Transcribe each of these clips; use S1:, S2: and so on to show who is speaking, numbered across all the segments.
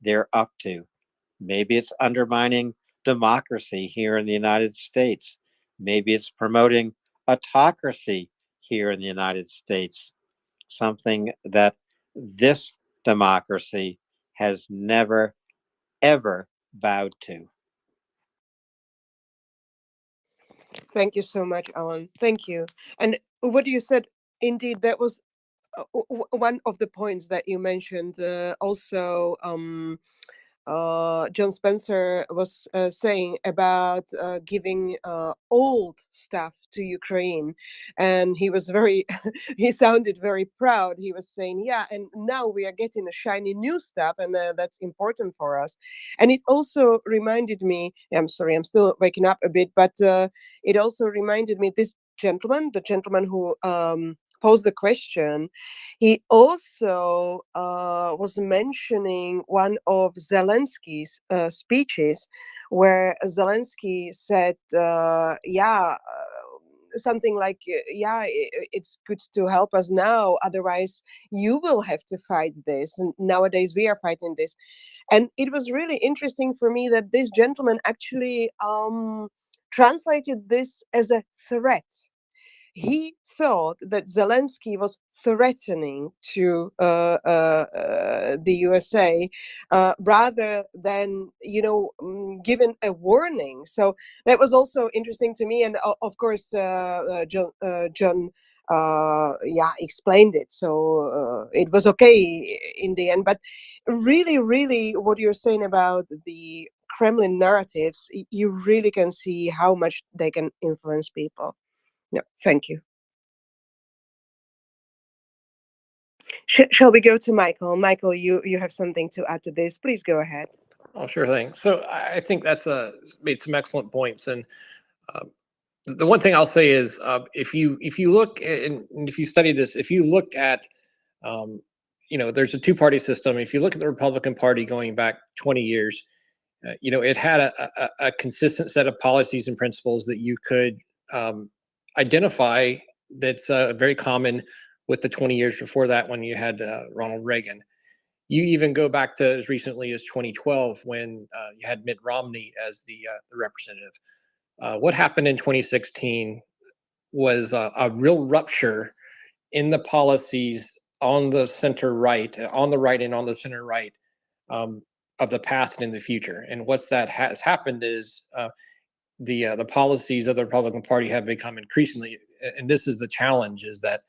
S1: they're up to. Maybe it's undermining democracy here in the United States. Maybe it's promoting autocracy here in the United States, something that this democracy has never, ever bowed to.
S2: Thank you so much, Alan. Thank you. And what you said, indeed, that was one of the points that you mentioned. Also, John Spencer was saying about giving old stuff to Ukraine, and he was very, he sounded very proud. He was saying, "Yeah, and now we are getting a shiny new stuff, and that's important for us." And it also reminded me. I'm sorry, I'm still waking up a bit, but it also reminded me this gentleman, the gentleman who posed the question, he also was mentioning one of Zelensky's speeches, where Zelensky said, something like, it's good to help us now, otherwise you will have to fight this. And nowadays we are fighting this. And it was really interesting for me that this gentleman actually translated this as a threat. He thought that Zelensky was threatening to the USA rather than, given a warning. So that was also interesting to me. And of course, John explained it. So it was okay in the end. But really, really, what you're saying about the Kremlin narratives, you really can see how much they can influence people. No, thank you. Shall we go to Michael? Michael, you have something to add to this. Please go ahead.
S3: Oh, sure thing. So I think that's made some excellent points. And the one thing I'll say is if you look and if you study this, if you look at there's a two-party system. If you look at the Republican Party going back 20 years, it had a consistent set of policies and principles that you could identify that's very common with the 20 years before that when you had Ronald Reagan. You even go back to as recently as 2012 when you had Mitt Romney as the representative. What happened in 2016 was a real rupture in the policies on the center right, on the right and on the center right of the past and in the future. And what's that has happened is the policies of the Republican Party have become increasingly, and this is the challenge, is that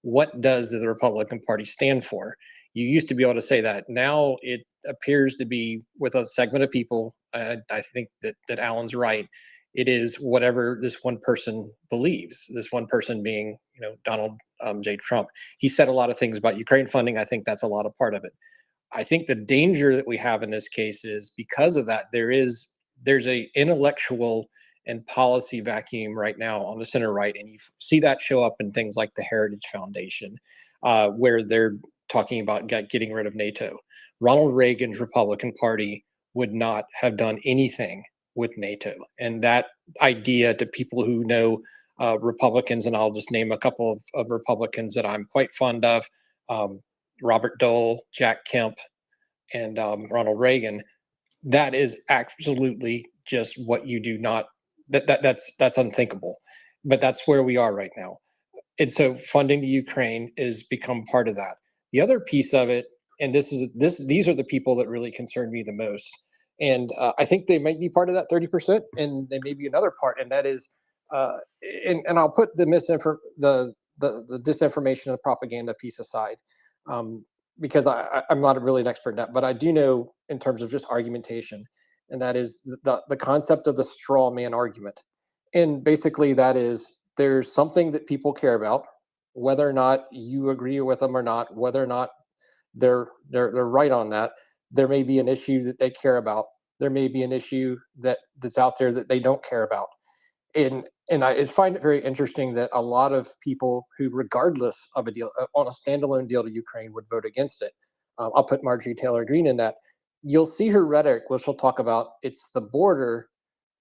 S3: what does the Republican Party stand for? You used to be able to say that. Now it appears to be with a segment of people. I think that Alan's right. It is whatever this one person believes. This one person being, Donald J. Trump. He said a lot of things about Ukraine funding. I think that's a lot of part of it. I think the danger that we have in this case is because of that, there's a intellectual and policy vacuum right now on the center right, and you see that show up in things like the Heritage Foundation, where they're talking about getting rid of NATO. Ronald Reagan's Republican Party would not have done anything with NATO, and that idea to people who know Republicans, and I'll just name a couple of Republicans that I'm quite fond of. Robert Dole, Jack Kemp, and Ronald Reagan. That is absolutely just what you do not. That's unthinkable, but that's where we are right now. And so funding to Ukraine has become part of that. The other piece of it, and these are the people that really concern me the most. And I think they might be part of that 30%, and they may be another part, and that is, and I'll put the disinformation and the propaganda piece aside. Because I'm not really an expert in that, but I do know in terms of just argumentation, and that is the concept of the straw man argument. And basically that is there's something that people care about, whether or not you agree with them or not, whether or not they're right on that. There may be an issue that they care about. There may be an issue that's out there that they don't care about. And I find it very interesting that a lot of people who, regardless of a deal, on a standalone deal to Ukraine, would vote against it. I'll put Marjorie Taylor Greene in that. You'll see her rhetoric, which she'll talk about, it's the border.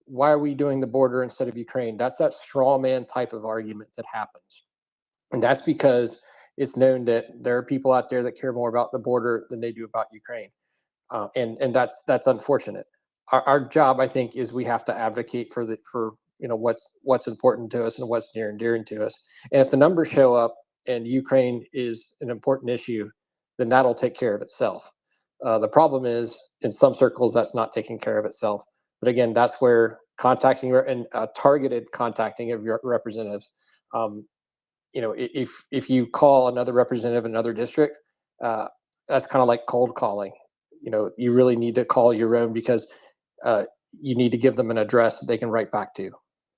S3: Why are we doing the border instead of Ukraine? That's that straw man type of argument that happens. And that's because it's known that there are people out there that care more about the border than they do about Ukraine. and that's unfortunate. Our job, I think, is we have to advocate for what's important to us and what's near and dear to us. And if the numbers show up and Ukraine is an important issue, then that'll take care of itself. The problem is, in some circles, that's not taking care of itself. But again, that's where contacting and targeted contacting of your representatives. If you call another representative in another district, that's kind of like cold calling. You really need to call your own, because you need to give them an address that they can write back to,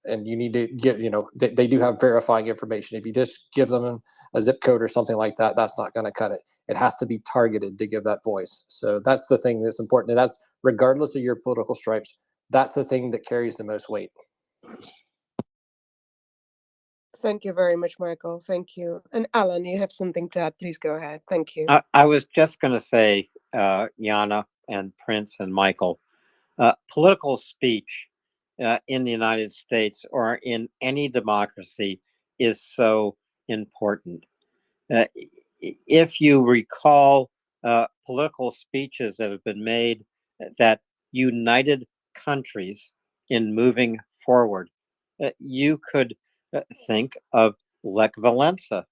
S3: and you need to give, they do have verifying information. If you just give them a zip code or something like that, that's not going to cut it. It has to be targeted to give that voice. So that's the thing that's important, and that's regardless of your political stripes. That's the thing that carries the most weight.
S2: Thank you very much, Michael. Thank you. And Alan, you have something to add? Please go ahead. Thank you.
S1: I was just going to say, Jana and Prince and Michael, political speech in the United States or in any democracy is so important. If you recall political speeches that have been made that united countries in moving forward, you could think of Lech Walesa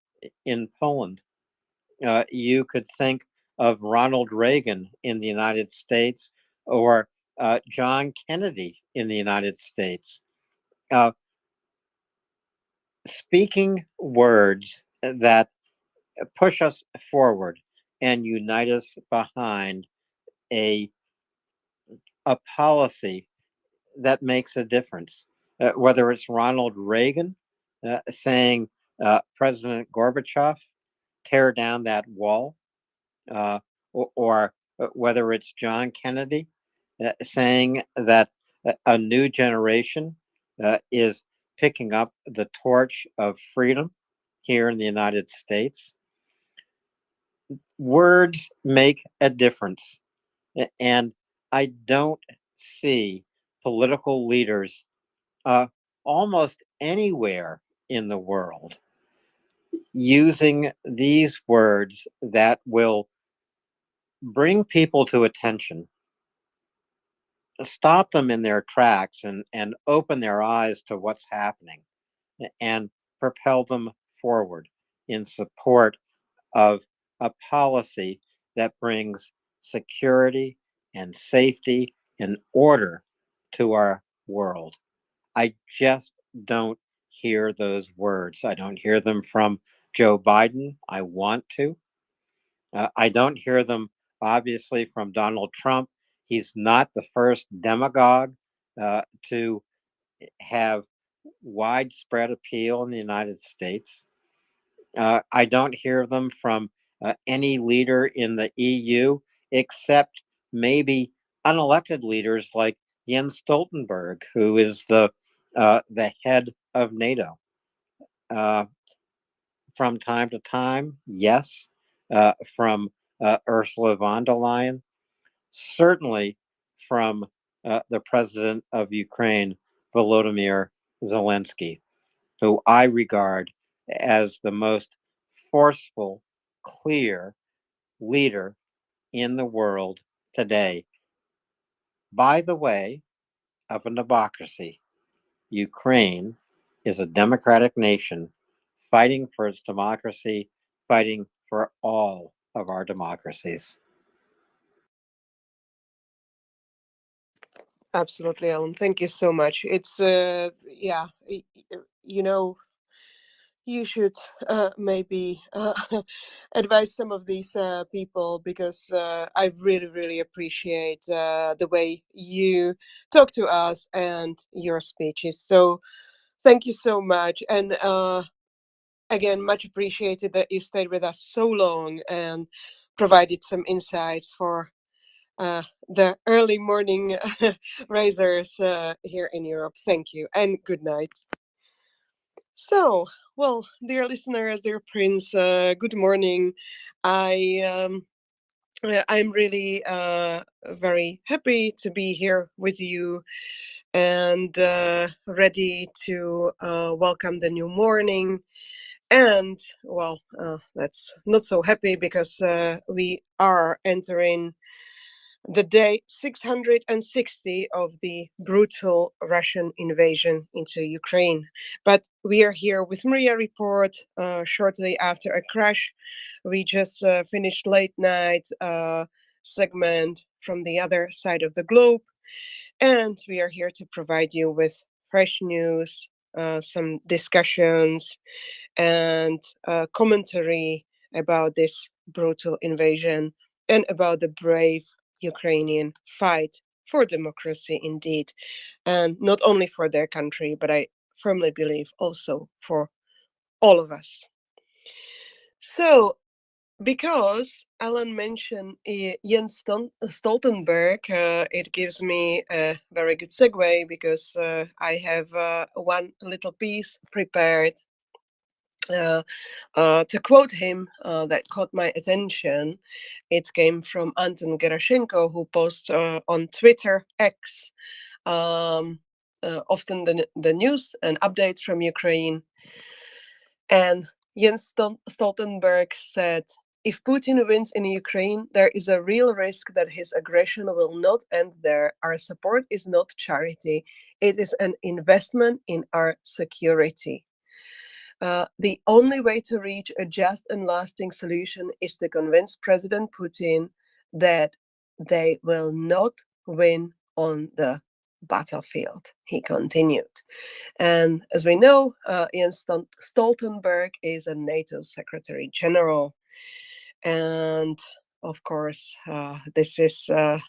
S1: in Poland. You could think of Ronald Reagan in the United States, or John Kennedy in the United States. Speaking words that push us forward and unite us behind a policy that makes a difference. Whether it's Ronald Reagan saying, President Gorbachev, tear down that wall, or whether it's John Kennedy saying that a new generation is picking up the torch of freedom here in the United States. Words make a difference. And I don't see political leaders almost anywhere in the world using these words that will bring people to attention, stop them in their tracks, and open their eyes to what's happening, and propel them forward in support of a policy that brings security and safety and order to our world. I just don't hear those words. I don't hear them from Joe Biden. I want to. I don't hear them, obviously, from Donald Trump. He's not the first demagogue to have widespread appeal in the United States. I don't hear them from any leader in the EU, except maybe unelected leaders like Jens Stoltenberg, who is the head of NATO. From time to time, yes. From Ursula von der Leyen, certainly from the president of Ukraine, Volodymyr Zelensky, who I regard as the most forceful, clear leader in the world today. By the way, of a democracy, Ukraine is a democratic nation fighting for its democracy, fighting for all of our democracies.
S2: Absolutely, Alan. Thank you so much. It's you should maybe advise some of these people, because I really, really appreciate the way you talk to us and your speeches. So thank you so much. And again, much appreciated that you stayed with us so long and provided some insights for the early morning risers here in Europe. Thank you and good night. So, well, dear listeners, dear Prince, good morning. I'm really very happy to be here with you and ready to welcome the new morning. And, well, that's not so happy, because we are entering the day 660 of the brutal Russian invasion into Ukraine. But we are here with MriyaReport shortly after a crash. We just finished late night segment from the other side of the globe, and we are here to provide you with fresh news, some discussions, and commentary about this brutal invasion and about the brave Ukrainian fight for democracy, indeed, and not only for their country, but I firmly believe also for all of us. So, because Alan mentioned Jens Stoltenberg, it gives me a very good segue because I have one little piece prepared to quote him that caught my attention. It came from Anton Gerashenko, who posts on Twitter X often the news and updates from Ukraine. And Jens Stoltenberg said, if Putin wins in Ukraine, there is a real risk that his aggression will not end there. Our support is not charity, it is an investment in our security. The only way to reach a just and lasting solution is to convince President Putin that they will not win on the battlefield, he continued. And as we know, Jens Stoltenberg is a NATO Secretary General. And of course, this is a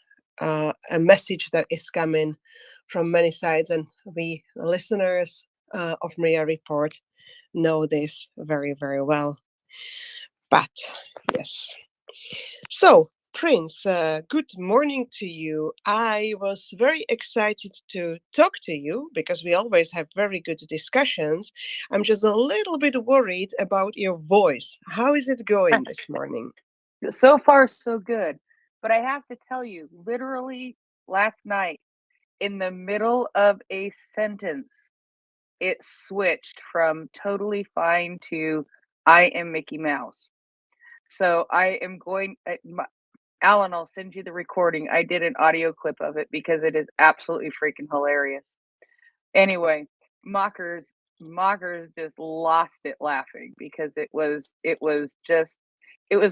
S2: message that is coming from many sides, and we listeners of MriyaReport know this very, very well. But yes. So, Prince, good morning to you. I was very excited to talk to you because we always have very good discussions. I'm just a little bit worried about your voice. How is it going this morning?
S4: So far, so good. But I have to tell you, literally last night, in the middle of a sentence, it switched from totally fine to I am Mickey Mouse. So I am going, Alan, I'll send you the recording. I did an audio clip of it because it is absolutely freaking hilarious. Anyway, mockers just lost it laughing because it was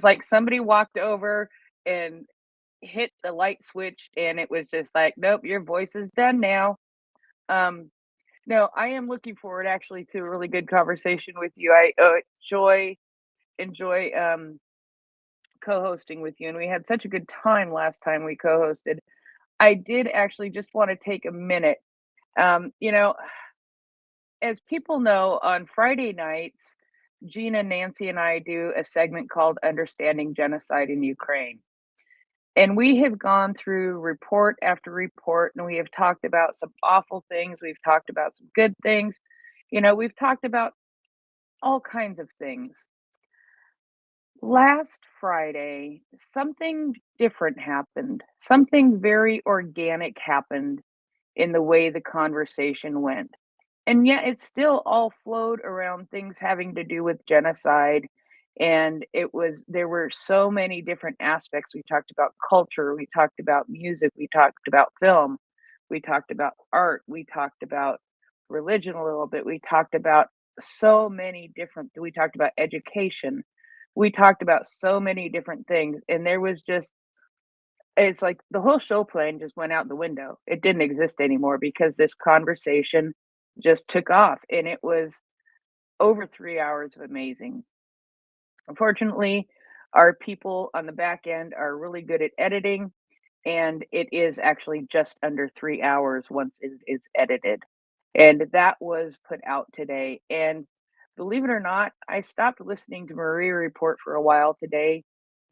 S4: like somebody walked over and hit the light switch and it was just like, nope, your voice is done now. No, I am looking forward actually to a really good conversation with you. I enjoy co-hosting with you, and we had such a good time last time we co-hosted. I did actually just want to take a minute. You know, as people know, on Friday nights, Gina, Nancy, and I do a segment called Understanding Genocide in Ukraine. And we have gone through report after report, and we have talked about some awful things. We've talked about some good things. We've talked about all kinds of things. Last Friday, something different happened. Something very organic happened in the way the conversation went. And yet it still all flowed around things having to do with genocide. And there were so many different aspects. We talked about culture, we talked about music, we talked about film, we talked about art, we talked about religion a little bit, we talked about we talked about education, we talked about so many different things. And it's like the whole show plan just went out the window. It didn't exist anymore because this conversation just took off, and it was over 3 hours of amazing. Unfortunately, our people on the back end are really good at editing, and it is actually just under 3 hours once it is edited. And that was put out today. And believe it or not, I stopped listening to MriyaReport for a while today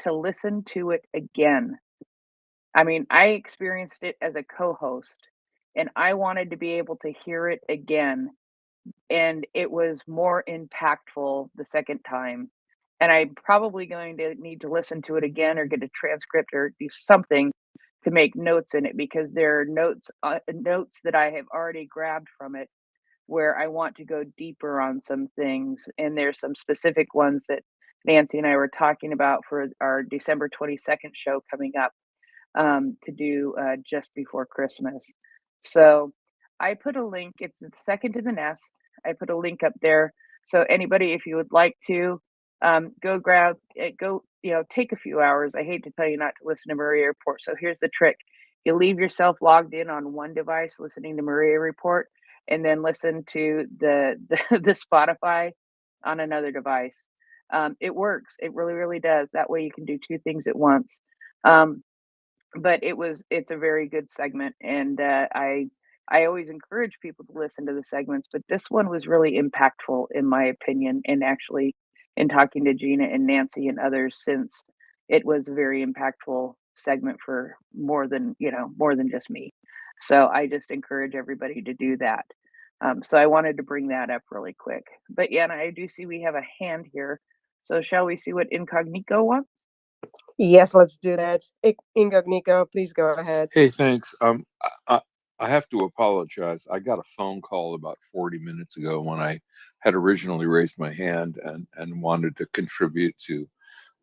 S4: to listen to it again. I mean, I experienced it as a co-host, and I wanted to be able to hear it again, and it was more impactful the second time. And I'm probably going to need to listen to it again or get a transcript or do something to make notes in it because there are notes that I have already grabbed from it where I want to go deeper on some things. And there's some specific ones that Nancy and I were talking about for our December 22nd show coming up. to do just before Christmas. So I put a link. It's the second to the nest. I put a link up there. So anybody, if you would like to, go grab it, go, take a few hours. I hate to tell you not to listen to MriyaReport. So here's the trick. You leave yourself logged in on one device listening to MriyaReport, and then listen to the Spotify on another device. It works. It really, really does. That way you can do two things at once. Um, but it's a very good segment, and I always encourage people to listen to the segments, but this one was really impactful in my opinion, and actually in talking to Gina and Nancy and others, since it was a very impactful segment for more than just me. So I just encourage everybody to do that. So I wanted to bring that up really quick. But yeah, and I do see we have a hand here. So shall we see what Incognito wants?
S2: Yes, let's do that. Incognito, please go ahead.
S5: Hey, thanks. I have to apologize. I got a phone call about 40 minutes ago when I had originally raised my hand and wanted to contribute to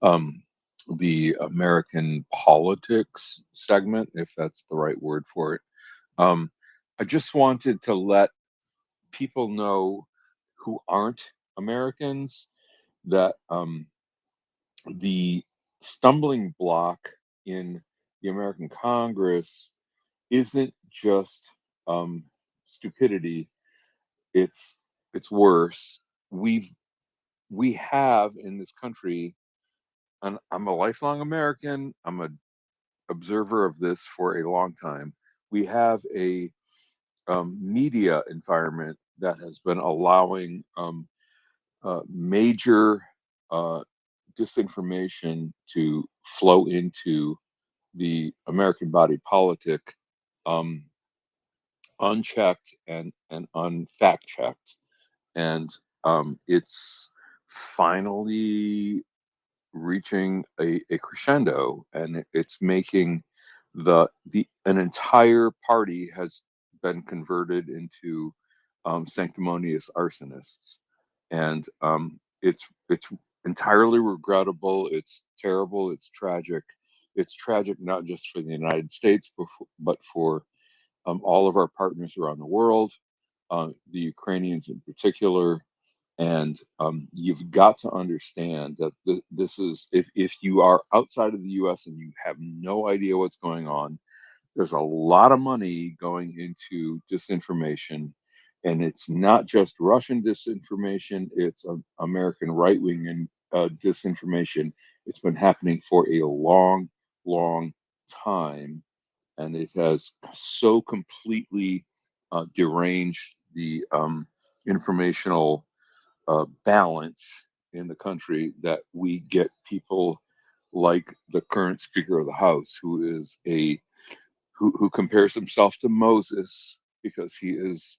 S5: um, the American politics segment, if that's the right word for it. I just wanted to let people know who aren't Americans that the stumbling block in the American Congress isn't just um, stupidity. It's worse. We have in this country, and I'm a lifelong American. I'm an observer of this for a long time. We have a media environment that has been allowing major uh, disinformation to flow into the American body politic, um, unchecked and unfact checked, and it's finally reaching a crescendo, and it's making the an entire party has been converted into sanctimonious arsonists, and it's entirely regrettable. It's terrible. It's tragic. It's tragic not just for the United States, but for all of our partners around the world, the Ukrainians in particular. And you've got to understand that this is, if you are outside of the US and you have no idea what's going on, there's a lot of money going into disinformation. And it's not just Russian disinformation, it's American right wing disinformation. It's been happening for a long, long time, and it has so completely deranged the informational balance in the country that we get people like the current Speaker of the House, who is who compares himself to Moses because he is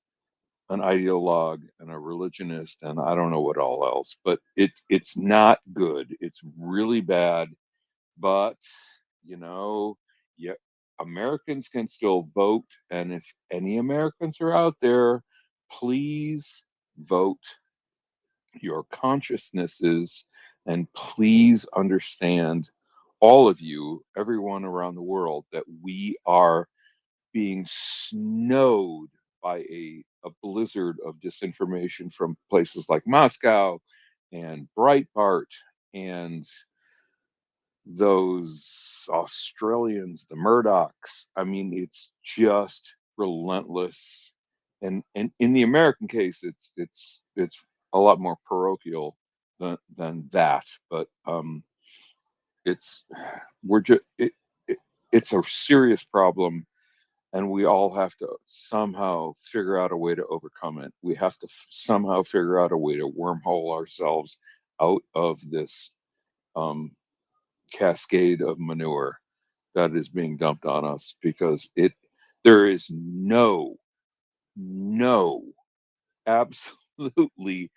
S5: an ideologue and a religionist and I don't know what all else. But it's not good. It's really bad. But you know, yeah, Americans can still vote, and if any Americans are out there, please vote your consciousnesses, and please understand, all of you, everyone around the world, that we are being snowed by a blizzard of disinformation from places like Moscow and Breitbart and those Australians, the Murdochs. I mean, it's just relentless. And in the American case, it's a lot more parochial than that. But it's we're just it's a serious problem, and we all have to somehow figure out a way to overcome it. We have to somehow figure out a way to wormhole ourselves out of this um, cascade of manure that is being dumped on us, because there is no absolutely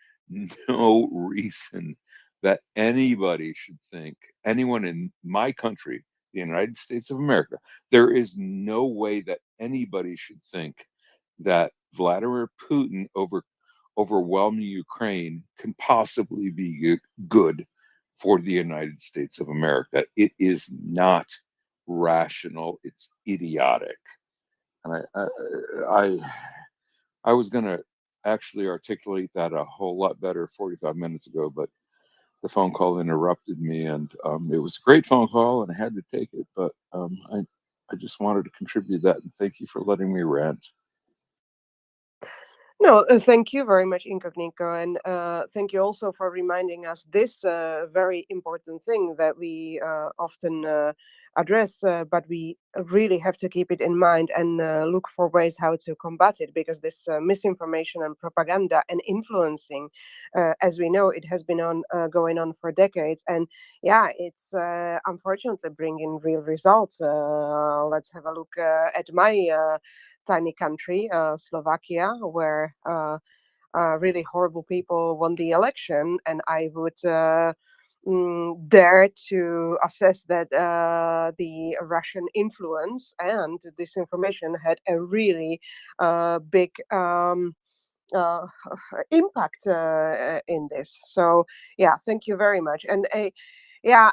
S5: no reason that anybody should think, anyone in my country, the United States of America, there is no way that anybody should think that Vladimir Putin overwhelming Ukraine can possibly be good for the United States of America. It is not rational. It's idiotic. And I was going to actually articulate that a whole lot better 45 minutes ago, but the phone call interrupted me, and it was a great phone call, and I had to take it. But I just wanted to contribute that, and thank you for letting me rant.
S2: No, thank you very much, Incognito, and thank you also for reminding us this very important thing that we often address, but we really have to keep it in mind and look for ways how to combat it, because this misinformation and propaganda and influencing, as we know, it has been going on for decades, and yeah, it's unfortunately bringing real results. Let's have a look at my tiny country, Slovakia, where really horrible people won the election, and I would dare to assess that the Russian influence and disinformation had a really big uh, impact in this. So yeah, thank you very much. And yeah,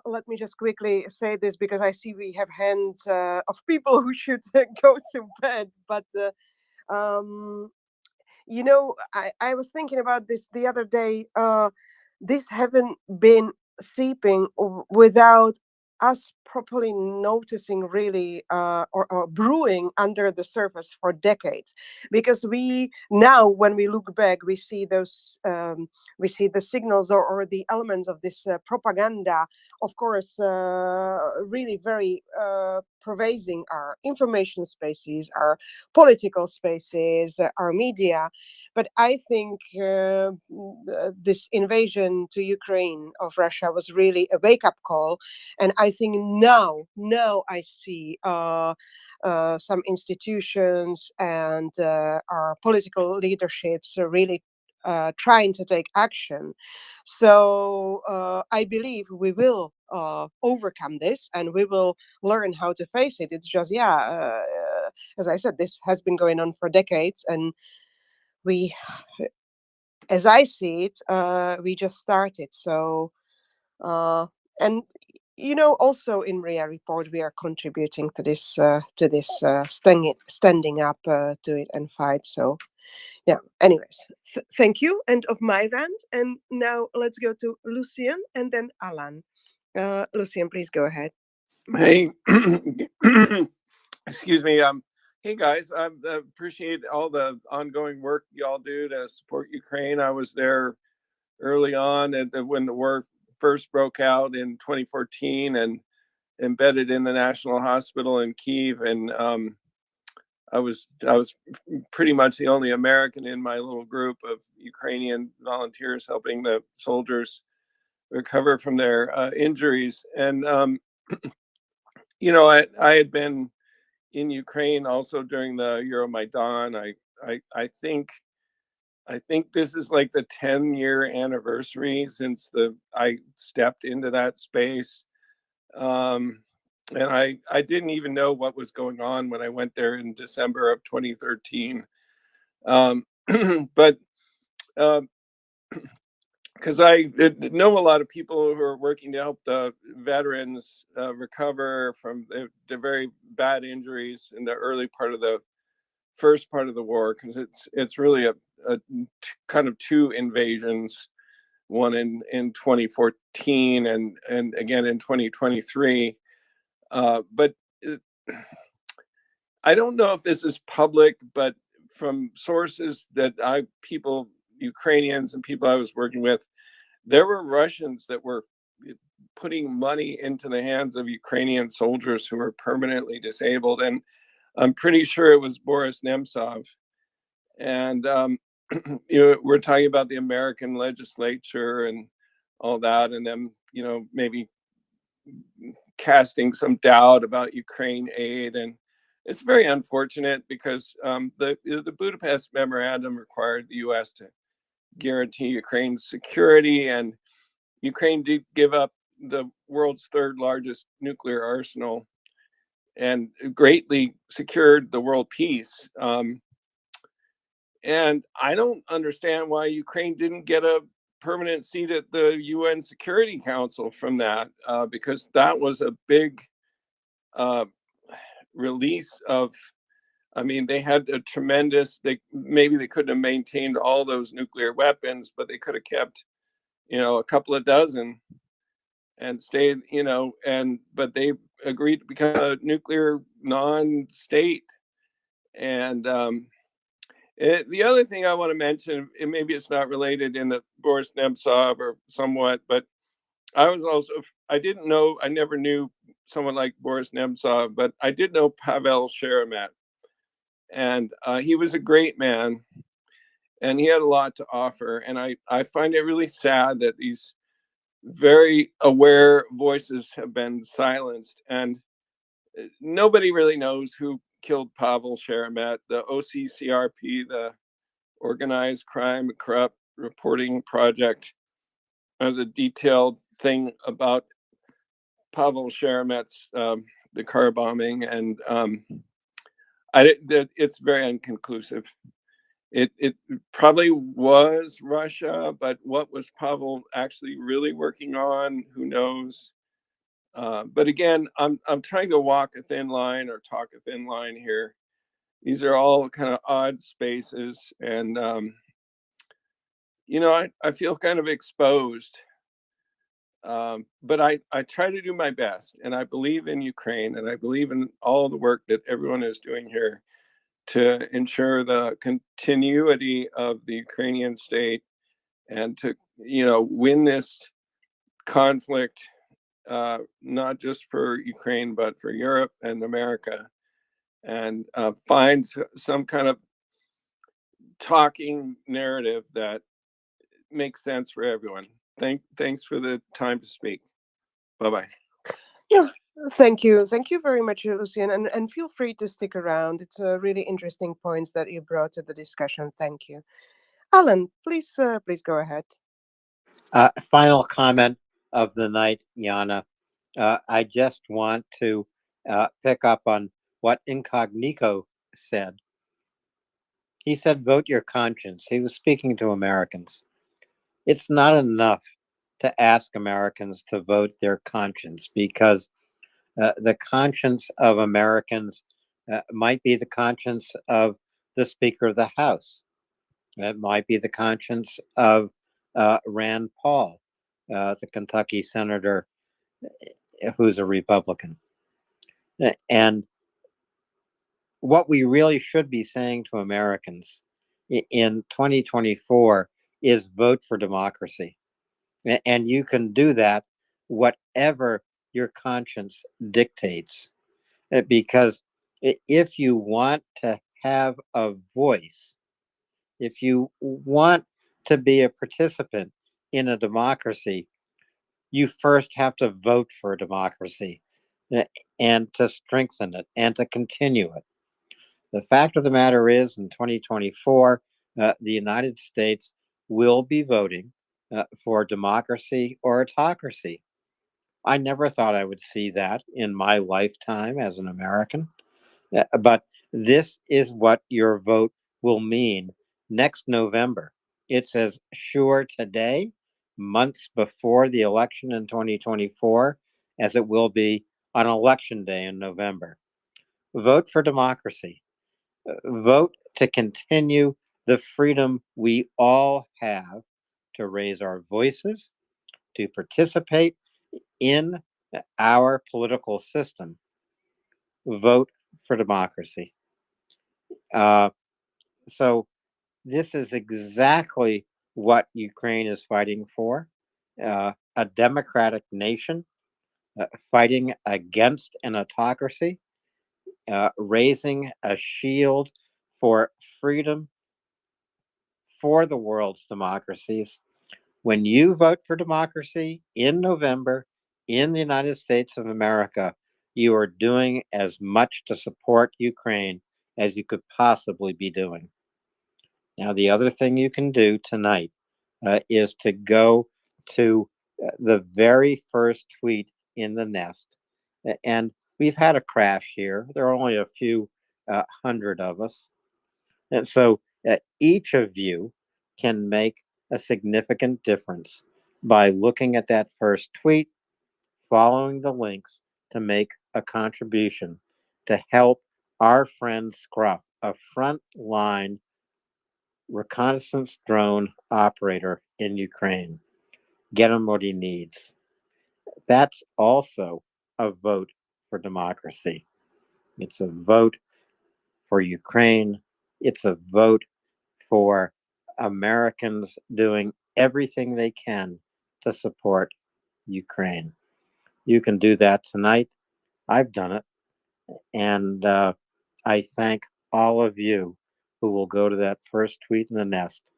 S2: let me just quickly say this, because I see we have hands of people who should go to bed. But I was thinking about this the other day. This haven't been seeping without us properly noticing, really, or brewing under the surface for decades, because we now, when we look back, we see those we see the signals, or the elements of this propaganda, of course, really very pervasive our information spaces, our political spaces, our media. But I think this invasion to Ukraine of Russia was really a wake-up call, and I think now I see some institutions and our political leaderships are really trying to take action. So I believe we will overcome this, and we will learn how to face it. It's just, as I said, this has been going on for decades, and we, as I see it, we just started. So and also in MriyaReport, we are contributing to this standing up to it and fight. So yeah, anyways, thank you, end of my rant. And now let's go to Lucian and then Alan. Lucian, please go ahead.
S6: Hey, excuse me. Hey guys, I appreciate all the ongoing work y'all do to support Ukraine. I was there early on when the war first broke out in 2014, and embedded in the National Hospital in Kyiv, and I was pretty much the only American in my little group of Ukrainian volunteers helping the soldiers recover from their injuries. And I had been in Ukraine also during the Euromaidan. I think this is like the 10-year anniversary since I stepped into that space. And I didn't even know what was going on when I went there in December of 2013. But because I know a lot of people who are working to help the veterans recover from the very bad injuries in the early part of the first part of the war, because it's really a kind of two invasions, one in 2014 and again in 2023. But I don't know if this is public, but from sources that Ukrainians and people I was working with, there were Russians that were putting money into the hands of Ukrainian soldiers who were permanently disabled. And I'm pretty sure it was Boris Nemtsov. And, we're talking about the American legislature and all that, and them, maybe casting some doubt about Ukraine aid. And it's very unfortunate, because the Budapest Memorandum required the U.S. to guarantee Ukraine's security, and Ukraine did give up the world's third largest nuclear arsenal and greatly secured the world peace. And I don't understand why Ukraine didn't get a permanent seat at the UN Security Council from that, because that was a big release of, I mean, they had a tremendous, maybe they couldn't have maintained all those nuclear weapons, but they could have kept, a couple of dozen and stayed, but they agreed to become a nuclear non-state. And the other thing I want to mention, and maybe it's not related in the Boris Nemtsov or somewhat, but I didn't know, I never knew someone like Boris Nemtsov, but I did know Pavel Sheremet. And he was a great man, and he had a lot to offer. And I find it really sad that these very aware voices have been silenced. And nobody really knows who killed Pavel Sheremet. The OCCRP, the Organized Crime and Corrupt Reporting Project, has a detailed thing about Pavel Sheremet's the car bombing, and it's very inconclusive. It probably was Russia, but what was Pavel actually really working on? Who knows? But again, I'm trying to walk a thin line or talk a thin line here. These are all kind of odd spaces, and I feel kind of exposed. But I try to do my best, and I believe in Ukraine, and I believe in all the work that everyone is doing here to ensure the continuity of the Ukrainian state and to, win this conflict, not just for Ukraine, but for Europe and America, and find some kind of talking narrative that makes sense for everyone. Thanks for the time to speak. Bye-bye.
S2: Yeah, thank you very much, Lucian, and feel free to stick around. It's really interesting points that you brought to the discussion. Thank you. Alan, please go ahead.
S1: Final comment of the night, Yana. I just want to pick up on what Incognito said. He said, vote your conscience. He was speaking to Americans. It's not enough to ask Americans to vote their conscience, because the conscience of Americans might be the conscience of the Speaker of the House. It might be the conscience of Rand Paul, the Kentucky senator who's a Republican. And what we really should be saying to Americans in 2024 is vote for democracy. And you can do that whatever your conscience dictates. Because if you want to have a voice, if you want to be a participant in a democracy, you first have to vote for democracy and to strengthen it and to continue it. The fact of the matter is, in 2024, the United States will be voting for democracy or autocracy. I never thought I would see that in my lifetime as an American, but this is what your vote will mean next November. It's as sure today, months before the election in 2024, as it will be on election day in November. Vote for democracy. Vote to continue the freedom we all have to raise our voices, to participate in our political system. Vote for democracy. So this is exactly what Ukraine is fighting for, a democratic nation fighting against an autocracy, raising a shield for freedom for the world's democracies. When you vote for democracy in November in the United States of America, you are doing as much to support Ukraine as you could possibly be doing. Now, the other thing you can do tonight is to go to the very first tweet in the nest. And we've had a crash here. There are only a few hundred of us. And so each of you can make a significant difference by looking at that first tweet, following the links to make a contribution to help our friend Scruff, a frontline reconnaissance drone operator in Ukraine, get him what he needs. That's also a vote for democracy. It's a vote for Ukraine. It's a vote for Americans doing everything they can to support Ukraine. You can do that tonight. I've done it. And I thank all of you who will go to that first tweet in the nest,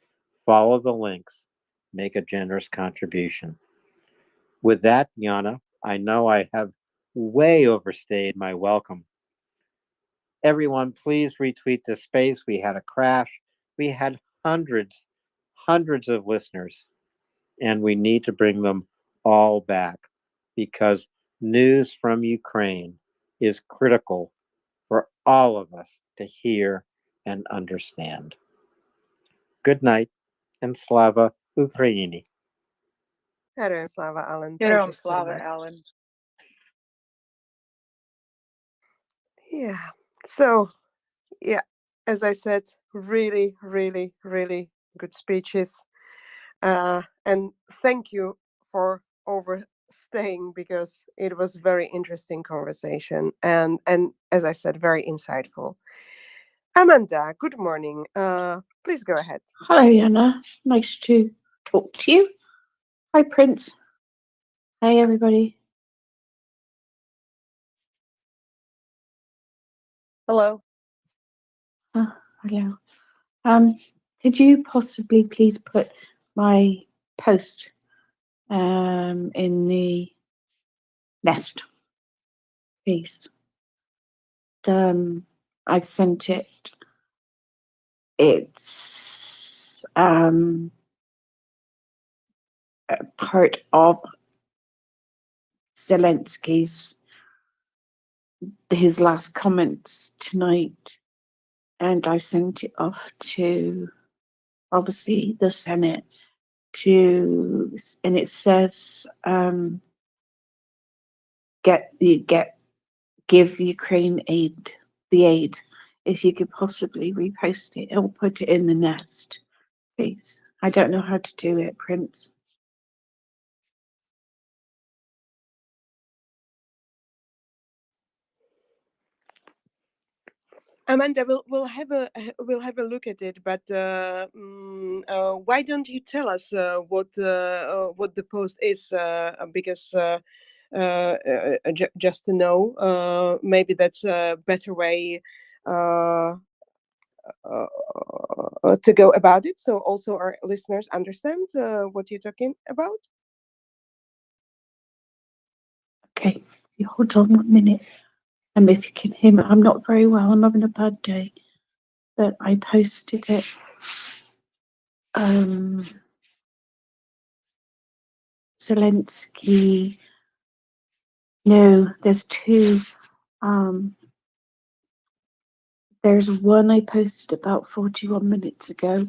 S1: follow the links, make a generous contribution. With that, Yana, I know I have way overstayed my welcome. Everyone, please retweet this space. We had a crash. We had hundreds of listeners, and we need to bring them all back because news from Ukraine is critical for all of us to hear and understand. Good night and Slava Ukraini.
S2: Heroin Slava, Alan. Thank
S4: Heroin
S2: you so
S4: Slava,
S2: much.
S4: Alan.
S2: Yeah. So, yeah, as I said, really, really, really good speeches. And thank you for overstaying because it was very interesting conversation and as I said, very insightful. Amanda, good morning. Please go ahead.
S7: Hello, Yana. Nice to talk to you. Hi, Prince. Hey, everybody.
S4: Hello.
S7: Hello. Could you possibly please put my post in the nest, please? I've sent it. It's part of Zelensky's his last comments tonight, and I sent it off to obviously the Senate and it says give Ukraine the aid. If you could possibly repost it or put it in the nest, please. I don't know how to do it, Prince.
S2: Amanda, we'll have a look at it, but why don't you tell us what the post is? Because just to know, maybe that's a better way to go about it. So also our listeners understand what you're talking about.
S7: Okay, you hold on 1 minute. And if you can hear me, I'm not very well. I'm having a bad day. But I posted it. Zelensky. No, there's two. There's one I posted about 41 minutes ago,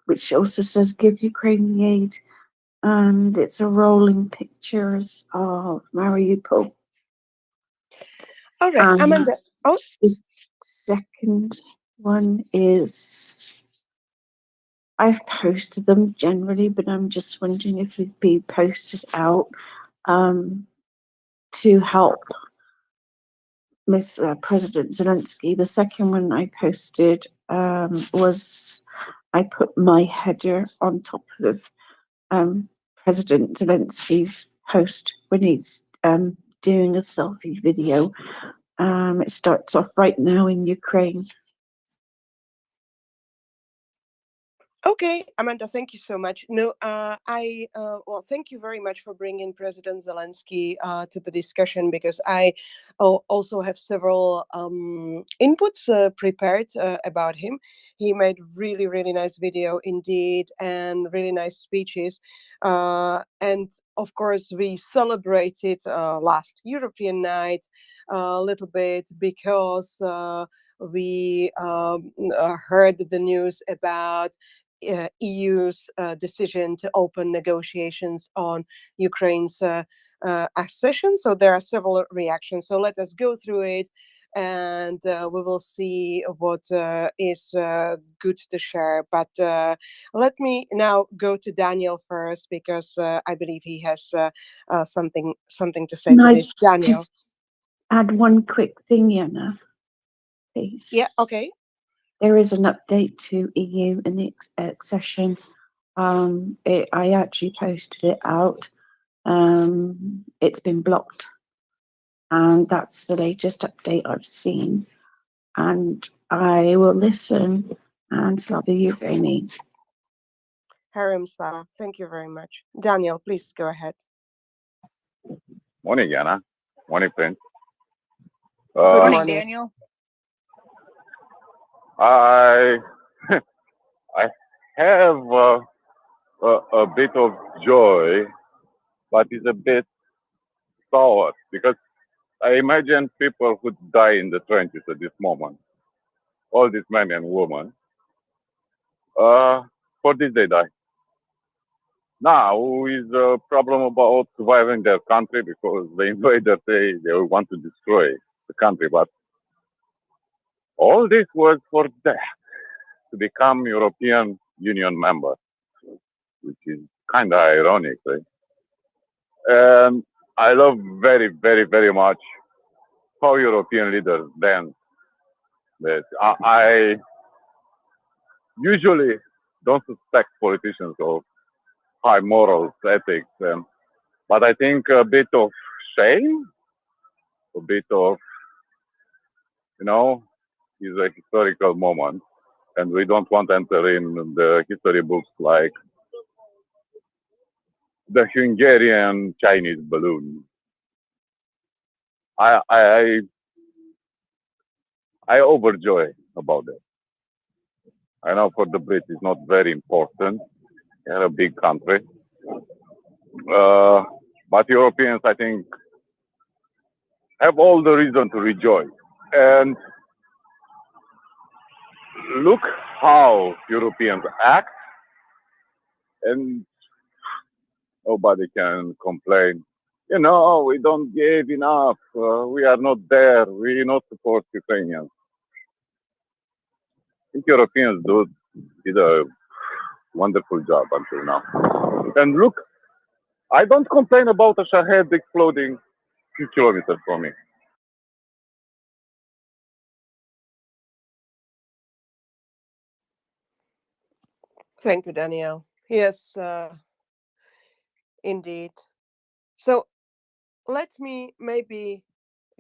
S7: which also says give Ukraine the aid. And it's a rolling pictures of Mariupol.
S2: All right, Amanda. Oh,
S7: the second one is I've posted them generally, but I'm just wondering if it'd be posted out to help President Zelensky. The second one I posted was I put my header on top of President Zelensky's post when he's doing a selfie video. It starts off right now in Ukraine.
S2: okay, Amanda, thank you so much. No, well, thank you very much for bringing President Zelensky to the discussion because I also have several inputs prepared about him. He made really, really nice video indeed and really nice speeches. And of course, we celebrated last European night a little bit because we heard the news about EU's decision to open negotiations on Ukraine's accession. So there are several reactions. So let us go through it, and we will see what is good to share. But let me now go to Daniel first, because I believe he has something to say
S7: Can
S2: to
S7: I
S2: this. Daniel.
S7: just add one quick thing, Yana, please?
S2: Yeah, okay.
S7: There is an update to EU in the accession. I actually posted it out. It's been blocked, and that's the latest update I've seen. And I will listen and Slava Ukraini.
S2: Harem Slava, thank you very much. Daniel, please go ahead.
S8: Morning, Yana. Morning, Prince.
S2: Good
S4: Morning,
S2: morning.
S4: Daniel.
S8: I I have a bit of joy, but it's a bit sour because I imagine people who die in the trenches at this moment, all these men and women. For this they die. Now is a problem about surviving their country because the invaders they want to destroy the country, but all this was for them to become European Union members, which is kind of ironic, right? And I love very, very, very much how European leaders dance. That I usually don't suspect politicians of high morals, ethics, but I think a bit of shame, a bit of, is a historical moment, and we don't want to enter in the history books like the Hungarian Chinese balloon. I overjoy about that. I know for the Brits it's not very important. They're a big country. But Europeans, I think, have all the reason to rejoice. And look how Europeans act, and nobody can complain. We don't give enough. We are not there. We not support Ukrainians. I think Europeans did a wonderful job until now. And look, I don't complain about a Shahed exploding few kilometers from me.
S2: Thank you, Daniel. Yes, indeed. So let me maybe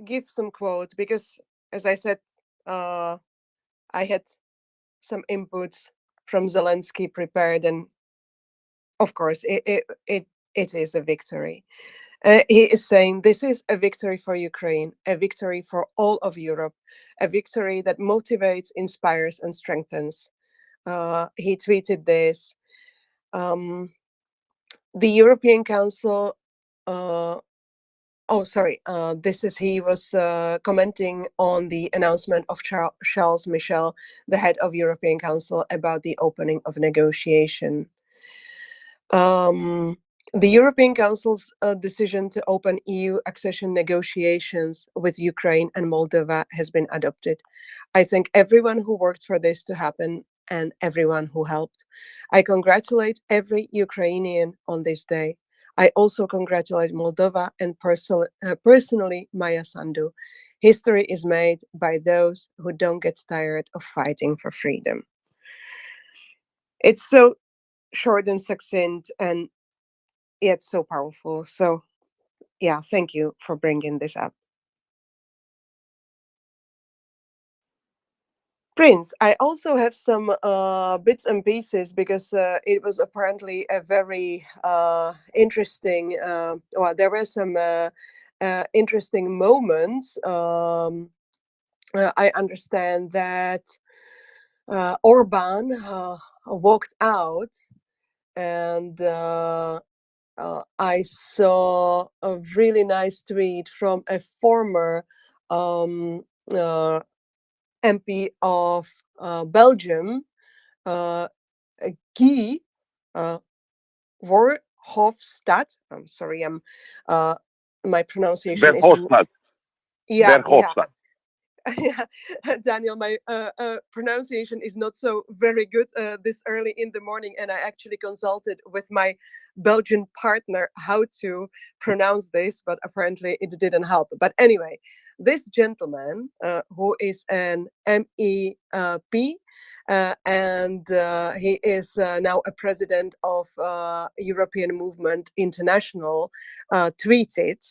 S2: give some quotes, because, as I said, I had some inputs from Zelensky prepared, and of course, it is a victory. He is saying this is a victory for Ukraine, a victory for all of Europe, a victory that motivates, inspires, and strengthens. He tweeted this. The European Council. He was commenting on the announcement of Charles Michel, the head of European Council, about the opening of negotiation. The European Council's decision to open EU accession negotiations with Ukraine and Moldova has been adopted. I thank everyone who worked for this to happen and everyone who helped. I congratulate every Ukrainian on this day. I also congratulate Moldova and personally Maya Sandu. History is made by those who don't get tired of fighting for freedom. It's so short and succinct, and yet so powerful. So, yeah, thank you for bringing this up. Prince, I also have some bits and pieces, because it was apparently a very interesting, there were some interesting moments. I understand that Orban walked out, and I saw a really nice tweet from a former MP of Belgium, Guy Verhofstadt. I'm sorry, my pronunciation is
S8: Verhofstadt.
S2: yeah.
S8: Verhofstadt.
S2: Yeah, Daniel, my pronunciation is not so very good this early in the morning, and I actually consulted with my Belgian partner how to pronounce this, but apparently it didn't help. But anyway, this gentleman, who is an MEP, and he is now a president of European Movement International, tweeted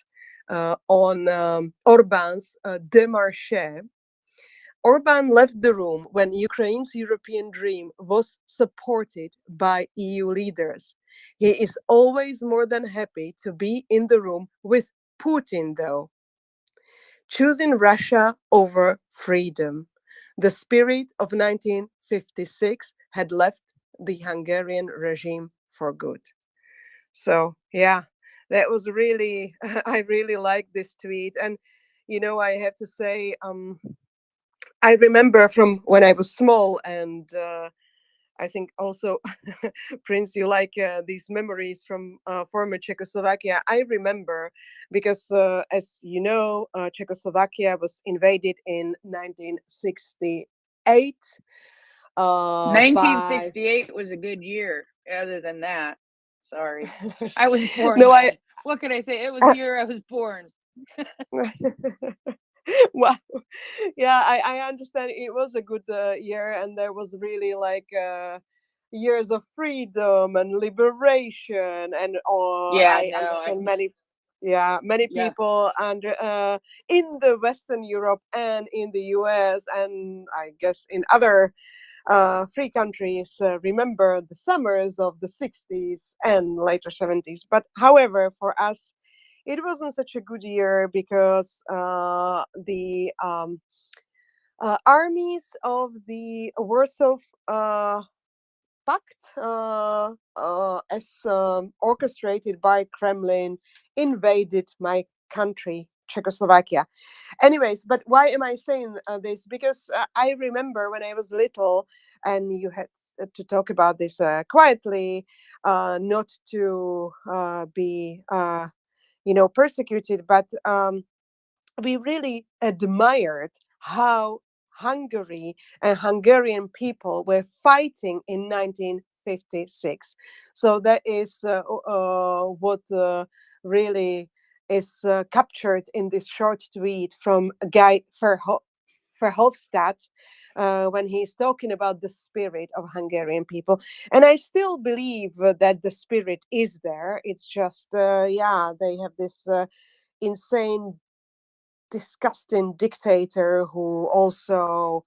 S2: on Orban's démarche. Orban left the room when Ukraine's European dream was supported by EU leaders. He is always more than happy to be in the room with Putin, though. Choosing Russia over freedom. The spirit of 1956 had left the Hungarian regime for good. So, yeah, that was really, I really like this tweet. And, I have to say, I remember from when I was small, and I think also, Prince, you like these memories from former Czechoslovakia. I remember because, as you know, Czechoslovakia was invaded in 1968. By
S4: 1968 was a good year. Other than that, sorry, I was born
S2: no,
S4: then. What can I say? It was the year I was born.
S2: Wow. Yeah, I understand it was a good year, and there was really like years of freedom and liberation, and
S4: Yeah,
S2: I
S4: no,
S2: understand many many
S4: yeah,
S2: people under in the Western Europe and in the US, and I guess in other free countries remember the summers of the 60s and later 70s. But however, for us, it wasn't such a good year because the armies of the Warsaw Pact, as orchestrated by Kremlin, invaded my country, Czechoslovakia. Anyways, but why am I saying this? Because I remember when I was little, and you had to talk about this quietly, not to be persecuted, but we really admired how Hungary and Hungarian people were fighting in 1956. So that is what really is captured in this short tweet from Guy Verhofstadt, when he's talking about the spirit of Hungarian people. And I still believe that the spirit is there. It's just, they have this insane, disgusting dictator who also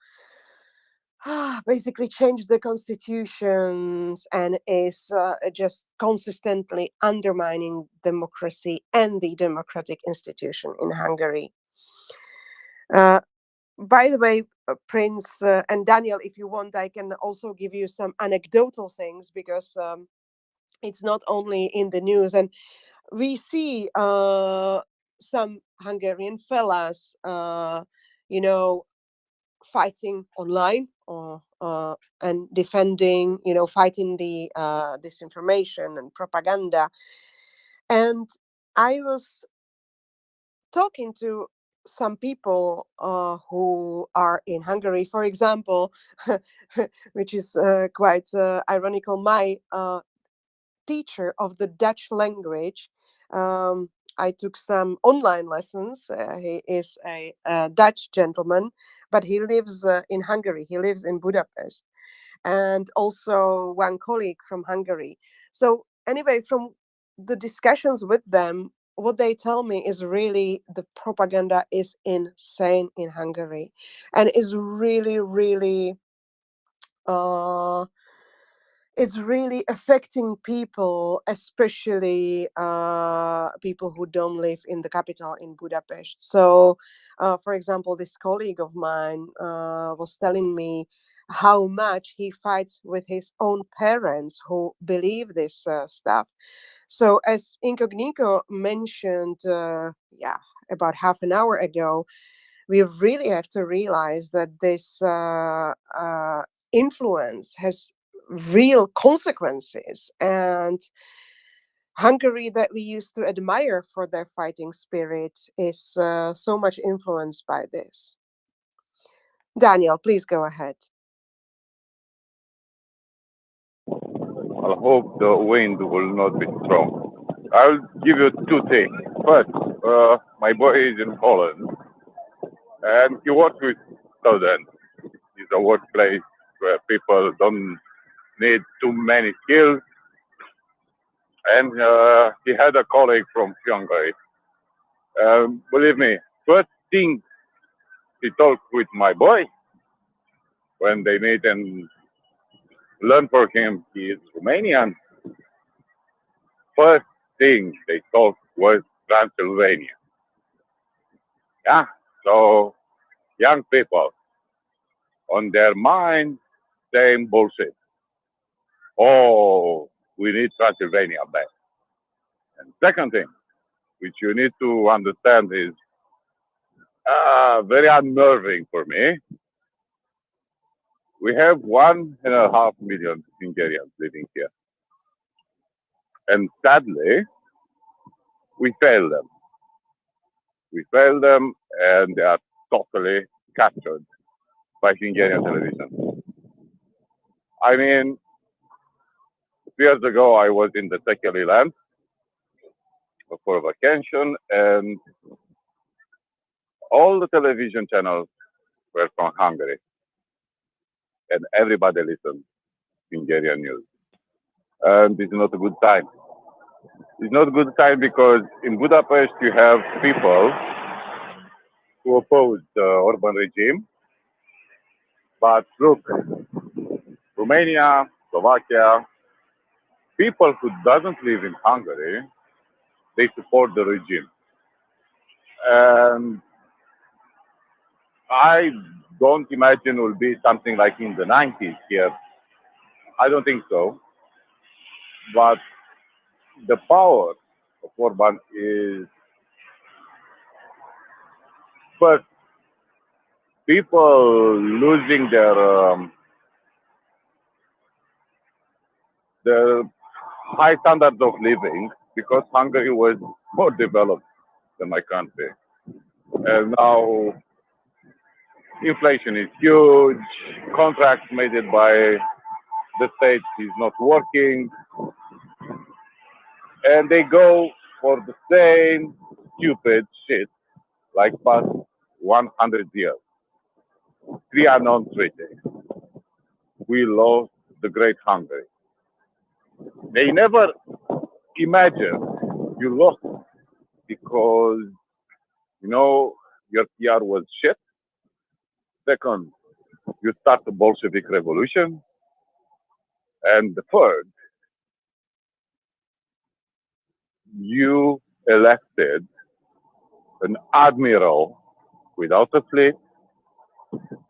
S2: basically changed the constitutions and is just consistently undermining democracy and the democratic institution in Hungary. By the way, Prince and Daniel, if you want, I can also give you some anecdotal things, because it's not only in the news. And we see some Hungarian fellas, fighting online, and defending, fighting the disinformation and propaganda. And I was talking to some people who are in Hungary, for example, which is quite ironical. My teacher of the Dutch language. I took some online lessons. He is a Dutch gentleman, but he lives in Hungary. He lives in Budapest. And also one colleague from Hungary. So, anyway, from the discussions with them, what they tell me is really the propaganda is insane in Hungary, and is really, really it's really affecting people, especially people who don't live in the capital, in Budapest. So, for example, this colleague of mine was telling me how much he fights with his own parents who believe this stuff. So, as Incognito mentioned, about half an hour ago, we really have to realize that this influence has real consequences. And Hungary, that we used to admire for their fighting spirit, is so much influenced by this. Daniel, please go ahead.
S8: I hope the wind will not be strong. I'll give you two things. First, my boy is in Poland, and he works with students. It's a workplace where people don't need too many skills. And he had a colleague from Hungary. Believe me, first thing he talked with my boy when they meet and learn for him he is Romanian. First thing they talked was Transylvania. Yeah, so young people on their mind saying bullshit. Oh, we need Transylvania back. And second thing, which you need to understand is very unnerving for me. We have 1.5 million Hungarians living here. And sadly, we fail them. We fail them and they are totally captured by Hungarian television. I mean, years ago, I was in the Tekeli land for vacation, and all the television channels were from Hungary, and everybody listened Hungarian news. And it's not a good time. It's not a good time because in Budapest you have people who oppose the Orban regime. But look, Romania, Slovakia, people who doesn't live in Hungary, they support the regime. And I don't imagine it will be something like in the 90s here. I don't think so. But the power of Orban is first people losing their high standards of living because Hungary was more developed than my country. And now inflation is huge, contracts made it by the state is not working, and they go for the same stupid shit like past 100 years. Trianon Treaty. We lost the Great Hungary. They never imagined you lost because, you know, your PR was shit. Second, you start the Bolshevik Revolution. And the third, you elected an admiral without a fleet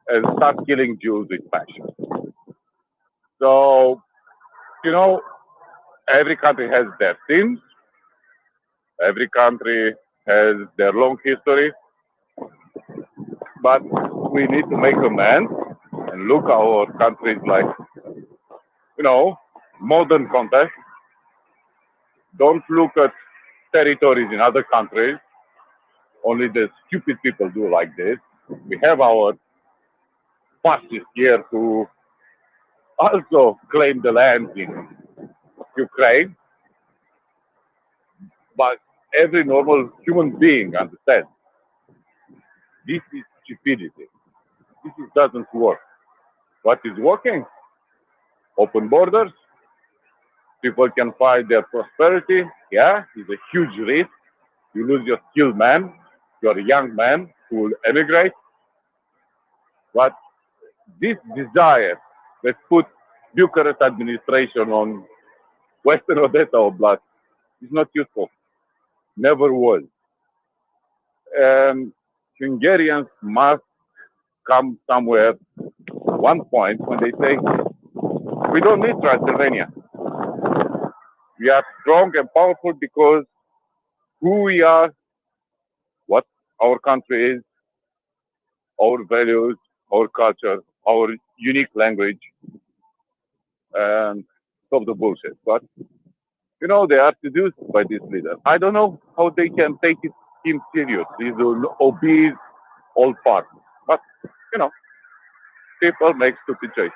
S8: and start killing Jews with passion. So, you know, every country has their sins. Every country has their long history. But we need to make amends and look at our countries like, you know, modern context. Don't look at territories in other countries. Only the stupid people do like this. We have our fascists here who also claim the land in Ukraine. But every normal human being understands this is stupidity. Doesn't work. What is working? Open borders. People can find their prosperity. Yeah, it's a huge risk. You lose your skilled man, your young man who will emigrate. But this desire that put Bucharest administration on Western Odessa Oblast is not useful. Never was. And Hungarians must come somewhere, one point when they say, we don't need Transylvania. We are strong and powerful because who we are, what our country is, our values, our culture, our unique language. and stop the bullshit. But they are seduced by this leader. I don't know how they can take him serious. He's an obese old fart. But people make stupid choices.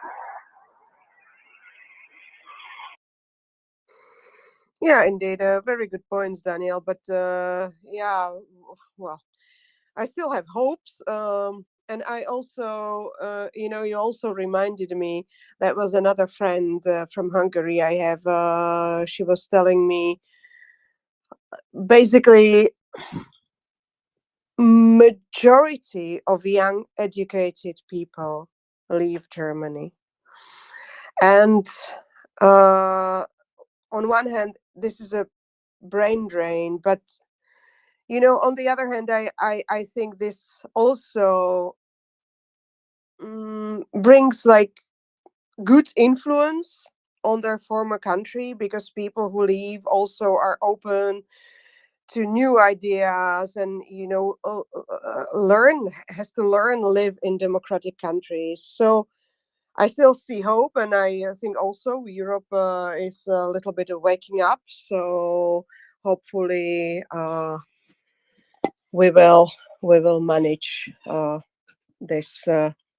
S2: Yeah, indeed. Very good points, Daniel. But yeah, well, I still have hopes. And I also, you also reminded me that was another friend from Hungary. I have. She was telling me basically majority of young educated people leave Germany, and on one hand, this is a brain drain, but on the other hand, I think this also brings like good influence on their former country, because people who leave also are open to new ideas, and has to learn live in democratic countries. So I still see hope, and I think also Europe is a little bit of waking up. So hopefully we will manage this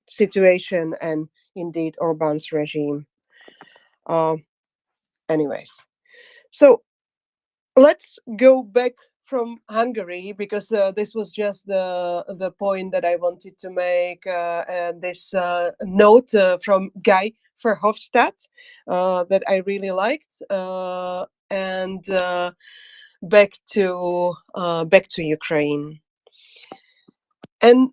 S2: situation, and indeed Orban's regime. Anyways, so let's go back from Hungary, because this was just the point that I wanted to make. And this note from Guy Verhofstadt that I really liked, and back to Ukraine. And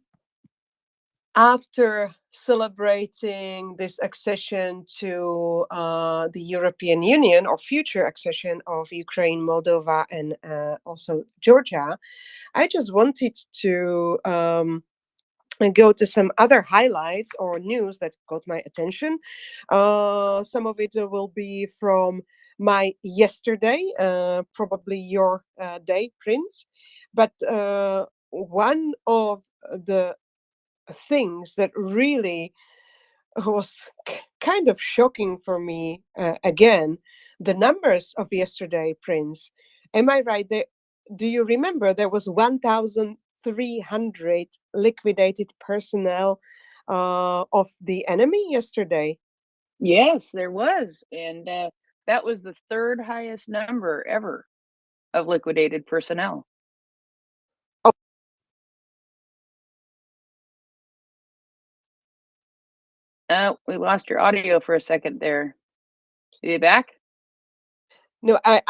S2: after celebrating this accession to the European Union, or future accession of Ukraine, Moldova, and also Georgia, I just wanted to go to some other highlights or news that got my attention. Some of it will be from my yesterday, probably your day, Prince. But one of the things that really was kind of shocking for me, again, the numbers of yesterday, Prince. Am I right? Do you remember there was 1,300 liquidated personnel of the enemy yesterday?
S4: Yes, there was. And that was the third highest number ever of liquidated personnel. We lost your audio for a second there. Are you back?
S2: No, I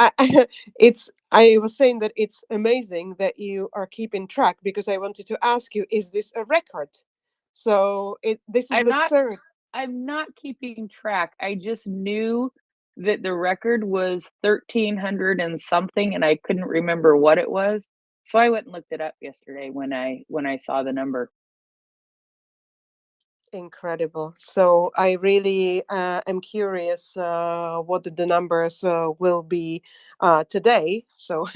S2: was saying that it's amazing that you are keeping track, because I wanted to ask you, is this a record? So this is the third.
S4: I'm not keeping track. I just knew that the record was 1,300 and something, and I couldn't remember what it was. So I went and looked it up yesterday when I saw the number.
S2: Incredible. So I really am curious what the numbers will be today. So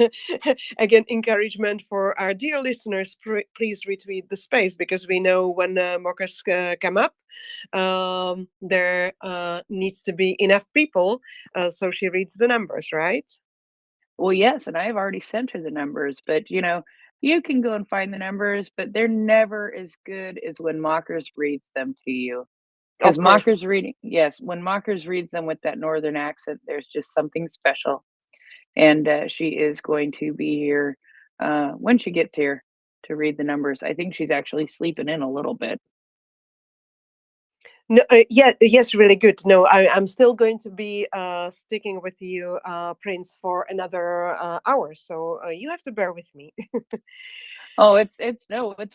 S2: again, encouragement for our dear listeners, please retweet the space, because we know when mockers come up, there needs to be enough people, so she reads the numbers, right?
S4: Well, yes, and I've already sent her the numbers, but you can go and find the numbers, but they're never as good as when Mockers reads them to you. Because
S2: Of course.
S4: when Mockers reads them with that northern accent, there's just something special. And she is going to be here when she gets here to read the numbers. I think she's actually sleeping in a little bit.
S2: No, yes, really good. No, I'm still going to be sticking with you, Prince, for another hour. So you have to bear with me.
S4: Oh, it's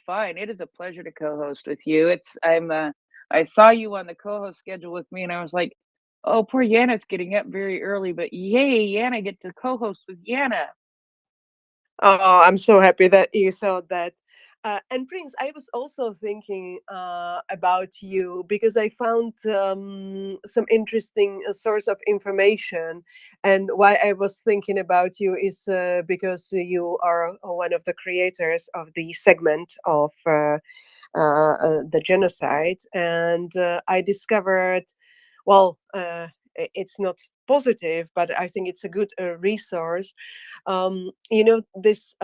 S4: fine. It is a pleasure to co-host with you. I saw you on the co-host schedule with me, and I was like, oh, poor Yana's getting up very early, but yay, Yana get to co-host with Yana.
S2: Oh, I'm so happy that you thought that. And Prince, I was also thinking about you, because I found some interesting source of information. And why I was thinking about you is because you are one of the creators of the segment of the genocide. And I discovered, well, it's not positive, but I think it's a good resource. You know, this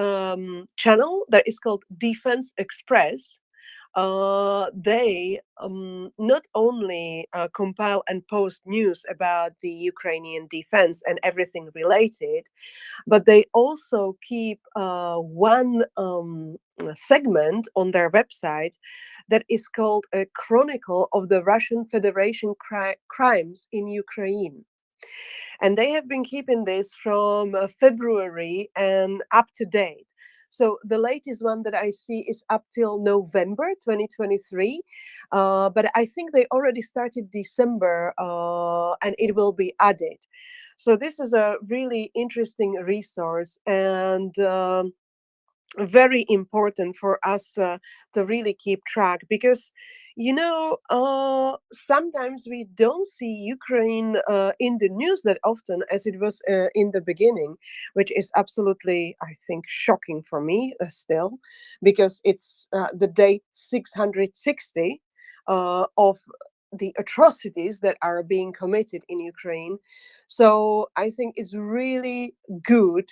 S2: channel that is called Defense Express, they not only compile and post news about the Ukrainian defense and everything related, but they also keep one segment on their website that is called a Chronicle of the Russian Federation Crimes in Ukraine. And they have been keeping this from February and up to date. So the latest one that I see is up till November 2023, but I think they already started December, and it will be added. So this is a really interesting resource, and very important for us to really keep track, because you know, sometimes we don't see Ukraine in the news that often as it was in the beginning, which is absolutely, I think, shocking for me still, because it's the day 660 of the atrocities that are being committed in Ukraine. So I think it's really good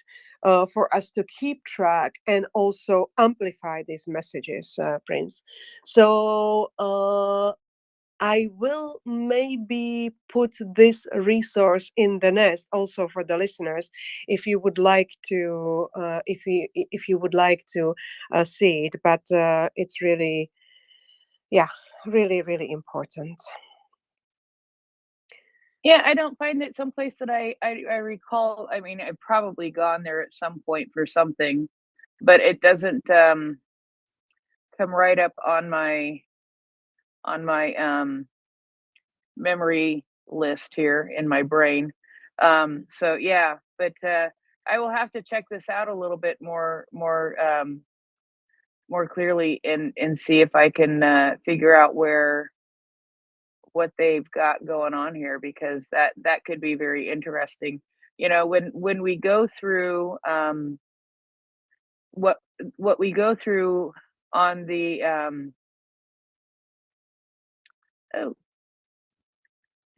S2: for us to keep track and also amplify these messages, Prince. So I will maybe put this resource in the nest also for the listeners, if you would like to, if you would like to see it. But it's really, yeah, really, really important.
S4: Yeah, I don't find it someplace that I recall. I mean, I've probably gone there at some point for something, but it doesn't come right up on my memory list here in my brain. So yeah, but I will have to check this out a little bit more clearly and see if I can figure out what they've got going on here, because that could be very interesting. You know, when we go through what what we go through on the oh,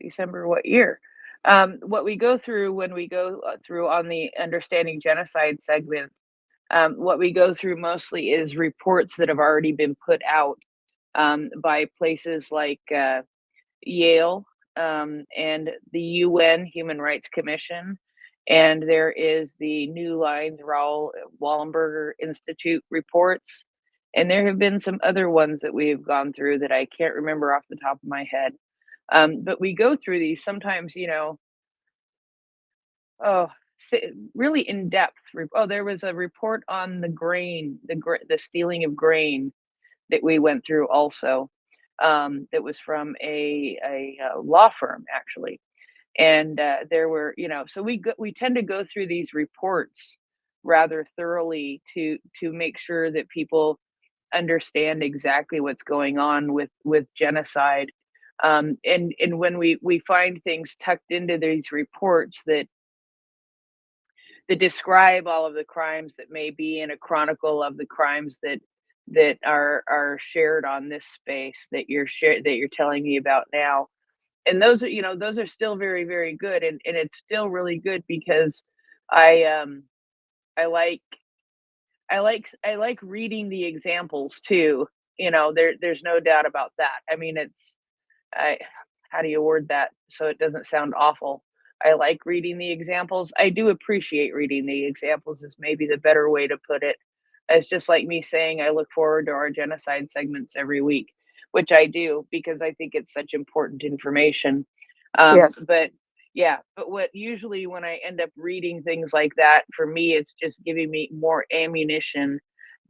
S4: December what year? What we go through when we go through on the understanding genocide segment, what we go through mostly is reports that have already been put out by places like Yale, and the UN Human Rights Commission, and there is the New Lines Raoul Wallenberger Institute reports, and there have been some other ones that we have gone through that I can't remember off the top of my head. But we go through these sometimes, you know, oh, really in depth. Oh, there was a report on the grain, the stealing of grain that we went through also. That was from a law firm actually, and there were, you know, so we tend to go through these reports rather thoroughly to make sure that people understand exactly what's going on with genocide. And when we find things tucked into these reports that describe all of the crimes that may be in a chronicle of the crimes that are shared on this space that you're telling me about now. And those are, you know, those are still very, very good, and it's still really good because I I like I like reading the examples too. You know, there's no doubt about that. I mean, it's I how do you word that so it doesn't sound awful? I like reading the examples. I do appreciate reading the examples is maybe the better way to put it. It's just like me saying I look forward to our genocide segments every week, which I do because I think it's such important information.
S2: Yes.
S4: But yeah, but what usually when I end up reading things like that, for me, it's just giving me more ammunition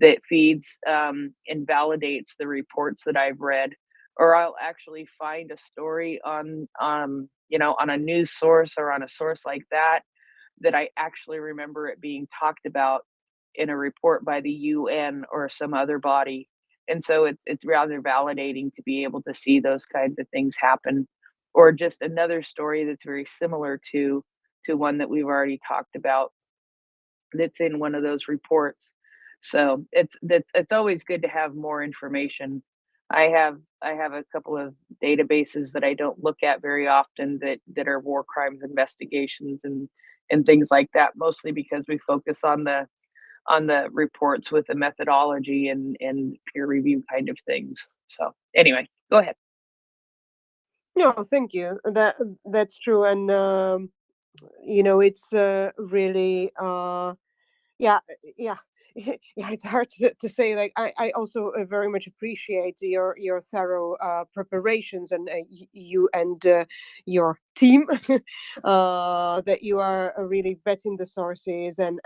S4: that feeds and validates the reports that I've read, or I'll actually find a story on you know, on a news source or on a source like that that I actually remember it being talked about in a report by the UN or some other body. And so it's rather validating to be able to see those kinds of things happen, or just another story that's very similar to one that we've already talked about that's in one of those reports. So it's always good to have more information I have a couple of databases that I don't look at very often that are war crimes investigations and things like that, mostly because we focus on the reports with the methodology and peer review kind of things. So anyway, go ahead.
S2: No, thank you. That's true, and it's really yeah, yeah. Yeah, it's hard to say. Like, I also very much appreciate your thorough preparations, and you and your team that you are really vetting the sources and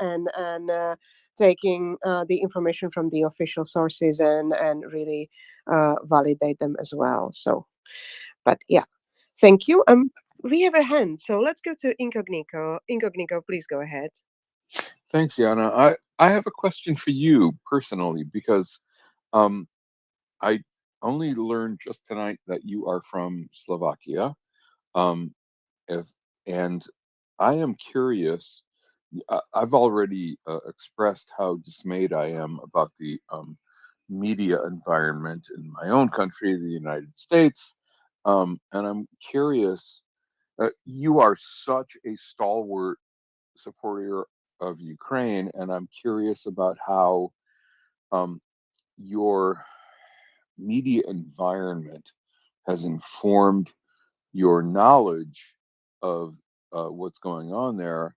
S2: taking the information from the official sources and really validate them as well. So, but yeah, thank you. We have a hand, so let's go to Incognito. Incognito, please go ahead.
S5: Thanks, Yana. I have a question for you personally because um, I only learned just tonight that you are from Slovakia. Um, if, and I am curious. I've already expressed how dismayed I am about the media environment in my own country, the United States. And I'm curious, you are such a stalwart supporter of Ukraine, and I'm curious about how um, your media environment has informed your knowledge of what's going on there,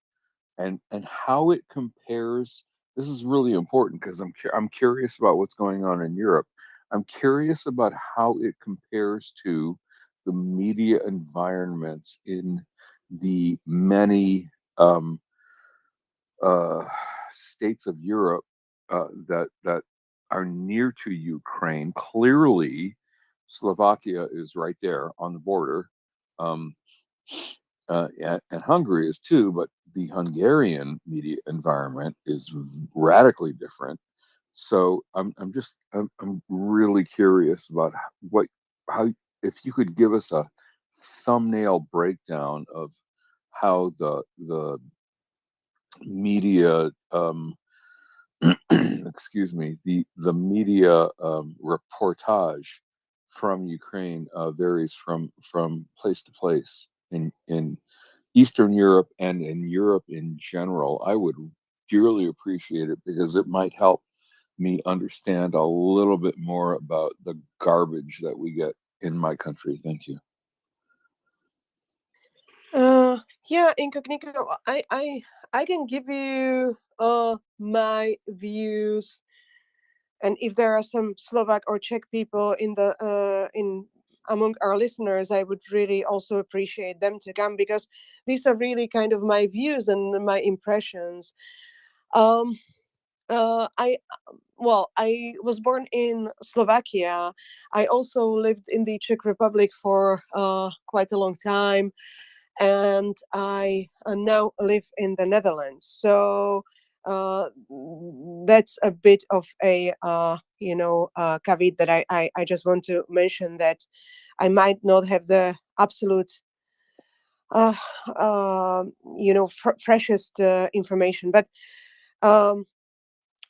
S5: and how it compares. This is really important because I'm curious about what's going on in Europe. I'm curious about how it compares to the media environments in the many uh, states of Europe that are near to Ukraine. Clearly, Slovakia is right there on the border, um, and Hungary is too. But the Hungarian media environment is radically different. So I'm really curious about how if you could give us a thumbnail breakdown of how the media excuse me, the media reportage from Ukraine varies from place to place in Eastern Europe and in Europe in general. I would dearly appreciate it because it might help me understand a little bit more about the garbage that we get in my country. Thank you.
S2: Yeah, Incognito, I can give you my views, and if there are some Slovak or Czech people in among our listeners, I would really also appreciate them to come, because these are really kind of my views and my impressions. um I was born in Slovakia. I also lived in the Czech Republic for quite a long time, and I now live in the Netherlands. So that's a bit of a caveat that I just want to mention, that I might not have the absolute uh, freshest information, but um,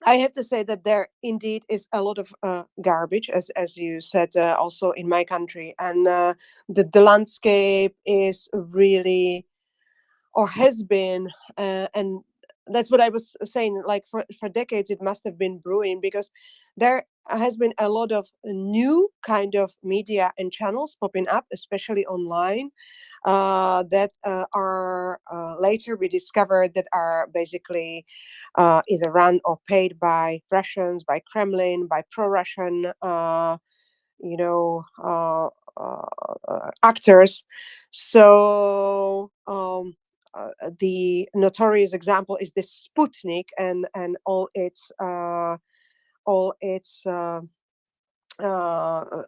S2: I have to say that there indeed is a lot of garbage, as you said, also in my country, and the landscape is really, or has been, and that's what I was saying. Like, for decades, it must have been brewing, because there has been a lot of new kind of media and channels popping up, especially online, that are later we discovered that are basically either run or paid by Russians, by Kremlin, by pro-Russian, you know, actors. So the notorious example is this Sputnik and all its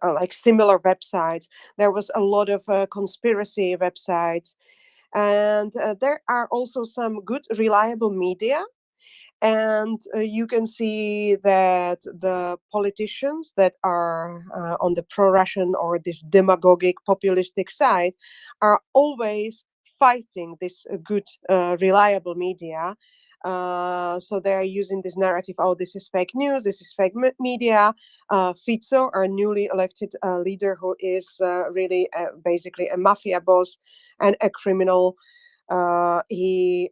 S2: like similar websites. There was a lot of conspiracy websites, and there are also some good, reliable media. And you can see that the politicians that are on the pro-Russian or this demagogic populistic side are always fighting this good, reliable media. So they're using this narrative, oh, this is fake news, this is fake media. Fico, our newly elected leader, who is really basically a mafia boss and a criminal, he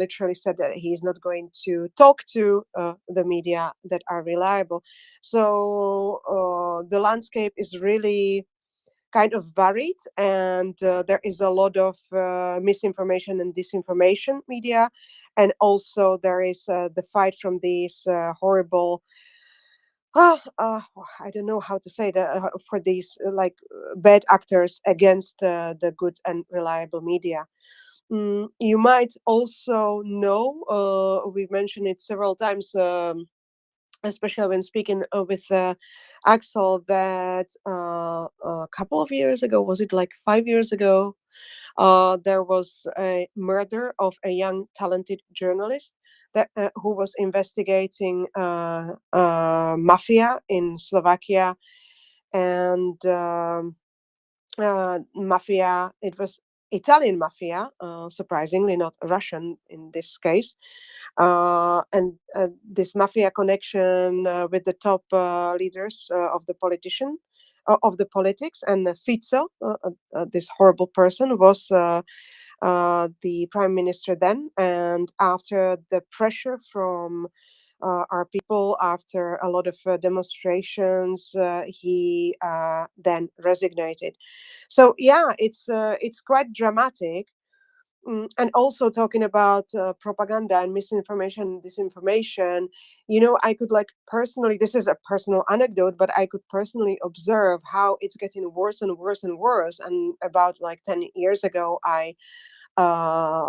S2: literally said that he's not going to talk to the media that are reliable. So the landscape is really kind of varied, and there is a lot of misinformation and disinformation media, and also there is the fight from these horrible I don't know how to say that, for these bad actors against the good and reliable media. You might also know, we've mentioned it several times, especially when speaking with Axel, that a couple of years ago, was it like 5 years ago, there was a murder of a young talented journalist that who was investigating mafia in Slovakia, and mafia, it was Italian mafia, surprisingly not Russian in this case, and this mafia connection with the top leaders of the politician of the politics, and the Fico, this horrible person, was the prime minister then, and after the pressure from our people, after a lot of demonstrations, he then resignated. So yeah, it's quite dramatic. And also talking about propaganda and misinformation, disinformation, I could personally, this is a personal anecdote, but I could personally observe how it's getting worse and worse and worse. And about 10 years ago, I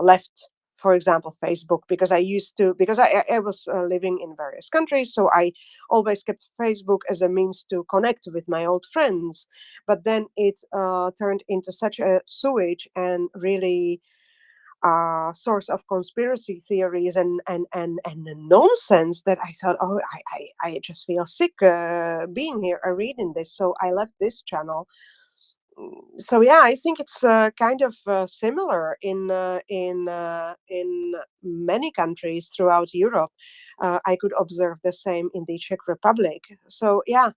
S2: left, for example, Facebook, because I was living in various countries, so I always kept Facebook as a means to connect with my old friends. But then it turned into such a sewage and really source of conspiracy theories and nonsense, that I thought, oh, I just feel sick being here and reading this, so I left this channel. So yeah, I think it's kind of similar in many countries throughout Europe. I could observe the same in the Czech Republic. So yeah,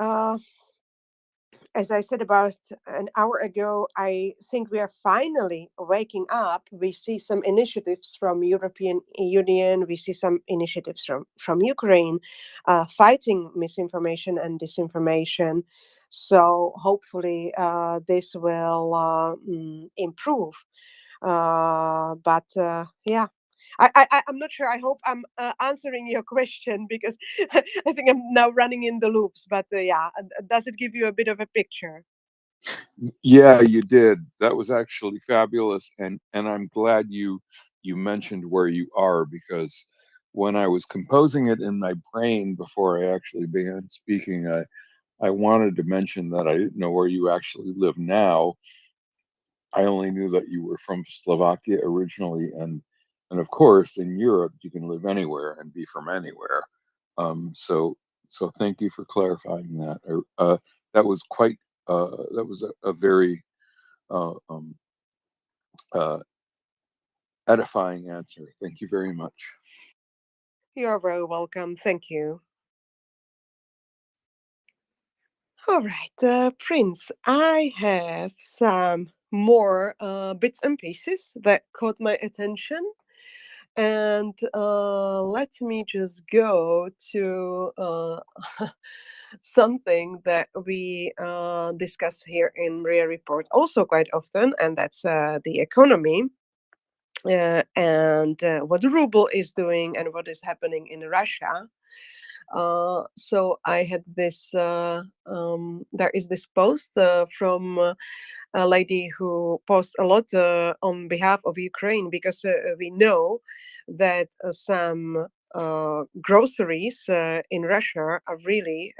S2: uh, as I said about an hour ago, I think we are finally waking up. We see some initiatives from European Union. We see some initiatives from Ukraine, fighting misinformation and disinformation. So hopefully this will improve. But yeah. I'm not sure. I hope I'm answering your question, because I think I'm now running in the loops. But yeah, does it give you a bit of a picture?
S5: Yeah, you did. That was actually fabulous, and I'm glad you mentioned where you are, because when I was composing it in my brain before I actually began speaking, I wanted to mention that I didn't know where you actually live now. I only knew that you were from Slovakia originally, and of course in Europe you can live anywhere and be from anywhere. So thank you for clarifying that. That was quite that was a very uh, um, uh, edifying answer. Thank you very much.
S2: You're very welcome. Thank you. All right, Prince, I have some more bits and pieces that caught my attention. And let me just go to something that we discuss here in MriyaReport also quite often, and that's the economy. And what the ruble is doing and what is happening in Russia. So I had this. There is this post from a lady who posts a lot on behalf of Ukraine, because we know that some groceries in Russia are really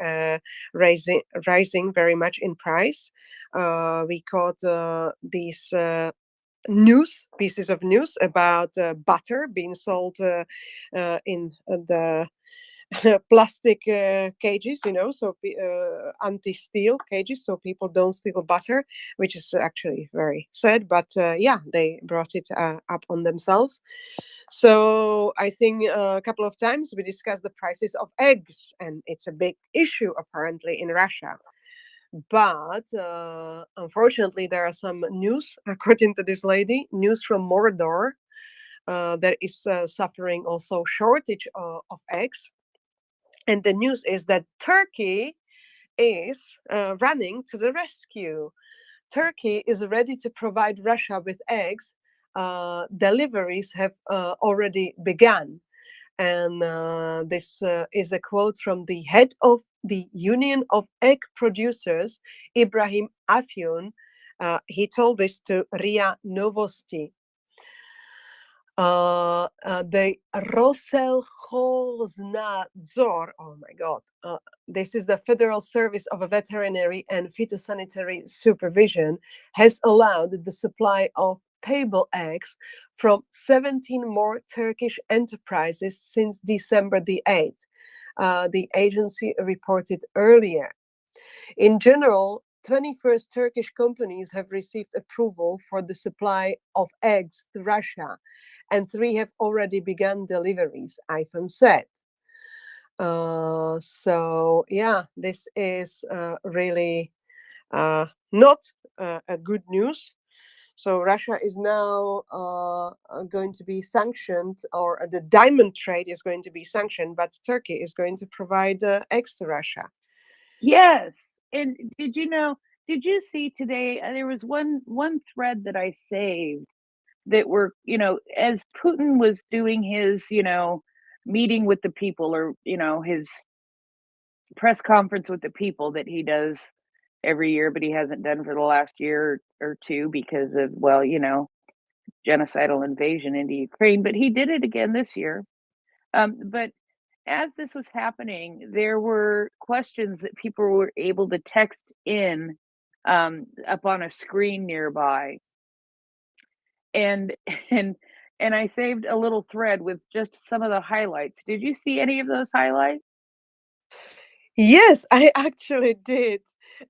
S2: rising very much in price. We caught these pieces of news about butter being sold in the plastic cages, so anti-steal cages, so people don't steal butter, which is actually very sad. But yeah, they brought it up on themselves. So I think a couple of times we discussed the prices of eggs, and it's a big issue apparently in Russia. But unfortunately, there are some news, according to this lady, news from Mordor, that is suffering also shortage of eggs. And the news is that Turkey is running to the rescue. Turkey is ready to provide Russia with eggs. Deliveries have already begun. And this is a quote from the head of the Union of Egg Producers, Ibrahim Afyun. He told this to RIA Novosti. The Roselkhoznadzor, oh my God, this is the Federal Service of Veterinary and Phytosanitary Supervision, has allowed the supply of table eggs from 17 more Turkish enterprises since December the 8th, the agency reported earlier. In general, 21st Turkish companies have received approval for the supply of eggs to Russia, and 3 have already begun deliveries, Ivan said. So, yeah, this is really not a good news. So Russia is now going to be sanctioned, or the diamond trade is going to be sanctioned, but Turkey is going to provide eggs to Russia.
S4: Yes. And did you see today, there was one thread that I saved that were, as Putin was doing his, meeting with the people, or, his press conference with the people that he does every year, but he hasn't done for the last year or two because of, well, genocidal invasion into Ukraine, but he did it again this year. But as this was happening, there were questions that people were able to text in up on a screen nearby, and and and I saved a little thread with just some of the highlights. Did you see any of those highlights?
S2: Yes, I actually did.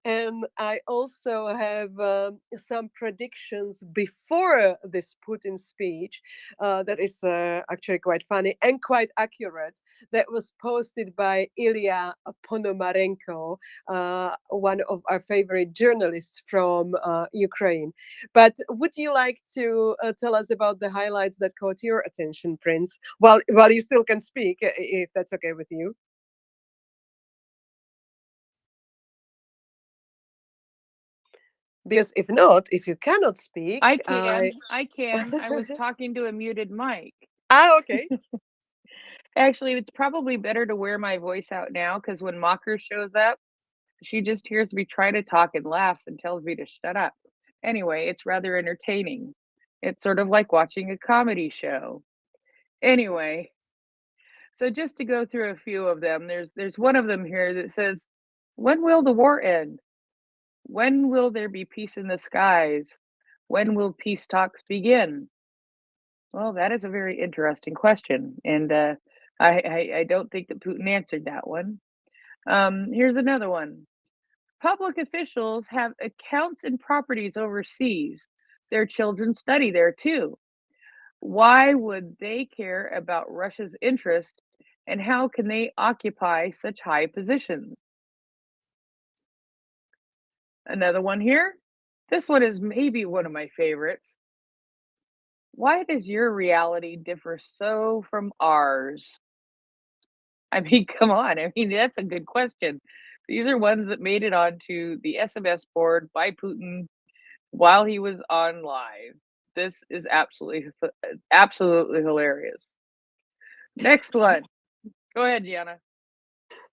S2: And I also have some predictions before this Putin speech that is actually quite funny and quite accurate. That was posted by Ilya Ponomarenko, one of our favorite journalists from Ukraine. But would you like to tell us about the highlights that caught your attention, Prince? While you still can speak, if that's okay with you. Because if not, if you cannot speak,
S4: I can. I was talking to a muted mic.
S2: Okay.
S4: Actually, it's probably better to wear my voice out now, because when Mocker shows up, she just hears me try to talk and laughs and tells me to shut up. Anyway, it's rather entertaining. It's sort of like watching a comedy show. Anyway, so just to go through a few of them, there's one of them here that says, "When will the war end? When will there be peace in the skies? When will peace talks begin?" Well, that is a very interesting question, and I don't think that Putin answered that one. Here's another one. Public officials have accounts and properties overseas. Their children study there too. Why would they care about Russia's interest, and how can they occupy such high positions? Another one here. This one is maybe one of my favorites. Why does your reality differ so from ours? I mean, come on. I mean, that's a good question. These are ones that made it onto the SMS board by Putin while he was on live. This is absolutely hilarious. Next one. Go ahead, Diana.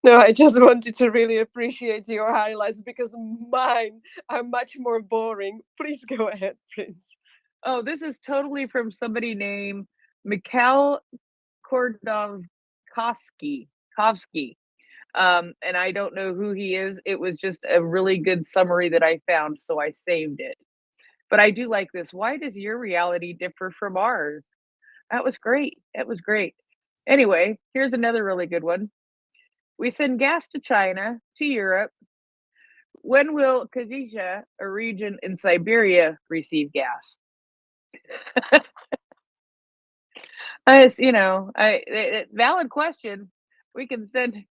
S2: No, I just wanted to really appreciate your highlights because mine are much more boring. Please go ahead, Prince.
S4: Oh, this is totally from somebody named Mikhail Kordovkovsky. And I don't know who he is. It was just a really good summary that I found, so I saved it. But I do like this. Why does your reality differ from ours? That was great. That was great. Anyway, here's another really good one. We send gas to China, to Europe. When will Kazisha, a region in Siberia, receive gas? Valid question. We can send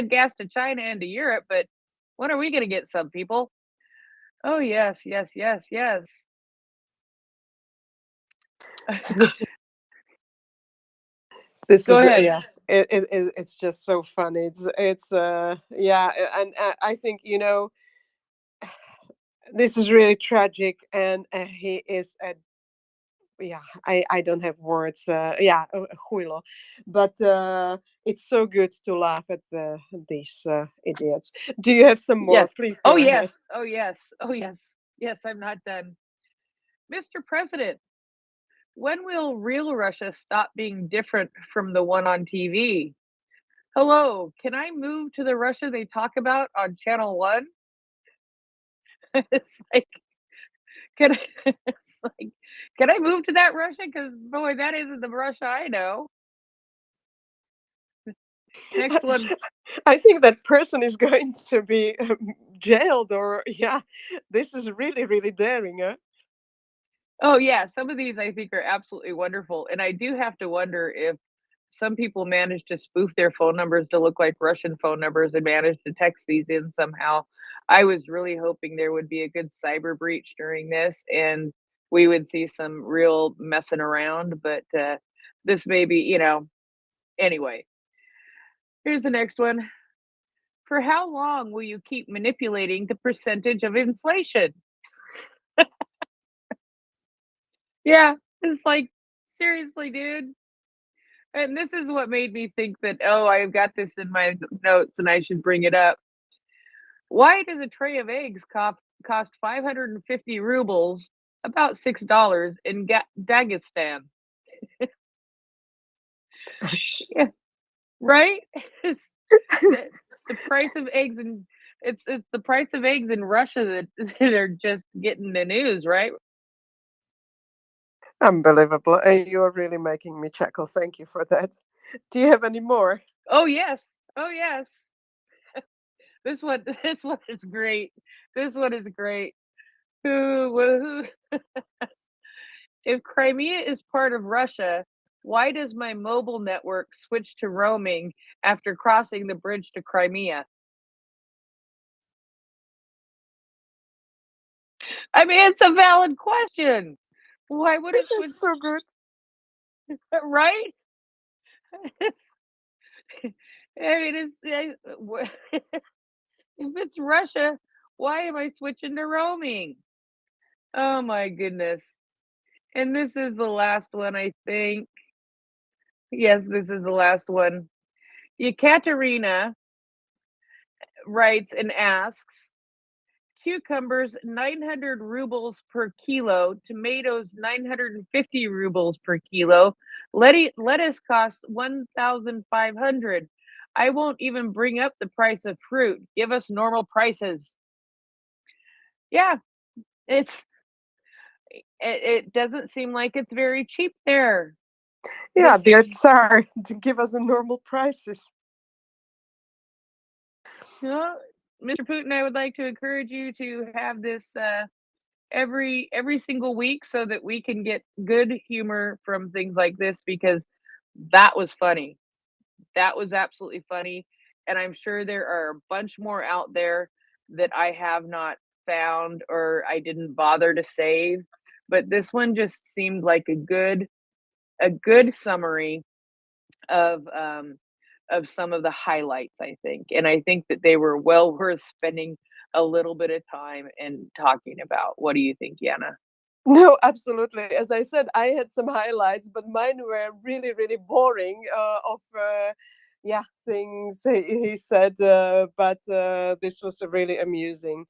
S4: gas to China and to Europe, but when are we going to get some, people? Oh yes, yes, yes, yes.
S2: This
S4: Go
S2: is
S4: ahead.
S2: yeah. It's just so funny. It's yeah, and I think this is really tragic, and he is a yeah. I don't have words. Yeah, Huilo, but it's so good to laugh at these idiots. Do you have some more?
S4: Yes.
S2: Please
S4: Oh
S2: go ahead.
S4: yes. Oh yes. Oh yes. Yes, I'm not done. Mr. President, when will real Russia stop being different from the one on TV? Hello, can I move to the Russia they talk about on Channel 1? It's like, can I, it's like, can I move to that Russia? Because boy, that isn't the Russia I know. Next one.
S2: I think that person is going to be jailed, or yeah, this is really really daring, huh?
S4: Oh yeah, some of these I think are absolutely wonderful, and I do have to wonder if some people manage to spoof their phone numbers to look like Russian phone numbers and manage to text these in somehow. I was really hoping there would be a good cyber breach during this, and we would see some real messing around, but this may be, anyway. Here's the next one. For how long will you keep manipulating the percentage of inflation? Yeah, it's like, seriously, dude. And this is what made me think that, oh, I've got this in my notes and I should bring it up. Why does a tray of eggs cost 550 rubles, about $6 in Dagestan? Yeah, right? It's the, the price of eggs in it's the price of eggs in Russia that, that are just getting the news, right?
S2: Unbelievable. You are really making me chuckle. Thank you for that. Do you have any more?
S4: Oh yes. Oh yes. This one is great. This one is great. Who If Crimea is part of Russia, why does my mobile network switch to roaming after crossing the bridge to Crimea? I mean, it's a valid question. Why would it switch?
S2: It's so good.
S4: Right? It's, I mean, if it's Russia, why am I switching to roaming? Oh my goodness. And this is the last one, I think. Yes, this is the last one. Yekaterina writes and asks, cucumbers 900 rubles per kilo, tomatoes 950 rubles per kilo, lettuce costs 1,500. I won't even bring up the price of fruit. Give us normal prices. Yeah, it's it doesn't seem like it's very cheap there.
S2: Yeah,
S4: This
S2: dear Tsar, to give us the normal prices.
S4: Well, Mr. Putin, I would like to encourage you to have this every single week so that we can get good humor from things like this because that was funny. That was absolutely funny. And I'm sure there are a bunch more out there that I have not found or I didn't bother to save. But this one just seemed like a good summary of um of some of the highlights, I think. And I think that they were well worth spending a little bit of time and talking about. What do you think, Yana?
S2: No, absolutely. As I said, I had some highlights, but mine were really, really boring. Of yeah, things he said, but this was really amusing.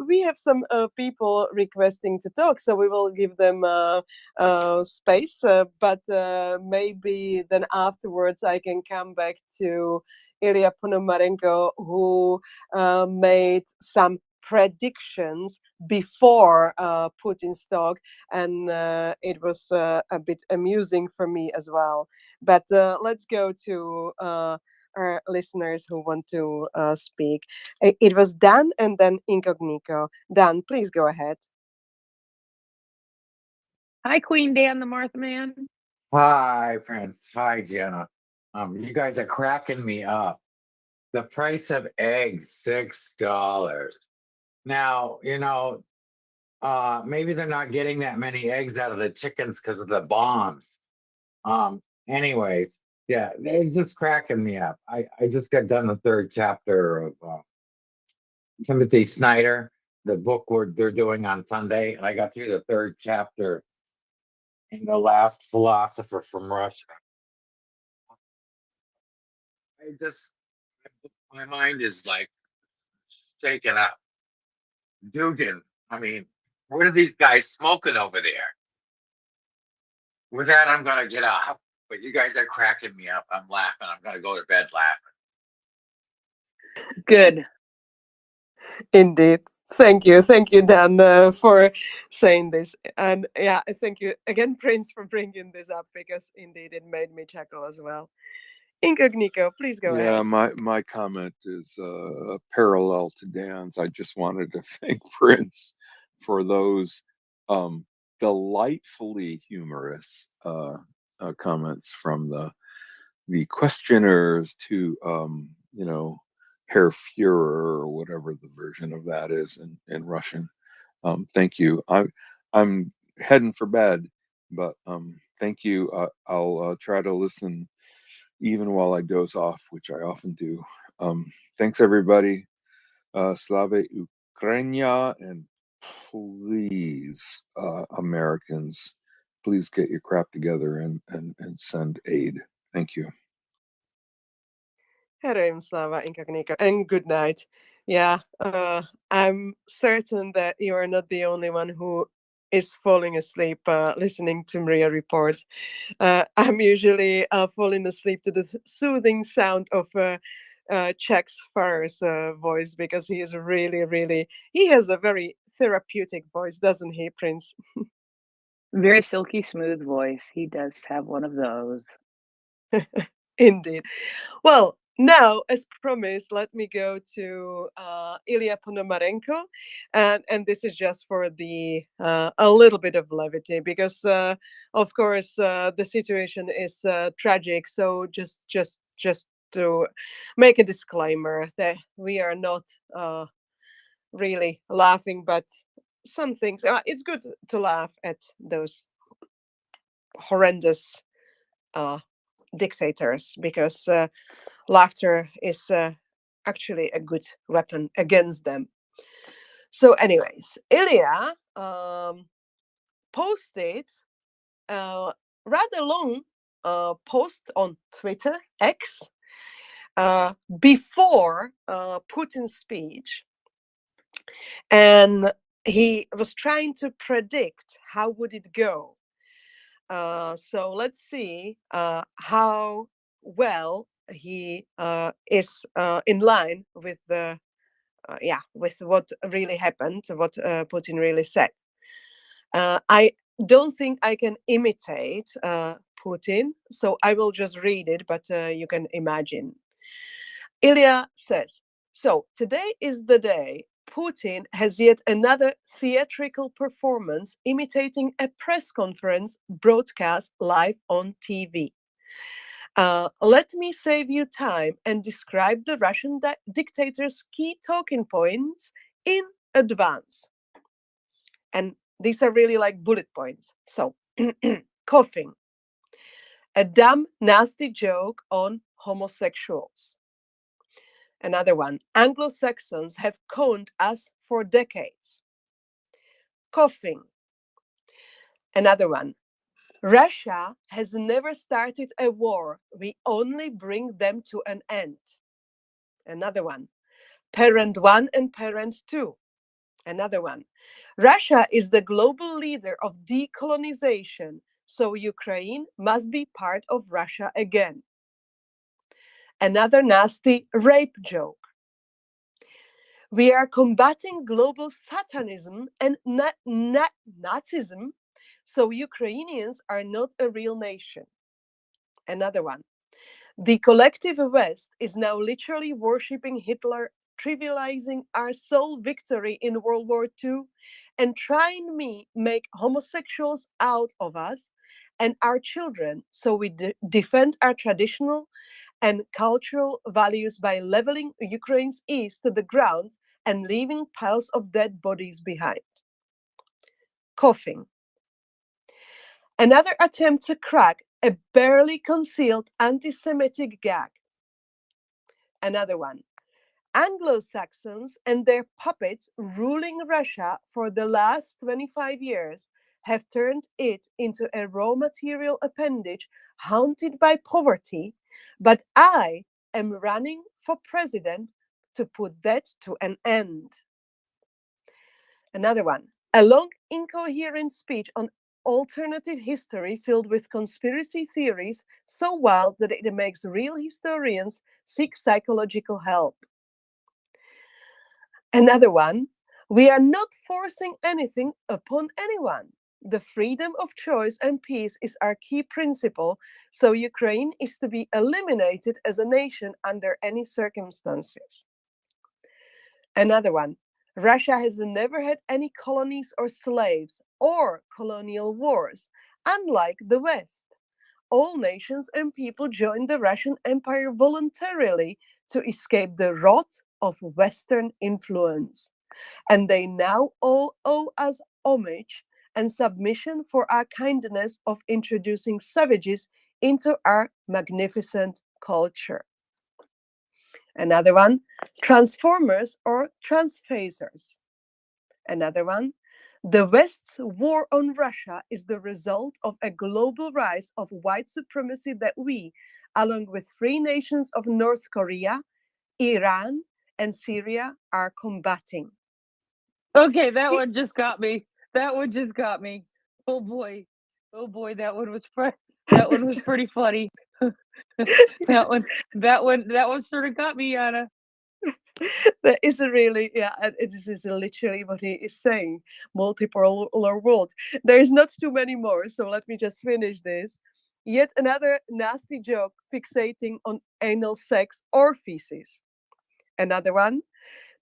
S2: We have some people requesting to talk, so we will give them space. But maybe then afterwards, I can come back to Ilya Ponomarenko, who made some predictions before Putin's talk, and it was a bit amusing for me as well. But let's go to our listeners who want to speak. It was Dan and then Incognito. Dan, please go ahead.
S4: Hi, Queen Dan, the Martha Man.
S9: Hi, Prince. Hi, Jenna. You guys are cracking me up. The price of eggs, $6. Now, maybe they're not getting that many eggs out of the chickens because of the bombs. Anyways, yeah, it's just cracking me up. I just got done the third chapter of Timothy Snyder, the book they're doing on Sunday, and I got through the third chapter in The Last Philosopher from Russia. My mind is like shaken up. Dugin, I mean, what are these guys smoking over there? With that, I'm gonna get off. But you guys are cracking me up. I'm laughing. I'm gonna go to bed laughing.
S4: Good.
S2: Indeed. Thank you, Dan, for saying this, and yeah, thank you again, Prince, for bringing this up because indeed it made me chuckle as well. Incognito, please go
S5: Yeah,
S2: ahead.
S5: my comment is parallel to Dan's. I just wanted to thank Prince for those delightfully humorous comments from the questioners to Herr Führer or whatever the version of that is in Russian. Thank you. I'm heading for bed, but thank you. I'll try to listen even while I doze off, which I often do. Thanks, everybody. Slava Ukraina, and please, Americans, please get your crap together and send aid. Thank you.
S2: Heroim Slava, Incognito, and good night. Yeah, I'm certain that you are not the only one who is falling asleep listening to MriyaReport. I'm usually falling asleep to the soothing sound of Czech's Farr's voice because he is really, he has a very therapeutic voice, doesn't he, Prince?
S4: Very silky smooth voice. He does have one of those.
S2: Indeed. Well, now, as promised, let me go to Ilya Ponomarenko, and this is just for the a little bit of levity because, of course, the situation is tragic. So just to make a disclaimer that we are not really laughing, but some things. It's good to laugh at those horrendous dictators because laughter is actually a good weapon against them. So, anyways, Ilya posted a rather long post on Twitter X before Putin's speech, and he was trying to predict how would it go. So let's see how well he is in line with the with what really happened, what Putin really said. I don't think I can imitate Putin, so I will just read it, but you can imagine. Ilya says, so today is the day Putin has yet another theatrical performance imitating a press conference broadcast live on TV. Let me save you time and describe the Russian dictator's key talking points in advance. And these are really like bullet points. So, coughing, a dumb, nasty joke on homosexuals. Another one, Anglo-Saxons have conned us for decades. Coughing. Another one, Russia has never started a war. We only bring them to an end. Another one, Parent 1 and Parent 2. Another one, Russia is the global leader of decolonization, so Ukraine must be part of Russia again. Another nasty rape joke. We are combating global satanism and Nazism, so Ukrainians are not a real nation. Another one. The collective West is now literally worshipping Hitler, trivializing our sole victory in World War II, and trying to make homosexuals out of us and our children, so we defend our traditional and cultural values by leveling Ukraine's east to the ground and leaving piles of dead bodies behind. Coughing. Another attempt to crack a barely concealed anti-Semitic gag. Another one. Anglo-Saxons and their puppets ruling Russia for the last 25 years have turned it into a raw material appendage haunted by poverty, but I am running for president to put that to an end. Another one. A long, incoherent speech on alternative history filled with conspiracy theories so wild that it makes real historians seek psychological help. Another one, we are not forcing anything upon anyone. The freedom of choice and peace is our key principle, so Ukraine is to be eliminated as a nation under any circumstances. Another one, Russia has never had any colonies or slaves or colonial wars, unlike the West. All nations and people joined the Russian Empire voluntarily to escape the rot of Western influence. And they now all owe us homage and submission for our kindness of introducing savages into our magnificent culture. Another one, transformers or transphasers. Another one, the West's war on Russia is the result of a global rise of white supremacy that we, along with free nations of North Korea, Iran, and Syria, are combating.
S4: Okay, that one just got me. That one just got me. Oh boy. Oh boy, that one was that one was pretty funny. that one sort of got me, Anna.
S2: That is really, yeah, it is literally what he is saying. Multipolar world. There is not too many more, so let me just finish this. Yet another nasty joke fixating on anal sex or feces. Another one,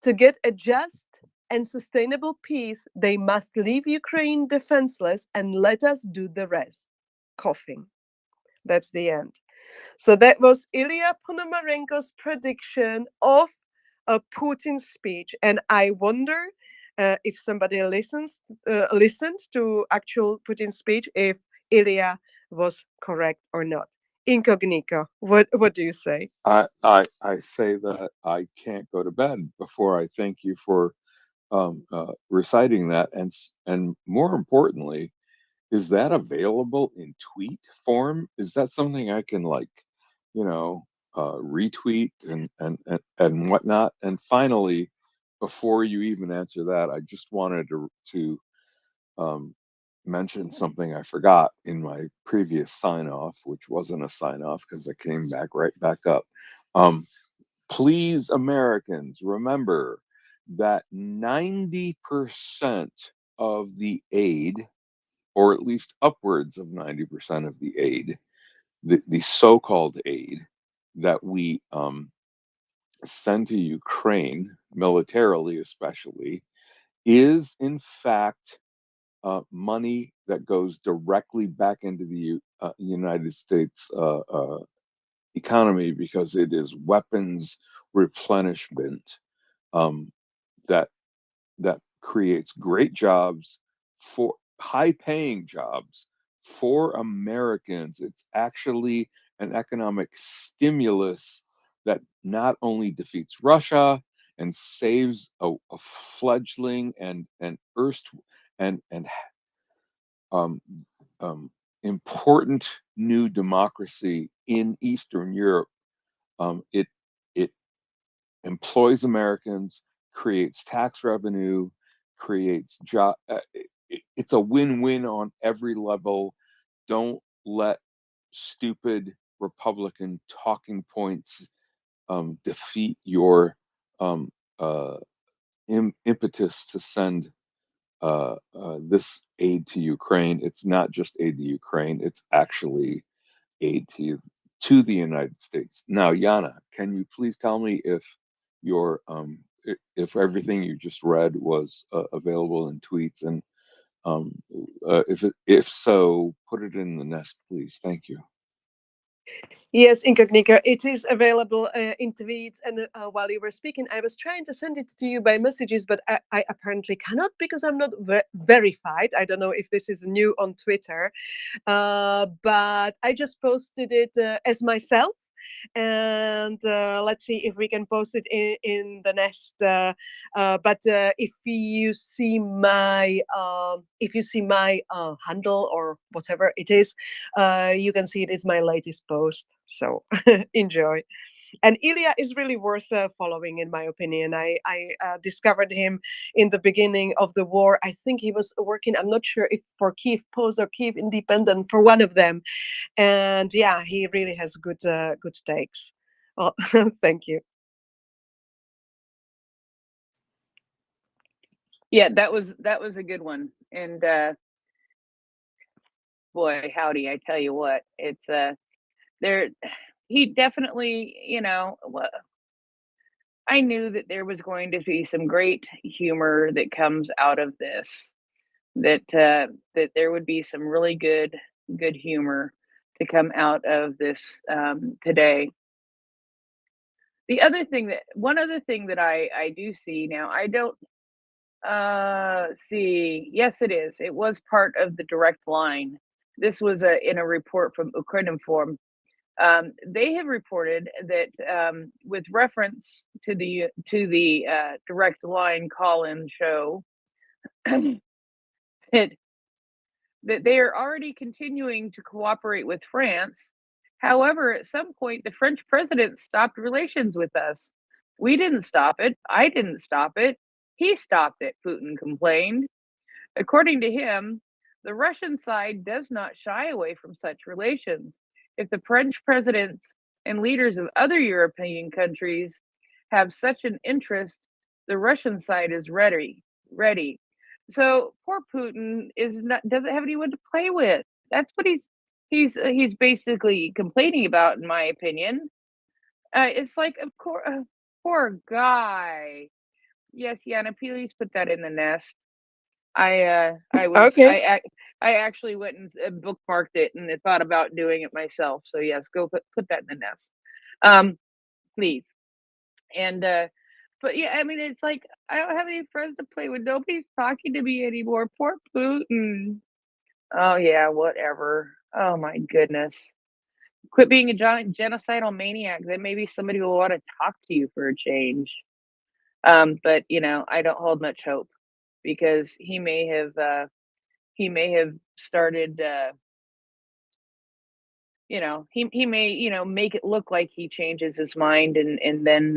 S2: to get a just and sustainable peace, they must leave Ukraine defenseless and let us do the rest. Coughing. That's the end. So that was Ilya Ponomarenko's prediction of a Putin speech, and I wonder if somebody listened to actual Putin speech, if Ilya was correct or not. Incognito, what do you say?
S5: I say that I can't go to bed before I thank you for reciting that, and more importantly, is that available in tweet form? Is that something I can you know, retweet and whatnot? And finally, before you even answer that, I just wanted to mention something I forgot in my previous sign off, which wasn't a sign off because I came right back up. Please, Americans, remember that 90% of the aid, or at least upwards of 90% of the aid, the so-called aid that we send to Ukraine, militarily especially, is in fact money that goes directly back into the United States economy, because it is weapons replenishment um, that creates great jobs, for high-paying jobs for Americans. It's actually an economic stimulus that not only defeats Russia and saves a fledgling and erst and um, important new democracy in Eastern Europe. It employs Americans, creates tax revenue, creates job. It's a win-win on every level. Don't let stupid Republican talking points defeat your um, uh, impetus to send this aid to Ukraine. It's not just aid to Ukraine; it's actually aid to the United States. Now, Yana, can you please tell me if your if everything you just read was available in tweets, and if so, put it in the nest, please. Thank you.
S2: Yes, Incognito, it is available in tweets. And while you were speaking, I was trying to send it to you by messages, but I apparently cannot because I'm not verified. I don't know if this is new on Twitter, but I just posted it as myself. And let's see if we can post it in the nest. But if you see my handle or whatever it is, you can see it is my latest post. So enjoy. And Ilya is really worth following, in my opinion. I discovered him in the beginning of the war. I think he was working, I'm not sure if for Kiev Post or Kiev Independent, for one of them. And yeah, he really has good takes. Well, thank you.
S4: Yeah, that was a good one. And boy, howdy, I tell you what, it's there he definitely, I knew that there was going to be some great humor that comes out of this. That there would be some really good humor to come out of this today. One other thing that I do see now, I don't see, yes, it was part of the direct line. This was in a report from Ukreninform. They have reported that with reference to the direct line call-in show, that they are already continuing to cooperate with France. However, at some point, the French president stopped relations with us. We didn't stop it. I didn't stop it. He stopped it, Putin complained. According to him, the Russian side does not shy away from such relations. If the French presidents and leaders of other European countries have such an interest, the Russian side is ready. So poor Putin doesn't have anyone to play with. That's what he's basically complaining about, in my opinion. It's like, of course, poor guy. Yes, Yana, please put that in the nest. I
S2: Okay.
S4: actually went and bookmarked it and thought about doing it myself. So yes, go put that in the nest, please. And but yeah, I mean, it's like I don't have any friends to play with. Nobody's talking to me anymore. Poor Putin. Oh yeah, whatever. Oh my goodness. Quit being a genocidal maniac. Then maybe somebody will want to talk to you for a change. But I don't hold much hope because he may have started. He may make it look like he changes his mind, and then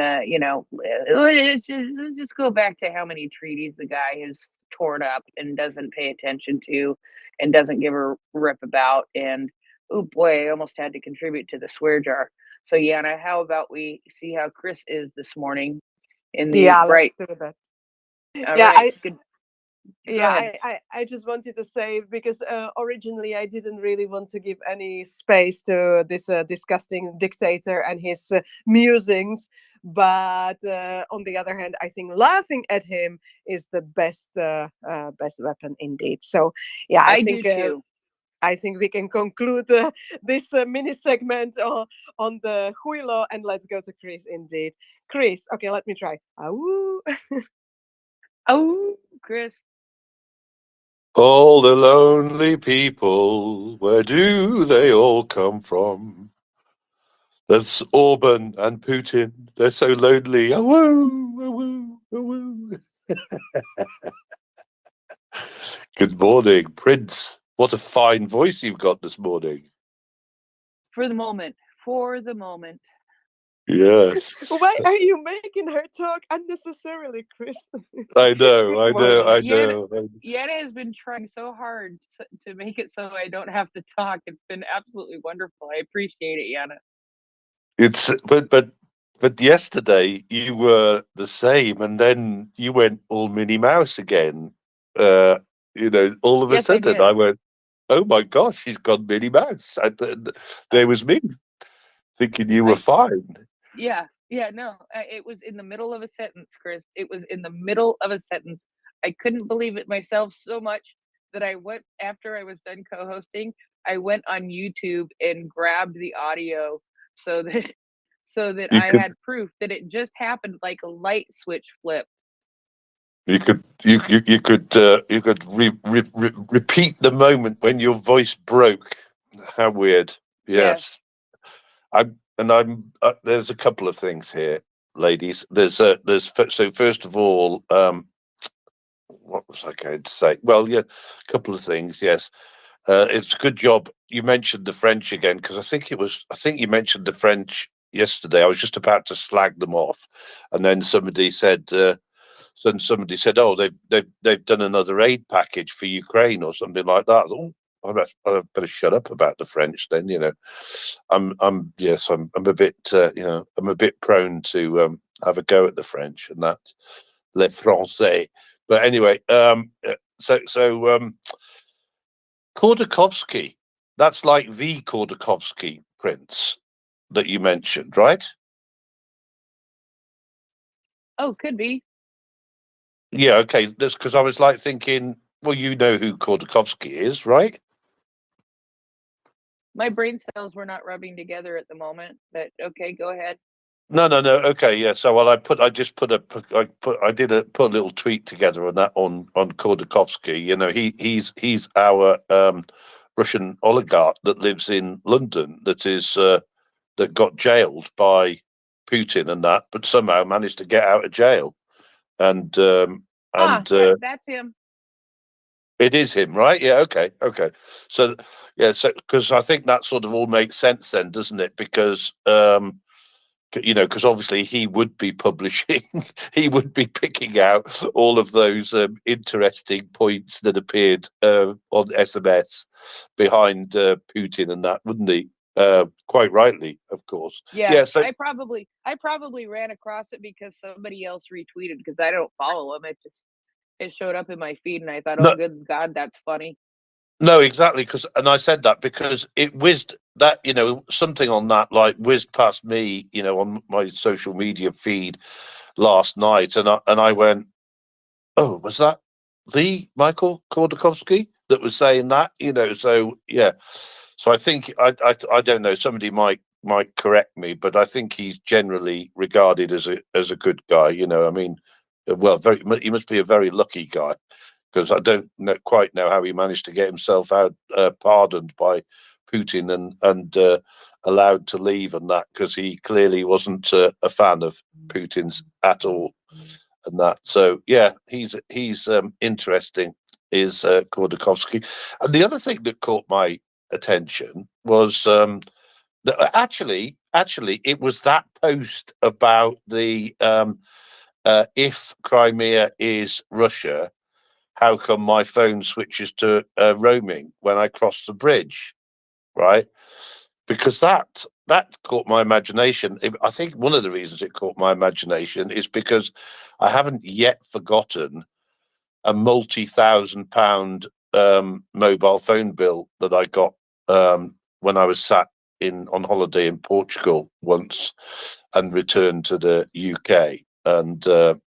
S4: let's just go back to how many treaties the guy has torn up and doesn't pay attention to, and doesn't give a rip about. And oh boy, I almost had to contribute to the swear jar. So Yana, how about we see how Chris is this morning in the
S2: Yeah,
S4: right?
S2: let's do that.
S4: All
S2: Yeah,
S4: right, good. Go ahead.
S2: I just wanted to say, because originally I didn't really want to give any space to this disgusting dictator and his musings, but on the other hand, I think laughing at him is the best weapon indeed. So yeah,
S4: I do too.
S2: I think we can conclude this mini segment on the Huilo, and let's go to Chris indeed. Chris, okay, let me try. Awoo.
S4: Oh, Chris.
S10: All the lonely people, where do they all come from? That's Orban and Putin. They're so lonely. Awoo, awoo, awoo. Good morning, Prince. What a fine voice you've got this morning.
S4: For the moment.
S10: Yes.
S2: Why are you making her talk unnecessarily, Chris?
S10: I know.
S4: Yana has been trying so hard to make it so I don't have to talk. It's been absolutely wonderful. I appreciate it, Yana.
S10: It's but yesterday you were the same, and then you went all Minnie Mouse again. All of a
S4: Yes, I
S10: sudden
S4: did.
S10: I went, "Oh my gosh, she's gone Minnie Mouse!" And there was me. thinking you were fine.
S4: Yeah, no, it was in the middle of a sentence, Chris. It was in the middle of a sentence. I couldn't believe it myself so much that I went, after I was done co-hosting, I went on YouTube and grabbed the audio so that
S10: You
S4: I
S10: could
S4: had proof that it just happened, like a light switch flip.
S10: you could repeat the moment when your voice broke. How weird. Yes. I'm there's a couple of things here, ladies. So first of all, what was I going to say? Well, yeah, a couple of things. Yes, it's a good job you mentioned the French again, because I think you mentioned the French yesterday. I was just about to slag them off, and then somebody said, "Oh, they've done another aid package for Ukraine or something like that." Oh, I better shut up about the French then. I'm a bit I'm a bit prone to have a go at the French and that les Français. But anyway, Kordakovsky, that's like the Kordakovsky prince that you mentioned, right?
S4: Oh, could be.
S10: Yeah, okay. That's because I was like thinking, well, you know who Kordakovsky is, right?
S4: My brain cells were not rubbing together at the moment, but okay, go ahead.
S10: No. Okay, yeah. So, well, I put a little tweet together on that on Kordakovsky. He's our Russian oligarch that lives in London. That got jailed by Putin and that, but somehow managed to get out of jail. And
S4: That's him.
S10: it is him, right? Yeah. Okay. So yeah. So because I think that sort of all makes sense then, doesn't it? Because because obviously he would be publishing, he would be picking out all of those interesting points that appeared on SMS behind Putin and that, wouldn't he? Quite rightly, of course.
S4: Yeah.
S10: So
S4: I probably ran across it because somebody else retweeted, because I don't follow him. It showed up in my feed, and I thought,
S10: no,
S4: oh, good God, that's funny.
S10: no, exactly. And I said that because it whizzed that, something on that like whizzed past me, on my social media feed last night, and I went, oh, was that the Michael Kordakovsky that was saying that? So yeah. So I think I don't know. Somebody might correct me, but I think he's generally regarded as a good guy. I mean, well, he must be a very lucky guy, because I don't quite know how he managed to get himself out pardoned by Putin and allowed to leave and that, because he clearly wasn't a fan of Putin's at all and that. So yeah, he's interesting, is Kordakovsky. And the other thing that caught my attention was that actually it was that post about the if Crimea is Russia, how come my phone switches to roaming when I cross the bridge, right? Because that caught my imagination. I think one of the reasons it caught my imagination is because I haven't yet forgotten a multi-thousand-pound mobile phone bill that I got when I was sat on holiday in Portugal once and returned to the UK. And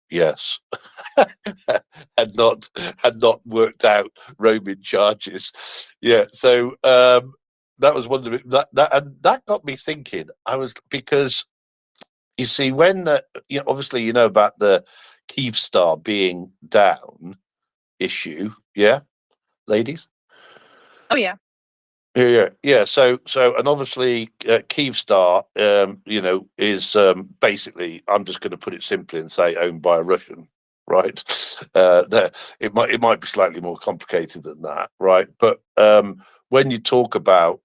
S10: yes, had not worked out roaming charges. Yeah, so that was one of the that got me thinking. Because you see, when obviously about the Kyivstar being down issue, yeah, ladies.
S4: Oh yeah.
S10: Yeah. So, and obviously, Kyivstar, is basically, I'm just going to put it simply and say, owned by a Russian, right? It might be slightly more complicated than that, right? But when you talk about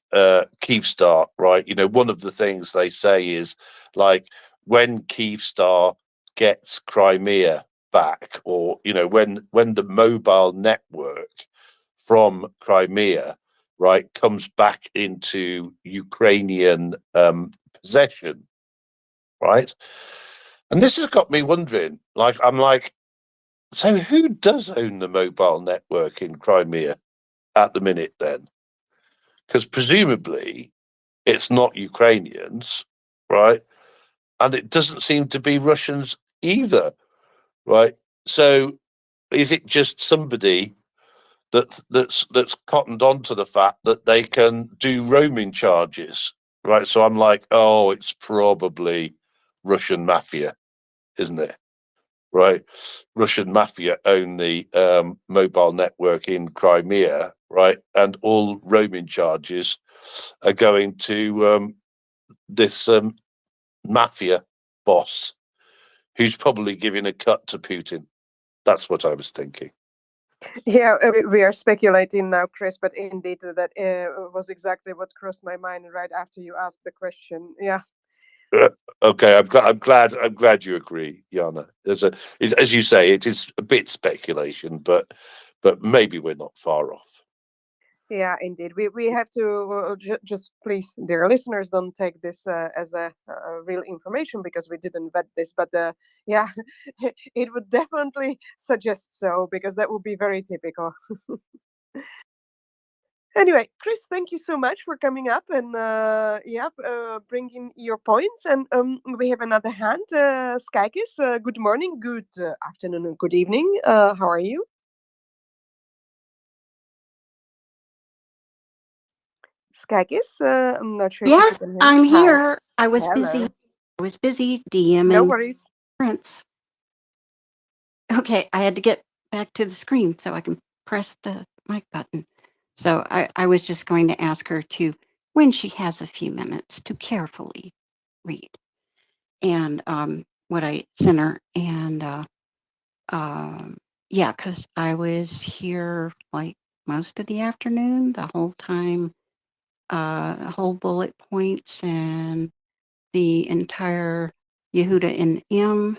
S10: Kyivstar, right, one of the things they say is like when Kyivstar gets Crimea back, or when the mobile network from Crimea, right, comes back into Ukrainian possession, right? And this has got me wondering, so who does own the mobile network in Crimea at the minute then? Because presumably it's not Ukrainians, right? And it doesn't seem to be Russians either, right? So is it just somebody that's cottoned on to the fact that they can do roaming charges, right? So I'm like, oh, it's probably Russian mafia, isn't it? Right? Russian mafia own the mobile network in Crimea, right? And all roaming charges are going to this mafia boss who's probably giving a cut to Putin. That's what I was thinking.
S2: Yeah, we are speculating now, Chris, but indeed that was exactly what crossed my mind right after you asked the question. Yeah.
S10: Okay, I'm glad you agree, Jana. As you say, it is a bit speculation, but maybe we're not far off.
S2: Yeah, indeed. We have to just please, dear listeners, don't take this as a real information because we didn't vet this. But yeah, it would definitely suggest so because that would be very typical. Anyway, Chris, thank you so much for coming up and bringing your points. And we have another hand, Skykis. Good morning, good afternoon, and good evening. How are you? Skykis, I'm not sure if
S11: Yes,
S2: you can hear
S11: I'm
S2: me. Hi.
S11: here. I was busy.
S2: Hello.
S11: I was busy
S2: No
S11: DMing
S2: worries.
S11: Prince. Okay, I had to get back to the screen so I can press the mic button. So I was just going to ask her to, when she has a few minutes, to carefully read and what I sent her. And yeah, because I was here like most of the afternoon, the whole time, whole bullet points and the entire Yehuda and M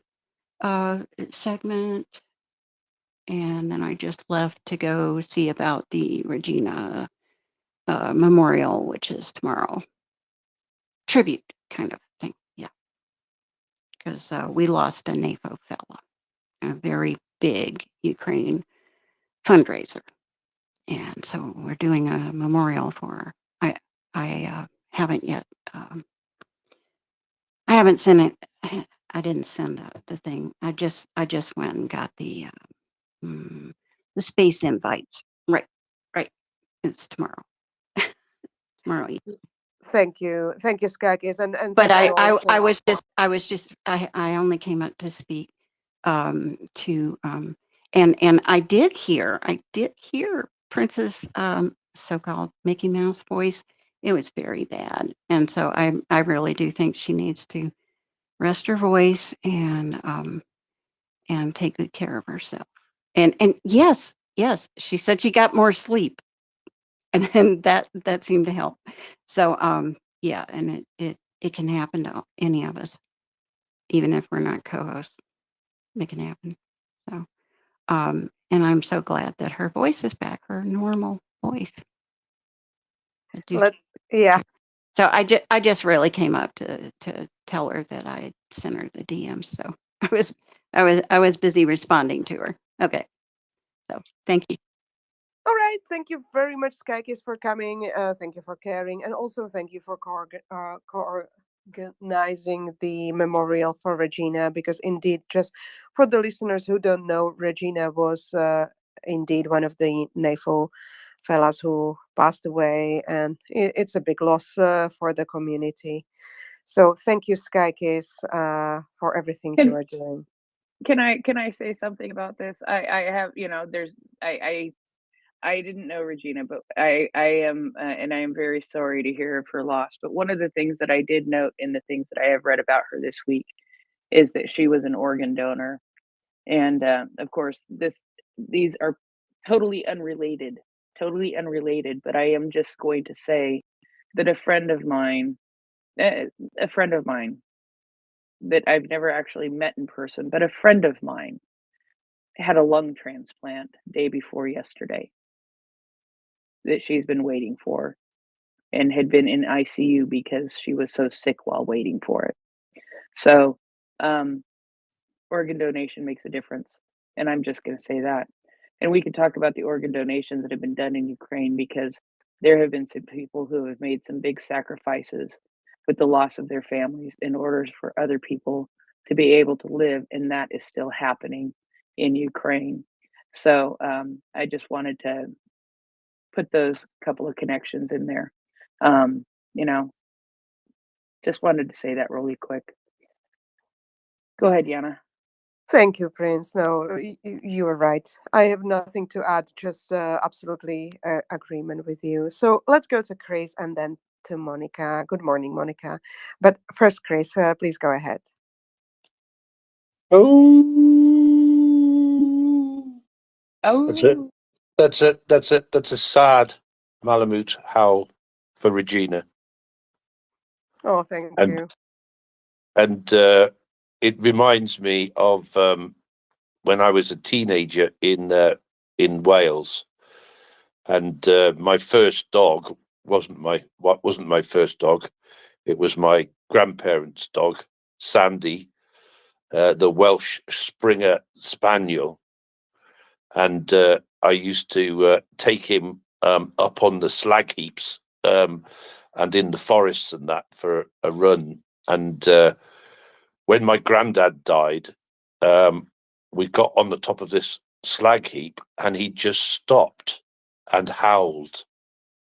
S11: segment. And then I just left to go see about the Regina memorial, which is tomorrow. Tribute kind of thing. Yeah. Because we lost a NAFO fella, a very big Ukraine fundraiser. And so we're doing a memorial for her. I haven't yet. I haven't sent it. I didn't send out the thing. I just went and got the space invites. Right. It's tomorrow. Tomorrow evening.
S2: Thank you, Skagis, and
S11: But
S2: thank you also.
S11: I only came up to speak to and I did hear Prince's so-called Mickey Mouse voice. It was very bad, and so I really do think she needs to rest her voice and take good care of herself. And yes, she said she got more sleep, and then that seemed to help. So yeah, and it can happen to any of us, even if we're not co-hosts. It can happen. So and I'm so glad that her voice is back, her normal voice.
S2: Yeah.
S11: So I just really came up to tell her that I sent her the DMs. So I was busy responding to her. Okay. So thank you.
S2: All right. Thank you very much, Skykis, for coming. Thank you for caring, and also thank you for organizing the memorial for Regina. Because indeed, just for the listeners who don't know, Regina was indeed one of the NAFO fellas who passed away, and it's a big loss for the community. So thank you, Skykis, for everything you are doing.
S4: Can I say something about this? I have, there's I didn't know Regina, but I am and I am very sorry to hear of her loss. But one of the things that I did note in the things that I have read about her this week is that she was an organ donor, and of course these are totally unrelated. But I am just going to say that a friend of mine that I've never actually met in person, but a friend of mine had a lung transplant day before yesterday that she's been waiting for and had been in ICU because she was so sick while waiting for it. So, organ donation makes a difference. And I'm just going to say that. And we can talk about the organ donations that have been done in Ukraine because there have been some people who have made some big sacrifices with the loss of their families in order for other people to be able to live, and that is still happening in Ukraine. So I just wanted to put those couple of connections in there. You know, just wanted to say that really quick. Go ahead, Yana.
S2: Thank you, Prince. No, you are right. I have nothing to add, just absolutely agreement with you. So let's go to Chris and then to Monica. Good morning, Monica. But first, Chris, please go ahead.
S10: Oh,
S4: Oh,
S10: that's it. That's it. That's it. That's a sad Malamute howl for Regina.
S2: Oh, thank
S10: And
S2: you.
S10: and it reminds me of when I was a teenager in Wales, and my first dog wasn't my first dog. It was my grandparents' dog, Sandy, the Welsh Springer Spaniel, and I used to take him up on the slag heaps and in the forests and that for a run. And when my granddad died, we got on the top of this slag heap, and he just stopped and howled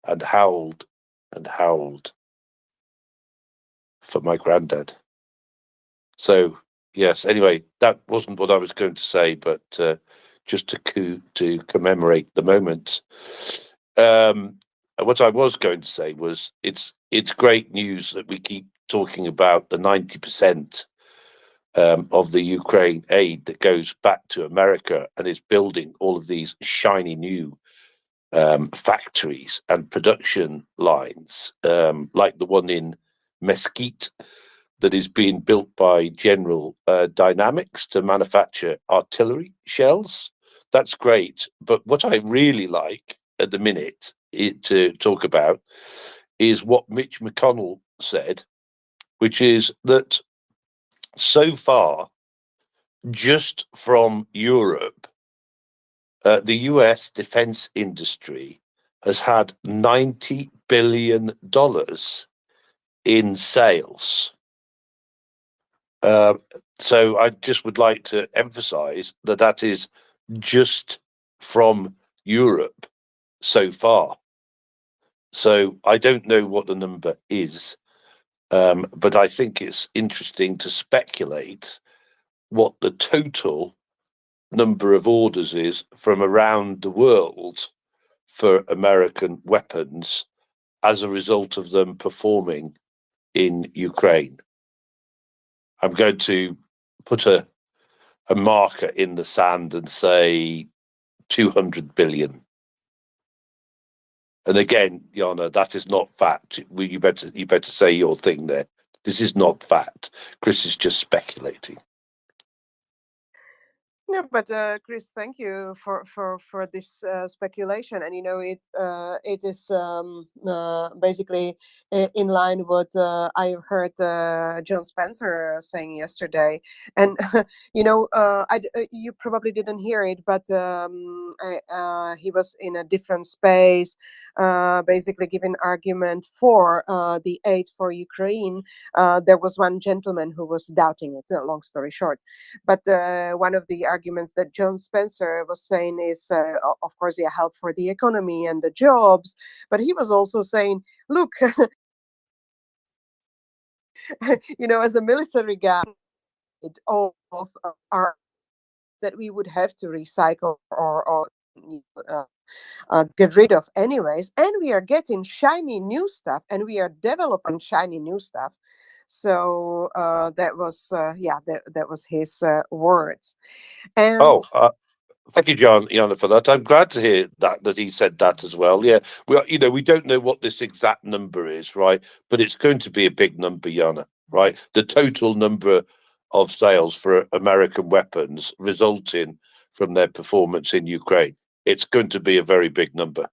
S10: and howled and howled for my granddad. So yes, anyway, that wasn't what I was going to say, but just to commemorate the moment. What I was going to say was it's great news that we keep talking about the 90% of the Ukraine aid that goes back to America and is building all of these shiny new factories and production lines, like the one in Mesquite that is being built by General Dynamics to manufacture artillery shells. That's great. But what I really like at the minute to talk about is what Mitch McConnell said, which is that so far, just from Europe, the US defense industry has had $90 billion in sales. So I just would like to emphasize that that is just from Europe so far. So I don't know what the number is, but I think it's interesting to speculate what the total number of orders is from around the world for American weapons as a result of them performing in Ukraine. I'm going to put a marker in the sand and say 200 billion. And again, Yana, that is not fact. You better say your thing there. This is not fact. Chris is just speculating.
S2: No, but Chris, thank you for this speculation, and it is basically in line what I heard John Spencer saying yesterday, and you probably didn't hear it, but he was in a different space, basically giving argument for the aid for Ukraine. There was one gentleman who was doubting it. Long story short, but one of the arguments that John Spencer was saying is, of course, the help for the economy and the jobs. But he was also saying, look, as a military guy, all of our that we would have to recycle or get rid of anyways, and we are getting shiny new stuff, and we are developing shiny new stuff. So that was that was his words. And
S10: Thank you, Jana, for that. I'm glad to hear that he said that as well. Yeah, we don't know what this exact number is, right? But it's going to be a big number, Jana, right? The total number of sales for American weapons resulting from their performance in Ukraine. It's going to be a very big number.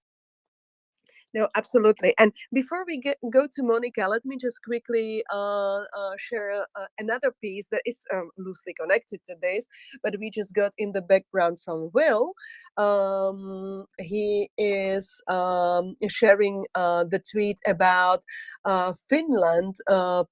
S2: No, absolutely. And before we go to Monica, let me just quickly share another piece that is loosely connected to this, but we just got in the background from Will. He is sharing the tweet about Finland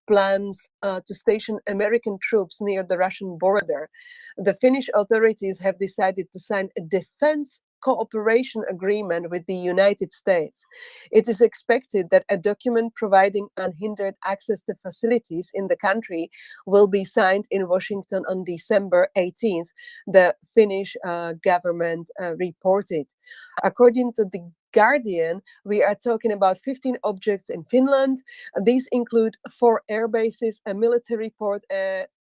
S2: plans to station American troops near the Russian border. The Finnish authorities have decided to sign a defense cooperation agreement with the United States. It is expected that a document providing unhindered access to facilities in the country will be signed in Washington on December 18th, the Finnish government reported. According to the Guardian, we are talking about 15 objects in Finland. These include 4 air bases, a military port,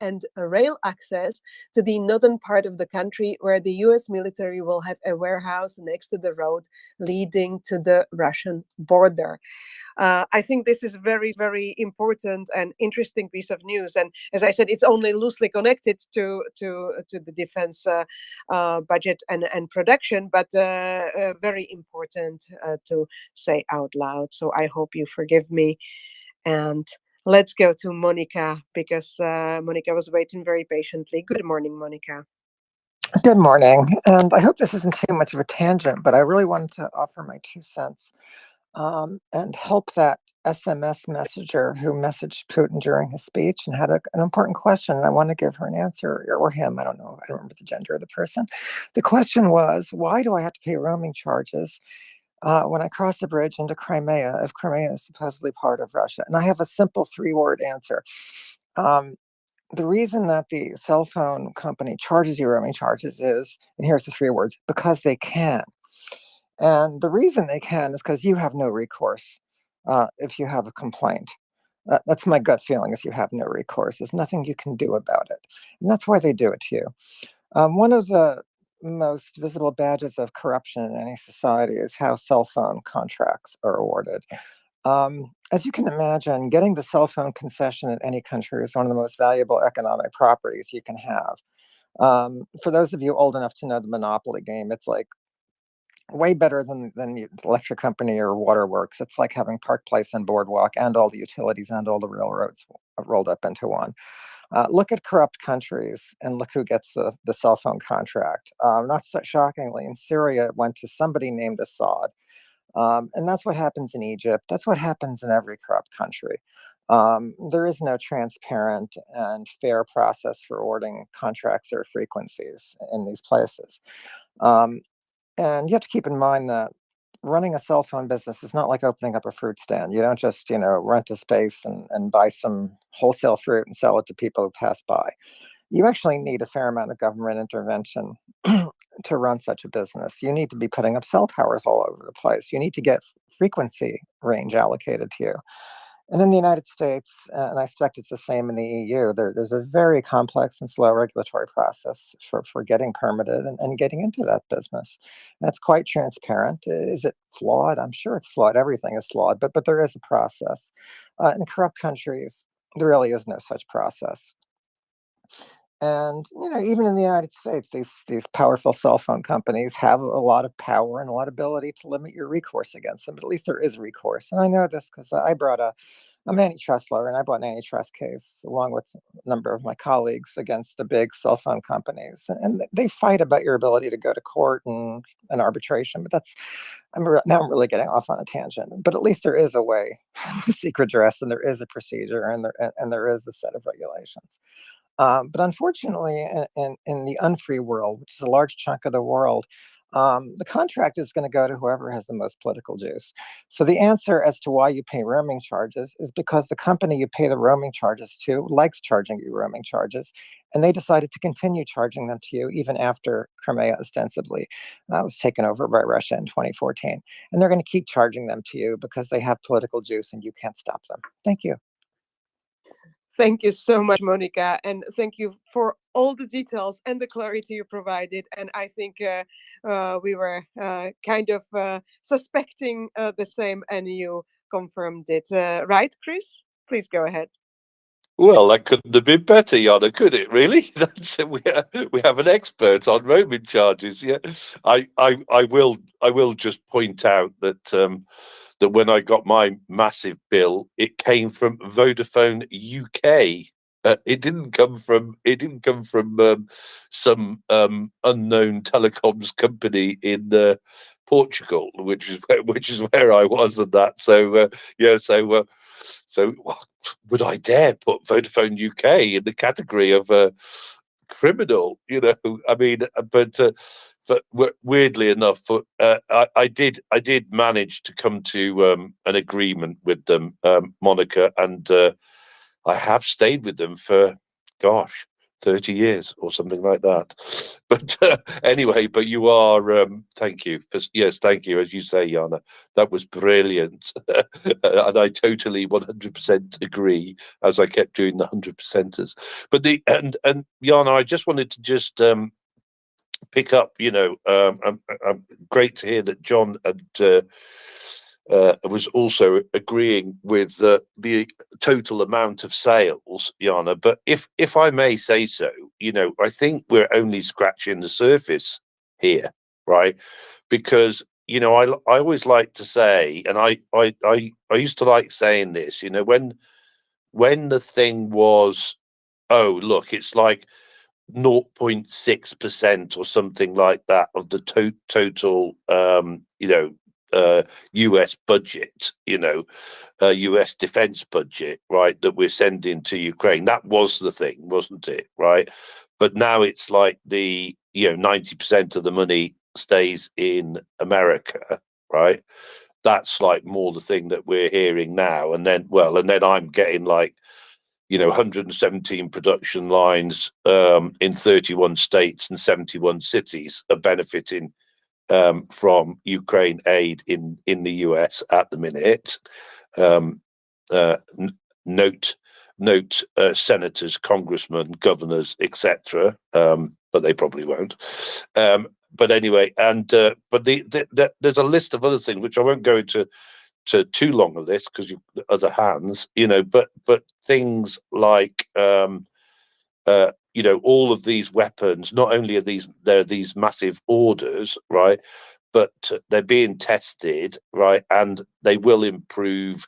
S2: and a rail access to the northern part of the country, where the US military will have a warehouse next to the road leading to the Russian border. I think this is very, very important and interesting piece of news. And as I said, it's only loosely connected to the defense budget and production, but very important to say out loud. So I hope you forgive me. And let's go to Monica, because Monica was waiting very patiently. Good morning, Monica.
S12: Good morning, and I hope this isn't too much of a tangent, but I really wanted to offer my 2 cents and help that SMS messenger who messaged Putin during his speech and had an important question. And I want to give her an answer, or him. I don't know. I don't remember the gender of the person. The question was, why do I have to pay roaming charges when I cross the bridge into Crimea if Crimea is supposedly part of Russia? And I have a simple 3-word answer. The reason that the cell phone company charges you roaming charges is, and here's the 3 words, because they can. And the reason they can is because you have no recourse if you have a complaint. That's my gut feeling, is you have no recourse. There's nothing you can do about it. And that's why they do it to you. One of the most visible badges of corruption in any society is how cell phone contracts are awarded. As you can imagine, getting the cell phone concession in any country is one of the most valuable economic properties you can have. For those of you old enough to know the Monopoly game, it's like way better than the electric company or waterworks. It's like having Park Place and Boardwalk and all the utilities and all the railroads rolled up into one. Look at corrupt countries and look who gets the cell phone contract. Not so shockingly, in Syria, it went to somebody named Assad. And that's what happens in Egypt. That's what happens in every corrupt country. There is no transparent and fair process for awarding contracts or frequencies in these places. And you have to keep in mind that running a cell phone business is not like opening up a fruit stand. You don't just, rent a space and buy some wholesale fruit and sell it to people who pass by. You actually need a fair amount of government intervention to run such a business. You need to be putting up cell towers all over the place. You need to get frequency range allocated to you. And in the United States, and I expect it's the same in the EU, there's a very complex and slow regulatory process for getting permitted and getting into that business. That's quite transparent. Is it flawed? I'm sure it's flawed. Everything is flawed, but there is a process. In corrupt countries, there really is no such process. And even in the United States, these powerful cell phone companies have a lot of power and a lot of ability to limit your recourse against them. But at least there is recourse, and I know this because I brought I'm an antitrust lawyer, and I brought an antitrust case along with a number of my colleagues against the big cell phone companies, and they fight about your ability to go to court and arbitration. But now I'm really getting off on a tangent. But at least there is a way to seek redress, and there is a procedure, and there is a set of regulations. But unfortunately, in the unfree world, which is a large chunk of the world, the contract is going to go to whoever has the most political juice. So the answer as to why you pay roaming charges is because the company you pay the roaming charges to likes charging you roaming charges, and they decided to continue charging them to you even after Crimea ostensibly was taken over by Russia in 2014. And they're going to keep charging them to you because they have political juice and you can't stop them. Thank you.
S2: Thank you so much, Monica, and thank you for all the details and the clarity you provided. And I think we were kind of suspecting the same, and you confirmed it. Right, Chris? Please go ahead.
S10: Well, that couldn't have been better, Yana, could it? Really? We have an expert on roaming charges. Yeah, I will just point out that that when I got my massive bill, it came from Vodafone UK. It didn't come from some unknown telecoms company in Portugal, which is where I was and that. So so would I dare put Vodafone UK in the category of criminal? I mean, but weirdly enough, I did manage to come to an agreement with them, Monica, and I have stayed with them for, gosh, 30 years or something like that. But anyway, but you are, thank you. Yes, thank you. As you say, Jana, that was brilliant. And I totally 100% agree, as I kept doing the 100%ers. But and Jana, I just wanted to just pick up, great to hear that John was also agreeing with the total amount of sales, Jana. But if I may say so, I think we're only scratching the surface here, right? Because I always like to say, and I used to like saying this, when the thing was, oh look, it's like 0.6% or something like that of the total US budget, US defense budget, right, that we're sending to Ukraine. That was the thing, wasn't it? Right. But now it's like 90% of the money stays in America, right? That's like more the thing that we're hearing now. And then I'm getting like 117 production lines in 31 states and 71 cities are benefiting from Ukraine aid in the US at the minute. Note senators, congressmen, governors, etc. But they probably won't. But anyway, and there's a list of other things which I won't go into too long a list because you other hands, but things like all of these weapons, not only are these massive orders, right, but they're being tested, right, and they will improve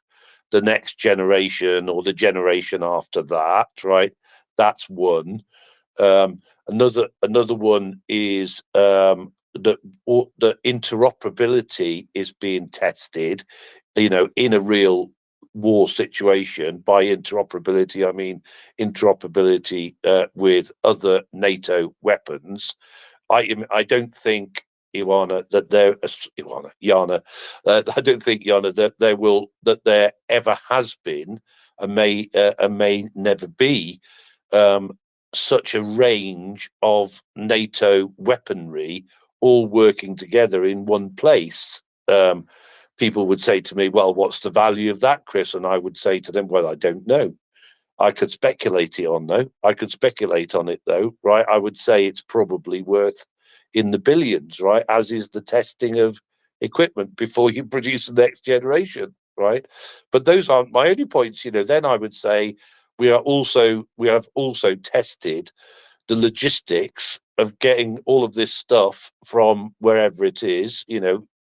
S10: the next generation or the generation after that, right? That's one. Another one is the interoperability is being tested, in a real war situation. By interoperability, I mean interoperability with other NATO weapons. I don't think, Jana, that there ever has been and may never be such a range of NATO weaponry all working together in one place. People would say to me, well, what's the value of that, Chris? And I would say to them, well, I don't know. I could speculate on it though, right? I would say it's probably worth in the billions, right? As is the testing of equipment before you produce the next generation, right? But those aren't my only points. Then I would say we have also tested the logistics of getting all of this stuff from wherever it is,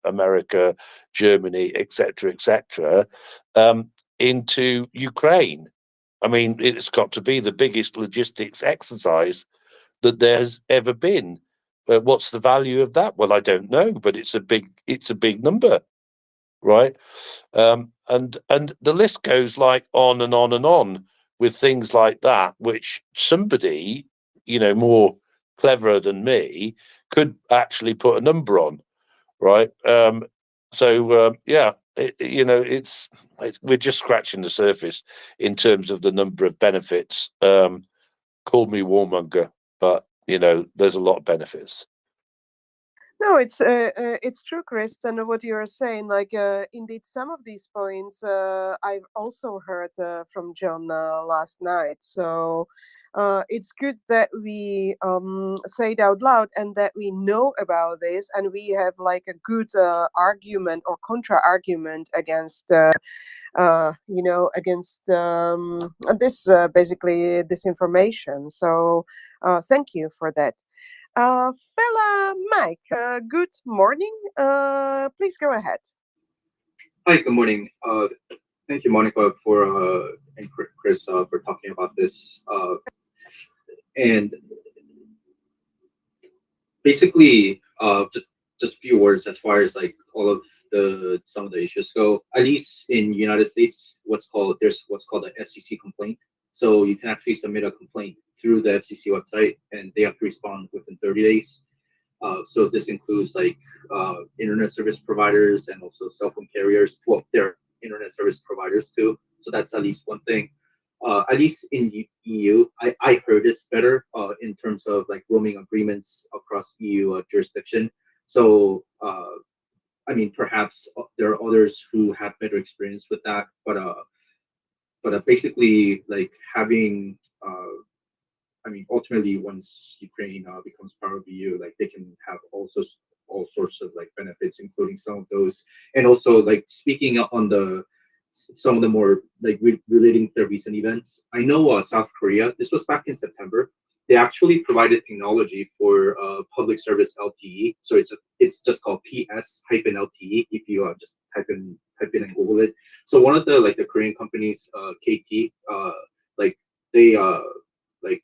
S10: America, Germany, etc., into Ukraine. I mean, it's got to be the biggest logistics exercise that there's ever been. What's the value of that? Well, I don't know, but it's a big number, right? And the list goes like on and on and on with things like that, which somebody, more cleverer than me, could actually put a number on, right? We're just scratching the surface in terms of the number of benefits. Call me warmonger, but there's a lot of benefits.
S2: No, it's true, Chris, and what you are saying. Like, indeed, some of these points I've also heard from John last night. So it's good that we say it out loud and that we know about this, and we have like a good argument or contra argument against. Against this basically disinformation. So thank you for that. Fella Mike, good morning. Please go ahead.
S13: Hi, good morning. Thank you, Monica, for and Chris for talking about this. And basically, just a few words as far as like all of some of the issues go. At least in United States, there's what's called an FCC complaint. So you can actually submit a complaint through the FCC website, and they have to respond within 30 days. So this includes like internet service providers and also cell phone carriers. Well, they're internet service providers too. So that's at least one thing. At least in EU, I heard it's better in terms of like roaming agreements across EU jurisdiction. So I mean, perhaps there are others who have better experience with that, but basically like having I mean, ultimately, once Ukraine becomes part of the EU, like they can have all sorts of like benefits, including some of those, and also like speaking on some of the more like relating to the recent events. I know South Korea. This was back in September. They actually provided technology for public service LTE. So it's just called PS-LTE. If you just type in and Google it. So one of the like the Korean companies, KT, like they like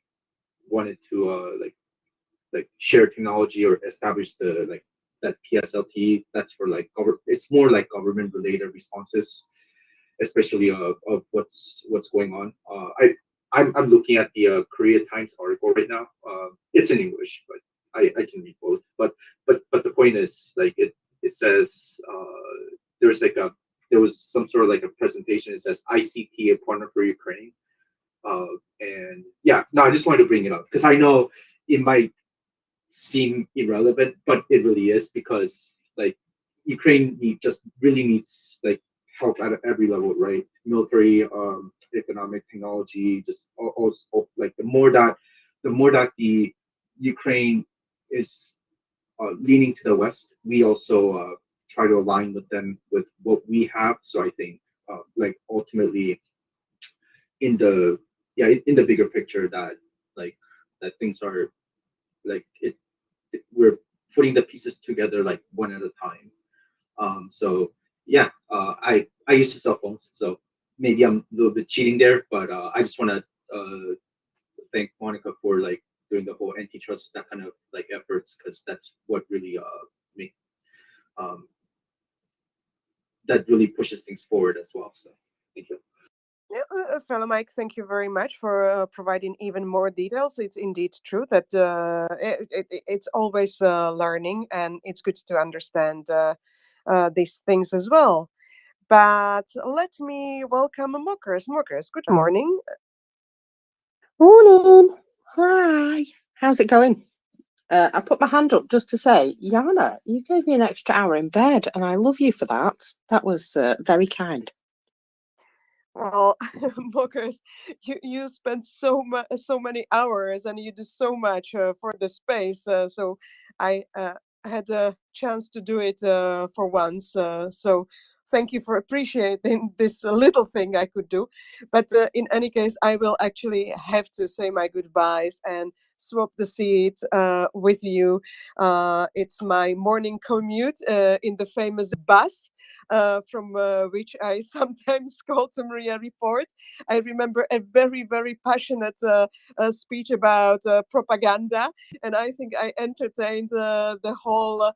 S13: wanted to like share technology or establish the like that PSLT. That's for like it's more like government related responses, especially of what's going on. I'm looking at the Korea Times article right now. It's in English, but I can read both. But the point is like it says there was some sort of like a presentation. It says ICT, a partner for Ukraine. And yeah, no, I just wanted to bring it up because I know it might seem irrelevant, but it really is because like Ukraine just really needs like help at every level, right? Military, economic, technology, just all like the more that the Ukraine is leaning to the West, we also try to align with them with what we have. So I think like ultimately in the bigger picture that like that things are like we're putting the pieces together like one at a time. So yeah, I use the cell phones, so maybe I'm a little bit cheating there, but I just want to thank Monica for like doing the whole antitrust, that kind of like efforts, because that's what really make that really pushes things forward as well. So thank you.
S2: Yeah, fellow Mike, thank you very much for providing even more details. It's indeed true that it's always learning, and it's good to understand these things as well. But let me welcome Mockers. Mockers, good morning.
S14: Morning. Hi. How's it going? I put my hand up just to say, Yana, you gave me an extra hour in bed, and I love you for that. That was very kind.
S2: Well, Mockers, you spend so many hours, and you do so much for the space. So I had a chance to do it for once. So thank you for appreciating this little thing I could do. But in any case, I will actually have to say my goodbyes and swap the seat with you. It's my morning commute in the famous bus. From which I sometimes call to MriyaReport. I remember a very, very passionate speech about propaganda, and I think I entertained the whole,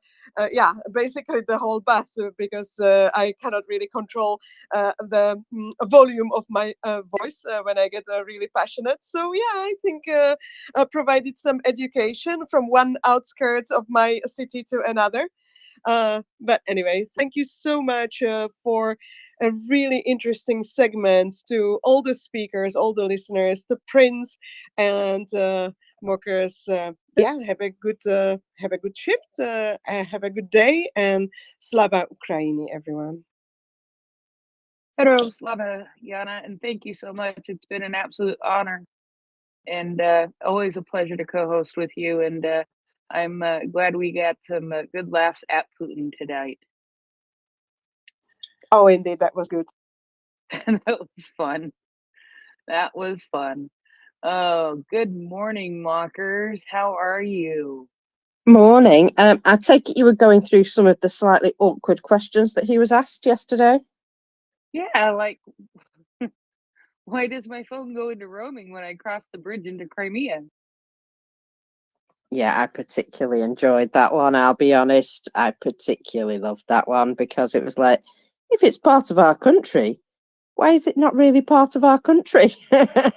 S2: basically the whole bus because I cannot really control the volume of my voice when I get really passionate. So yeah, I think provided some education from one outskirts of my city to another. But anyway, thank you so much for a really interesting segment, to all the speakers, all the listeners, to Prince and Mockers. Yeah, have a good shift, have a good day, and Slava Ukraini, everyone.
S4: Hello, Slava, Yana, and thank you so much. It's been an absolute honor and always a pleasure to co-host with you. And I'm glad we got some good laughs at Putin tonight.
S2: Oh, indeed, that was good.
S4: That was fun. That was fun. Oh, good morning, Mockers. How are you?
S14: Morning. I take it you were going through some of the slightly awkward questions that he was asked yesterday.
S4: Yeah, like why does my phone go into roaming when I cross the bridge into Crimea?
S14: Yeah, I particularly enjoyed that one. I'll be honest. I particularly loved that one because it was like, if it's part of our country, why is it not really part of our country? Yeah.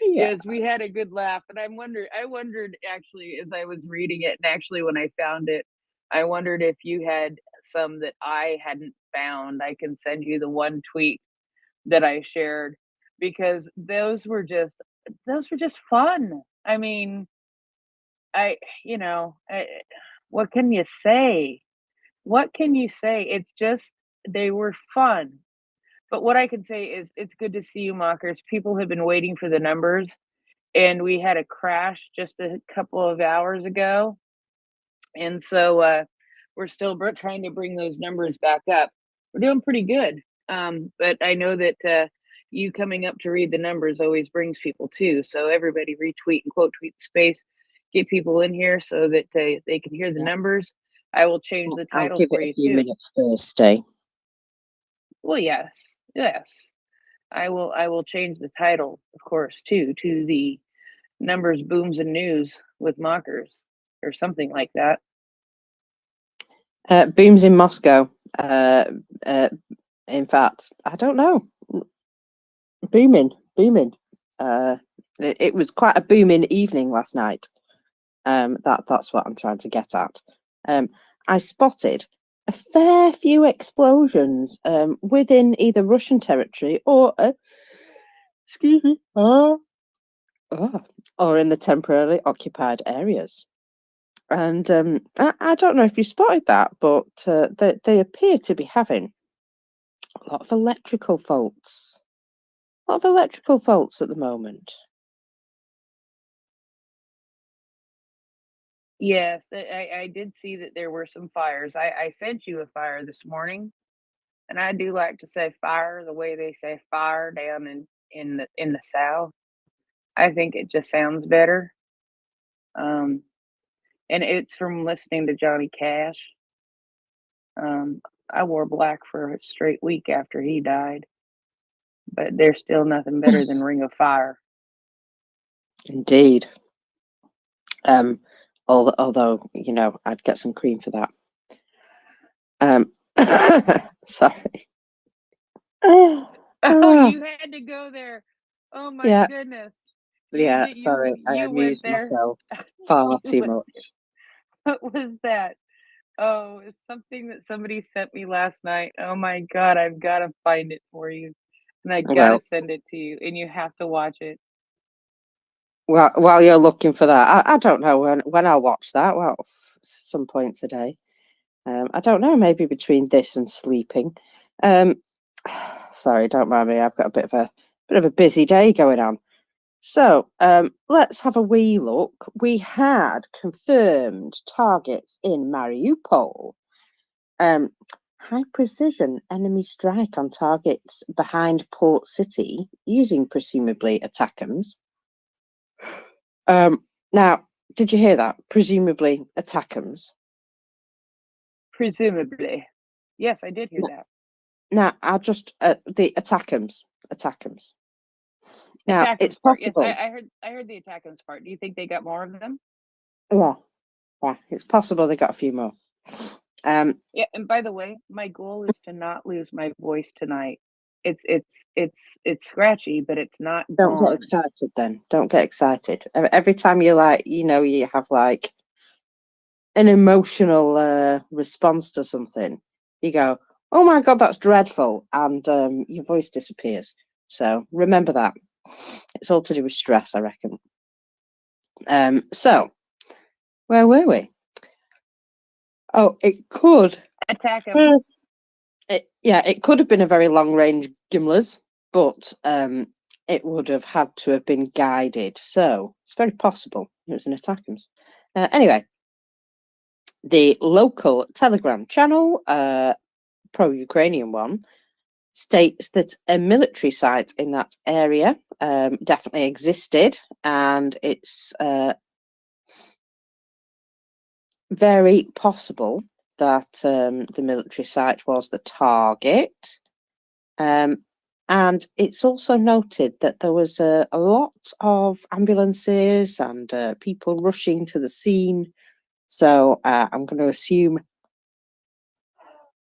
S4: Yes, we had a good laugh, and I wondered actually as I was reading it, and actually when I found it, I wondered if you had some that I hadn't found. I can send you the one tweet that I shared because those were just fun. I mean, I you know, what can you say? What can you say? It's just they were fun. But what I can say is it's good to see you, mockers. People have been waiting for the numbers, and we had a crash just a couple of hours ago, and so we're still trying to bring those numbers back up. We're doing pretty good, but I know that you coming up to read the numbers always brings people too. So everybody retweet and quote tweet the space, get people in here so that they can hear the numbers. I will change the
S14: I'll
S4: title
S14: give
S4: for
S14: it
S4: you
S14: a few
S4: too.
S14: minutes first, eh?
S4: Well, yes, yes. I will change the title, of course, too, to the numbers, booms, and news with mockers or something like that.
S14: Booms in Moscow. In fact, I don't know. Booming. It was quite a booming evening last night. That's what I'm trying to get at. I spotted a fair few explosions within either Russian territory or excuse me, or in the temporarily occupied areas. And I don't know if you spotted that, but they appear to be having a lot of electrical faults. A lot of electrical faults at the moment.
S4: Yes, I did see that there were some fires. I sent you a fire this morning, and I do like to say fire the way they say fire down in the South. I think it just sounds better. Um, and it's from listening to Johnny Cash. I wore black for a straight week after he died, but there's still nothing better than Ring of Fire.
S14: Indeed. Although you know, I'd get some cream for that. Sorry.
S4: Oh, you had to go there. Oh my
S14: Yeah.
S4: goodness.
S14: Yeah, sorry, I
S4: You went
S14: amused
S4: there.
S14: myself far
S4: You
S14: too
S4: went
S14: much.
S4: there. What was that? Oh, it's something that somebody sent me last night. Oh my God, I've got to find it for you. And I got to
S14: Well,
S4: send it to you, and you have to watch it.
S14: while you're looking for that, I don't know when I'll watch that. Well, some point today. I don't know, maybe between this and sleeping. Sorry, don't mind me. I've got a bit of a busy day going on. So let's have a wee look. We had confirmed targets in Mariupol. High precision enemy strike on targets behind port city using presumably ATACMS. Now, did you hear that? Presumably ATACMS.
S4: Presumably. Yes, I did hear that.
S14: Now, I'll just the ATACMS. Now, it's
S4: Attackums part. Yes,
S14: possible.
S4: I heard the attackums part. Do you think they got more of them?
S14: Yeah, it's possible they got a few more.
S4: Yeah, and by the way, my goal is to not lose my voice tonight. It's scratchy, but it's not
S14: Don't get
S4: gone.
S14: excited then. Don't get excited. Every time you you have like an emotional response to something, you go, "Oh my God, that's dreadful," and your voice disappears. So remember that. It's all to do with stress, I reckon. So where were we? Oh, it could.
S4: Attack them.
S14: It could have been a very long range Gimlers, but it would have had to have been guided. So it's very possible it was an ATACMS. Anyway, the local Telegram channel, pro-Ukrainian one, states that a military site in that area definitely existed, and it's very possible that the military site was the target. And it's also noted that there was a lot of ambulances and people rushing to the scene. So I'm going to assume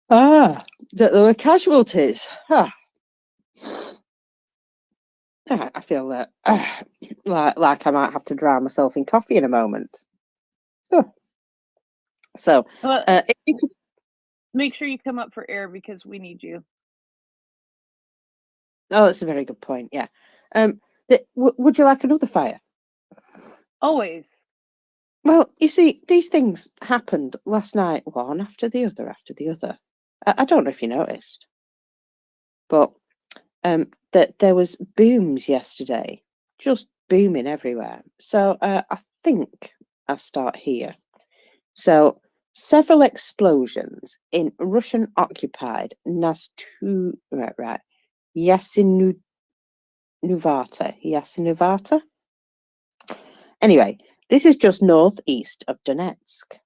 S14: that there were casualties. I feel that like I might have to drown myself in coffee in a moment. So if you could
S4: make sure you come up for air because we need you.
S14: Oh, that's a very good point. Yeah. Would you like another fire?
S4: Always.
S14: Well, you see, these things happened last night, one after the other, after the other. I don't know if you noticed, but that there was booms yesterday, just booming everywhere. So I think I'll start here. So several explosions in Russian-occupied Yasinuvata. Anyway, this is just northeast of Donetsk,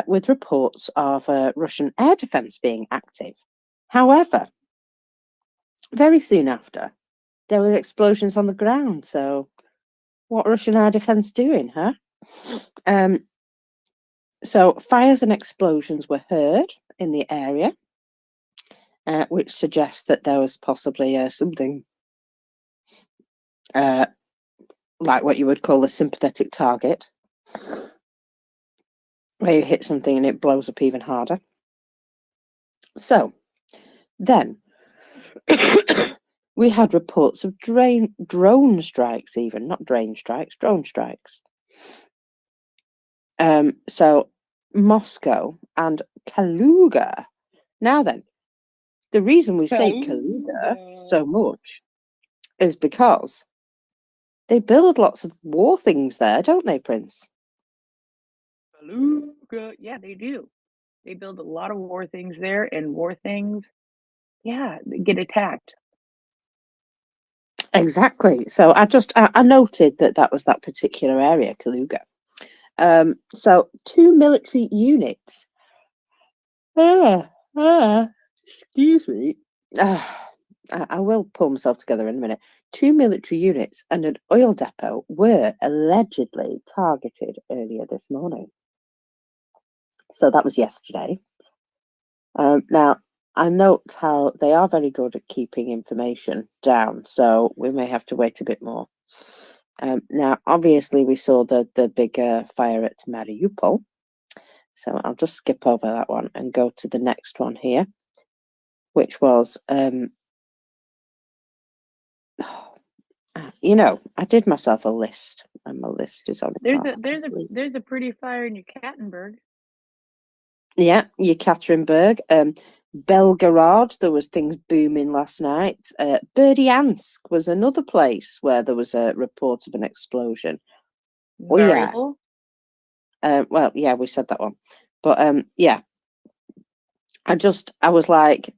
S14: with reports of Russian air defense being active. However, very soon after, there were explosions on the ground. So, what Russian air defense doing, huh? So, fires and explosions were heard in the area, which suggests that there was possibly something like what you would call a sympathetic target, where you hit something and it blows up even harder. So, then we had reports of drone strikes, even not drain strikes, drone strikes. So Moscow and Kaluga. Now then, the reason we say Kaluga so much is because they build lots of war things there, don't they, Prince?
S4: Kaluga. Yeah, they do. They build a lot of war things there, and war things, yeah, they get attacked.
S14: Exactly. So I noted that was that particular area, Kaluga. So 2 military units. Excuse me. I will pull myself together in a minute. 2 military units and an oil depot were allegedly targeted earlier this morning. So that was yesterday. Now, I note how they are very good at keeping information down, so we may have to wait a bit more. Now, obviously, we saw the big fire at Mariupol, so I'll just skip over that one and go to the next one here, which was, you know, I did myself a list, and my list is on.
S4: There's a pretty fire in Yekaterinburg.
S14: Yeah, Yekaterinburg. Belgorod, there was things booming last night. Berdiansk was another place where there was a report of an explosion.
S4: Mariupol?
S14: Well, yeah, we said that one. But yeah, I was like,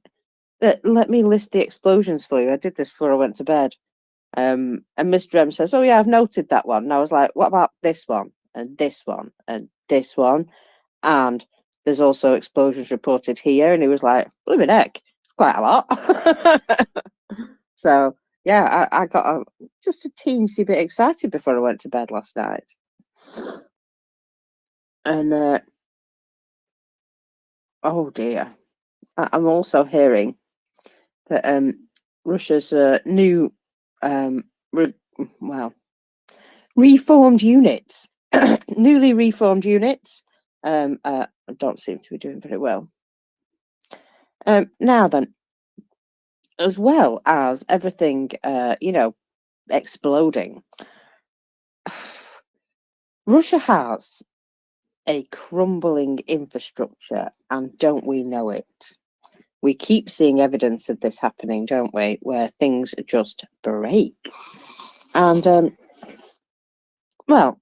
S14: let me list the explosions for you. I did this before I went to bed. And Mr. M says, oh yeah, I've noted that one. And I was like, what about this one? And this one? And this one? And there's also explosions reported here. And he was like, blooming heck, it's quite a lot. So yeah, I got just a teensy bit excited before I went to bed last night. And oh dear, I'm also hearing that Russia's new reformed units, newly reformed units, don't seem to be doing very well. Now then, as well as everything, you know, exploding, Russia has a crumbling infrastructure, and don't we know it? We keep seeing evidence of this happening, don't we? Where things just break. And, well,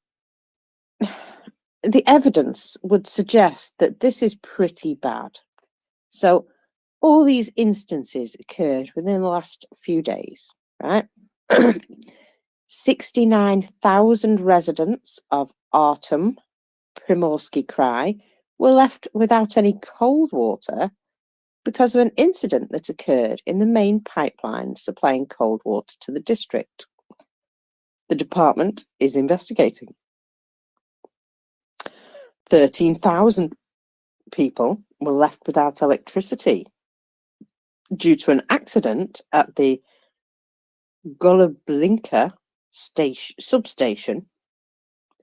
S14: the evidence would suggest that this is pretty bad. So, all these instances occurred within the last few days, right? 69,000 residents of Artem, Primorsky Krai, were left without any cold water because of an incident that occurred in the main pipeline supplying cold water to the district. The department is investigating. 13,000 people were left without electricity due to an accident at the Golublinka substation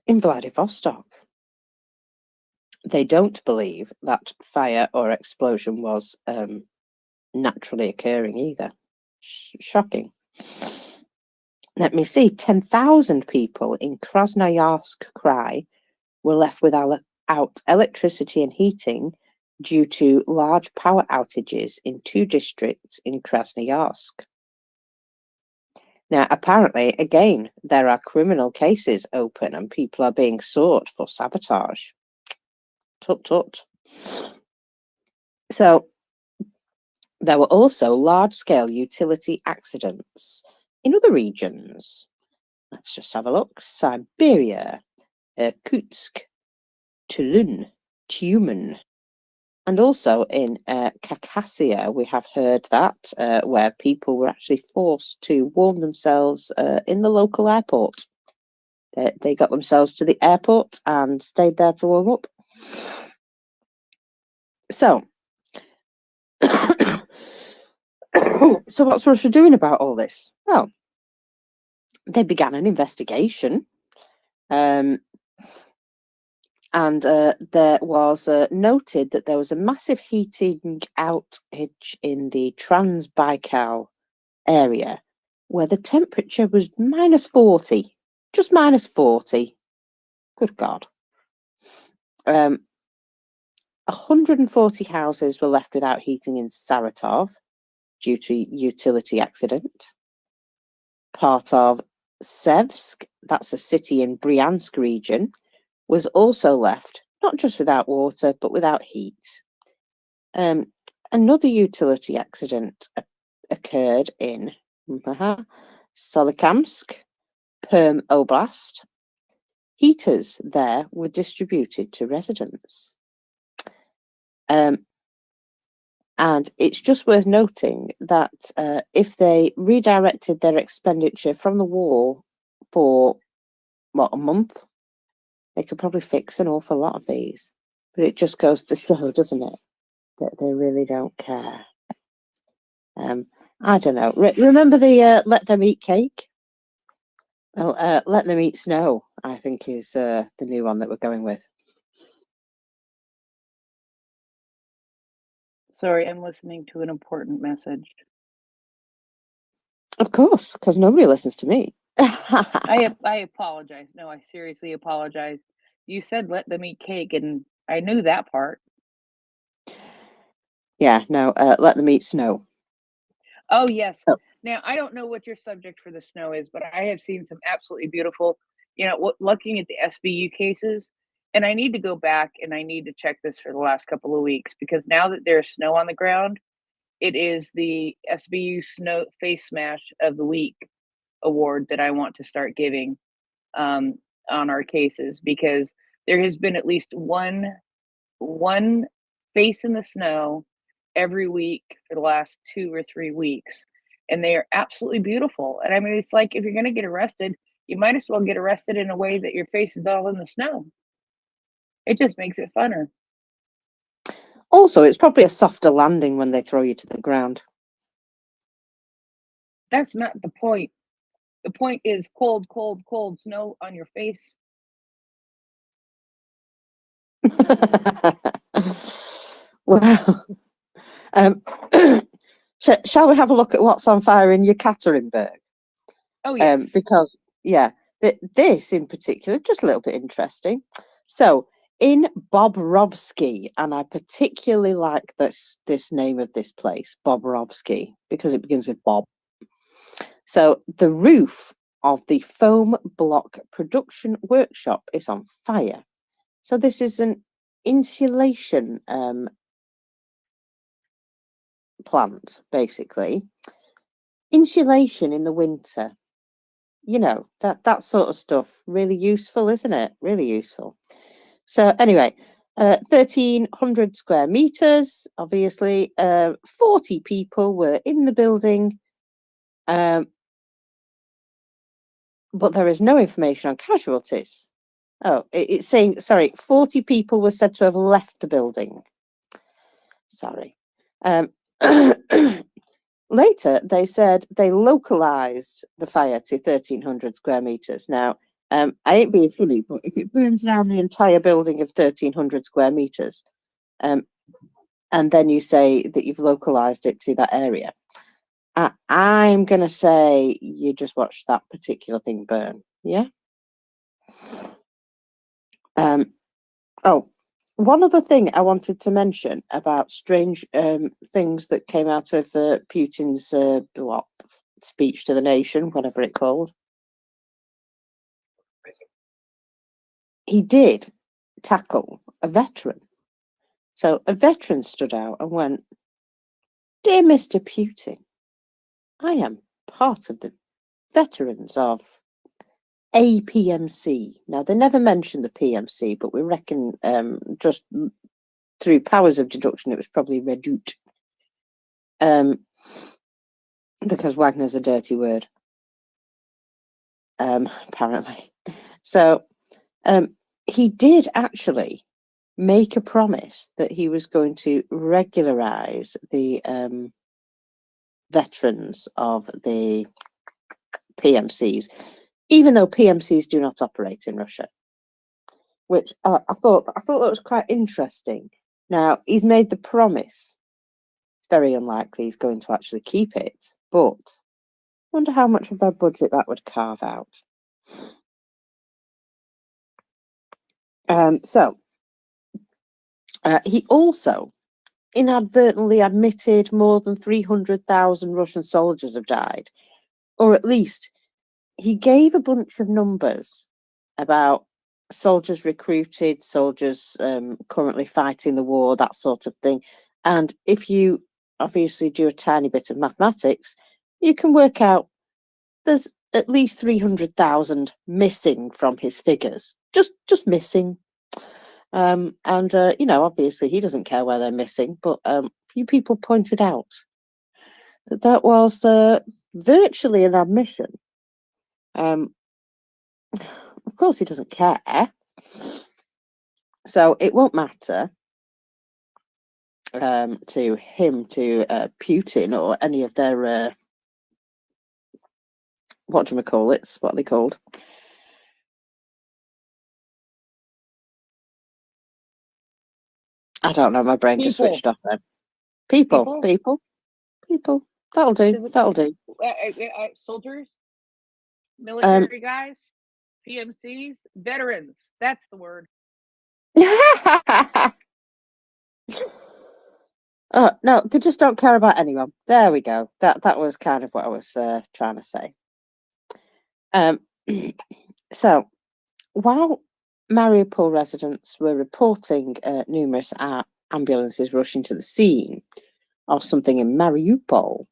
S14: in Vladivostok. They don't believe that fire or explosion was naturally occurring either. Shocking. Let me see. 10,000 people in Krasnoyarsk Krai were left without electricity and heating due to large power outages in 2 districts in Krasnoyarsk. Now, apparently, again, there are criminal cases open and people are being sought for sabotage. Tut tut. So, there were also large-scale utility accidents in other regions. Let's just have a look. Siberia, Irkutsk, Tumen, and also in Khakassia, we have heard that where people were actually forced to warm themselves in the local airport. They got themselves to the airport and stayed there to warm up. So, so what's Russia doing about all this? Well, they began an investigation, and there was noted that there was a massive heating outage in the Trans-Baikal area where the temperature was minus 40, just minus 40. Good God. 140 houses were left without heating in Saratov due to utility accident. Part of Sevsk, that's a city in Bryansk region, was also left not just without water but without heat. Another utility accident occurred in Solikamsk, Perm Oblast. Heaters there were distributed to residents. And it's just worth noting that if they redirected their expenditure from the war for, a month, they could probably fix an awful lot of these. But it just goes to show, doesn't it, that they really don't care. I don't know. Remember the Let Them Eat Cake? Well, Let Them Eat Snow, I think, is the new one that we're going with.
S4: Sorry, I'm listening to an important message.
S14: Of course, because nobody listens to me.
S4: I apologize. No, I seriously apologize. You said let them eat cake, and I knew that part.
S14: Yeah, no, Let Them Eat Snow.
S4: Oh, yes.
S14: Oh.
S4: Now, I don't know what your subject for the snow is, but I have seen some absolutely beautiful, looking at the SBU cases, and I need to go back and I need to check this for the last couple of weeks, because now that there's snow on the ground, it is the SBU Snow Face Smash of the Week award that I want to start giving on our cases, because there has been at least one face in the snow every week for the last 2 or 3 weeks, and they are absolutely beautiful. And I mean, it's like, if you're going to get arrested, you might as well get arrested in a way that your face is all in the snow. It just makes it funner.
S14: Also, it's probably a softer landing when they throw you to the ground.
S4: That's not the point. The point is cold, cold, cold snow on your face.
S14: Well, shall we have a look at what's on fire in Yekaterinburg?
S4: Oh, yes.
S14: Because, yeah, this in particular, just a little bit interesting. So, in Bobrovsky, and I particularly like this name of this place, Bobrovsky, because it begins with Bob. So, the roof of the foam block production workshop is on fire. So, this is an insulation plant, basically. Insulation in the winter, that sort of stuff, really useful, isn't it? Really useful. So anyway, 1,300 square meters, obviously. 40 people were in the building, but there is no information on casualties. Oh, it's saying, sorry, 40 people were said to have left the building. Sorry. Later, they said they localized the fire to 1,300 square meters. Now, I ain't being funny, but if it burns down the entire building of 1,300 square meters, and then you say that you've localized it to that area, I'm going to say you just watched that particular thing burn. Yeah. Oh, one other thing I wanted to mention about strange things that came out of Putin's speech to the nation, whatever it called. He did tackle a veteran. So a veteran stood out and went, "Dear Mr. Putin, I am part of the veterans of APMC." Now, they never mentioned the PMC, but we reckon just through powers of deduction, it was probably Redoute. Because Wagner's a dirty word. Apparently. So he did actually make a promise that he was going to regularize the veterans of the PMCs, even though PMCs do not operate in Russia, which I thought that was quite interesting. Now, he's made the promise. It's very unlikely he's going to actually keep it, but I wonder how much of their budget that would carve out. He also inadvertently admitted more than 300,000 Russian soldiers have died, or at least he gave a bunch of numbers about soldiers recruited, soldiers currently fighting the war, that sort of thing. And if you obviously do a tiny bit of mathematics, you can work out there's at least 300,000 missing from his figures, just missing. Obviously he doesn't care where they're missing, but a few people pointed out that was virtually an admission. Of course he doesn't care, so it won't matter to him, to Putin, or any of their what are they called? I don't know, my brain just switched off then. People. That'll do.
S4: Soldiers, military guys, PMCs, veterans. That's the word.
S14: No, they just don't care about anyone. There we go. That was kind of what I was trying to say. So, while Mariupol residents were reporting numerous ambulances rushing to the scene of something in Mariupol,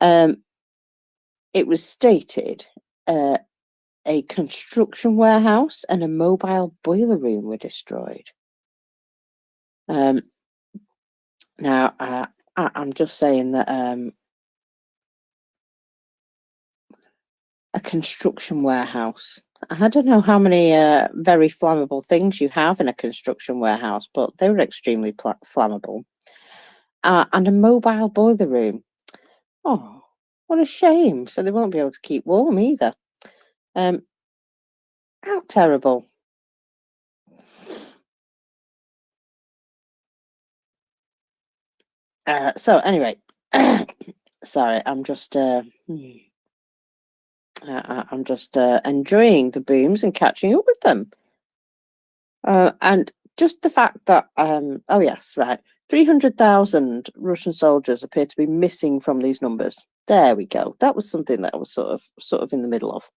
S14: it was stated a construction warehouse and a mobile boiler room were destroyed. Now, I'm just saying that a construction warehouse. I don't know how many very flammable things you have in a construction warehouse, but they were extremely flammable. And a mobile boiler room. Oh, what a shame. So they won't be able to keep warm either. How terrible. So anyway, sorry, I'm just enjoying the booms and catching up with them. And just the fact that 300,000 Russian soldiers appear to be missing from these numbers. There we go. That was something that I was sort of in the middle of.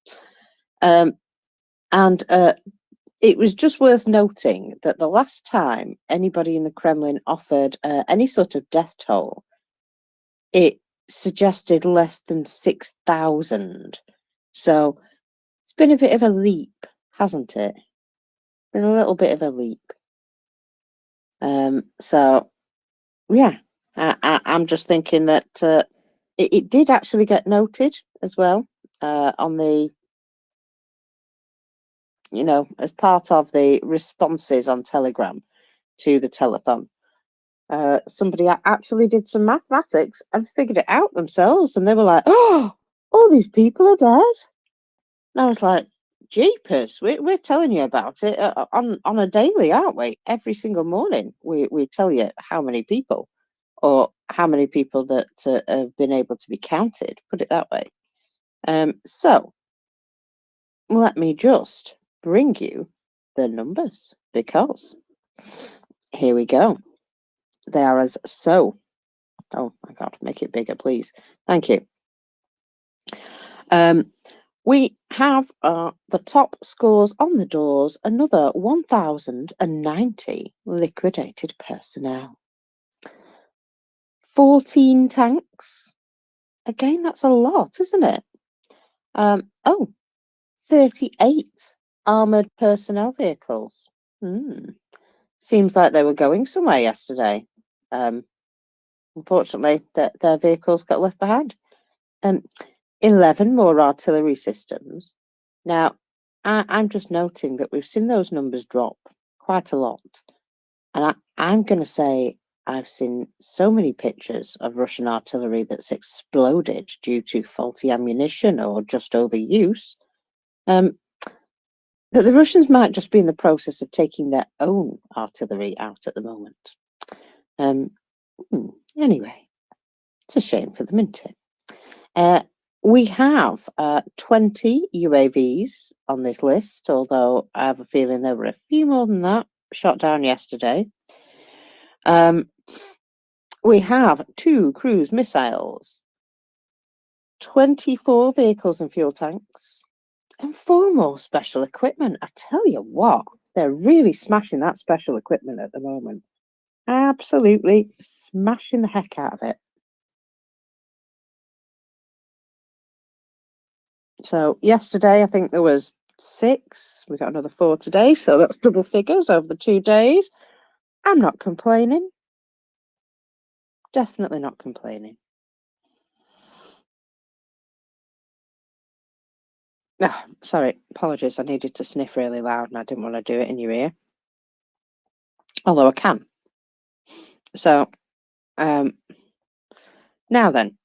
S14: It was just worth noting that the last time anybody in the Kremlin offered any sort of death toll, it suggested less than 6,000. So it's been a bit of a leap, hasn't it? Been a little bit of a leap. So yeah, I'm just thinking that it did actually get noted as well on the, as part of the responses on Telegram to the telethon. Somebody actually did some mathematics and figured it out themselves, and they were like, "Oh, all these people are dead." And I was like, "Jeepers, we're telling you about it on a daily, aren't we? Every single morning, we tell you how many people, or how many people that have been able to be counted. Put it that way." So let me just bring you the numbers, because here we go. They are as so. Oh my God, make it bigger, please. Thank you. We have the top scores on the doors, another 1,090 liquidated personnel. 14 tanks. Again, that's a lot, isn't it? 38 armoured personnel vehicles. Seems like they were going somewhere yesterday. Unfortunately, their vehicles got left behind. 11 more artillery systems. Now, I'm just noting that we've seen those numbers drop quite a lot. And I'm going to say I've seen so many pictures of Russian artillery that's exploded due to faulty ammunition or just overuse, that the Russians might just be in the process of taking their own artillery out at the moment. Anyway, it's a shame for them, isn't it? We have 20 UAVs on this list, although I have a feeling there were a few more than that shot down yesterday. We have 2 cruise missiles, 24 vehicles and fuel tanks, and 4 more special equipment. I tell you what, they're really smashing that special equipment at the moment. Absolutely smashing the heck out of it. So yesterday, I think there was 6. We got another 4 today, so that's double figures over the 2 days. I'm not complaining. Definitely not complaining. Oh, sorry, apologies. I needed to sniff really loud and I didn't want to do it in your ear. Although I can. So, now then,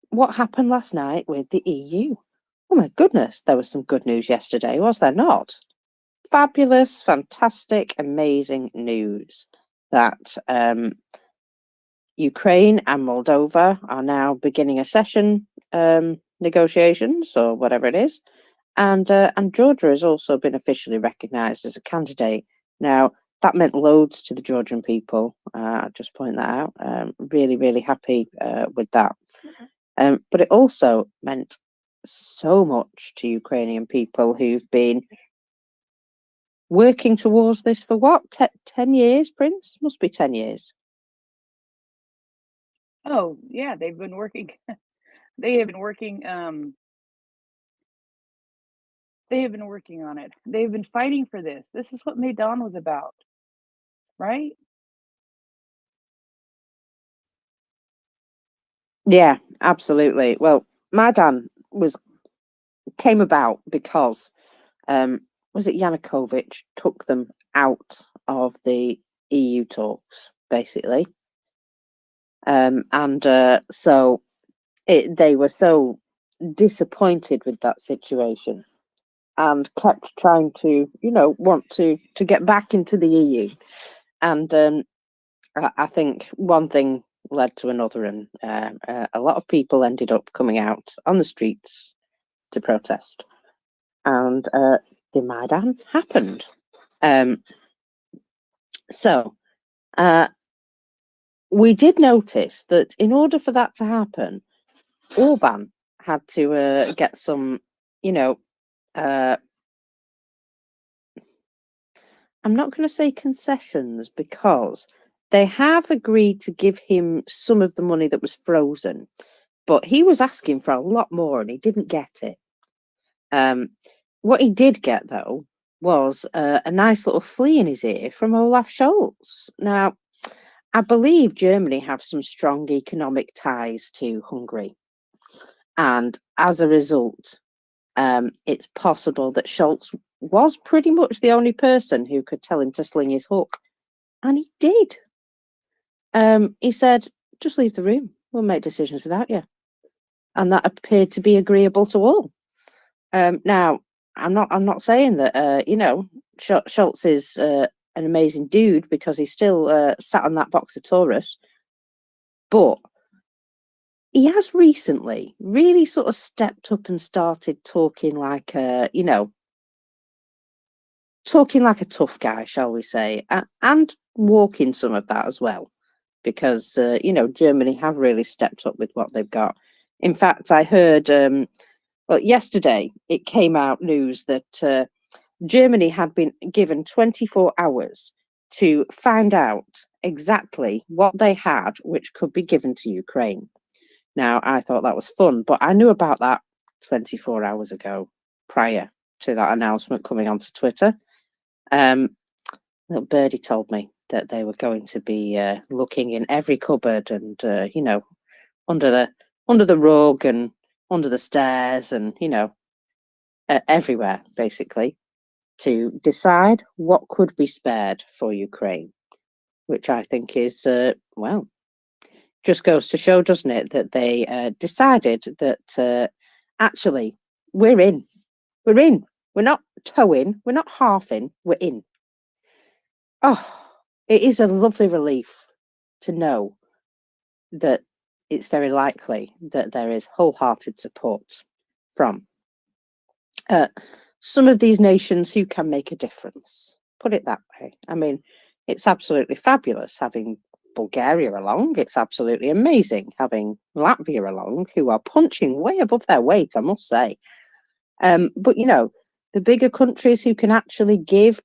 S14: what happened last night with the EU? Oh my goodness, there was some good news yesterday, was there not? Fabulous, fantastic, amazing news that Ukraine and Moldova are now beginning accession negotiations, or whatever it is, and Georgia has also been officially recognised as a candidate. Now, that meant loads to the Georgian people. I'll just point that out. Really, really happy with that. But it also meant so much to Ukrainian people who've been working towards this for what? 10 years, Prince? Must be 10 years.
S4: Oh, yeah, they've been working. They have been working. They have been working on it. They've been fighting for this. This is what Maidan was about, right?
S14: Yeah, absolutely. Well, Maidan came about because was it Yanukovych took them out of the EU talks, basically. So they were so disappointed with that situation and kept trying to, want to get back into the EU. And I think one thing led to another, and a lot of people ended up coming out on the streets to protest. And the Maidan happened. So we did notice that in order for that to happen, Orban had to get some, I'm not going to say concessions, because they have agreed to give him some of the money that was frozen, but he was asking for a lot more and he didn't get it. What he did get, though, was a nice little flea in his ear from Olaf Scholz. Now, I believe Germany have some strong economic ties to Hungary. And as a result, it's possible that Scholz was pretty much the only person who could tell him to sling his hook. And he did. He said, just leave the room. We'll make decisions without you. And that appeared to be agreeable to all. Now, I'm not saying that, you know, Scholz is an amazing dude because he's still sat on that box of Taurus. But he has recently really sort of stepped up and started talking like a, you know, talking like a tough guy, shall we say, and walking some of that as well, because, you know, Germany have really stepped up with what they've got. In fact, I heard, well, yesterday it came out news that Germany had been given 24 hours to find out exactly what they had, which could be given to Ukraine. Now, I thought that was fun, but I knew about that 24 hours ago, prior to that announcement coming onto Twitter. Little birdie told me that they were going to be looking in every cupboard and, you know, under the rug and under the stairs and, you know, everywhere, basically, to decide what could be spared for Ukraine, which I think is, well, just goes to show, doesn't it, that they decided that actually we're in. We're in. We're not towing. We're not halving. We're in. Oh, it is a lovely relief to know that it's very likely that there is wholehearted support from some of these nations who can make a difference. Put it that way. I mean, it's absolutely fabulous having Bulgaria along. It's absolutely amazing having Latvia along, who are punching way above their weight, I must say. But, you know, the bigger countries who can actually give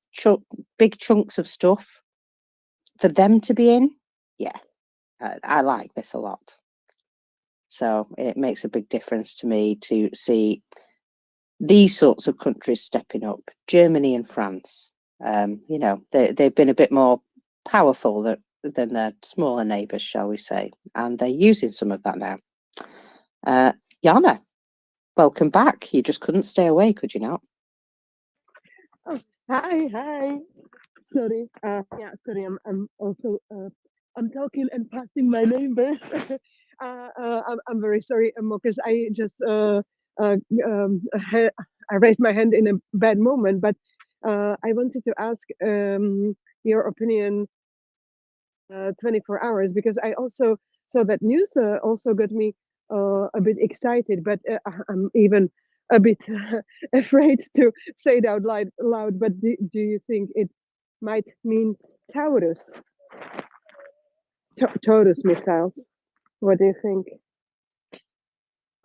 S14: big chunks of stuff, for them to be in, yeah, I like this a lot. So it makes a big difference to me to see these sorts of countries stepping up. Germany and France, you know, they've been a bit more powerful than their smaller neighbours, shall we say, and they're using some of that now. Jana, welcome back. You just couldn't stay away, could you not?
S15: Oh, hi. Sorry. Yeah, sorry. I'm also I'm talking and passing my neighbors. I'm very sorry, because I just I raised my hand in a bad moment, but I wanted to ask your opinion. 24 hours, because I also saw that news also got me a bit excited, but I'm even a bit afraid to say it out loud. But do you think it might mean Taurus? Taurus missiles. What do you think?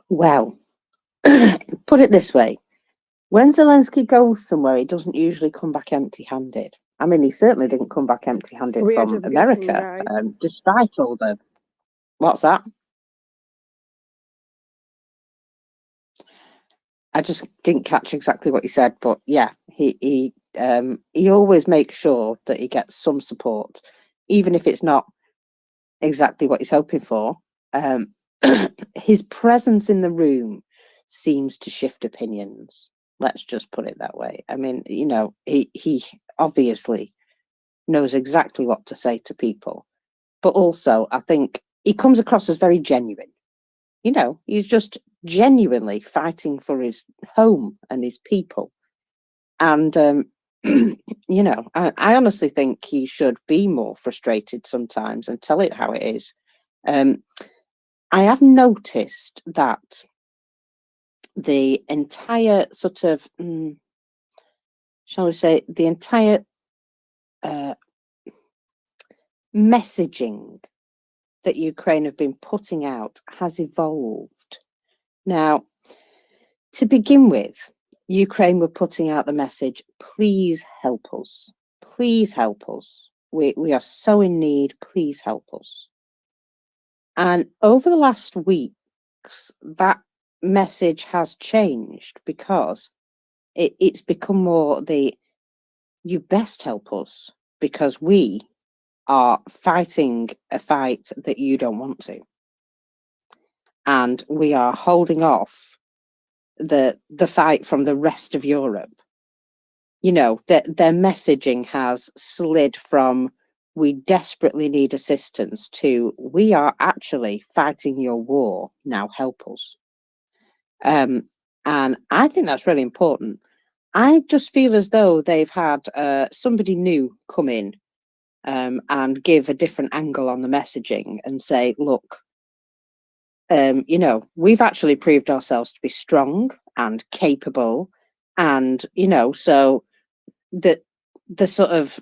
S14: Well, put it this way. When Zelensky goes somewhere, he doesn't usually come back empty-handed. I mean, he certainly didn't come back empty-handed
S15: We are
S14: from
S15: just
S14: America,
S15: guessing, right?
S14: despite all the... What's that? I just didn't catch exactly what you said, but yeah, he always makes sure that he gets some support, even if it's not exactly what he's hoping for. His presence in the room seems to shift opinions. Let's just put it that way. I mean, you know, he obviously knows exactly what to say to people, but also I think he comes across as very genuine. You know, he's just genuinely fighting for his home and his people. And, you know, I honestly think he should be more frustrated sometimes and tell it how it is. I have noticed that the entire sort of, shall we say, the entire messaging that Ukraine have been putting out has evolved. Now, to begin with, Ukraine were putting out the message, please help us. Please help us. We are so in need. Please help us. And over the last weeks, that message has changed because it's become more the you best help us because we are fighting a fight that you don't want to. And we are holding off the fight from the rest of Europe. You know, their messaging has slid from we desperately need assistance to we are actually fighting your war, now help us. And I think that's really important. I just feel as though they've had somebody new come in and give a different angle on the messaging and say, look, you know, we've actually proved ourselves to be strong and capable. And, you know, so the sort of,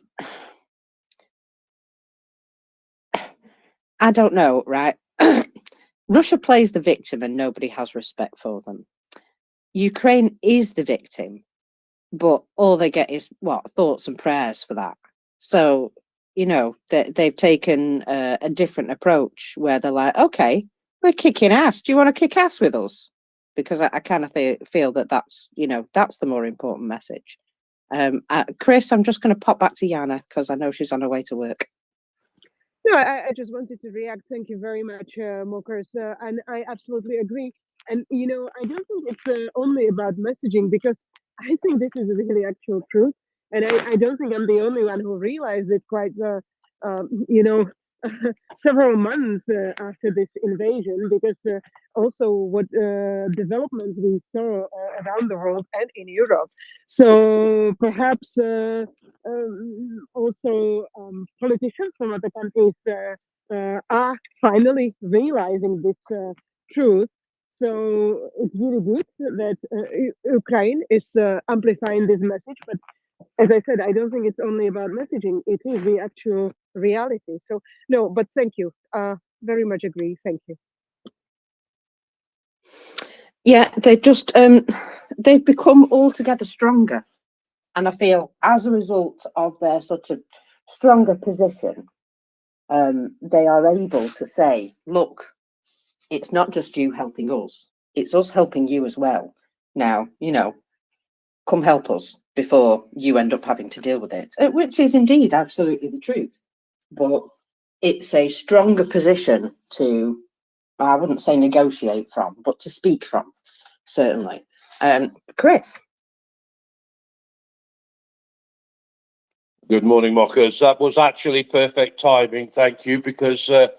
S14: I don't know, right? Russia plays the victim and nobody has respect for them. Ukraine is the victim, but all they get is what? Thoughts and prayers for that. So, you know, they've taken a different approach where they're like, okay, we're kicking ass. Do you want to kick ass with us? Because I kind of feel that that's, you know, that's the more important message. Chris, I'm just going to pop back to Yana because I know she's on her way to work.
S15: No, I just wanted to react. Thank you very much, Mokers. And I absolutely agree. And, you know, I don't think it's only about messaging because I think this is really actual truth. And I don't think I'm the only one who realized it quite, you know, several months after this invasion, because also what developments we saw around the world and in Europe. So perhaps also politicians from other countries are finally realizing this truth. So it's really good that Ukraine is amplifying this message. But as I said, I don't think it's only about messaging. It is the actual reality. So no, but thank you. Very much agree. Thank you.
S14: Yeah, they've become altogether stronger. And I feel as a result of their sort of stronger position, they are able to say, look, it's not just you helping us, it's us helping you as well. Now, you know, come help us before you end up having to deal with it, which is indeed absolutely the truth. But it's a stronger position to, I wouldn't say negotiate from, but to speak from, certainly. Chris?
S10: Good morning, Mockers. That was actually perfect timing, thank you, because I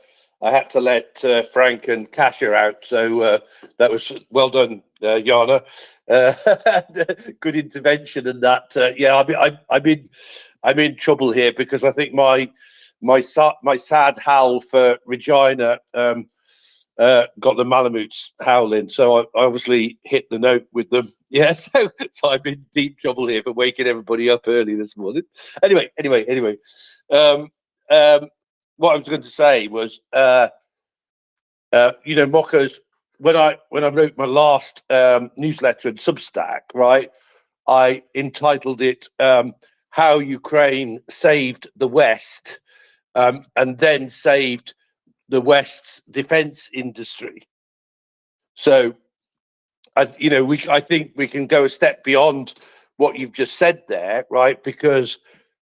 S10: had to let Frank and Kasia out, so that was well done, Jana. Good intervention, and that. Yeah, I'm in trouble here because I think my sad howl for Regina got the Malamutes howling, so I obviously hit the note with them. Yeah, so I'm in deep trouble here for waking everybody up early this morning. Anyway, what I was going to say was, you know, Mockers, when I wrote my last newsletter in Substack, right, I entitled it "How Ukraine Saved the West," and then saved the West's defense industry. So, I think we can go a step beyond what you've just said there, right? Because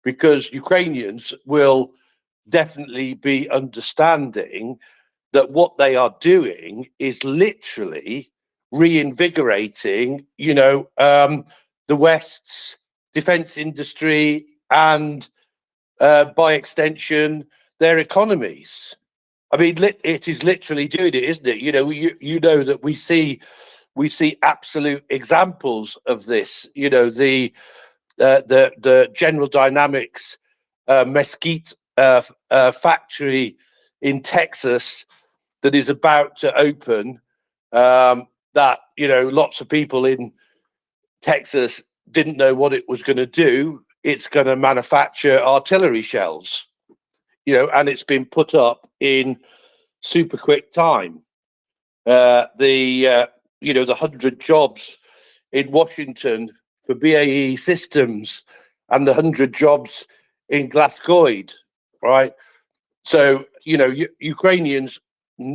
S10: Ukrainians will definitely be understanding that what they are doing is literally reinvigorating, the West's defense industry and, by extension, their economies. I mean, it is literally doing it, isn't it? You know that we see absolute examples of this. You know, the General Dynamics mesquite factory in Texas that is about to open. That lots of people in Texas didn't know what it was going to do. It's going to manufacture artillery shells. And it's been put up in super quick time. The 100 jobs in Washington for BAE Systems and the 100 jobs in Glasgow, right? So, Ukrainians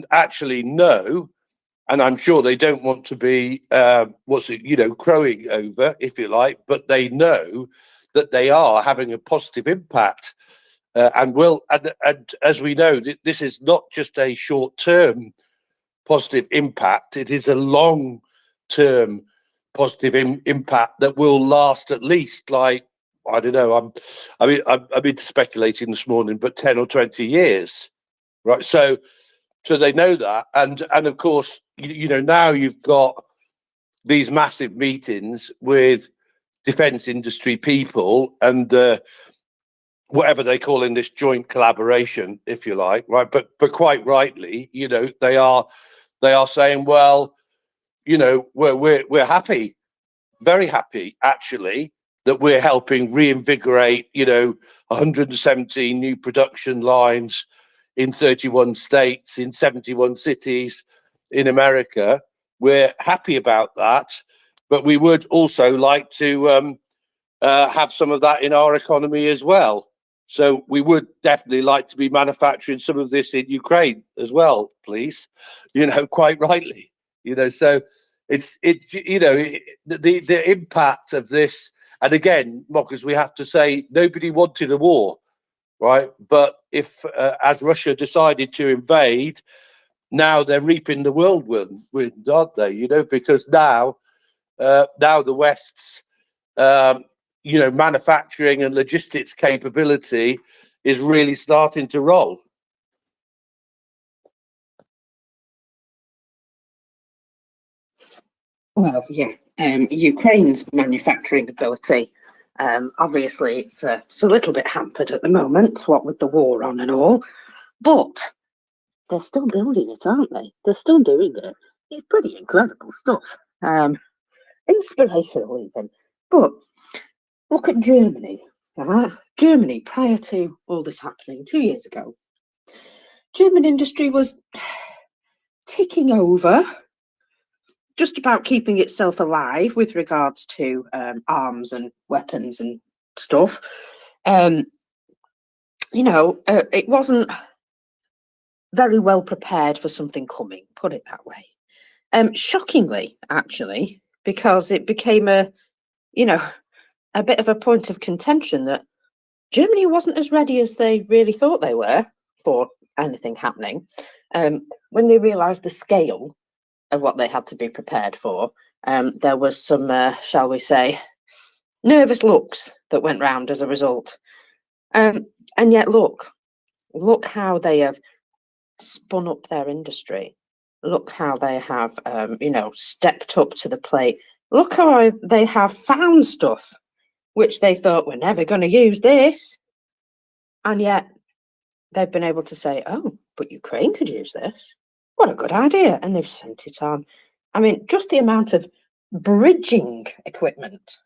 S10: actually know, and I'm sure they don't want to be, crowing over, if you like, but they know that they are having a positive impact. And as we know, this is not just a short-term positive impact, it is a long-term positive impact that will last at least, like, I don't know, I'm into speculating this morning, but 10 or 20 years, right? So they know that, and of course, you know, now you've got these massive meetings with defence industry people and whatever they call in this joint collaboration, if you like, right? But quite rightly, you know, they are saying, well, you know, we're happy, very happy actually, that we're helping reinvigorate, you know, 117 new production lines in 31 states, in 71 cities in America. We're happy about that, but we would also like to have some of that in our economy as well. So we would definitely like to be manufacturing some of this in Ukraine as well, please. You know, quite rightly. You know, so it's you know, the impact of this. And again, Mockers, we have to say nobody wanted a war, right? But if as Russia decided to invade, now they're reaping the whirlwind, aren't they? You know, because now the West's you know, manufacturing and logistics capability is really starting to roll.
S14: Well, yeah, Ukraine's manufacturing ability, obviously it's a little bit hampered at the moment, what with the war on and all, but they're still building it, aren't they? They're still doing it. It's pretty incredible stuff. Inspirational even. But look at Germany. Germany, prior to all this happening 2 years ago, German industry was ticking over, just about keeping itself alive with regards to arms and weapons and stuff. You know, it wasn't very well prepared for something coming, put it that way. Shockingly, actually, because it became a bit of a point of contention that Germany wasn't as ready as they really thought they were for anything happening. When they realised the scale of what they had to be prepared for, there was some, shall we say, nervous looks that went round as a result. And yet, look how they have spun up their industry. Look how they have, you know, stepped up to the plate. Look how they have found stuff which they thought we're never going to use this. And yet they've been able to say, oh, but Ukraine could use this. What a good idea. And they've sent it on. I mean, just the amount of bridging equipment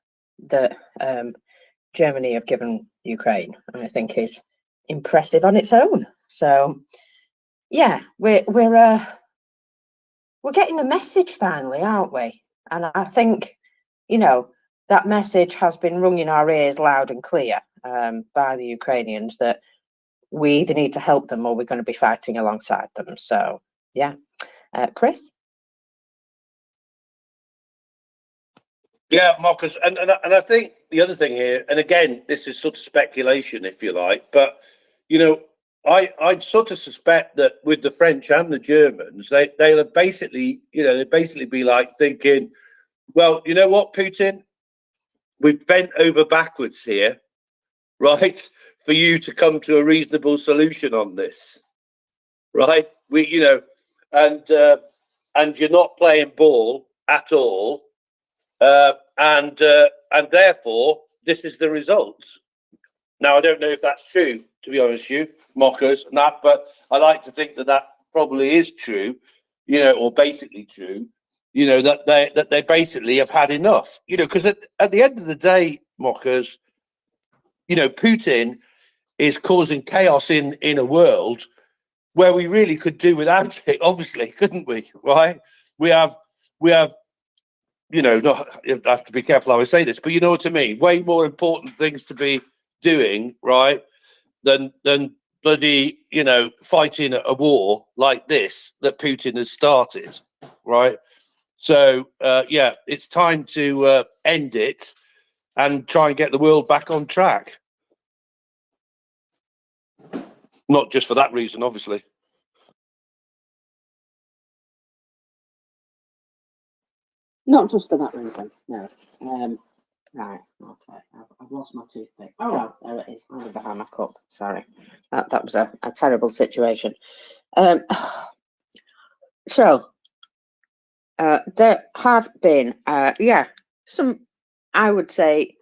S14: that Germany have given Ukraine, I think, is impressive on its own. So, yeah, we're getting the message finally, aren't we? And I think, you know, that message has been rung in our ears loud and clear by the Ukrainians that we either need to help them or we're going to be fighting alongside them. So, yeah. Chris?
S10: Yeah, Marcus, and I think the other thing here, and again, this is sort of speculation, if you like, but, you know, I'd sort of suspect that with the French and the Germans, they'll basically, you know, they'll basically be like thinking, well, you know what, Putin? We've bent over backwards here, right, for you to come to a reasonable solution on this, right? You know, and you're not playing ball at all, and therefore this is the result. Now, I don't know if that's true, to be honest with you, Mockers, and that, but I like to think that probably is true, you know, or basically true. You know, that they basically have had enough, you know, because at the end of the day, Mockers, you know, Putin is causing chaos in a world where we really could do without it, obviously, couldn't we? Right? We have, you know, not, I have to be careful how I say this, but you know what I mean? Way more important things to be doing, right, than bloody, you know, fighting a war like this that Putin has started, right? So, yeah, it's time to end it. and try and get the world back on track. Not just for that reason, obviously.
S14: Not just for that reason, no. Right, okay. I've lost my toothpick. Oh no, there it is. Under behind my cup. Sorry. That was a terrible situation. So there have been some, I would say,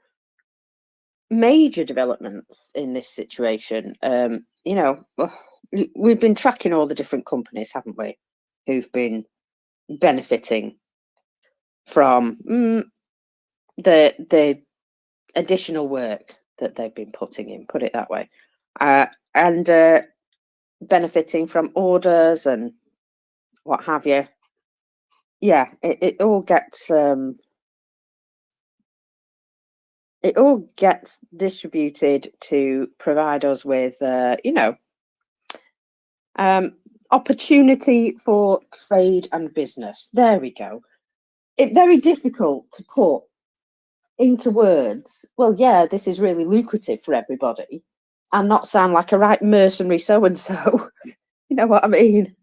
S14: major developments in this situation. You know, we've been tracking all the different companies, haven't we, who've been benefiting from the additional work that they've been putting in, put it that way, and benefiting from orders and what have you. Yeah, it all gets distributed to provide us with opportunity for trade and business. There we go. It's very difficult to put into words, well, yeah, this is really lucrative for everybody, and not sound like a right mercenary so-and-so. You know what I mean?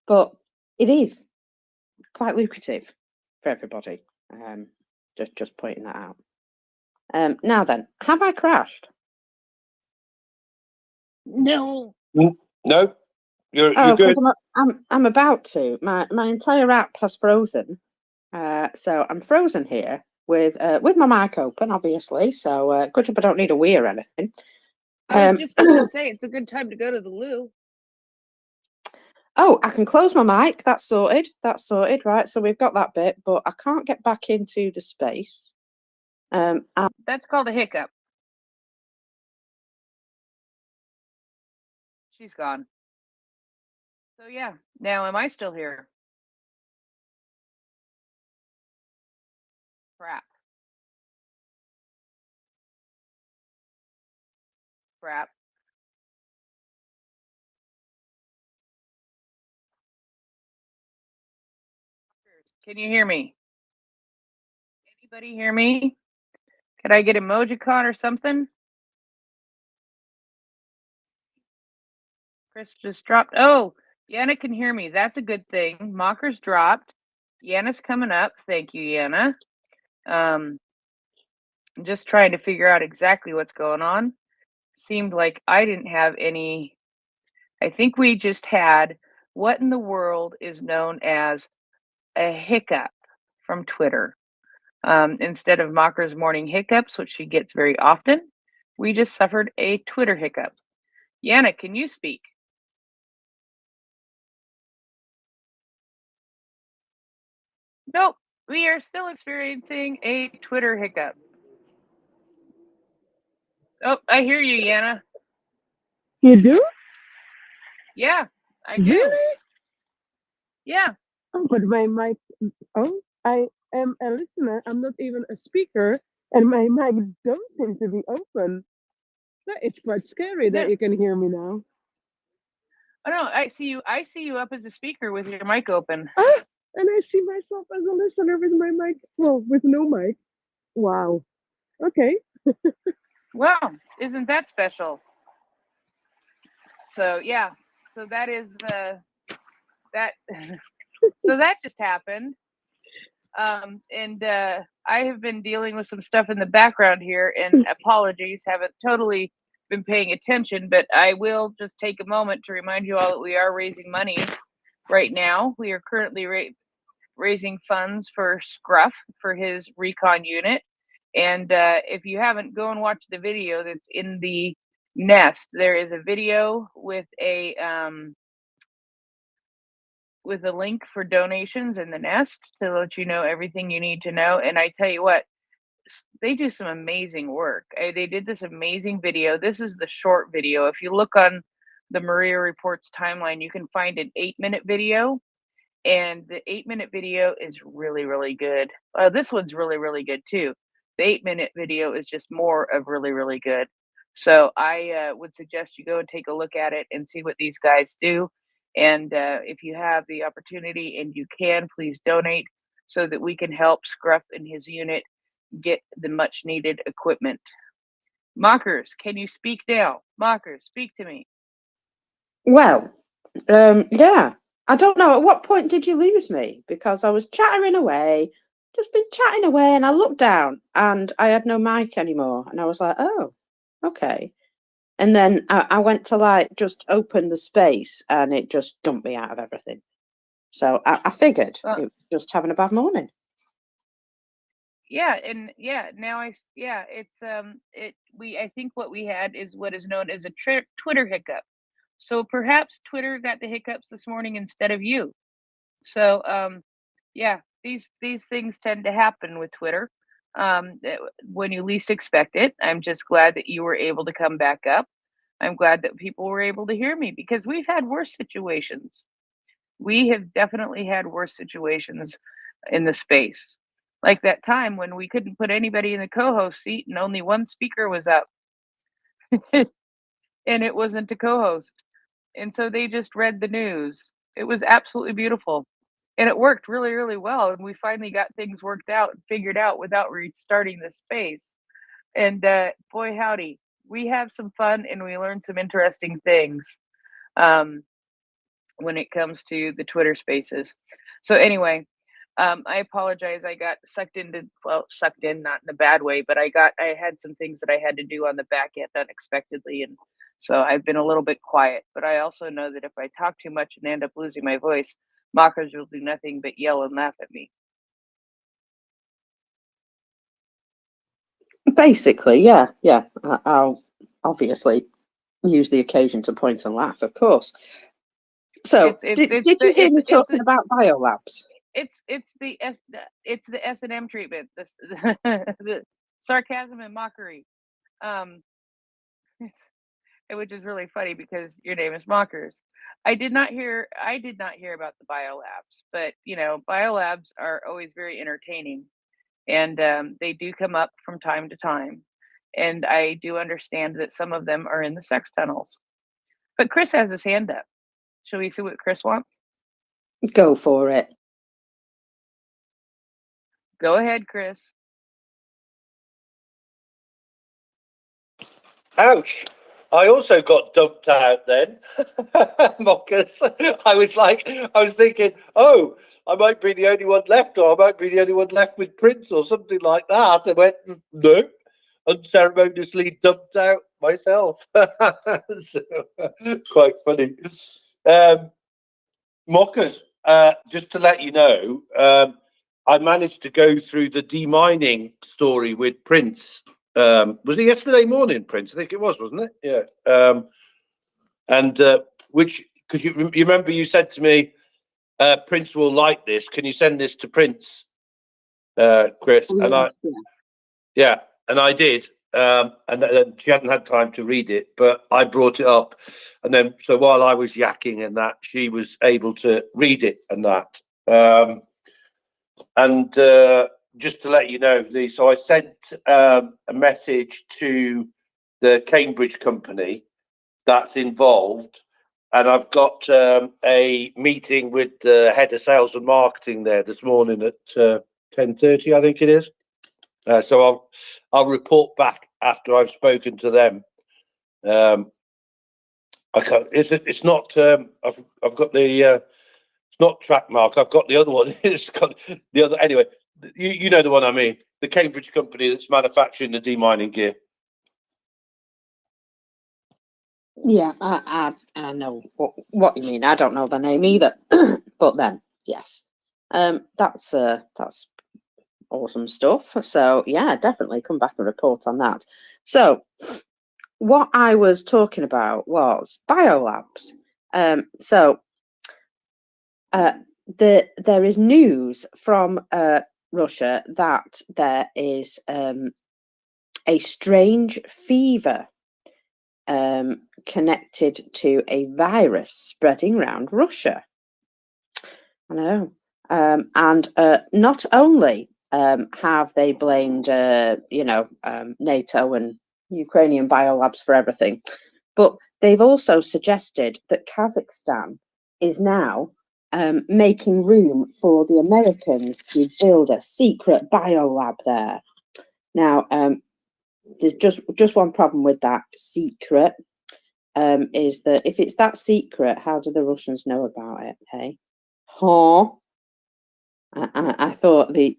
S14: But it is quite lucrative for everybody. Just pointing that out. Now then, have I crashed?
S4: No.
S10: No, you're
S14: Oh,
S10: good.
S14: I'm about to. My entire app has frozen. So I'm frozen here with my mic open, obviously. So good job I don't need a wee or anything.
S4: I was just going to say it's a good time to go to the loo.
S14: Oh, I can close my mic. That's sorted. That's sorted. Right. So we've got that bit, but I can't get back into the space.
S4: That's called a hiccup. She's gone. So yeah, now am I still here? Crap. Crap. Can you hear me? Anybody hear me? Could I get emojicon or something? Chris just dropped. Oh, Yana can hear me. That's a good thing. Mocker's dropped. Yana's coming up. Thank you, Yana. I'm just trying to figure out exactly what's going on. Seemed like I didn't have any. I think we just had what in the world is known as a hiccup from Twitter. Instead of Mocker's morning hiccups, which she gets very often, we just suffered a Twitter hiccup. Yana, can you speak? Nope, we are still experiencing a Twitter hiccup. Oh, I hear you, Yana.
S15: You do?
S4: Yeah, I do.
S15: Really?
S4: Yeah.
S15: Oh, but my mic. Oh, I am a listener. I'm not even a speaker, and my mic don't seem to be open. That it's quite scary that
S4: No.
S15: you can hear me now.
S4: Oh no, I see you. I see you up as a speaker with your mic open.
S15: Ah, and I see myself as a listener with my mic. Well, with no mic. Wow. Okay.
S4: Wow, isn't that special? So yeah, so that is that. So that just happened. And I have been dealing with some stuff in the background here, and apologies, haven't totally been paying attention, but I will just take a moment to remind you all that we are raising money right now. We are currently raising funds for Scruff for his recon unit. And if you haven't, go and watch the video that's in the nest. There is a video with a link for donations in the nest to let you know everything you need to know. And I tell you what, they do some amazing work. They did this amazing video. This is the short video. If you look on the Maria Reports timeline, you can find an 8-minute video. And the 8-minute video is really, really good. This one's really, really good too. The 8-minute video is just more of really, really good. So I would suggest you go and take a look at it and see what these guys do. And if you have the opportunity and you can, please donate so that we can help Scruff and his unit get the much needed equipment. Mockers, can you speak now? Mockers, speak to me.
S14: Well, yeah. I don't know. At what point did you lose me? Because I was chattering away, just been chatting away, and I looked down and I had no mic anymore. And I was like, oh, okay. And then I went to like just open the space and it just dumped me out of everything. So I figured it was just having a bad morning.
S4: Yeah, and now it's I think what we had is what is known as a Twitter hiccup. So perhaps Twitter got the hiccups this morning instead of you. So yeah, these things tend to happen with Twitter when you least expect it. I'm just glad that you were able to come back up. I'm glad that people were able to hear me because we've had worse situations. We have definitely had worse situations in the space. Like that time when we couldn't put anybody in the co-host seat and only one speaker was up. And it wasn't a co-host. And so they just read the news. It was absolutely beautiful. And it worked really, really well. And we finally got things worked out and figured out without restarting the space. And boy, howdy, we have some fun and we learn some interesting things when it comes to the Twitter spaces. So anyway, I apologize. I got sucked in, not in a bad way, but I had some things that I had to do on the back end unexpectedly. And so I've been a little bit quiet, but I also know that if I talk too much and end up losing my voice, mockers will do nothing but yell and laugh at me.
S14: Basically, yeah. I'll obviously use the occasion to point and laugh, of course. So, did you hear me talking about biolabs?
S4: It's the S&M treatment, the sarcasm and mockery, which is really funny because your name is Mockers. I did not hear about the biolabs, but biolabs are always very entertaining, and they do come up from time to time, and I do understand that some of them are in the sex tunnels. But Chris has his hand up. Shall we see what Chris wants?
S14: Go for it.
S4: Go ahead, Chris.
S10: Ouch. I also got dumped out then. Mockers. I was thinking, oh, I might be the only one left, or I might be the only one left with Prince or something like that. I went, no, unceremoniously dumped out myself. So, quite funny. Mockers, just to let you know, I managed to go through the demining story with Prince. Was it yesterday morning, Prince? I think it was, wasn't it? Yeah. Which, because you remember you said to me, Prince will like this. Can you send this to Prince, Chris? And I did. And then she hadn't had time to read it, but I brought it up, and then so while I was yakking and that, she was able to read it and that. Just to let you know, so I sent a message to the Cambridge company that's involved, and I've got a meeting with the head of sales and marketing there this morning at 10:30, I think it is. So I'll report back after I've spoken to them. I can't. It's not. I've got the. It's not Trackmark. I've got the other one. It's got the other. Anyway, you know the one I mean. The Cambridge company that's manufacturing the demining gear.
S14: Yeah, I know what you mean. I don't know the name either, but then yes, that's awesome stuff. So yeah, definitely come back and report on that. So what I was talking about was biolabs. There is news from Russia that there is a strange fever connected to a virus spreading around Russia. I know. And not only have they blamed, NATO and Ukrainian biolabs for everything, but they've also suggested that Kazakhstan is now making room for the Americans to build a secret biolab there. Now, there's just one problem with that secret, is that if it's that secret, how do the Russians know about it? Hey, huh? I thought the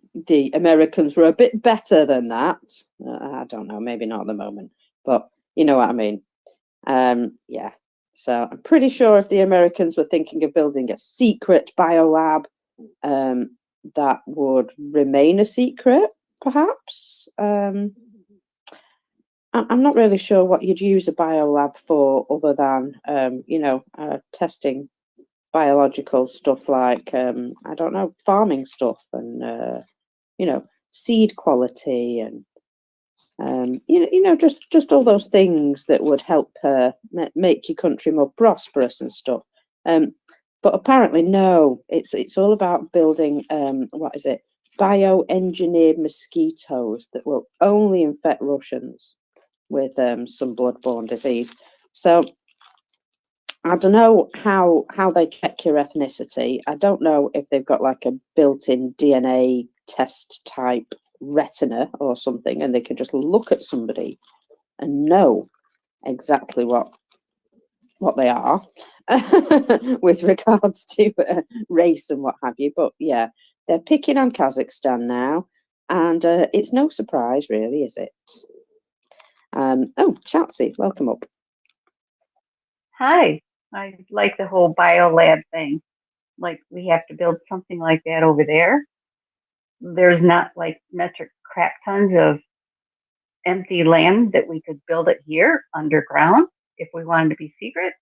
S14: Americans were a bit better than that. I don't know, maybe not at the moment, but you know what I mean. Yeah. So I'm pretty sure if the Americans were thinking of building a secret biolab, that would remain a secret, perhaps. I'm not really sure what you'd use a biolab for other than, testing biological stuff like, I don't know, farming stuff and, seed quality and, just all those things that would help make your country more prosperous and stuff. But apparently, no, it's all about building, what is it? Bioengineered mosquitoes that will only infect Russians with some bloodborne disease. So I don't know how they check your ethnicity. I don't know if they've got like a built-in DNA test type retina or something, and they can just look at somebody and know exactly what they are with regards to race and what have you. But yeah, they're picking on Kazakhstan now, and it's no surprise, really, is it? Oh, Chatsy, welcome up.
S16: Hi, I like the whole biolab thing. Like, we have to build something like that over there. There's not like metric crap tons of empty land that we could build it here underground if we wanted to be secret.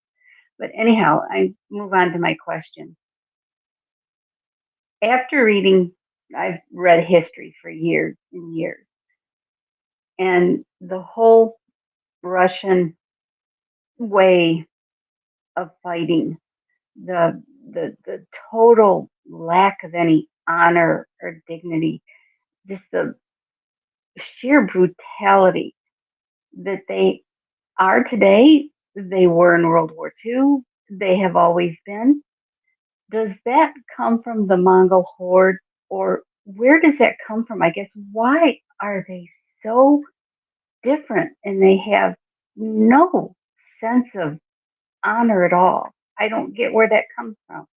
S16: But anyhow, I move on to my question. After reading, I've read history for years and years, and the whole Russian way of fighting, the total lack of any honor or dignity, just the sheer brutality that they are today, they were in World War II, they have always been. Does that come from the Mongol horde, or where does that come from? I guess, why are they so different and they have no sense of honor at all? I don't get where that comes from.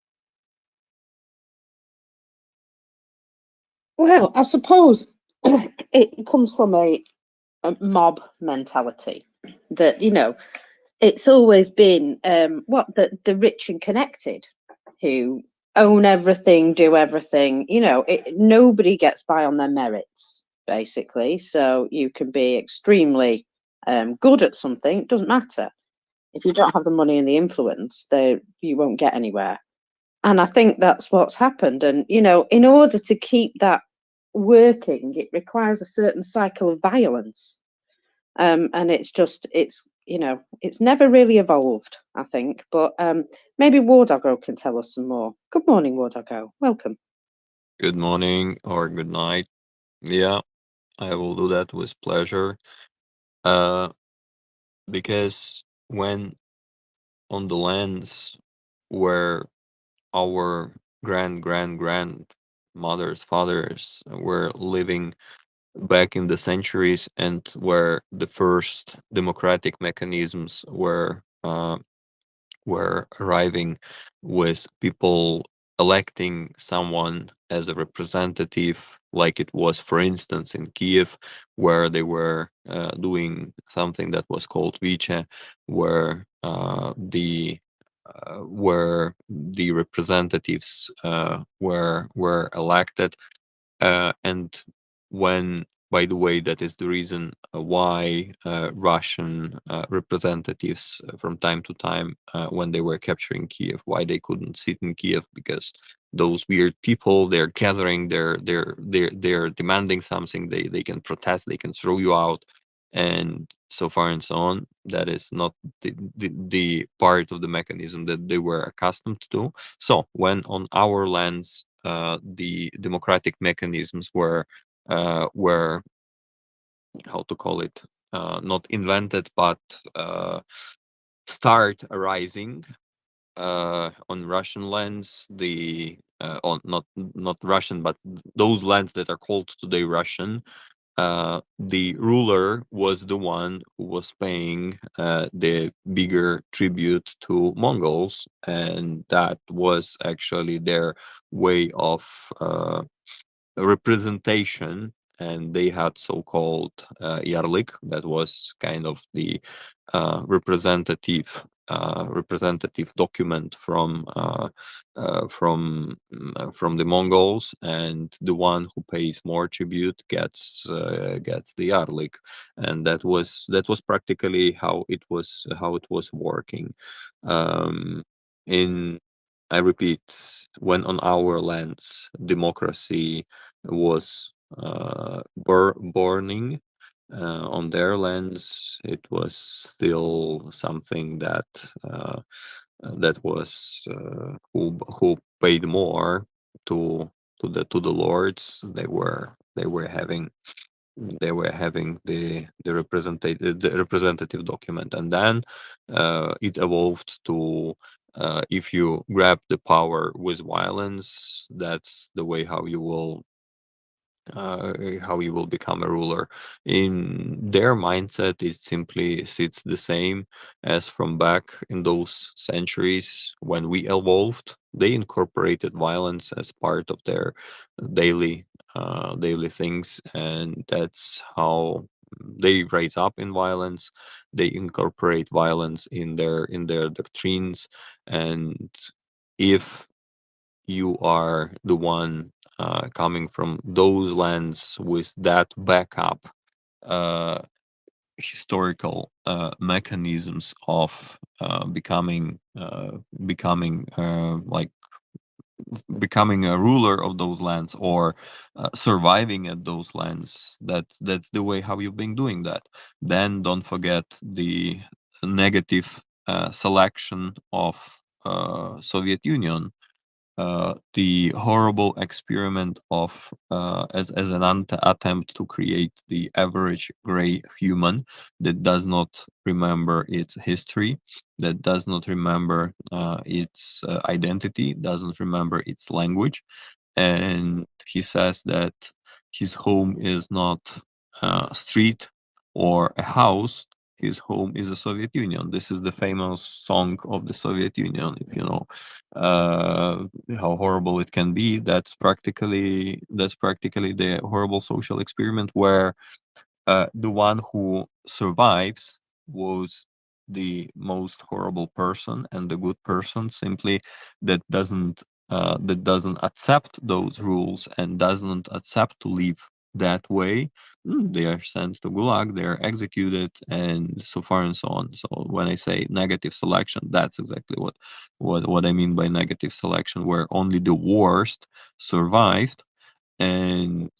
S14: Well, I suppose it comes from a mob mentality that, it's always been the rich and connected who own everything, do everything. Nobody gets by on their merits, basically. So you can be extremely good at something. It doesn't matter. If you don't have the money and the influence, you won't get anywhere. And I think that's what's happened. And, in order to keep that working, it requires a certain cycle of violence. And it's never really evolved, I think. But maybe Wardoggo can tell us some more. Good morning, Wardoggo. Welcome.
S17: Good morning or good night. Yeah, I will do that with pleasure. Because when on the lands where our grandmothers, fathers were living back in the centuries, and where the first democratic mechanisms were arriving, with people electing someone as a representative, like it was, for instance, in Kiev, where they were doing something that was called Vice, where the representatives were elected, and when, by the way, that is the reason why Russian representatives from time to time, when they were capturing Kiev, why they couldn't sit in Kiev, because those weird people, they're gathering, they're demanding something, they can protest, they can throw you out, and so far and so on. That is not the part of the mechanism that they were accustomed to do. So when on our lands the democratic mechanisms were how to call it, not invented, but start arising on Russian lands, on not Russian, but those lands that are called today Russian, the ruler was the one who was paying the bigger tribute to Mongols, and that was actually their way of representation. And they had so-called yarlik, that was kind of the representative document from the Mongols, and the one who pays more tribute gets the yarlik, and that was practically how it was working. In I repeat, when on our lands democracy was burning, on their lands it was still something that was who paid more to the lords. They were having the representative document, and then it evolved to if you grab the power with violence, that's the way how you will become a ruler. In their mindset, it simply sits the same as from back in those centuries when we evolved. They incorporated violence as part of their daily daily things, and that's how they rise up in violence. They incorporate violence in their doctrines, and if you are the one coming from those lands with that backup uh, historical mechanisms of becoming a ruler of those lands, or surviving at those lands. That's the way how you've been doing that. Then don't forget the negative selection of Soviet Union, the horrible experiment of as an attempt to create the average gray human that does not remember its history, that does not remember its identity, doesn't remember its language. And he says that his home is not a street or a house. His home is the Soviet Union. This is the famous song of the Soviet Union. If you know how horrible it can be, that's practically the horrible social experiment where the one who survives was the most horrible person, and the good person simply that doesn't accept those rules and doesn't accept to live that way. They are sent to gulag, they are executed, and so far and so on. So when I say negative selection, that's exactly what I mean by negative selection, where only the worst survived, and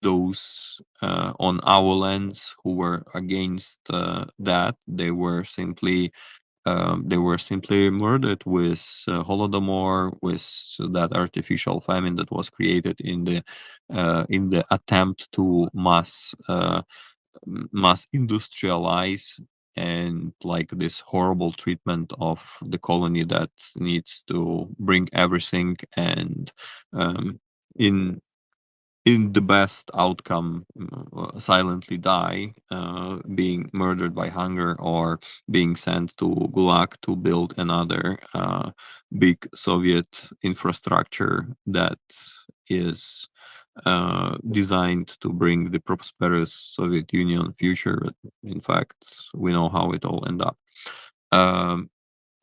S17: those on our lands who were against that, they were simply murdered with Holodomor, with that artificial famine that was created in the attempt to mass industrialize, and like this horrible treatment of the colony that needs to bring everything, and in the best outcome, silently die, being murdered by hunger, or being sent to Gulag to build another big Soviet infrastructure that is designed to bring the prosperous Soviet Union future. In fact, we know how it all ended up.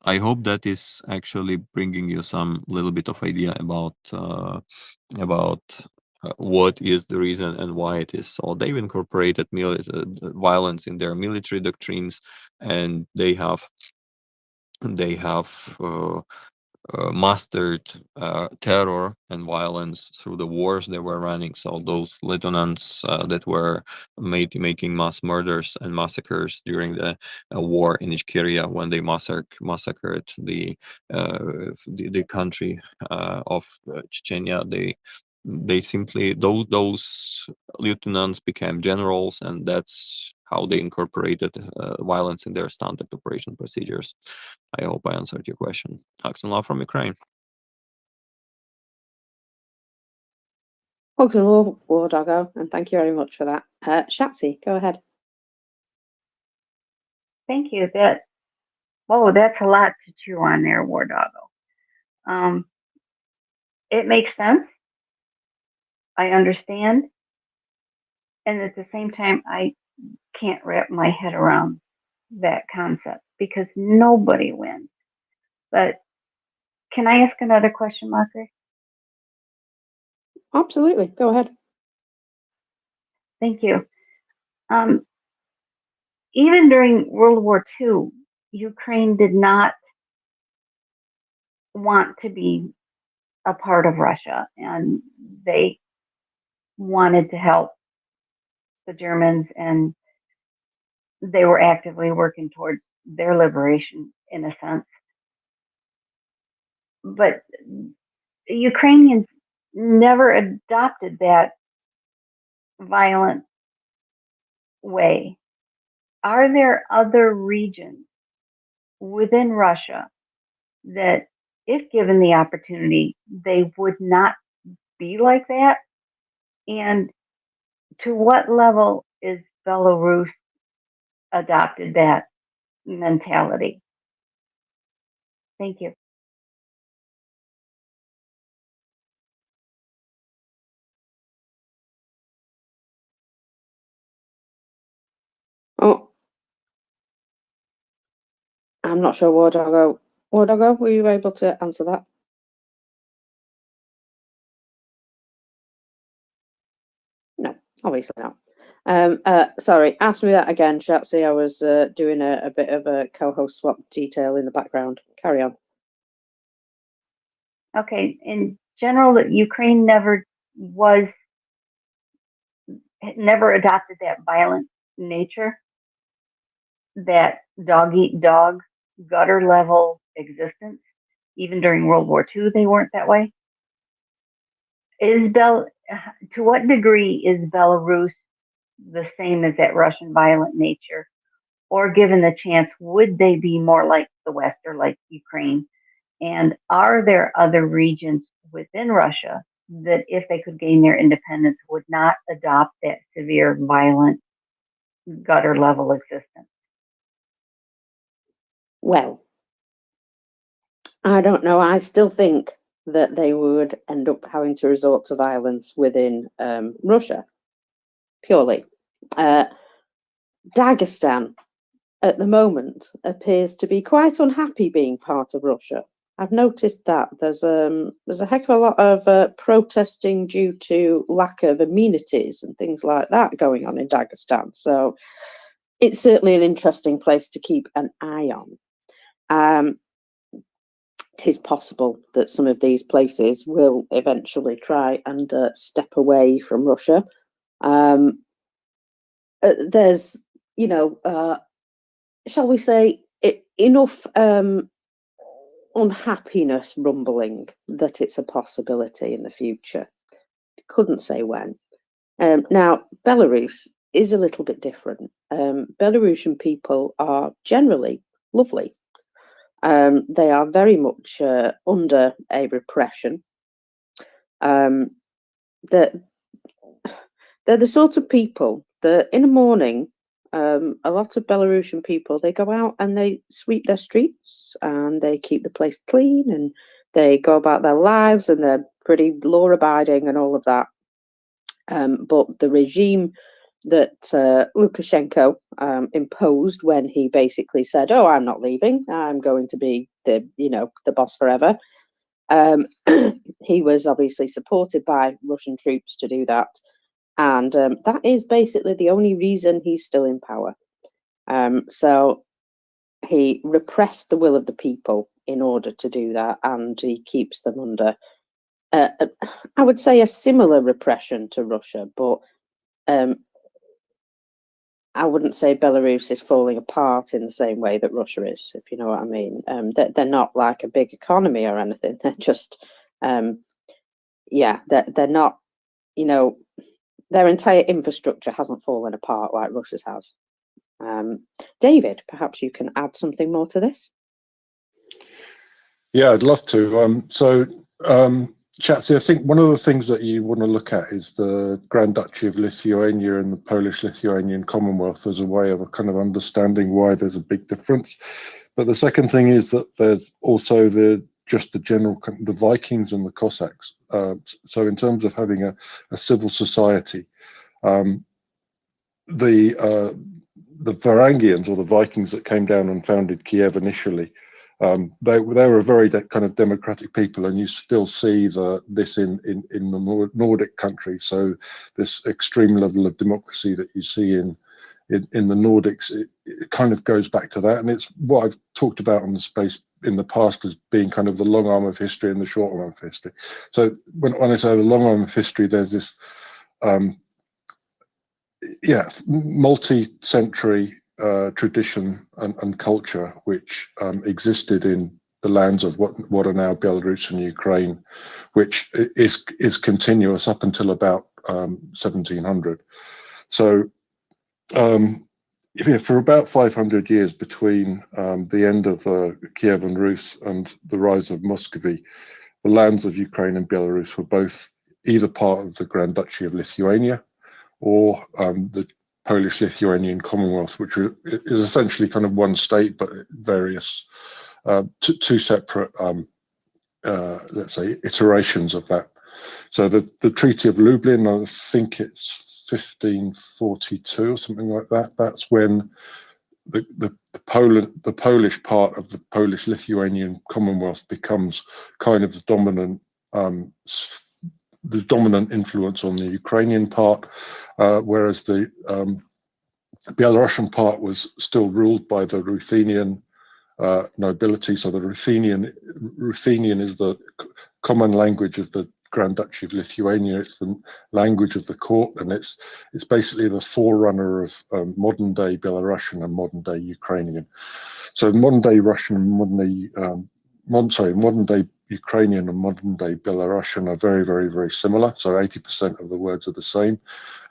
S17: I hope that is actually bringing you some little bit of idea about what is the reason and why it is so. They've incorporated violence in their military doctrines, and they have mastered terror and violence through the wars they were running. So those lieutenants that were making mass murders and massacres during the war in Ichkeria, when they massacred the country of Chechnya, they simply those lieutenants became generals, and that's how they incorporated violence in their standard operation procedures. I hope I answered your question. Axel from Ukraine.
S14: Welcome to the War Doggo, and thank you very much for that. Shatsy, go ahead.
S16: Thank you. That's a lot to chew on there, War Doggo. It makes sense. I understand. And at the same time, I can't wrap my head around that concept because nobody wins. But can I ask another question, Margaret?
S14: Absolutely. Go ahead.
S16: Thank you. Even during World War II, Ukraine did not want to be a part of Russia, and they wanted to help the Germans, and they were actively working towards their liberation in a sense. But Ukrainians never adopted that violent way. Are there other regions within Russia that, if given the opportunity, they would not be like that? And to what level is Belarus adopted that mentality? Thank you.
S14: Oh, I'm not sure, War Doggo. War Doggo, were you able to answer that? No, obviously not. Sorry, ask me that again, Shatsy. I was doing a bit of a co-host swap detail in the background. Carry on.
S16: Okay, in general, Ukraine never adopted that violent nature, that dog eat dog, gutter level existence. Even during World War II, they weren't that way. To what degree is Belarus the same as that Russian violent nature? Or given the chance, would they be more like the West or like Ukraine? And are there other regions within Russia that, if they could gain their independence, would not adopt that severe, violent, gutter level existence?
S14: Well, I don't know. I still think that they would end up having to resort to violence within Russia, purely. Dagestan, at the moment, appears to be quite unhappy being part of Russia. I've noticed that there's a heck of a lot of protesting due to lack of amenities and things like that going on in Dagestan. So it's certainly an interesting place to keep an eye on. It is possible that some of these places will eventually try and step away from Russia. There's, shall we say, enough unhappiness rumbling that it's a possibility in the future. Couldn't say when. Now, Belarus is a little bit different. Belarusian people are generally lovely. They are very much under a repression. They're the sort of people that in the morning, a lot of Belarusian people, they go out and they sweep their streets and they keep the place clean and they go about their lives and they're pretty law-abiding and all of that. But the regime that Lukashenko imposed when he basically said, "Oh, I'm not leaving. I'm going to be the boss forever." He was obviously supported by Russian troops to do that, and that is basically the only reason he's still in power. So he repressed the will of the people in order to do that, and he keeps them under, I would say, a similar repression to Russia, but I wouldn't say Belarus is falling apart in the same way that Russia is, if you know what I mean. They're not like a big economy or anything. They're just, they're not, their entire infrastructure hasn't fallen apart like Russia's has. David, perhaps you can add something more to this?
S10: Yeah, I'd love to.
S18: Chatsy, I think one of the things that you want to look at is the Grand Duchy of Lithuania and the Polish-Lithuanian Commonwealth as a way of kind of understanding why there's a big difference. But the second thing is that there's also the Vikings and the Cossacks. So in terms of having a civil society, the Varangians, or the Vikings that came down and founded Kiev initially, they were a very kind of democratic people, and you still see this in the Nordic countries. So this extreme level of democracy that you see in the Nordics, it kind of goes back to that, and it's what I've talked about on the space in the past as being kind of the long arm of history and the short arm of history. So when I say the long arm of history, there's this multi-century tradition and culture which existed in the lands of what are now Belarus and Ukraine, which is continuous up until about 1700. So for about 500 years between the end of Kievan Rus and the rise of Muscovy, the lands of Ukraine and Belarus were both either part of the Grand Duchy of Lithuania or the Polish-Lithuanian Commonwealth, which is essentially kind of one state, but various two separate, let's say, iterations of that. So the Treaty of Lublin, I think it's 1542 or something like that. That's when the Polish part of the Polish-Lithuanian Commonwealth becomes kind of the dominant influence on the Ukrainian part, whereas the Belarusian part was still ruled by the Ruthenian nobility. So the Ruthenian is the common language of the Grand Duchy of Lithuania. It's the language of the court, and it's basically the forerunner of modern day Belarusian and modern day Ukrainian. So modern day Russian and modern day Ukrainian and modern day Belarusian are very, very, very similar. So 80% of the words are the same,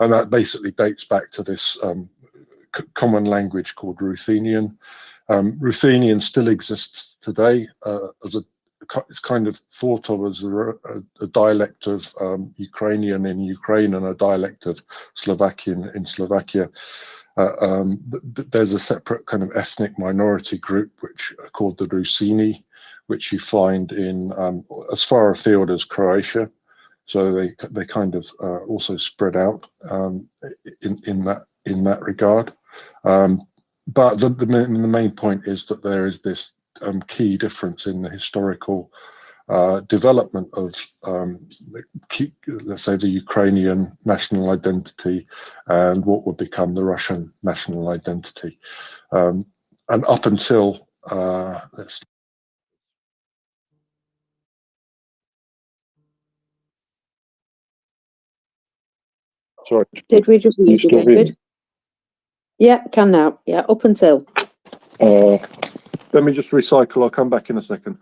S18: and that basically dates back to this common language called Ruthenian. Ruthenian still exists today it's kind of thought of as a dialect of Ukrainian in Ukraine and a dialect of Slovakian in Slovakia. There's a separate kind of ethnic minority group which are called the Rusini, which you find in as far afield as Croatia. So they kind of also spread out in that regard. But the main point is that there is this key difference in the historical development of, let's say, the Ukrainian national identity and what would become the Russian national identity. And up until, sorry.
S14: Did we just lose you, David? Yeah, can now. Yeah, up until.
S18: Let me just recycle. I'll come back in a second.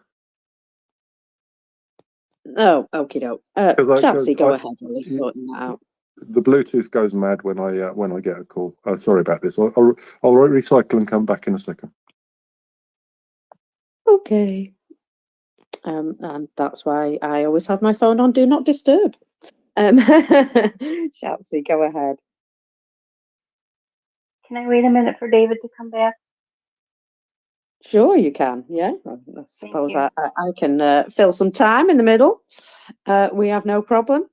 S14: Oh, okie doke. Chatsy, go ahead. Sorting that out.
S18: The Bluetooth goes mad when I get a call. Sorry about this. I'll recycle and come back in a second.
S14: Okay. And that's why I always have my phone on Do Not Disturb. Chatsy, go ahead.
S16: Can I wait a minute for David to come back?
S14: Sure, you can. Yeah, I suppose I can fill some time in the middle. We have no problem.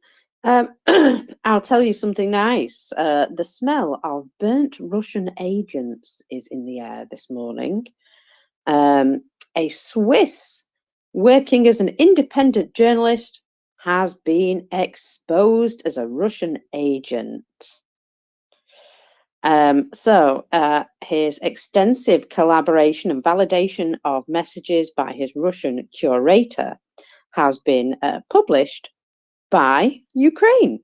S14: I'll tell you something nice. The smell of burnt Russian agents is in the air this morning. A Swiss working as an independent journalist has been exposed as a Russian agent. His extensive collaboration and validation of messages by his Russian curator has been published by Ukraine.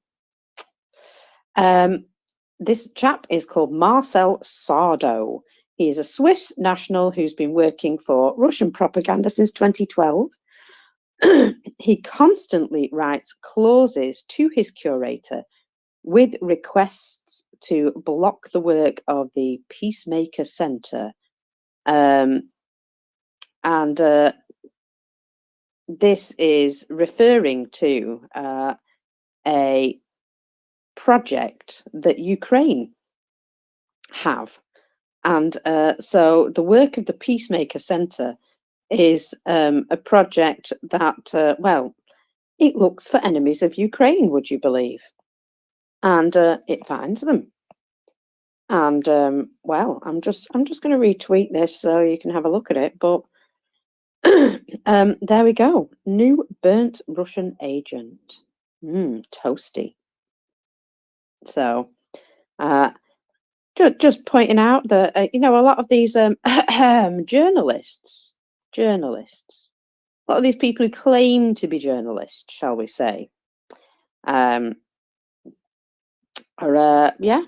S14: This chap is called Marcel Sardo. He is a Swiss national who's been working for Russian propaganda since 2012. He constantly writes clauses to his curator with requests to block the work of the Peacemaker Center. this is referring to a project that Ukraine have. And so the work of the Peacemaker Centre is a project that, well, it looks for enemies of Ukraine, would you believe? And it finds them. And well, I'm just going to retweet this so you can have a look at it. But there we go. New burnt Russian agent. Toasty. So just pointing out that, you know, a lot of these journalists, a lot of these people who claim to be journalists, shall we say, are, yeah,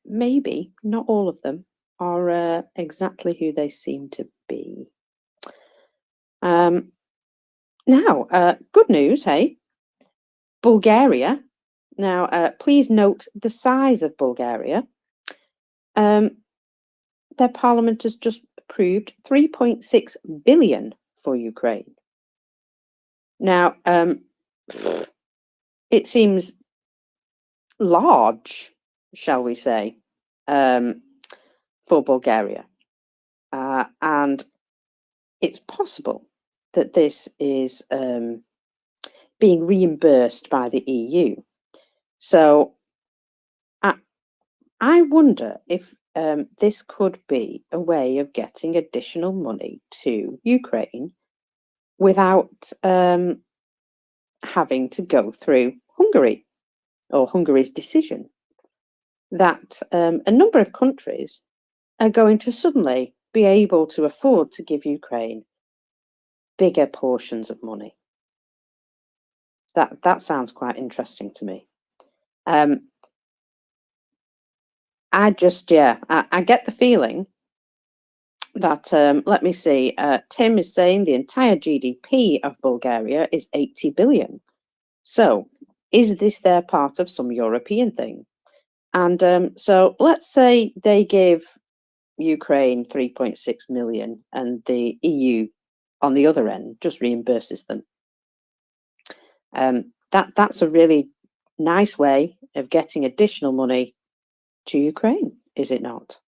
S14: maybe not all of them are exactly who they seem to be. Now, good news, hey? Bulgaria. Now, please note the size of Bulgaria. Their parliament has just approved 3.6 billion for Ukraine. Now, it seems large, shall we say, for Bulgaria. And it's possible that this is being reimbursed by the EU. So I wonder if this could be a way of getting additional money to Ukraine without having to go through Hungary or Hungary's decision that a number of countries are going to suddenly be able to afford to give Ukraine bigger portions of money. That sounds quite interesting to me. I just, I get the feeling that, let me see, Tim is saying the entire GDP of Bulgaria is 80 billion. So is this their part of some European thing? And so let's say they give Ukraine 3.6 million and the EU on the other end just reimburses them. That's a really nice way of getting additional money to Ukraine, is it not?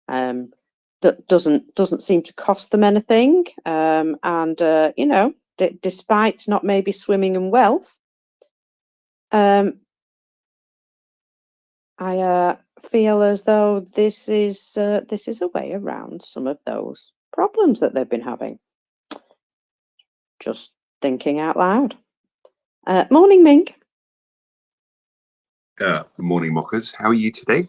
S14: That doesn't seem to cost them anything, and you know, despite not maybe swimming in wealth, I feel as though this is a way around some of those problems that they've been having. Just thinking out loud. Morning, Mink.
S19: Good morning, Mockers. How are you today?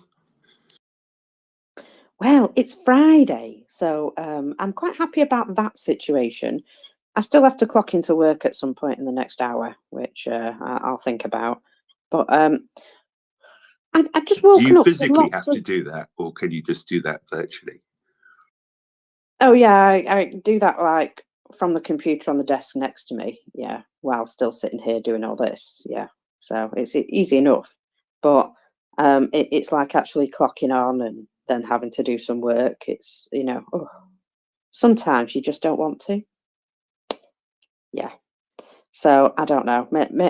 S14: Well, it's Friday, so I'm quite happy about that situation. I still have to clock into work at some point in the next hour, which I'll think about. But I just woken up.
S19: Do you physically have to do that, or can you just do that virtually?
S14: Oh yeah, I do that like from the computer on the desk next to me. Yeah, while still sitting here doing all this. Yeah, so it's easy enough. But it's like actually clocking on and then having to do some work. It's, you know, sometimes you just don't want to. Yeah. So I don't know.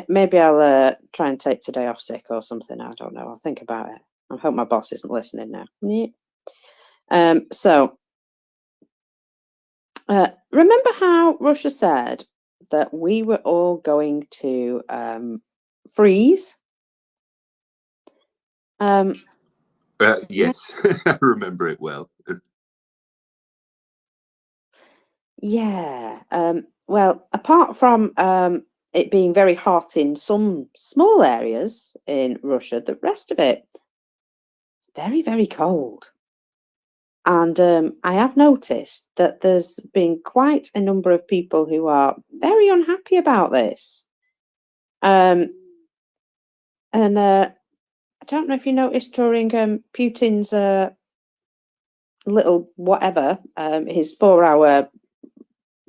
S14: Maybe I'll try and take today off sick or something. I don't know. I'll think about it. I hope my boss isn't listening now. Yeah. So remember how Russia said that we were all going to freeze?
S19: Yes, I remember it well.
S14: Yeah. Well, apart from it being very hot in some small areas in Russia, the rest of it is very, very cold. And I have noticed that there's been quite a number of people who are very unhappy about this. And I don't know if you noticed during Putin's little whatever, his 4-hour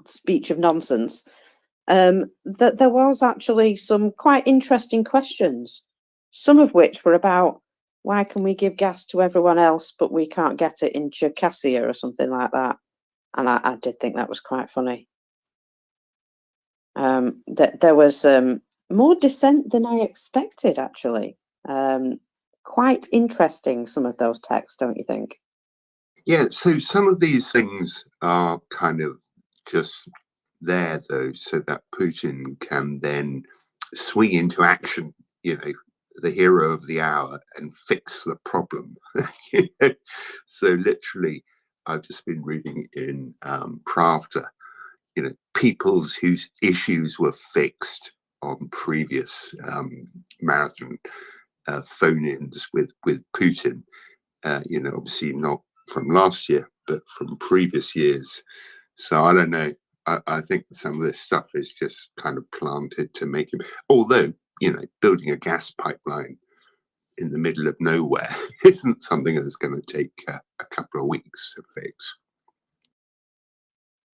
S14: speech of nonsense, that there was actually some quite interesting questions, some of which were about why can we give gas to everyone else but we can't get it in Circassia or something like that. And I did think that was quite funny. that there was more dissent than I expected, actually. Quite interesting, some of those texts, don't you think?
S19: Yeah, so some of these things are kind of just there, though, so that Putin can then swing into action, you know, the hero of the hour, and fix the problem. You know? So literally, I've just been reading in Pravda, you know, people's whose issues were fixed on previous marathon phone-ins with Putin. You know, obviously not from last year, but from previous years. So I don't know. I think some of this stuff is just kind of planted to make him. Although, you know, building a gas pipeline in the middle of nowhere isn't something that's going to take a couple of weeks to fix.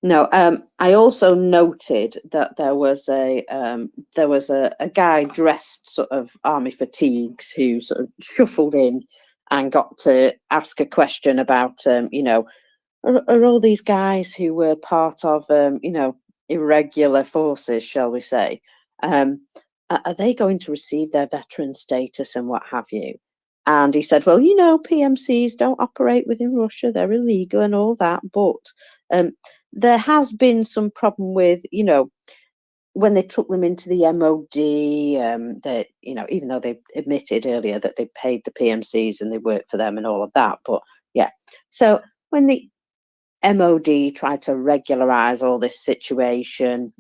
S14: No, I also noted that there was a guy dressed sort of army fatigues who sort of shuffled in and got to ask a question about, you know, are all these guys who were part of, you know, irregular forces, shall we say, are they going to receive their veteran status and what have you? And he said, well, you know, PMCs don't operate within Russia; they're illegal and all that, but there has been some problem with, you know, when they took them into the MOD, that, you know, even though they admitted earlier that they paid the PMCs and they worked for them and all of that, but yeah. So when the MOD tried to regularize all this situation,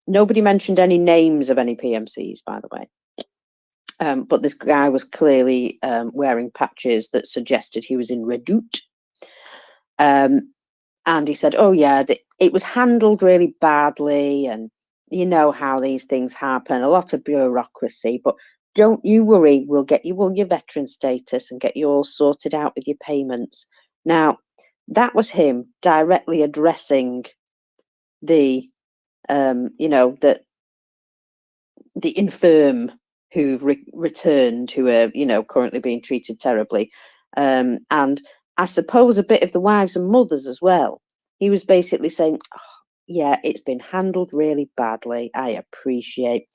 S14: nobody mentioned any names of any PMCs, by the way. But this guy was clearly wearing patches that suggested he was in Redoute. And he said, oh, yeah, it was handled really badly. And you know how these things happen, a lot of bureaucracy. But don't you worry, we'll get you all your veteran status and get you all sorted out with your payments. Now, that was him directly addressing the, you know, the infirm who've returned, who are, you know, currently being treated terribly. And I suppose a bit of the wives and mothers as well. He was basically saying, oh, yeah, it's been handled really badly. I appreciate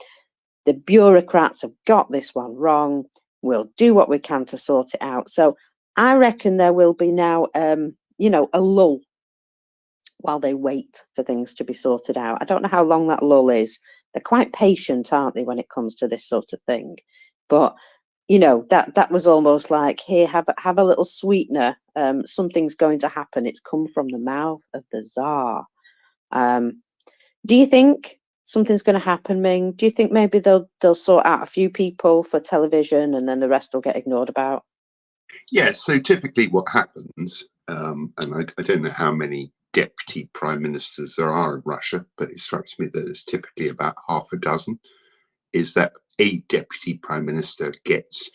S14: the bureaucrats have got this one wrong. We'll do what we can to sort it out. So I reckon there will be now, you know, a lull while they wait for things to be sorted out. I don't know how long that lull is. They're quite patient, aren't they, when it comes to this sort of thing? But you know, that was almost like, here, have a little sweetener. Something's going to happen. It's come from the mouth of the Tsar. Do you think something's going to happen, Ming? Do you think maybe they'll sort out a few people for television and then the rest will get ignored about?
S19: Yeah, so typically what happens, and I don't know how many deputy prime ministers there are in Russia, but it strikes me that there's typically about half a dozen, is that a deputy prime minister gets,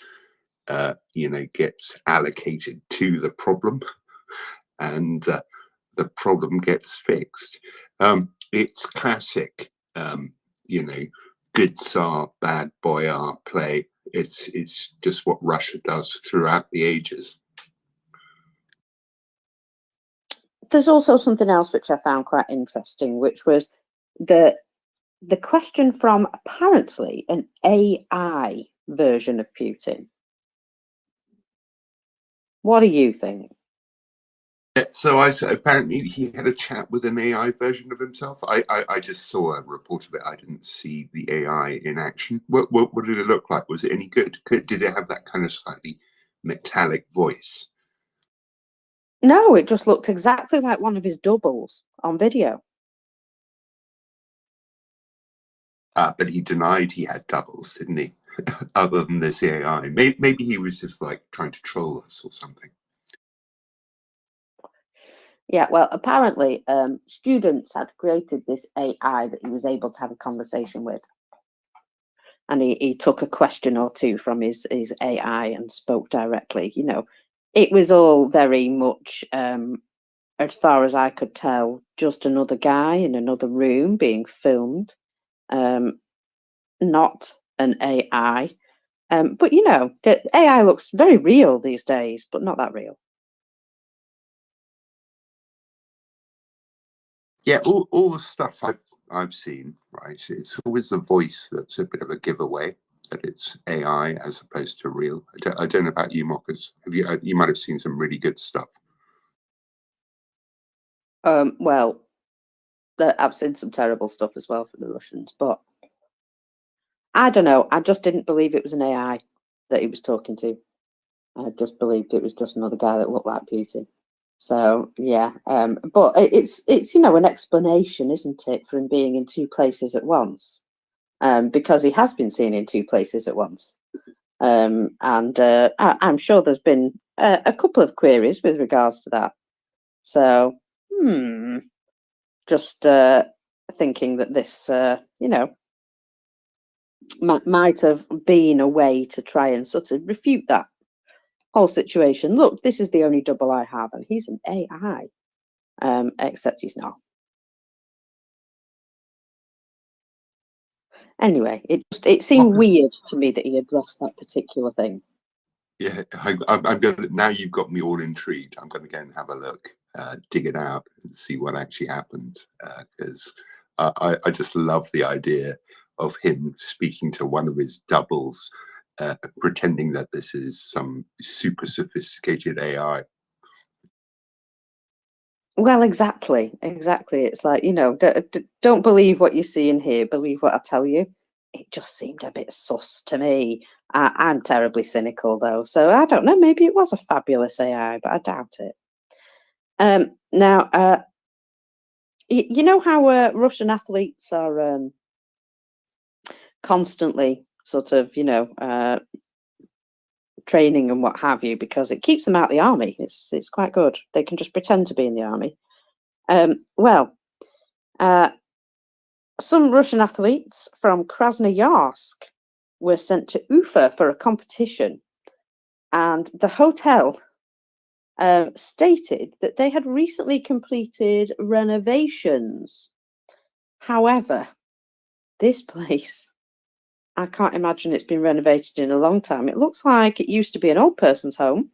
S19: you know, gets allocated to the problem, and the problem gets fixed. It's classic, you know, good Tsar, bad Boyar play. It's just what Russia does throughout the ages.
S14: There's also something else which I found quite interesting, which was the question from apparently an AI version of Putin. What do you think?
S19: So apparently he had a chat with an AI version of himself. I just saw a report of it. I didn't see the AI in action. What did it look like? Was it any good? Did it have that kind of slightly metallic voice?
S14: No, it just looked exactly like one of his doubles on video.
S19: But he denied he had doubles, didn't he? Other than this AI. Maybe he was just like trying to troll us or something.
S14: Yeah, well, apparently students had created this AI that he was able to have a conversation with. And he took a question or two from his AI and spoke directly. You know, it was all very much, as far as I could tell, just another guy in another room being filmed, not an AI. But, you know, the AI looks very real these days, but not that real.
S19: Yeah, all the stuff I've I've seen, right, it's always the voice that's a bit of a giveaway that it's AI as opposed to real. I don't know about you, Mockers. Have you? You might have seen some really good stuff.
S14: Well, I've seen some terrible stuff as well from the Russians, but I don't know. I just didn't believe it was an AI that he was talking to. I just believed it was just another guy that looked like Putin. So yeah, but it's an explanation, isn't it, for him being in two places at once, because he has been seen in two places at once, and I'm sure there's been a couple of queries with regards to that. So just thinking that this might have been a way to try and sort of refute that whole situation. Look, this is the only double I have, and he's an AI, except he's not. Anyway, it seemed weird to me that he addressed that particular thing.
S19: Yeah, I'm going. Now you've got me all intrigued. I'm going to go and have a look, dig it out, and see what actually happened. Because I just love the idea of him speaking to one of his doubles, pretending that this is some super sophisticated AI.
S14: Well, exactly. It's like, don't believe what you see and hear, believe what I tell you. It just seemed a bit sus to me. I'm terribly cynical, though, so I don't know. Maybe it was a fabulous AI, but I doubt it. Now, you know how Russian athletes are constantly sort of, training and what have you, because it keeps them out of the army. It's quite good. They can just pretend to be in the army. Some Russian athletes from Krasnoyarsk were sent to Ufa for a competition, and the hotel stated that they had recently completed renovations. However, this place, I can't imagine it's been renovated in a long time. It looks like it used to be an old person's home,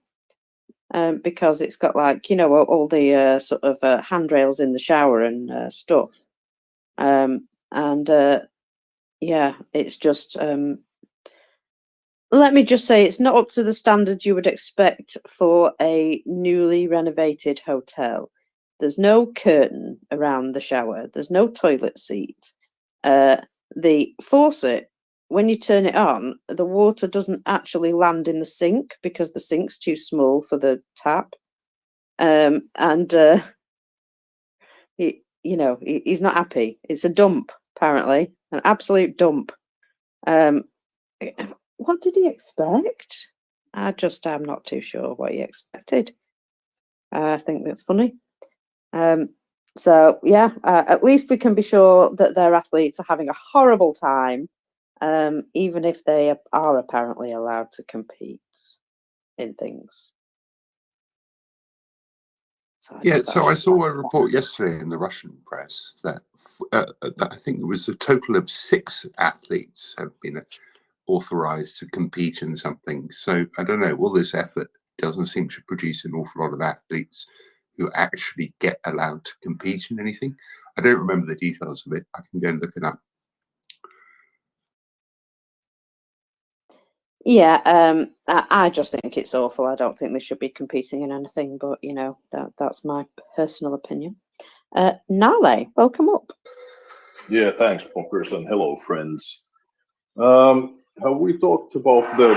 S14: because it's got, like, all the sort of handrails in the shower and stuff. Yeah, it's just, let me just say, it's not up to the standards you would expect for a newly renovated hotel. There's no curtain around the shower. There's no toilet seat. The faucet, when you turn it on, the water doesn't actually land in the sink because the sink's too small for the tap. He's not happy. It's a dump, apparently, an absolute dump. What did he expect? I'm not too sure what he expected. I think that's funny. So yeah, at least we can be sure that their athletes are having a horrible time, even if they are apparently allowed to compete in things.
S19: So I saw a report yesterday in the Russian press that I think there was a total of 6 athletes have been authorized to compete in something. So I don't know, all this effort doesn't seem to produce an awful lot of athletes who actually get allowed to compete in anything. I don't remember the details of it. I can go and look it up.
S14: Yeah, I just think it's awful. I don't think they should be competing in anything, but that's my personal opinion. Nale, welcome up.
S10: Yeah, thanks, Bonkers, and hello, friends. Have we talked about the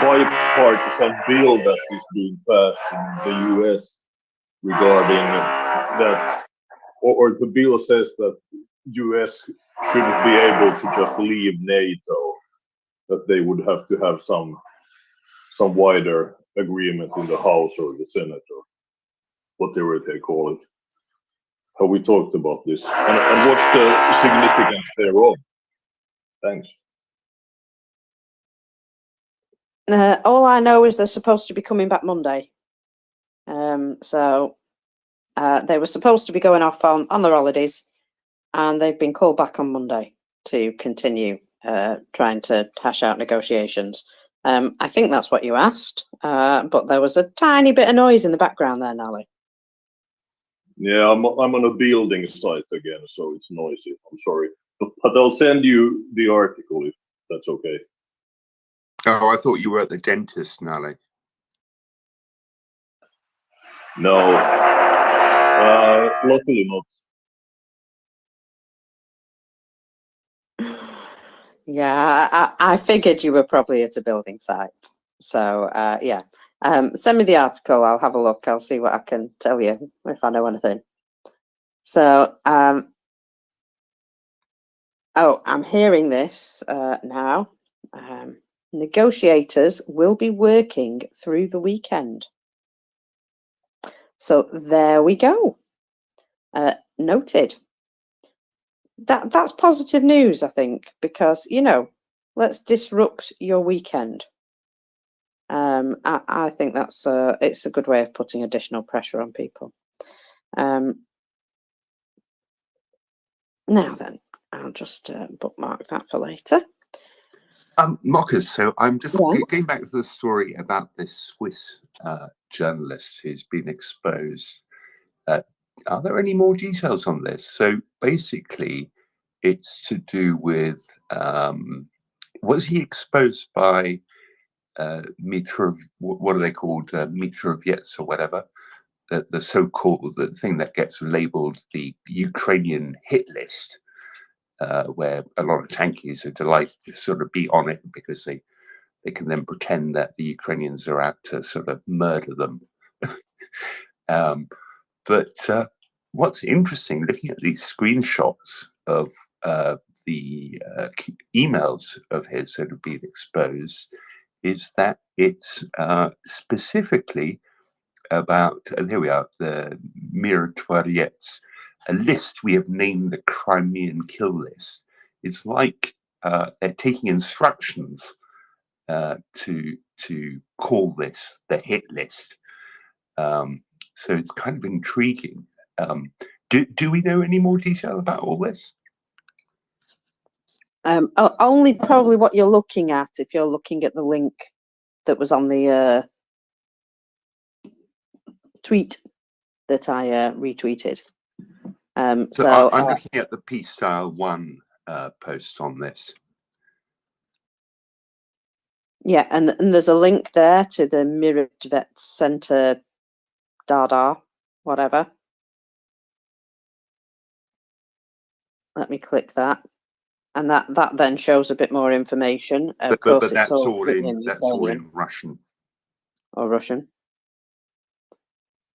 S10: bipartisan bill that is being passed in the US regarding that, or the bill says that US shouldn't be able to just leave NATO, that they would have to have some wider agreement in the House or the Senate or whatever they call it. Have we talked about this? And what's the significance thereof? Thanks.
S14: All I know is they're supposed to be coming back Monday. So they were supposed to be going off on their holidays, and they've been called back on Monday to continue trying to hash out negotiations. I think that's what you asked, but there was a tiny bit of noise in the background there, Nally.
S20: Yeah, I'm on a building site again, so it's noisy. I'm sorry, but I'll send you the article if that's okay.
S19: Oh, I thought you were at the dentist, Nally.
S20: No, luckily not.
S14: Yeah, I figured you were probably at a building site. So yeah, send me the article. I'll have a look. I'll see what I can tell you if I know anything. So oh, I'm hearing this now. Negotiators will be working through the weekend. So there we go. Noted. That's positive news, I think, because let's disrupt your weekend. I think that's it's a good way of putting additional pressure on people. Now then, I'll just bookmark that for later.
S19: Marcus, so I'm just going back to the story about this Swiss journalist who's been exposed. Are there any more details on this? So basically, it's to do with was he exposed by what are they called, Mitroviets or whatever, the so-called the thing that gets labeled the Ukrainian hit list, where a lot of tankies are delighted to sort of be on it because they can then pretend that the Ukrainians are out to sort of murder them. But what's interesting, looking at these screenshots of the emails of his that have been exposed, is that it's specifically about, here we are, the MriyaReport, a list we have named the Crimean kill list. It's like they're taking instructions to call this the hit list. So it's kind of intriguing. Do we know any more detail about all this?
S14: Only probably what you're looking at if you're looking at the link that was on the tweet that I retweeted.
S19: So I'm looking at the Peace Style 1 post on this.
S14: Yeah, and there's a link there to the MriyaReport Center, Dada, whatever. Let me click that, and that then shows a bit more information. Of course,
S19: but that's all
S14: written
S19: in Russian.
S14: Or Russian.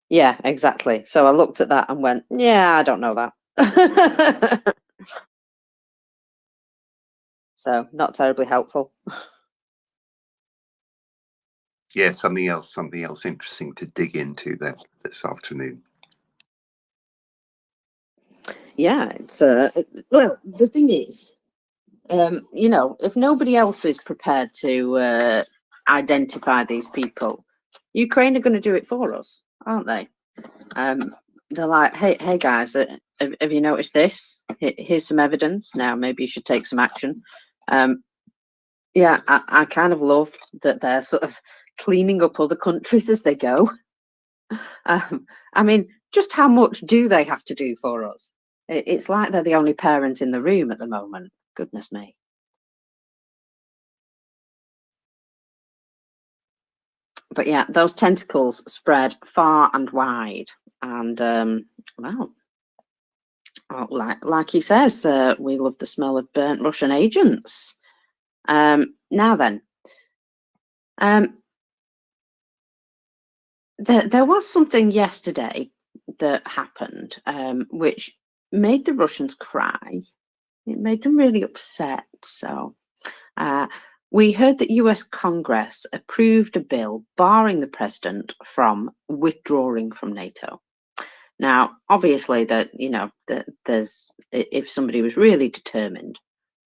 S14: Yeah, exactly. So I looked at that and went, yeah, I don't know that. So not terribly helpful.
S19: Yeah, something else interesting to dig into this afternoon.
S14: Yeah, it's well, the thing is, if nobody else is prepared to identify these people, Ukraine are going to do it for us, aren't they? They're like, hey guys, have you noticed this? Here's some evidence. Now maybe you should take some action. Yeah, I kind of love that they're sort of cleaning up other countries as they go. I mean, just how much do they have to do for us? It's like they're the only parent in the room at the moment. Goodness me. But yeah, those tentacles spread far and wide. And, well, like he says, we love the smell of burnt Russian agents. Now then, there was something yesterday that happened, which made the Russians cry. It made them really upset. So we heard that US Congress approved a bill barring the president from withdrawing from NATO. Now, obviously, that there's, if somebody was really determined,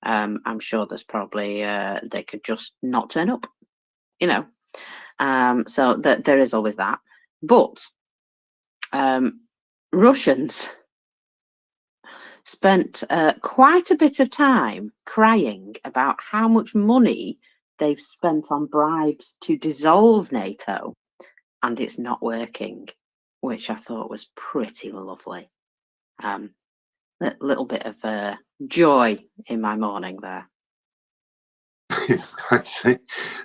S14: I'm sure there's probably they could just not turn up, so that there is always that. But Russians spent quite a bit of time crying about how much money they've spent on bribes to dissolve NATO, and it's not working. which I thought was pretty lovely. Little bit of joy in my morning there.
S19: I see.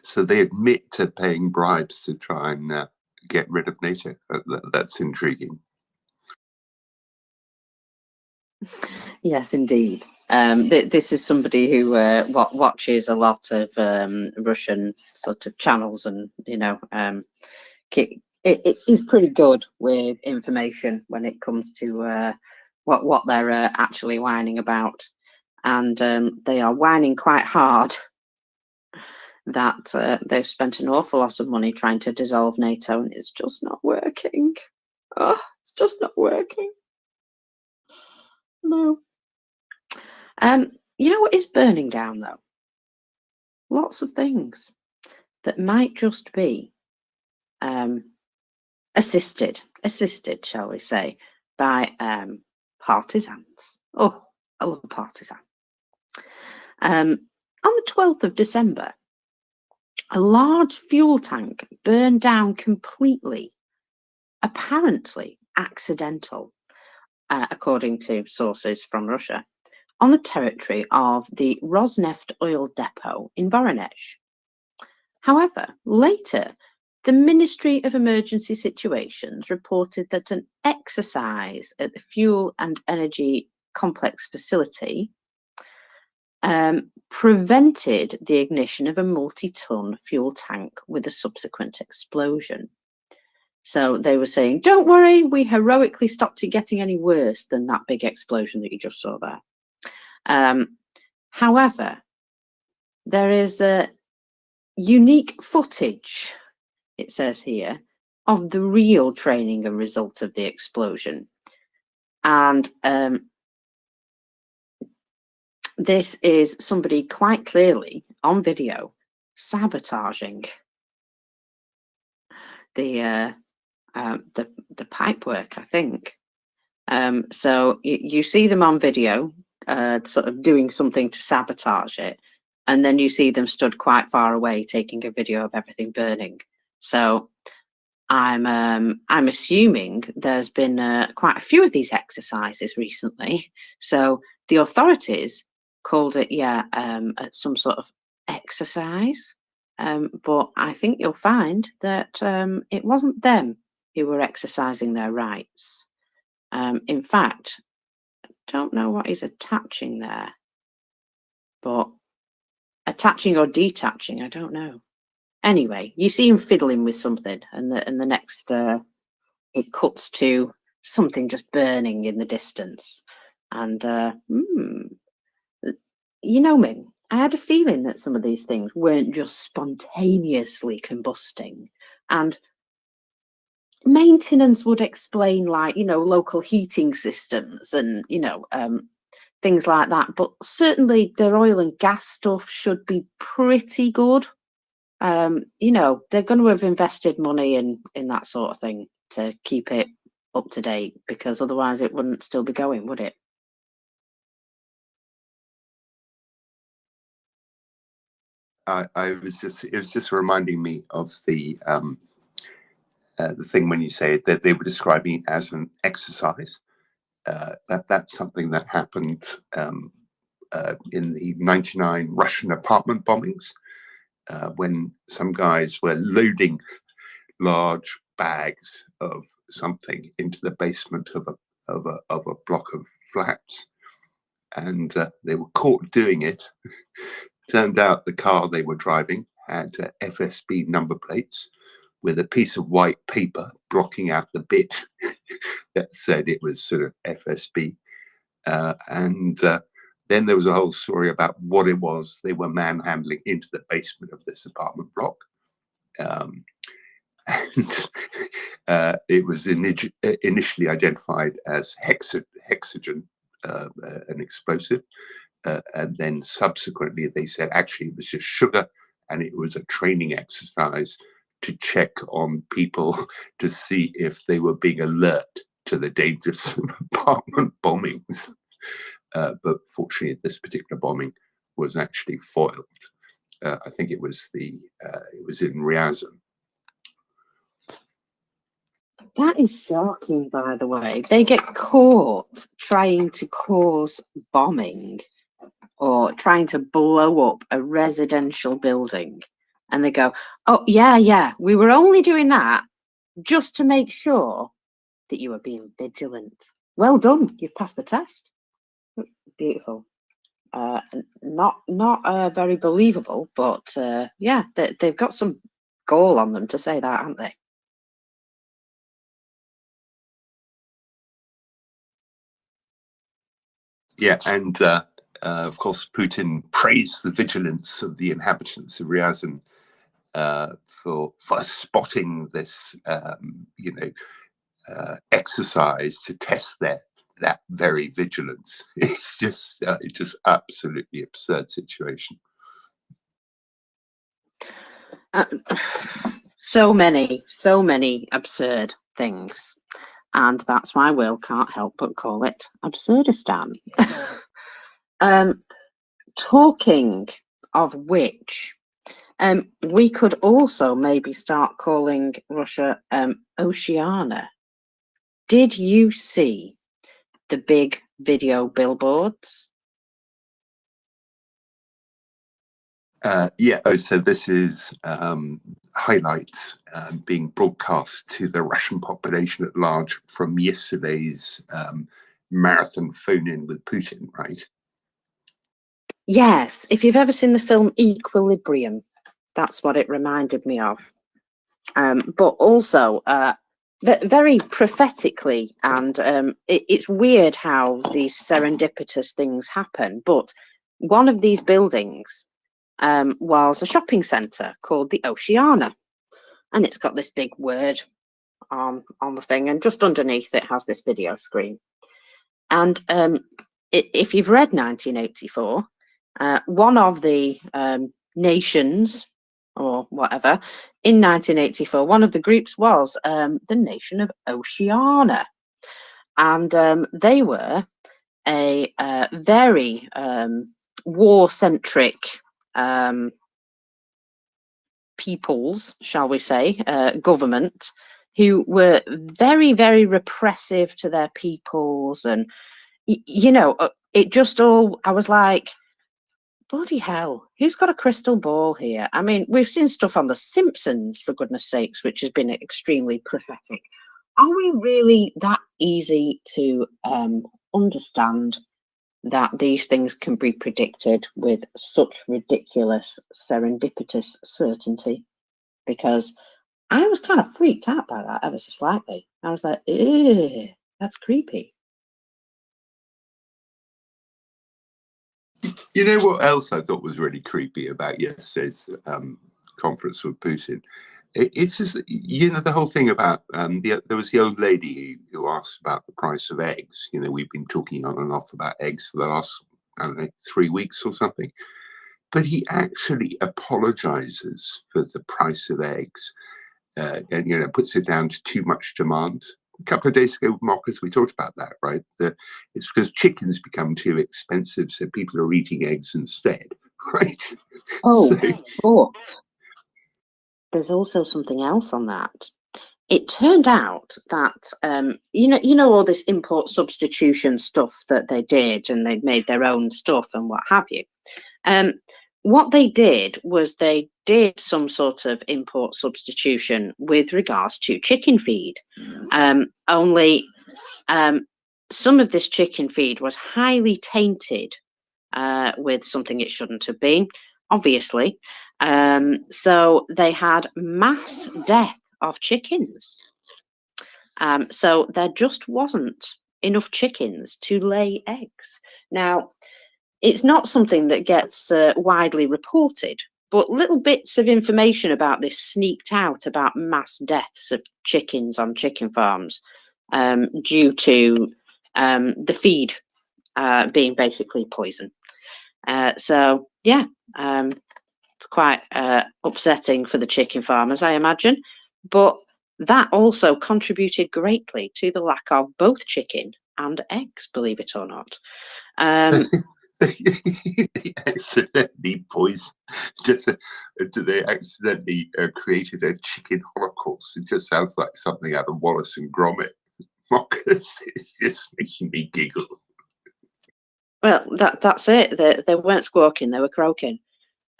S19: So they admit to paying bribes to try and get rid of NATO. That's intriguing.
S14: Yes, indeed. This is somebody who watches a lot of Russian sort of channels, and it is pretty good with information when it comes to what they're actually whining about, and they are whining quite hard that they've spent an awful lot of money trying to dissolve NATO, and it's just not working. Oh, it's just not working. No. You know what is burning down though? Lots of things that might just be assisted, shall we say, by partisans. Oh, I love a partisan. On the 12th of December, a large fuel tank burned down completely, apparently accidental, according to sources from Russia, on the territory of the Rosneft oil depot in Voronezh. However, later, the Ministry of Emergency Situations reported that an exercise at the Fuel and Energy Complex facility prevented the ignition of a multi-ton fuel tank with a subsequent explosion. So they were saying, don't worry, we heroically stopped it getting any worse than that big explosion that you just saw there. However, there is a unique footage, it says here, of the real training and result of the explosion. And this is somebody quite clearly on video sabotaging the pipework, I think. So you see them on video sort of doing something to sabotage it, and then you see them stood quite far away taking a video of everything burning. So I'm assuming there's been quite a few of these exercises recently. So the authorities called it, some sort of exercise. But I think you'll find that it wasn't them who were exercising their rights. In fact, I don't know what he's attaching there, but attaching or detaching, I don't know. Anyway, you see him fiddling with something, and the next it cuts to something just burning in the distance. And you know me, I had a feeling that some of these things weren't just spontaneously combusting, and maintenance would explain, like, local heating systems and things like that, but certainly their oil and gas stuff should be pretty good. They're going to have invested money in that sort of thing to keep it up to date, because otherwise it wouldn't still be going, would it?
S19: It was just reminding me of the thing when you say that they were describing it as an exercise. That's something that happened in the 99 Russian apartment bombings, when some guys were loading large bags of something into the basement of a block of flats, and they were caught doing it. Turned out the car they were driving had FSB number plates with a piece of white paper blocking out the bit that said it was sort of FSB. And then there was a whole story about what it was they were manhandling into the basement of this apartment block. And it was initially identified as hexogen, an explosive. And then subsequently they said actually it was just sugar, and it was a training exercise to check on people to see if they were being alert to the dangers of apartment bombings. But fortunately, this particular bombing was actually foiled. I think it was in Ryazan.
S14: That is shocking, by the way. They get caught trying to cause bombing or trying to blow up a residential building. And they go, oh, yeah, we were only doing that just to make sure that you were being vigilant. Well done, you've passed the test. Beautiful. Not very believable, but yeah, they've got some gall on them to say that, haven't they?
S19: Yeah, and of course, Putin praised the vigilance of the inhabitants of Ryazan for spotting this, exercise to test that very vigilance. It's just absolutely absurd situation.
S14: So many absurd things, and that's why Will can't help but call it Absurdistan. Talking of which, we could also maybe start calling Russia Oceania. Did you see the big video billboards?
S19: Yeah, so this is highlights being broadcast to the Russian population at large from yesterday's marathon phone-in with Putin, right?
S14: Yes, if you've ever seen the film Equilibrium, that's what it reminded me of. But also, very prophetically, and it's weird how these serendipitous things happen, but one of these buildings was a shopping centre called the Oceania, and it's got this big word on the thing, and just underneath it has this video screen. And if you've read 1984, one of the nations or whatever in 1984, one of the groups was the nation of Oceania, and they were a very war-centric peoples, shall we say, government, who were very, very repressive to their peoples. And, you know, it just all, I was like, bloody hell, who's got a crystal ball here? I mean, we've seen stuff on The Simpsons, for goodness sakes, which has been extremely prophetic. Are we really that easy to understand that these things can be predicted with such ridiculous serendipitous certainty? Because I was kind of freaked out by that ever so slightly. I was like, ew, that's creepy.
S19: You know what else I thought was really creepy about yesterday's conference with Putin? It's just, you know, the whole thing about there was the old lady who asked about the price of eggs. You know, we've been talking on and off about eggs for the last, I don't know, 3 weeks or something. But he actually apologizes for the price of eggs and, you know, puts it down to too much demand. A couple of days ago, Marcus, we talked about that, right? It's because chickens become too expensive, so people are eating eggs instead, right?
S14: Oh, there's also something else on that. It turned out that you know all this import substitution stuff that they did, and they made their own stuff and what have you. What they did was they did some sort of import substitution with regards to chicken feed. Only some of this chicken feed was highly tainted with something it shouldn't have been, obviously. So they had mass death of chickens. So there just wasn't enough chickens to lay eggs. Now, it's not something that gets widely reported, but little bits of information about this sneaked out about mass deaths of chickens on chicken farms due to the feed being basically poison. So, yeah, it's quite upsetting for the chicken farmers, I imagine. But that also contributed greatly to the lack of both chicken and eggs, believe it or not.
S19: They accidentally poisoned. Do they accidentally created a chicken holocaust? It just sounds like something out of Wallace and Gromit. Marcus, it's just making me giggle.
S14: Well, that's it. They weren't squawking; they were croaking.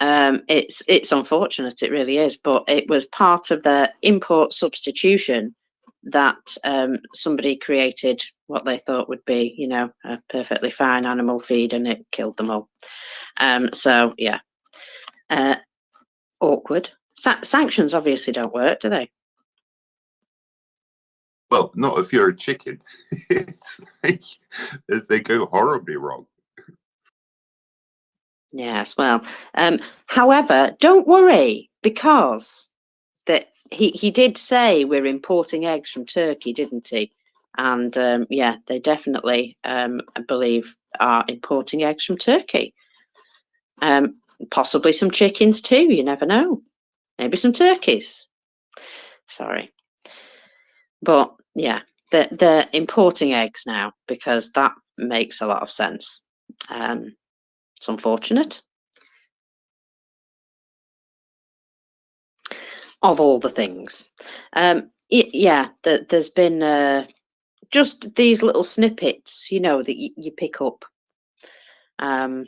S14: It's unfortunate, it really is, but it was part of the import substitution that somebody created what they thought would be, you know, a perfectly fine animal feed, and it killed them all. So yeah, awkward. Sanctions obviously don't work, do they?
S19: Well, not if you're a chicken. It's like they go horribly wrong.
S14: Yes, well, however, don't worry, because that he did say we're importing eggs from Turkey, didn't he? And yeah, they definitely, I believe, are importing eggs from Turkey. Possibly some chickens too. You never know. Maybe some turkeys. Sorry, but yeah, they're importing eggs now because that makes a lot of sense. It's unfortunate. Of all the things, yeah, there's been just these little snippets, you know, that you pick up. And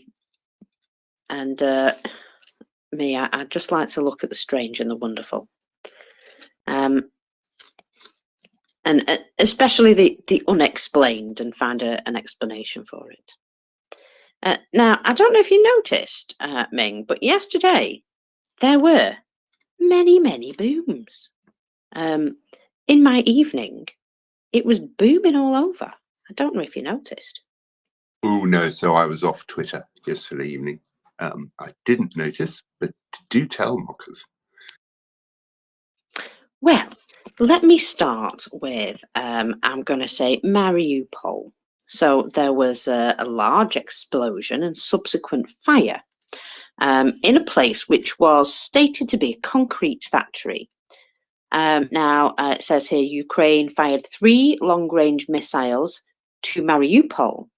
S14: me, I'd just like to look at the strange and the wonderful. And especially the unexplained, and find an explanation for it. Now, I don't know if you noticed, Ming, but yesterday there were many booms. In my evening, it was booming all over. I don't know if you noticed.
S19: Oh no, so I was off Twitter yesterday evening. I didn't notice, but do tell, Marcus.
S14: Well, let me start with, I'm going to say Mariupol. So there was a large explosion and subsequent fire in a place which was stated to be a concrete factory. Now, it says here, Ukraine fired 3 long-range missiles to Mariupol.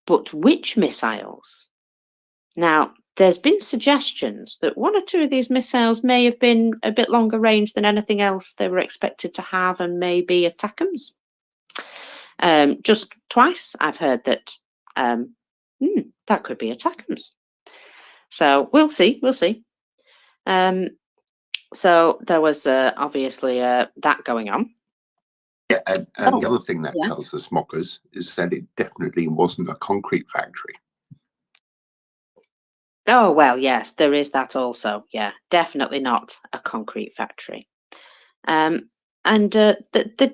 S14: But which missiles? Now, there's been suggestions that 1 or 2 of these missiles may have been a bit longer range than anything else they were expected to have, and maybe ATACMS. Just twice I've heard that that could be ATACMS. So we'll see. So there was obviously that going on.
S19: Yeah, and the other thing that tells us, Mockers, is that it definitely wasn't a concrete factory.
S14: Oh, well, yes, there is that also. Yeah, definitely not a concrete factory. And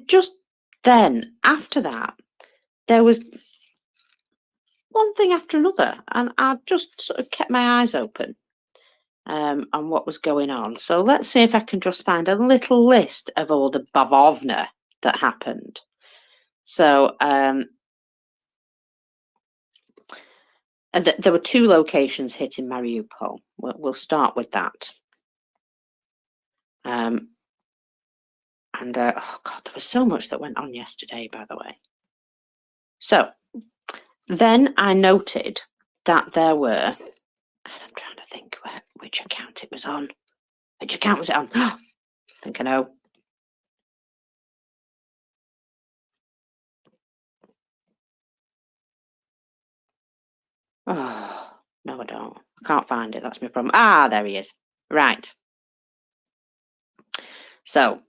S14: just then, after that, there was one thing after another, and I just sort of kept my eyes open on what was going on. So let's see if I can just find a little list of all the bavovna that happened. So there were 2 locations hit in Mariupol. We'll start with that. And oh God, there was so much that went on yesterday, by the way. So then I noted that there were, I'm trying to think which account it was on. Which account was it on? I think I know. Oh, no, I don't. I can't find it. That's my problem. Ah, there he is. Right. So,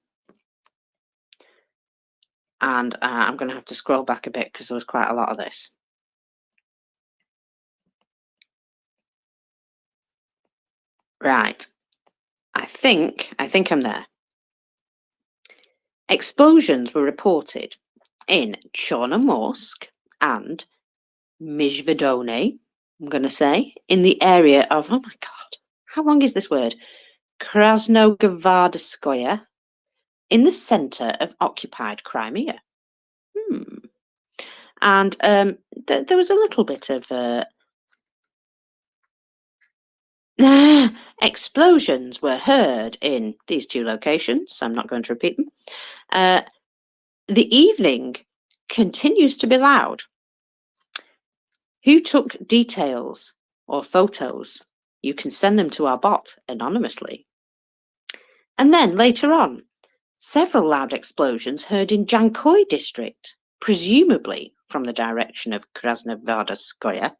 S14: and I'm going to have to scroll back a bit because there was quite a lot of this. Right. I think I'm there. Explosions were reported in Chornomorsk and Mizhvedone, I'm going to say, in the area of, oh my God, how long is this word? Krasnogvardskoye, in the center of occupied Crimea. And there was a little bit of explosions were heard in these 2 locations. I'm not going to repeat them. The evening continues to be loud. Who took details or photos? You can send them to our bot anonymously. And then later on, several loud explosions heard in Jankoy district, presumably from the direction of Krasnovarskoye.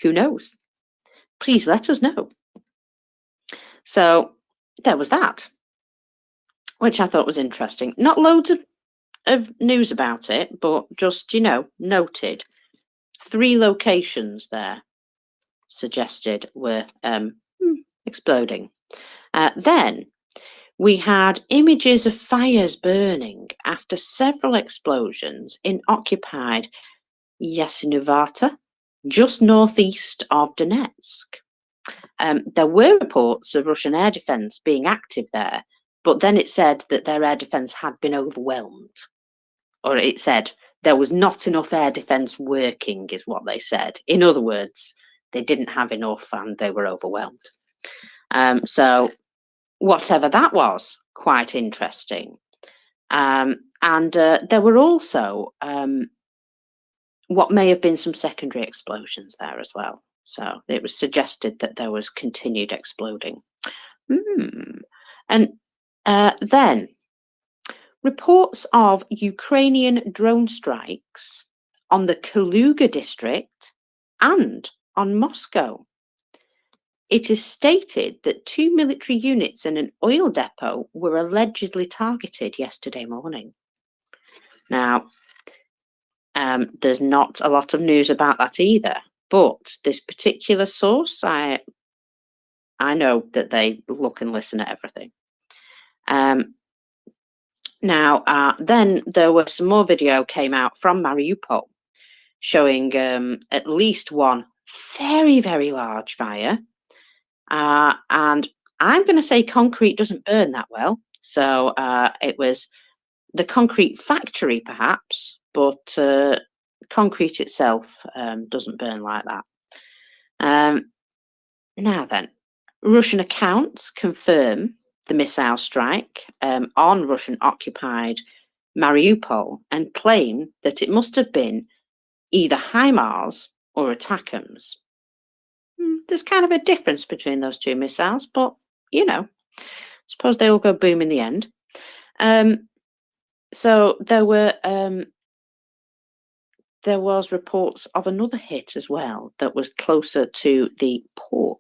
S14: Who knows? Please let us know. So there was that, which I thought was interesting. Not loads of news about it, but just, you know, noted. 3 locations there suggested were exploding. Then we had images of fires burning after several explosions in occupied Yasinovata, just northeast of Donetsk. There were reports of Russian air defence being active there, but then it said that their air defence had been overwhelmed. Or it said there was not enough air defence working, is what they said. In other words, they didn't have enough and they were overwhelmed. So whatever that was, quite interesting. And there were also what may have been some secondary explosions there as well. So it was suggested that there was continued exploding. And then reports of Ukrainian drone strikes on the Kaluga district and on Moscow. It is stated that 2 military units and an oil depot were allegedly targeted yesterday morning. Now, there's not a lot of news about that either, but this particular source, I know that they look and listen at everything. Now, then there was some more video came out from Mariupol showing at least one very, very large fire. And I'm going to say concrete doesn't burn that well. So it was the concrete factory, perhaps, but concrete itself doesn't burn like that. Now then, Russian accounts confirm the missile strike on Russian-occupied Mariupol and claim that it must have been either HIMARS or ATACMS. There's kind of a difference between those 2 missiles, but, you know, I suppose they all go boom in the end. So there was reports of another hit as well that was closer to the port.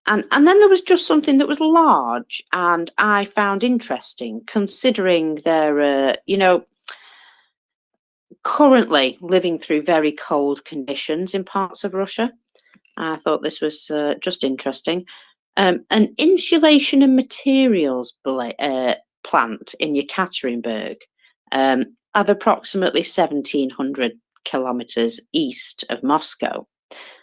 S14: And then there was just something that was large and I found interesting, considering they're, you know, currently living through very cold conditions in parts of Russia. I thought this was just interesting. An insulation and materials plant in Yekaterinburg of approximately 1,700 kilometers east of Moscow.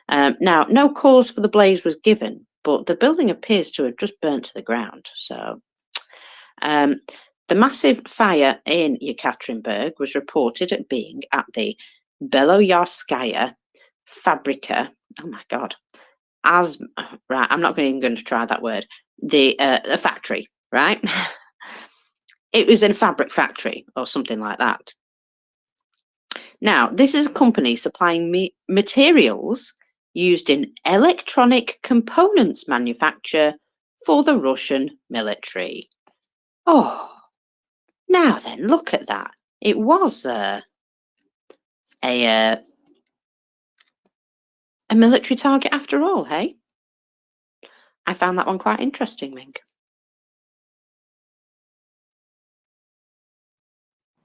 S14: Now, no cause for the blaze was given, but the building appears to have just burnt to the ground. So the massive fire in Yekaterinburg was reported at being at the Beloyarskaya Fabrika. Oh my God. Right, I'm not even going to try that word. The factory, right? It was in a fabric factory or something like that. Now, this is a company supplying materials used in electronic components manufacture for the Russian military. Oh, now then, look at that. It was a military target after all, hey? I found that one quite interesting, Mink.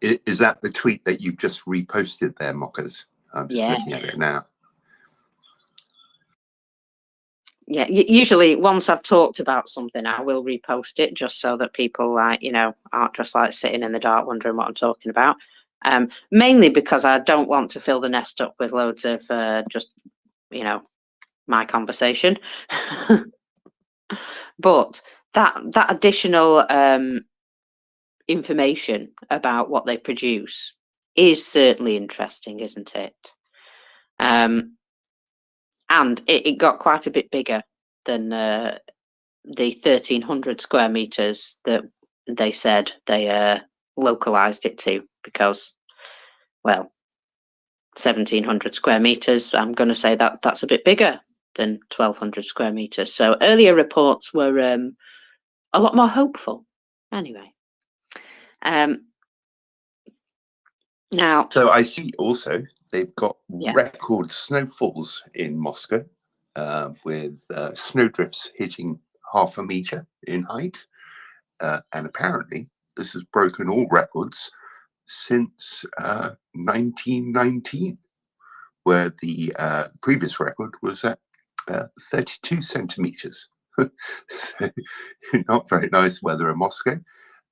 S19: Is that the tweet that you've just reposted there, Mockers? I'm just looking at it now.
S14: Yeah, usually once I've talked about something, I will repost it just so that people, like, you know, aren't just like sitting in the dark wondering what I'm talking about. Mainly because I don't want to fill the nest up with loads of just, you know, my conversation. But that additional information about what they produce is certainly interesting, isn't it? And it got quite a bit bigger than the 1,300 square meters that they said they localized it to, because well, 1,700 square meters. I'm going to say that that's a bit bigger than 1,200 square meters. So earlier reports were a lot more hopeful. Anyway, now.
S19: So I see also they've got
S14: Yeah.
S19: record snowfalls in Moscow, with snowdrifts hitting 0.5 meter in height. And apparently this has broken all records since 1919, where the previous record was at 32 centimeters. So not very nice weather in Moscow.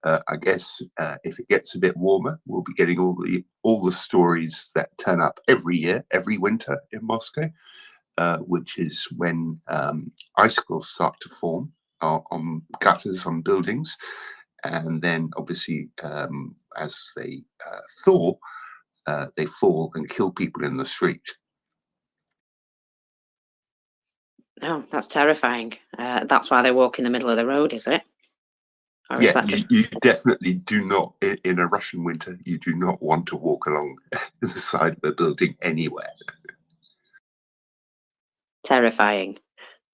S19: I guess if it gets a bit warmer, we'll be getting all the stories that turn up every year, every winter in Moscow, which is when icicles start to form on gutters, on buildings, and then obviously as they thaw, they fall and kill people in the street.
S14: Oh, that's terrifying. That's why they walk in the middle of the road, is it? Or is
S19: Yeah,
S14: that just...
S19: you definitely do not, in a Russian winter, you do not want to walk along the side of a building anywhere.
S14: Terrifying.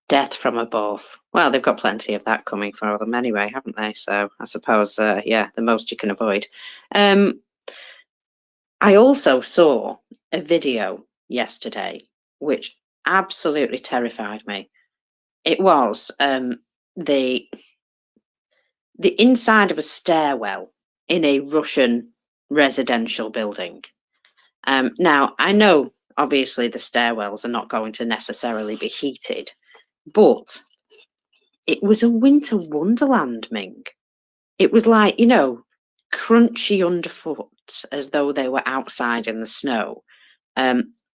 S14: Death from above. Well, they've got plenty of that coming for them anyway, haven't they? So I suppose, yeah, the most you can avoid. I also saw a video yesterday which absolutely terrified me. It was the inside of a stairwell in a Russian residential building. Now, I know obviously the stairwells are not going to necessarily be heated, but it was a winter wonderland, Ming. It was like, you know, crunchy underfoot as though they were outside in the snow.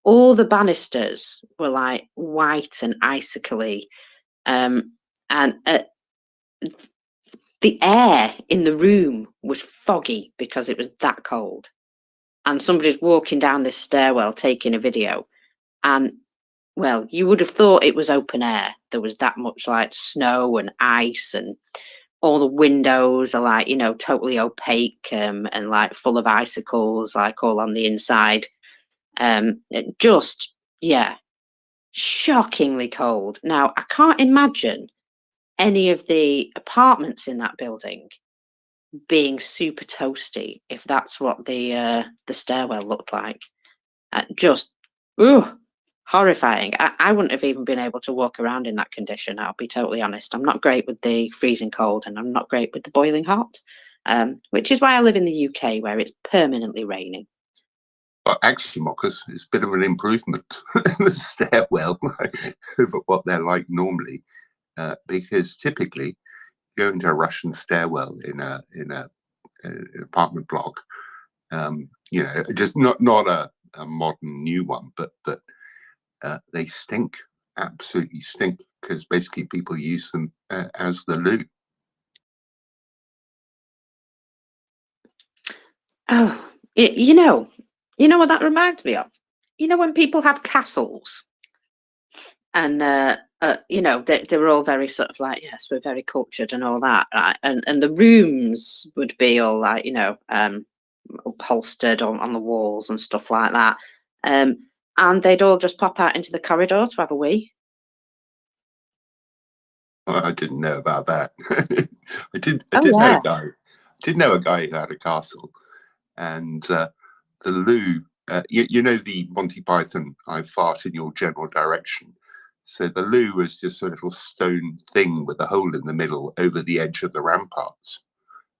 S14: All the banisters were like white and icically, and the air in the room was foggy because it was that cold. And somebody's walking down this stairwell taking a video, and well, you would have thought it was open air. There was that much like snow and ice, and all the windows are like, you know, totally opaque, and like full of icicles, like all on the inside. Just, yeah, shockingly cold. Now, I can't imagine any of the apartments in that building being super toasty if that's what the stairwell looked like. Just, ooh, horrifying. I wouldn't have even been able to walk around in that condition, I'll be totally honest. I'm not great with the freezing cold, and I'm not great with the boiling hot, which is why I live in the UK, where it's permanently raining.
S19: But actually, Mockers, it's a bit of an improvement, the stairwell, over what they're like normally, because typically you go into a Russian stairwell in a apartment block, you know, just not a modern new one, but they stink, absolutely stink, because basically people use them as the loo.
S14: Oh, you know what that reminds me of? You know, when people had castles, and you know, they were all very sort of like, yes, we're very cultured and all that, right? And the rooms would be all like, you know, upholstered on the walls and stuff like that, and they'd all just pop out into the corridor to have a wee.
S19: I didn't know about that. I did
S14: Oh,
S19: know
S14: yeah.
S19: a guy. Did know a guy who had a castle, and the loo. You know the Monty Python, I fart in your general direction. So the loo was just a little stone thing with a hole in the middle over the edge of the ramparts,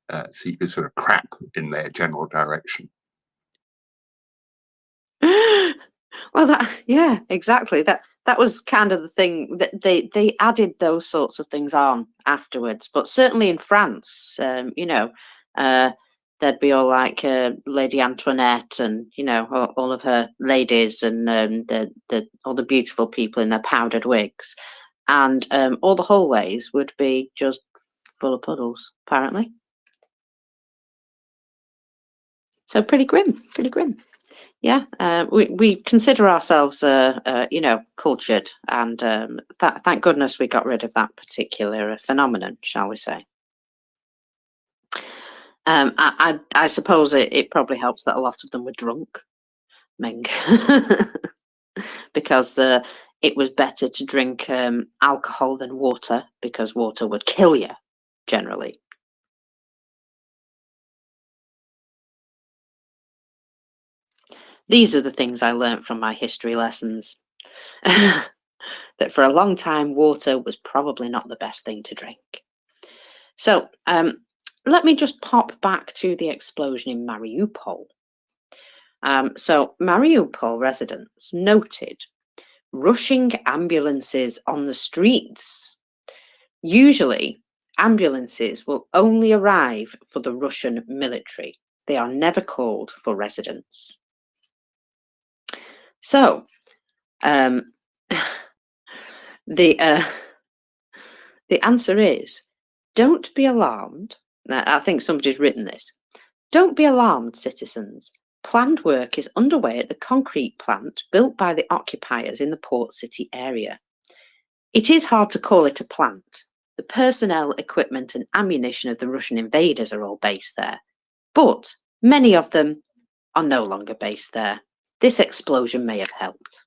S19: so you could sort of crap in their general direction.
S14: Well, yeah, exactly. That was kind of the thing that they added those sorts of things on afterwards. But certainly in France, you know, there'd be all like Lady Antoinette, and you know, all of her ladies, and all the beautiful people in their powdered wigs, and all the hallways would be just full of puddles, apparently. So pretty grim, pretty grim. Yeah, we consider ourselves, you know, cultured, and thank goodness we got rid of that particular phenomenon, shall we say. I suppose it probably helps that a lot of them were drunk Meng, because it was better to drink alcohol than water, because water would kill you generally. These are the things I learnt from my history lessons. That for a long time, water was probably not the best thing to drink. So let me just pop back to the explosion in Mariupol. So Mariupol residents noted rushing ambulances on the streets. Usually, ambulances will only arrive for the Russian military. They are never called for residents. So, the answer is, don't be alarmed. I think somebody's written this. Don't be alarmed, citizens. Planned work is underway at the concrete plant built by the occupiers in the port city area. It is hard to call it a plant. The personnel, equipment, and ammunition of the Russian invaders are all based there, but many of them are no longer based there. This explosion may have helped.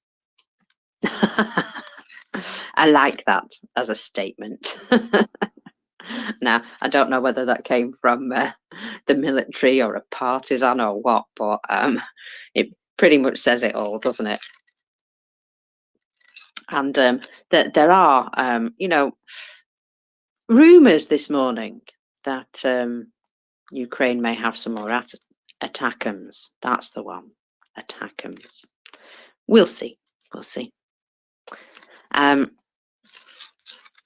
S14: I like that as a statement. Now, I don't know whether that came from the military or a partisan or what, but it pretty much says it all, doesn't it? And there are, you know, rumours this morning that Ukraine may have some more ATACMS. That's the one, ATACMS. We'll see. We'll see.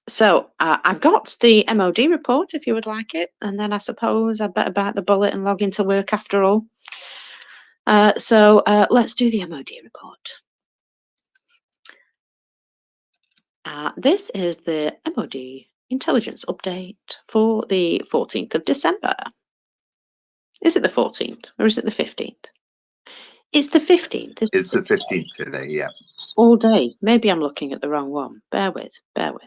S14: So I've got the MOD report if you would like it, and then I suppose I better bite the bullet and log into work after all. So let's do the MOD report. This is the MOD intelligence update for the 14th of December. Is it the 14th or is it the 15th? It's the 15th.
S19: It's the 15th today, yeah.
S14: All day. Maybe I'm looking at the wrong one. Bear with, bear with.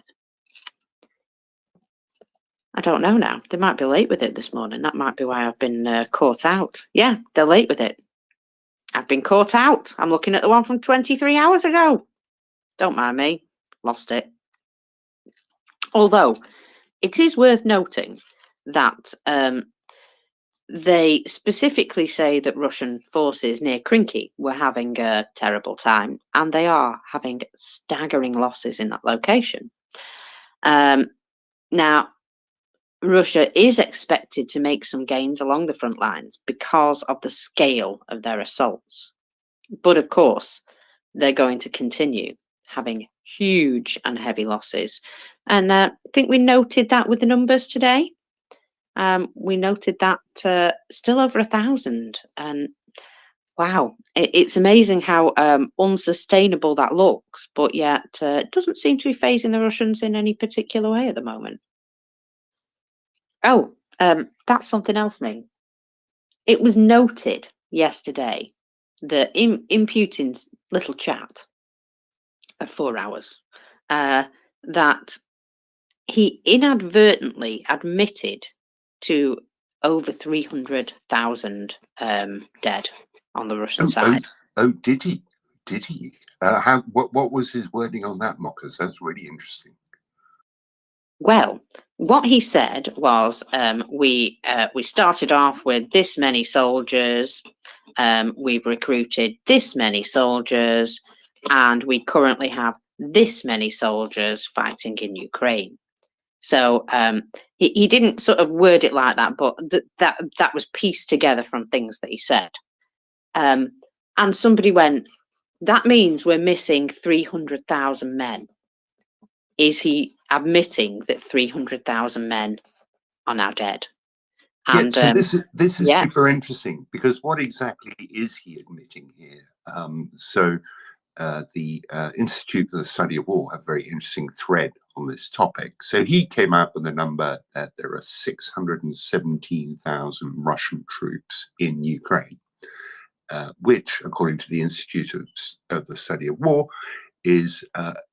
S14: I don't know now. They might be late with it this morning. That might be why I've been caught out. Yeah, they're late with it. I've been caught out. I'm looking at the one from 23 hours ago. Don't mind me. Lost it. Although, it is worth noting that they specifically say that Russian forces near Krinky were having a terrible time, and they are having staggering losses in that location. Now, Russia is expected to make some gains along the front lines because of the scale of their assaults. But of course, they're going to continue having huge and heavy losses. And I think we noted that with the numbers today. We noted that still over 1,000. And wow, it's amazing how unsustainable that looks, but yet it doesn't seem to be phasing the Russians in any particular way at the moment. Oh, that's something else, mate. It was noted yesterday that in Putin's little chat of 4 hours, that he inadvertently admitted to over 300,000 dead on the Russian side.
S19: Oh, did he? Did he? What was his wording on that, Mockers? That's really interesting.
S14: Well, what he said was, we started off with this many soldiers, we've recruited this many soldiers, and we currently have this many soldiers fighting in Ukraine. So he didn't sort of word it like that, but that was pieced together from things that he said. And somebody went, that means we're missing 300,000 men. Is he admitting that 300,000 men are now dead? And
S19: yeah, so this is
S14: yeah.
S19: super interesting, because what exactly is he admitting here? The Institute for the Study of War have a very interesting thread on this topic. So he came out with a number that there are 617,000 Russian troops in Ukraine, which, according to the Institute of the Study of War, is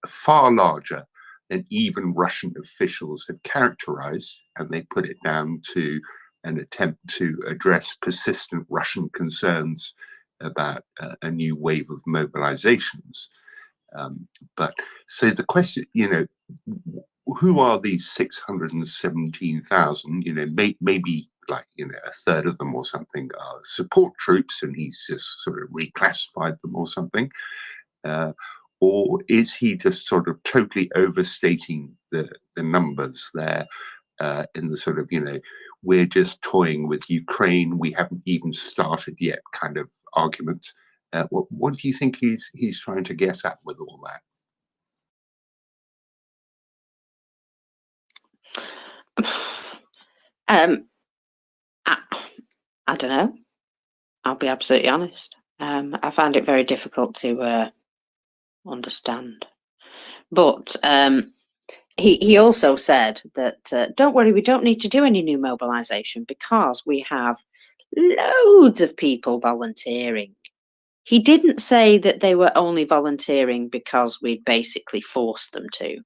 S19: far larger than even Russian officials have characterized, and they put it down to an attempt to address persistent Russian concerns about a new wave of mobilizations. But so the question, who are these 617,000? Maybe like a third of them or something are support troops, and he's just sort of reclassified them or something. Or is he just sort of totally overstating the numbers there in the sort of, we're just toying with Ukraine, we haven't even started yet kind of argument? What do you think he's trying to get at with all
S14: that? I don't know. I'll be absolutely honest. I find it very difficult to understand. But he also said that don't worry, we don't need to do any new mobilisation because we have loads of people volunteering. He didn't say that they were only volunteering because we'd basically forced them to.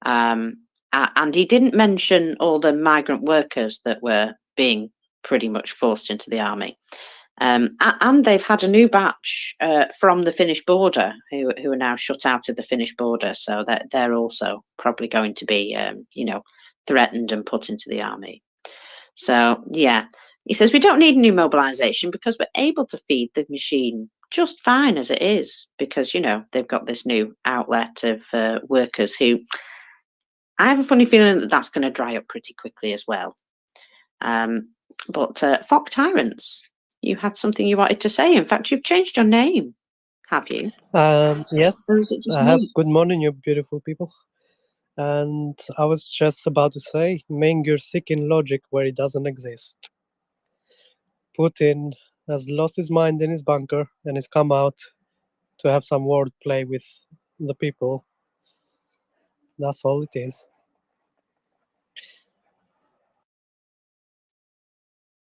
S14: And he didn't mention all the migrant workers that were being pretty much forced into the army. And they've had a new batch from the Finnish border who are now shut out of the Finnish border. So that they're also probably going to be, threatened and put into the army. So, yeah, he says we don't need new mobilisation because we're able to feed the machine just fine as it is because, they've got this new outlet of workers who I have a funny feeling that that's going to dry up pretty quickly as well. But Fock Tyrants, you had something you wanted to say. In fact, you've changed your name, have you?
S21: Yes,
S14: Or is it just
S21: I have.
S14: me?
S21: Good morning, you beautiful people. And I was just about to say, Menger's seeking logic where it doesn't exist. Putin has lost his mind in his bunker and has come out to have some wordplay with the people. That's all it is.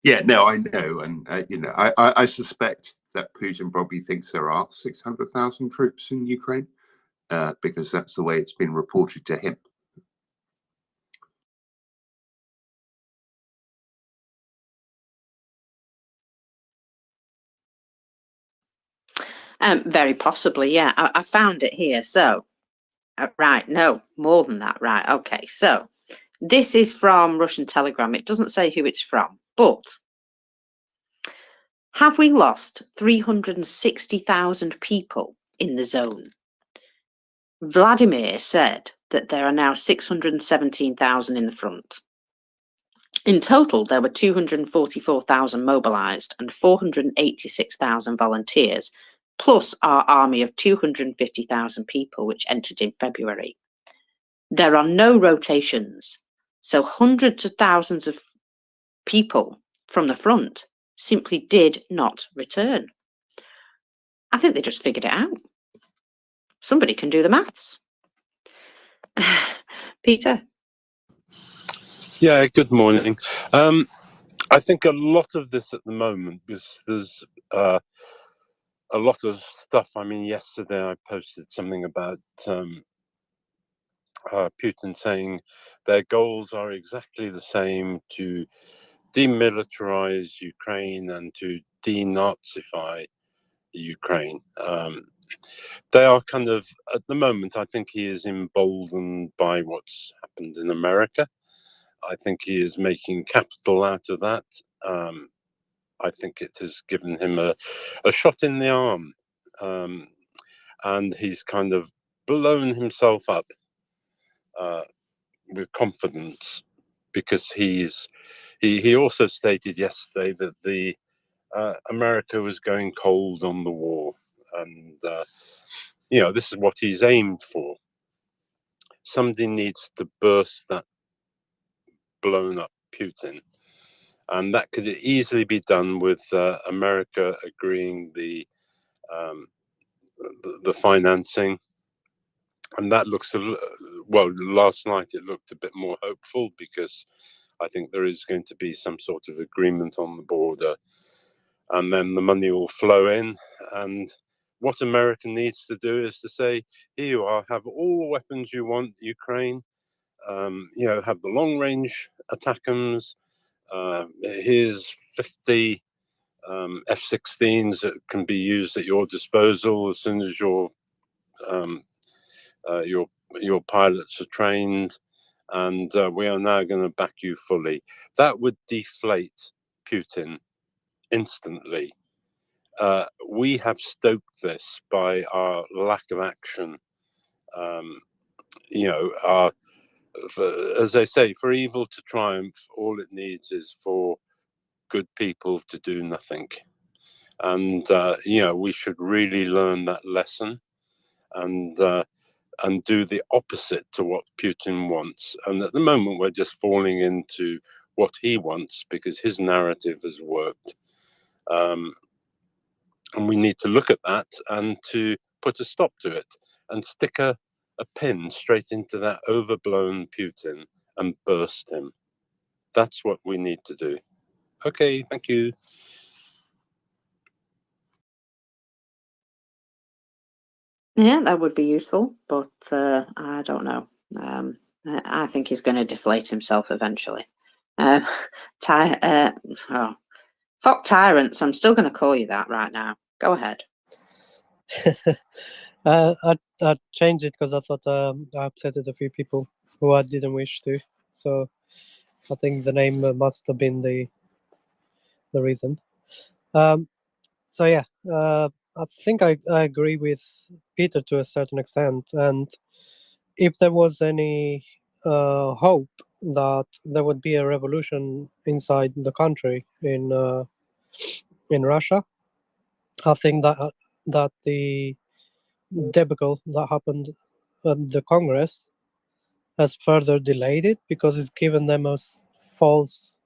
S19: Yeah, no, I know, and I suspect that Putin probably thinks there are 600,000 troops in Ukraine because that's the way it's been reported to him.
S14: Very possibly, yeah. I found it here. So, right, no, more than that. Right, okay. So, this is from Russian Telegram. It doesn't say who it's from, but have we lost 360,000 people in the zone? Vladimir said that there are now 617,000 in the front. In total, there were 244,000 mobilised and 486,000 volunteers, plus our army of 250,000 people, which entered in February. There are no rotations, so hundreds of thousands of people from the front simply did not return. I think they just figured it out. Somebody can do the maths. Peter?
S10: Yeah, good morning. I think a lot of this at the moment, because there's a lot of stuff. I mean, yesterday I posted something about Putin saying their goals are exactly the same: to demilitarize Ukraine and to denazify Ukraine. They are kind of, at the moment, I think he is emboldened by what's happened in America. I think he is making capital out of that. I think it has given him a shot in the arm. And he's kind of blown himself up with confidence because he also stated yesterday that the America was going cold on the war, and this is what he's aimed for. Somebody needs to burst that blown up Putin, and that could easily be done with America agreeing the financing. And that looks well. Last night it looked a bit more hopeful because I think there is going to be some sort of agreement on the border, and then the money will flow in. And what America needs to do is to say, here you are, have all the weapons you want, Ukraine. Have the long-range ATACMS. Here's 50
S3: F-16s that can be used at your disposal as soon as your pilots are trained, and we are now going to back you fully. That would deflate Putin instantly. We have stoked this by our lack of action. As they say, for evil to triumph, all it needs is for good people to do nothing. And we should really learn that lesson and do the opposite to what Putin wants. And at the moment, we're just falling into what he wants because his narrative has worked. And we need to look at that and to put a stop to it and stick a pin straight into that overblown Putin and burst him. That's what we need to do. Okay, thank you.
S14: Yeah, that would be useful, but I don't know. I think he's going to deflate himself eventually. Fuck tyrants. I'm still going to call you that right now. Go ahead.
S21: I changed it because I thought I upsetted a few people who I didn't wish to. So I think the name must have been the reason. So yeah, I think I agree with Peter to a certain extent. And if there was any hope that there would be a revolution inside the country in Russia, I think that the debacle that happened at the Congress has further delayed it because it's given them a false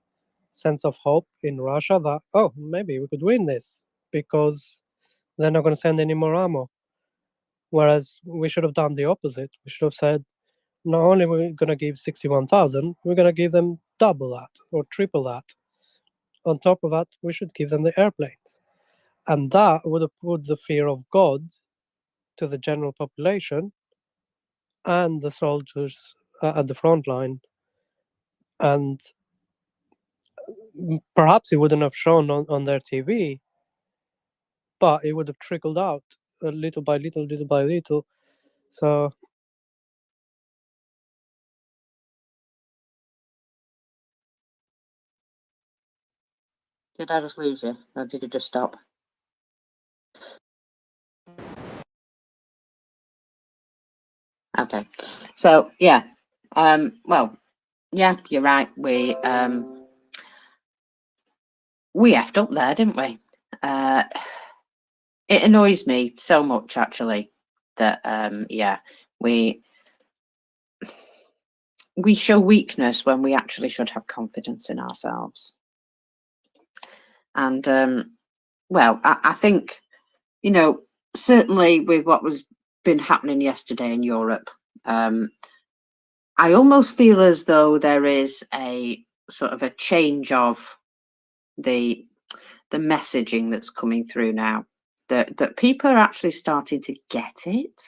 S21: sense of hope in Russia that, oh, maybe we could win this because they're not going to send any more ammo. Whereas we should have done the opposite. We should have said, not only we're going to give 61,000, we're going to give them double that or triple that. On top of that, we should give them the airplanes. And that would have put the fear of God to the general population and the soldiers at the front line. And perhaps it wouldn't have shown on their TV, but it would have trickled out little by little, little by little. So
S14: Did I just lose you, or did you just stop? Okay, so yeah, well, yeah, you're right. We effed up there, didn't we? It annoys me so much actually that yeah, we show weakness when we actually should have confidence in ourselves. And well, I think, you know, certainly with what was been happening yesterday in Europe, I almost feel as though there is a sort of a change of the messaging that's coming through now, that people are actually starting to get it.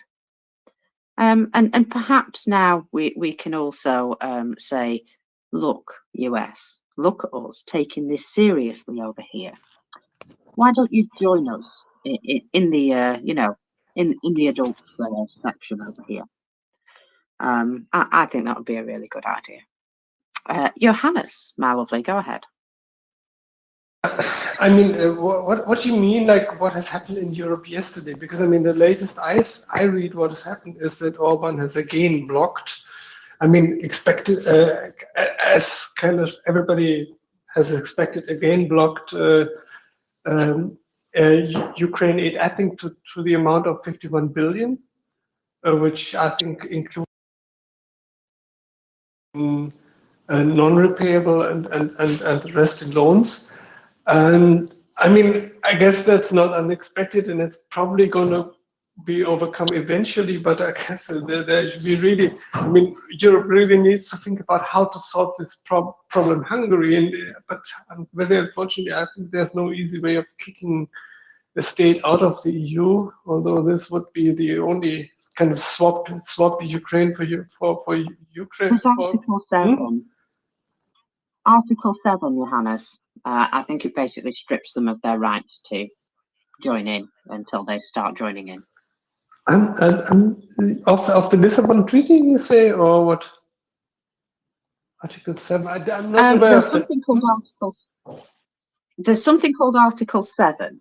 S14: And perhaps now we can also say, look, US, look at us taking this seriously over here. Why don't you join us in the you know, in the adult section over here? I think that would be a really good idea. Johannes, my lovely, go ahead.
S21: I mean, what do you mean, like what has happened in Europe yesterday? Because I mean, the latest I read what has happened is that Orban has again blocked. I mean, expected as kind of everybody has expected, again blocked Ukraine aid. I think to the amount of 51 billion, which I think includes non-repayable and the rest in loans. And I mean, I guess that's not unexpected, and it's probably going to be overcome eventually. But I guess there should be really, I mean, Europe really needs to think about how to solve this problem. Hungary, but very unfortunately, I think there's no easy way of kicking the state out of the EU. Although this would be the only kind of swap Ukraine for Ukraine.
S14: Article 7, Johannes.
S7: I think it basically strips them of their rights to join in until they start joining in.
S21: And of the Lisbon Treaty, you say, or what? Article 7. I'm not aware of that.
S7: There's something called Article 7,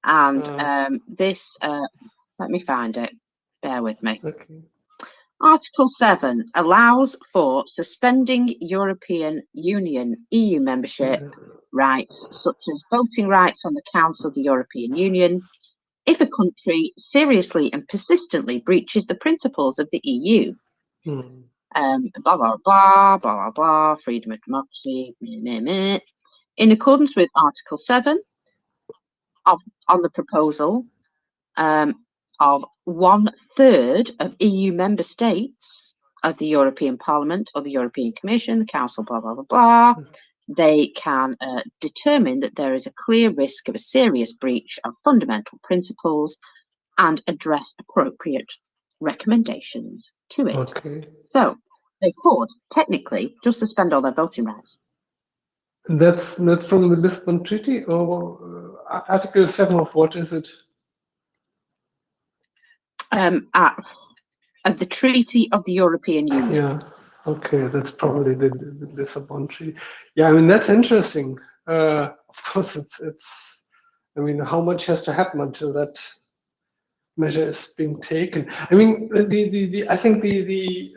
S7: and this. Let me find it. Bear with me.
S21: Okay.
S7: Article 7 allows for suspending European Union EU membership rights, such as voting rights on the Council of the European Union, if a country seriously and persistently breaches the principles of the EU. Blah, blah, blah, blah, blah, blah, freedom of democracy, meh, meh, meh. In accordance with Article 7 on the proposal of 1/3 of EU member states of the European Parliament or the European Commission, the Council, blah, blah, blah, blah, they can determine that there is a clear risk of a serious breach of fundamental principles and address appropriate recommendations to it.
S21: Okay.
S7: So they could technically just suspend all their voting rights.
S21: That's from the Lisbon Treaty, or Article 7 of what is it?
S7: Of the Treaty of the European Union.
S21: Yeah. Okay, that's probably the Lisbon Treaty. Yeah, I mean that's interesting. Of course, it's. I mean, how much has to happen until that measure is being taken? I mean, I think the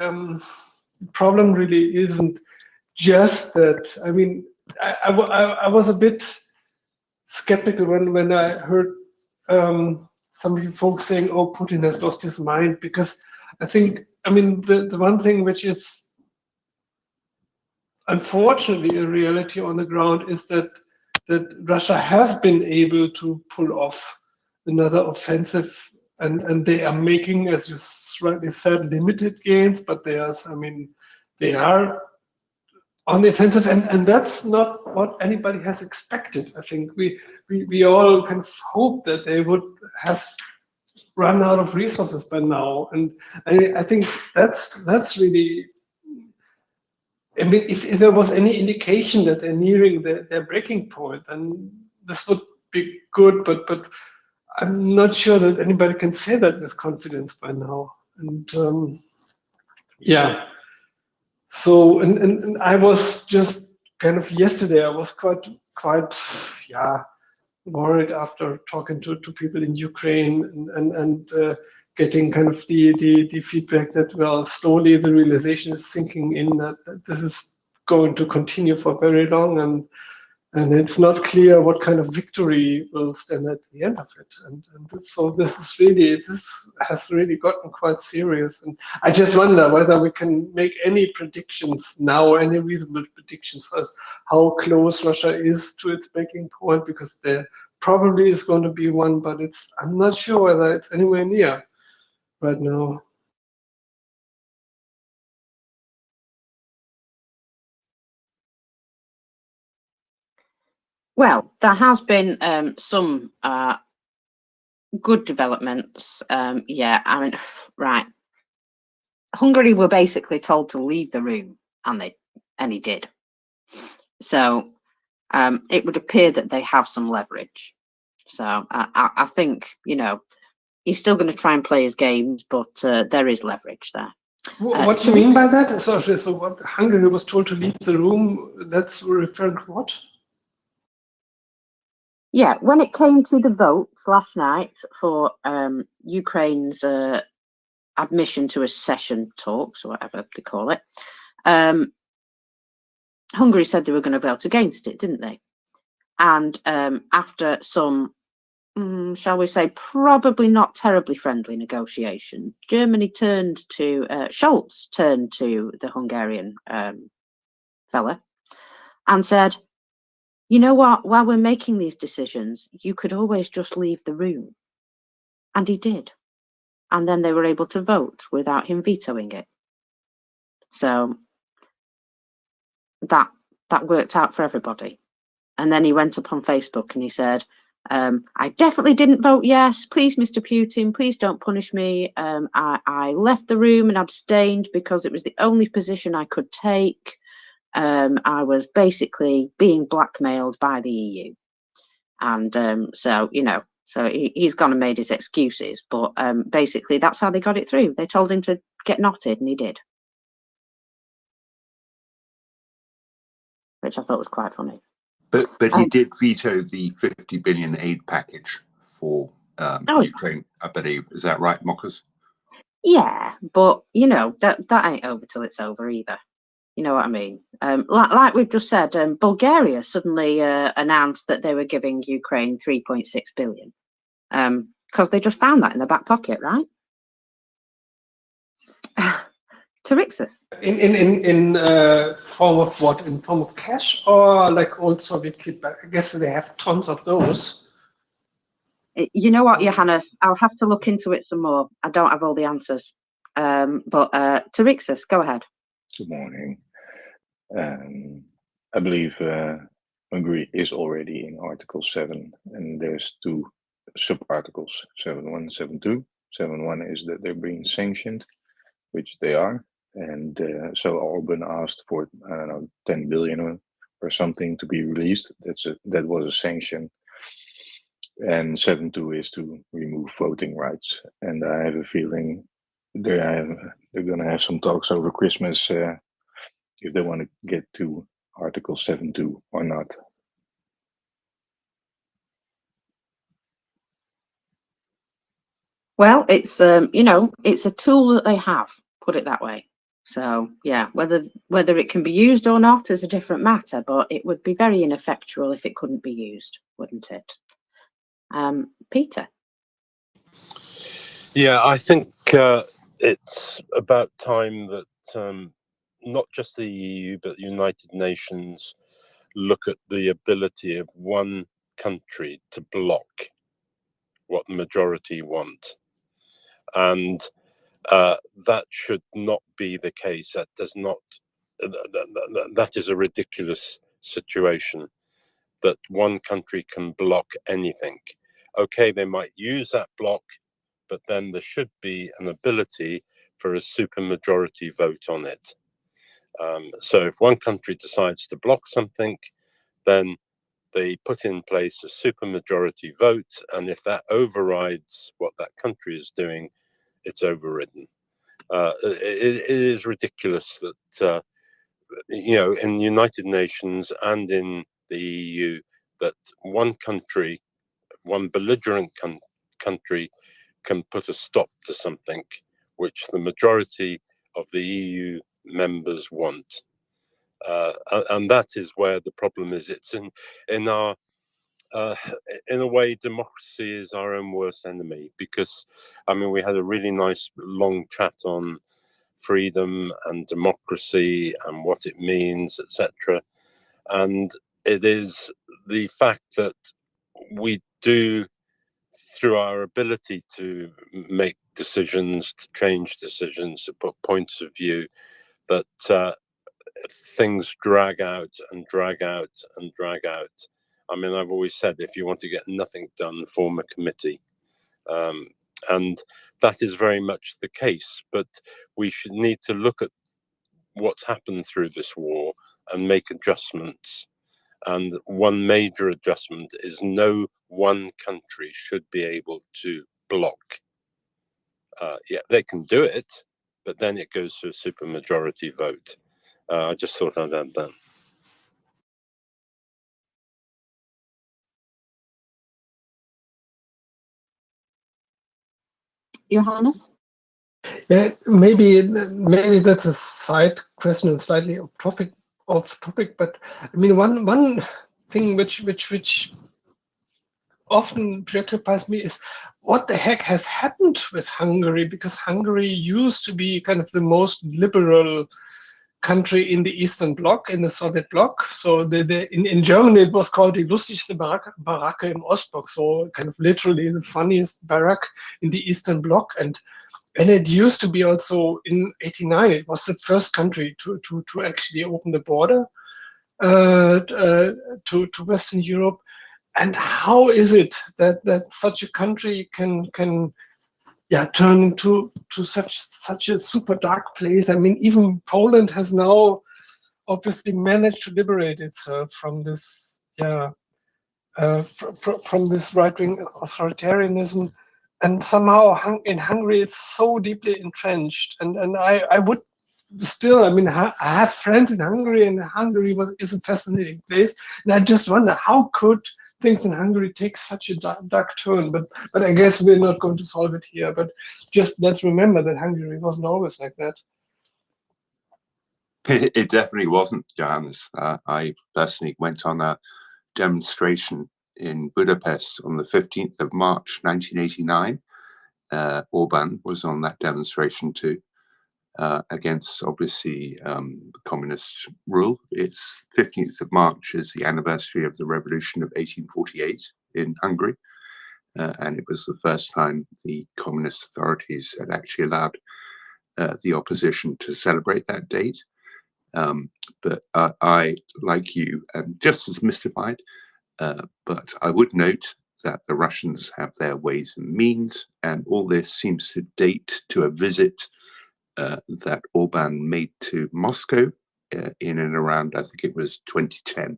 S21: problem really isn't just that. I mean, I was a bit skeptical when I heard some of you folks saying, "Oh, Putin has lost his mind," because I think, I mean, the one thing which is unfortunately a reality on the ground is that Russia has been able to pull off another offensive, and they are making, as you rightly said, limited gains, but they are on the offensive, and that's not what anybody has expected. I think we all kind of hope that they would have run out of resources by now, and I think that's really. I mean, if there was any indication that they're nearing their breaking point, then this would be good. But I'm not sure that anybody can say that with confidence by now. And yeah. So and I was just kind of yesterday. I was quite worried after talking to people in Ukraine and getting kind of the feedback that, well, slowly the realization is sinking in that this is going to continue for very long, and it's not clear what kind of victory will stand at the end of it. And so this has really gotten quite serious. And I just wonder whether we can make any predictions now, or any reasonable predictions as how close Russia is to its breaking point, because there probably is going to be one, but I'm not sure whether it's anywhere near right now.
S7: Well, there has been some good developments. Yeah, I mean, right. Hungary were basically told to leave the room, and he did. So it would appear that they have some leverage. So I think, he's still going to try and play his games, but there is leverage there.
S21: What do you mean by that? So what Hungary was told to leave the room, that's referring to what?
S7: Yeah, when it came to the votes last night for Ukraine's admission to accession talks, or whatever they call it, Hungary said they were going to vote against it, didn't they? And after some, shall we say, probably not terribly friendly negotiation, Scholz turned to the Hungarian fella and said, "You know what, while we're making these decisions, you could always just leave the room." And he did. And then they were able to vote without him vetoing it. So that worked out for everybody. And then he went up on Facebook and he said, "I definitely didn't vote yes. Please, Mr. Putin, please don't punish me. I left the room and abstained because it was the only position I could take. I was basically being blackmailed by the EU. And so, you know, so he's gone and made his excuses. But basically, that's how they got it through. They told him to get knotted, and he did. Which I thought was quite funny.
S19: But he did veto the 50 billion aid package for Ukraine, I believe. Is that right, Mockers?
S7: Yeah, but you know that ain't over till it's over either. You know what I mean? Like we've just said, Bulgaria suddenly announced that they were giving Ukraine 3.6 billion because they just found that in their back pocket, right? Terixus.
S21: In form of what? In form of cash or like old Soviet kickback? I guess they have tons of those.
S7: You know what, Johannes? I'll have to look into it some more. I don't have all the answers. But Terixus, go ahead.
S6: Good morning. I believe Hungary is already in Article 7, and there's two sub-articles, 7.1 and 7.2. 7.1 is that they're being sanctioned, which they are. And so Orban asked for, I don't know, 10 billion or something to be released. That was a sanction. And 7.2 is to remove voting rights. And I have a feeling they're going to have some talks over Christmas if they want to get to Article 7.2 or not.
S7: Well, it's you know, it's a tool that they have, put it that way. So yeah, whether it can be used or not is a different matter, but it would be very ineffectual if it couldn't be used, wouldn't it? Peter.
S3: Yeah, I think it's about time that not just the EU but the United Nations look at the ability of one country to block what the majority want. And that should not be the case. That does not. That is a ridiculous situation. That one country can block anything. Okay, they might use that block, but then there should be an ability for a supermajority vote on it. So if one country decides to block something, then they put in place a supermajority vote, and if that overrides what that country is doing, it's overridden. It is ridiculous that you know, in the United Nations and in the EU, that one country, one belligerent country, can put a stop to something which the majority of the EU members want. And that is where the problem is. It's in our in a way, democracy is our own worst enemy, because I mean, we had a really nice long chat on freedom and democracy and what it means, etc. And it is the fact that we do, through our ability to make decisions, to change decisions, to put points of view, that things drag out and drag out and drag out. I mean, I've always said, if you want to get nothing done, form a committee. And that is very much the case. But we should need to look at what's happened through this war and make adjustments. And one major adjustment is no one country should be able to block. Yeah, they can do it, but then it goes to a supermajority vote. I just thought I'd add that.
S7: Johannes?
S21: Yeah, maybe that's a side question and slightly off topic, but I mean one thing which often preoccupies me is what the heck has happened with Hungary, because Hungary used to be kind of the most liberal country in the Eastern Bloc, in the Soviet bloc. So in Germany it was called die lustigste Baracke im Ostblock, so kind of literally the funniest barrack in the Eastern Bloc. And it used to be also in '89, it was the first country to actually open the border to Western Europe. And how is it that such a country can turn into such a super dark place? I mean, even Poland has now obviously managed to liberate itself from this, from this right-wing authoritarianism, and somehow in Hungary it's so deeply entrenched. And I would still, I mean, I have friends in Hungary, and Hungary is a fascinating place, and I just wonder how could things in Hungary take such a dark turn. But I guess we're not going to solve it here. But just let's remember that Hungary wasn't always like that.
S19: It definitely wasn't, Johannes. I personally went on a demonstration in Budapest on the 15th of March 1989. Orban was on that demonstration too, against obviously communist rule. It's 15th of March is the anniversary of the revolution of 1848 in Hungary, and it was the first time the communist authorities had actually allowed the opposition to celebrate that date. But I, like you, am just as mystified. But I would note that the Russians have their ways and means, and all this seems to date to a visit that Orban made to Moscow in and around, I think it was 2010.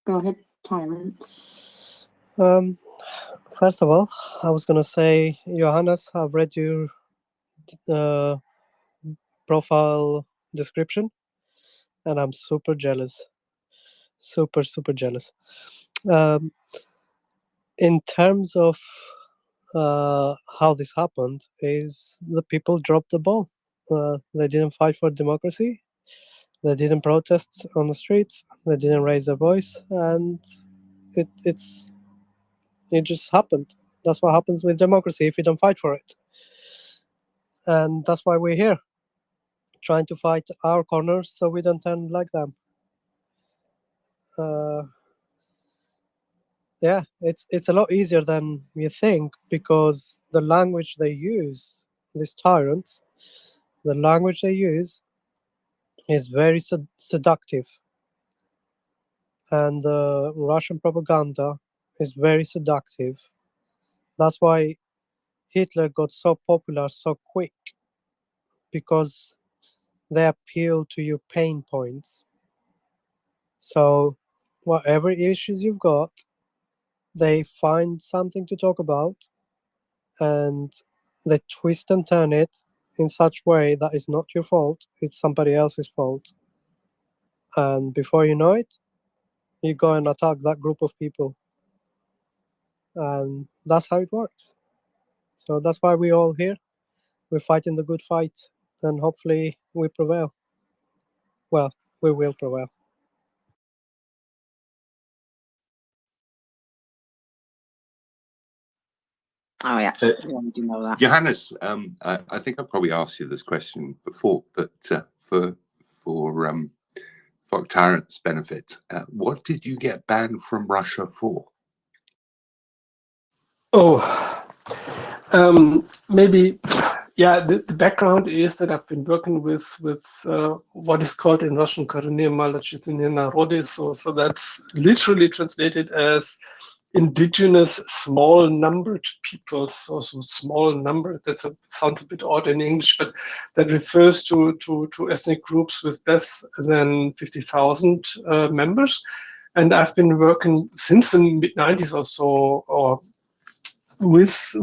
S14: Go ahead, Tyrant.
S21: First of all, I was gonna say, Johannes, I've read your profile description, and I'm super jealous. Super jealous. In terms of how this happened, is the people dropped the ball. They didn't fight for democracy. They didn't protest on the streets. They didn't raise their voice, and it just happened. That's what happens with democracy if you don't fight for it. And that's why we're here, trying to fight our corners so we don't turn like them. Yeah, it's a lot easier than you think, because the language they use, these tyrants, the language they use is very seductive. And the Russian propaganda is very seductive. That's why Hitler got so popular so quick, because they appeal to your pain points. So whatever issues you've got, they find something to talk about, and they twist and turn it in such way that it's not your fault, it's somebody else's fault. And before you know it, you go and attack that group of people. And that's how it works. So that's why we're all here. We're fighting the good fight, and hopefully we prevail. Well, we will prevail.
S14: Oh yeah,
S19: Uh,
S14: you do know that.
S19: Johannes, I think I probably asked you this question before, but for Tyrant's benefit, what did you get banned from Russia for?
S21: Oh, maybe, yeah. The background is that I've been working with what is called in Russian "Коренные малочисленные народы." So that's literally translated as indigenous small numbered peoples. So small number. Sounds a bit odd in English, but that refers to ethnic groups with less than 50,000 members. And I've been working since the mid-90s or so, or with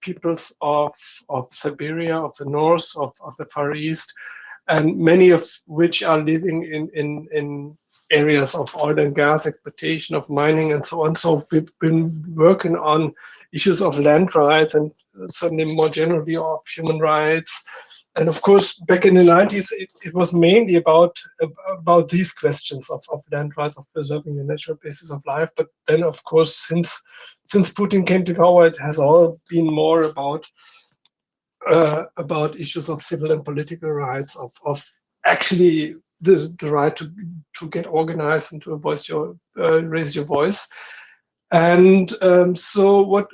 S21: peoples of Siberia, of the north, of the Far East, and many of which are living in areas of oil and gas exploitation, of mining, and so on. So we've been working on issues of land rights, and certainly more generally of human rights. And of course, back in the 90s, it was mainly about these questions of land rights, of preserving the natural basis of life. But then, of course, since Putin came to power, it has all been more about issues of civil and political rights, of actually the right to get organized and to raise your voice. And so what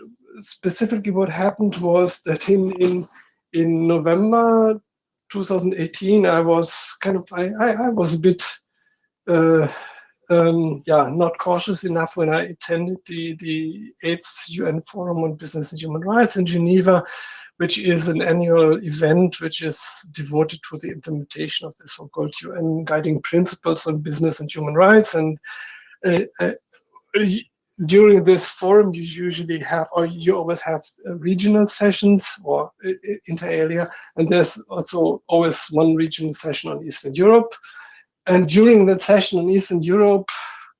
S21: happened was that in November 2018, I was a bit not cautious enough when I attended the 8th UN Forum on Business and Human Rights in Geneva, which is an annual event which is devoted to the implementation of the so-called UN guiding principles on business and human rights. And during this forum, you usually have, or you always have regional sessions or inter alia, and there's also always one regional session on Eastern Europe. And during that session on Eastern Europe,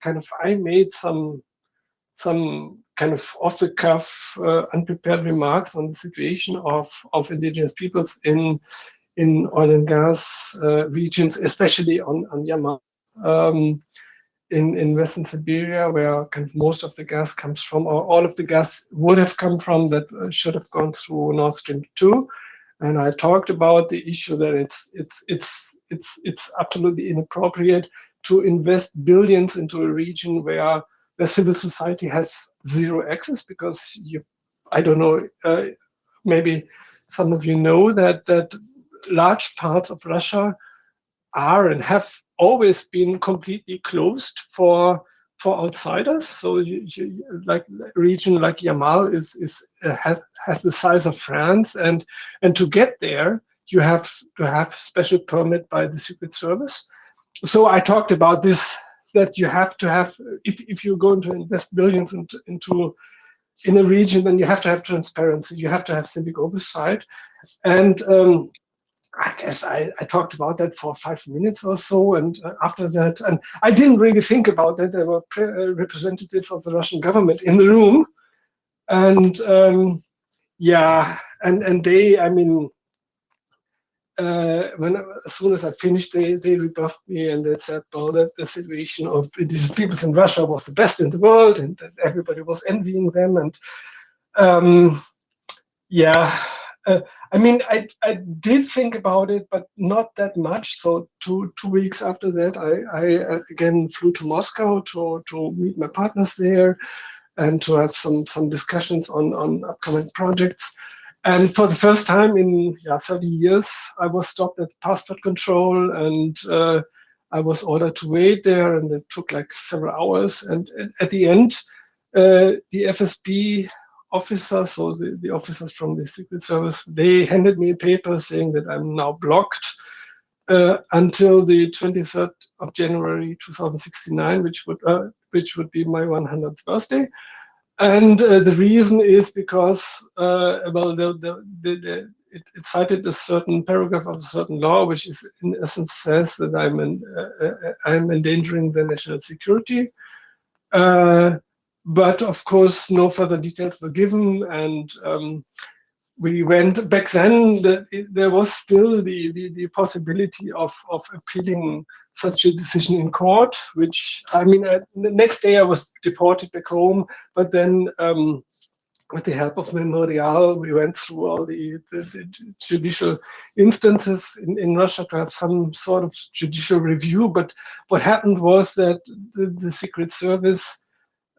S21: I made some kind of off-the-cuff, unprepared remarks on the situation of indigenous peoples in oil and gas regions, especially on Yamal, in Western Siberia, where most of the gas comes from, or all of the gas would have come from, that should have gone through Nord Stream 2. And I talked about the issue that it's absolutely inappropriate to invest billions into a region where the civil society has zero access, because I don't know, maybe some of you know that large parts of Russia are and have always been completely closed for outsiders. So like a region like Yamal has the size of France, and to get there you have to have special permit by the Secret Service. So I talked about this, that you have to have, if you're going to invest billions in a region, then you have to have transparency, you have to have civic oversight. And I guess I talked about that for 5 minutes or so, and after that, and I didn't really think about that. There were representatives of the Russian government in the room, and and they, I mean, as soon as I finished, they rebuffed me, and they said, "Oh, that the situation of indigenous peoples in Russia was the best in the world, and that everybody was envying them." And I mean, I did think about it, but not that much. So two weeks after that, I again flew to Moscow to meet my partners there, and to have some discussions on upcoming projects. And for the first time in 30 years, I was stopped at passport control, and I was ordered to wait there, and it took like several hours. And at the end, the FSB officers, so the officers from the Secret Service, they handed me a paper saying that I'm now blocked until the 23rd of January 2069, which would be my 100th birthday. And the reason is because it cited a certain paragraph of a certain law, which is in essence says that I'm endangering the national security. But of course, no further details were given, and we went back then. There was still the possibility of appealing such a decision in court. Which, I mean, the next day I was deported back home. But then, with the help of MriyaReport, we went through all the judicial instances in Russia to have some sort of judicial review. But what happened was that the Secret Service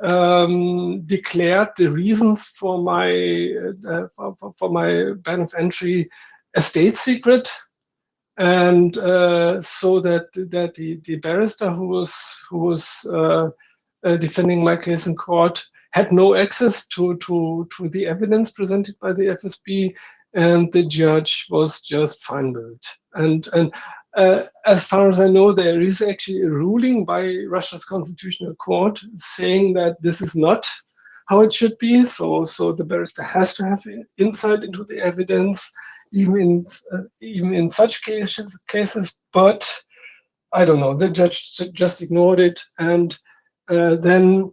S21: declared the reasons for my ban of entry a state secret, and so that the barrister who was defending my case in court had no access to the evidence presented by the FSB, and the judge was just fine with it. And as far as I know, there is actually a ruling by Russia's constitutional court saying that this is not how it should be. So the barrister has to have insight into the evidence, even in such cases. But I don't know. The judge just ignored it, and then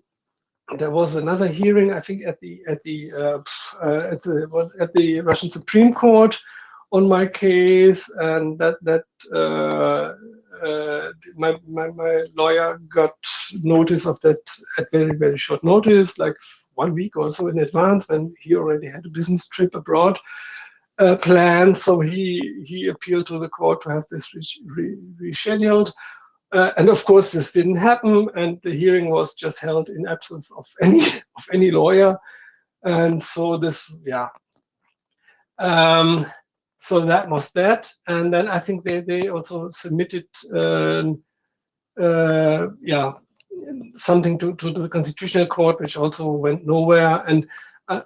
S21: there was another hearing, I think, at the Russian Supreme Court on my case, and my lawyer got notice of that at very, very short notice, like 1 week or so in advance, and he already had a business trip abroad planned. So he appealed to the court to have this rescheduled. And of course, this didn't happen, and the hearing was just held in absence of any lawyer. And so so that was that. And then I think they also submitted something to the Constitutional Court, which also went nowhere. And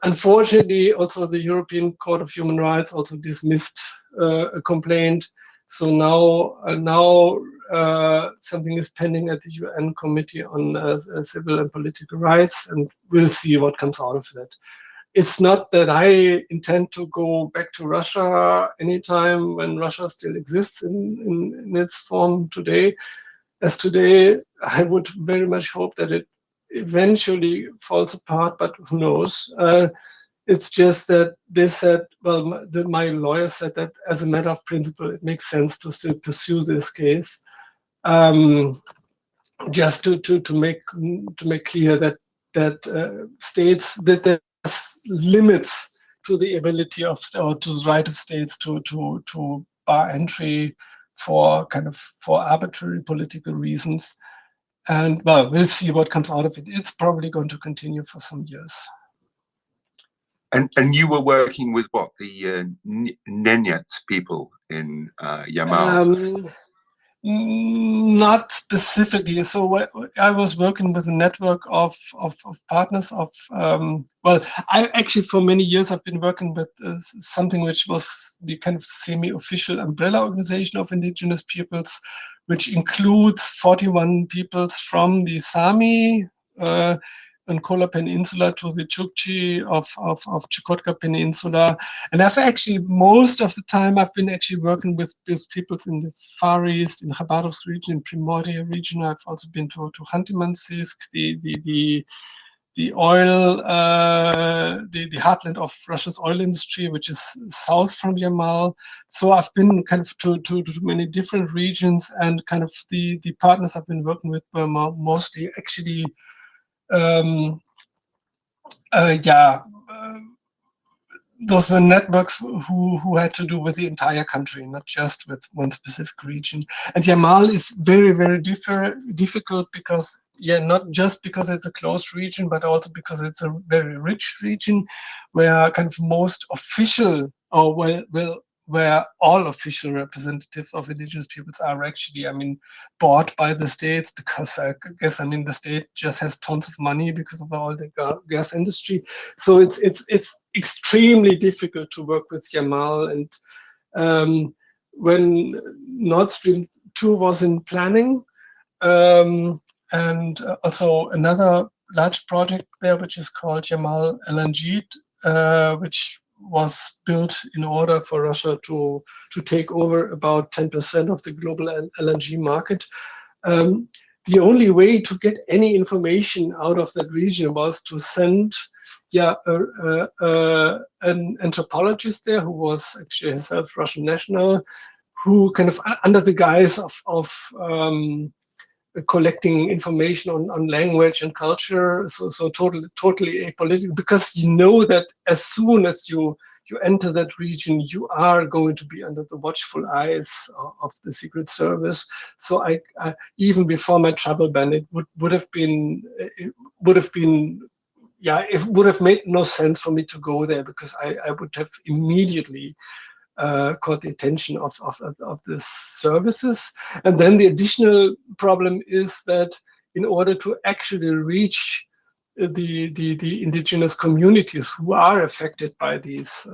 S21: unfortunately, also the European Court of Human Rights also dismissed a complaint. So now something is pending at the UN Committee on Civil and Political Rights, and we'll see what comes out of that. It's not that I intend to go back to Russia anytime when Russia still exists in its form today. As today, I would very much hope that it eventually falls apart, but who knows? It's just that they said, well, my lawyer said that as a matter of principle, it makes sense to still pursue this case. Just to make clear that states that there's limits to the ability of or to the right of states to bar entry for arbitrary political reasons. And well, we'll see what comes out of it. It's probably going to continue for some years.
S19: And you were working with what, the Nenets people in Yamal?
S21: Not specifically. So I was working with a network of partners of, well, I actually for many years I've been working with something which was the kind of semi-official umbrella organization of indigenous peoples, which includes 41 peoples from the Sami and Kola Peninsula to the Chukchi of Chukotka Peninsula. And I've actually, most of the time, I've been actually working with peoples in the Far East, in Khabarovsk region, in Primorye region. I've also been to Khanty-Mansiysk, the oil, the heartland of Russia's oil industry, which is south from Yamal. So I've been kind of to many different regions, and kind of the partners I've been working with were mostly actually those were networks who had to do with the entire country, not just with one specific region. And Yamal is very, very difficult because, not just because it's a closed region, but also because it's a very rich region where kind of most official, or where all official representatives of indigenous peoples are actually, bought by the states, because I guess, the state just has tons of money because of all the gas industry. So it's extremely difficult to work with Yamal. And when Nord Stream 2 was in planning, and also another large project there, which is called Yamal LNG, which was built in order for Russia to take over about 10% of the global LNG market. The only way to get any information out of that region was to send an anthropologist there, who was actually himself Russian national, who kind of, under the guise of collecting information on language and culture, so totally apolitical, because you know that as soon as you enter that region, you are going to be under the watchful eyes of the Secret Service. So I even before my travel ban, it would have made no sense for me to go there, because I would have immediately caught the attention of the services. And then the additional problem is that in order to actually reach the indigenous communities who are affected by these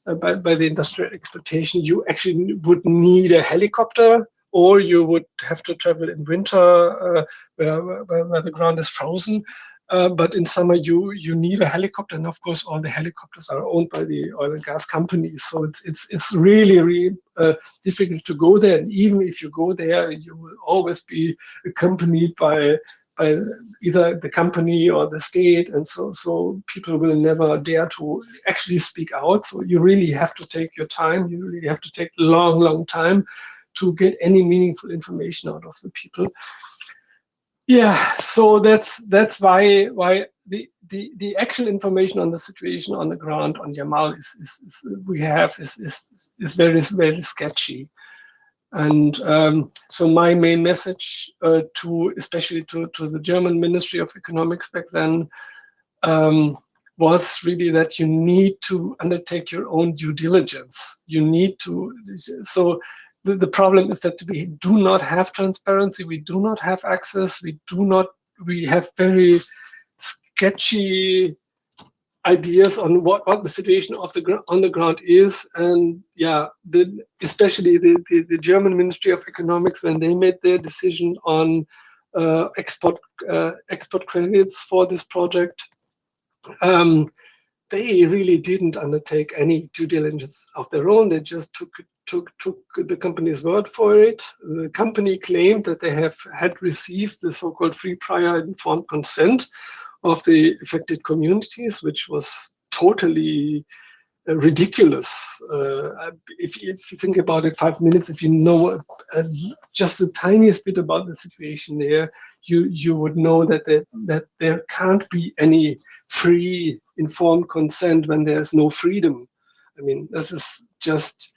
S21: by the industrial exploitation, you actually would need a helicopter, or you would have to travel in winter where the ground is frozen. But in summer, you need a helicopter, and of course, all the helicopters are owned by the oil and gas companies. So it's really difficult to go there. And even if you go there, you will always be accompanied by either the company or the state, and so people will never dare to actually speak out. So you really have to take your time. You really have to take a long time to get any meaningful information out of the people. Yeah, so that's why the actual information on the situation on the ground on Yamal is very, very sketchy. And so my main message especially to the German Ministry of Economics back then was really that you need to undertake your own due diligence. You need to, so
S1: the problem is that we do not have transparency, we do not have access, we have very sketchy ideas on what the situation on the ground is. And yeah, especially the German Ministry of Economics, when they made their decision on export credits for this project, they really didn't undertake any due diligence of their own. They just took the company's word for it. The company claimed that they had received the so-called free prior informed consent of the affected communities, which was totally ridiculous. If you think about it 5 minutes, if you know just the tiniest bit about the situation there, you would know that there can't be any free informed consent when there's no freedom. I mean, this is just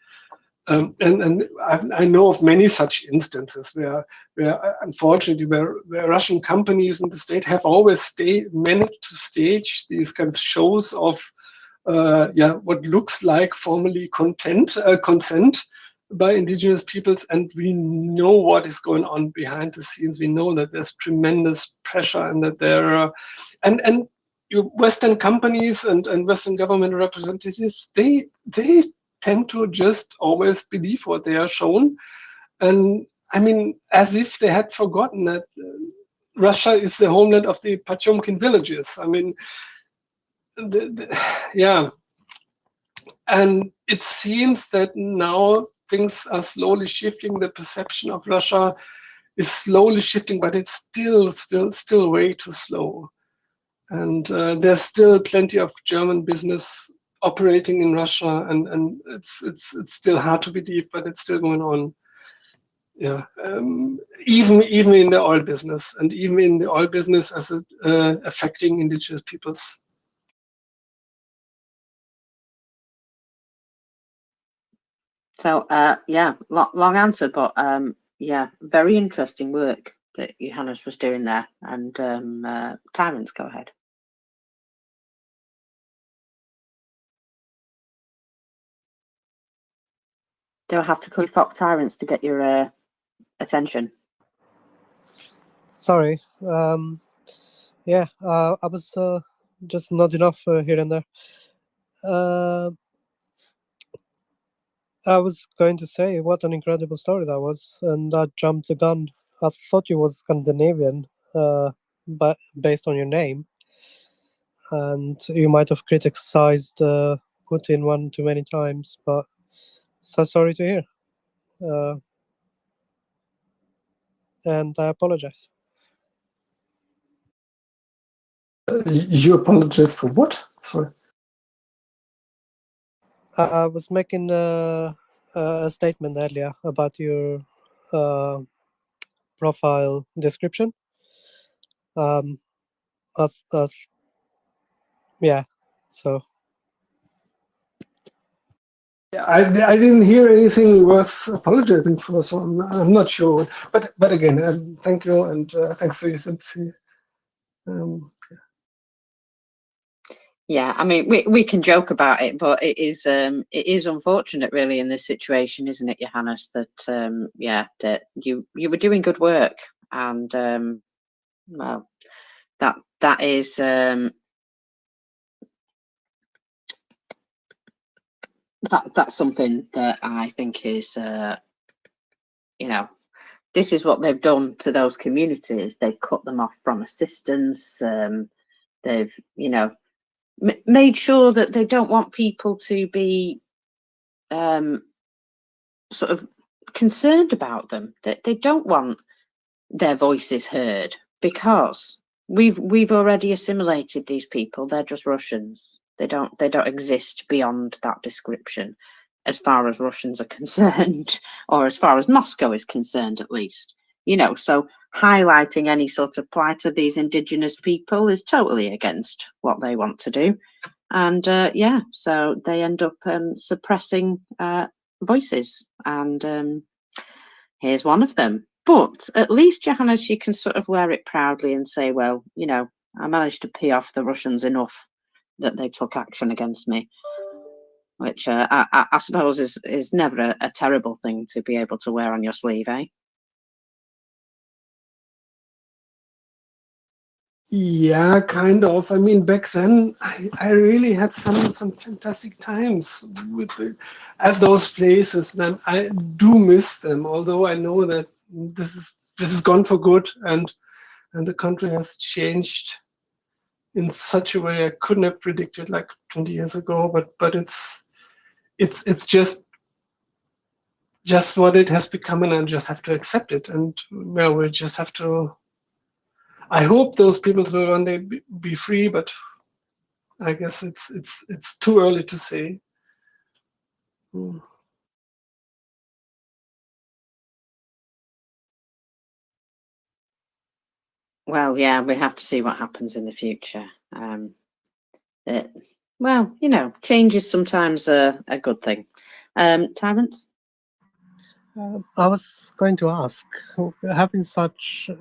S1: and I know of many such instances where unfortunately where Russian companies in the state have always managed to stage these kind of shows of what looks like formally consent by indigenous peoples, and we know what is going on behind the scenes. We know that there's tremendous pressure, and that there are Western companies and Western government representatives, they tend to just always believe what they are shown. And I mean, as if they had forgotten that Russia is the homeland of the Potemkin villages. I mean, yeah. And it seems that now things are slowly shifting. The perception of Russia is slowly shifting, but it's still way too slow. And there's still plenty of German business operating in Russia, and it's still hard to believe, but it's still going on. Yeah, even in the oil business, and even in the oil business as it affecting indigenous peoples.
S14: So yeah, long answer, but yeah, very interesting work that Johannes was doing there. And Tyrants, go ahead. Do I have to call you Fox Tyrants to get your attention?
S21: Sorry. Yeah, I was just nodding off here and there. I was going to say what an incredible story that was, and I jumped the gun. I thought you was Scandinavian, but based on your name, and you might have criticized Putin one too many times. But so sorry to hear, and I apologize.
S1: You apologize for what? Sorry.
S21: I was making a statement earlier about your profile description. Yeah, so.
S1: I didn't hear anything worth apologizing for, so I'm not sure. But again, thank you, and thanks for your sympathy.
S14: Yeah, I mean, we can joke about it, but it is unfortunate, really, in this situation, isn't it, Johannes? That yeah, that you were doing good work, and well, that is that's something that I think is you know, this is what they've done to those communities. They've cut them off from assistance. They've made sure that they don't want people to be sort of concerned about them, that they don't want their voices heard, because we've already assimilated these people. They're just Russians. They don't exist beyond that description, as far as Russians are concerned, or as far as Moscow is concerned, at least. So highlighting any sort of plight of these indigenous people is totally against what they want to do. And yeah, so they end up suppressing voices, and here's one of them. But at least, Johannes, you can sort of wear it proudly and say, well, I managed to pee off the Russians enough that they took action against me. which I suppose is never a terrible thing to be able to wear on your sleeve, eh?
S1: Yeah, kind of. I mean, back then, I really had some fantastic times at those places, and I do miss them. Although I know that this is gone for good, and the country has changed in such a way I couldn't have predicted like 20 years ago. But it's just what it has become, and I just have to accept it. And well, we just have to. I hope those people will one day be free, but I guess it's too early to say.
S14: Well, yeah, we have to see what happens in the future. Well, you know, change is sometimes a good thing. Terence?
S21: I was going to ask, having such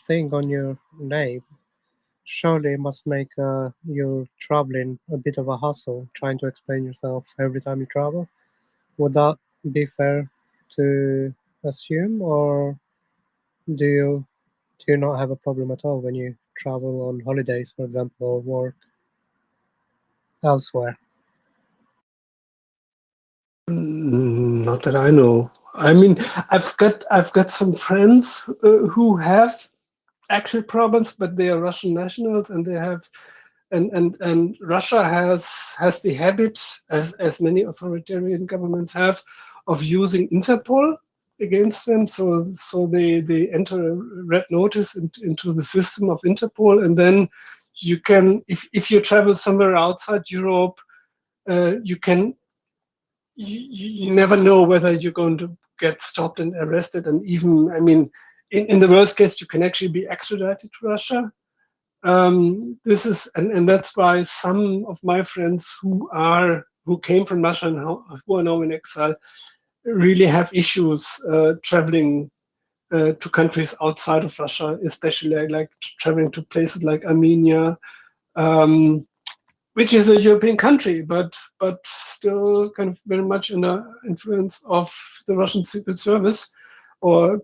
S21: thing on your name surely must make your traveling a bit of a hassle, trying to explain yourself every time you travel. Would that be fair to assume, or do you not have a problem at all when you travel on holidays, for example, or work elsewhere?
S1: Not that I know. I mean, I've got some friends who have actual problems, but they are Russian nationals, and they have, and Russia has the habit, as many authoritarian governments have, of using Interpol against them. So they enter a red notice into the system of Interpol, and then you can, if you travel somewhere outside Europe, you can. You never know whether you're going to get stopped and arrested, and even, I mean, in the worst case, you can actually be extradited to Russia. This is, and that's why some of my friends who came from Russia and who are now in exile really have issues traveling to countries outside of Russia, especially like traveling to places like Armenia, which is a European country, but still kind of very much under influence of the Russian Secret Service, or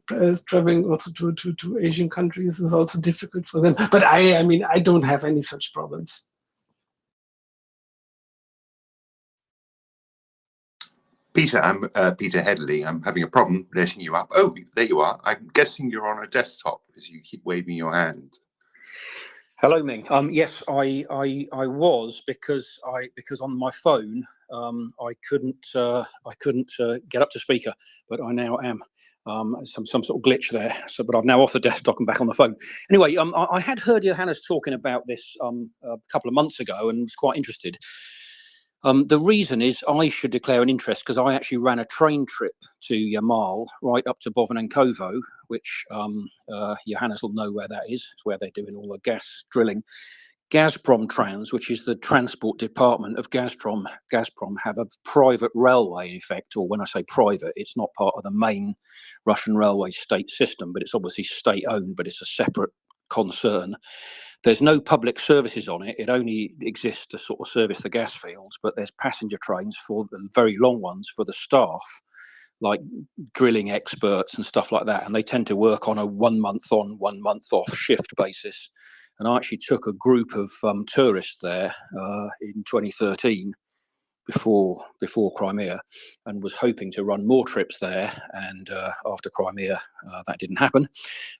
S1: traveling also to Asian countries is also difficult for them. But I mean, I don't have any such problems.
S19: Peter, I'm Peter Headley. I'm having a problem letting you up. Oh, there you are. I'm guessing you're on a desktop as you keep waving your hand.
S8: Hello, Ming. Yes, I was because on my phone I couldn't get up to speaker, but I now am. Some sort of glitch there. So, but I've now off the desktop and back on the phone. Anyway, I had heard Johannes talking about this a couple of months ago and was quite interested. The reason is I should declare an interest because I actually ran a train trip to Yamal right up to Bovinenkovo, which Johannes will know where that is. It's where they're doing all the gas drilling. Gazprom Trans, which is the transport department of Gazprom. Gazprom have a private railway, in effect, or when I say private, it's not part of the main Russian railway state system, but it's obviously state-owned, but it's a separate concern. There's no public services on it. It only exists to sort of service the gas fields, but there's passenger trains for the very long ones for the staff, like drilling experts and stuff like that. And they tend to work on a 1 month on, 1 month off shift basis. And I actually took a group of tourists there in 2013 before Crimea, and was hoping to run more trips there. And after Crimea, that didn't happen.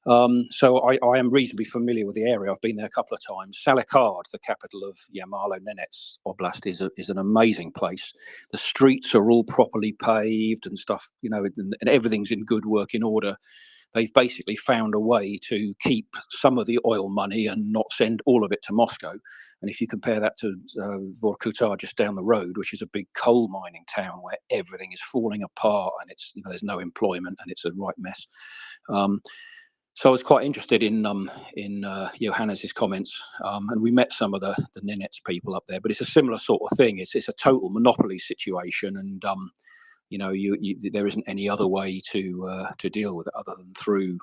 S8: So I am reasonably familiar with the area. I've been there a couple of times. Salikard, the capital of Yamalo-Nenets Oblast, is an amazing place. The streets are all properly paved and stuff, you know, and everything's in good working order. They've basically found a way to keep some of the oil money and not send all of it to Moscow. And if you compare that to Vorkuta just down the road, which is a big coal mining town where everything is falling apart and it's, you know, there's no employment and it's a right mess. So I was quite interested in Johannes's comments, and we met some of the Nenets people up there. But it's a similar sort of thing. It's a total monopoly situation, and you know, there isn't any other way to deal with it other than through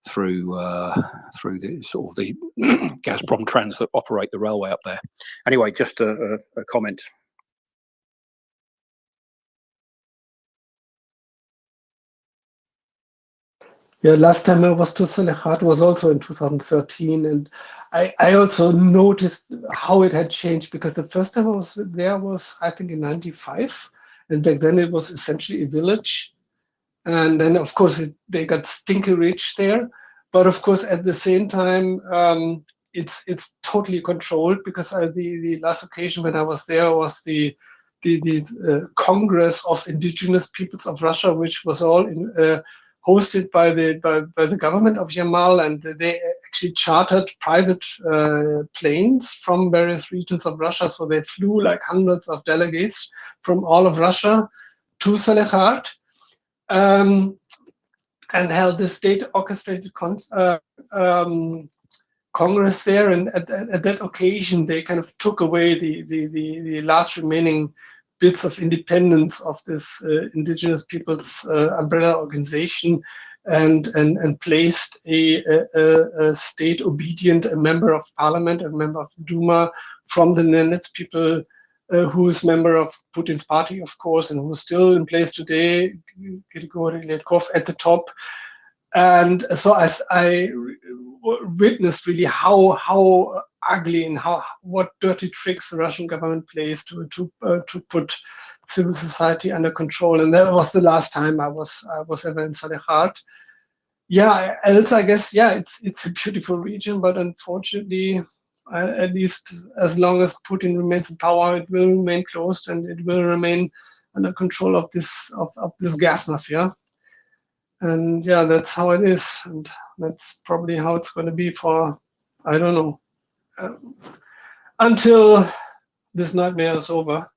S8: the sort of the Gazprom Trans that operate the railway up there. Anyway, just a comment.
S1: Yeah, last time I was to Salehat was also in 2013, and I also noticed how it had changed, because the first time I was there was, I think, in 95, and back then it was essentially a village. And then, of course, they got stinky rich there. But of course, at the same time, it's totally controlled, because the last occasion when I was there was the Congress of Indigenous Peoples of Russia, which was all hosted by the government of Yamal, and they actually chartered private planes from various regions of Russia. So they flew like hundreds of delegates from all of Russia to Salehat, and held the state orchestrated Congress there. And at that occasion, they kind of took away the last remaining bits of independence of this indigenous peoples umbrella organization, and placed a state obedient, a member of parliament, a member of the Duma from the Nenets people, who is member of Putin's party, of course, and who's still in place today, Grigory Letkov at the top. And so as I witnessed really how ugly and what dirty tricks the Russian government plays to put civil society under control. And that was the last time I was ever in Salehat. Yeah, else I guess, yeah, it's a beautiful region, but unfortunately, at least as long as Putin remains in power, it will remain closed, and it will remain under control of this gas mafia. And yeah, that's how it is, and that's probably how it's going to be for, I don't know, until this nightmare is over.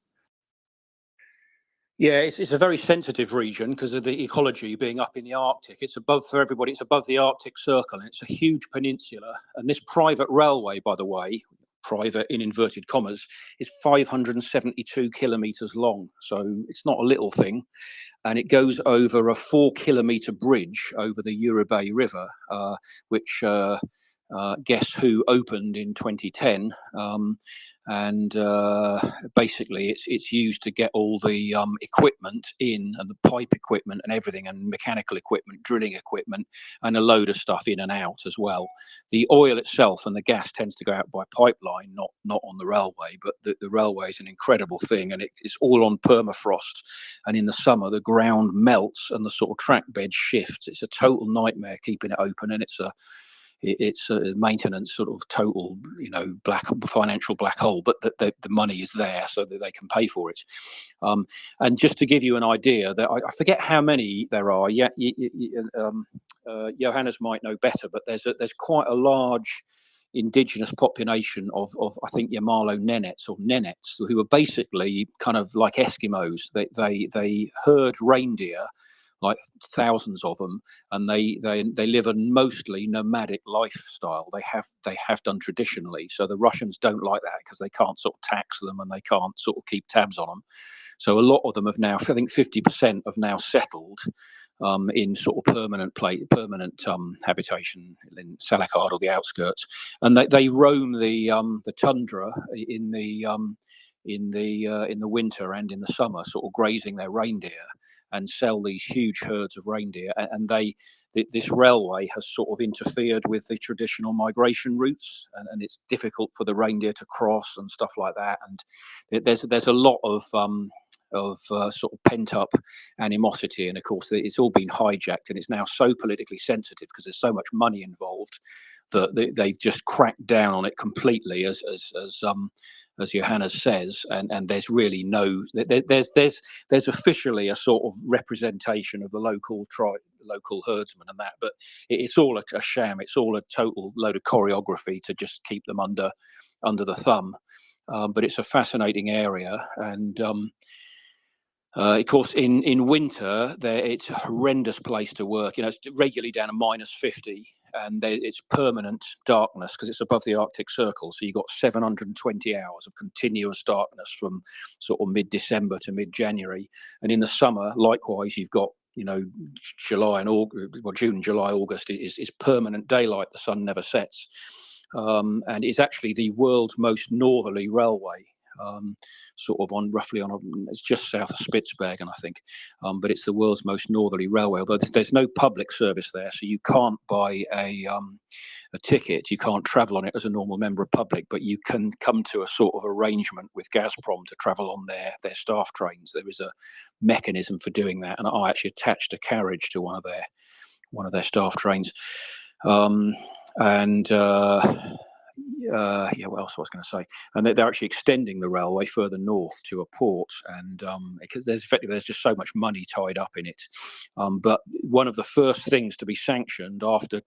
S8: Yeah, it's a very sensitive region because of the ecology being up in the Arctic. It's above, for everybody, it's above the Arctic Circle, and it's a huge peninsula. And this private railway, by the way, private in inverted commas, is 572 kilometers long. So it's not a little thing. And it goes over a 4-kilometer bridge over the Urubay River, which Guess Who opened in 2010. And basically it's used to get all the equipment in, and the pipe equipment and everything, and mechanical equipment, drilling equipment, and a load of stuff in and out as well. The oil itself and the gas tends to go out by pipeline, not on the railway, but the railway is an incredible thing, and it's all on permafrost. And in the summer, the ground melts and the sort of track bed shifts. It's a total nightmare keeping it open, and it's a maintenance sort of total, financial black hole, but the money is there so that they can pay for it. And just to give you an idea, that I forget how many there are. Yeah, Johannes might know better, but there's quite a large indigenous population of I think Yamalo Nenets, who are basically kind of like Eskimos. They herd reindeer, like thousands of them, and they live a mostly nomadic lifestyle. They have done traditionally. So the Russians don't like that because they can't sort of tax them, and they can't sort of keep tabs on them. So a lot of them have now, I think 50% have now settled in sort of permanent habitation in Salakard or the outskirts, and they roam the tundra in the winter and in the summer, sort of grazing their reindeer, and sell these huge herds of reindeer. And this railway has sort of interfered with the traditional migration routes, and it's difficult for the reindeer to cross and stuff like that. And there's a lot of sort of pent up animosity, and of course it's all been hijacked, and it's now so politically sensitive because there's so much money involved that they've just cracked down on it completely, as Johannes says, and there's really no there's officially a sort of representation of the local herdsmen and that, but it's all a sham. It's all a total load of choreography to just keep them under the thumb. But it's a fascinating area, and of course, in winter, it's a horrendous place to work. It's regularly down to -50, and it's permanent darkness because it's above the Arctic Circle. So you've got 720 hours of continuous darkness from sort of mid-December to mid-January. And in the summer, likewise, you've got July and August, well, June, July, August is permanent daylight. The sun never sets, and it's actually the world's most northerly railway. sort of roughly it's just south of Spitsbergen, I think. But it's the world's most northerly railway, although there's no public service there, so you can't buy a ticket, you can't travel on it as a normal member of public, but you can come to a sort of arrangement with Gazprom to travel on their staff trains. There is a mechanism for doing that, and I actually attached a carriage to one of their staff trains. Yeah, what else was I going to say? And they're actually extending the railway further north to a port, and because there's just so much money tied up in it. But one of the first things to be sanctioned after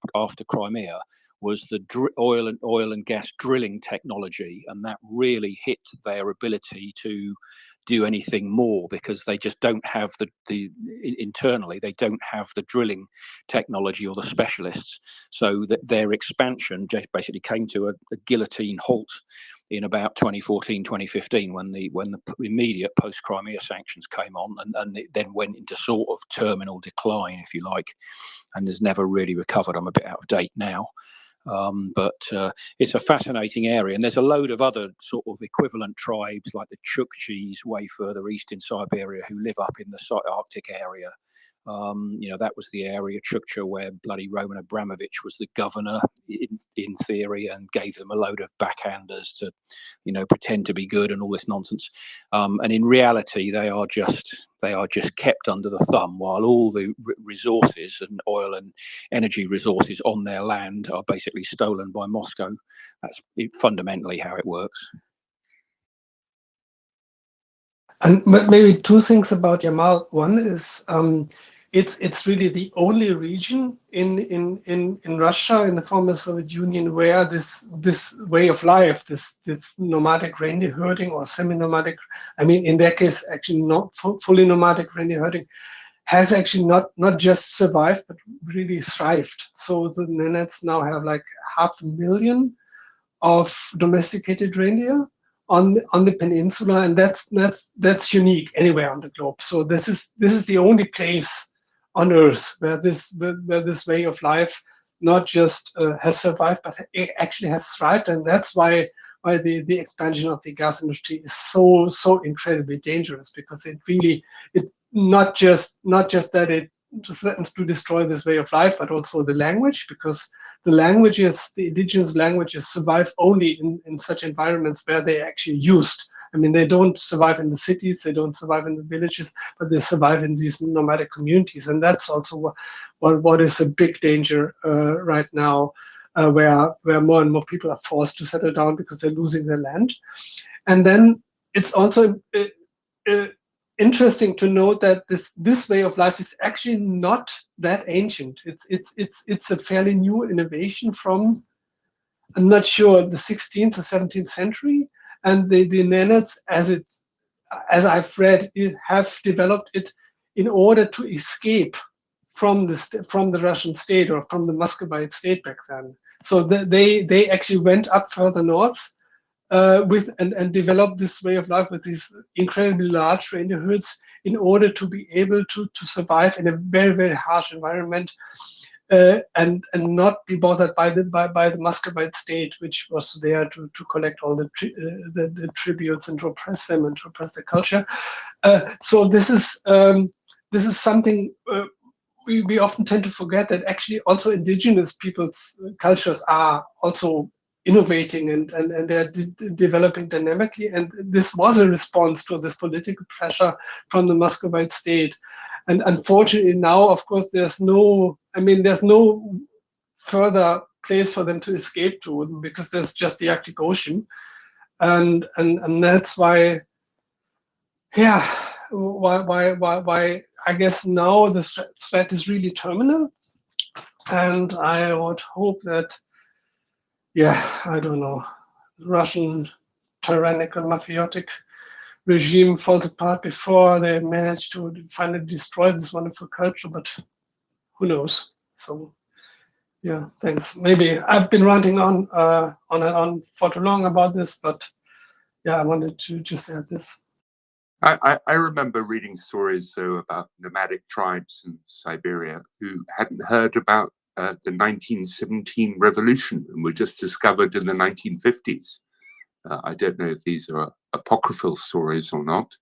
S8: Crimea was the oil and gas drilling technology, and that really hit their ability to do anything more, because they just don't have internally they don't have the drilling technology or the specialists. So that their expansion just basically came to a guillotine halt in about 2014, 2015, when the immediate post-Crimea sanctions came on, and it then went into sort of terminal decline, if you like, and has never really recovered. I'm a bit out of date now. But it's a fascinating area, and there's a load of other sort of equivalent tribes like the Chukchis way further east in Siberia who live up in the Arctic area. That was the area, Chukcha, where bloody Roman Abramovich was the governor in theory, and gave them a load of backhanders to, pretend to be good and all this nonsense. And in reality, they are just kept under the thumb, while all the resources and oil and energy resources on their land are basically stolen by Moscow. That's fundamentally how it works.
S1: And maybe two things about Yamal. One is it's really the only region in Russia, in the former Soviet Union, where this way of life, this nomadic reindeer herding or semi-nomadic, I mean, in their case, actually not fully nomadic reindeer herding, has actually not just survived but really thrived. So the Nenets now have like 500,000 of domesticated reindeer on the peninsula, and that's unique anywhere on the globe. So this is the only place on Earth where this way of life not just has survived, but it actually has thrived, and that's why the expansion of the gas industry is so incredibly dangerous, because it not just that it threatens to destroy this way of life, but also the language, because the indigenous languages survive only in such environments where they're actually used. I mean, they don't survive in the cities, they don't survive in the villages, but they survive in these nomadic communities. And that's also what is a big danger right now, where more and more people are forced to settle down because they're losing their land. And then it's also interesting to note that this way of life is actually not that ancient. It's a fairly new innovation from, I'm not sure, the 16th or 17th century, and the Nenets, as I've read, have developed it in order to escape from the Russian state, or from the Muscovite state back then. So they actually went up further north and developed this way of life with these incredibly large reindeer herds in order to be able to survive in a very, very harsh environment, and not be bothered by the Muscovite state, which was there to collect all the tributes and to oppress them and to oppress the culture. So this is something we often tend to forget, that actually also indigenous people's cultures are also innovating and they're developing dynamically, and this was a response to this political pressure from the Muscovite state. And unfortunately now, of course, there's no further place for them to escape to, because there's just the Arctic Ocean, and that's why, yeah, why I guess now the threat is really terminal, and I would hope that, yeah, I don't know, Russian tyrannical mafiotic regime falls apart before they manage to finally destroy this wonderful culture, but who knows? So yeah, thanks. Maybe I've been ranting on and on for too long about this, but yeah, I wanted to just add this.
S19: I remember reading stories about nomadic tribes in Siberia who hadn't heard about the 1917 revolution and were just discovered in the 1950s. I don't know if these are apocryphal stories or not.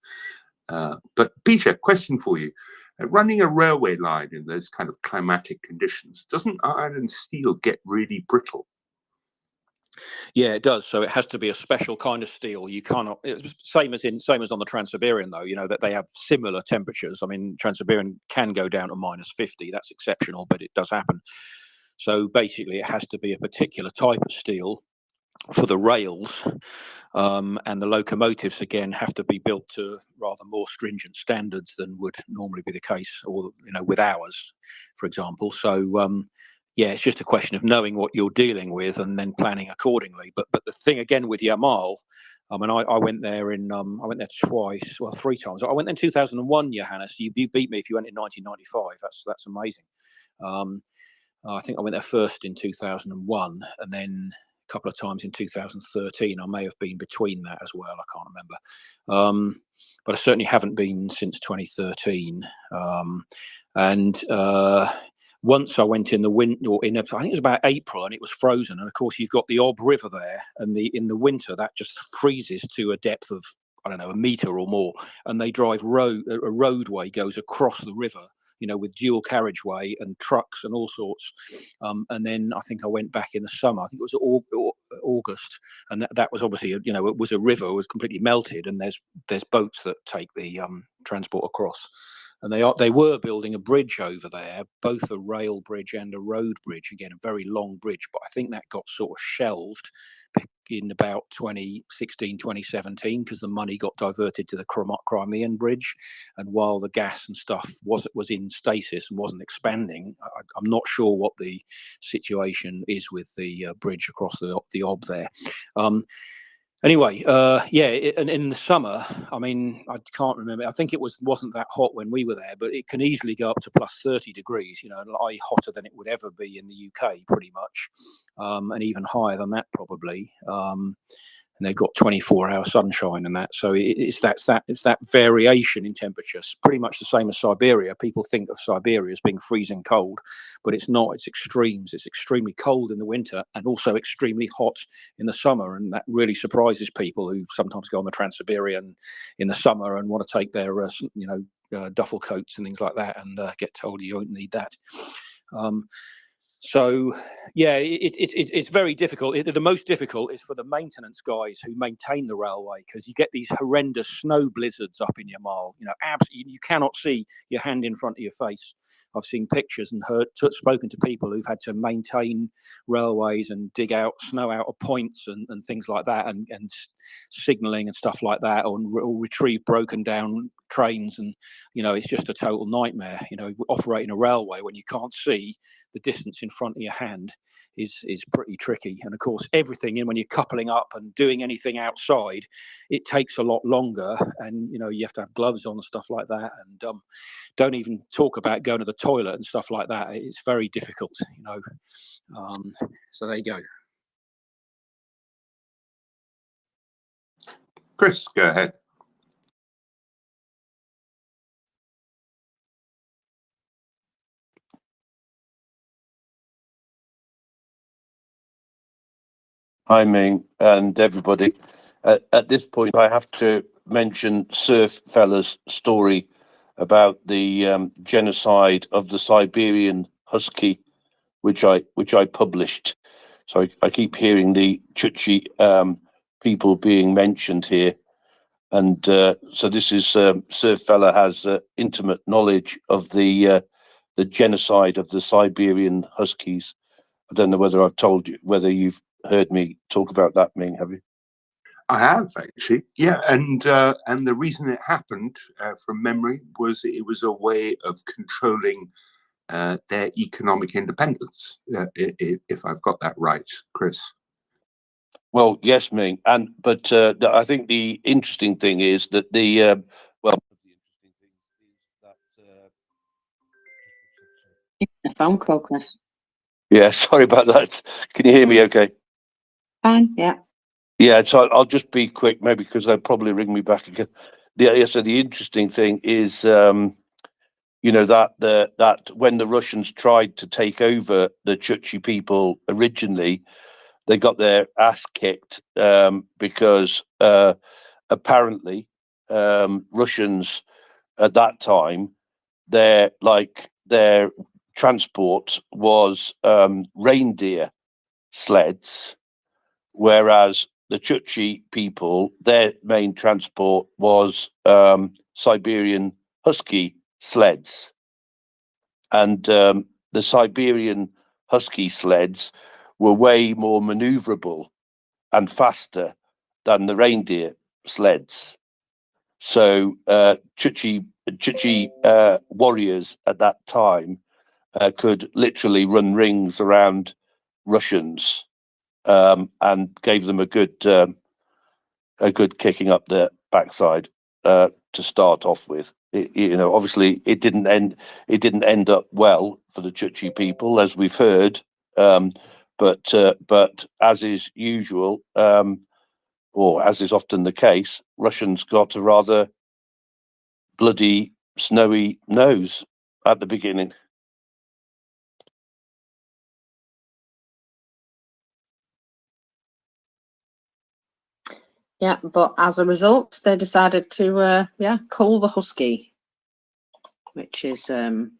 S19: But Peter, question for you. Running a railway line in those kind of climatic conditions, doesn't iron and steel get really brittle?
S8: Yeah, it does. So it has to be a special kind of steel. You cannot. It's same as on the Trans-Siberian, though. You know that they have similar temperatures. I mean, Trans-Siberian can go down to -50. That's exceptional, but it does happen. So basically, it has to be a particular type of steel for the rails, and the locomotives again have to be built to rather more stringent standards than would normally be the case, or with ours, for example. So yeah, it's just a question of knowing what you're dealing with and then planning accordingly. But the thing again with Yamal, I mean, I went there I went there twice, well, 3 times. I went there in 2001, Johannes. You beat me if you went in 1995. That's amazing. I think I went there first in 2001, and then a couple of times in 2013. I may have been between that as well. I can't remember. But I certainly haven't been since 2013. And once I went in the winter, I think it was about April, and it was frozen. And of course, you've got the Ob River there, and in the winter that just freezes to a depth of, I don't know, 1 meter or more. And they drive a roadway goes across the river, with dual carriageway and trucks and all sorts. And then I think I went back in the summer. I think it was August, and that was obviously, it was a river, it was completely melted, and there's boats that take the transport across. And they were building a bridge over there, both a rail bridge and a road bridge. Again, a very long bridge, but I think that got sort of shelved in about 2016, 2017, because the money got diverted to the Crimean bridge. And while the gas and stuff was in stasis and wasn't expanding, I'm not sure what the situation is with the bridge across the Ob there. Anyway, and in the summer, I mean, I can't remember. I think it wasn't that hot when we were there, but it can easily go up to +30 degrees. Like hotter than it would ever be in the UK, pretty much, and even higher than that probably. And they've got 24-hour sunshine and that, so it's that variation in temperatures, pretty much the same as Siberia. People think of Siberia as being freezing cold, but it's not. It's extremes. It's extremely cold in the winter and also extremely hot in the summer, and that really surprises people who sometimes go on the Trans-Siberian in the summer and want to take their duffel coats and things like that, and get told you don't need that. So yeah, it's very difficult. The most difficult is for the maintenance guys who maintain the railway, because you get these horrendous snow blizzards up in Yamal. Absolutely, you cannot see your hand in front of your face. I've seen pictures and spoken to people who've had to maintain railways and dig out snow out of points and things like that, and signalling and stuff like that, or retrieve broken down trains, and it's just a total nightmare. Operating a railway when you can't see the distance in front of your hand is pretty tricky. And of course, everything when you're coupling up and doing anything outside, it takes a lot longer, and you have to have gloves on and stuff like that, and don't even talk about going to the toilet and stuff like that. It's very difficult. So there you go.
S19: Chris, go ahead.
S10: Hi, Ming, and everybody. At this point, I have to mention Surf Fella's story about the genocide of the Siberian husky, which I published. So I keep hearing the Chukchi people being mentioned here, and so this is Surf Fella has intimate knowledge of the genocide of the Siberian huskies. I don't know whether I've told you, whether you've heard me talk about that, Ming, have you?
S19: I have, actually, yeah, and the reason it happened, from memory, was it was a way of controlling their economic independence, if I've got that right, Chris.
S10: Well, yes, Ming, but I think the interesting thing is that the
S14: A phone call, Chris.
S10: yeah, sorry about that. Can you hear me okay?
S14: Fine, yeah.
S10: Yeah, so I'll just be quick, maybe, because they'll probably ring me back again. Yeah, so the interesting thing is, that when the Russians tried to take over the Chukchi people originally, they got their ass kicked because apparently Russians at that time, their transport was reindeer sleds, whereas the Chukchi people, their main transport was Siberian husky sleds. And the Siberian husky sleds were way more maneuverable and faster than the reindeer sleds. So Chukchi warriors at that time could literally run rings around Russians and gave them a good kicking up the backside to start off with. Obviously it didn't end up well for the Chukchi people, as we've heard. But as is usual, or as is often the case, Russians got a rather bloody snowy nose at the beginning.
S14: Yeah, but as a result, they decided to cull the husky, which is sad.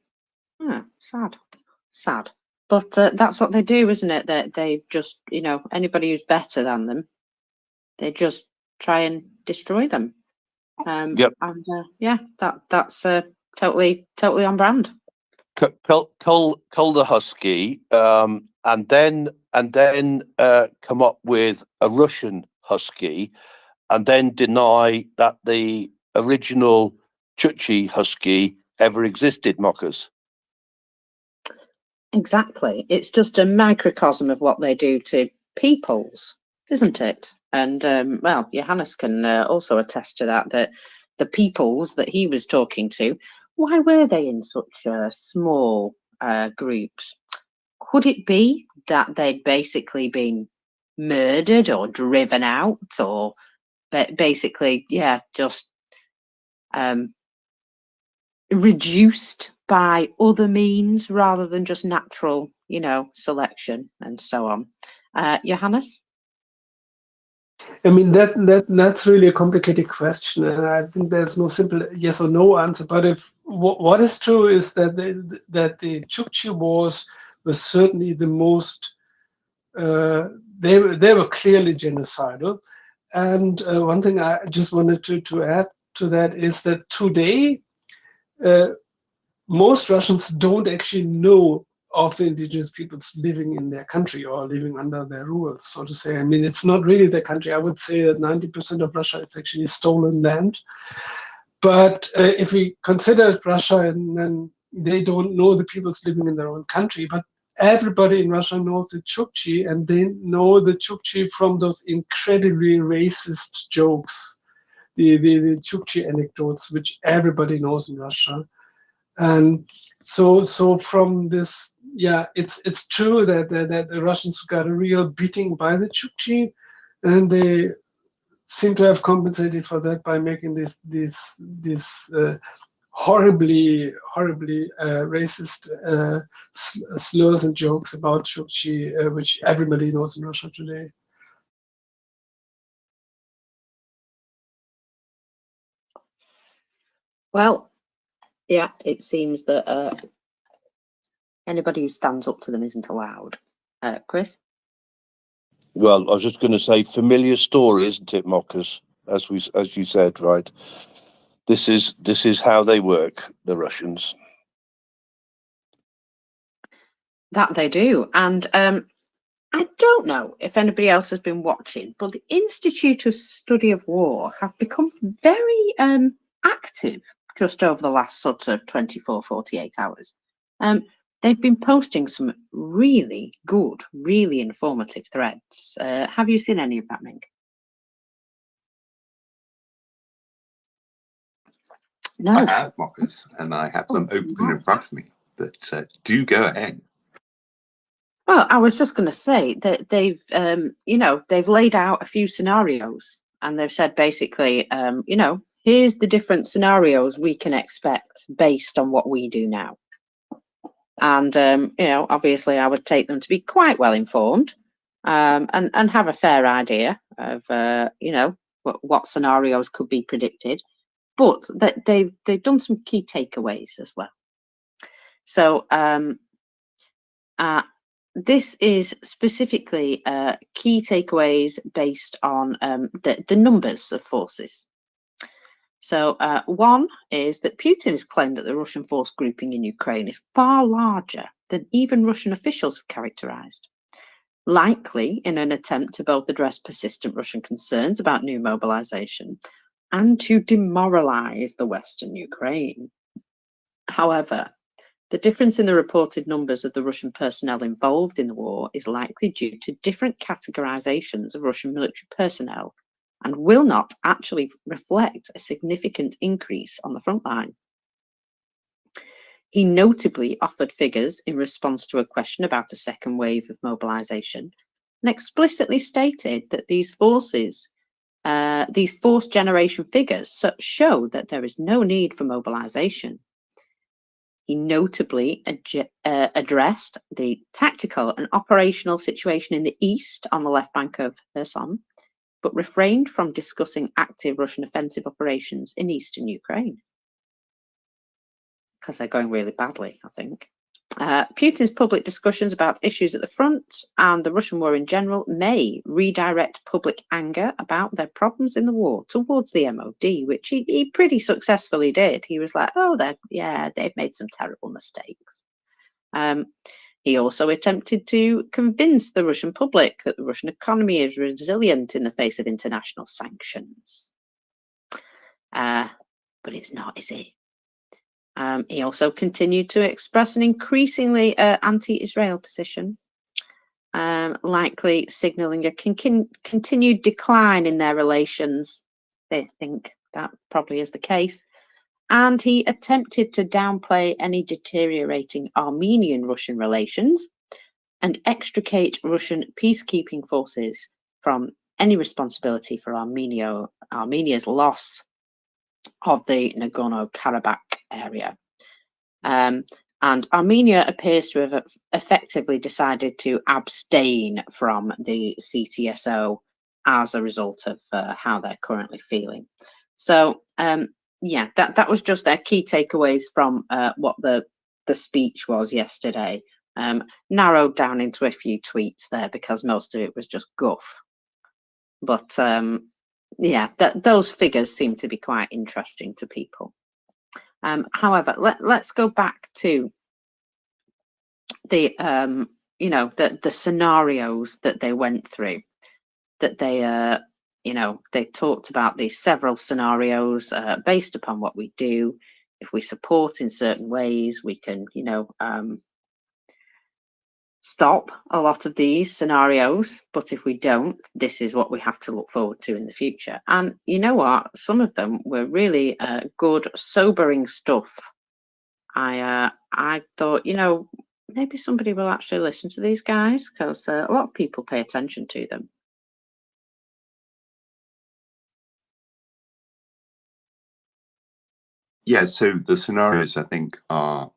S14: But that's what they do, isn't it? That they just, anybody who's better than them, they just try and destroy them.
S10: Yep.
S14: And that's totally on brand.
S10: Cull the husky, and then come up with a Russian husky, and then deny that the original Chukchi husky ever existed, mockers.
S14: Exactly. It's just a microcosm of what they do to peoples, isn't it? And well, Johannes can also attest to that the peoples that he was talking to, why were they in such small groups? Could it be that they'd basically been murdered or driven out, or basically, just reduced by other means rather than just natural, selection and so on? Johannes?
S1: I mean, that's really a complicated question, and I think there's no simple yes or no answer. But if what is true is that the Chukchi wars were certainly the most they were clearly genocidal. And one thing I just wanted to add to that is that today most Russians don't actually know of the indigenous peoples living in their country or living under their rule, so to say. I mean, it's not really their country. I would say that 90% of Russia is actually stolen land. But if we consider Russia, and then they don't know the peoples living in their own country, but everybody in Russia knows the Chukchi, and they know the Chukchi from those incredibly racist jokes, the Chukchi anecdotes, which everybody knows in Russia. And so from this, it's true that the Russians got a real beating by the Chukchi, and they seem to have compensated for that by making these horribly racist slurs and jokes about Chukchi, which everybody knows in Russia today.
S14: Well, yeah, it seems that anybody who stands up to them isn't allowed. Chris?
S10: Well, I was just going to say, familiar story, isn't it, mockers? As you said, right? This is how they work, the Russians.
S14: That they do. And I don't know if anybody else has been watching, but the Institute of Study of War have become very active just over the last sort of 24, 48 hours. They've been posting some really good, really informative threads. Have you seen any of that, Ming? No.
S19: I have, mockers, and I have them open in front of me, but do go ahead.
S14: Well, I was just going to say that they've laid out a few scenarios, and they've said basically, here's the different scenarios we can expect based on what we do now. And, obviously I would take them to be quite well informed and have a fair idea of, what scenarios could be predicted, but that they've done some key takeaways as well. So this is specifically key takeaways based on the numbers of forces. So one is that Putin has claimed that the Russian force grouping in Ukraine is far larger than even Russian officials have characterized, likely in an attempt to both address persistent Russian concerns about new mobilization and to demoralize the Western Ukraine. However, the difference in the reported numbers of the Russian personnel involved in the war is likely due to different categorizations of Russian military personnel and will not actually reflect a significant increase on the front line. He notably offered figures in response to a question about a second wave of mobilization and explicitly stated that these force generation figures show that there is no need for mobilization. He notably addressed the tactical and operational situation in the east on the left bank of Kherson, but refrained from discussing active Russian offensive operations in eastern Ukraine, because they're going really badly, I think. Putin's public discussions about issues at the front and the Russian war in general may redirect public anger about their problems in the war towards the MOD, which he pretty successfully did. He was like, oh, they've made some terrible mistakes. He also attempted to convince the Russian public that the Russian economy is resilient in the face of international sanctions. But it's not, is it? He also continued to express an increasingly anti-Israel position, likely signalling a continued decline in their relations. They think that probably is the case. And he attempted to downplay any deteriorating Armenian-Russian relations and extricate Russian peacekeeping forces from any responsibility for Armenia's loss of the Nagorno-Karabakh area. And Armenia appears to have effectively decided to abstain from the CTSO as a result of how they're currently feeling. So yeah, that was just their key takeaways from what the speech was yesterday, narrowed down into a few tweets there because most of it was just guff. But yeah, those figures seem to be quite interesting to people. However, let's go back to the the scenarios that they went through. That they talked about these several scenarios based upon what we do. If we support in certain ways, we can stop a lot of these scenarios, but if we don't, this is what we have to look forward to in the future. And you know what, some of them were really good, sobering stuff. I thought, maybe somebody will actually listen to these guys, because a lot of people pay attention to them.
S19: Yeah, so the scenarios I think are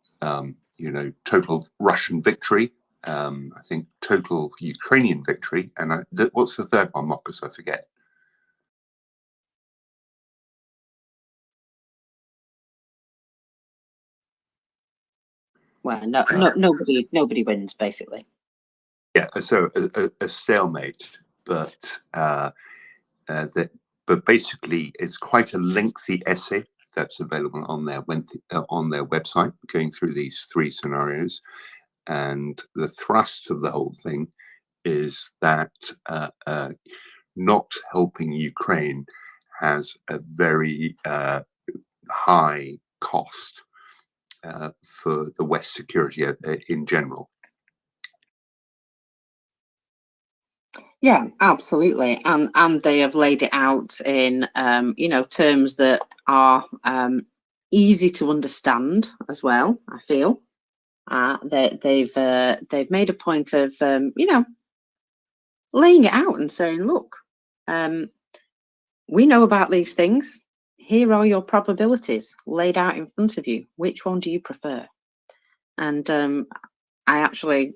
S19: total Russian victory, I think total Ukrainian victory, and what's the third one, Marcus? I forget.
S14: Well, nobody wins, basically.
S19: Yeah, so a stalemate, but basically it's quite a lengthy essay that's available on their website, going through these three scenarios, and the thrust of the whole thing is that not helping Ukraine has a very high cost for the West security in general.
S14: Yeah, absolutely, and they have laid it out in terms that are easy to understand as well. I feel they've made a point of laying it out and saying, look, we know about these things. Here are your probabilities laid out in front of you. Which one do you prefer? And I actually,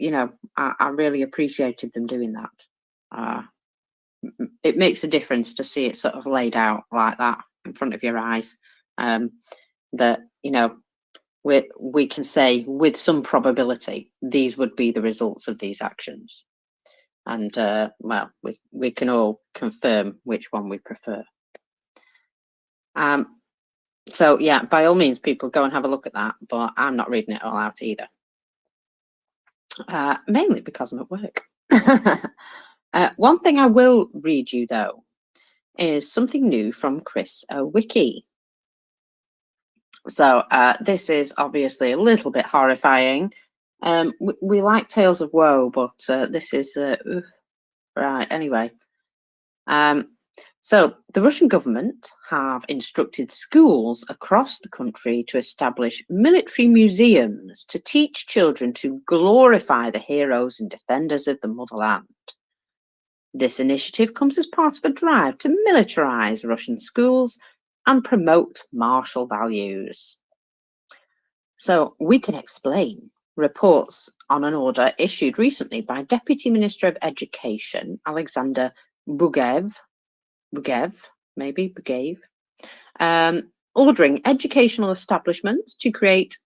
S14: I really appreciated them doing that. it makes a difference to see it sort of laid out like that in front of your eyes. That, you know, we can say with some probability these would be the results of these actions, and well, we can all confirm which one we prefer. So yeah, by all means, people go and have a look at that, but I'm not reading it all out either, mainly because I'm at work. One thing I will read you though is something new from Chris Wiki. So this is obviously a little bit horrifying. We like tales of woe, but this is right. Anyway, so the Russian government have instructed schools across the country to establish military museums to teach children to glorify the heroes and defenders of the motherland. This initiative comes as part of a drive to militarize Russian schools and promote martial values. So we can explain reports on an order issued recently by Deputy Minister of Education Alexander Bugaev, ordering educational establishments to create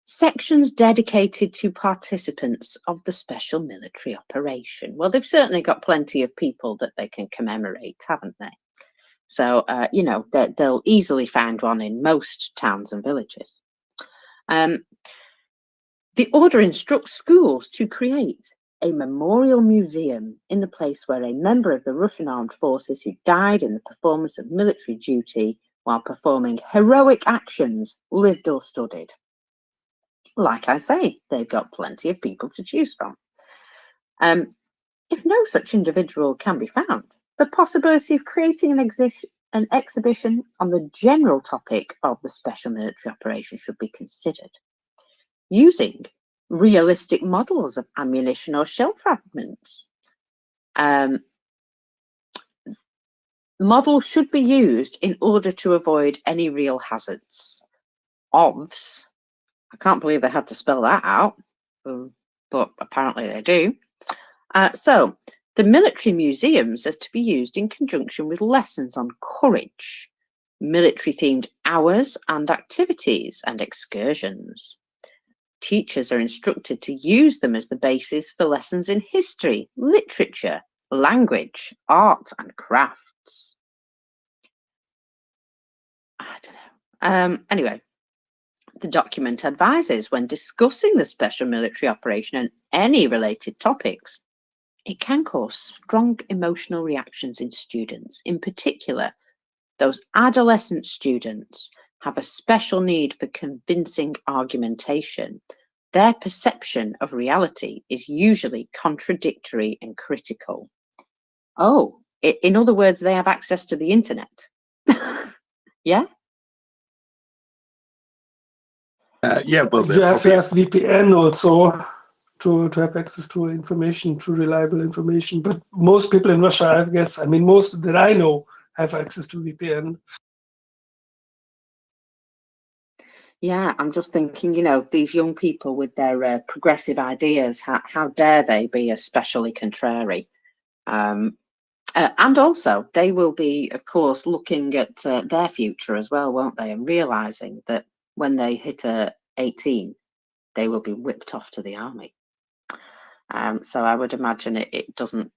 S14: sections dedicated to participants of the special military operation. Well, they've certainly got plenty of people that they can commemorate, haven't they? So, you know, they'll easily find one in most towns and villages. The order instructs schools to create a memorial museum in the place where a member of the Russian armed forces who died in the performance of military duty while performing heroic actions lived or studied. Like I say, they've got plenty of people to choose from. If no such individual can be found, the possibility of creating an exhibition on the general topic of the special military operation should be considered, using realistic models of ammunition or shell fragments. Models should be used in order to avoid any real hazards. OVS, I can't believe they had to spell that out, but apparently they do. So the military museums are to be used in conjunction with lessons on courage, military-themed hours and activities and excursions. Teachers are instructed to use them as the basis for lessons in history, literature, language, art and crafts. I don't know. Anyway, the document advises when discussing the special military operation and any related topics, it can cause strong emotional reactions in students. In particular, those adolescent students have a special need for convincing argumentation. Their perception of reality is usually contradictory and critical. Oh, in other words, they have access to the internet. Yeah?
S19: Yeah, well,
S1: You have to have VPN also to have access to information, to reliable information. But most people in Russia, I guess, I mean, most that I know have access to VPN.
S14: Yeah, I'm just thinking, you know, these young people with their progressive ideas, how dare they be especially contrary? And also, they will be, of course, looking at their future as well, won't they? And realizing that when they hit 18, they will be whipped off to the army. So I would imagine it doesn't,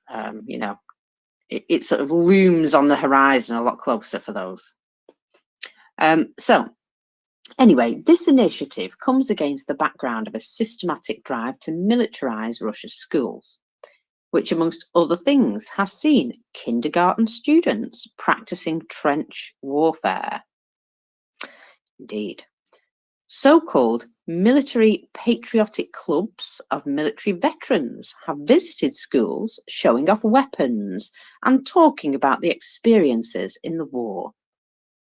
S14: you know, it sort of looms on the horizon a lot closer for those. So anyway, this initiative comes against the background of a systematic drive to militarize Russia's schools, which, amongst other things, has seen kindergarten students practicing trench warfare. Indeed. So-called military patriotic clubs of military veterans have visited schools showing off weapons and talking about the experiences in the war.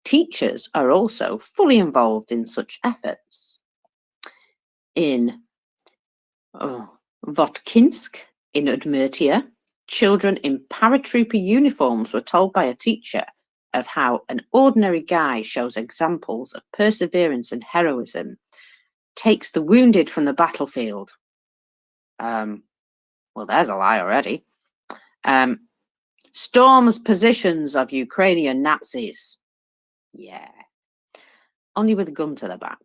S14: Teachers are also fully involved in such efforts. In Votkinsk, in Udmurtia, children in paratrooper uniforms were told by a teacher of how an ordinary guy shows examples of perseverance and heroism, takes the wounded from the battlefield. Well, there's a lie already. storms positions of Ukrainian Nazis. Yeah. Only with a gun to their back.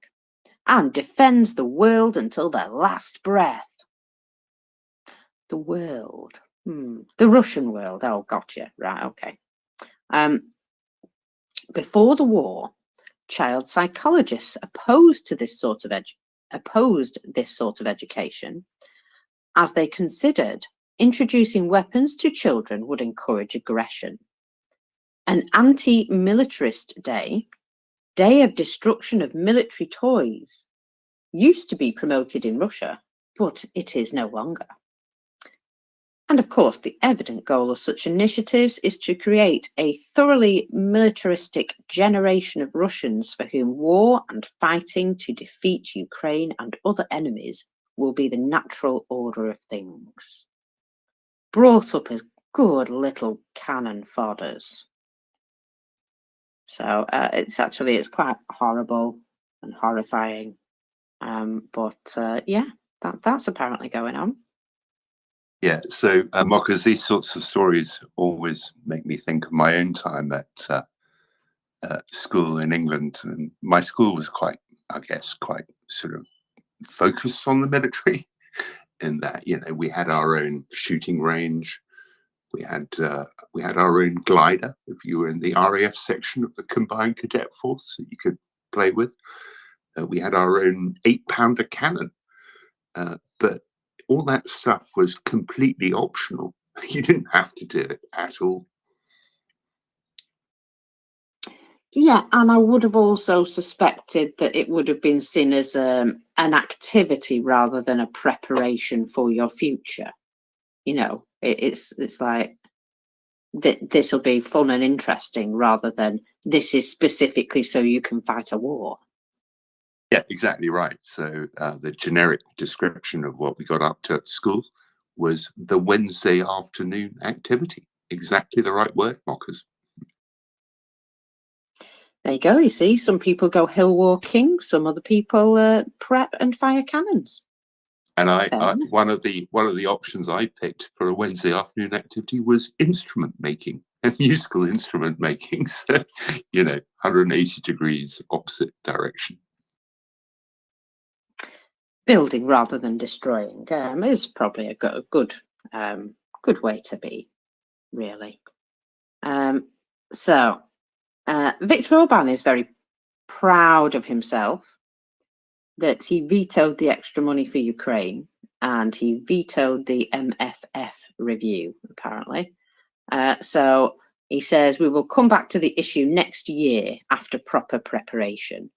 S14: And defends the world until their last breath. The world. The Russian world. Oh, gotcha. Right, okay. Before the war, child psychologists opposed this sort of education, as they considered introducing weapons to children would encourage aggression. An anti-militarist day of destruction of military toys, used to be promoted in Russia, but it is no longer. And of course, the evident goal of such initiatives is to create a thoroughly militaristic generation of Russians for whom war and fighting to defeat Ukraine and other enemies will be the natural order of things. Brought up as good little cannon fodders. So it's quite horrible and horrifying. Yeah, that's apparently going on.
S19: Yeah, so Marcus, these sorts of stories always make me think of my own time at school in England. And my school was quite sort of focused on the military in that, we had our own shooting range. We had our own glider, if you were in the RAF section of the Combined Cadet Force, that you could play with. We had our own 8-pounder cannon. But all that stuff was completely optional. You didn't have to do it at all.
S14: Yeah, and I would have also suspected that it would have been seen as an activity rather than a preparation for your future. It's like this will be fun and interesting rather than this is specifically so you can fight a war.
S19: Yeah, exactly right. So the generic description of what we got up to at school was the Wednesday afternoon activity. Exactly the right word, Mockers.
S14: There you go. You see, some people go hill walking, some other people prep and fire cannons.
S19: And one of the options I picked for a Wednesday afternoon activity was instrument making and musical instrument making. So 180 degrees opposite direction. Building
S14: rather than destroying is probably a good way to be, really. So Viktor Orban is very proud of himself that he vetoed the extra money for Ukraine and he vetoed the MFF review, apparently. So he says we will come back to the issue next year after proper preparation.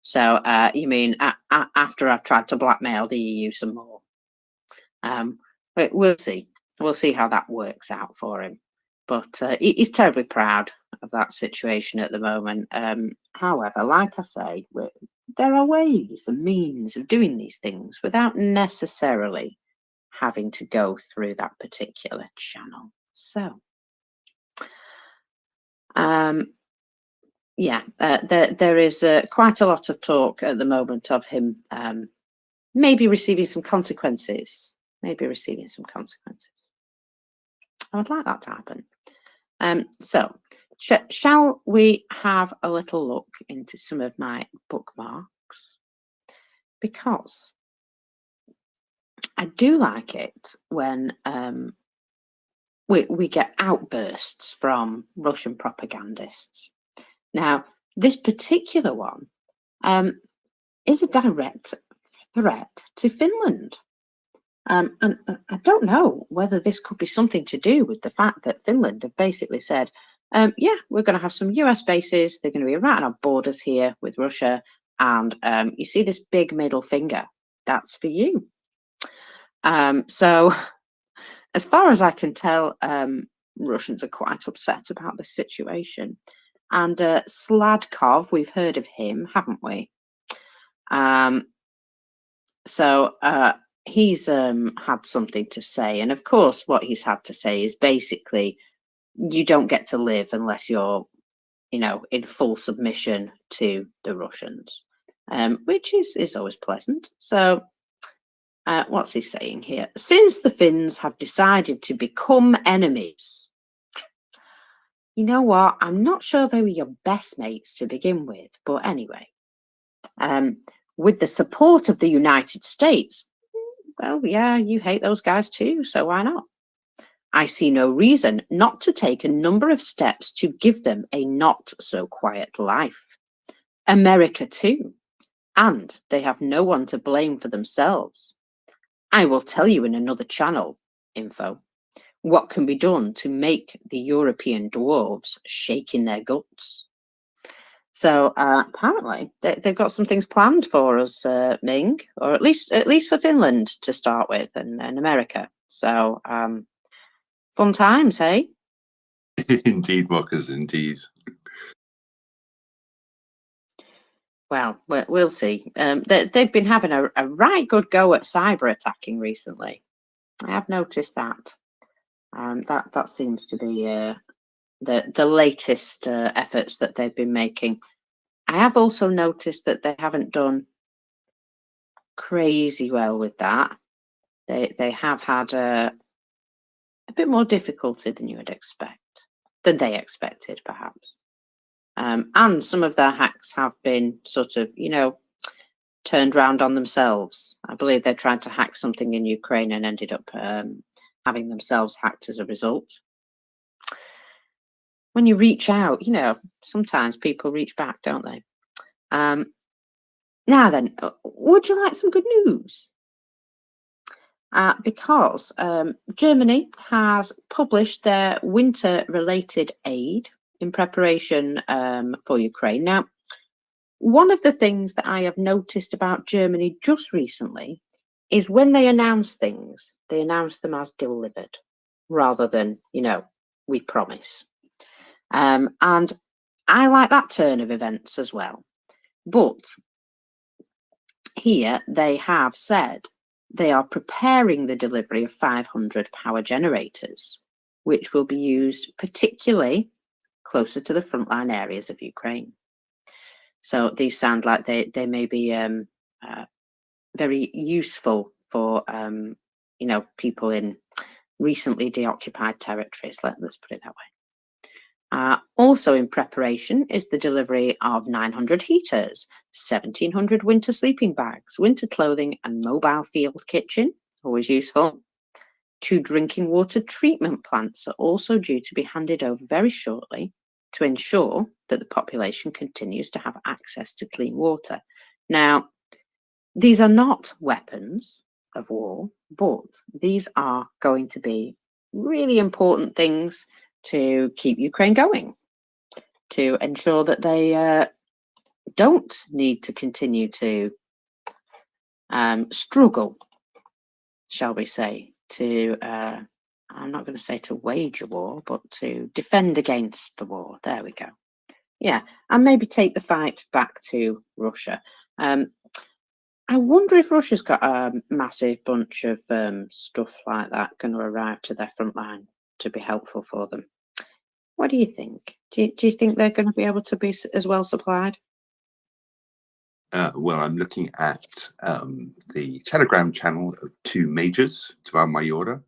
S14: So you mean after I've tried to blackmail the EU some more? But we'll see. We'll see how that works out for him. But he's terribly proud of that situation at the moment. However, like I say, there are ways and means of doing these things without necessarily having to go through that particular channel. So, yeah, there is quite a lot of talk at the moment of him maybe receiving some consequences. I would like that to happen. So, shall we have a little look into some of my bookmarks? Because I do like it when we get outbursts from Russian propagandists. Now, this particular one is a direct threat to Finland. And I don't know whether this could be something to do with the fact that Finland have basically said, yeah, we're going to have some US bases. They're going to be right on our borders here with Russia. And you see this big middle finger, that's for you. So as far as I can tell, Russians are quite upset about this situation. And Sladkov, we've heard of him, haven't we? So he's had something to say. And of course, what he's had to say is basically, you don't get to live unless you're, in full submission to the Russians, which is always pleasant. So what's he saying here? Since the Finns have decided to become enemies, You know what? I'm not sure they were your best mates to begin with, but anyway, with the support of the United States, well, yeah, you hate those guys too, so why not? I see no reason not to take a number of steps to give them a not so quiet life. America too, and they have no one to blame for themselves. I will tell you in another channel, info, what can be done to make the European dwarves shake in their guts. So apparently they've got some things planned for us, Ming, or at least for Finland to start with, and America. So fun times, hey?
S19: Indeed, Mockers, indeed.
S14: Well, we'll see. They've been having a right good go at cyber attacking recently. I have noticed that. That seems to be the latest efforts that they've been making. I have also noticed that they haven't done crazy well with that. They have had a bit more difficulty than you would expect, than they expected, perhaps. And some of their hacks have been sort of, turned round on themselves. I believe they tried to hack something in Ukraine and ended up having themselves hacked as a result. When you reach out, sometimes people reach back, don't they? Now then, would you like some good news? Because Germany has published their winter-related aid in preparation for Ukraine. Now, one of the things that I have noticed about Germany just recently is when they announce things, they announce them as delivered rather than, we promise. And I like that turn of events as well. But here they have said they are preparing the delivery of 500 power generators, which will be used particularly closer to the frontline areas of Ukraine. So these sound like they may be very useful for people in recently deoccupied territories. Let's put it that way. Also in preparation is the delivery of 900 heaters, 1,700 winter sleeping bags, winter clothing, and mobile field kitchen, always useful. 2 drinking water treatment plants are also due to be handed over very shortly to ensure that the population continues to have access to clean water. Now, these are not weapons of war, but these are going to be really important things to keep Ukraine going, to ensure that they don't need to continue to struggle, shall we say, to, I'm not going to say to wage a war, but to defend against the war. There we go. Yeah, and maybe take the fight back to Russia. I wonder if Russia's got a massive bunch of stuff like that going to arrive to their front line to be helpful for them. What do you think? Do you think they're going to be able to be as well supplied?
S19: Well, I'm looking at the Telegram channel of 2 majors, Dva Mayora,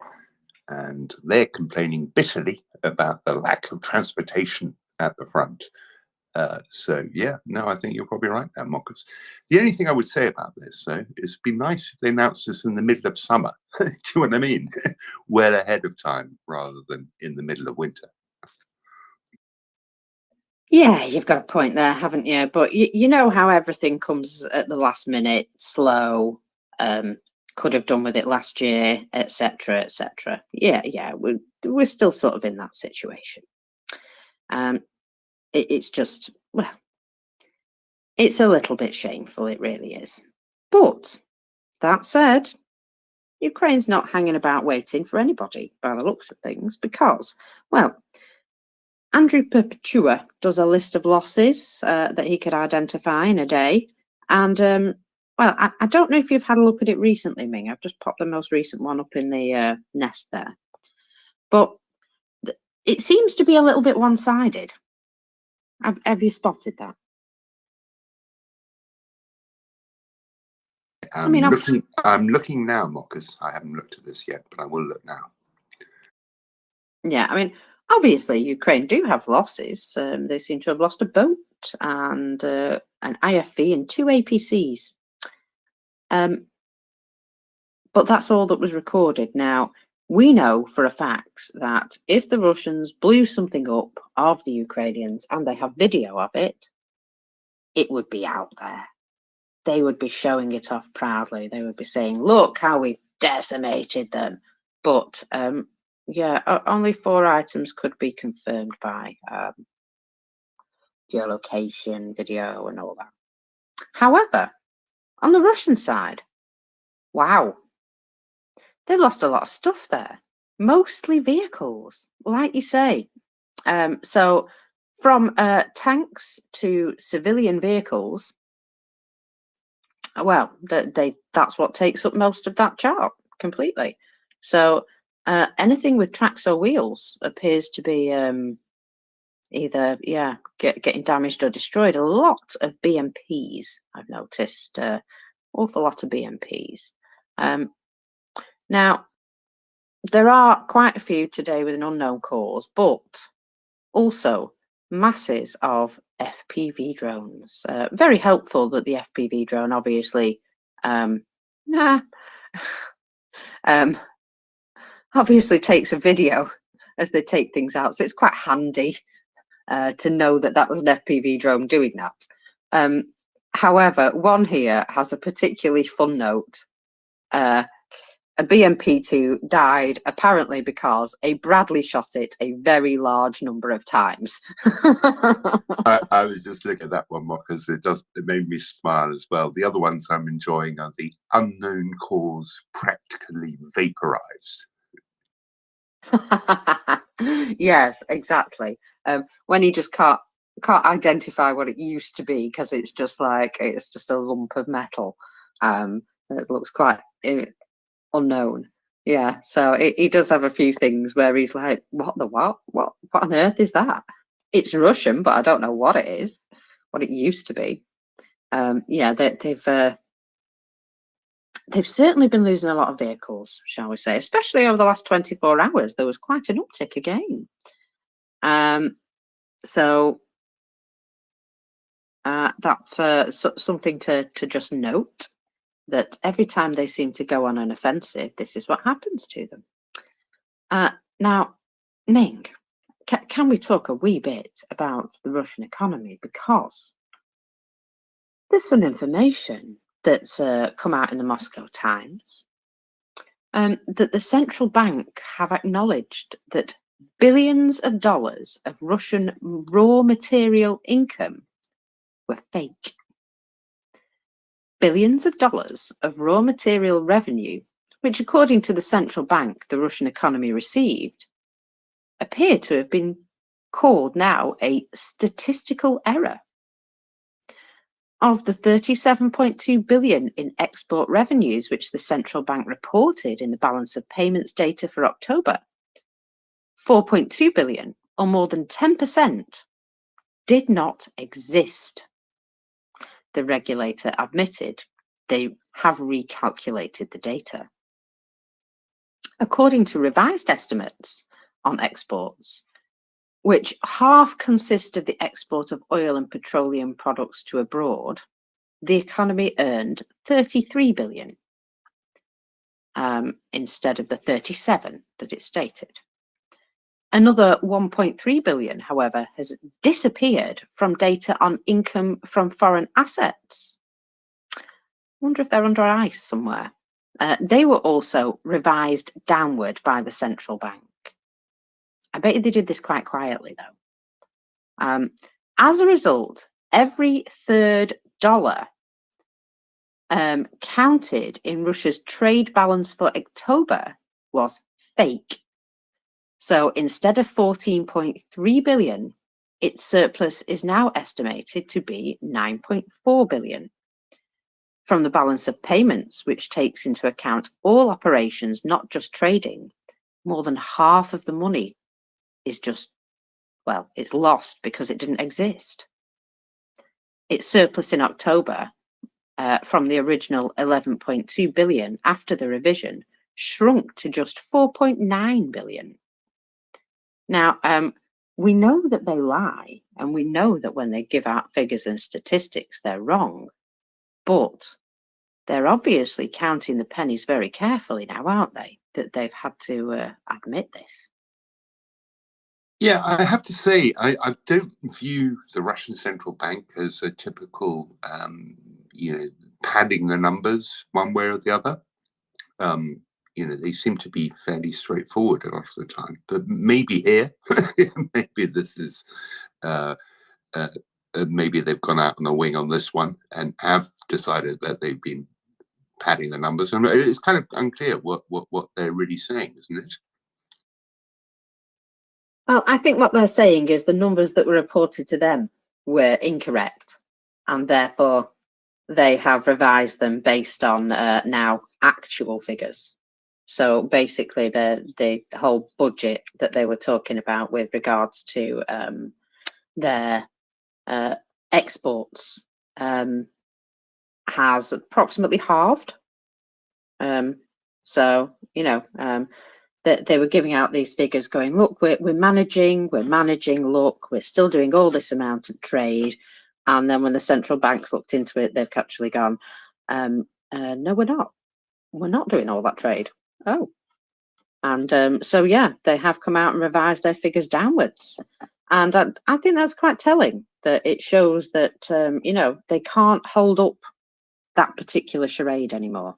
S19: and they're complaining bitterly about the lack of transportation at the front. So yeah, no, I think you're probably right there, Mockers. The only thing I would say about this, though, is it'd be nice if they announced this in the middle of summer. Do you know what I mean? Well ahead of time rather than in the middle of winter.
S14: Yeah, you've got a point there, haven't you? But you know how everything comes at the last minute, slow, could have done with it last year, etc., etc. Yeah, we're still sort of in that situation. It's just, well, it's a little bit shameful, it really is. But that said, Ukraine's not hanging about waiting for anybody by the looks of things because, well, Andrew Perpetua does a list of losses that he could identify in a day. And, well, I don't know if you've had a look at it recently, Ming. I've just popped the most recent one up in the nest there. But it seems to be a little bit one-sided. Have you spotted that?
S19: I'm looking now, Mockers. I haven't looked at this yet, but I will look now.
S14: Yeah, I mean, Obviously, Ukraine do have losses. They seem to have lost a boat and an IFV and 2 APCs. But that's all that was recorded. Now, we know for a fact that if the Russians blew something up of the Ukrainians and they have video of it, it would be out there. They would be showing it off proudly. They would be saying, look how we decimated them. But yeah, only 4 items could be confirmed by geolocation, video, and all that. However, on the Russian side, wow, they've lost a lot of stuff there, mostly vehicles, like you say. So from tanks to civilian vehicles, well, that's what takes up most of that chart completely. So anything with tracks or wheels appears to be either getting damaged or destroyed. A lot of BMPs, I've noticed, awful lot of BMPs. Now there are quite a few today with an unknown cause, but also masses of FPV drones. Very helpful that the FPV drone obviously obviously takes a video as they take things out, so it's quite handy to know that that was an FPV drone doing that. However, one here has a particularly fun note. A BMP-2 died apparently because a Bradley shot it a very large number of times.
S19: I was just looking at that one, because it made me smile as well. The other ones I'm enjoying are the unknown cause practically vaporized.
S14: Yes, exactly. When he just can't identify what it used to be because it's just a lump of metal. It looks quite unknown. Yeah, so he does have a few things where he's like, what on earth is that? It's Russian, but I don't know what it is, what it used to be. Yeah, they've certainly been losing a lot of vehicles, shall we say, especially over the last 24 hours. There was quite an uptick again. So that's something to just note, that every time they seem to go on an offensive, this is what happens to them. Now, Ming, can we talk a wee bit about the Russian economy? Because there's some information that's come out in the Moscow Times that the central bank have acknowledged that billions of dollars of Russian raw material income were fake. Billions of dollars of raw material revenue, which according to the central bank the Russian economy received, appear to have been called now a statistical error. Of the 37.2 billion in export revenues which the central bank reported in the balance of payments data for October, 4.2 billion, or more than 10%, did not exist. The regulator admitted they have recalculated the data. According to revised estimates on exports, which half consist of the export of oil and petroleum products to abroad, the economy earned 33 billion instead of the 37 that it stated. Another 1.3 billion, however, has disappeared from data on income from foreign assets. I wonder if they're under ice somewhere. They were also revised downward by the central bank. I bet you they did this quite quietly, though. As a result, every third dollar counted in Russia's trade balance for October was fake. So instead of 14.3 billion, its surplus is now estimated to be 9.4 billion. From the balance of payments, which takes into account all operations, not just trading, more than half of the money is just, well, it's lost because it didn't exist. Its surplus in October, from the original 11.2 billion after the revision, shrunk to just 4.9 billion. Now, we know that they lie, and we know that when they give out figures and statistics, they're wrong, but they're obviously counting the pennies very carefully now, aren't they? That they've had to admit this.
S19: Yeah, I have to say, I don't view the Russian central bank as a typical, padding the numbers one way or the other. They seem to be fairly straightforward a lot of the time. But maybe here, maybe this is, maybe they've gone out on a wing on this one and have decided that they've been padding the numbers. And it's kind of unclear what they're really saying, isn't it?
S14: Well, I think what they're saying is the numbers that were reported to them were incorrect, and therefore they have revised them based on now actual figures. So basically, the whole budget that they were talking about with regards to their exports has approximately halved. So that they were giving out these figures going, look, we're managing, look, we're still doing all this amount of trade. And then when the central banks looked into it, they've actually gone, no, we're not. We're not doing all that trade. Oh. And so, yeah, they have come out and revised their figures downwards. And I think that's quite telling, that it shows that, they can't hold up that particular charade anymore.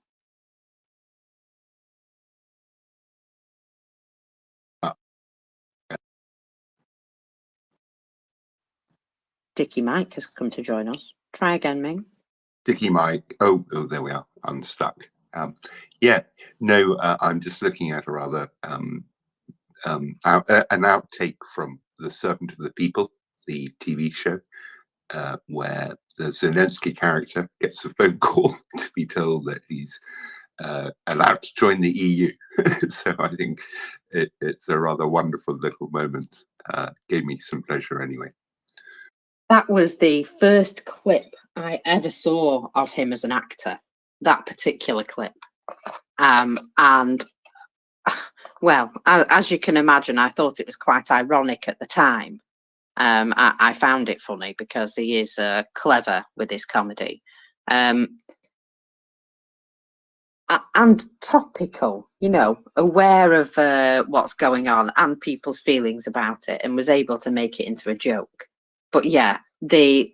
S14: Dicky Mike has come to join us. Try again, Ming.
S19: Dicky Mike. Oh, there we are. Unstuck. I'm just looking at a rather an outtake from The Servant of the People, the TV show, where the Zelensky character gets a phone call to be told that he's allowed to join the EU. So I think it's a rather wonderful little moment. Gave me some pleasure anyway.
S14: That was the first clip I ever saw of him as an actor, that particular clip. And, well, as you can imagine, I thought it was quite ironic at the time. I found it funny because he is clever with his comedy. And topical, aware of what's going on and people's feelings about it, and was able to make it into a joke. But yeah, the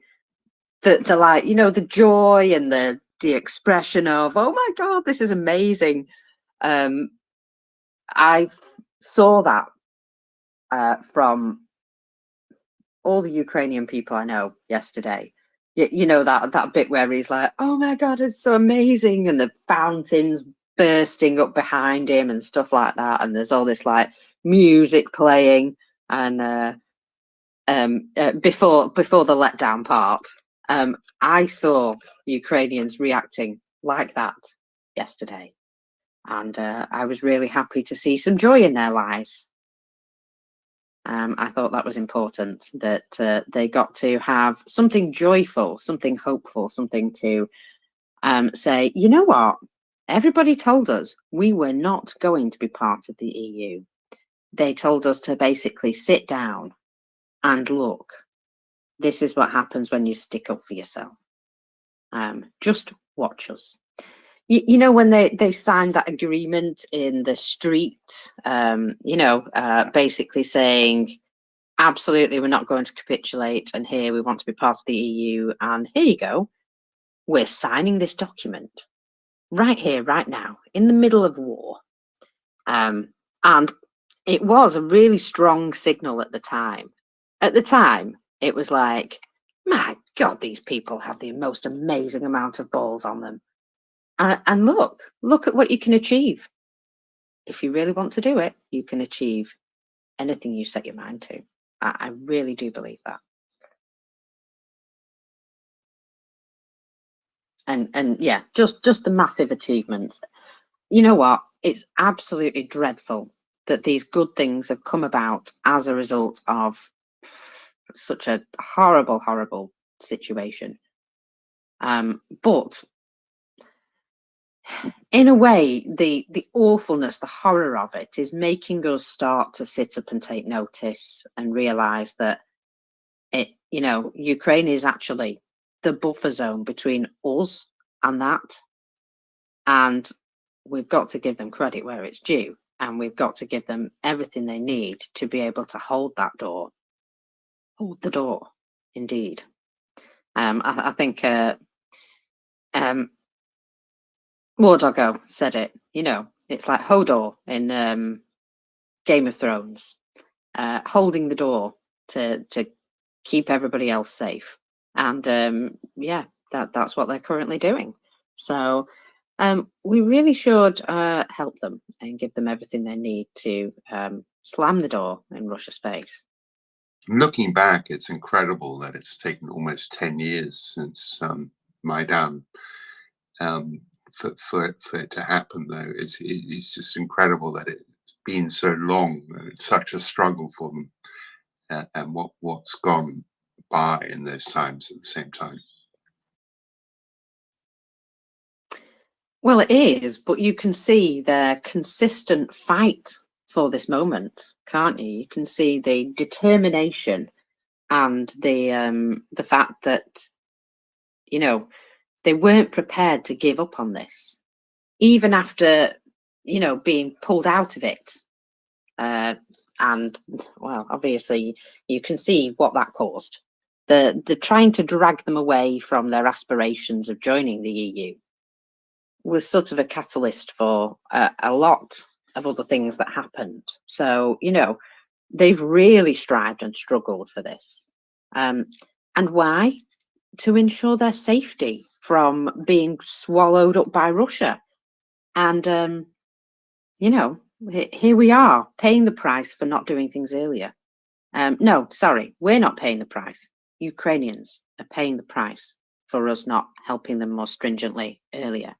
S14: like, the joy and the expression of, oh my God, this is amazing. I saw that from all the Ukrainian people I know yesterday. That bit where he's like, oh my God, it's so amazing, and the fountains bursting up behind him and stuff like that, and there's all this like music playing, and before the letdown part, I saw Ukrainians reacting like that yesterday, and I was really happy to see some joy in their lives. I thought that was important, that they got to have something joyful, something hopeful, something to say, you know what, everybody told us we were not going to be part of the EU. They told us to basically sit down and look. This is what happens when you stick up for yourself. Just watch us. When they signed that agreement in the street, basically saying, absolutely, we're not going to capitulate, and here we want to be part of the EU, and here you go. We're signing this document right here, right now, in the middle of war. And it was a really strong signal at the time. At the time, it was like, my God, these people have the most amazing amount of balls on them. And look at what you can achieve. If you really want to do it, you can achieve anything you set your mind to. I really do believe that. And yeah, just the massive achievements. You know what? It's absolutely dreadful that these good things have come about as a result of such a horrible, horrible situation. But in a way, the awfulness, the horror of it is making us start to sit up and take notice and realize that Ukraine is actually the buffer zone between us and that. And we've got to give them credit where it's due. And we've got to give them everything they need to be able to hold that door. Hold the door, indeed. I think War Doggo said it, it's like Hodor in Game of Thrones, holding the door to keep everybody else safe. And that's what they're currently doing. So we really should help them and give them everything they need to slam the door in Russia's face.
S19: Looking back, it's incredible that it's taken almost 10 years since Maidan for it to happen, though. It's just incredible that it's been so long. It's such a struggle for them, and what's gone by in those times at the same time.
S14: Well, it is, but you can see their consistent fight for this moment, can't you? You can see the determination and the fact that they weren't prepared to give up on this, even after being pulled out of it. And well, obviously, you can see what that caused. The trying to drag them away from their aspirations of joining the EU was sort of a catalyst for a lot of other things that happened. So, they've really strived and struggled for this. And why? To ensure their safety from being swallowed up by Russia. And, here we are paying the price for not doing things earlier. No, sorry, we're not paying the price. Ukrainians are paying the price for us not helping them more stringently earlier.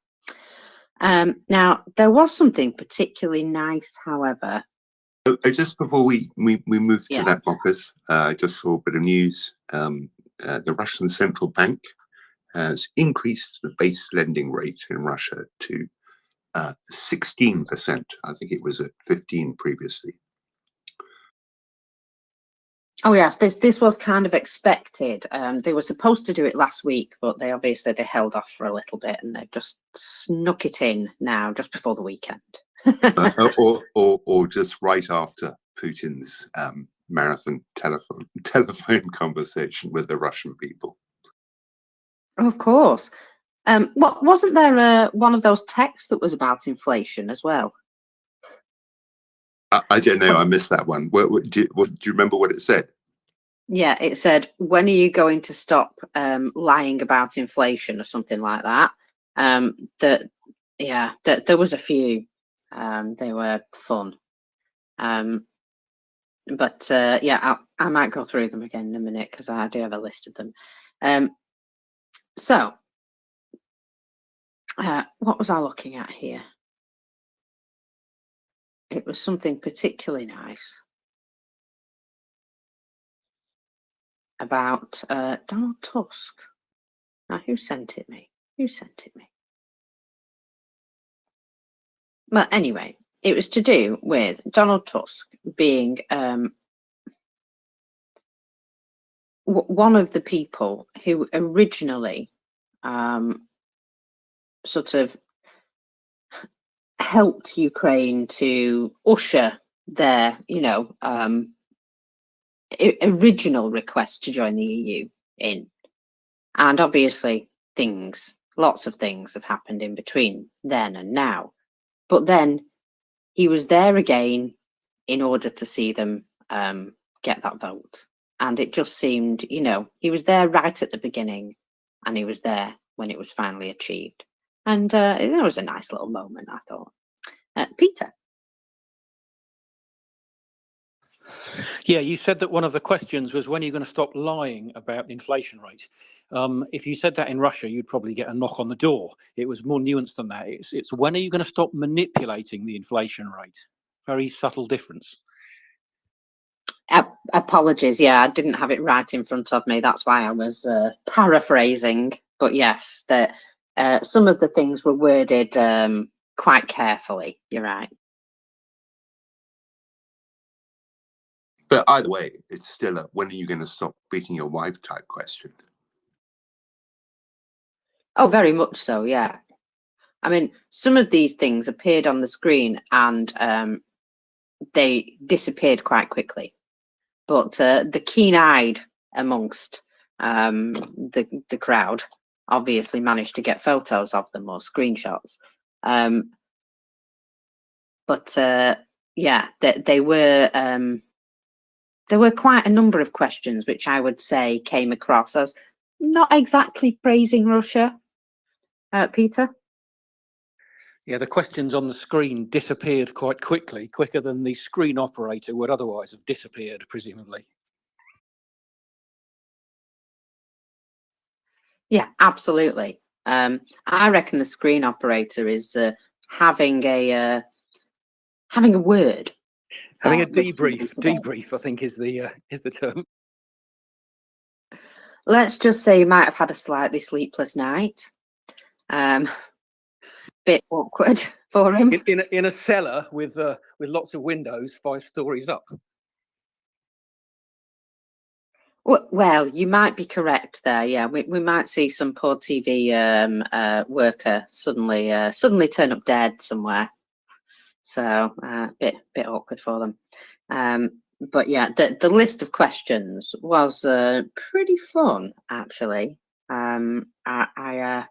S14: Now, there was something particularly nice, however.
S19: Just before we move to that, Marcus, I just saw a bit of news. The Russian central bank has increased the base lending rate in Russia to 16%. I think it was at 15 previously.
S14: Oh yes, this was kind of expected. They were supposed to do it last week, but they held off for a little bit, and they've just snuck it in now, just before the weekend.
S19: or just right after Putin's marathon telephone conversation with the Russian people.
S14: Of course. What wasn't there one of those texts that was about inflation as well?
S19: I don't know. I missed that one. Do you remember what it said?
S14: Yeah, it said, "When are you going to stop lying about inflation?" or something like that. There was a few. They were fun. But I might go through them again in a minute because I do have a list of them. So, what was I looking at here? It was something particularly nice about Donald Tusk. Now, who sent it me? Well, anyway, it was to do with Donald Tusk being one of the people who originally sort of helped Ukraine to usher their, original request to join the EU in. And obviously lots of things have happened in between then and now. But then he was there again in order to see them get that vote. And it just seemed, he was there right at the beginning and he was there when it was finally achieved. And it was a nice little moment, I thought. Peter.
S8: Yeah, you said that one of the questions was, when are you going to stop lying about the inflation rate? If you said that in Russia, you'd probably get a knock on the door. It was more nuanced than that. It's when are you going to stop manipulating the inflation rate? Very subtle difference.
S14: Apologies. Yeah, I didn't have it right in front of me. That's why I was paraphrasing. But yes, that some of the things were worded quite carefully. You're right.
S19: But either way, it's still a when are you going to stop beating your wife type question.
S14: Oh, very much so. Yeah. I mean, some of these things appeared on the screen and they disappeared quite quickly. But the keen-eyed amongst the crowd obviously managed to get photos of them or screenshots. But yeah, there were quite a number of questions which I would say came across as not exactly praising Russia. Peter?
S8: Yeah, the questions on the screen disappeared quite quickly, quicker than the screen operator would otherwise have disappeared, presumably.
S14: Yeah, absolutely. I reckon the screen operator is having a word.
S8: Having a debrief, I think is the term.
S14: Let's just say you might have had a slightly sleepless night. Bit awkward for him.
S8: In a cellar with lots of windows, 5 stories up.
S14: Well, you might be correct there. Yeah, we might see some poor TV worker suddenly turn up dead somewhere. So bit awkward for them. But yeah, the list of questions was pretty fun actually. I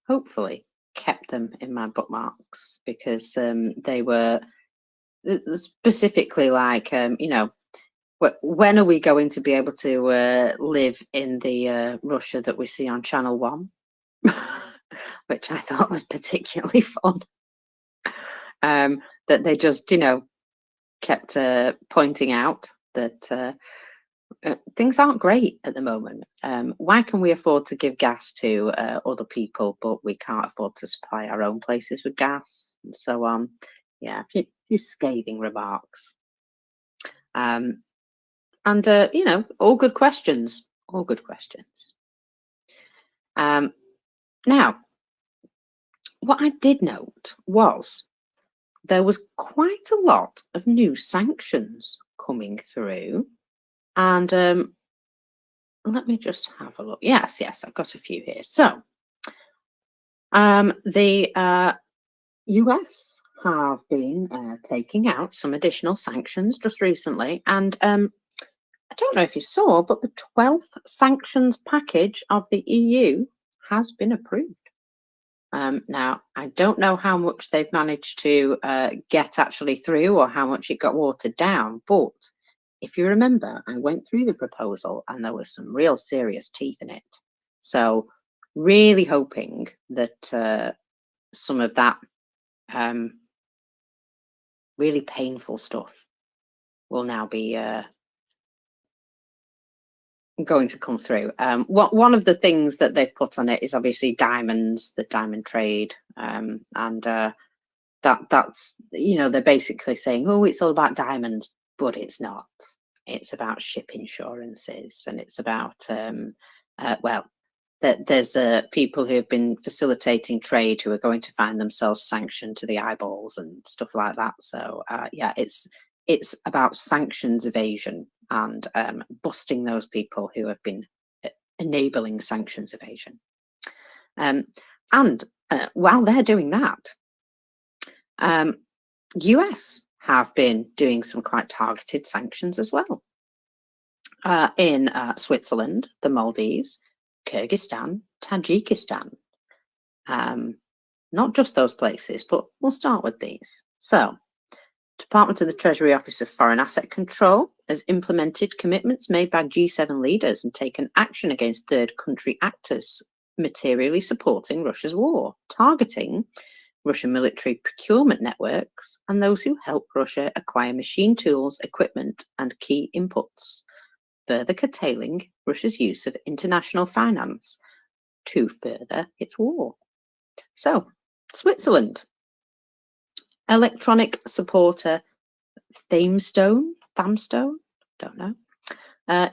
S14: hopefully kept them in my bookmarks because they were specifically like you know, when are we going to be able to live in the Russia that we see on Channel 1? Which I thought was particularly fun. That they just, you know, kept pointing out that things aren't great at the moment. Why can we afford to give gas to other people, but we can't afford to supply our own places with gas, and so on? Yeah, a few scathing remarks. And you know, all good questions. All good questions. Now, what I did note was there was quite a lot of new sanctions coming through. And let me just have a look. Yes, I've got a few here. So the US have been taking out some additional sanctions just recently. And I don't know if you saw, but the 12th sanctions package of the EU has been approved. Now, I don't know how much they've managed to get actually through or how much it got watered down, but if you remember, I went through the proposal and there was some real serious teeth in it. So really hoping that some of that really painful stuff will now be going to come through. One of the things that they've put on it is obviously diamonds, the diamond trade, and that's, you know, they're basically saying, oh, it's all about diamonds, but it's not. It's about ship insurances, and it's about well, there's people who have been facilitating trade who are going to find themselves sanctioned to the eyeballs and stuff like that. So yeah, it's about sanctions evasion and busting those people who have been enabling sanctions evasion. And while they're doing that, US have been doing some quite targeted sanctions as well. In Switzerland, the Maldives, Kyrgyzstan, Tajikistan. Not just those places, but we'll start with these. So, Department of the Treasury Office of Foreign Asset Control has implemented commitments made by G7 leaders and taken action against third country actors materially supporting Russia's war, targeting Russian military procurement networks and those who help Russia acquire machine tools, equipment, and key inputs, further curtailing Russia's use of international finance to further its war. So, Switzerland. Electronic supporter Thamestone, don't know,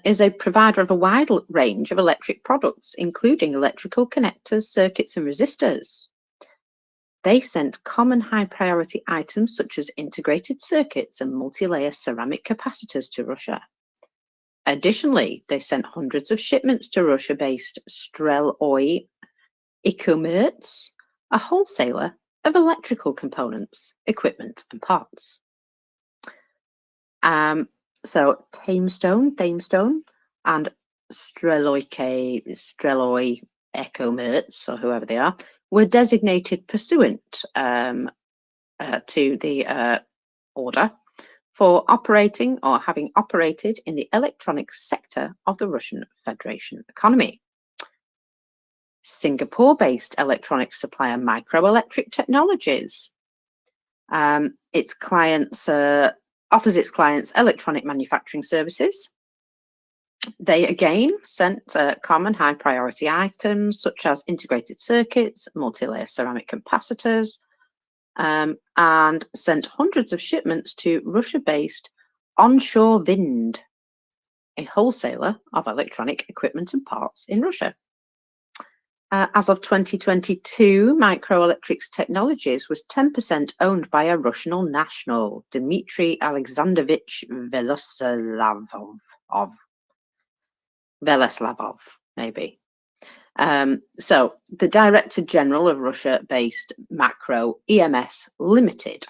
S14: is a provider of a wide range of electric products, including electrical connectors, circuits, and resistors. They sent common high priority items such as integrated circuits and multi-layer ceramic capacitors to Russia. Additionally, they sent hundreds of shipments to Russia-based Streloi Ikomerts, a wholesaler of electrical components, equipment, and parts. So Thamestone, and Streloi Ikomerts, or whoever they are, were designated pursuant to the order for operating or having operated in the electronics sector of the Russian Federation economy. Singapore-based electronics supplier MriyaReport Technologies. Its clients offers its clients electronic manufacturing services. They again sent common high priority items such as integrated circuits, multi-layer ceramic capacitors, and sent hundreds of shipments to Russia-based Onshore Vind, a wholesaler of electronic equipment and parts in Russia. As of 2022, MriyaReport Technologies was 10% owned by a Russian national, Dmitry Alexandrovich Veleslavov, maybe. So the Director General of Russia-based Macro EMS Limited,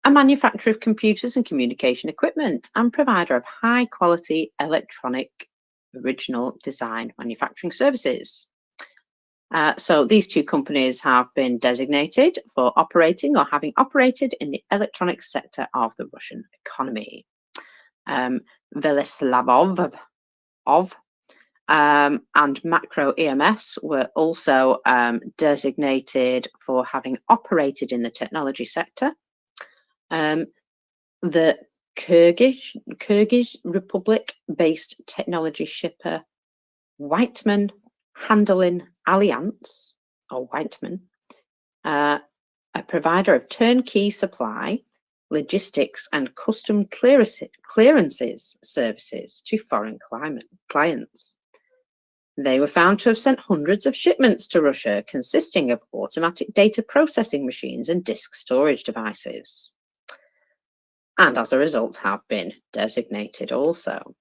S14: a manufacturer of computers and communication equipment and provider of high-quality electronic original design manufacturing services. So these two companies have been designated for operating or having operated in the electronics sector of the Russian economy. Veleslavov and Macro EMS were also designated for having operated in the technology sector. The Kyrgyz Republic-based technology shipper Whiteman Handling Alliance, or Whiteman, a provider of turnkey supply, logistics, and custom clearances services to foreign clients. They were found to have sent hundreds of shipments to Russia, consisting of automatic data processing machines and disk storage devices, and as a result have been designated also.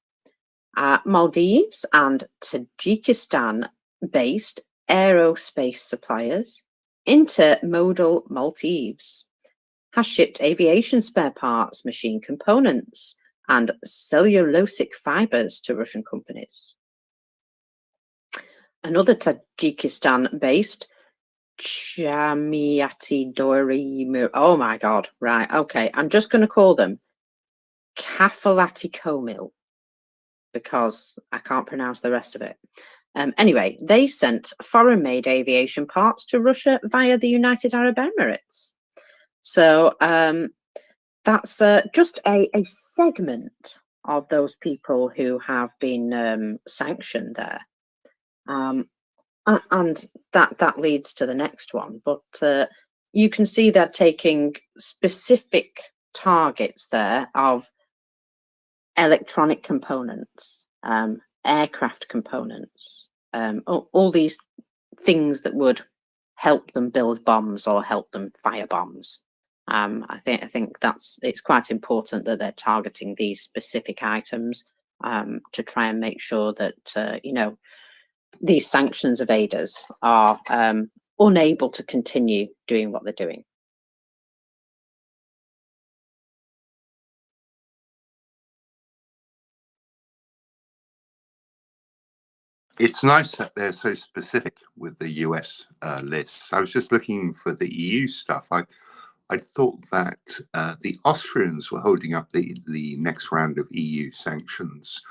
S14: Maldives and Tajikistan-based aerospace suppliers, Intermodal Maldives, has shipped aviation spare parts, machine components, and cellulosic fibers to Russian companies. Another Tajikistan-based Chamiati Dori, oh my God, right, okay, I'm just going to call them Kafalati Komil, because I can't pronounce the rest of it. Anyway, they sent foreign-made aviation parts to Russia via the United Arab Emirates. So that's just a segment of those people who have been sanctioned there. And that leads to the next one. But you can see they're taking specific targets there of electronic components, aircraft components, all these things that would help them build bombs or help them fire bombs. I think it's quite important that they're targeting these specific items to try and make sure that these sanctions evaders are unable to continue doing what they're doing.
S19: It's nice that they're so specific with the US lists. I was just looking for the EU stuff. I thought that the Austrians were holding up the next round of EU sanctions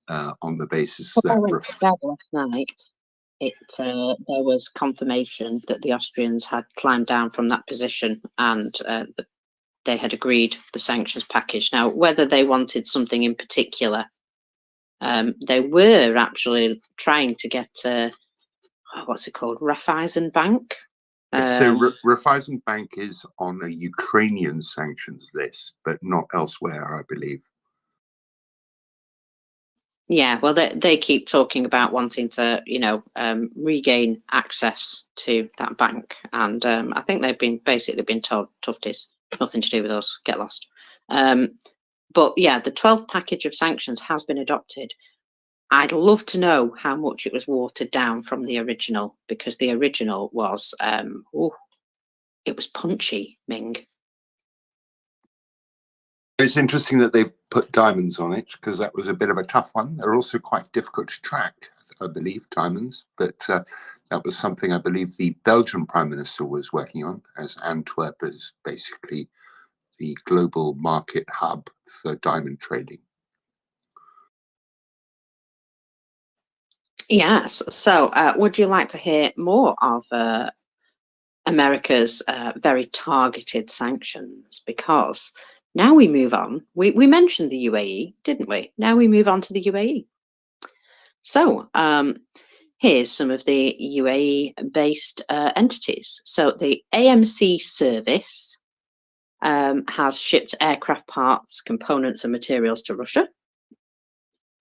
S19: on the basis that.
S14: I went to bed last night. There was confirmation that the Austrians had climbed down from that position and that they had agreed the sanctions package. Now, whether they wanted something in particular, they were actually trying to get what's it called, Raiffeisenbank.
S19: So Raiffeisenbank is on a Ukrainian sanctions list, but not elsewhere, I believe.
S14: Yeah, well, they keep talking about wanting to, regain access to that bank, and I think they've basically been told, tough this, nothing to do with us, get lost. But yeah, the 12th package of sanctions has been adopted. I'd love to know how much it was watered down from the original, because the original was, it was punchy, Ming.
S19: It's interesting that they've put diamonds on it, because that was a bit of a tough one. They're also quite difficult to track, I believe, diamonds. But that was something I believe the Belgian Prime Minister was working on, as Antwerp is basically the global market hub for diamond trading.
S14: Yes. So, would you like to hear more of America's very targeted sanctions? Because now we move on. We mentioned the UAE, didn't we? Now we move on to the UAE. So, here's some of the UAE-based entities. So, the AMC service has shipped aircraft parts, components, and materials to Russia.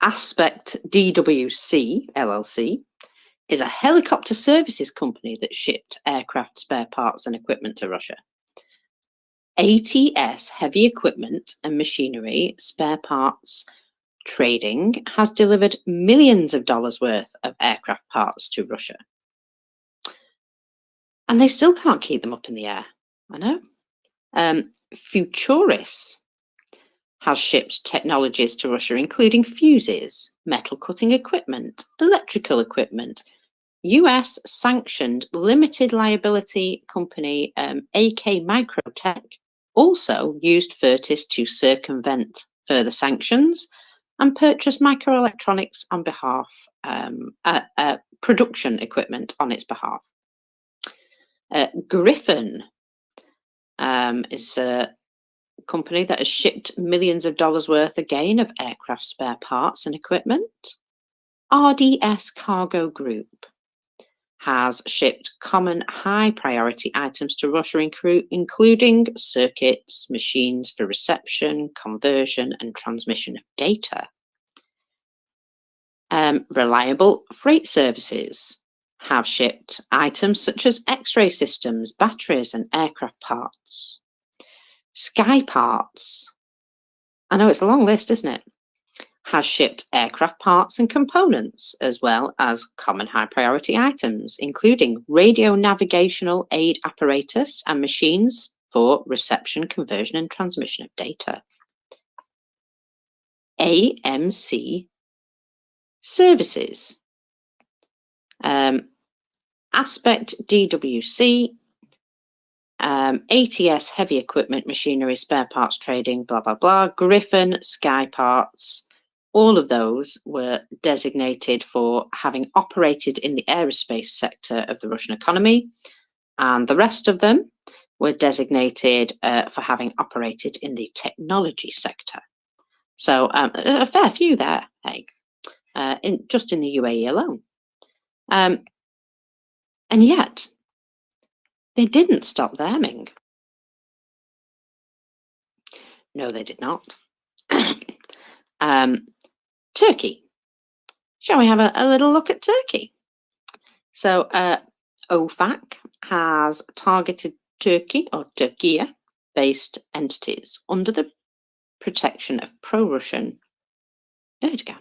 S14: Aspect DWC LLC is a helicopter services company that shipped aircraft spare parts and equipment to Russia. ATS Heavy Equipment and Machinery Spare Parts Trading has delivered millions of dollars worth of aircraft parts to Russia. And they still can't keep them up in the air. I know. Futuris has shipped technologies to Russia, including fuses, metal cutting equipment, electrical equipment. US sanctioned limited liability company AK Microtech also used Furtis to circumvent further sanctions and purchase microelectronics on behalf, production equipment on its behalf. Griffin is a company that has shipped millions of dollars worth again of aircraft spare parts and equipment. RDS Cargo Group has shipped common high priority items to Russia, including circuits, machines for reception, conversion, and transmission of data. Reliable Freight Services have shipped items such as X-ray systems, batteries, and aircraft parts. Sky Parts, I know it's a long list, isn't it? Has shipped aircraft parts and components, as well as common high priority items, including radio navigational aid apparatus and machines for reception, conversion, and transmission of data. AMC Services, Aspect DWC, ATS Heavy Equipment, Machinery, Spare Parts Trading, blah, blah, blah, Griffin, Sky Parts, all of those were designated for having operated in the aerospace sector of the Russian economy, and the rest of them were designated for having operated in the technology sector. So a fair few there, hey, just in the UAE alone. And yet, they didn't stop there, Ming. No, they did not. Turkey. Shall we have a little look at Turkey? So OFAC has targeted Turkey or Turkey-based entities under the protection of pro-Russian Erdogan.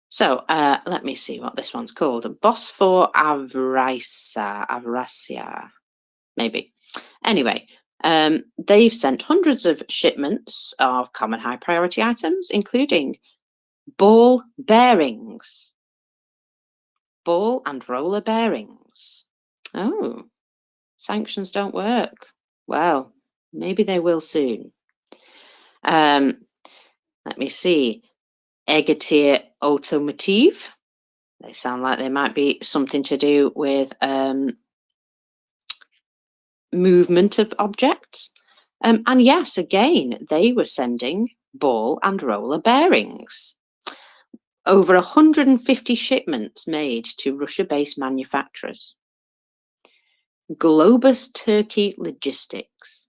S14: So let me see what this one's called. Bosphor Avrasia, maybe. Anyway, they've sent hundreds of shipments of common high priority items, including ball bearings, ball and roller bearings. Oh, sanctions don't work. Well, maybe they will soon. Let me see. Egetir Automotive. They sound like they might be something to do with movement of objects. And yes, again, they were sending ball and roller bearings. Over 150 shipments made to Russia-based manufacturers. Globus Turkey Logistics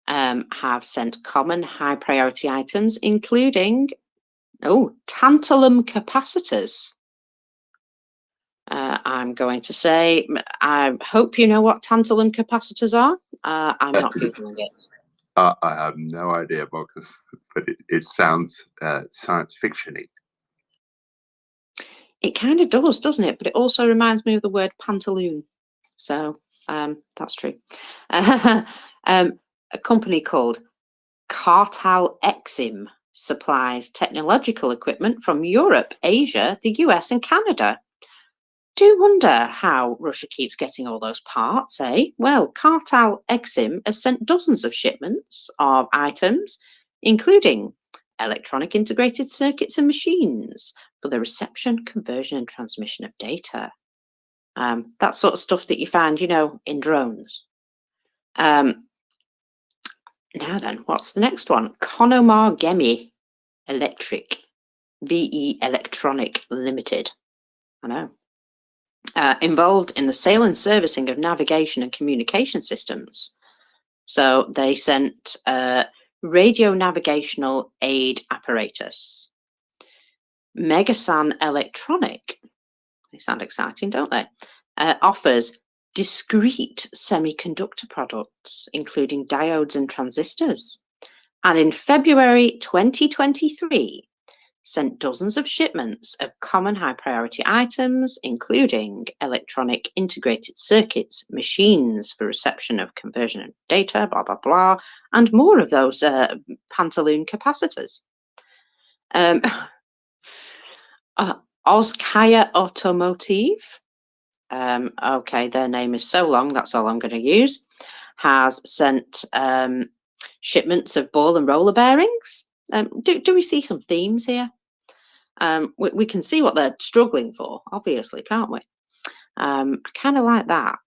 S14: have sent common high priority items, including Oh, tantalum capacitors. I'm going to say, I hope you know what tantalum capacitors are. I'm not Googling it.
S19: I have no idea, Marcus, but it sounds science fiction-y.
S14: It kind of does, doesn't it? But it also reminds me of the word pantaloon. So that's true. A company called Cartal Exim supplies technological equipment from Europe, Asia, the US, and Canada. Do wonder how Russia keeps getting all those parts, eh? Well, Cartal Exim has sent dozens of shipments of items, including electronic integrated circuits and machines for the reception, conversion, and transmission of data. That sort of stuff that you find, you know, in drones. Now then, what's the next one? Connemar Gemi Electric, VE Electronic Limited. I know. Involved in the sale and servicing of navigation and communication systems. So they sent radio navigational aid apparatus. Megasan Electronic, they sound exciting, don't they? Offers discrete semiconductor products, including diodes and transistors. And in February 2023, sent dozens of shipments of common high priority items, including electronic integrated circuits, machines for reception of conversion of data, blah, blah, blah, and more of those pantaloon capacitors. Oskaya Automotive, okay, their name is so long, that's all I'm going to use, has sent shipments of ball and roller bearings. Do we see some themes here? We can see what they're struggling for, obviously, can't we? I kind of like that.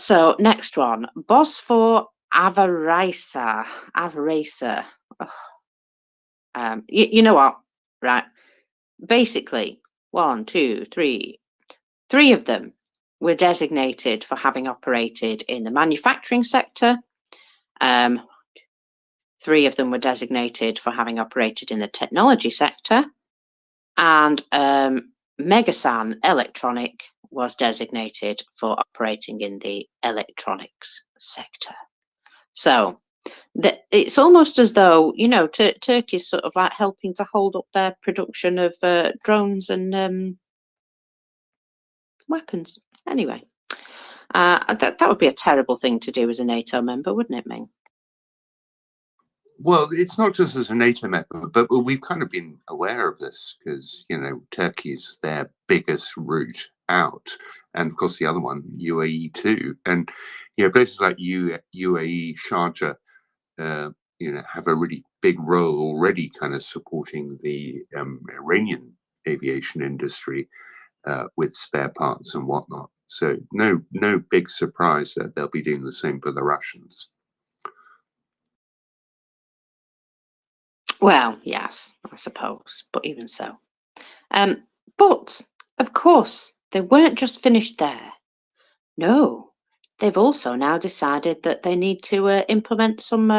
S14: So next one, Bosfor Avaracer. You know what? Right. Basically, 1, 2, 3. 3 of them were designated for having operated in the manufacturing sector. 3 of them were designated for having operated in the technology sector, and Megasan Electronic was designated for operating in the electronics sector. So it's almost as though, you know, Turkey's sort of like helping to hold up their production of drones and weapons. Anyway, that would be a terrible thing to do as a NATO member, wouldn't it, Ming?
S19: Well, it's not just as a NATO member, but we've kind of been aware of this because, you know, Turkey's their biggest route out. And of course, the other one, UAE too. And, you know, places like UAE, Sharjah, you know, have a really big role already kind of supporting the Iranian aviation industry with spare parts and whatnot. So no big surprise that they'll be doing the same for the Russians.
S14: Well, yes, I suppose, but even so. But, of course, they weren't just finished there. No, they've also now decided that they need to implement some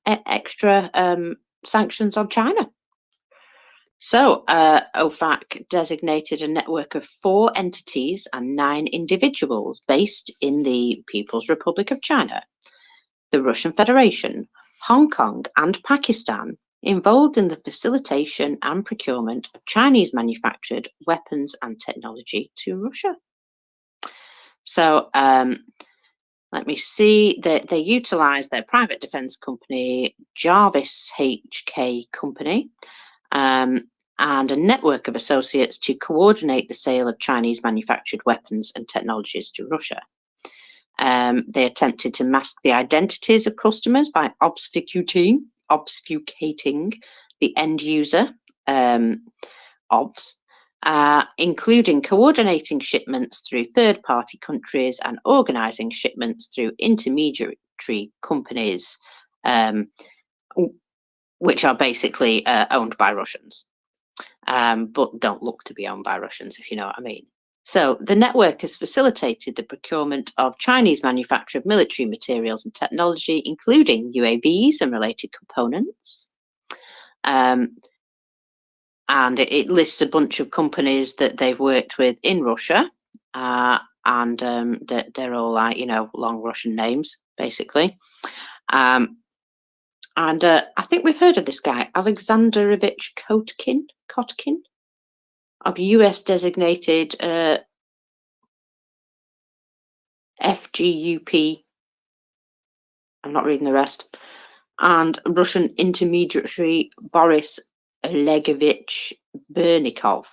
S14: extra sanctions on China. So, OFAC designated a network of 4 entities and 9 individuals based in the People's Republic of China, the Russian Federation, Hong Kong, and Pakistan, involved in the facilitation and procurement of Chinese manufactured weapons and technology to Russia. So let me see, they utilise their private defence company, Jarvis HK Company, and a network of associates to coordinate the sale of Chinese manufactured weapons and technologies to Russia. They attempted to mask the identities of customers by obfuscating the end user, OBS, including coordinating shipments through third-party countries and organising shipments through intermediary companies, which are basically owned by Russians, but don't look to be owned by Russians, if you know what I mean. So the network has facilitated the procurement of Chinese manufactured military materials and technology, including UAVs and related components. and it lists a bunch of companies that they've worked with in Russia, and that they're all like, you know, long Russian names, basically. And I think we've heard of this guy, Alexandrovich Kotkin of US designated FGUP. I'm not reading the rest. And Russian intermediary Boris Olegovich Bernikov.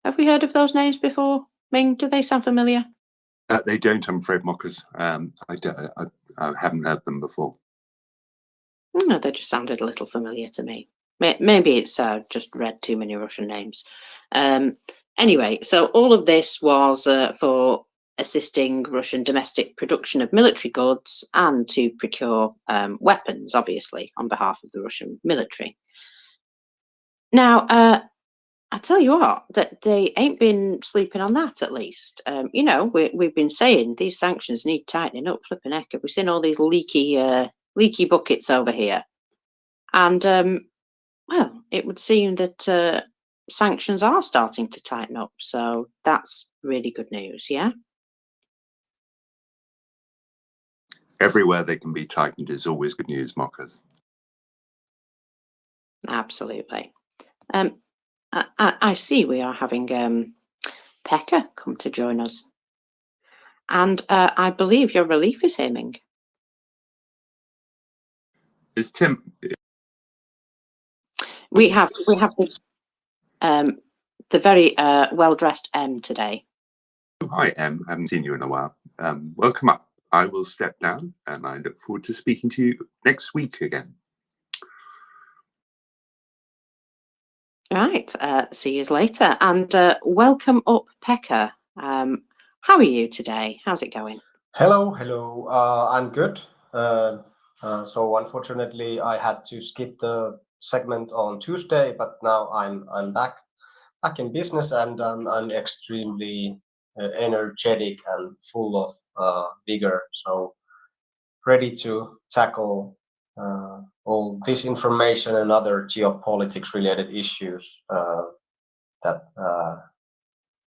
S14: Have we heard of those names before? Ming, do they sound familiar?
S19: They don't, I'm afraid, Mockers. I haven't heard them before.
S14: No, they just sounded a little familiar to me. Maybe it's just read too many Russian names. Anyway, so all of this was for assisting Russian domestic production of military goods and to procure weapons, obviously, on behalf of the Russian military. Now, I tell you what, that they ain't been sleeping on that, at least. You know, we've been saying these sanctions need tightening up. Flipping heck, have we seen all these leaky buckets over here? And, well, it would seem that sanctions are starting to tighten up. So that's really good news, yeah?
S19: Everywhere they can be tightened is always good news, Mockers.
S14: Absolutely. I see we are having Pekka come to join us. And I believe your relief is hymning.
S19: Is Tim?
S14: We have the very well-dressed M today.
S19: Hi, Em. I haven't seen you in a while. Welcome up. I will step down, and I look forward to speaking to you next week again.
S14: Right. See you later. And welcome up, Pekka. How are you today? How's it going?
S9: Hello. I'm good. So unfortunately, I had to skip the segment on Tuesday, but now I'm back in business, and I'm extremely energetic and full of vigor. So ready to tackle all this information and other geopolitics related issues that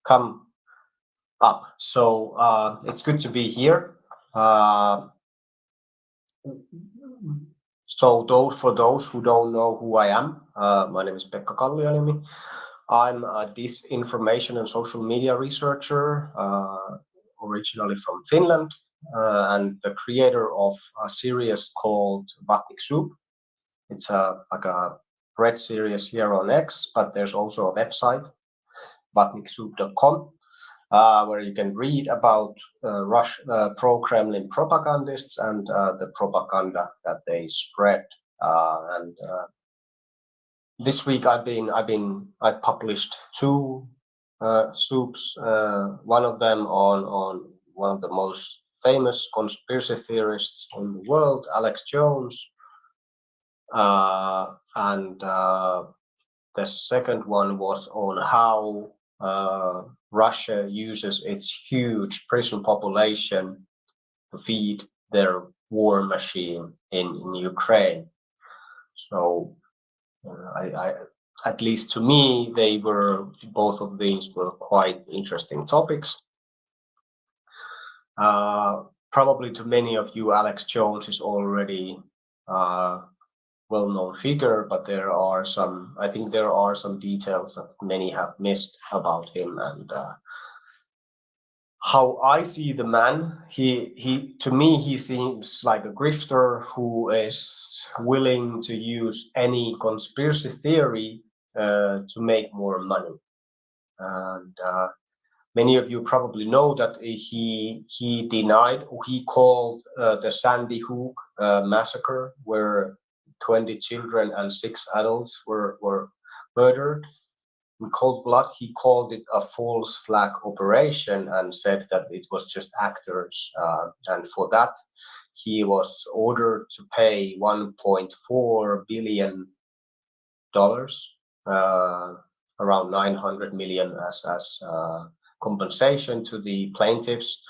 S9: come up. So it's good to be here. So for those who don't know who I am, my name is Pekka Kallionimi. I'm a disinformation and social media researcher, originally from Finland, and the creator of a series called Vatnik Soup. It's like a red series here on X, but there's also a website, vatniksoup.com, where you can read about pro-Kremlin propagandists and the propaganda that they spread. And this week I published two soups. One of them on one of the most famous conspiracy theorists in the world, Alex Jones, and the second one was on how Russia uses its huge prison population to feed their war machine in Ukraine. So I at least to me, both of these were quite interesting topics. Probably to many of you, Alex Jones is already well-known figure, but I think there are some details that many have missed about him. And how I see the man, to me he seems like a grifter who is willing to use any conspiracy theory to make more money. And many of you probably know that he called the Sandy Hook massacre, where 20 children and 6 adults were murdered in cold blood. He called it a false flag operation and said that it was just actors. And for that, he was ordered to pay $1.4 billion, around 900 million as compensation to the plaintiffs,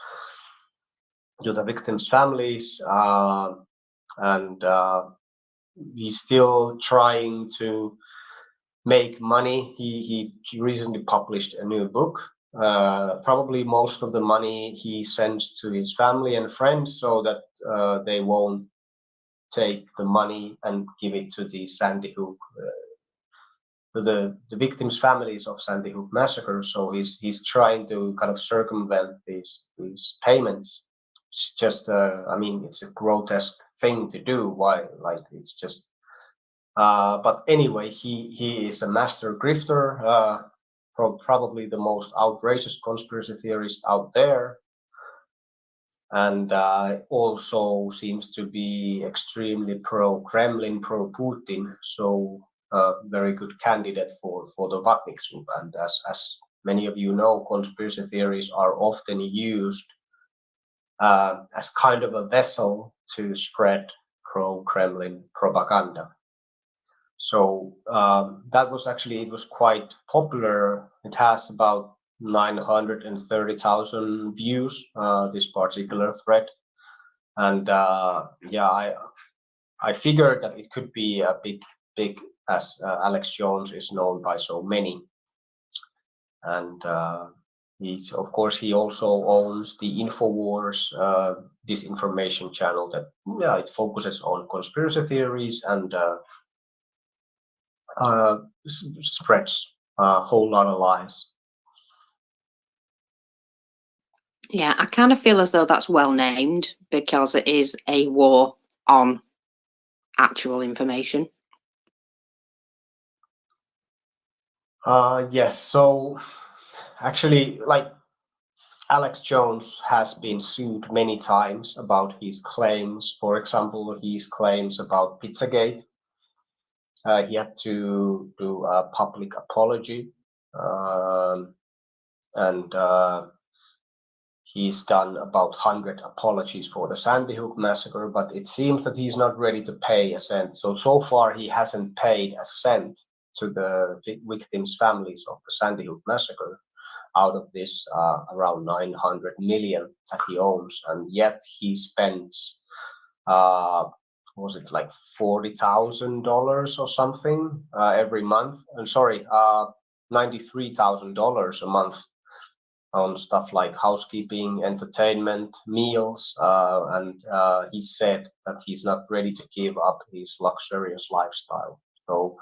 S9: to the victims' families. And he's still trying to make money. He recently published a new book. Probably most of the money he sends to his family and friends so that they won't take the money and give it to the Sandy Hook, the victims' families of Sandy Hook massacre. So he's trying to kind of circumvent these payments. It's just, I mean, it's a grotesque thing to do. Why? Like, it's just. But anyway, he is a master grifter, probably the most outrageous conspiracy theorist out there, and also seems to be extremely pro-Kremlin, pro-Putin. So very good candidate for the Vatniks group. And as many of you know, conspiracy theories are often used as kind of a vessel to spread pro-Kremlin propaganda. So that was actually, it was quite popular. It has about 930,000 views, this particular thread. And yeah, I figured that it could be a big as Alex Jones is known by so many. And he's, of course, he also owns the InfoWars disinformation channel that, yeah, it focuses on conspiracy theories and spreads a whole lot of lies.
S14: Yeah, I kind of feel as though that's well named because it is a war on actual information.
S9: Yes, so actually, like, Alex Jones has been sued many times about his claims. For example, his claims about Pizzagate. He had to do a public apology, and he's done about 100 apologies for the Sandy Hook massacre, but it seems that he's not ready to pay a cent. So far, he hasn't paid a cent to the victims' families of the Sandy Hook massacre out of this around 900 million that he owns. And yet he spends, was it like $40,000 or something every month? I'm sorry, $93,000 a month on stuff like housekeeping, entertainment, meals, and he said that he's not ready to give up his luxurious lifestyle. So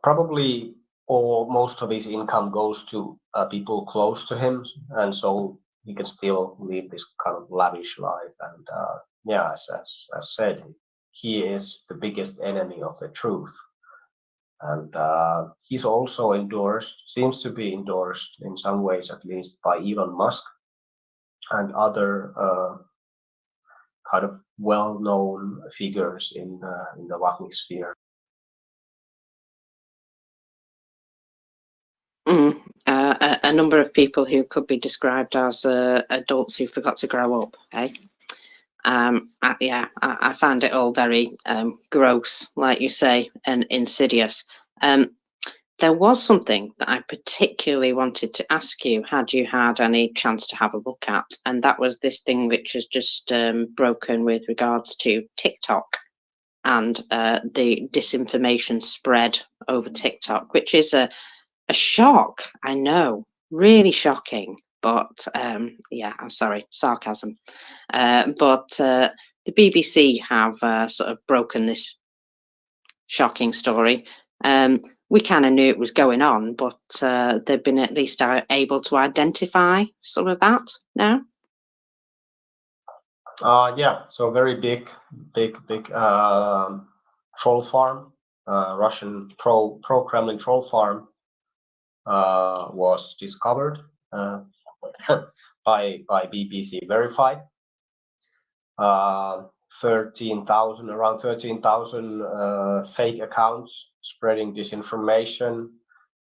S9: probably most of his income goes to people close to him, and so he can still live this kind of lavish life. And yeah, as said, he is the biggest enemy of the truth. And he's also seems to be endorsed in some ways, at least, by Elon Musk and other kind of well-known figures in the Vatnik sphere.
S14: A number of people who could be described as adults who forgot to grow up. Eh? Yeah, I find it all very gross, like you say, and insidious. There was something that I particularly wanted to ask you, had you had any chance to have a look at, and that was this thing which has just broken with regards to TikTok and the disinformation spread over TikTok, which is a shock. I know, really shocking. But yeah, I'm sorry, sarcasm. But the BBC have sort of broken this shocking story. We kind of knew it was going on, but they've been at least able to identify some of that now.
S9: Yeah, so very big troll farm, Russian pro-Kremlin troll farm was discovered by BBC Verified. 13,000, around 13,000 fake accounts spreading disinformation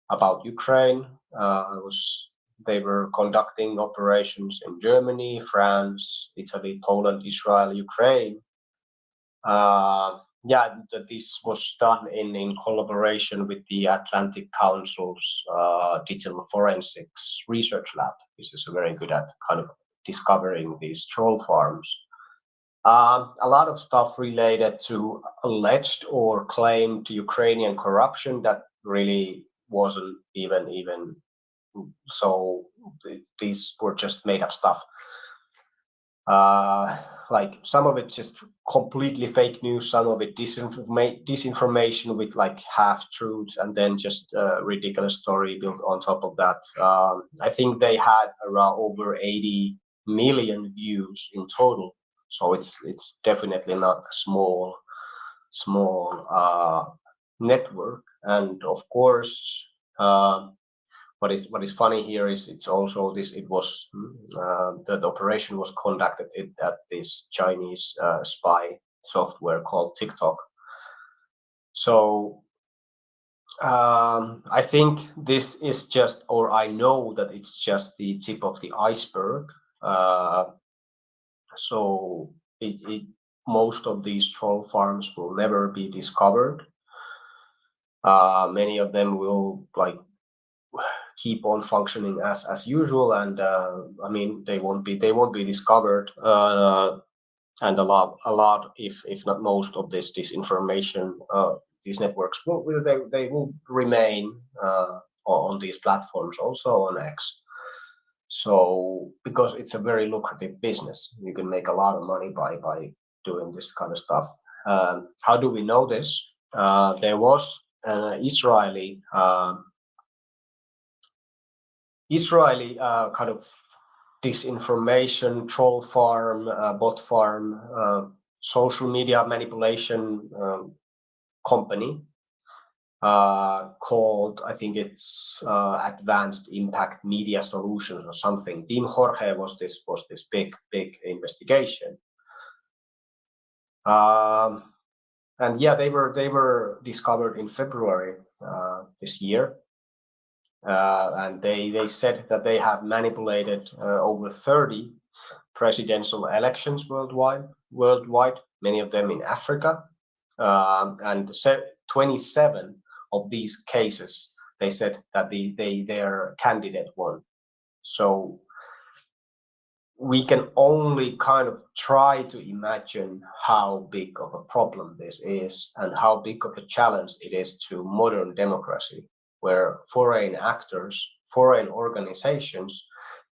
S9: about Ukraine. They were conducting operations in Germany, France, Italy, Poland, Israel, Ukraine. Yeah, this was done in collaboration with the Atlantic Council's Digital Forensics Research Lab. This is very good at kind of discovering these troll farms. A lot of stuff related to alleged or claimed Ukrainian corruption that really wasn't even so. These were just made up stuff. Like some of it just completely fake news, some of it disinformation with like half truths, and then just a ridiculous story built on top of that. I think they had around over 80 million views in total, so it's definitely not a small network. And of course, what is funny here is it's also this. It was the operation was conducted at this Chinese spy software called TikTok. So I think this is just, or I know that it's just the tip of the iceberg. So most of these troll farms will never be discovered. Many of them will like keep on functioning as usual, and I mean they won't be discovered. And a lot, if not most of this disinformation, these networks they will remain on these platforms, also on X. So because it's a very lucrative business, you can make a lot of money by doing this kind of stuff. How do we know this? There was an Israeli kind of disinformation troll farm, bot farm, social media manipulation company called, I think it's Advanced Impact Media Solutions or something. Team Jorge was this big investigation. And yeah, they were discovered in February this year. And they said that they have manipulated over 30 presidential elections worldwide, many of them in Africa, and 27 of these cases they said that their candidate won. So we can only kind of try to imagine how big of a problem this is and how big of a challenge it is to modern democracy, where foreign actors, foreign organizations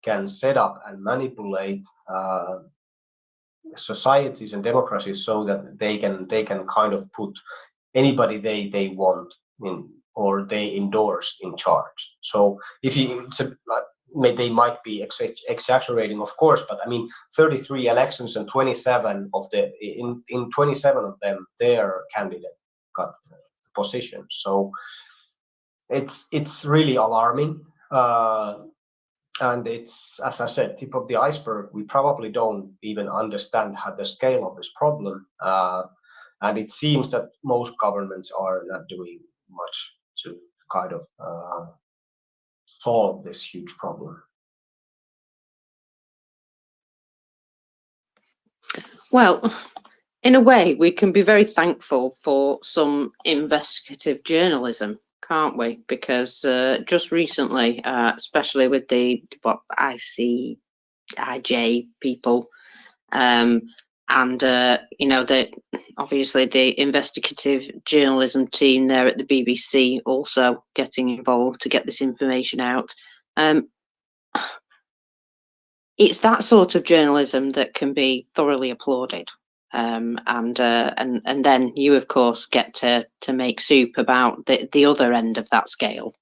S9: can set up and manipulate societies and democracies so that they can kind of put anybody they want in or they endorse in charge. So if they might be exaggerating, of course, but I mean 33 elections and 27 of in 27 of them their candidate got the position. So it's really alarming, and it's, as I said, tip of the iceberg. We probably don't even understand how the scale of this problem, and it seems that most governments are not doing much to kind of solve this huge problem.
S14: Well, in a way, we can be very thankful for some investigative journalism, can't we? Because just recently, especially with the IJ people, and obviously the investigative journalism team there at the BBC also getting involved to get this information out. It's that sort of journalism that can be thoroughly applauded. And then you, of course, get to make soup about the other end of that scale.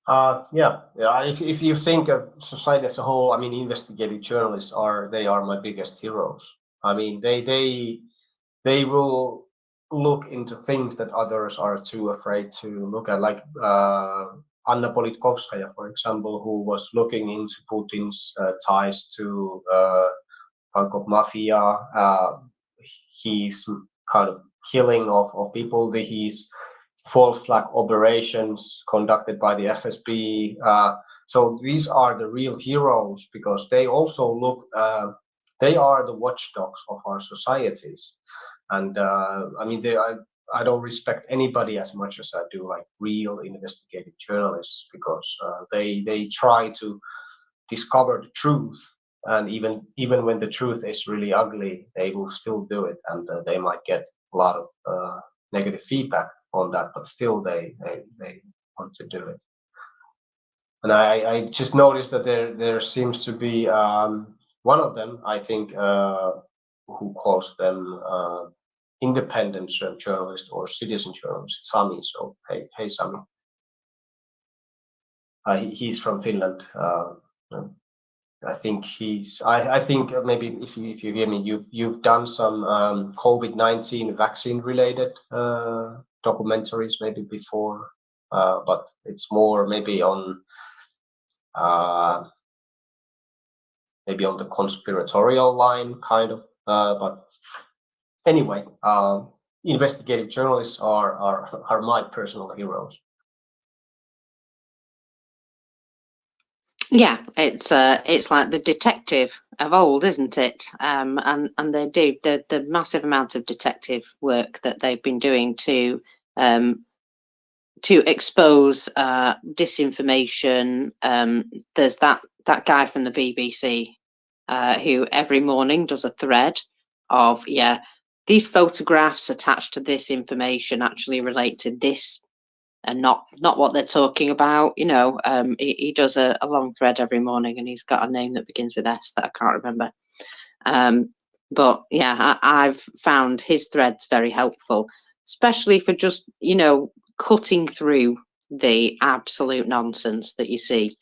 S14: If you think of society as a whole, I mean, investigative journalists are my biggest heroes. I mean, they will look into things that others are too afraid to look at, like Anna Politkovskaya, for example, who was looking into Putin's ties to Bank of Mafia, his kind of killing of people, his false flag operations conducted by the FSB. So these are the real heroes, because they also look, they are the watchdogs of our societies. And I mean, I don't respect anybody as much as I do like real investigative journalists, because they try to discover the truth, and even when the truth is really ugly, they will still do it, and they might get a lot of negative feedback.
S9: on that, but still they want to do it. And I just noticed that there seems to be one of them, I think, who calls them independent journalist or citizen journalist, Sami. So hey Sami. He's from Finland. I think I think maybe if you hear me, you've done some COVID-19 vaccine related documentaries maybe before, but it's more maybe on the conspiratorial line kind of. But anyway, investigative journalists are my personal heroes.
S14: Yeah, it's like the detective of old, isn't it? And they do the massive amount of detective work that they've been doing to expose disinformation. There's that guy from the BBC who every morning does a thread of these photographs attached to this information actually relate to this and not what they're talking about. He does a long thread every morning, and he's got a name that begins with S that I can't remember. But yeah, I've found his threads very helpful, especially for just cutting through the absolute nonsense that you see.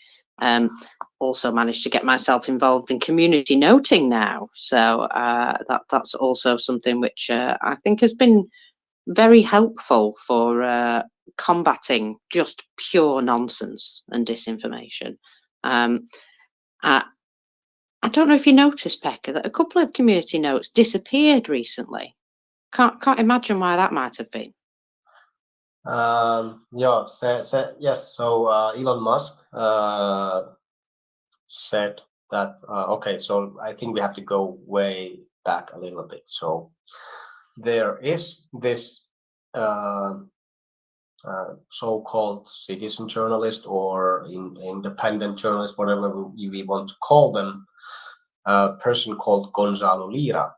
S14: Also managed to get myself involved in community noting now, so that's also something which I think has been very helpful for combating just pure nonsense and disinformation. I don't know if you noticed, Pekka, that a couple of community notes disappeared recently. Can't imagine why that might have been.
S9: Yes. So Elon Musk said that. Okay, so I think we have to go way back a little bit. So there is this so-called citizen journalist or independent journalist, whatever we want to call them, a person called Gonzalo Lira.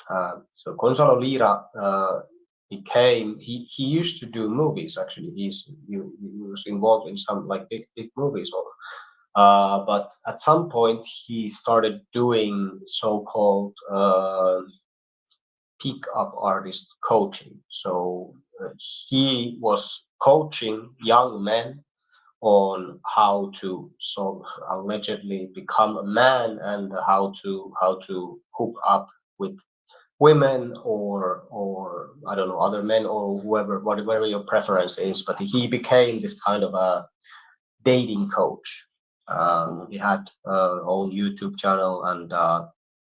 S9: So Gonzalo Lira he used to do movies. Actually, he was involved in some like big movies. But at some point he started doing so-called pick-up artist coaching. So he was coaching young men on how to allegedly become a man and how to hook up with women or I don't know, other men or whoever, whatever your preference is. But he became this kind of a dating coach. He had own YouTube channel and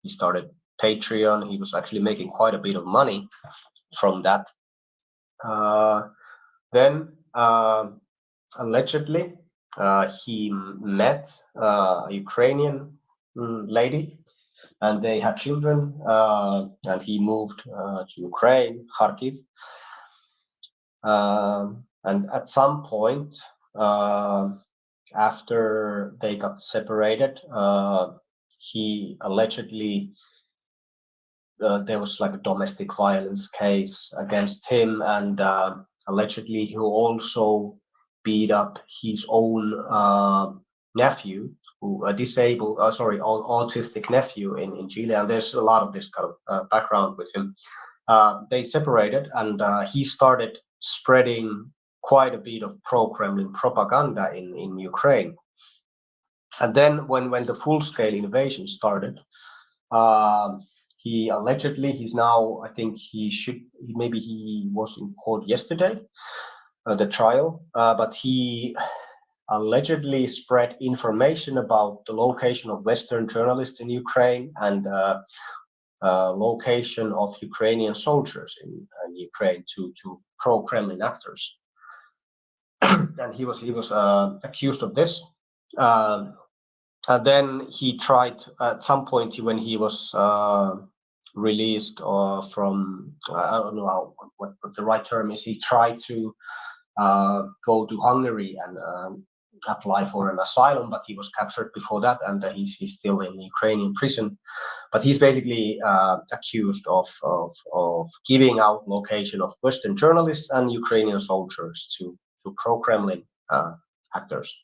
S9: he started Patreon. He was actually making quite a bit of money from that. Then allegedly he met a Ukrainian lady and they had children, and he moved to Ukraine, Kharkiv. And at some point, after they got separated, he allegedly there was like a domestic violence case against him, and allegedly he also beat up his own nephew, who autistic nephew in Chile, and there's a lot of this kind of background with him. They separated, and he started spreading quite a bit of pro-Kremlin propaganda in Ukraine. And then when the full-scale invasion started, he's now, I think maybe he was in court yesterday, the trial, but he allegedly spread information about the location of Western journalists in Ukraine and location of Ukrainian soldiers in Ukraine to pro-Kremlin actors. And he was accused of this. And then he tried at some point when he was released from, I don't know what the right term is, he tried to go to Hungary and apply for an asylum, but he was captured before that, and he's still in Ukrainian prison. But he's basically accused of giving out location of Western journalists and Ukrainian soldiers to pro-Kremlin actors.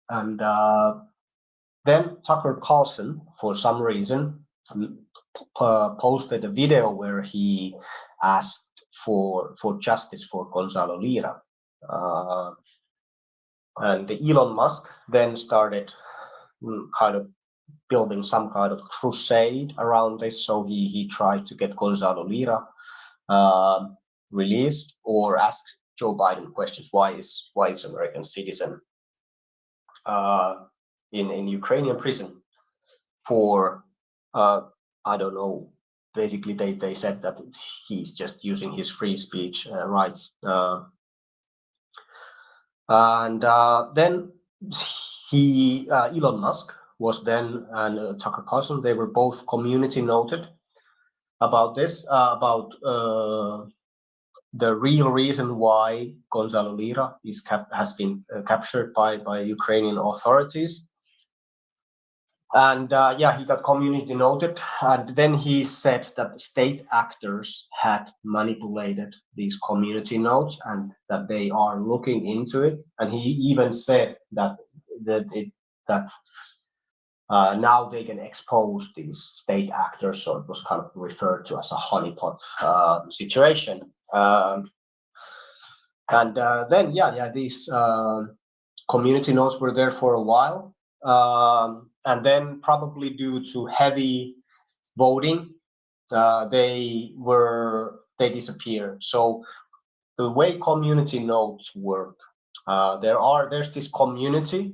S9: And then Tucker Carlson, for some reason, posted a video where he asked for justice for Gonzalo Lira. And Elon Musk then started kind of building some kind of crusade around this. So he tried to get Gonzalo Lira released, or ask Joe Biden questions. Why is American citizen in Ukrainian prison for I don't know. Basically, they said that he's just using his free speech rights. And then Elon Musk was then, and Tucker Carlson, they were both community noted about this, about the real reason why Gonzalo Lira has been captured by Ukrainian authorities. And yeah, he got community noted, and then he said that state actors had manipulated these community notes and that they are looking into it. And he even said that now they can expose these state actors. So it was kind of referred to as a honeypot situation. And then yeah, these community notes were there for a while. And then probably due to heavy voting, they disappeared. So the way community notes work, there's this community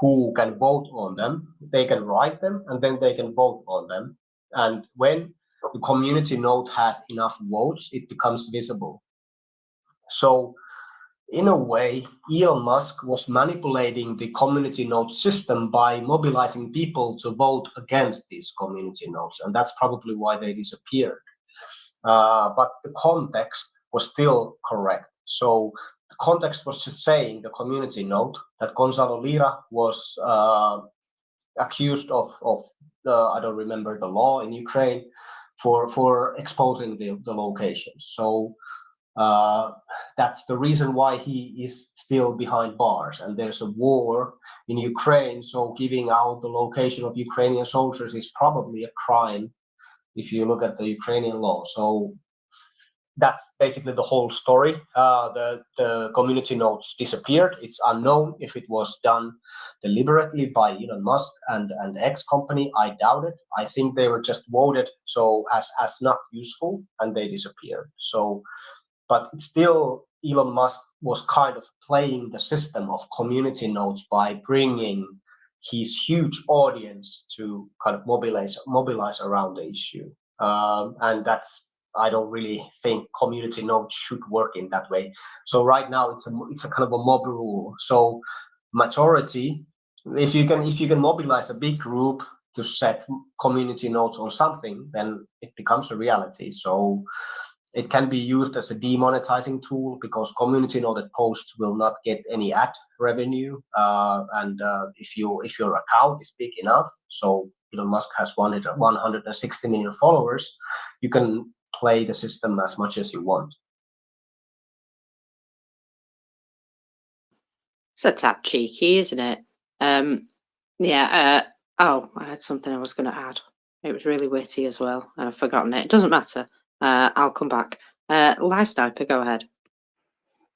S9: who can vote on them. They can write them and then they can vote on them. And when the community note has enough votes, it becomes visible. So in a way, Elon Musk was manipulating the community note system by mobilizing people to vote against these community notes, and that's probably why they disappeared. But the context was still correct. So the context was just saying, the community note, that Gonzalo Lira was accused of I don't remember the law in Ukraine, for exposing the locations. So that's the reason why he is still behind bars, and there's a war in Ukraine. So giving out the location of Ukrainian soldiers is probably a crime if you look at the Ukrainian law. So that's basically the whole story. The community notes disappeared. It's unknown if it was done deliberately by Elon Musk and X company. I doubt it. I think they were just voted so as not useful, and they disappeared. So, but still, Elon Musk was kind of playing the system of community notes by bringing his huge audience to kind of mobilize around the issue. And that's, I don't really think community notes should work in that way. So right now it's a kind of a mob rule. So majority, if you can mobilize a big group to set community notes on something, then it becomes a reality. So it can be used as a demonetizing tool, because community noted posts will not get any ad revenue. And if your account is big enough, so Elon Musk has 160 million followers, you can play the system as much as you want.
S14: It's a tad cheeky, isn't it? Yeah. Oh, I had something I was going to add. It was really witty as well, and I've forgotten it. It doesn't matter. I'll come back. Live Sniper, go ahead.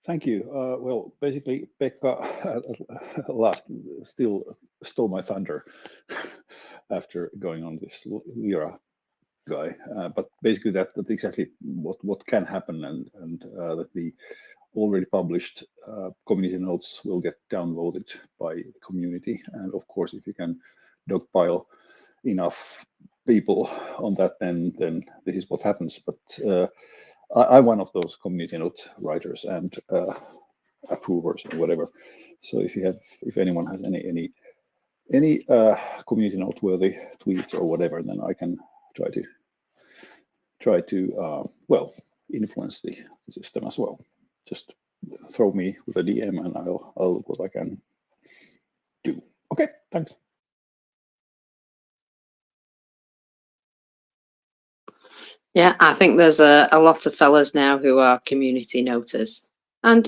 S8: Thank you. Well, basically, Pekka at last still stole my thunder after going on this Lira guy. But basically, that's exactly what can happen, and that the already published community notes will get downloaded by the community. And of course, if you can dogpile enough people on that, then this is what happens. But I'm one of those community note writers and approvers and whatever. So if anyone has any community noteworthy tweets or whatever, then I can try to well, influence the system as well. Just throw me with a DM and I'll look what I can do. Okay, thanks.
S14: Yeah, I think there's a lot of fellas now who are community noters. And,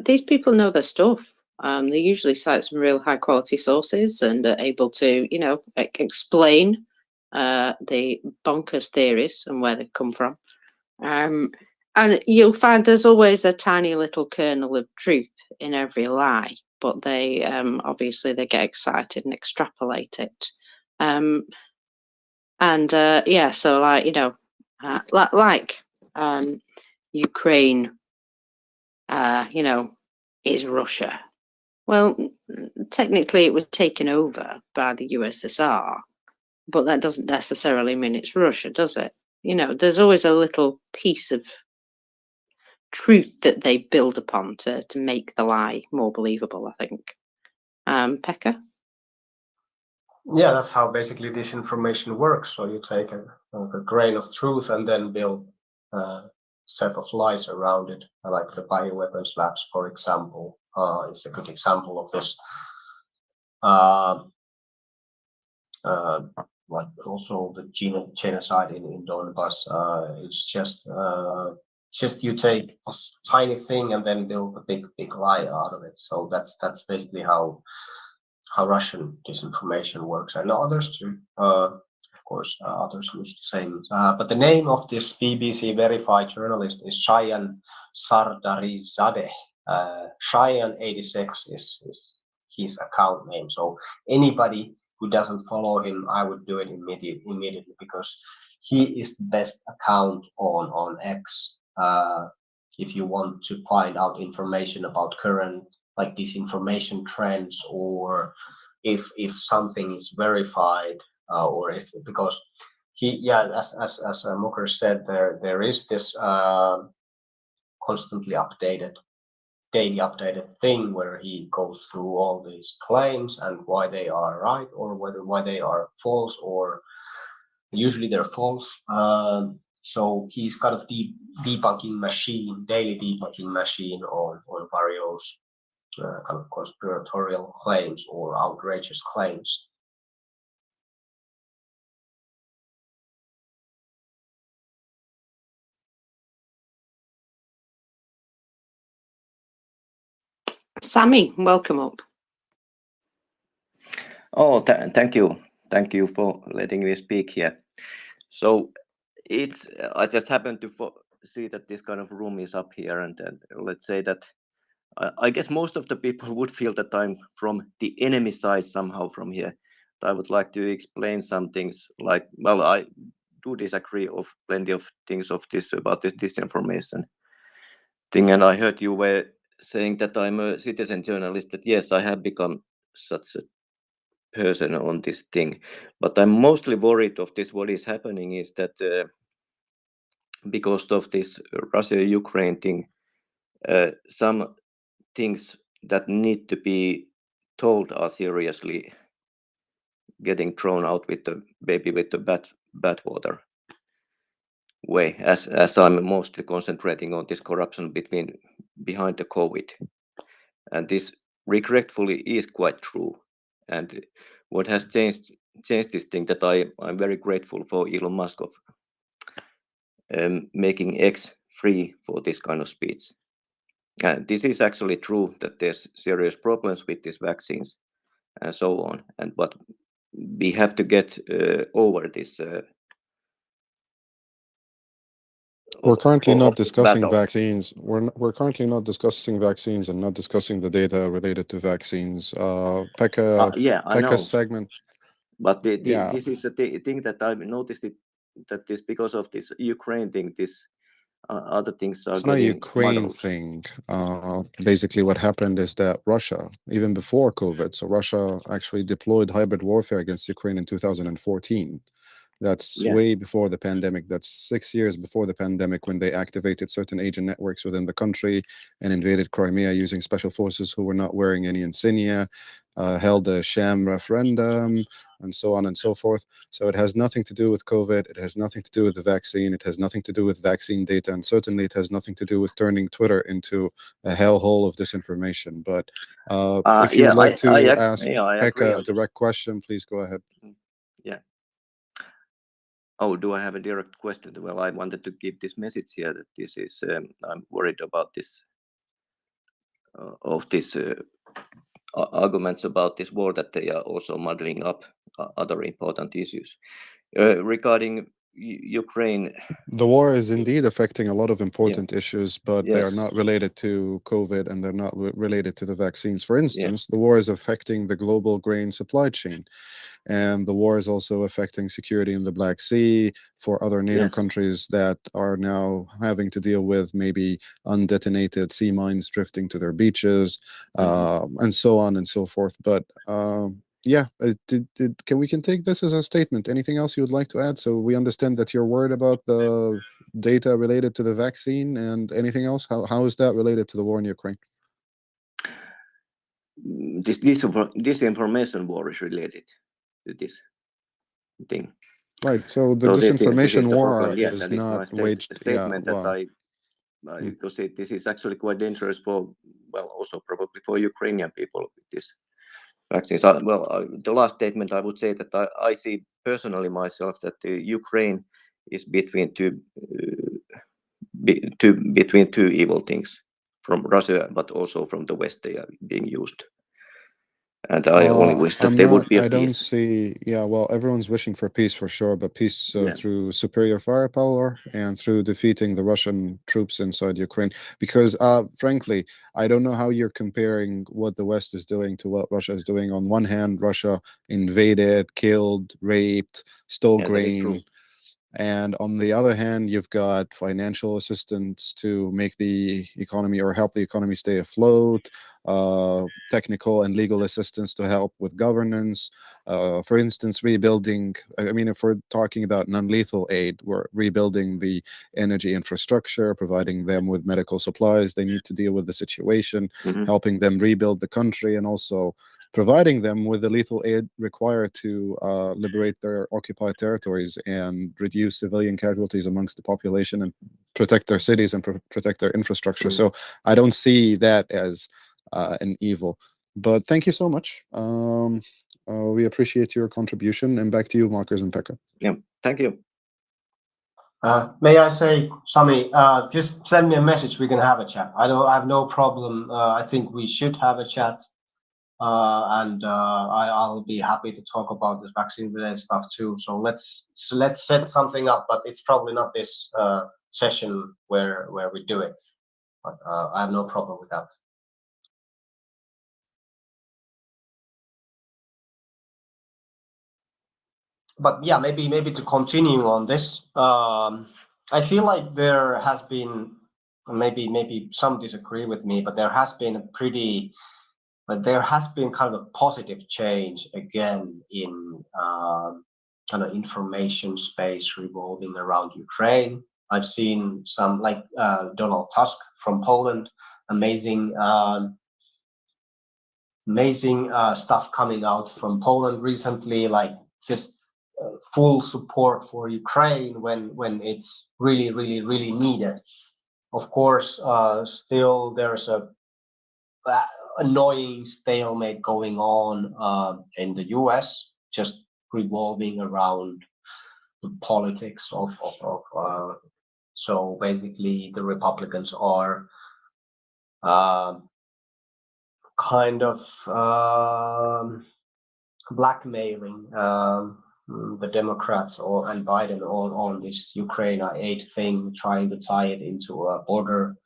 S14: these people know their stuff. They usually cite some real high quality sources and are able to, explain the bonkers theories and where they've come from. And you'll find there's always a tiny little kernel of truth in every lie, but they obviously they get excited and extrapolate it. So like Ukraine, is Russia. Well, technically it was taken over by the USSR, but that doesn't necessarily mean it's Russia, does it? There's always a little piece of truth that they build upon to make the lie more believable, I think. Pekka?
S9: Yeah, that's how basically disinformation works. So you take a grain of truth and then build a set of lies around it, like the bioweapons labs, for example, is a good example of this. Like also the genocide in Donbass. It's just you take this tiny thing and then build a big lie out of it. So that's basically how Russian disinformation works, and others too. Of course, others use the same. But the name of this BBC verified journalist is Shayan Sardarizadeh. Shayan86 is his account name. So anybody who doesn't follow him, I would do it immediately because he is the best account on X. If you want to find out information about current like disinformation trends, or if something is verified, or if because as Muker said, there is this constantly daily updated thing where he goes through all these claims and why they are right or why they are false, or usually they're false. So he's kind of daily debunking machine on various kind of conspiratorial claims or outrageous claims.
S14: Sammy, welcome up.
S5: Oh, thank you. Thank you for letting me speak here. So I just happened to see that this kind of room is up here, and let's say that I guess most of the people would feel that I'm from the enemy side somehow from here. I would like to explain some things like, well, I do disagree of plenty of things of this about this disinformation thing, and I heard you were saying that I'm a citizen journalist, that yes, I have become such a person on this thing, but I'm mostly worried of this. What is happening is that because of this Russia-Ukraine thing, some things that need to be told are seriously getting thrown out with the baby with the bathwater way, as I'm mostly concentrating on this corruption behind the COVID. And this regretfully is quite true. And what has changed this thing, that I'm very grateful for Elon Musk of making X free for this kind of speech. And this is actually true that there's serious problems with these vaccines and so on. But we have to get over this.
S22: We're currently not discussing
S5: battle.
S22: vaccines. We're currently not discussing vaccines and not discussing the data related to vaccines.
S5: Yeah, I know.
S22: Pekka's segment.
S5: But
S22: Yeah.
S5: this is the thing that I've noticed that this because of this Ukraine thing, this other things are
S22: It's not a
S5: getting
S22: Ukraine
S5: muddled.
S22: thing. Basically, what happened is that Russia, even before COVID, so Russia actually deployed hybrid warfare against Ukraine in 2014. That's way before the pandemic. That's 6 years before the pandemic, when they activated certain agent networks within the country and invaded Crimea using special forces who were not wearing any insignia, held a sham referendum, and so on and so forth. So it has nothing to do with COVID. It has nothing to do with the vaccine. It has nothing to do with vaccine data. And certainly it has nothing to do with turning Twitter into a hellhole of disinformation. But if you would like to ask Pekka a direct question, please go ahead.
S5: Yeah. Oh, do I have a direct question? Well, I wanted to give this message here that this is, I'm worried about this, arguments about this war, that they are also muddling up other important issues. Regarding Ukraine.
S22: The war is indeed affecting a lot of important issues, but they are
S5: Yes.
S22: not related to COVID and they're not related to the vaccines. For instance, the war is affecting the global grain supply chain. And the war is also affecting security in the Black Sea for other NATO countries that are now having to deal with maybe undetonated sea mines drifting to their beaches, and so on and so forth. But yeah, we can take this as a statement. Anything else you would like to add? So we understand that you're worried about the data related to the vaccine, and anything else? How is that related to the war in Ukraine?
S5: This disinformation war is related to this thing.
S22: Right. So the disinformation war
S5: yes,
S22: is
S5: and it's my
S22: not waged.
S5: statement that
S22: Well,
S5: because this is actually quite dangerous for, well, also probably for Ukrainian people with this vaccines. The last statement I would say that I see personally myself that Ukraine is between two evil things, from Russia, but also from the West. They are being used. And I only wish that there would be a
S22: I don't
S5: peace.
S22: see. Yeah, well, everyone's wishing for peace for sure, but peace through superior firepower and through defeating the Russian troops inside Ukraine. Because, frankly, I don't know how you're comparing what the West is doing to what Russia is doing. On one hand, Russia invaded, killed, raped, stole grain. And on the other hand, you've got financial assistance to make the economy or help the economy stay afloat, technical and legal assistance to help with governance. For instance, rebuilding, I mean, if we're talking about non-lethal aid, we're rebuilding the energy infrastructure, providing them with medical supplies they need to deal with the situation, helping them rebuild the country, and also providing them with the lethal aid required to liberate their occupied territories and reduce civilian casualties amongst the population and protect their cities and protect their infrastructure. So I don't see that as an evil. But thank you so much. We appreciate your contribution. And back to you, Marcus and Pekka.
S5: Yeah, thank you.
S9: May I say, Sami, just send me a message. We can have a chat. I have no problem. I think we should have a chat. I'll be happy to talk about this vaccine-related stuff too. So let's set something up, but it's probably not this session where we do it. But I have no problem with that. But yeah, maybe to continue on this, I feel like there has been, maybe some disagree with me, but there has been kind of a positive change again in kind of information space revolving around Ukraine. I've seen some, like Donald Tusk from Poland, amazing stuff coming out from Poland recently, like just full support for Ukraine when it's really needed. Of course, still there's a annoying stalemate going on in the US, just revolving around the politics of so basically the Republicans are kind of blackmailing the Democrats and Biden on this Ukraine aid thing, trying to tie it into a border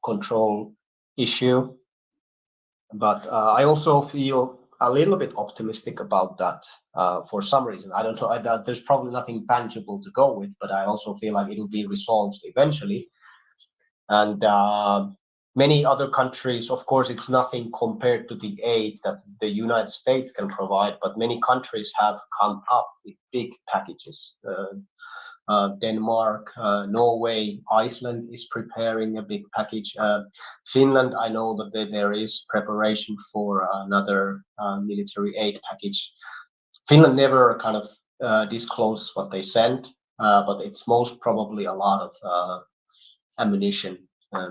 S9: control issue. But I also feel a little bit optimistic about that for some reason. I don't know. There's probably nothing tangible to go with, but I also feel like it'll be resolved eventually. And many other countries, of course, it's nothing compared to the aid that the United States can provide, but many countries have come up with big packages. Denmark, Norway, Iceland is preparing a big package. Finland, I know that there is preparation for another military aid package. Finland never kind of discloses what they sent, but it's most probably a lot of ammunition,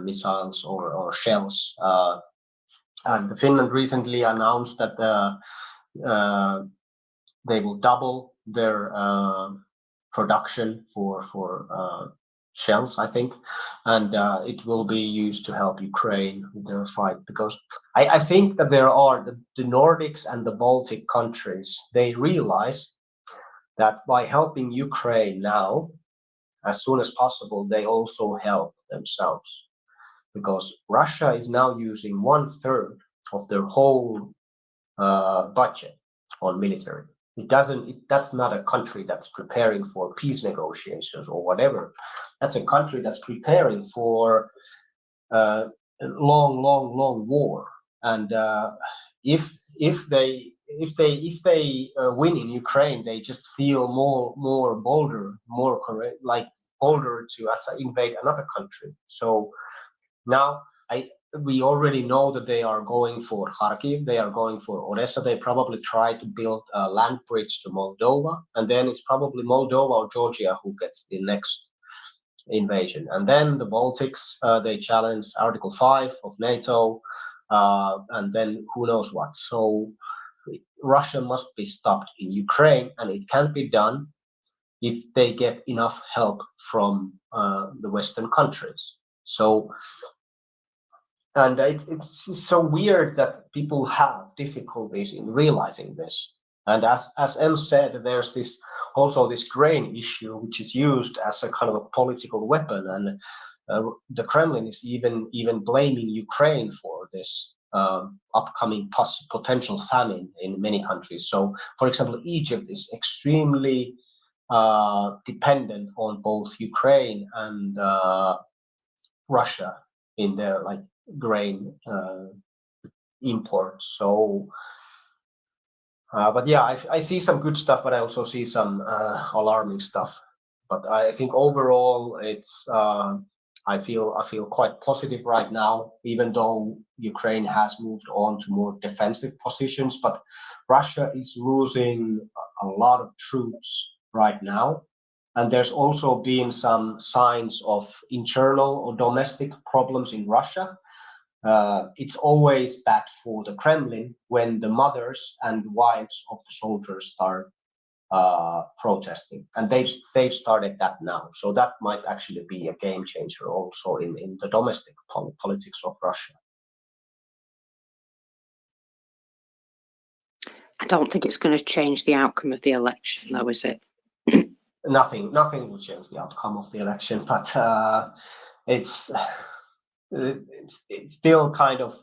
S9: missiles or shells. And Finland recently announced that they will double their production for shells, I think, and it will be used to help Ukraine with their fight. Because I think that there are the Nordics and the Baltic countries, they realize that by helping Ukraine now, as soon as possible, they also help themselves. Because Russia is now using 1/3 of their whole budget on military. That's not a country that's preparing for peace negotiations or whatever. That's a country that's preparing for a long war. And if they win in Ukraine, they just feel more bolder, more correct, like bolder to invade another country. So now we already know that they are going for Kharkiv, they are going for Odessa. They probably try to build a land bridge to Moldova, and then it's probably Moldova or Georgia who gets the next invasion. And then the Baltics, they challenge Article 5 of NATO, and then who knows what. So Russia must be stopped in Ukraine, and it can be done if they get enough help from the Western countries. So. And it's so weird that people have difficulties in realizing this. And as M said, there's also this grain issue, which is used as a kind of a political weapon. And the Kremlin is even blaming Ukraine for this upcoming potential famine in many countries. So, for example, Egypt is extremely dependent on both Ukraine and Russia in their grain imports. So but yeah, I see some good stuff, but I also see some alarming stuff. But I think overall it's I feel quite positive right now, even though Ukraine has moved on to more defensive positions. But Russia is losing a lot of troops right now. And there's also been some signs of internal or domestic problems in Russia. It's always bad for the Kremlin when the mothers and wives of the soldiers start protesting, and they've started that now. So that might actually be a game changer also in the domestic politics of Russia.
S14: I don't think it's going to change the outcome of the election, though, is it?
S9: Nothing will change the outcome of the election, but it's still kind of.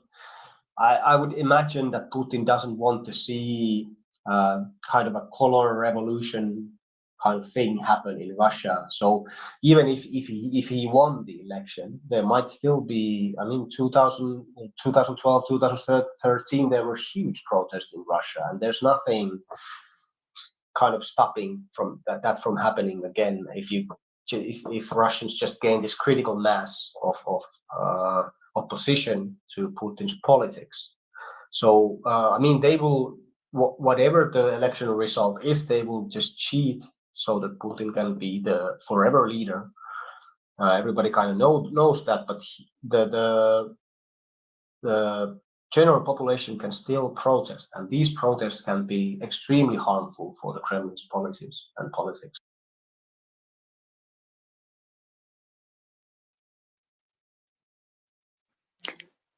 S9: I would imagine that Putin doesn't want to see kind of a color revolution kind of thing happen in Russia. So even if he won the election, there might still be. I mean, 2012, 2013, there were huge protests in Russia, and there's nothing kind of stopping from that from happening again. If Russians just gain this critical mass of opposition to Putin's politics. So I mean, they will whatever the election result is, they will just cheat so that Putin can be the forever leader. Everybody kind of knows that, but the general population can still protest, and these protests can be extremely harmful for the Kremlin's policies and politics.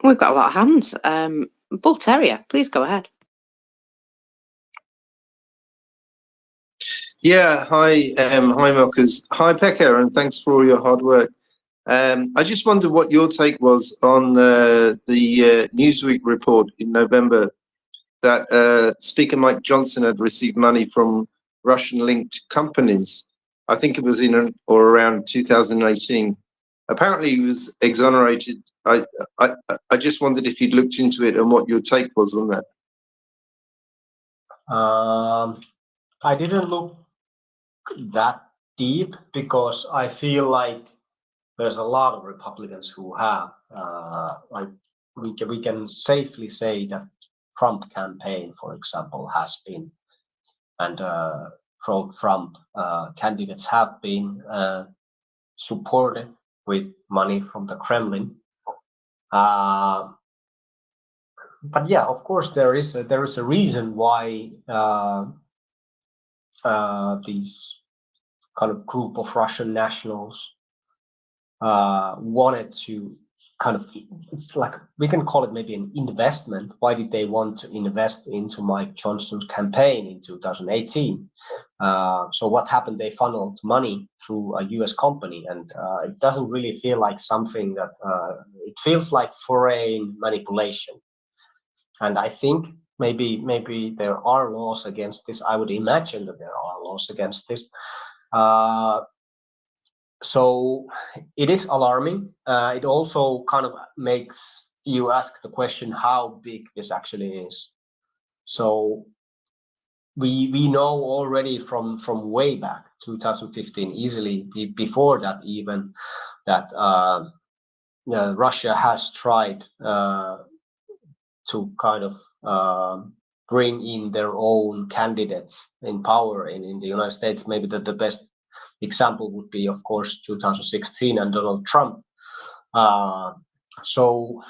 S14: We've got a lot of hands. Bull Terrier, please go ahead.
S11: Yeah, hi Milkers. Hi Pekka, and thanks for all your hard work. I just wondered what your take was on the Newsweek report in November that Speaker Mike Johnson had received money from Russian-linked companies. I think it was in or around 2018. Apparently he was exonerated. I just wondered if you'd looked into it and what your take was on that.
S9: I didn't look that deep because I feel like there's a lot of Republicans who have like we can safely say that Trump campaign, for example, has been, and pro-Trump candidates have been supported with money from the Kremlin. But yeah, of course, there is a reason why these kind of group of Russian nationals wanted to kind of, it's like, we can call it maybe an investment. Why did they want to invest into Mike Johnson's campaign in 2018? So what happened? They funneled money through a US company, and it doesn't really feel like something that, it feels like foreign manipulation. And I think maybe there are laws against this. I would imagine that there are laws against this. So it is alarming. It also kind of makes you ask the question how big this actually is. So we know already from way back 2015, easily before that even, that Russia has tried to kind of bring in their own candidates in power in the United States. Maybe the best example would be, of course, 2016 and Donald Trump. So,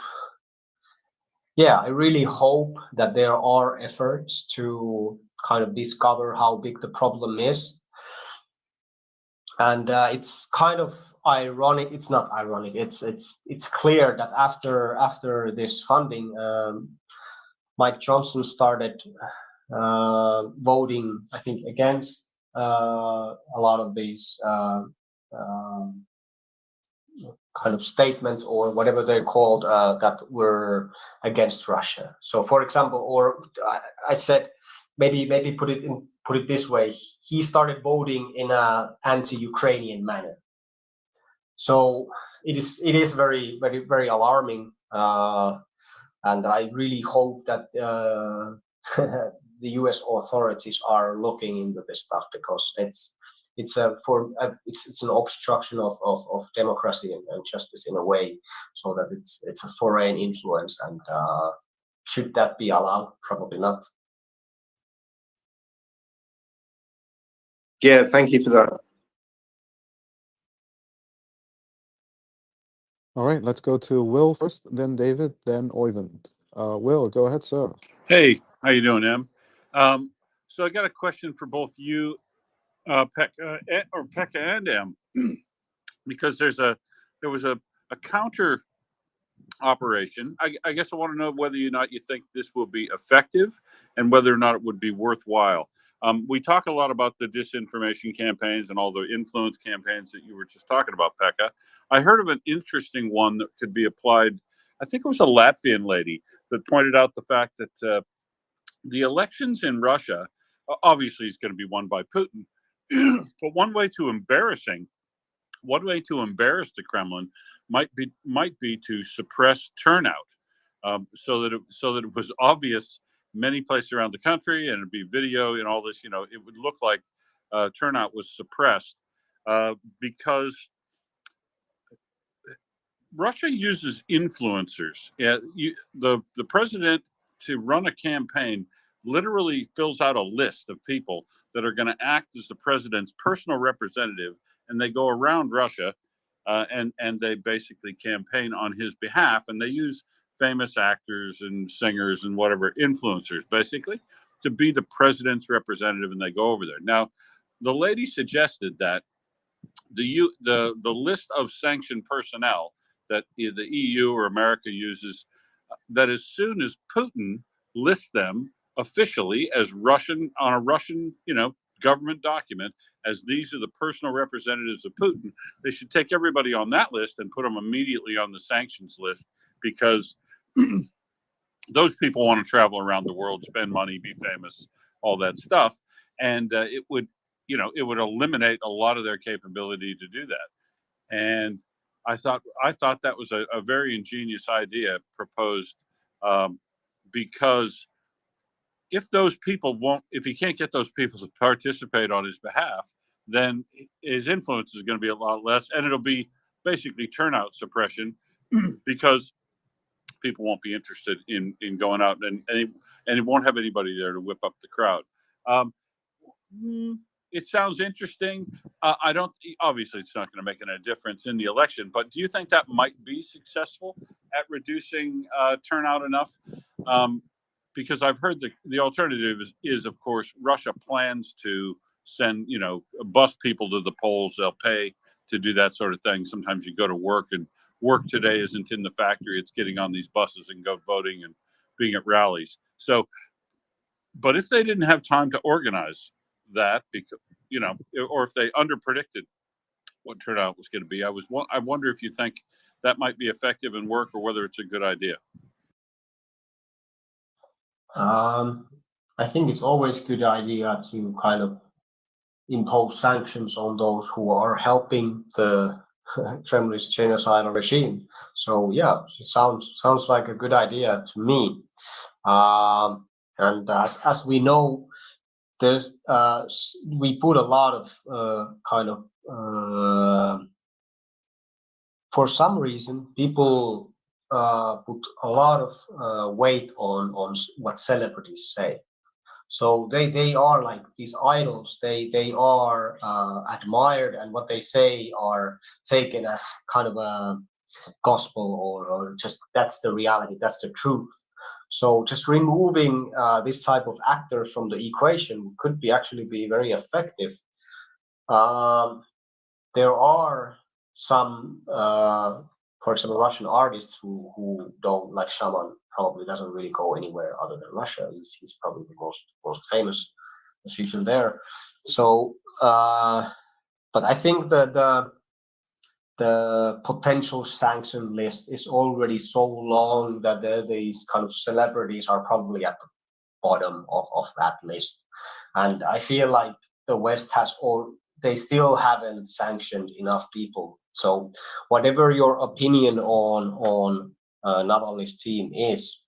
S9: yeah, I really hope that there are efforts to kind of discover how big the problem is. And it's kind of ironic. It's not ironic. It's clear that after this funding, Mike Johnson started voting, I think, against a lot of these kind of statements, or whatever they're called, that were against Russia. So, for example, or I said, maybe put it this way: he started voting in a anti-Ukrainian manner. So it is very, very, very alarming, and I really hope that the U.S. authorities are looking into this stuff, because it's an obstruction of democracy and justice in a way, so that it's a foreign influence, and should that be allowed? Probably not.
S11: Yeah, thank you for that.
S22: All right, let's go to Will first, then David, then Oyvind. Will, go ahead, sir.
S12: Hey, how you doing, Em? So I got a question for both you, Pekka, and Em, because there was a counter operation. I guess I want to know whether or not you think this will be effective, and whether or not it would be worthwhile. We talk a lot about the disinformation campaigns and all the influence campaigns that you were just talking about, Pekka. I heard of an interesting one that could be applied. I think it was a Latvian lady that pointed out the fact that the elections in Russia, obviously, is going to be won by Putin. But one way to embarrass the Kremlin might be to suppress turnout, so that it was obvious many places around the country, and it'd be video and all this. It would look like turnout was suppressed, because Russia uses influencers. The president, to run a campaign, literally fills out a list of people that are going to act as the president's personal representative, and they go around Russia, and they basically campaign on his behalf, and they use famous actors and singers and whatever, influencers, basically, to be the president's representative, and they go over there. Now, the lady suggested that the list of sanctioned personnel that the EU or America uses, that as soon as Putin lists them officially as Russian, on a Russian, government document, as these are the personal representatives of Putin, they should take everybody on that list and put them immediately on the sanctions list, because those people want to travel around the world, spend money, be famous, all that stuff, and it would eliminate a lot of their capability to do that. And I thought that was a very ingenious idea proposed, because if he can't get those people to participate on his behalf, then his influence is going to be a lot less, and it'll be basically turnout suppression, because people won't be interested in going out, and it won't have anybody there to whip up the crowd. It sounds interesting. I don't. Obviously, it's not going to make a difference in the election. But do you think that might be successful at reducing turnout enough? Because I've heard the alternative is, of course, Russia plans to send, bus people to the polls. They'll pay to do that sort of thing. Sometimes you go to work, and work today isn't in the factory. It's getting on these buses and go voting and being at rallies. So, but if they didn't have time to organize that, because, or if they underpredicted what turnout was going to be, I wonder if you think that might be effective in work, or whether it's a good idea.
S9: I think it's always a good idea to kind of impose sanctions on those who are helping the Kremlin's genocidal regime. So yeah, it sounds like a good idea to me. And as we know, there's we put a lot of for some reason people put a lot of weight on what celebrities say. So they are like these idols. They are admired, and what they say are taken as kind of a gospel, or just that's the reality, that's the truth. So just removing this type of actors from the equation could actually be very effective. There are some, for example, Russian artists who don't, like Shaman probably doesn't really go anywhere other than Russia. He's probably the most famous musician there. So, but I think that the potential sanction list is already so long that these kind of celebrities are probably at the bottom of that list. And I feel like the West they still haven't sanctioned enough people. So whatever your opinion on Navalny's team is,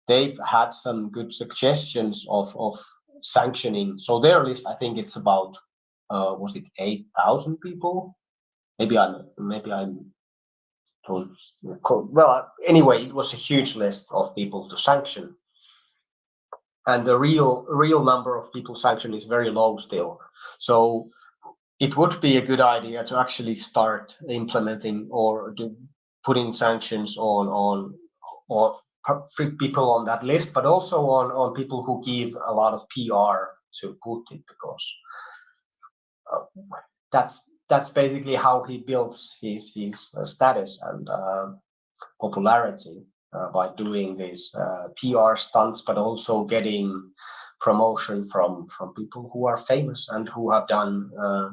S9: they've had some good suggestions of sanctioning. So their list, I think it's about was it 8,000 people? Maybe I'm told. Well, anyway, it was a huge list of people to sanction, and the real number of people sanctioned is very low still. So it would be a good idea to actually start implementing or putting sanctions on people on that list, but also on people who give a lot of PR to Putin, because that's basically how he builds his status and popularity, by doing these PR stunts, but also getting promotion from people who are famous and who have done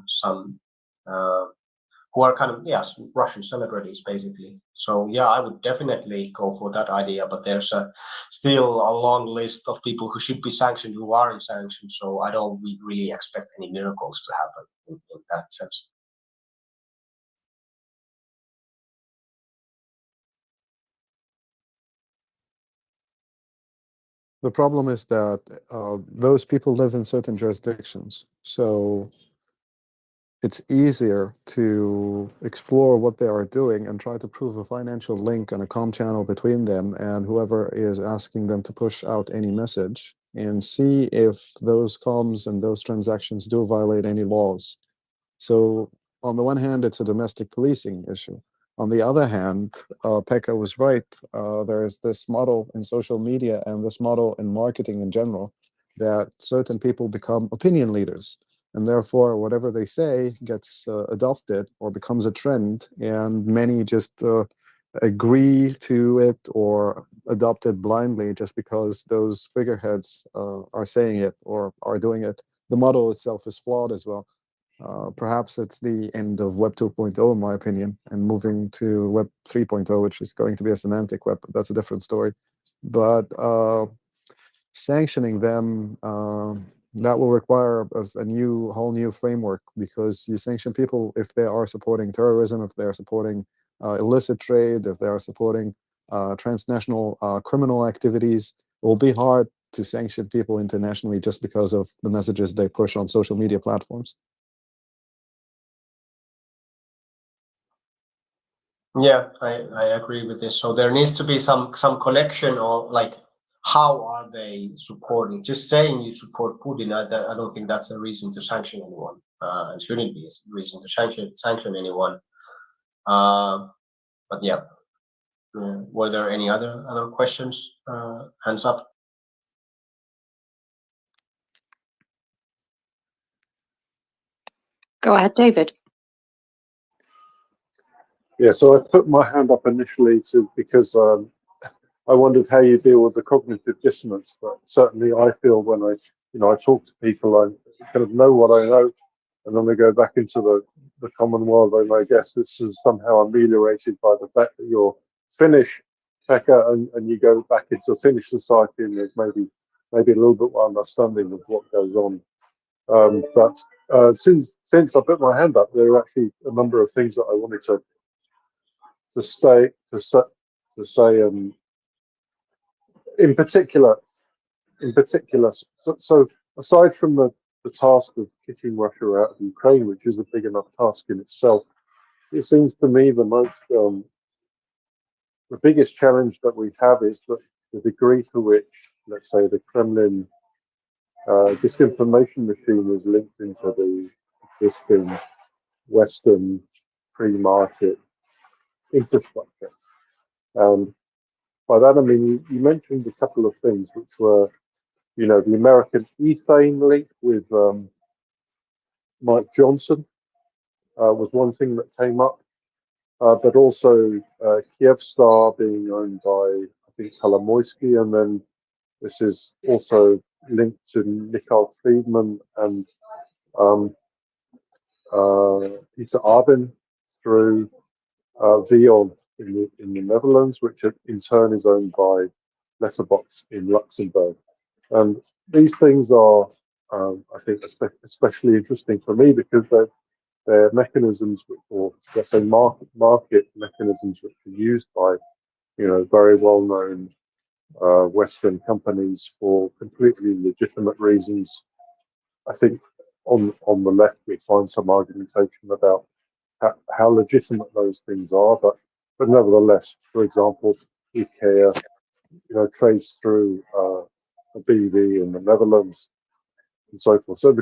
S9: some who are kind of, yes, Russian celebrities basically. So yeah, I would definitely go for that idea, but there's still a long list of people who should be sanctioned who aren't sanctioned. So I don't really expect any miracles to happen in that sense.
S22: The problem is that those people live in certain jurisdictions, so it's easier to explore what they are doing and try to prove a financial link and a comm channel between them and whoever is asking them to push out any message, and see if those comms and those transactions do violate any laws. So on the one hand, it's a domestic policing issue. On the other hand, Pekka was right. There's this model in social media and this model in marketing in general, that certain people become opinion leaders. And therefore, whatever they say gets adopted or becomes a trend, and many just agree to it or adopt it blindly just because those figureheads are saying it or are doing it. The model itself is flawed as well. Perhaps it's the end of Web 2.0, in my opinion, and moving to Web 3.0, which is going to be a semantic web. That's a different story. But sanctioning them, that will require a whole new framework, because you sanction people if they are supporting terrorism, if they are supporting illicit trade, if they are supporting transnational criminal activities. It will be hard to sanction people internationally just because of the messages they push on social media platforms.
S9: Yeah, I agree with this. So there needs to be some connection, or like, how are they supporting? Just saying you support Putin, I don't think that's a reason to sanction anyone. It shouldn't be a reason to sanction anyone. But yeah, were there any other questions? Hands up.
S7: Go ahead, David.
S18: Yeah, so I put my hand up initially because I wondered how you deal with the cognitive dissonance. But certainly, I feel when I talk to people, I kind of know what I know, and then we go back into the common world. And I guess this is somehow ameliorated by the fact that you're Finnish, Pekka, and you go back into a Finnish society, and there's maybe a little bit more understanding of what goes on. But since I put my hand up, there are actually a number of things that I wanted to say. In particular, so aside from the task of kicking Russia out of Ukraine, which is a big enough task in itself, it seems to me the biggest challenge that we have is the degree to which, let's say, the Kremlin disinformation machine is linked into the existing Western free market infrastructure. By that I mean you mentioned a couple of things, which were, the American ethane link with Mike Johnson was one thing that came up, but also Kyivstar being owned by, I think, Kolomoisky, and then this is also linked to Nicole Friedman and Peter Arben through Vion in the Netherlands, which in turn is owned by Letterbox in Luxembourg. And these things are, I think, especially interesting for me because they're mechanisms, or let's say market mechanisms, which are used by, very well-known Western companies for completely legitimate reasons. I think on the left we find some argumentation about how legitimate those things are, but nevertheless, for example, IKEA, trades through a BV in the Netherlands and so forth. So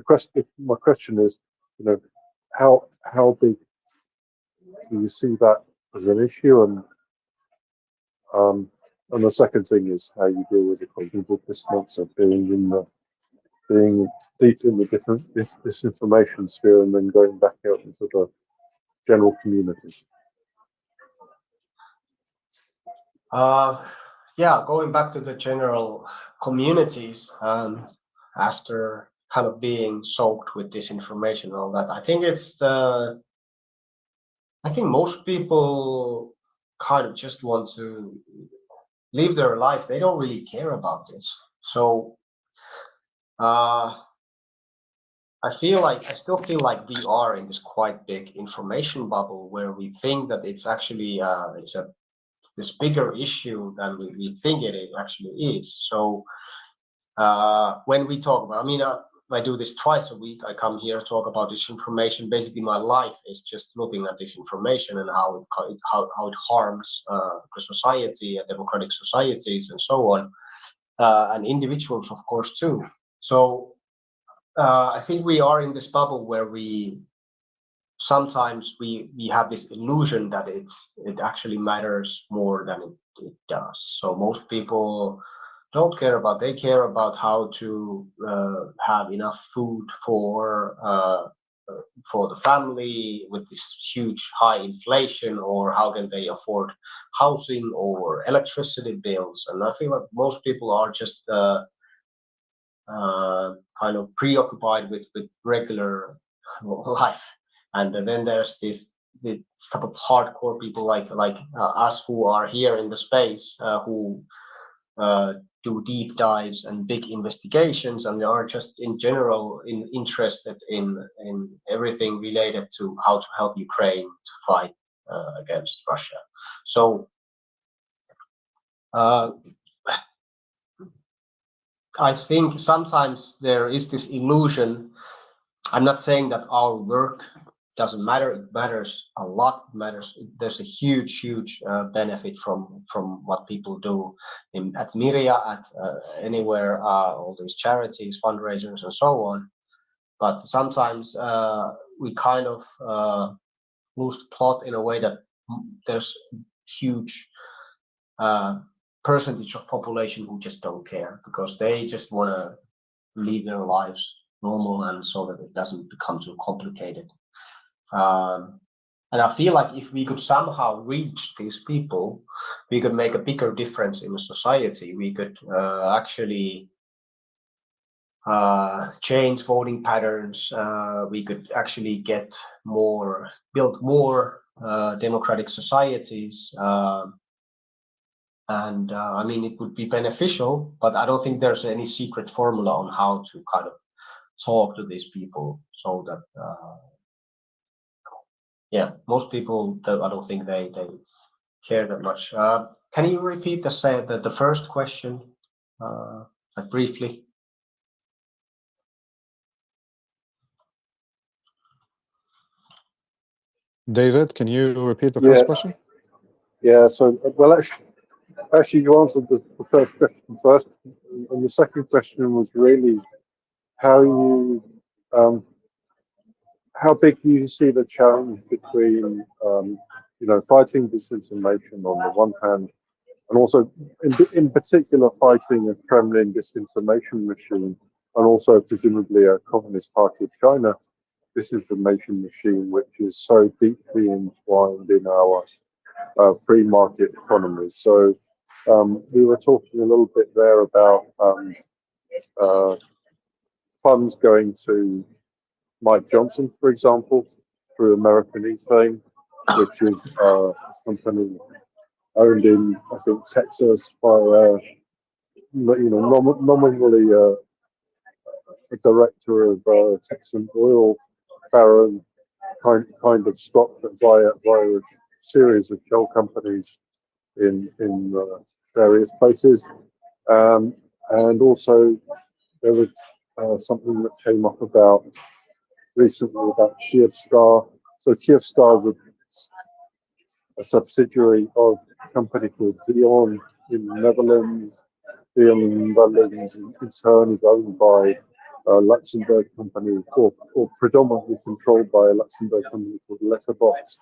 S18: my question is, how big do you see that as an issue? And the second thing is how you deal with the cognitive dissonance of being deep in the different disinformation sphere and then going back out into the general community.
S9: Yeah, going back to the general communities, after kind of being soaked with disinformation and all that, I think I think most people kind of just want to live their life. They don't really care about this. So I still feel like we are in this quite big information bubble where we think that it's actually this bigger issue than we think it actually is. So when we talk about, I do this twice a week. I come here, talk about disinformation. Basically, my life is just looking at disinformation and how it harms the society and democratic societies and so on, and individuals, of course, too. So I think we are in this bubble where sometimes we have this illusion that it actually matters more than it does. So most people don't care about. They care about how to have enough food for the family with this huge high inflation, or how can they afford housing or electricity bills. And I feel like most people are just kind of preoccupied with regular life. And then there's this type of hardcore people like us who are here in the space who do deep dives and big investigations, and they are just in general interested in everything related to how to help Ukraine to fight against Russia. So I think sometimes there is this illusion. I'm not saying that our work doesn't matter. It matters a lot. It matters. There's a huge benefit from what people do at Mirya, at anywhere, all these charities, fundraisers, and so on. But sometimes we kind of lose the plot in a way that there's huge percentage of population who just don't care because they just want to live their lives normal, and so that it doesn't become too complicated. And I feel like if we could somehow reach these people, we could make a bigger difference in society. We could actually change voting patterns. We could actually build more democratic societies. And I mean, it would be beneficial, but I don't think there's any secret formula on how to kind of talk to these people so that, yeah, most people, I don't think they care that much. Can you repeat the first question, like briefly?
S22: David, can you repeat the
S18: Yeah.
S22: first question?
S18: Yeah, so, well, actually you answered the first question first, and the second question was really how big do you see the challenge between, fighting disinformation on the one hand, and also in particular fighting a Kremlin disinformation machine, and also presumably a Communist Party of China disinformation machine, which is so deeply entwined in our free market economy. So we were talking a little bit there about funds going to Mike Johnson, for example, through American Ethane, which is a company owned in, I think, Texas by, nominally a director of Texan oil baron kind of stock that via a series of shell companies in various places. And also there was something that came up about recently about Kyivstar. So Kyivstar is a subsidiary of a company called Xeon in the Netherlands. Xeon in the Netherlands in turn is owned by a Luxembourg company, or predominantly controlled by a Luxembourg company called Letterbox,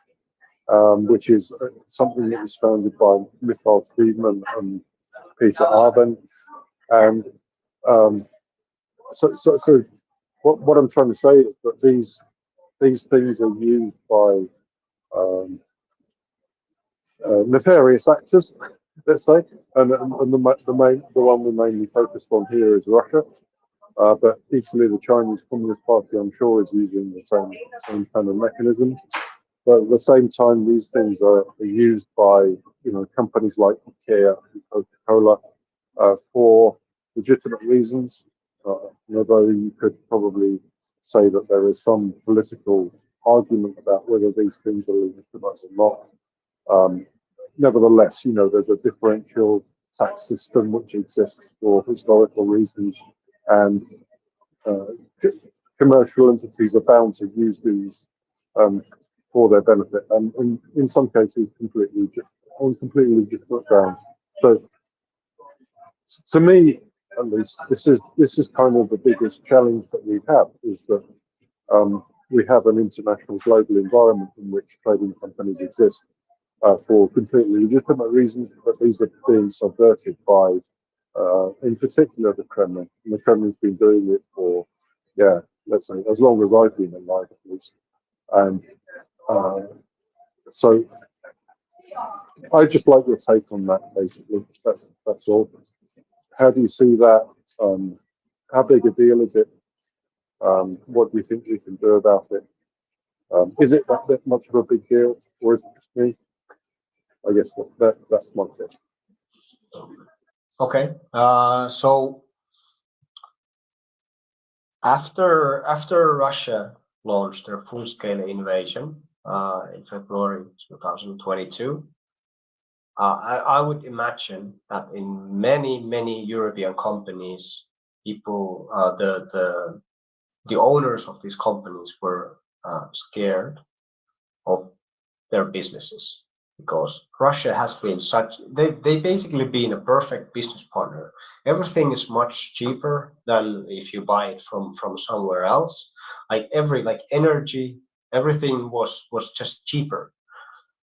S18: which is something that was founded by Michael Friedman and Peter Arben. And so what I'm trying to say is that these things are used by nefarious actors, let's say, and the one we're mainly focused on here is Russia. But equally, the Chinese Communist Party, I'm sure, is using the same kind of mechanisms. But at the same time, these things are used by companies like IKEA and Coca-Cola for legitimate reasons. Although you could probably say that there is some political argument about whether these things are legitimate or not. Nevertheless, there's a differential tax system which exists for historical reasons, and commercial entities are bound to use these for their benefit, and in some cases on completely legitimate grounds. So, to me, at least, this is kind of the biggest challenge that we have, is that we have an international global environment in which trading companies exist for completely legitimate reasons, but these are being subverted by, in particular, the Kremlin. And the Kremlin's been doing it for, let's say, as long as I've been alive, at least. And so I just like your take on that, basically. That's all. How do you see that? How big a deal is it? What do you think we can do about it? Is it that much of a big deal, or is it just me? I guess that's my take.
S9: Okay. So after Russia launched their full-scale invasion in February 2022, I would imagine that in many European companies, people, the owners of these companies were scared of their businesses, because Russia has been they've basically been a perfect business partner. Everything is much cheaper than if you buy it from somewhere else. Like energy, everything was just cheaper.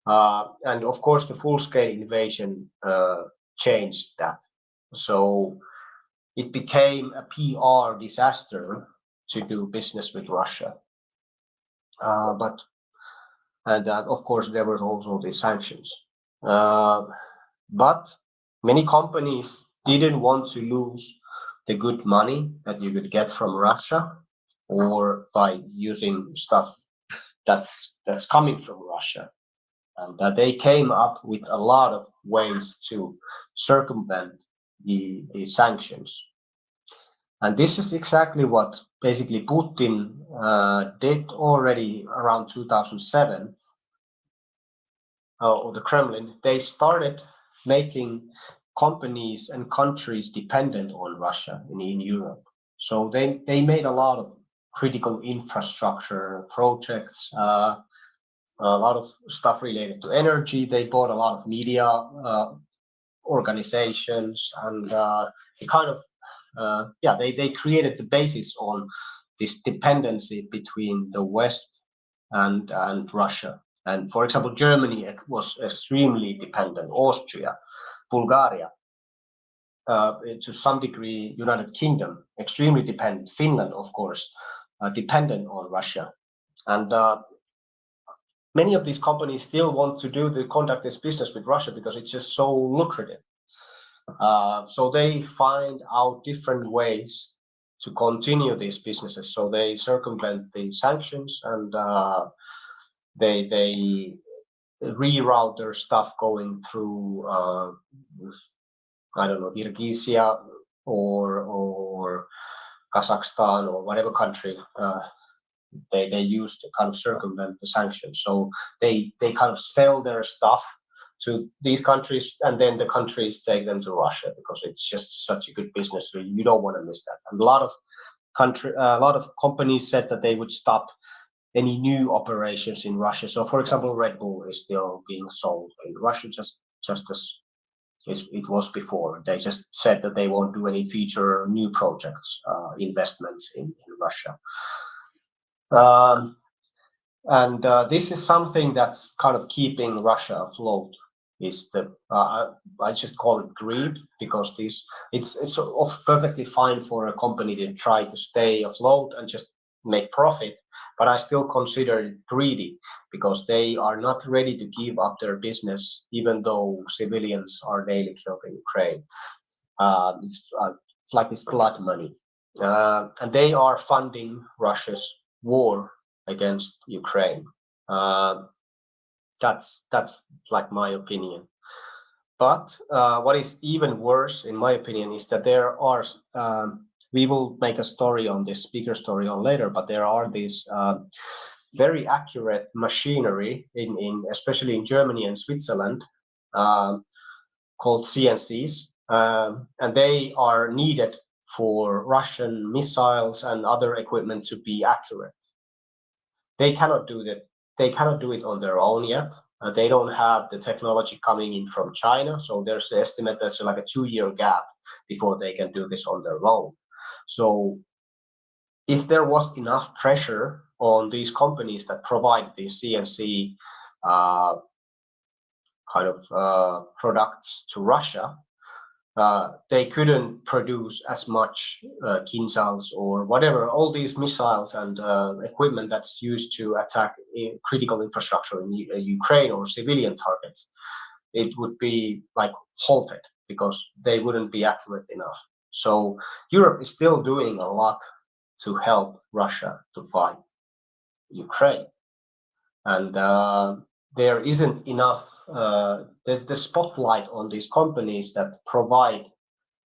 S9: And of course, the full-scale invasion changed that. So it became a PR disaster to do business with Russia. But And of course, there was also the sanctions. But many companies didn't want to lose the good money that you could get from Russia or by using stuff that's coming from Russia. And they came up with a lot of ways to circumvent the sanctions. And this is exactly what basically Putin did already around 2007, or the Kremlin. They started making companies and countries dependent on Russia in Europe. So they made a lot of critical infrastructure projects, a lot of stuff related to energy. They bought a lot of media organizations, and they kind of they created the basis on this dependency between the West and Russia. And for example, Germany was extremely dependent, Austria, Bulgaria, to some degree, United Kingdom, extremely dependent, Finland, of course, dependent on Russia. And many of these companies still want to conduct this business with Russia because it's just so lucrative. So they find out different ways to continue these businesses. So they circumvent the sanctions, and they reroute their stuff going through I don't know, Kyrgyzia or Kazakhstan or whatever country they use to kind of circumvent the sanctions. So they kind of sell their stuff to these countries, and then the countries take them to Russia because it's just such a good business. So you don't want to miss that. And a lot of companies said that they would stop any new operations in Russia. So, for example, Red Bull is still being sold in Russia, just as it was before. They just said that they won't do any future new projects, investments in Russia. And this is something that's kind of keeping Russia afloat. Is the I just call it greed, because it's perfectly fine for a company to try to stay afloat and just make profit, but I still consider it greedy because they are not ready to give up their business, even though civilians are daily killed in Ukraine. It's like this blood money, and they are funding Russia's war against Ukraine. That's like my opinion. But what is even worse, in my opinion, is that there are, we will make a story on this, bigger story on later, but there are these very accurate machinery, especially in Germany and Switzerland, called CNCs, and they are needed for Russian missiles and other equipment to be accurate. They cannot do that. They cannot do it on their own yet. They don't have the technology coming in from China, so there's the estimate that's like a 2-year gap before they can do this on their own. So if there was enough pressure on these companies that provide these CNC kind of products to Russia, they couldn't produce as much Kinzhals or whatever, all these missiles and equipment that's used to attack critical infrastructure in Ukraine or civilian targets. It would be like halted because they wouldn't be accurate enough. So Europe is still doing a lot to help Russia to fight Ukraine. And there isn't enough, the spotlight on these companies that provide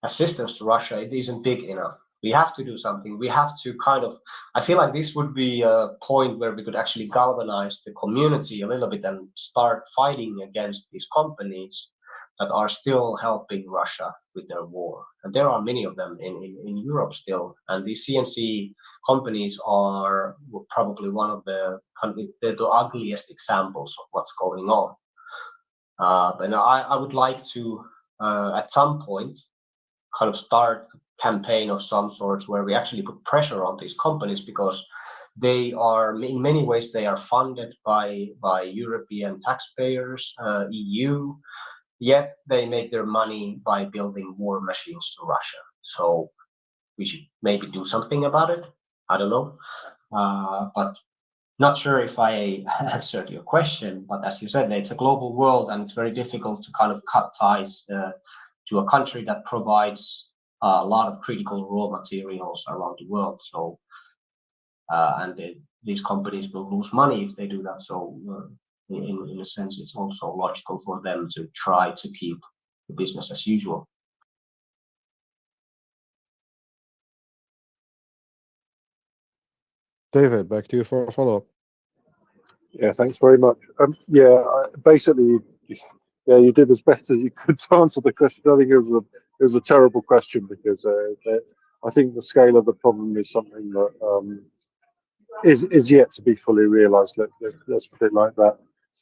S9: assistance to Russia, it isn't big enough. We have to do something. We have to kind of, I feel like this would be a point where we could actually galvanize the community a little bit and start fighting against these companies that are still helping Russia with their war. And there are many of them in Europe still. And these CNC companies are probably one of the ugliest examples of what's going on. And I would like to, at some point, kind of start a campaign of some sorts where we actually put pressure on these companies, because they are, in many ways, they are funded by European taxpayers, EU, yet they make their money by building war machines to Russia. So we should maybe do something about it. I don't know. But Not sure if I answered your question, but as you said, it's a global world and it's very difficult to kind of cut ties to a country that provides a lot of critical raw materials around the world. So, these companies will lose money if they do that. So, in a sense, it's also logical for them to try to keep the business as usual.
S22: David, back to you for a follow-up.
S18: Yeah, thanks very much. Basically, yeah, you did as best as you could to answer the question. I think it was a terrible question because I think the scale of the problem is something that is yet to be fully realised. Let's put it like that.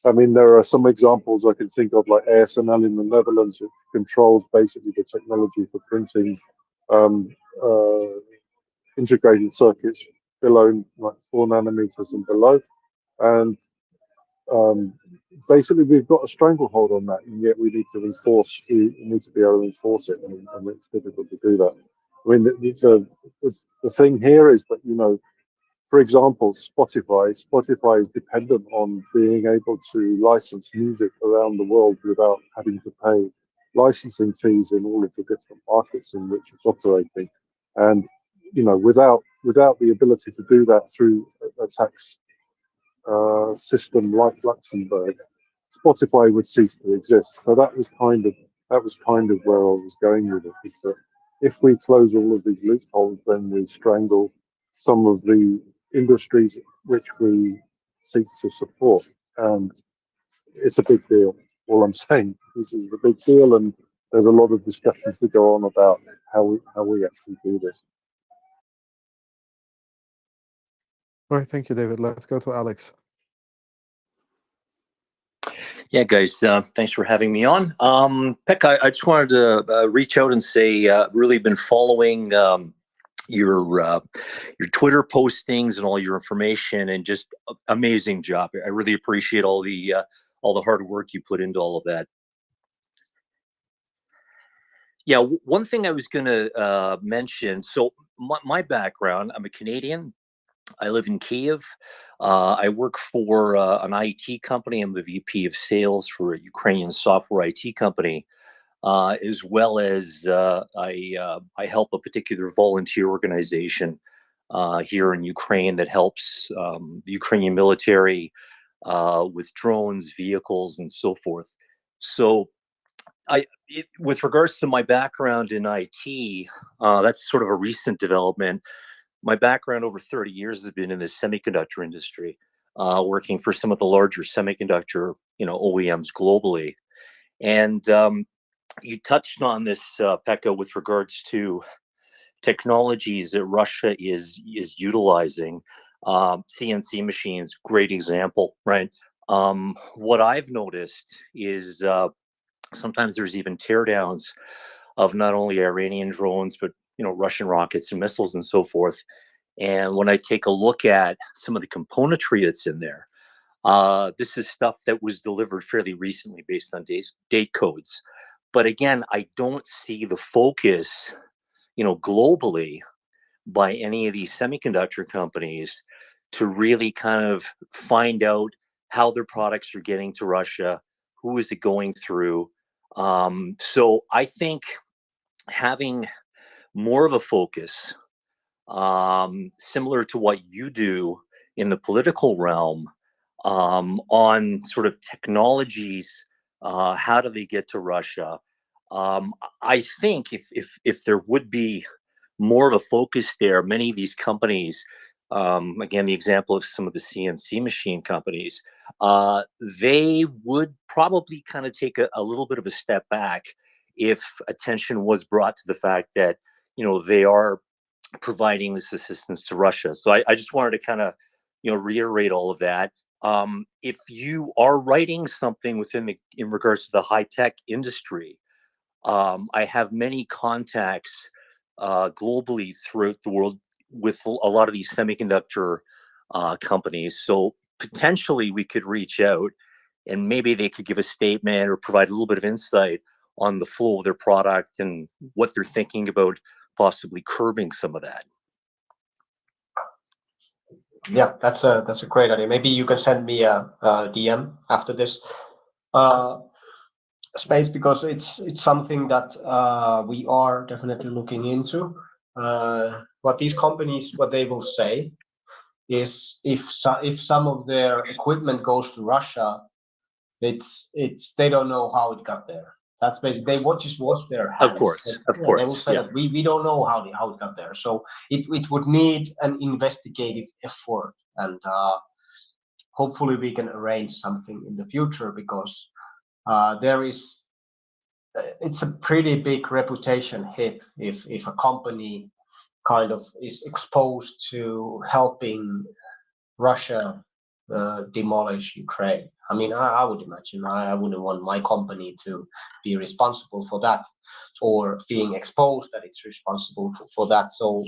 S18: I mean, there are some examples I can think of, like ASML in the Netherlands, which controls basically the technology for printing integrated circuits below like 4 nanometers and below, and basically we've got a stranglehold on that, and yet we need to enforce. We need to be able to enforce it, and it's difficult to do that. I mean, the thing here is that, you know, for example, Spotify is dependent on being able to license music around the world without having to pay licensing fees in all of the different markets in which it's operating. And, you know, without the ability to do that through a tax system like Luxembourg, Spotify would cease to exist. So that was kind of where I was going with it, is that if we close all of these loopholes, then we strangle some of the industries which we seek to support. And it's a big deal. All I'm saying, this is a big deal, and there's a lot of discussion to go on about how we actually do this.
S22: All right, thank you, David. Let's go to Alex.
S2: Yeah, guys, thanks for having me on. Pekka, I just wanted to reach out and say, really been following your Twitter postings and all your information, and just amazing job. I really appreciate all the hard work you put into all of that. Yeah, one thing I was going to mention. So my background, I'm a Canadian. I live in Kiev. I work for an IT company. I'm the VP of sales for a Ukrainian software IT company, as well as I help a particular volunteer organization here in Ukraine that helps the Ukrainian military with drones, vehicles, and so forth. So with regards to my background in IT, that's sort of a recent development. My background over 30 years has been in the semiconductor industry, working for some of the larger semiconductor, OEMs globally. And you touched on this, Pekka, with regards to technologies that Russia is utilizing. CNC machines, great example, right? What I've noticed is sometimes there's even teardowns of not only Iranian drones, but Russian rockets and missiles and so forth. And when I take a look at some of the componentry that's in there, this is stuff that was delivered fairly recently based on date codes. But again, I don't see the focus, globally by any of these semiconductor companies to really kind of find out how their products are getting to Russia, who is it going through. So I think having more of a focus, similar to what you do in the political realm, on sort of technologies, how do they get to Russia? I think if there would be more of a focus there, many of these companies, again, the example of some of the CNC machine companies, they would probably kind of take a little bit of a step back if attention was brought to the fact that, they are providing this assistance to Russia. So I just wanted to kind of, reiterate all of that. If you are writing something in regards to the high tech industry, I have many contacts globally throughout the world with a lot of these semiconductor companies. So potentially we could reach out and maybe they could give a statement or provide a little bit of insight on the flow of their product and what they're thinking about possibly curbing some of that.
S9: Yeah, that's a great idea. Maybe you can send me a DM after this space, because it's something that we are definitely looking into. What these companies, what they will say is if some of their equipment goes to Russia, it's they don't know how it got there. That's basically they just wash their hands.
S2: Of course,
S9: They will say that we don't know how it got there. So it would need an investigative effort, and hopefully we can arrange something in the future, because there is it's a pretty big reputation hit if a company kind of is exposed to helping Russia demolish Ukraine. I mean, I would imagine I wouldn't want my company to be responsible for that, or being exposed that it's responsible for that. So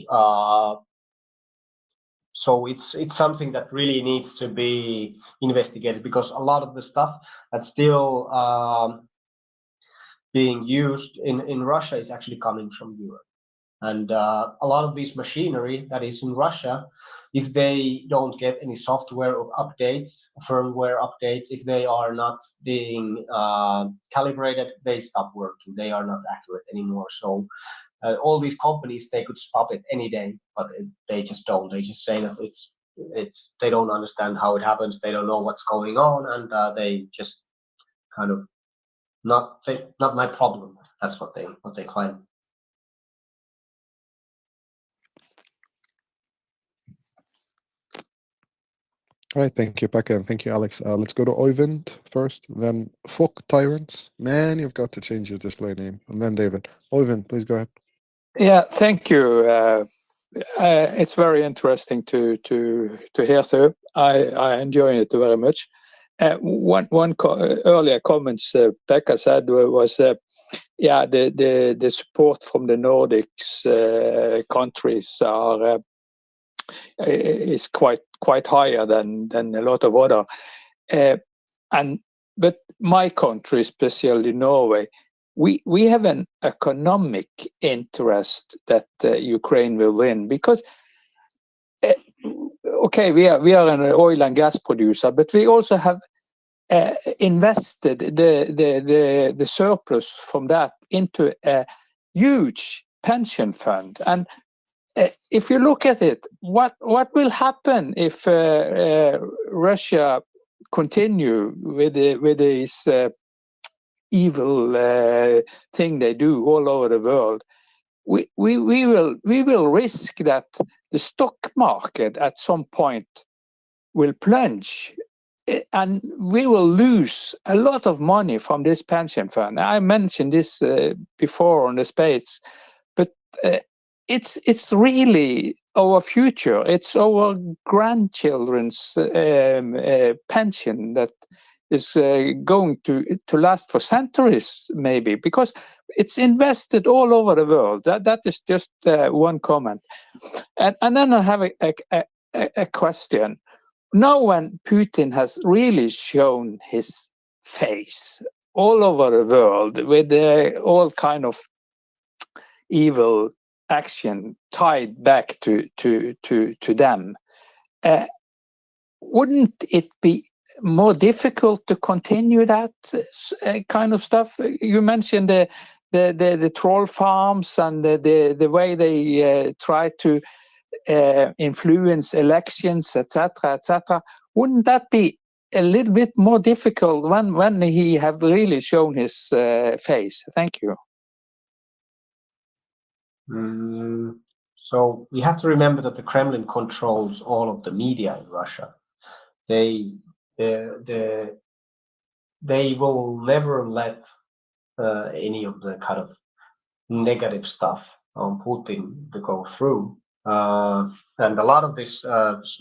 S9: it's something that really needs to be investigated, because a lot of the stuff that's still being used in Russia is actually coming from Europe. And a lot of this machinery that is in Russia, if they don't get any software updates, firmware updates, if they are not being calibrated, they stop working. They are not accurate anymore. So all these companies, they could stop it any day, but they just don't. They just say that they don't understand how it happens. They don't know what's going on, and they just kind of not my problem. That's what they claim.
S22: All right, thank you, Pekka, and thank you, Alex. Let's go to Oyvind first, then Fuck Tyrants. Man, you've got to change your display name. And then David. Oyvind, please go ahead.
S13: Yeah, thank you. It's very interesting to hear too. I enjoy it very much. One earlier comments Pekka said was the support from the Nordics countries is quite higher than a lot of other. But my country, especially Norway, we have an economic interest that Ukraine will win, because okay, we are an oil and gas producer, but we also have invested the surplus from that into a huge pension fund. And if you look at it, what will happen if Russia continue with this evil thing they do all over the world? We will risk that the stock market at some point will plunge, and we will lose a lot of money from this pension fund. I mentioned this before on the space, but it's really our future. It's our grandchildren's pension that is going to last for centuries, maybe, because it's invested all over the world. That is just one comment. And then I have a question. Now when Putin has really shown his face all over the world with all kind of evil action tied back to them, wouldn't it be more difficult to continue that kind of stuff? You mentioned the troll farms and the way they try to influence elections, etc., etc. Wouldn't that be a little bit more difficult when he have really shown his face? Thank you.
S9: So we have to remember that the Kremlin controls all of the media in Russia. They will never let any of the kind of negative stuff on Putin to go through. And a lot of this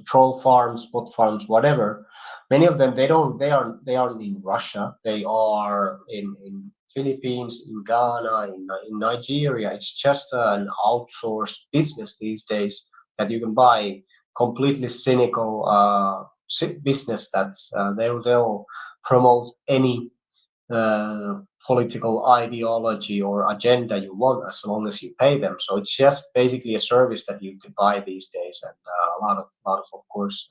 S9: troll farms, bot farms, whatever, many of them they aren't in Russia. They are in Philippines, in Ghana, in Nigeria. It's just an outsourced business these days that you can buy. Completely cynical business that they'll promote any political ideology or agenda you want, as long as you pay them. So it's just basically a service that you can buy these days, and a lot of course,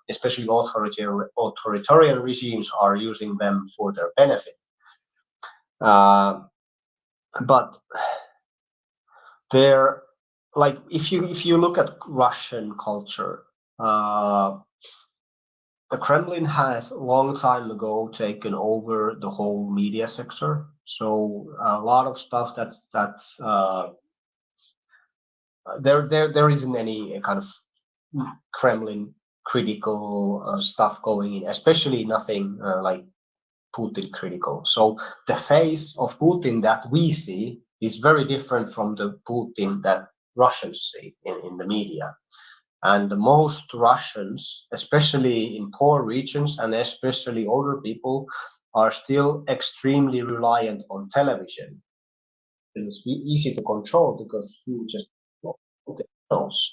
S9: especially authoritarian regimes are using them for their benefit. But they're like, if you look at Russian culture, the Kremlin has a long time ago taken over the whole media sector. So a lot of stuff that's there isn't any kind of Kremlin critical stuff going in, especially nothing like Putin critical. So the face of Putin that we see is very different from the Putin that Russians see in the media. And most Russians, especially in poor regions and especially older people, are still extremely reliant on television. It's easy to control because you just put it knows.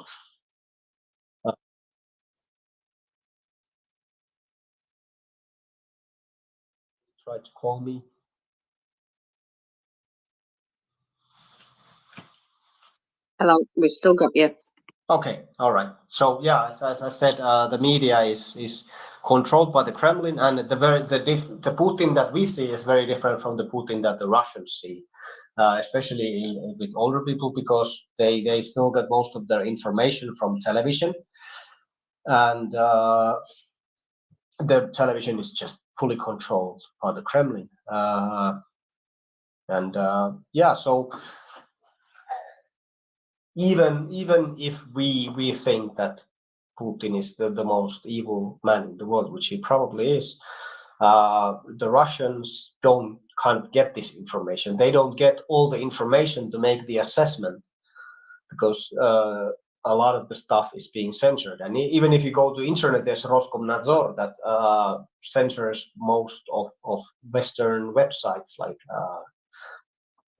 S9: Try to call me.
S7: Hello, we still got you.
S9: Okay, all right. So yeah, as I said, the media is controlled by the Kremlin, and the Putin that we see is very different from the Putin that the Russians see, especially with older people, because they still get most of their information from television, and the television is just fully controlled by the Kremlin, yeah, so. Even if we think that Putin is the most evil man in the world, which he probably is, the Russians don't kind of get this information. They don't get all the information to make the assessment, because a lot of the stuff is being censored. And even if you go to internet, there's Roskomnadzor that censors most of Western websites, like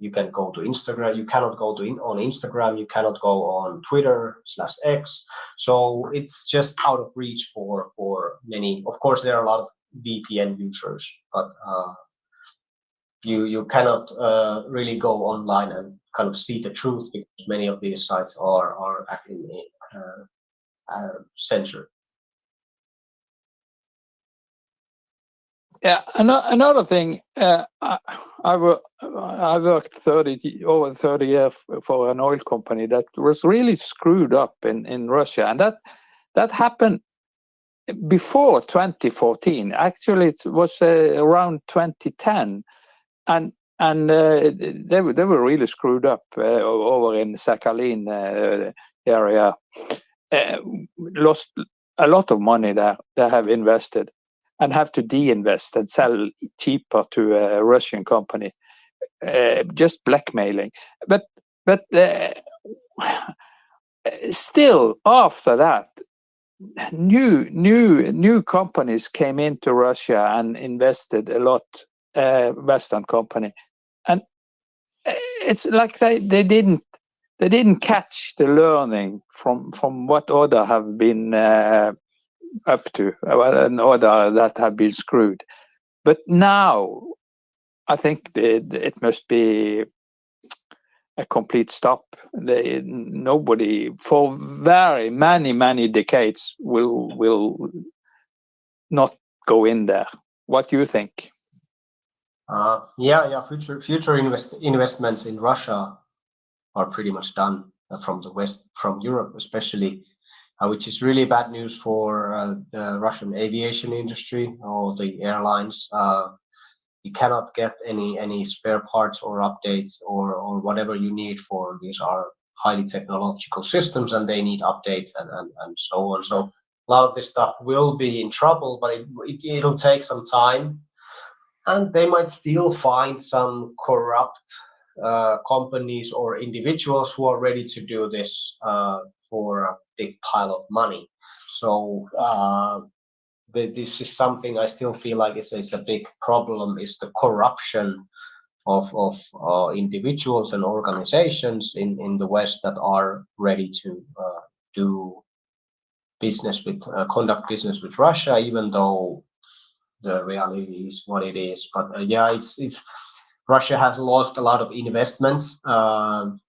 S9: you can go to Instagram, you cannot go on Instagram, you cannot go on Twitter/X. So it's just out of reach for many. Of course, there are a lot of VPN users, but you cannot really go online and kind of see the truth, because many of these sites are actually censored.
S13: Yeah, another thing, I worked over 30 years for an oil company that was really screwed up in Russia, and that happened before 2014. Actually, it was around 2010, and they were really screwed up over in Sakhalin area. Lost a lot of money there. They have invested and have to de-invest and sell cheaper to a Russian company, just blackmailing. But still, after that, new companies came into Russia and invested a lot, Western company, and it's like they didn't catch the learning from what other have been up to, and other that have been screwed. But now I think it must be a complete stop. Nobody for very many decades will not go in there. What do you think?
S9: Yeah. Future investments in Russia are pretty much done from the West, from Europe especially, which is really bad news for the Russian aviation industry or the airlines. You cannot get any spare parts or updates or whatever you need for these are highly technological systems, and they need updates and so on. So a lot of this stuff will be in trouble, but it'll take some time, and they might still find some corrupt companies or individuals who are ready to do this for a big pile of money. So this is something I still feel like it's a big problem, is the corruption of individuals and organizations in the West that are ready to do business with conduct business with Russia, even though the reality is what it is. But yeah, it's Russia has lost a lot of investments, and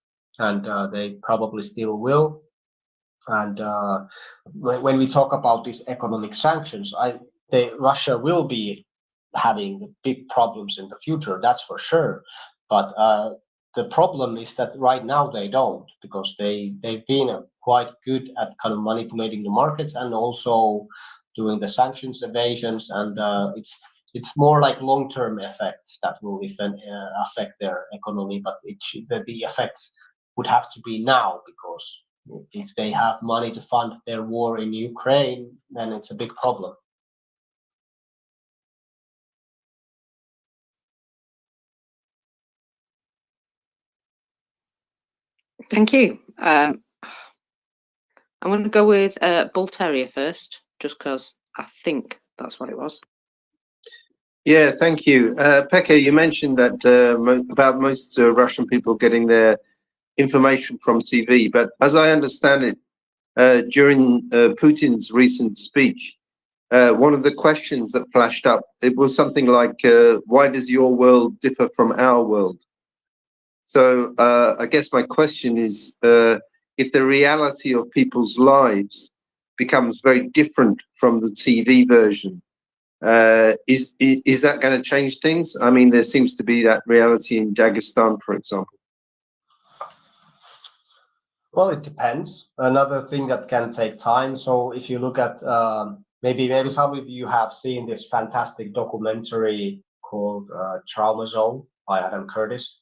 S9: they probably still will. And when we talk about these economic sanctions, Russia will be having big problems in the future, that's for sure. But the problem is that right now they don't, because they've been quite good at kind of manipulating the markets and also doing the sanctions evasions, and it's more like long-term effects that will affect their economy, but the effects would have to be now, because if they have money to fund their war in Ukraine, then it's a big problem.
S14: Thank you. I'm going to go with Bull Terrier first, just because I think that's what it was.
S11: Yeah, thank you. Pekka, you mentioned that about most Russian people getting their information from TV, but as I understand it, during Putin's recent speech, one of the questions that flashed up, it was something like, why does your world differ from our world? So I guess my question is, if the reality of people's lives becomes very different from the TV version, is that going to change things? I mean, there seems to be that reality in Dagestan, for example.
S9: Well, it depends. Another thing that can take time. So if you look at maybe some of you have seen this fantastic documentary called Trauma Zone by Adam Curtis.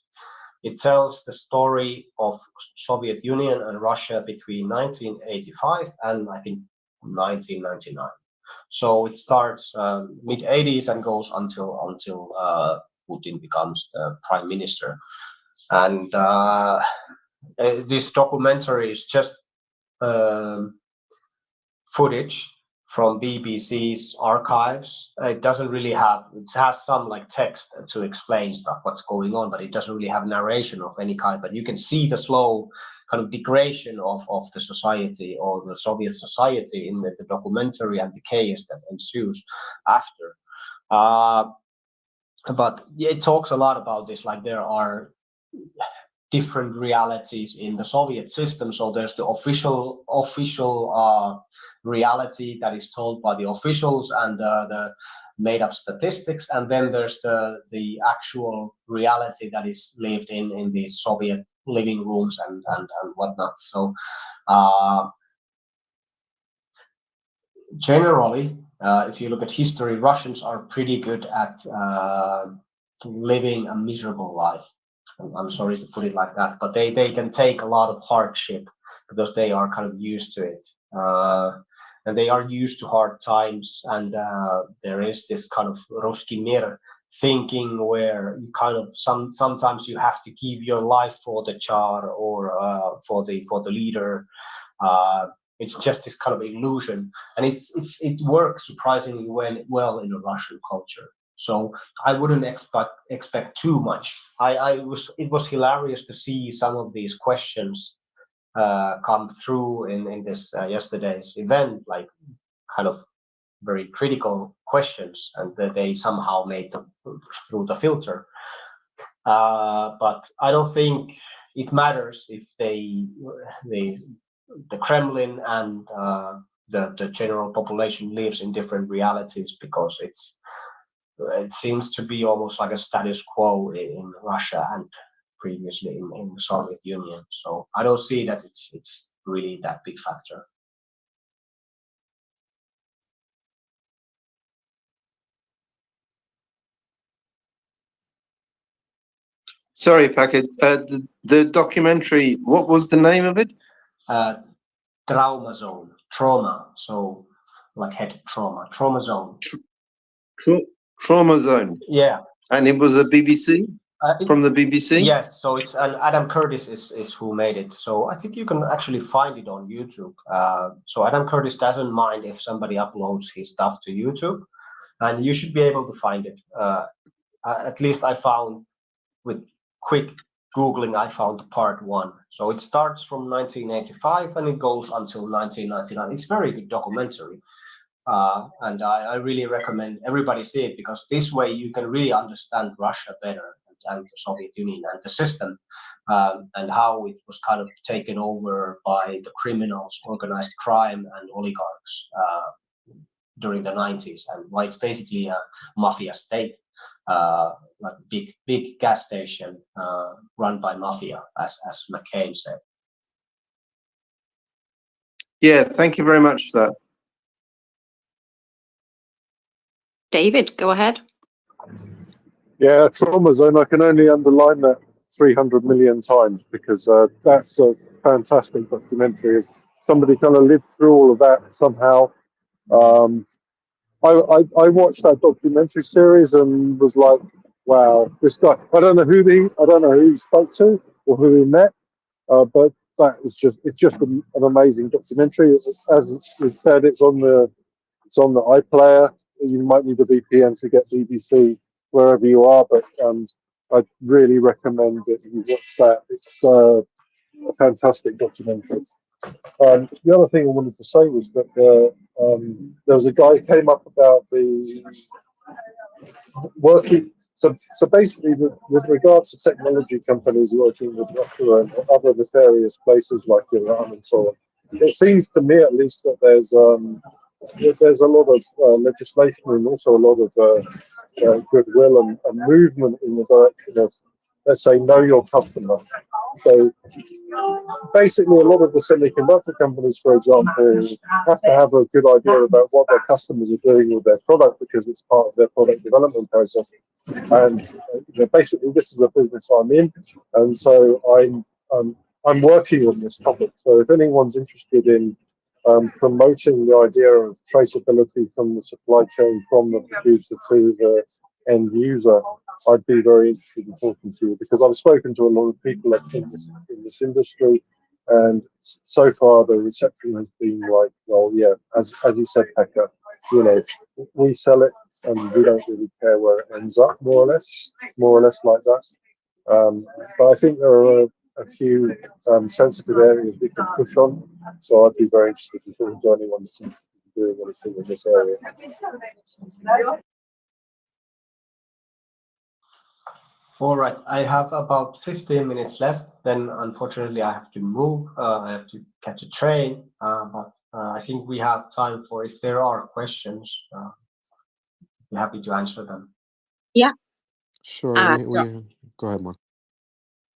S9: It tells the story of Soviet Union and Russia between 1985 and I think 1999. So it starts mid 80s and goes until Putin becomes the prime minister. And this documentary is just footage from BBC's archives. It doesn't really have, it has some like text to explain stuff, what's going on, but it doesn't really have narration of any kind. But you can see the slow kind of degradation of the society, or the Soviet society, in the documentary, and the chaos that ensues after. But yeah, it talks a lot about this, like there are different realities in the Soviet system. So there's the official reality that is told by the officials and the made up statistics, and then there's the actual reality that is lived in the Soviet living rooms and whatnot. So generally, if you look at history, Russians are pretty good at living a miserable life. I'm sorry to put it like that, but they can take a lot of hardship because they are kind of used to it. And they are used to hard times, and there is this kind of Ruski Mir thinking where you kind of sometimes you have to give your life for the Tsar or for the leader. It's just this kind of illusion, and it works surprisingly well in the Russian culture. So I wouldn't expect too much. It was hilarious to see some of these questions come through in this yesterday's event, like kind of very critical questions, and that they somehow made them through the filter. But I don't think it matters if the Kremlin and the general population lives in different realities, because it seems to be almost like a status quo in Russia and previously in the Soviet Union. So I don't see that it's really that big factor.
S11: Sorry, Packet. The documentary, what was the name of it?
S9: Trauma Zone. Trauma. So like head trauma. Trauma Zone.
S11: Trauma Zone.
S9: Yeah.
S11: And it was a BBC? From the BBC?
S9: Yes. So it's Adam Curtis is who made it. So I think you can actually find it on YouTube. So Adam Curtis doesn't mind if somebody uploads his stuff to YouTube, and you should be able to find it. At least I found, with quick Googling, I found part 1. So it starts from 1985 and it goes until 1999. It's a very good documentary. And I really recommend everybody see it, because this way you can really understand Russia better and the Soviet Union and the system, and how it was kind of taken over by the criminals, organized crime, and oligarchs during the 90s, and why it's basically a mafia state, like big gas station run by mafia, as McCain said.
S11: Yeah, thank you very much for that.
S14: David, go ahead.
S18: Yeah, trauma zone. I can only underline that 300 million times because that's a fantastic documentary. Somebody kind of lived through all of that somehow. I watched that documentary series and was like, wow, this guy. I don't know who he spoke to or who he met, but it's just an amazing documentary. As it said, it's on the iPlayer. You might need a VPN to get BBC wherever you are, but I'd really recommend that you watch that. It's a fantastic documentary. The other thing I wanted to say was that there was a guy who came up about the working. So basically, with regards to technology companies working with Russia and other nefarious places like Iran and so on, it seems to me at least that there's a lot of legislation and also a lot of goodwill and movement in the direction of, let's say, know your customer. So basically, a lot of the semiconductor companies, for example, have to have a good idea about what their customers are doing with their product because it's part of their product development process. And basically, this is the business I'm in, and so I'm working on this topic. So if anyone's interested in promoting the idea of traceability from the supply chain, from the producer to the end user, I'd be very interested in talking to you because I've spoken to a lot of people in this industry, and so far the reception has been like, well, yeah, as you said, Pekka, we sell it and we don't really care where it ends up, more or less like that. But I think there are a few sensitive areas we can push on, so I'd be very interested in talking to anyone that's interested in doing anything in this area.
S9: All right, I have about 15 minutes left. Then, unfortunately, I have to move. I have to catch a train. But I think we have time for if there are questions. I'm happy to answer them.
S14: Yeah.
S22: Sure. Go ahead, Mark.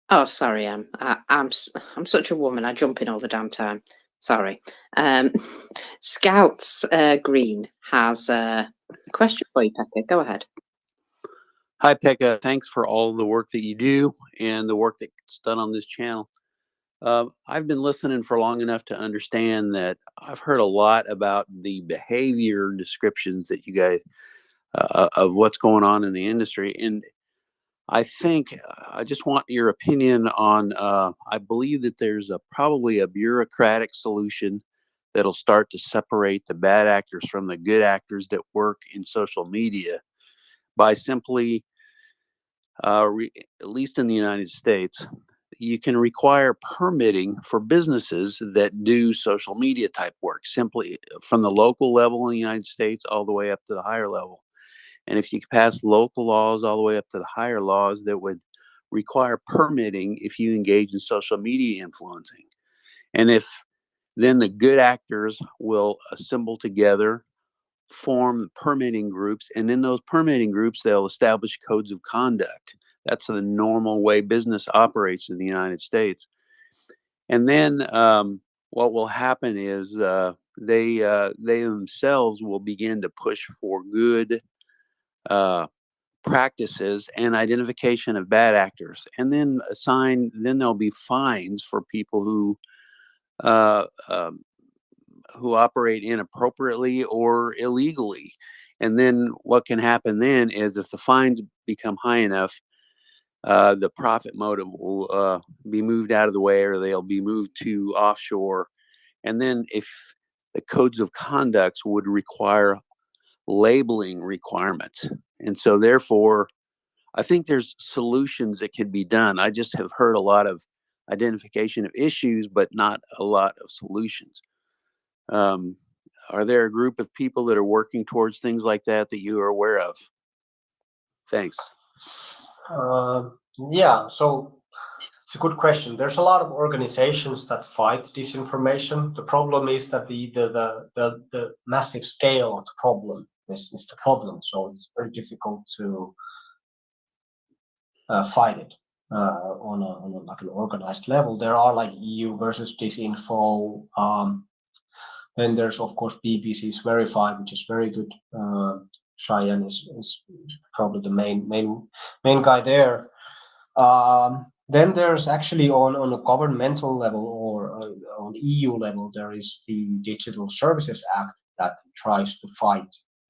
S14: Oh, sorry. I'm such a woman. I jump in all the damn time. Sorry. Scouts Green has a question for you, Pekka. Go ahead.
S4: Hi, Pekka. Thanks for all the work that you do and the work that's done on this channel. I've been listening for long enough to understand that I've heard a lot about the behavior descriptions that you guys of what's going on in the industry. And I think I just want your opinion on, I believe that there's probably a bureaucratic solution that'll start to separate the bad actors from the good actors that work in social media by simply, at least in the United States, you can require permitting for businesses that do social media type work, simply from the local level in the United States all the way up to the higher level. And if you pass local laws all the way up to the higher laws that would require permitting if you engage in social media influencing. And if then the good actors will assemble together, form permitting groups, and in those permitting groups, they'll establish codes of conduct. That's the normal way business operates in the United States. And then what will happen is they themselves will begin to push for good practices and identification of bad actors, and then then there'll be fines for people who operate inappropriately or illegally. And then what can happen then is if the fines become high enough, the profit motive will be moved out of the way, or they'll be moved to offshore. And then if the codes of conduct would require labeling requirements. And so therefore, I think there's solutions that can be done. I just have heard a lot of identification of issues, but not a lot of solutions. Are there a group of people that are working towards things like that that you are aware of? Thanks.
S9: Yeah, so it's a good question. There's a lot of organizations that fight disinformation. The problem is that the massive scale of the problem is the problem. So it's very difficult to fight it on a like an organized level. There are like EU versus disinfo. Then there's of course BBC's Verify, which is very good. Cheyenne is probably the main guy there. Then there's actually on a governmental level or on EU level, there is the Digital Services Act that tries to fight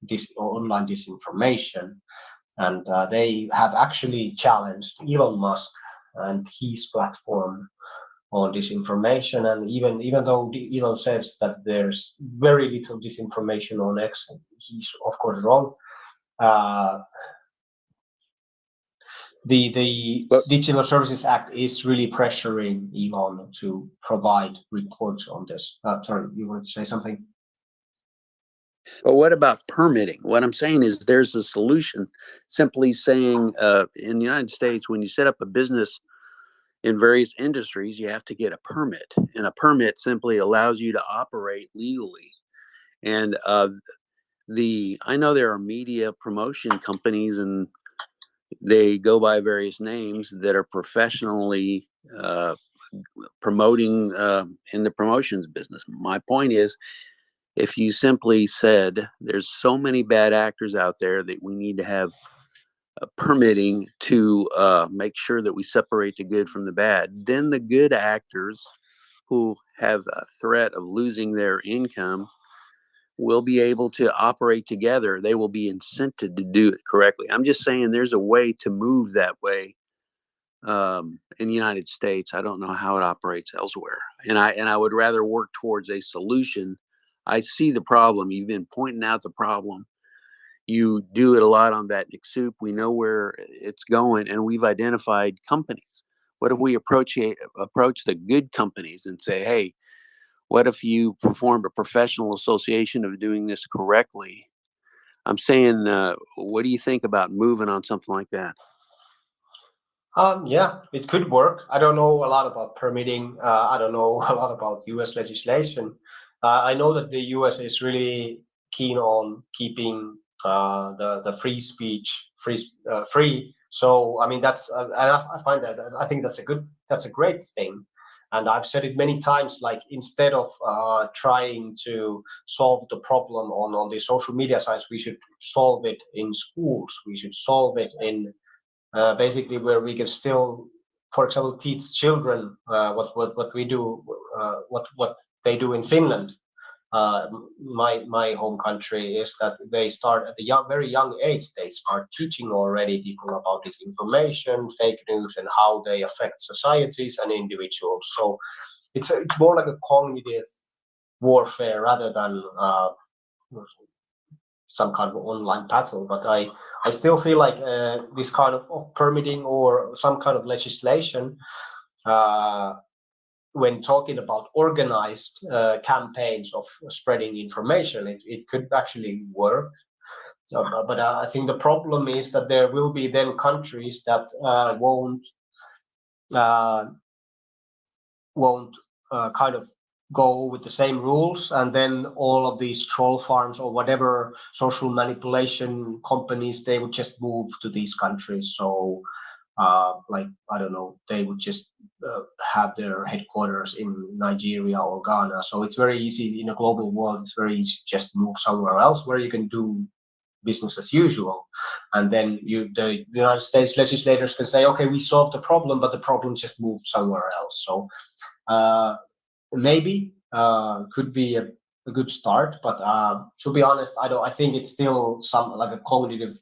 S9: this online disinformation. And they have actually challenged Elon Musk and his platform on disinformation. And even though Elon says that there's very little disinformation on X, he's of course wrong. The Digital Services Act is really pressuring Elon to provide reports on this. Sorry, you wanted to say something?
S4: But what about permitting? What I'm saying is there's a solution. Simply saying in the United States, when you set up a business in various industries, you have to get a permit. And a permit simply allows you to operate legally. And I know there are media promotion companies and they go by various names that are professionally promoting in the promotions business. My point is, if you simply said there's so many bad actors out there that we need to have permitting to make sure that we separate the good from the bad, then the good actors who have a threat of losing their income will be able to operate together. They will be incented to do it correctly. I'm just saying there's a way to move that way in the United States. I don't know how it operates elsewhere. And I would rather work towards a solution. I see the problem. You've been pointing out the problem. You do it a lot on Vatnik Soup. We know where it's going, and we've identified companies. What if we approach the good companies and say, hey, what if you performed a professional association of doing this correctly? I'm saying, what do you think about moving on something like that?
S9: Yeah, it could work. I don't know a lot about permitting. I don't know a lot about US legislation. I know that the US is really keen on keeping the free speech free. So I mean I find that I think that's a great thing. And I've said it many times, like instead of trying to solve the problem on the social media sites, we should solve it in schools. We should solve it in basically where we can still, for example, teach children what we do, what they do in Finland. My home country is that they start at a very young age. They start teaching already people about disinformation, fake news, and how they affect societies and individuals. So it's more like a cognitive warfare rather than some kind of online battle. But I still feel like this kind of permitting or some kind of legislation, when talking about organized campaigns of spreading information, it could actually work. But I think the problem is that there will be then countries that won't kind of go with the same rules, and then all of these troll farms or whatever social manipulation companies, they would just move to these countries. So like, I don't know, they would just have their headquarters in Nigeria or Ghana. So it's very easy in a global world. It's very easy to just move somewhere else where you can do business as usual. And then the United States legislators can say, okay, we solved the problem, but the problem just moved somewhere else. So maybe could be a good start, but to be honest, I think it's still some like a cognitive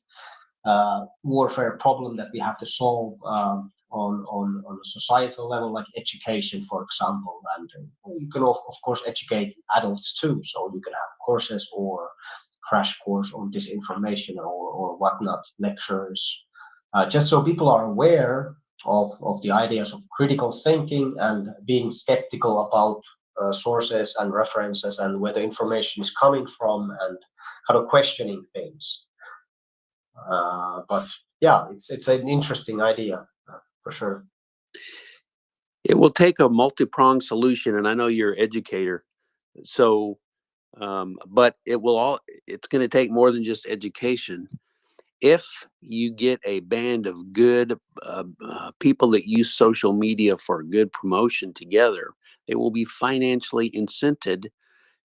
S9: warfare problem that we have to solve on a societal level, like education, for example. And you can of course educate adults too. So you can have courses or crash course on disinformation or whatnot, lectures, just so people are aware of the ideas of critical thinking and being skeptical about sources and references and where the information is coming from, and kind of questioning things. But yeah, it's an interesting idea for sure.
S4: It will take a multi-pronged solution, and I know you're an educator, so but it's going to take more than just education. If you get a band of good people that use social media for good promotion together, they will be financially incented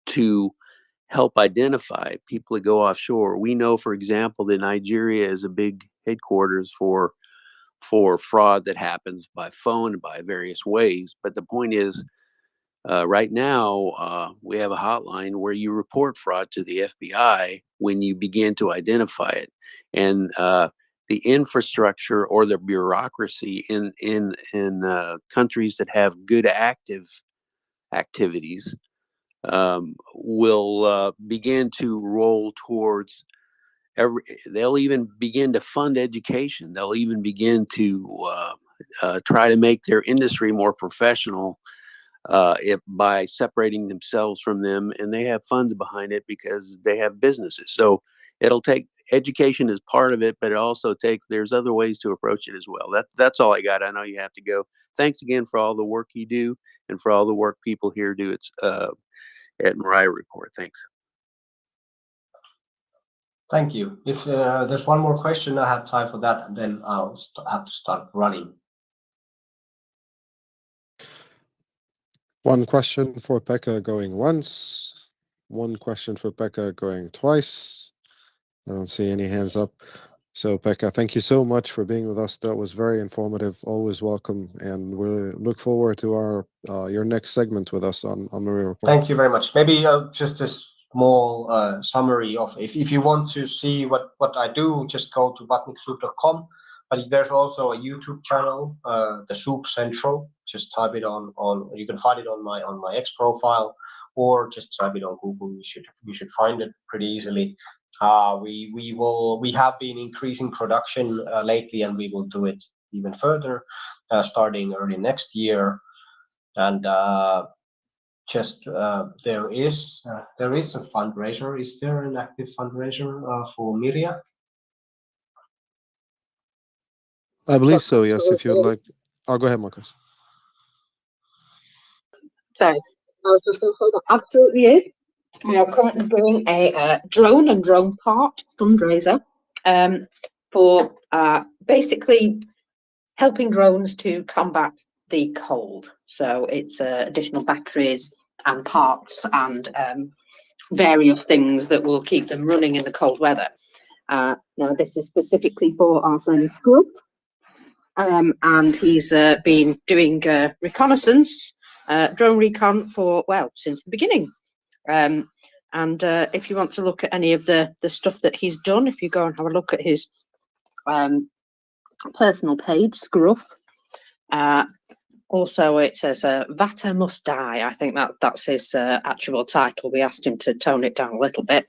S4: to help identify people that go offshore. We know, for example, that Nigeria is a big headquarters for fraud that happens by phone and by various ways. But the point is, right now, we have a hotline where you report fraud to the FBI when you begin to identify it. And the infrastructure or the bureaucracy in countries that have good active activities will begin to roll towards they'll even begin to fund education. They'll even begin to try to make their industry more professional by separating themselves from them, and they have funds behind it because they have businesses. So it'll take education as part of it, but it also there's other ways to approach it as well. That's all I got. I know you have to go. Thanks again for all the work you do and for all the work people here do at MriyaReport. Thanks.
S9: Thank you. If there's one more question, I have time for that, and then I'll have to start running.
S22: One question for Pekka going once. One question for Pekka going twice. I don't see any hands up. So Pekka, thank you so much for being with us. That was very informative. Always welcome, and we look forward to your next segment with us on MriyaReport.
S9: Thank you very much. Maybe just a small summary of if you want to see what I do, just go to vatniksoup.com. But there's also a YouTube channel, the Soup Central. Just type it on. You can find it on my X profile, or just type it on Google. You should find it pretty easily. We have been increasing production lately, and we will do it even further starting early next year. And there is a fundraiser. Is there an active fundraiser for Mirya?
S22: I believe so, yes. If you'd like. Oh, go ahead, Marcus.
S14: Sorry, I was just going to say that absolutely is. We are currently doing a drone and drone part fundraiser for basically helping drones to combat the cold. So it's additional batteries and parts and various things that will keep them running in the cold weather. Now, this is specifically for our friend Scrub. And he's been doing reconnaissance, drone recon since the beginning. And if you want to look at any of the stuff that he's done, if you go and have a look at his personal page, Scruff. Also, it says Vata Must Die. I think that's his actual title. We asked him to tone it down a little bit.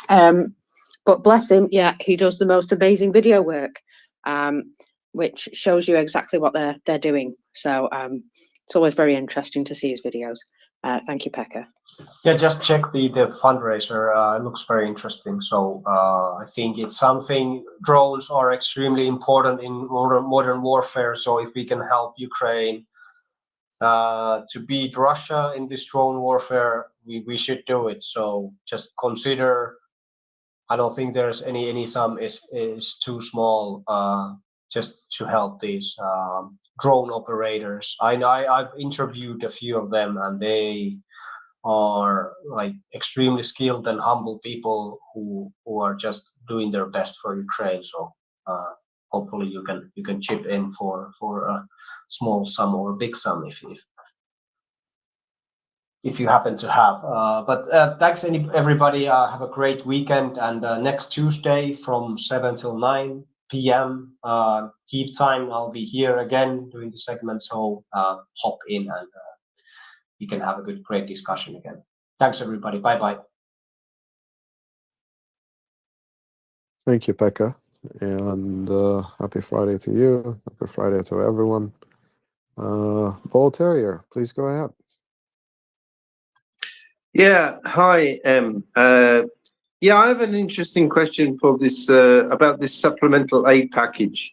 S14: But bless him, yeah, he does the most amazing video work. Which shows you exactly what they're doing. So it's always very interesting to see his videos. Thank you, Pekka.
S9: Yeah, just check the fundraiser. It looks very interesting. So I think it's something. Drones are extremely important in modern warfare. So if we can help Ukraine to beat Russia in this drone warfare, we should do it. So just consider. I don't think there's any sum is too small. Just to help these drone operators. I've interviewed a few of them, and they are like extremely skilled and humble people who are just doing their best for Ukraine. So hopefully you can chip in for a small sum or a big sum if you happen to have. But thanks everybody. Have a great weekend, and next Tuesday from 7 till 9 p.m. Keep time. I'll be here again doing the segment, so hop in and we can have a great discussion again. Thanks everybody. Bye bye.
S22: Thank you, Pekka, and happy Friday to you. Happy Friday to everyone. Bull Terrier, please go ahead.
S11: Yeah. Hi, yeah, I have an interesting question for this about this supplemental aid package.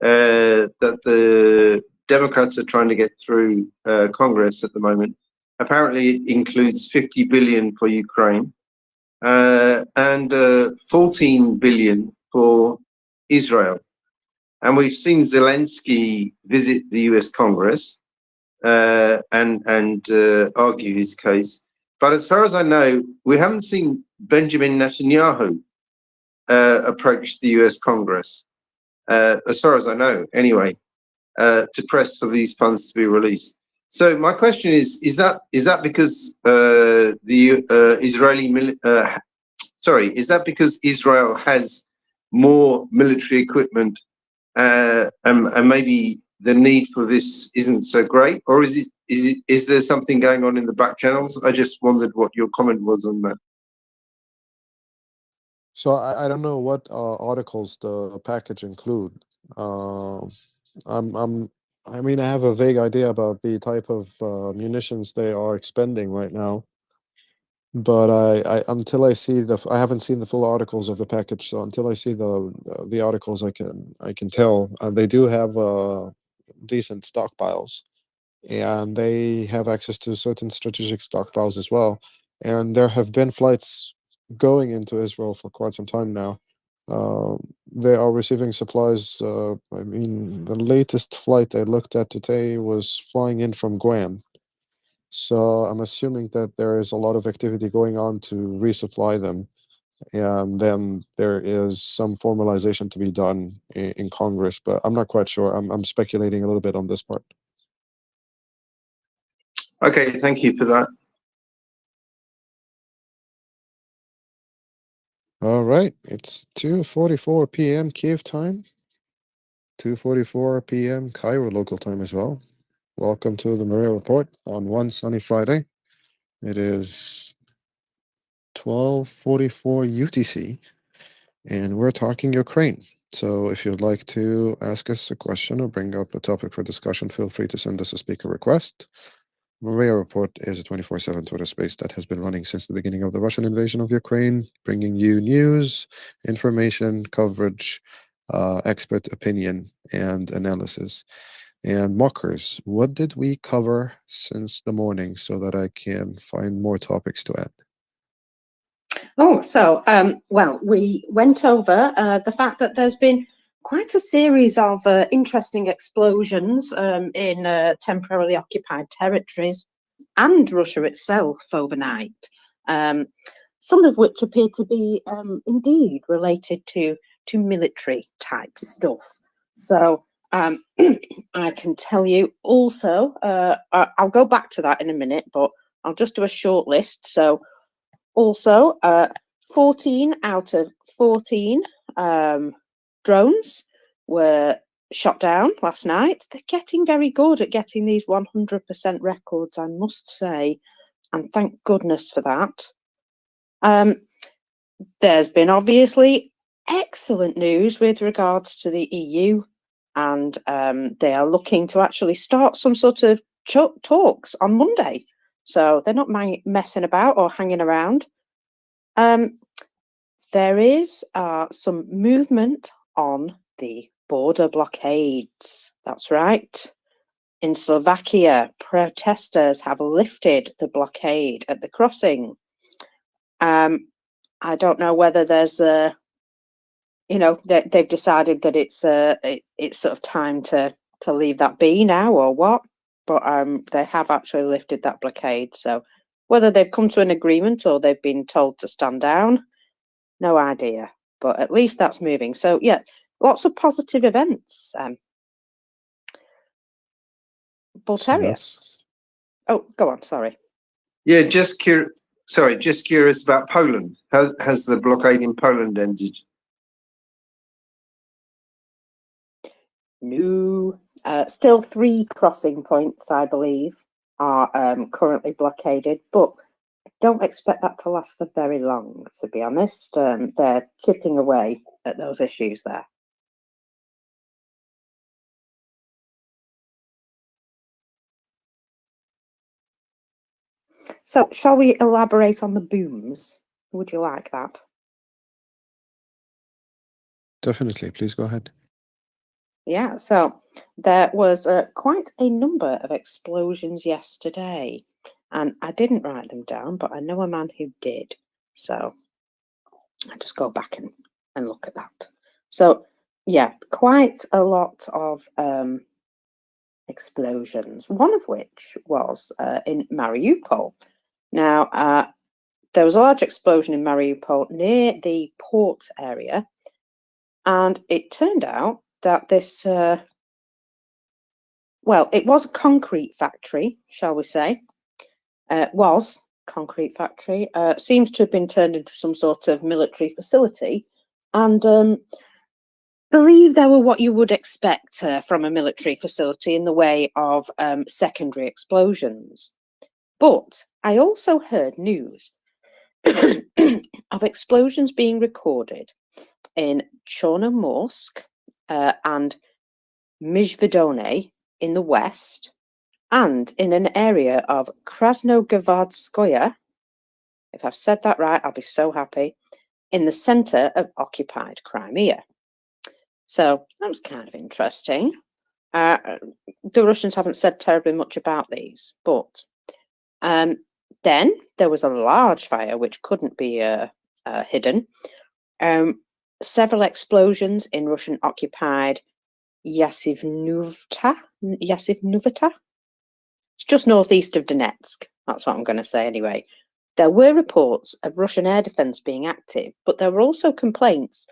S11: that the Democrats are trying to get through Congress at the moment. Apparently, it includes 50 billion for Ukraine and 14 billion for Israel. And we've seen Zelensky visit the US Congress and argue his case. But as far as I know, we haven't seen Benjamin Netanyahu approach the US Congress, as far as I know, anyway, to press for these funds to be released. So my question is that because is that because Israel has more military equipment and maybe the need for this isn't so great, or is there something going on in the back channels? I just wondered what your comment was on that.
S22: So I don't know what articles the package include. I mean, I have a vague idea about the type of munitions they are expending right now, but I until I see I haven't seen the full articles of the package. So until I see the articles, I can tell. They do have decent stockpiles, and they have access to certain strategic stockpiles as well. And there have been flights going into Israel for quite some time now. They are receiving supplies. I mean, the latest flight I looked at today was flying in from Guam. So I'm assuming that there is a lot of activity going on to resupply them. And then there is some formalization to be done in Congress, but I'm not quite sure. I'm speculating a little bit on this part.
S11: Okay, thank you for that.
S22: All right, it's 2:44 p.m. Kiev time, 2:44 p.m. Cairo local time as well. Welcome to the Maria Report on one sunny Friday. It is 12:44 UTC, and we're talking Ukraine. So if you'd like to ask us a question or bring up a topic for discussion, feel free to send us a speaker request. MriyaReport is a 24/7 Twitter space that has been running since the beginning of the Russian invasion of Ukraine, bringing you news, information, coverage, expert opinion, and analysis. And Mockers, what did we cover since the morning so that I can find more topics to add?
S14: Oh, so, well, we went over the fact that there's been quite a series of interesting explosions in temporarily occupied territories and Russia itself overnight, some of which appear to be indeed related to military type stuff. So I can tell you also, I'll go back to that in a minute, but I'll just do a short list. So also 14 out of 14 drones were shot down last night. They're getting very good at getting these 100% records, I must say, and thank goodness for that. There's been obviously excellent news with regards to the EU, and they are looking to actually start some sort of talks on Monday. So they're not messing about or hanging around. There is some movement on the border blockades. That's right. In Slovakia, protesters have lifted the blockade at the crossing. I don't know whether there's they've decided that it's sort of time to leave that be now or what, but they have actually lifted that blockade. So whether they've come to an agreement or they've been told to stand down, no idea, but at least that's moving. So yeah, lots of positive events. Bulgaria. Oh, go on. Sorry.
S11: Yeah, just curious about Poland. Has the blockade in Poland ended?
S14: No, still 3 crossing points, I believe, are currently blockaded, but I don't expect that to last for very long, to be honest. They're chipping away at those issues there. So, shall we elaborate on the booms? Would you like that?
S22: Definitely, please go ahead.
S14: Yeah, so there was quite a number of explosions yesterday, and I didn't write them down, but I know a man who did. So I just go back and look at that. So yeah, quite a lot of explosions, one of which was in Mariupol. Now, there was a large explosion in Mariupol near the port area, and it turned out that this, well, it was a concrete factory, shall we say, was concrete factory, seems to have been turned into some sort of military facility, and believe they were what you would expect from a military facility in the way of secondary explosions. But I also heard news of explosions being recorded in Chornomorsk and Mizhvedone in the west, and in an area of Krasnogavarskoye, if I've said that right, I'll be so happy, in the center of occupied Crimea. So that was kind of interesting. The Russians haven't said terribly much about these, but then there was a large fire which couldn't be hidden. Several explosions in Russian-occupied Yasivnuvta. It's just northeast of Donetsk. That's what I'm going to say anyway. There were reports of Russian air defense being active, but there were also complaints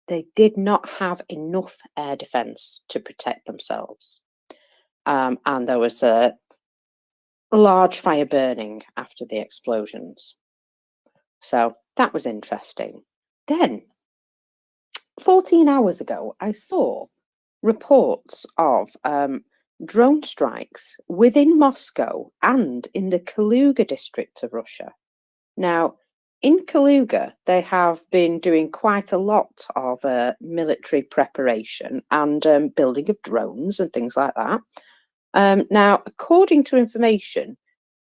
S14: they did not have enough air defense to protect themselves. And there was a large fire burning after the explosions. So that was interesting. Then, 14 hours ago, I saw reports of drone strikes within Moscow and in the Kaluga district of Russia. Now, in Kaluga, they have been doing quite a lot of military preparation and building of drones and things like that. Now, according to information,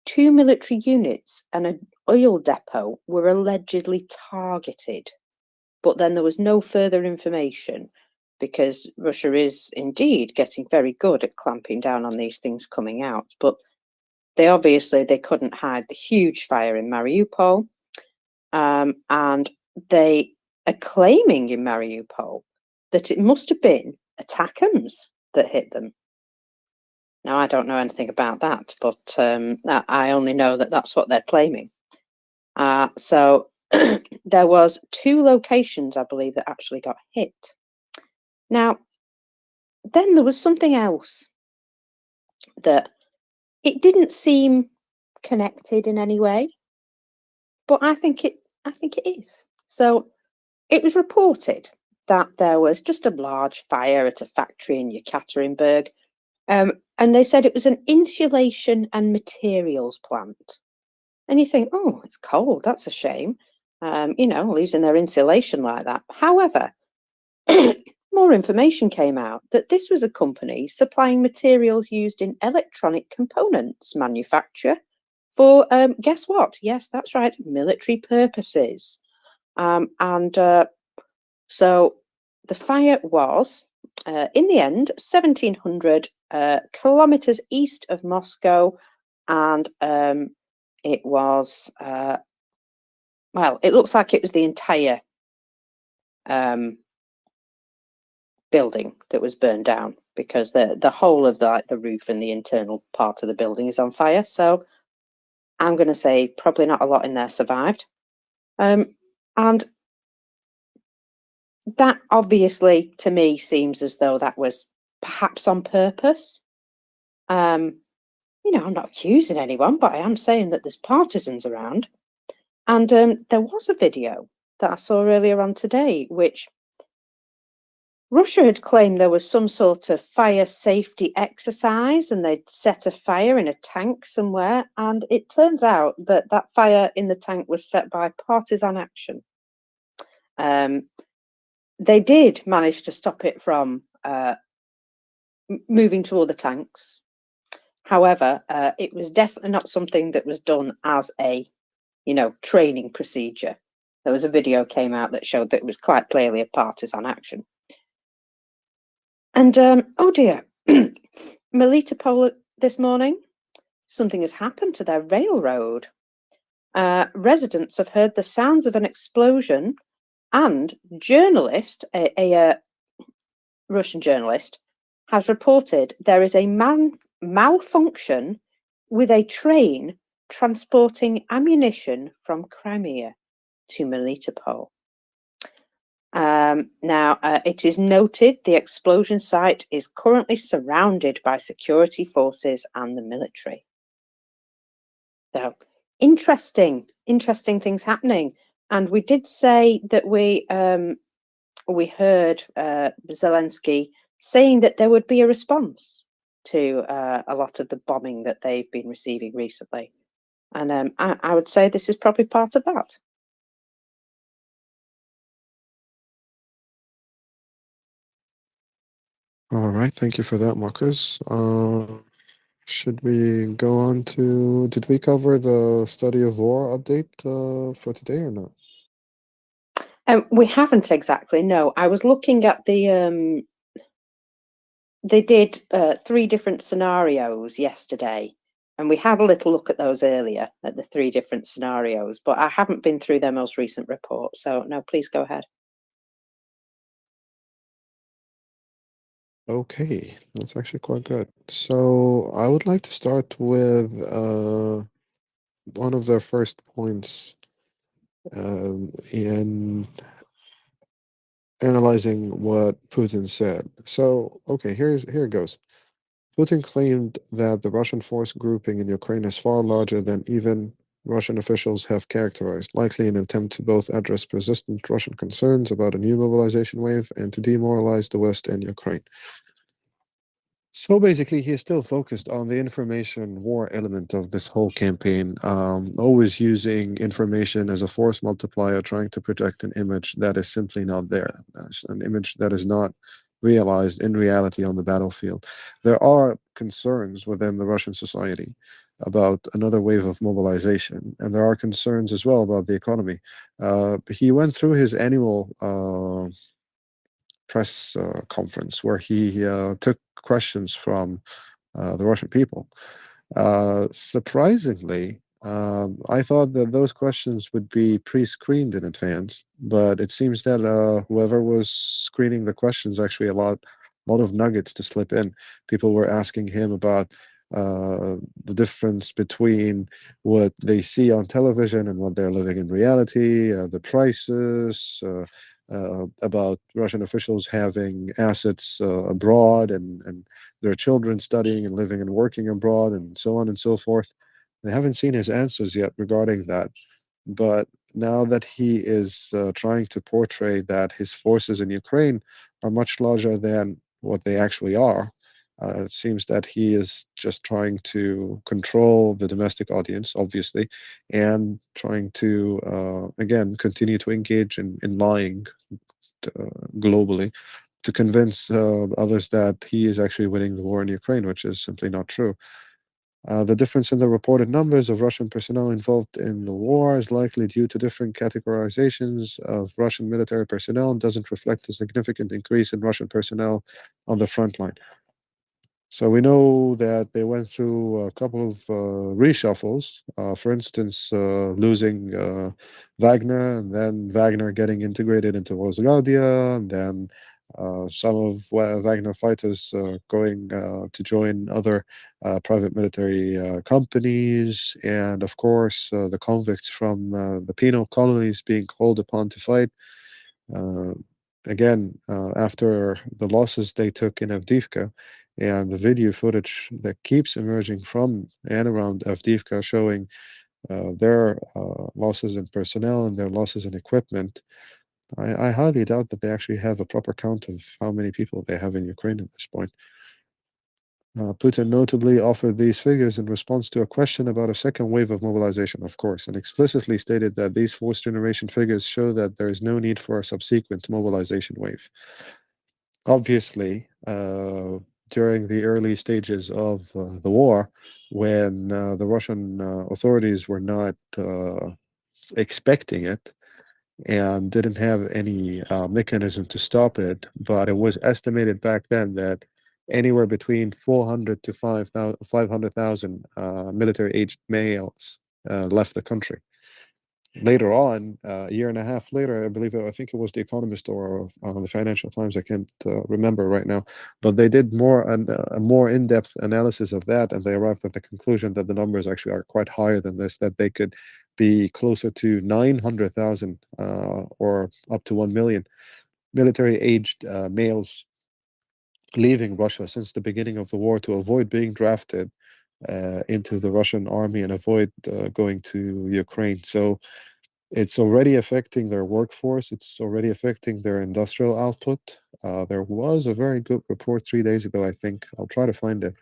S14: 2 military units and an oil depot were allegedly targeted. But then there was no further information, because Russia is indeed getting very good at clamping down on these things coming out. But they couldn't hide the huge fire in Mariupol. And they are claiming in Mariupol that it must have been ATACMS that hit them. Now, I don't know anything about that, but I only know that that's what they're claiming. So there was 2 locations, I believe, that actually got hit. Now, then there was something else that it didn't seem connected in any way, but I think it is. So it was reported that there was just a large fire at a factory in Yekaterinburg, and they said it was an insulation and materials plant. And you think, oh, it's cold, that's a shame, losing their insulation like that. However, more information came out that this was a company supplying materials used in electronic components manufacture for, guess what? Yes, that's right, military purposes. So the fire was, in the end, 1,700 kilometers east of Moscow, and it was, well, it looks like it was the entire building that was burned down, because the whole of the roof and the internal part of the building is on fire. So I'm going to say probably not a lot in there survived. And that obviously, to me, seems as though that was perhaps on purpose. I'm not accusing anyone, but I am saying that there's partisans around. And there was a video that I saw earlier on today, which Russia had claimed there was some sort of fire safety exercise, and they'd set a fire in a tank somewhere. And it turns out that that fire in the tank was set by partisan action. They did manage to stop it from moving to other tanks. However, it was definitely not something that was done as a, training procedure. There was a video came out that showed that it was quite clearly a partisan action. And oh dear, Melitopol this morning, something has happened to their railroad. Residents have heard the sounds of an explosion, and journalist, a Russian journalist, has reported there is a malfunction with a train transporting ammunition from Crimea to Melitopol. Now, it is noted the explosion site is currently surrounded by security forces and the military. So, interesting things happening. And we did say that we heard Zelensky saying that there would be a response to a lot of the bombing that they've been receiving recently. And I would say this is probably part of that.
S22: All right, thank you for that, Marcus. Should we go on to, did we cover the study of war update for today or not?
S14: We haven't exactly, no. I was looking at the, they did 3 different scenarios yesterday, and we had a little look at those earlier, at the 3 different scenarios, but I haven't been through their most recent report, so no, please go ahead.
S22: Okay, that's actually quite good. So I would like to start with one of their first points in analyzing what Putin said. So, okay, here it goes. Putin claimed that the Russian force grouping in Ukraine is far larger than even Russian officials have characterized, likely in an attempt to both address persistent Russian concerns about a new mobilization wave and to demoralize the West and Ukraine. So basically, he is still focused on the information war element of this whole campaign, always using information as a force multiplier, trying to project an image that is simply not there, an image that is not realized in reality on the battlefield. There are concerns within the Russian society about another wave of mobilization, and there are concerns as well about the economy. He went through his annual press conference where he took questions from the Russian people. Surprisingly, I thought that those questions would be pre-screened in advance, but it seems that whoever was screening the questions actually a lot of nuggets to slip in. People were asking him about the difference between what they see on television and what they're living in reality, the prices, about Russian officials having assets abroad and their children studying and living and working abroad and so on and so forth. They haven't seen his answers yet regarding that. But now that he is trying to portray that his forces in Ukraine are much larger than what they actually are, it seems that he is just trying to control the domestic audience, obviously, and trying to, again, continue to engage in lying globally to convince others that he is actually winning the war in Ukraine, which is simply not true. The difference in the reported numbers of Russian personnel involved in the war is likely due to different categorizations of Russian military personnel and doesn't reflect a significant increase in Russian personnel on the front line. So we know that they went through a couple of reshuffles, for instance, losing Wagner, and then Wagner getting integrated into Rosgwardia, and then some of Wagner fighters going to join other private military companies, and of course the convicts from the penal colonies being called upon to fight. Again, after the losses they took in Avdiivka, and the video footage that keeps emerging from and around Avdiivka showing their losses in personnel and their losses in equipment, I highly doubt that they actually have a proper count of how many people they have in Ukraine at this point. Putin notably offered these figures in response to a question about a second wave of mobilization, of course, and explicitly stated that these fourth generation figures show that there is no need for a subsequent mobilization wave. Obviously, during the early stages of the war, when the Russian authorities were not expecting it, and didn't have any mechanism to stop it. But it was estimated back then that anywhere between 400 to 500,000 military-aged males left the country. Later on, a year and a half later, I think it was The Economist or the Financial Times, I can't remember right now, but they did a more in-depth analysis of that, and they arrived at the conclusion that the numbers actually are quite higher than this, that they could be closer to 900,000 or up to 1 million military-aged males leaving Russia since the beginning of the war to avoid being drafted into the Russian army and avoid going to Ukraine. So it's already affecting their workforce. It's already affecting their industrial output. There was a very good report 3 days ago, I think. I'll try to find it,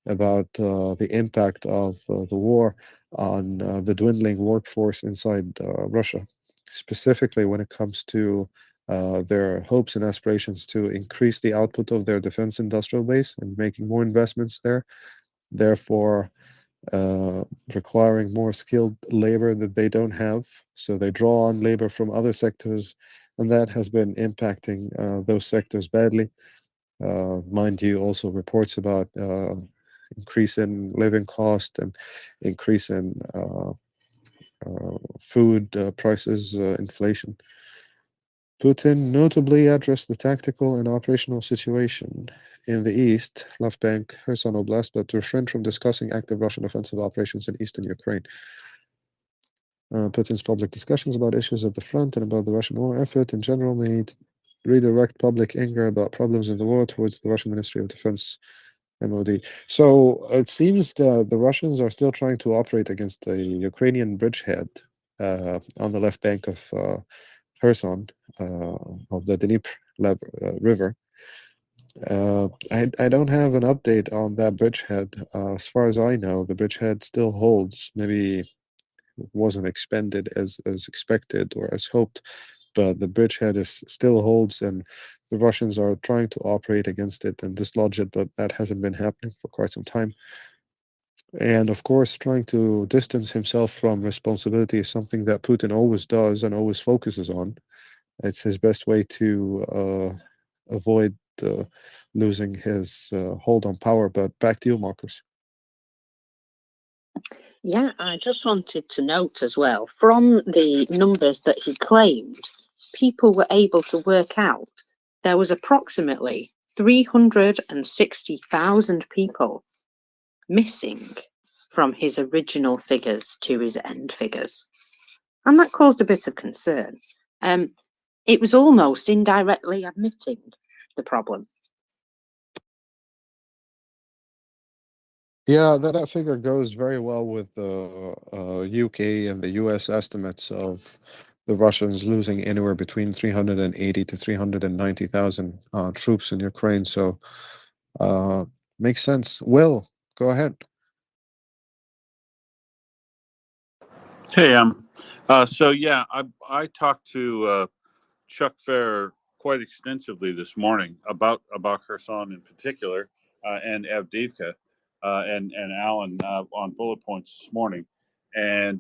S22: about the impact of the war on the dwindling workforce inside Russia, specifically when it comes to their hopes and aspirations to increase the output of their defense industrial base and making more investments there, therefore requiring more skilled labor that they don't have. So they draw on labor from other sectors, and that has been impacting those sectors badly. Mind you, also reports about increase in living cost and increase in food prices, inflation. Putin notably addressed the tactical and operational situation in the east, left bank, Kherson Oblast, but refrained from discussing active Russian offensive operations in eastern Ukraine. Putin's public discussions about issues at the front and about the Russian war effort in general made redirect public anger about problems in the war towards the Russian Ministry of Defense, MOD. So it seems that the Russians are still trying to operate against the Ukrainian bridgehead on the left bank of Kherson, of the Dnieper River. I don't have an update on that bridgehead. As far as I know, the bridgehead still holds. Maybe it wasn't expended as expected or as hoped, but the bridgehead still holds, and the Russians are trying to operate against it and dislodge it, but that hasn't been happening for quite some time. And of course, trying to distance himself from responsibility is something that Putin always does and always focuses on. It's his best way to avoid losing his hold on power. But back to you, Marcus.
S15: Yeah, I just wanted to note as well, from the numbers that he claimed, people were able to work out there was approximately 360,000 people missing from his original figures to his end figures. And that caused a bit of concern. It was almost indirectly admitting the problem.
S22: Yeah, that figure goes very well with the UK and the US estimates of the Russians losing anywhere between 380 to 390,000 troops in Ukraine. So makes sense. Will, go ahead.
S12: Hey, so yeah, I talked to Chuck Fair quite extensively this morning about Kherson in particular, and Avdiivka, and Alan on bullet points this morning, and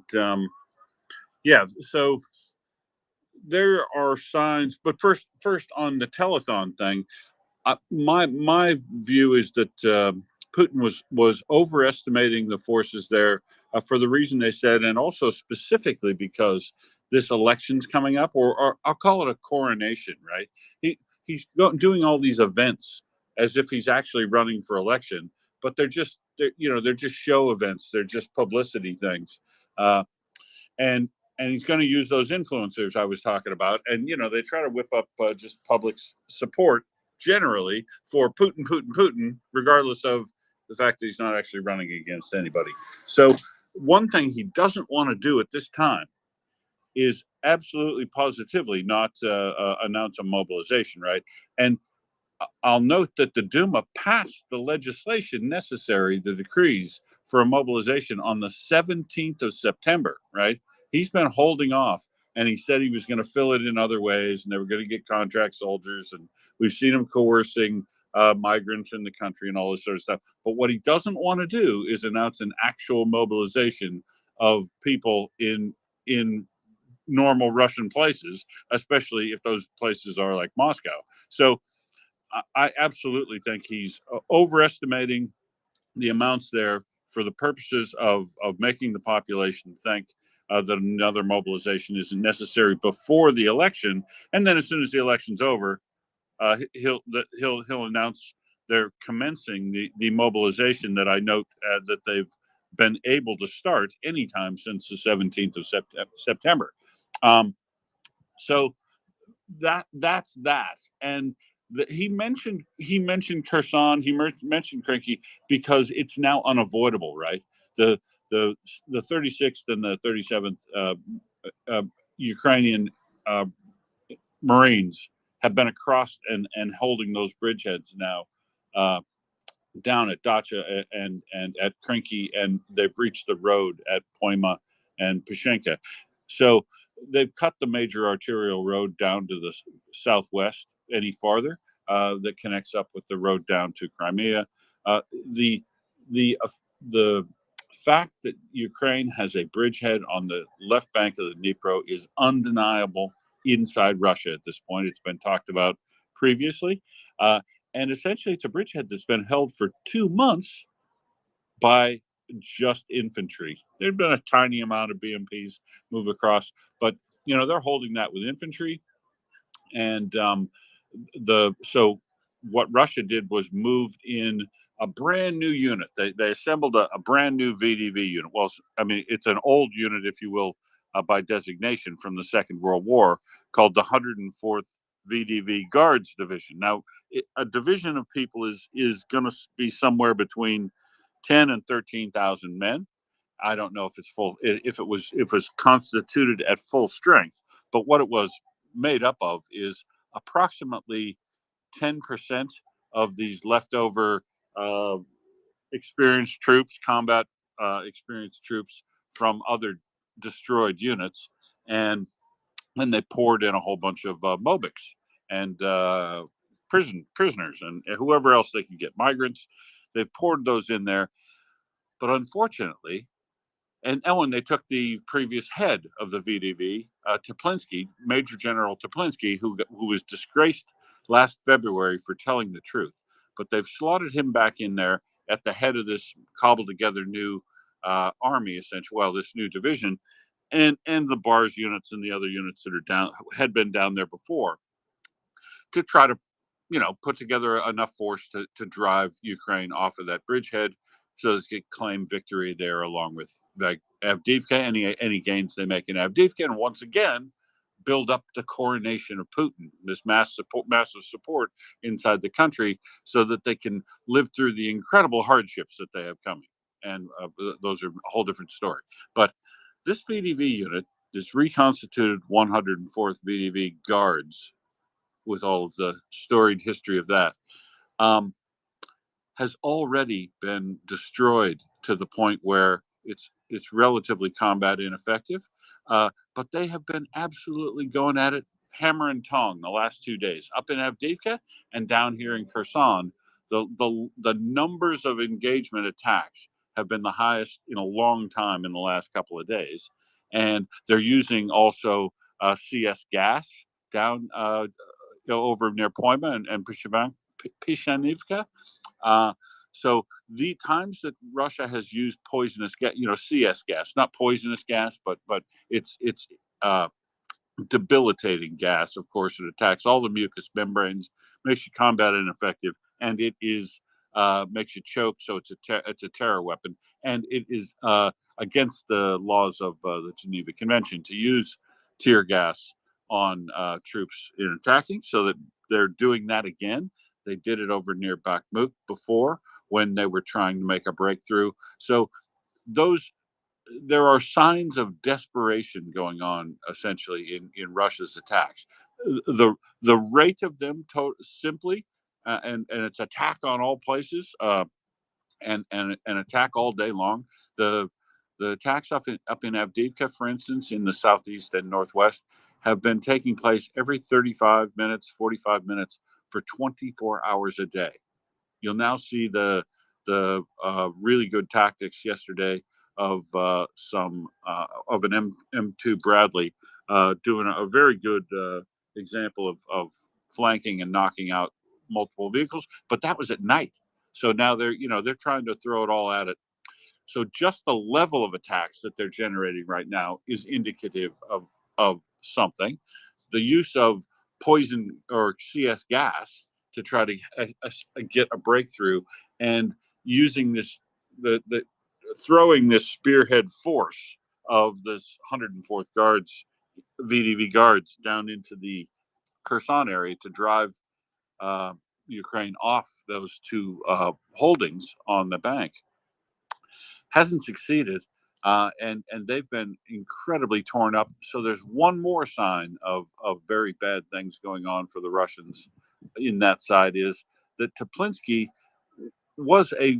S12: yeah, so there are signs. But first on the telethon thing, my view is that Putin was overestimating the forces there for the reason they said, and also specifically because this election's coming up, or I'll call it a coronation, right? He's doing all these events as if he's actually running for election, but they're just show events. They're just publicity things, and he's going to use those influencers I was talking about, and they try to whip up just public support generally for Putin, regardless of the fact that he's not actually running against anybody. So one thing he doesn't want to do at this time is absolutely positively not announce a mobilization, right? And I'll note that the Duma passed the legislation necessary, the decrees for a mobilization, on the 17th of September, right? He's been holding off, and he said he was going to fill it in other ways, and they were going to get contract soldiers, and we've seen him coercing migrants in the country and all this sort of stuff. But what he doesn't want to do is announce an actual mobilization of people in normal Russian places, especially if those places are like Moscow. So I absolutely think he's overestimating the amounts there for the purposes of making the population think that another mobilization isn't necessary before the election, and then as soon as the election's over, he'll announce they're commencing the mobilization that I note that they've been able to start anytime since the 17th of September. So that's that. And he mentioned Kherson, he mentioned Krinky because it's now unavoidable, right? The 36th and the 37th Ukrainian Marines have been across and holding those bridgeheads now down at Dacha and at Krinky, and they've reached the road at Poima and Pashenka. So they've cut the major arterial road down to the southwest any farther that connects up with the road down to Crimea. The fact that Ukraine has a bridgehead on the left bank of the Dnipro is undeniable inside Russia at this point. It's been talked about previously. And essentially, it's a bridgehead that's been held for 2 months by just infantry. There'd been a tiny amount of BMPs move across, but they're holding that with infantry. And so what Russia did was move in a brand new unit. They assembled a brand new VDV unit. Well, I mean, it's an old unit, if you will, by designation from the Second World War, called the 104th VDV Guards Division. Now, a division of people is going to be somewhere between 10 and 13,000 men. I don't know if it's full, if it was constituted at full strength, but what it was made up of is approximately 10% of these leftover experienced troops, combat experienced troops from other destroyed units, and then they poured in a whole bunch of mobics and prisoners and whoever else they could get, migrants. They've poured those in there, but unfortunately, and they took the previous head of the VDV, Teplinsky, Major General Teplinsky, who was disgraced last February for telling the truth. But they've slotted him back in there at the head of this cobbled together new army, essentially, well, this new division, and the BARS units and the other units that are had been down there before, to try to, put together enough force to drive Ukraine off of that bridgehead, so they could claim victory there, along with Avdiivka, any gains they make in Avdiivka, and once again build up the coronation of Putin, this massive support inside the country, so that they can live through the incredible hardships that they have coming. And those are a whole different story. But this VDV unit, this reconstituted 104th VDV Guards, with all of the storied history of that, has already been destroyed to the point where it's relatively combat ineffective. But they have been absolutely going at it hammer and tong the last 2 days, up in Avdiivka and down here in Kherson. The numbers of engagement attacks have been the highest in a long time in the last couple of days, and they're using also CS gas down over near Poima and Pishanivka. So the times that Russia has used poisonous gas, CS gas, not poisonous gas, but it's debilitating gas. Of course, it attacks all the mucous membranes, makes you combat ineffective, and it is makes you choke. So it's a terror weapon, and it is against the laws of the Geneva Convention to use tear gas on troops in attacking. So that they're doing that again. They did it over near Bakhmut before, when they were trying to make a breakthrough. So there are signs of desperation going on, essentially, in Russia's attacks. The rate of them simply, and it's attack on all places, and attack all day long. The attacks up in Avdiivka, for instance, in the southeast and northwest, have been taking place every 35 minutes, 45 minutes for 24 hours a day. You'll now see the really good tactics yesterday of an M2 Bradley doing a very good example of flanking and knocking out multiple vehicles. But that was at night, so now they're trying to throw it all at it. So just the level of attacks that they're generating right now is indicative of something. The use of poison or CS gas to try to get a breakthrough, and using the throwing this spearhead force of this 104th Guards, VDV Guards, down into the Kherson area to drive Ukraine off those two holdings on the bank hasn't succeeded, and they've been incredibly torn up. So there's one more sign of very bad things going on for the Russians in that side, is that Toplinsky was a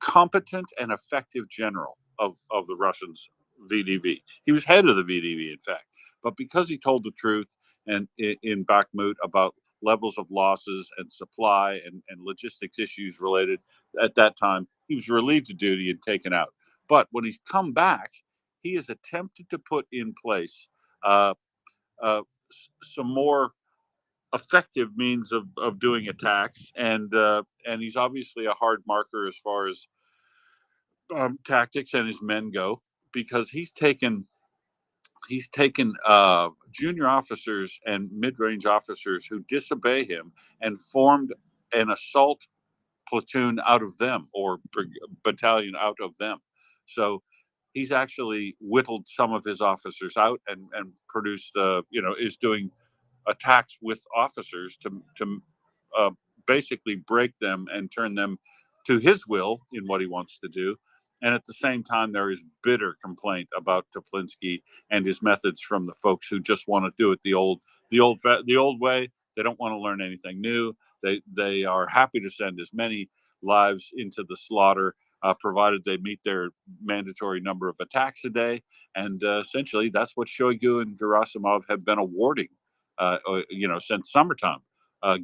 S12: competent and effective general of the Russians' VDV. He was head of the VDV, in fact, but because he told the truth and in Bakhmut about levels of losses and supply and logistics issues related at that time, he was relieved of duty and taken out. But when he's come back, he has attempted to put in place some more effective means of doing attacks, and he's obviously a hard marker as far as tactics and his men go, because he's taken junior officers and mid-range officers who disobey him and formed an assault platoon out of them, or battalion out of them. So he's actually whittled some of his officers out and produced is doing attacks with officers to basically break them and turn them to his will in what he wants to do. And at the same time, there is bitter complaint about Toplinsky and his methods from the folks who just want to do it the old way. They don't want to learn anything new. They are happy to send as many lives into the slaughter, provided they meet their mandatory number of attacks a day. And essentially, that's what Shoigu and Gerasimov have been awarding, since summertime.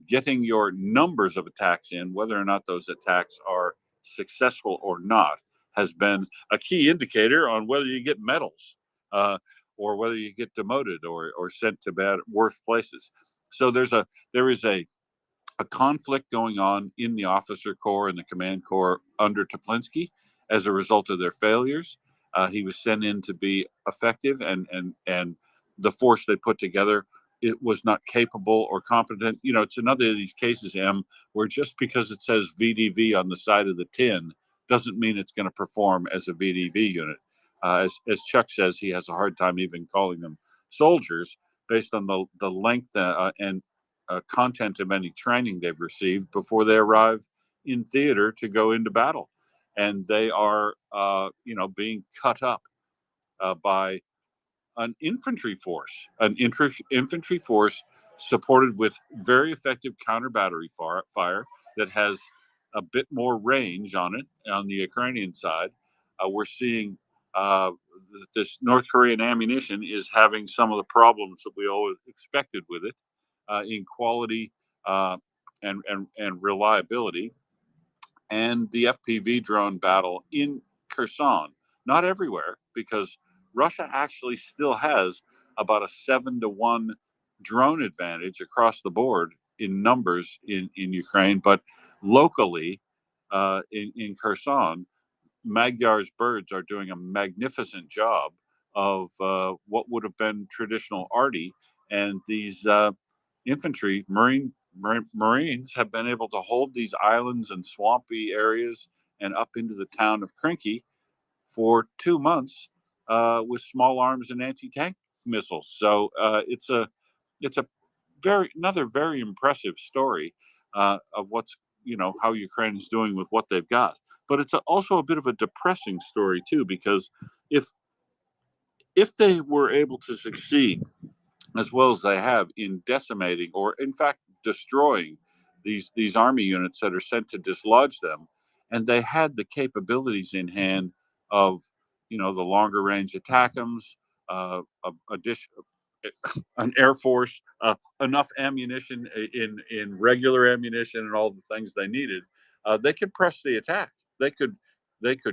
S12: Getting your numbers of attacks in, whether or not those attacks are successful or not, has been a key indicator on whether you get medals, or whether you get demoted or sent to worse places. So there is a conflict going on in the officer corps and the command corps under Toplinsky as a result of their failures. He was sent in to be effective, and the force they put together, it was not capable or competent. It's another of these cases, where just because it says VDV on the side of the tin doesn't mean it's going to perform as a VDV unit. As Chuck says, he has a hard time even calling them soldiers based on the length and content of any training they've received before they arrive in theater to go into battle. And they are, being cut up by an infantry force, supported with very effective counter battery fire that has a bit more range on it on the Ukrainian side. We're seeing this North Korean ammunition is having some of the problems that we always expected with it, in quality and reliability. And the FPV drone battle in Kherson, not everywhere, because Russia actually still has about a 7-to-1 drone advantage across the board in numbers in Ukraine, but locally in Kherson, Magyar's birds are doing a magnificent job of what would have been traditional arty, and these infantry Marines have been able to hold these islands and swampy areas and up into the town of Krinky for 2 months with small arms and anti-tank missiles. So it's a another very impressive story of how Ukraine is doing with what they've got. But it's also a bit of a depressing story too, because if they were able to succeed as well as they have in decimating, or in fact destroying, these army units that are sent to dislodge them, and they had the capabilities in hand of the longer range ATACMS, an air force, enough ammunition in regular ammunition and all the things they needed, they could press the attack. They could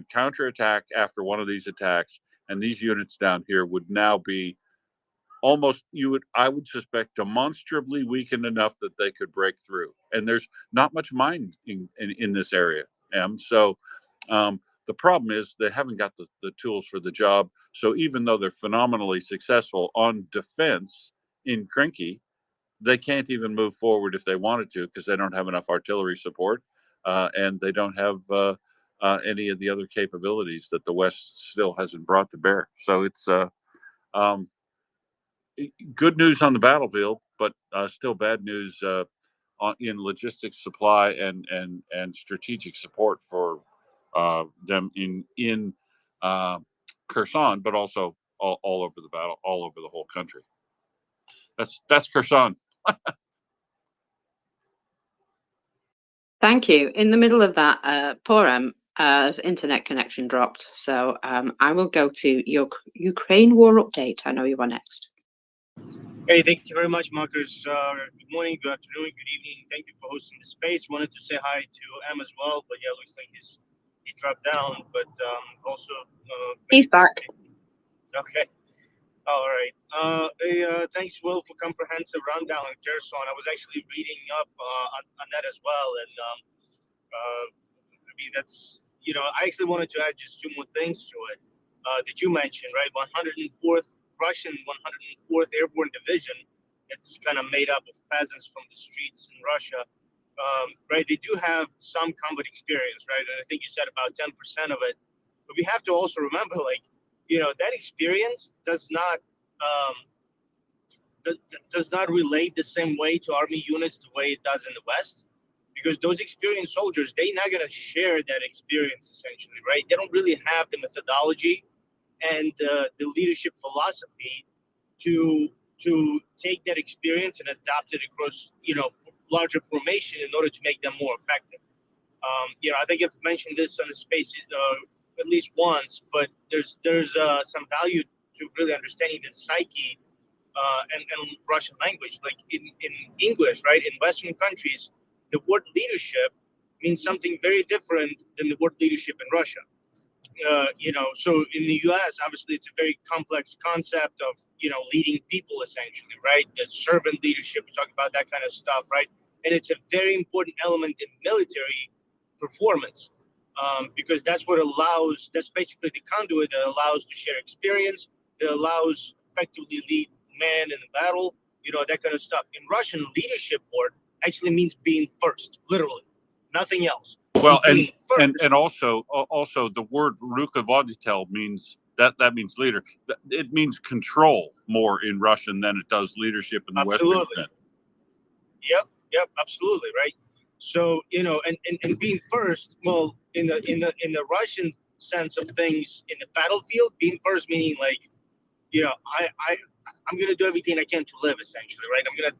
S12: counterattack after one of these attacks, and these units down here would now be almost, I would suspect, demonstrably weakened enough that they could break through. And there's not much mining in this area. So the problem is they haven't got the tools for the job. So even though they're phenomenally successful on defense in Krinky, they can't even move forward if they wanted to, because they don't have enough artillery support, and they don't have any of the other capabilities that the West still hasn't brought to bear. So it's good news on the battlefield, but still bad news in logistics, supply, and strategic support for them in Kherson, but also all over the battle, all over the whole country. That's Kherson.
S15: Thank you. In the middle of that, poor internet connection dropped. So I will go to your Ukraine war update. I know you are next.
S16: Hey, thank you very much, Marcus. Good morning, good afternoon, good evening. Thank you for hosting the space. Wanted to say hi to Em as well, but yeah, looks like he dropped down. But also,
S15: he's back.
S16: Okay. All right. Thanks, Will, for comprehensive rundown on Kherson. I was actually reading up on that as well, and I mean that's I actually wanted to add just two more things to it that you mentioned, right? 104th Russian 104th Airborne Division. It's kind of made up of peasants from the streets in Russia, right? They do have some combat experience, right? And I think you said about 10% of it. But we have to also remember, like, that experience does not relate the same way to army units the way it does in the West, because those experienced soldiers, they're not going to share that experience essentially, right? They don't really have the methodology and the leadership philosophy to take that experience and adopt it across larger formation in order to make them more effective. I think I've mentioned this on the space at least once, but there's some value to really understanding the psyche and Russian language. Like in English, right? In Western countries, the word leadership means something very different than the word leadership in Russia. So in the U.S., obviously, it's a very complex concept of leading people essentially, right? The servant leadership, we talk about that kind of stuff, right? And it's a very important element in military performance. Because that's basically the conduit that allows to share experience, that allows effectively lead man in the battle, that kind of stuff. In Russian, leadership word actually means being first, literally, nothing else.
S12: Well, and also the word rukovoditelь means that means leader. It means control more in Russian than it does leadership in the Western sense.
S16: Yep, absolutely, right. So and being first, well, in the Russian sense of things, in the battlefield, being first meaning like, I'm gonna do everything I can to live, essentially, right? I'm gonna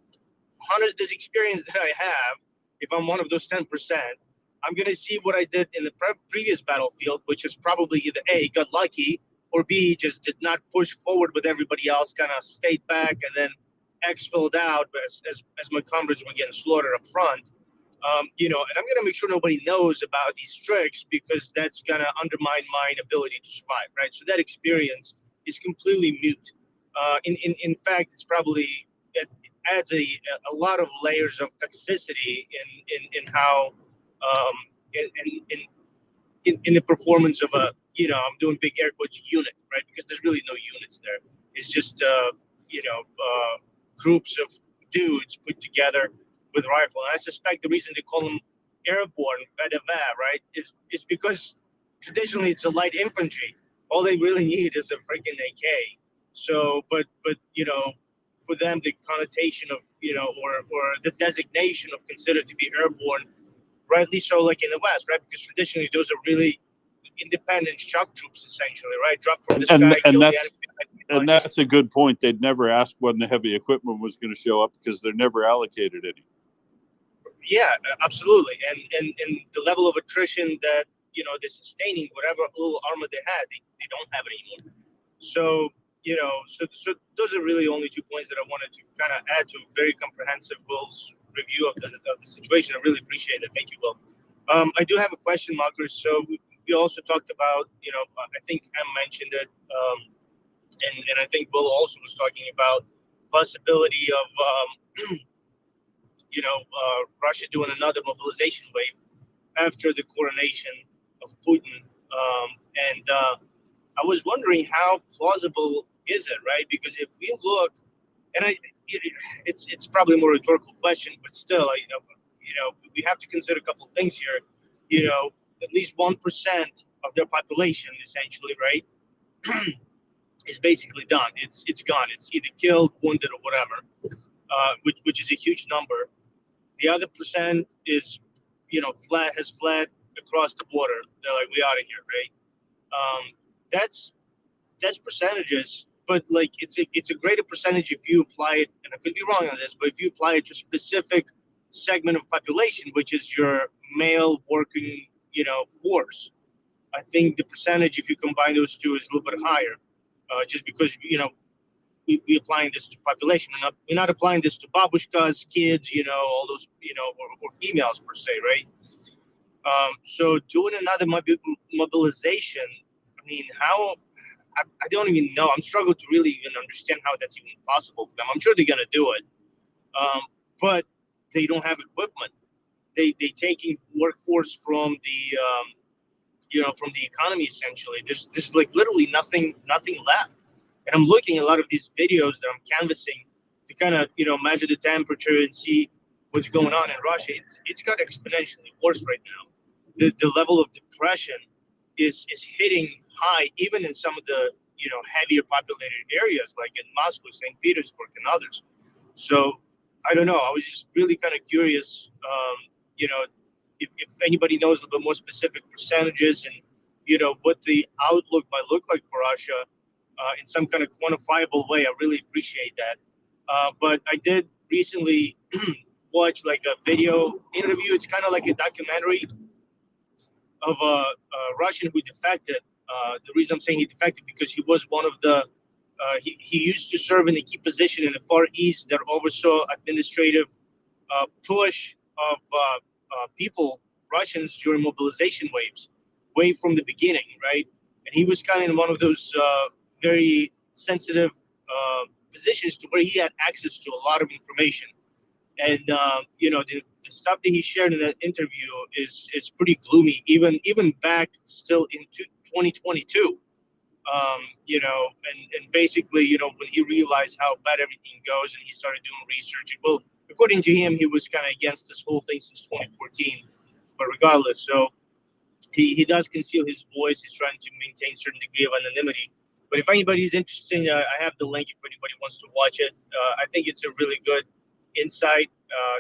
S16: harness this experience that I have. If I'm one of those 10%, I'm gonna see what I did in the previous battlefield, which is probably either A, got lucky, or B, just did not push forward with everybody else, kind of stayed back, and then exfilled out as my comrades were getting slaughtered up front. And I'm going to make sure nobody knows about these tricks, because that's going to undermine my ability to survive, right? So that experience is completely mute. In fact, it adds a lot of layers of toxicity in how in the performance of a I'm doing big air quotes unit, right? Because there's really no units there. It's just groups of dudes put together with rifle. And I suspect the reason they call them airborne, right, is because traditionally it's a light infantry. All they really need is a freaking AK. So, but for them, the connotation of or the designation of considered to be airborne, rightly so, like in the West, right? Because traditionally those are really independent shock troops, essentially, right? Drop from the sky, kill the enemy.
S12: And that's a good point. They'd never ask when the heavy equipment was going to show up, because they're never allocated any.
S16: Yeah, absolutely. And the level of attrition that they're sustaining, whatever little armor they had, they don't have it anymore. So so those are really only 2 points that I wanted to kind of add to a very comprehensive Will's review of the situation. I really appreciate it. Thank you, Will. I do have a question, Marcus. So we also talked about I think Em mentioned it, and I think Will also was talking about possibility of Russia doing another mobilization wave after the coronation of Putin. And I was wondering how plausible is it, right? Because if we look, and it's probably a more rhetorical question, but still, we have to consider a couple of things here. At least 1% of their population, essentially, right, is basically done. It's gone. It's either killed, wounded, or whatever, which is a huge number. The other percent is, has fled across the border. They're like, we out of here, right? That's percentages, but like it's a greater percentage if you apply it, and I could be wrong on this, but if you apply it to a specific segment of population, which is your male working, force, I think the percentage, if you combine those two, is a little bit higher, just because we applying this to population. We're not applying this to babushkas, kids, all those, or females per se, right? So doing another mobilization, I mean, how? I don't even know. I'm struggling to really even understand how that's even possible for them. I'm sure they're gonna do it, but they don't have equipment. They taking workforce from the from the economy essentially. There's like literally nothing left. And I'm looking at a lot of these videos that I'm canvassing to kind of measure the temperature and see what's going on in Russia. It's got exponentially worse right now. The level of depression is hitting high, even in some of the heavier populated areas like in Moscow, St. Petersburg, and others. So I don't know. I was just really kind of curious, if anybody knows a little bit more specific percentages and what the outlook might look like for Russia in some kind of quantifiable way. I really appreciate that. But I did recently watch like a video interview. It's kind of like a documentary of a Russian who defected. The reason I'm saying he defected because he was one of the he used to serve in a key position in the Far East that oversaw administrative push of people, Russians, during mobilization waves, way from the beginning, right? And he was kind of in one of those very sensitive positions to where he had access to a lot of information. And the stuff that he shared in that interview is pretty gloomy, even back still into 2022. And basically, when he realized how bad everything goes, and he started doing research. Well, according to him, he was kind of against this whole thing since 2014. But regardless, so he does conceal his voice. He's trying to maintain a certain degree of anonymity. But if anybody's interested, I have the link if anybody wants to watch it. I think it's a really good insight.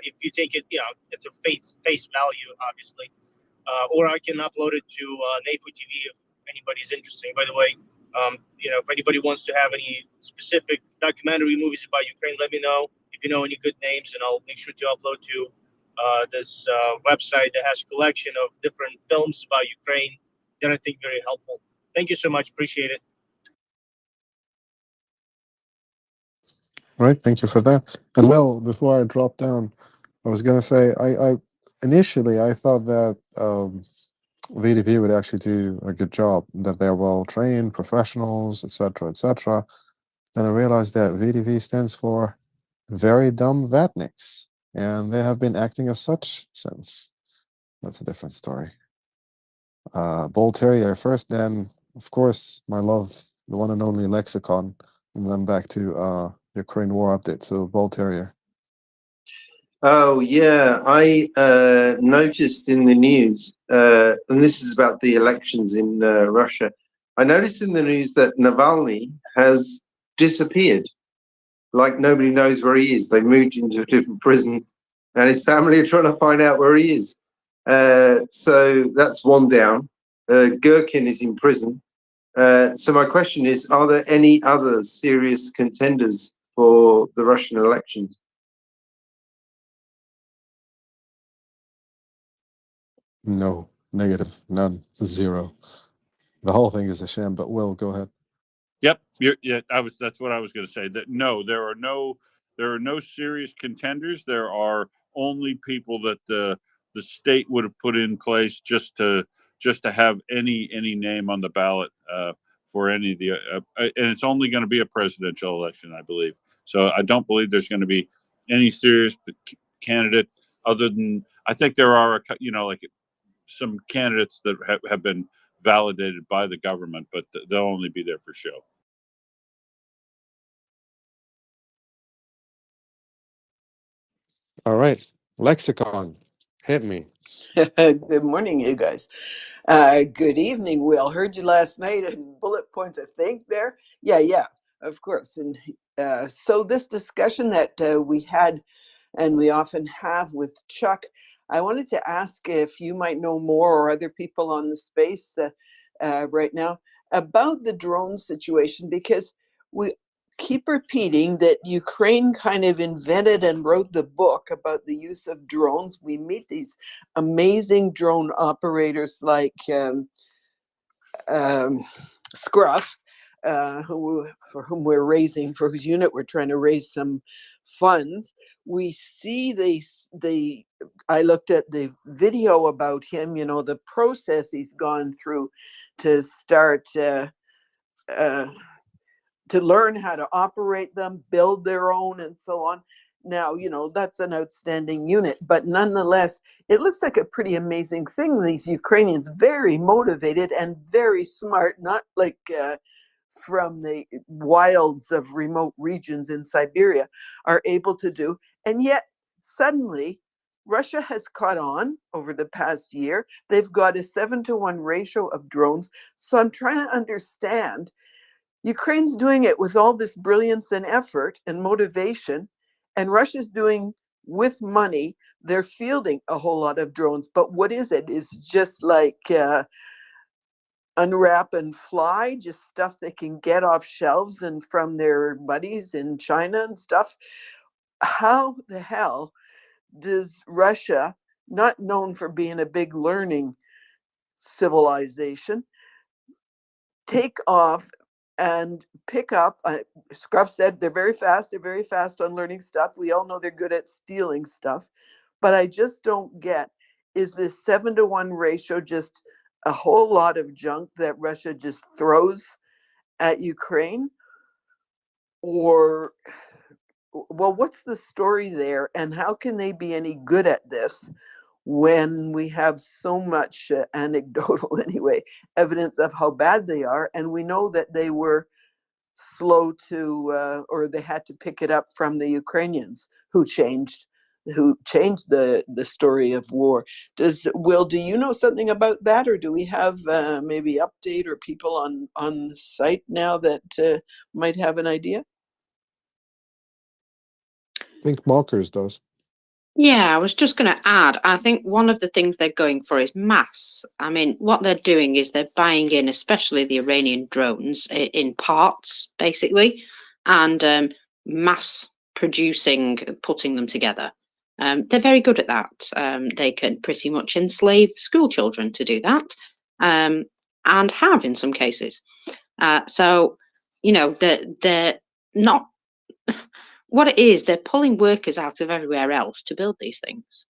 S16: If you take it, it's a face value, obviously. Or I can upload it to NAFO TV if anybody's interested. By the way, if anybody wants to have any specific documentary movies about Ukraine, let me know. If you know any good names, and I'll make sure to upload to this website that has a collection of different films about Ukraine that I think very helpful. Thank you so much. Appreciate it.
S22: All right, thank you for that. And well, before I drop down, I was gonna say I initially I thought that VDV would actually do a good job, that they're well trained professionals, etc., etc. And I realized that VDV stands for Very Dumb Vatniks, and they have been acting as such since. That's a different story. Bull Terrier first, then of course my love, the one and only Lexicon, and then back to Ukraine war update. So Bull Terrier.
S11: Oh yeah, I noticed in the news, and this is about the elections in Russia. I noticed in the news that Navalny has disappeared, like nobody knows where he is. They moved into a different prison, and his family are trying to find out where he is. So that's one down. Gherkin is in prison. So my question is, are there any other serious contenders for the Russian elections?
S22: No, negative, none, zero. The whole thing is a sham. But Will, go ahead.
S12: Yep. That's what I was going to say. That no, there are no serious contenders. There are only people that the state would have put in place just to have any name on the ballot for any of the and it's only going to be a presidential election, I believe. So I don't believe there's going to be any serious candidate other than, I think there are, like some candidates that have been validated by the government, but they'll only be there for show.
S17: All right, Lexicon, hit me.
S20: Good morning, you guys. Good evening, Will. Heard you last night in bullet points, I think, there. Yeah, of course. And so this discussion that we had and we often have with Chuck, I wanted to ask if you might know more, or other people on the space right now, about the drone situation, because we keep repeating that Ukraine kind of invented and wrote the book about the use of drones. We meet these amazing drone operators like Scruff, for whose unit we're trying to raise some funds. We see I looked at the video about him, the process he's gone through to start to learn how to operate them, build their own, and so on. Now, that's an outstanding unit, but nonetheless, it looks like a pretty amazing thing. These Ukrainians, very motivated and very smart, not like from the wilds of remote regions in Siberia, are able to do. And yet, suddenly, Russia has caught on over the past year. They've got a 7-to-1 ratio of drones. So I'm trying to understand, Ukraine's doing it with all this brilliance and effort and motivation, and Russia's doing with money. They're fielding a whole lot of drones, but what is it? It's just like unwrap and fly, just stuff they can get off shelves and from their buddies in China and stuff. How the hell does Russia, not known for being a big learning civilization, take off and pick up? Scruff said they're very fast on learning stuff. We all know they're good at stealing stuff, but I just don't get, is this 7-to-1 ratio just a whole lot of junk that Russia just throws at Ukraine? Or, well, what's the story there, and how can they be any good at this when we have so much anecdotal anyway evidence of how bad they are, and we know that they were slow to or they had to pick it up from the Ukrainians who changed the story of war. Do you know something about that, or do we have maybe update or people on the site now that might have an idea?
S17: I think Markers does.
S15: Yeah, I was just going to add, I think one of the things they're going for is mass. I mean, what they're doing is they're buying in, especially the Iranian drones, in parts, basically, and mass producing, putting them together. They're very good at that. They can pretty much enslave school children to do that, and have in some cases. So, they're not. What it is, they're pulling workers out of everywhere else to build these things.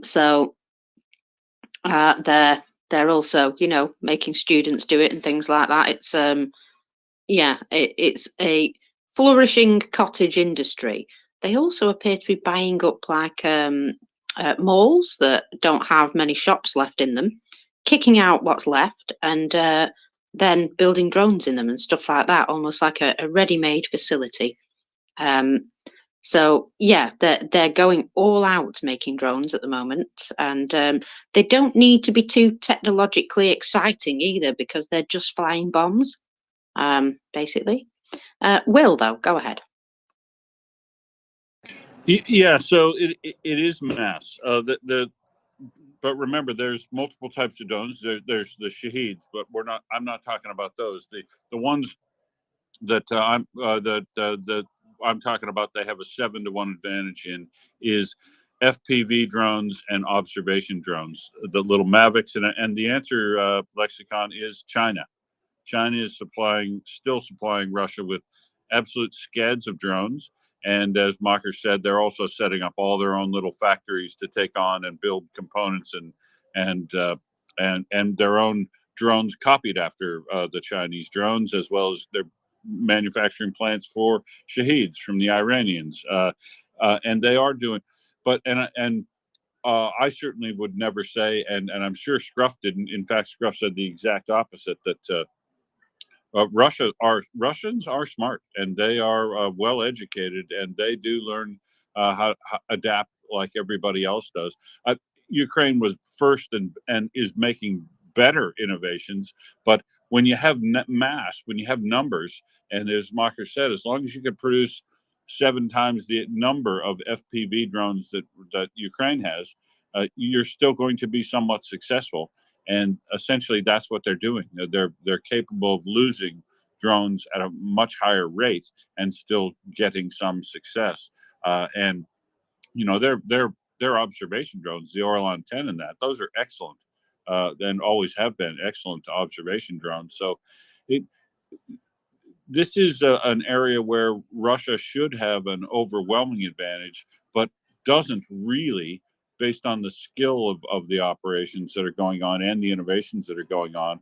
S15: So they're also, making students do it and things like that. It's it's a flourishing cottage industry. They also appear to be buying up like malls that don't have many shops left in them, kicking out what's left, and then building drones in them and stuff like that, almost like a ready-made facility. So yeah, they're going all out making drones at the moment, and they don't need to be too technologically exciting either, because they're just flying bombs, basically. Will, though, go ahead.
S12: Yeah, so it is mass. But remember, there's multiple types of drones. There's the Shaheeds, but I'm not talking about those. The ones that I'm talking about, they have a 7-to-1 advantage in, is FPV drones and observation drones, the little Mavics. And the answer, Lexicon, is China. China is still supplying Russia with absolute scads of drones. And as Macher said, they're also setting up all their own little factories to take on and build components and their own drones copied after the Chinese drones, as well as they're manufacturing plants for shaheeds from the Iranians, and they are doing. But I certainly would never say, and I'm sure Scruff didn't. In fact, Scruff said the exact opposite, that Russians are smart, and they are well educated, and they do learn how to adapt like everybody else does. Ukraine was first and is making better innovations, but when you have mass, when you have numbers, and as Mocker said, as long as you can produce 7 times the number of FPV drones that Ukraine has, you're still going to be somewhat successful. And essentially, that's what they're doing. They're capable of losing drones at a much higher rate and still getting some success. And you know, their observation drones, the Orlan 10, and those are excellent, and always have been excellent observation drones. So, this is an area where Russia should have an overwhelming advantage, but doesn't really, based on the skill of the operations that are going on and the innovations that are going on.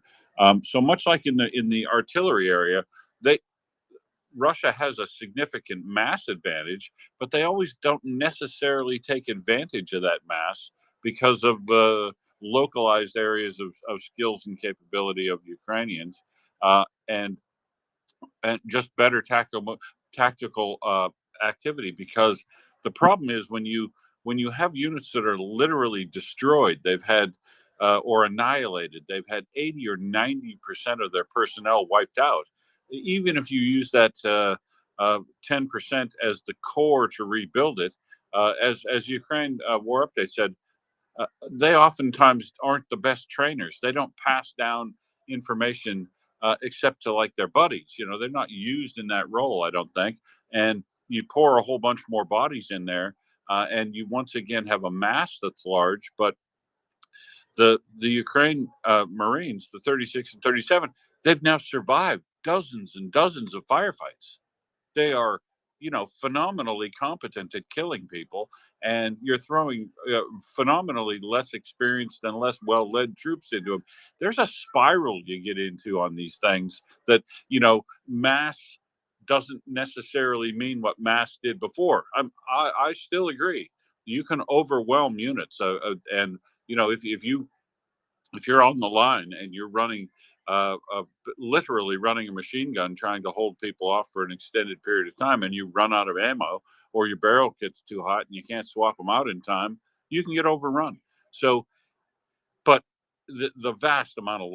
S12: So much like in the artillery area, Russia has a significant mass advantage, but they always don't necessarily take advantage of that mass because of localized areas of skills and capability of Ukrainians, and just better tactical activity. Because the problem is when you have units that are literally destroyed, they've had or annihilated, they've had 80 or 90% of their personnel wiped out. Even if you use that 10% as the core to rebuild it, as Ukraine War Update said, they oftentimes aren't the best trainers. They don't pass down information except to like their buddies. You know, they're not used in that role, I don't think. And you pour a whole bunch more bodies in there, and you once again have a mass that's large. But the Ukraine Marines, the 36 and 37, they've now survived dozens and dozens of firefights. They are, you know, phenomenally competent at killing people, and you're throwing phenomenally less experienced and less well-led troops into them. There's a spiral you get into on these things that, you know, mass doesn't necessarily mean what mass did before. I still agree. You can overwhelm units, and you know, if you're on the line and you're running literally running a machine gun trying to hold people off for an extended period of time, and you run out of ammo, or your barrel kit's too hot and you can't swap them out in time, you can get overrun. So, but the vast amount of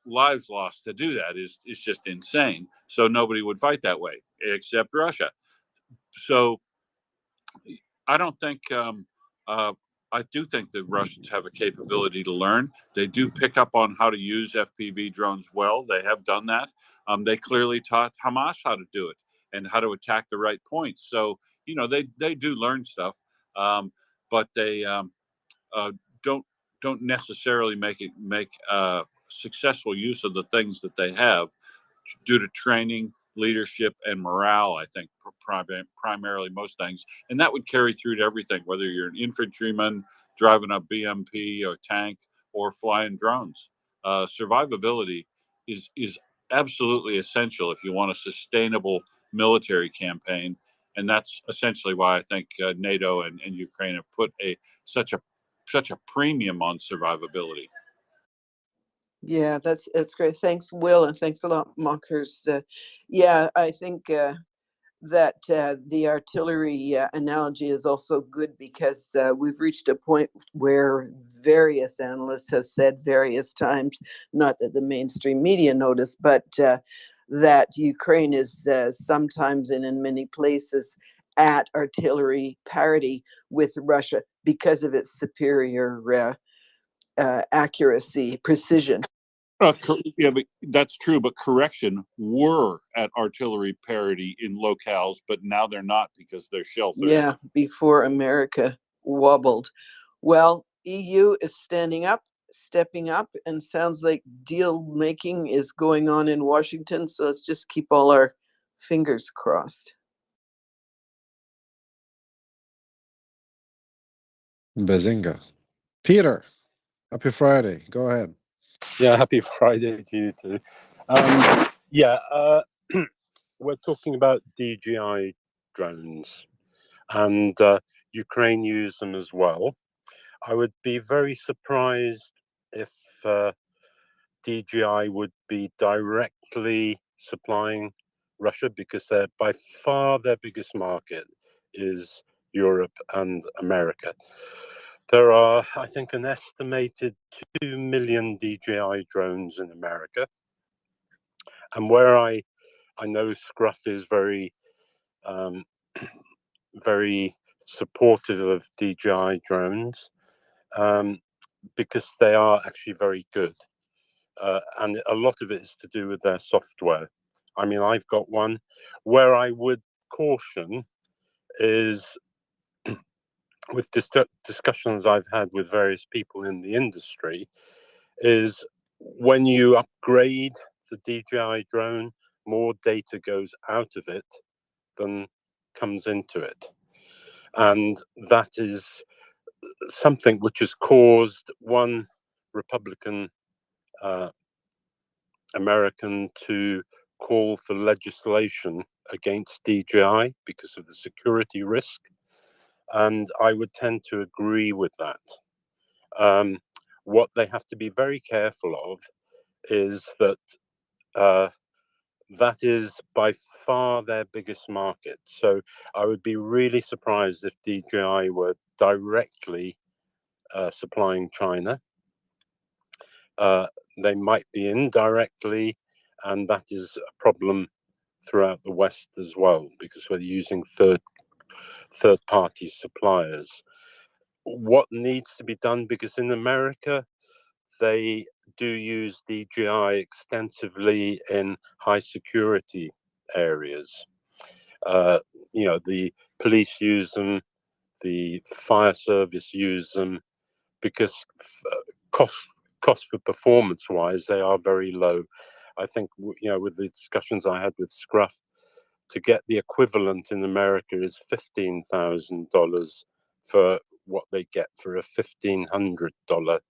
S12: lives lost to do that is just insane. So nobody would fight that way except Russia. So I don't think I do think that Russians have a capability to learn. They do pick up on how to use FPV drones well. They have done that. They clearly taught Hamas how to do it and how to attack the right points. So, you know, they do learn stuff, but they don't necessarily make successful use of the things that they have due to training, leadership, and morale. I think primarily most things, and that would carry through to everything, whether you're an infantryman driving a BMP or tank or flying drones. Survivability is absolutely essential if you want a sustainable military campaign, and that's essentially why I think NATO and Ukraine have put such a premium on survivability.
S20: Yeah, that's great. Thanks, Will, and thanks a lot, Mockers. Yeah, I think that the artillery analogy is also good because we've reached a point where various analysts have said various times, not that the mainstream media notice, but that Ukraine is sometimes and in many places at artillery parity with Russia because of its superior accuracy, precision.
S12: Yeah, but that's true. But correction, were at artillery parity in locales, but now they're not because they're shell thirsty.
S20: Yeah, before America wobbled. Well, EU is standing up, stepping up, and sounds like deal making is going on in Washington. So let's just keep all our fingers crossed.
S22: Bazinga. Peter, happy Friday. Go ahead.
S3: Yeah, happy Friday to you too. Yeah, we're talking about DJI drones, and Ukraine use them as well. I would be very surprised if DJI would be directly supplying Russia, because they're by far their biggest market is Europe and America. There are, I think, an estimated 2 million DJI drones in America. And where I know Scruff is very, very supportive of DJI drones, because they are actually very good. And a lot of it is to do with their software. I mean, I've got one. Where I would caution is with discussions I've had with various people in the industry, is when you upgrade the DJI drone, more data goes out of it than comes into it. And that is something which has caused one Republican American to call for legislation against DJI because of the security risk. And I would tend to agree with that. What they have to be very careful of is that that is by far their biggest market. So I would be really surprised if DJI were directly supplying China. They might be indirectly, and that is a problem throughout the West as well, because we're using third-party suppliers. What needs to be done, because in America, they do use DJI extensively in high security areas. You know, the police use them, the fire service use them, because cost for performance wise, they are very low. I think, you know, with the discussions I had with Scruff, to get the equivalent in America is $15,000 for what they get for a $1,500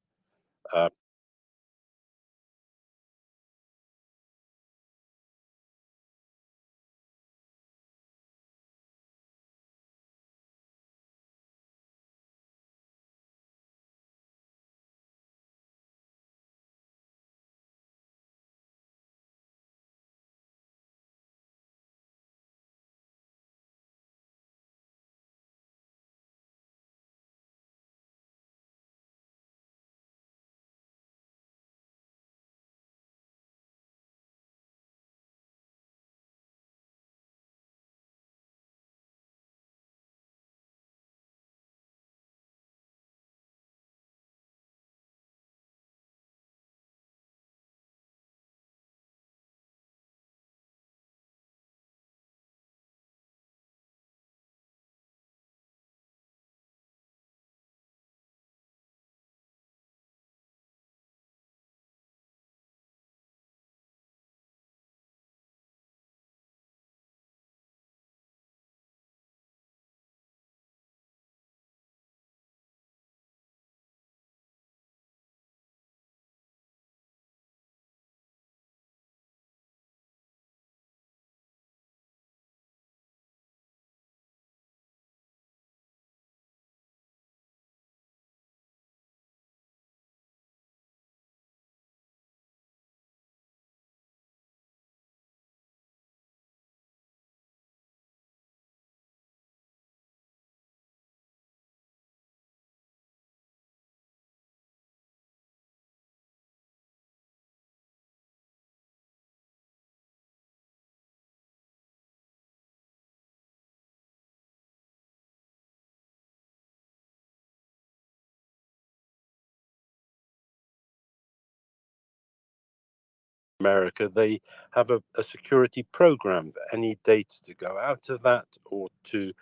S3: America. They have a security program for any data to go out of that or to,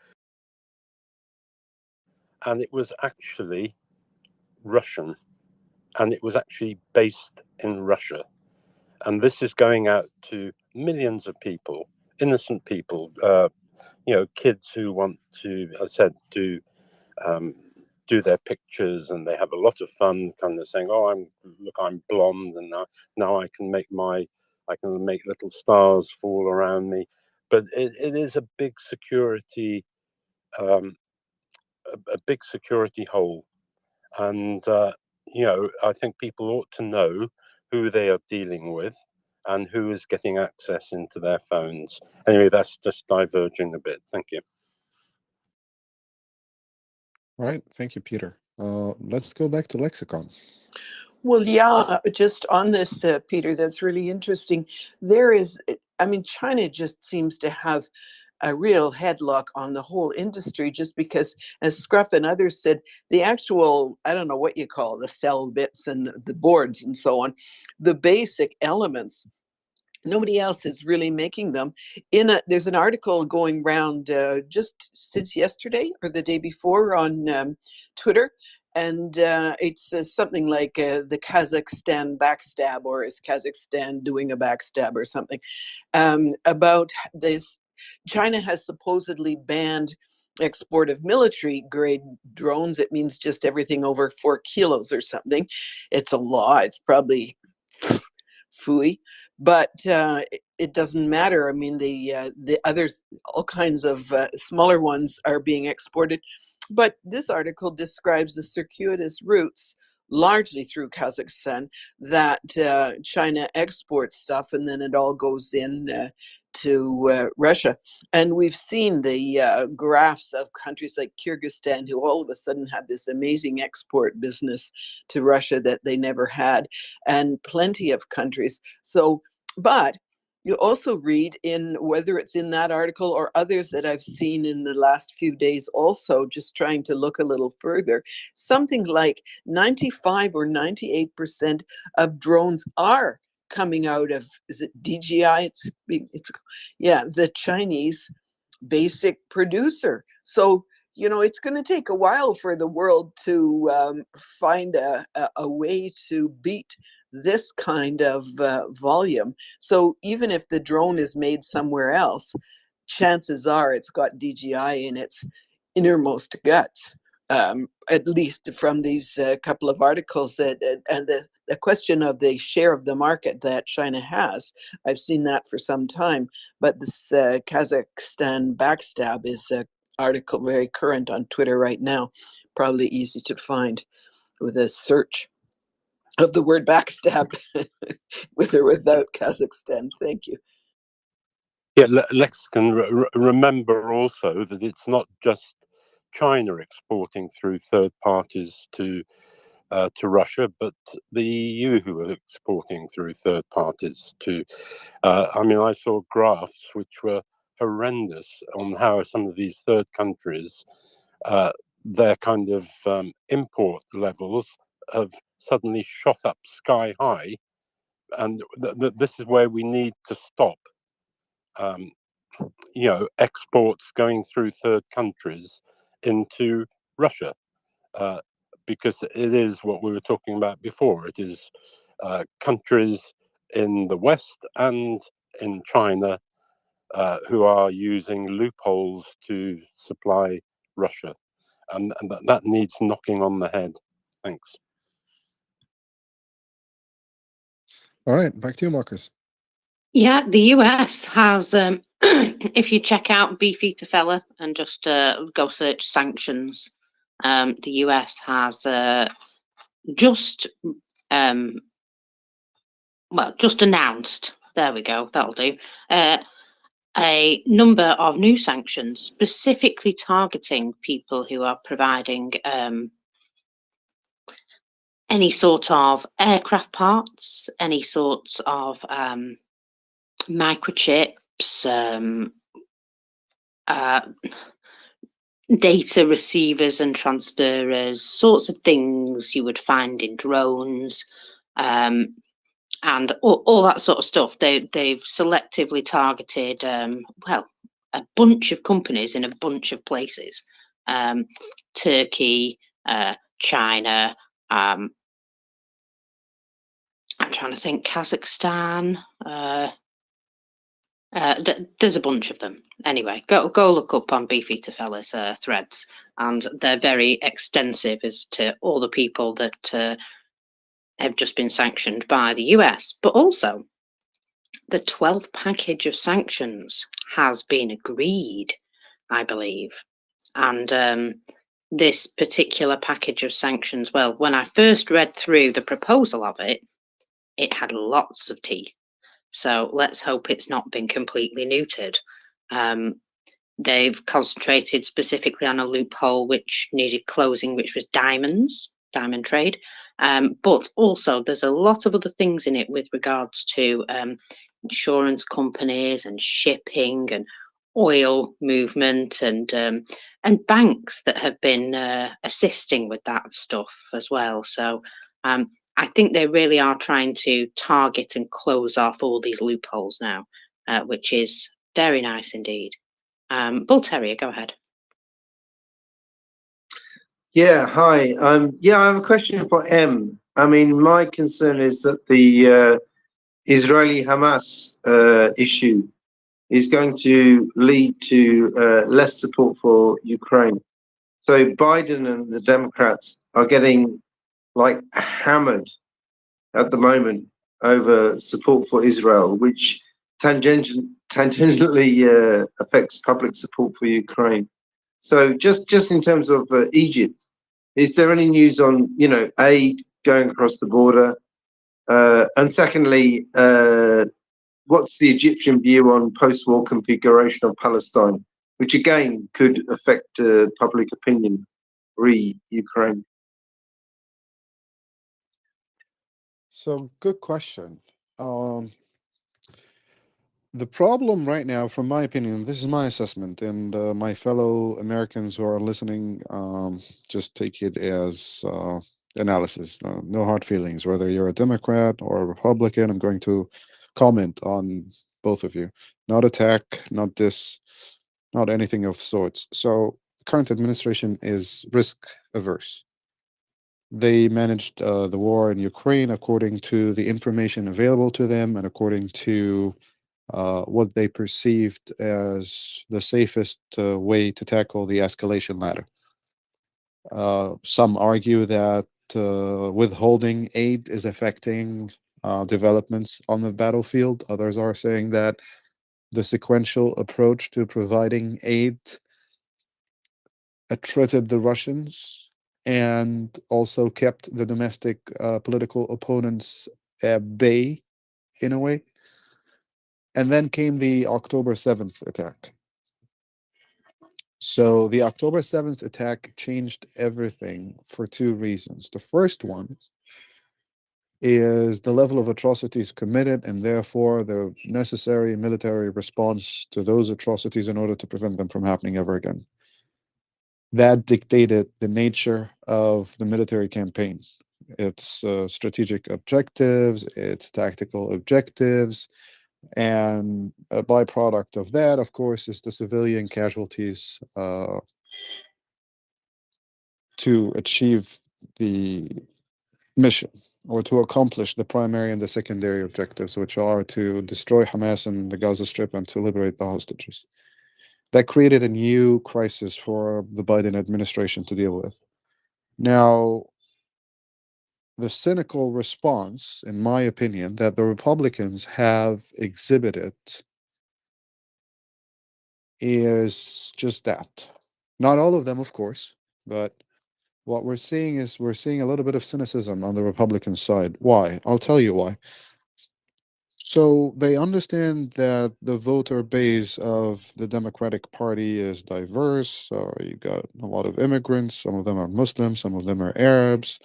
S3: and it was actually Russian, and it was actually based in Russia. And this is going out to millions of people, innocent people, you know, kids who want to, as I said, do their pictures, and they have a lot of fun, kind of saying, "Oh, I'm blonde, and now I can make I can make little stars fall around me. But it is a big security, a big security hole. And, I think people ought to know who they are dealing with and who is getting access into their phones. Anyway, that's just diverging a bit. Thank you.
S22: All right, thank you, Peter. Let's go back to Lexicon.
S20: Well, yeah, just on this, Peter, that's really interesting. There is, I mean, China just seems to have a real headlock on the whole industry, just because, as Scruff and others said, the actual, I don't know what you call the cell bits and the boards and so on, the basic elements, nobody else is really making them. There's an article going around just since yesterday or the day before on Twitter, and it's something like the Kazakhstan backstab, or is Kazakhstan doing a backstab or something, about this. China has supposedly banned export of military grade drones. It means just everything over 4 kilos or something. It's a law. It's probably phooey, but it doesn't matter. I mean, the other, all kinds of smaller ones are being exported. But this article describes the circuitous routes, largely through Kazakhstan, that China exports stuff, and then it all goes in to Russia. And we've seen the graphs of countries like Kyrgyzstan, who all of a sudden have this amazing export business to Russia that they never had, and plenty of countries. So, but you also read in, whether it's in that article or others that I've seen in the last few days, also just trying to look a little further, something like 95 or 98% of drones are coming out of, is it DJI? Yeah, the Chinese basic producer. So, it's going to take a while for the world to find a way to beat this kind of volume. So even if the drone is made somewhere else, chances are it's got DJI in its innermost guts. At least from these couple of articles and the question of the share of the market that China has. I've seen that for some time, but this Kazakhstan backstab is an article very current on Twitter right now, probably easy to find with a search of the word backstab with or without Kazakhstan. Thank you.
S3: Yeah, Lexicon, remember also that it's not just China exporting through third parties to Russia, but the EU who are exporting through third parties to. I saw graphs which were horrendous on how some of these third countries, their kind of import levels have suddenly shot up sky high, and this is where we need to stop. Exports going through third countries into Russia, because it is what we were talking about before. It is countries in the West and in China who are using loopholes to supply Russia, and that needs knocking on the head. Thanks.
S22: All right, back to you, Marcus.
S15: Yeah, the US has, if you check out Beefeater Fella and just go search sanctions, the US has just announced, there we go, that'll do, a number of new sanctions specifically targeting people who are providing any sort of aircraft parts, any sorts of microchips, data receivers and transferers, sorts of things you would find in drones, and all that sort of stuff. They've selectively targeted, a bunch of companies in a bunch of places. Turkey, China, I'm trying to think, Kazakhstan. There's a bunch of them. Anyway, go look up on Beefeater Fella's threads, and they're very extensive as to all the people that have just been sanctioned by the US. But also, the 12th package of sanctions has been agreed, I believe. And this particular package of sanctions, well, when I first read through the proposal of it, it had lots of teeth. So let's hope it's not been completely neutered. They've concentrated specifically on a loophole which needed closing, which was diamond trade. But also there's a lot of other things in it with regards to insurance companies and shipping and oil movement and banks that have been assisting with that stuff as well. So I think they really are trying to target and close off all these loopholes now, which is very nice indeed. Bull Terrier, go ahead.
S11: Yeah, hi. Yeah, I have a question for M. I mean, my concern is that the Israeli-Hamas issue is going to lead to less support for Ukraine. So Biden and the Democrats are getting like hammered at the moment over support for Israel, which tangentially affects public support for Ukraine. So just in terms of Egypt, is there any news on, you know, aid going across the border? And secondly, what's the Egyptian view on post-war configuration of Palestine, which again could affect public opinion re Ukraine?
S22: So good question. The problem right now, from my opinion, this is my assessment, and my fellow Americans who are listening, just take it as analysis, no hard feelings. Whether you're a Democrat or a Republican, I'm going to comment on both of you. Not attack, not this, not anything of sorts. So current administration is risk averse. They managed the war in Ukraine according to the information available to them and according to what they perceived as the safest way to tackle the escalation ladder. Some argue that withholding aid is affecting developments on the battlefield. Others are saying that the sequential approach to providing aid attrited the Russians and also kept the domestic political opponents at bay in a way. And then came the October 7th attack. So the October 7th attack changed everything for two reasons. The first one is the level of atrocities committed and therefore the necessary military response to those atrocities in order to prevent them from happening ever again. That dictated the nature of the military campaign. Its strategic objectives, its tactical objectives, and a byproduct of that, of course, is the civilian casualties to achieve the mission or to accomplish the primary and the secondary objectives, which are to destroy Hamas and the Gaza Strip and to liberate the hostages. That created a new crisis for the Biden administration to deal with. Now, the cynical response, in my opinion, that the Republicans have exhibited is just that. Not all of them, of course, but what we're seeing is we're seeing a little bit of cynicism on the Republican side. Why? I'll tell you why. So they understand that the voter base of the Democratic Party is diverse. You got a lot of immigrants. Some of them are Muslims, some of them are Arabs,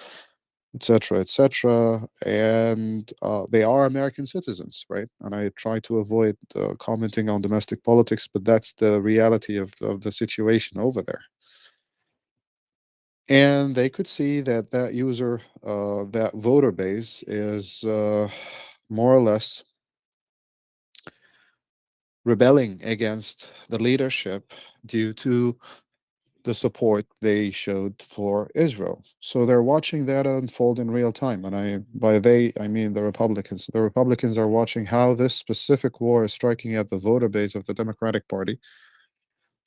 S22: etc., etc., and they are American citizens, right? And I try to avoid commenting on domestic politics, but that's the reality of the situation over there. And they could see that that voter base is more or less rebelling against the leadership due to the support they showed for Israel. So they're watching that unfold in real time. And by they, I mean the Republicans. The Republicans are watching how this specific war is striking at the voter base of the Democratic Party.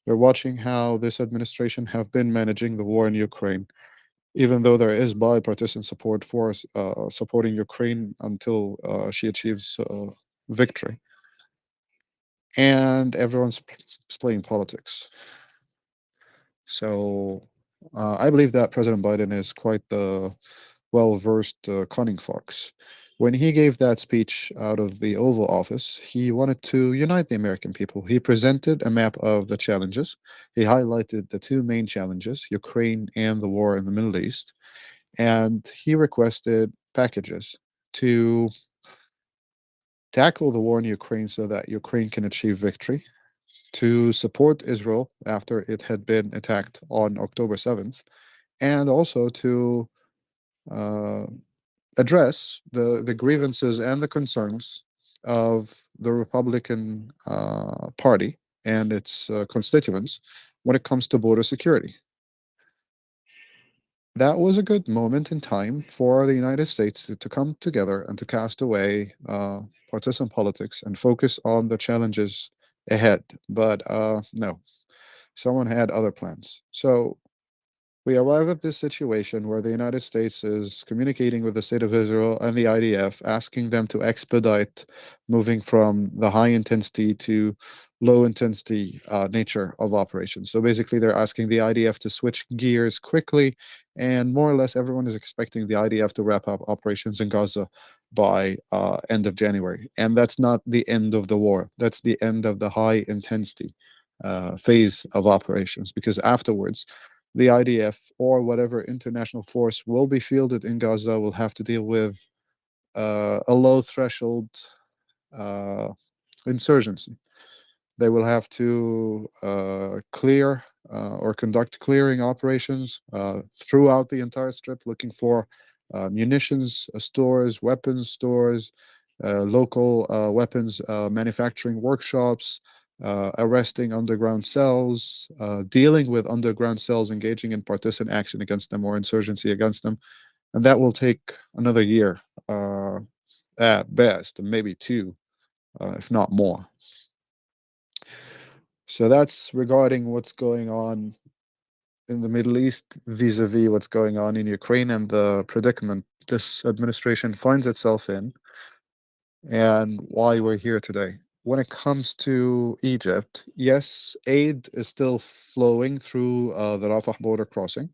S22: They're watching how this administration have been managing the war in Ukraine, even though there is bipartisan support for supporting Ukraine until she achieves victory. And everyone's playing politics. So I believe that President Biden is quite the well-versed cunning fox. When he gave that speech out of the Oval Office, he wanted to unite the American people. He presented a map of the challenges. He highlighted the two main challenges, Ukraine and the war in the Middle East. And he requested packages to tackle the war in Ukraine so that Ukraine can achieve victory, to support Israel after it had been attacked on October 7th, and also to address the grievances and the concerns of the Republican Party and its constituents when it comes to border security. That was a good moment in time for the United States to come together and to cast away partisan politics and focus on the challenges ahead. But no, someone had other plans. So we arrived at this situation where the United States is communicating with the State of Israel and the IDF, asking them to expedite moving from the high intensity to low intensity nature of operations. So basically, they're asking the IDF to switch gears quickly, and more or less everyone is expecting the IDF to wrap up operations in Gaza by end of January. And that's not the end of the war. That's the end of the high intensity phase of operations, because afterwards, the IDF or whatever international force will be fielded in Gaza will have to deal with a low threshold insurgency. They will have to clear or conduct clearing operations throughout the entire strip, looking for munitions stores, weapons stores, local weapons manufacturing workshops, arresting underground cells, dealing with underground cells, engaging in partisan action against them or insurgency against them. And that will take another year at best, and maybe two, if not more. So that's regarding what's going on in the Middle East vis-a-vis what's going on in Ukraine and the predicament this administration finds itself in and why we're here today. When it comes to Egypt, yes, aid is still flowing through the Rafah border crossing.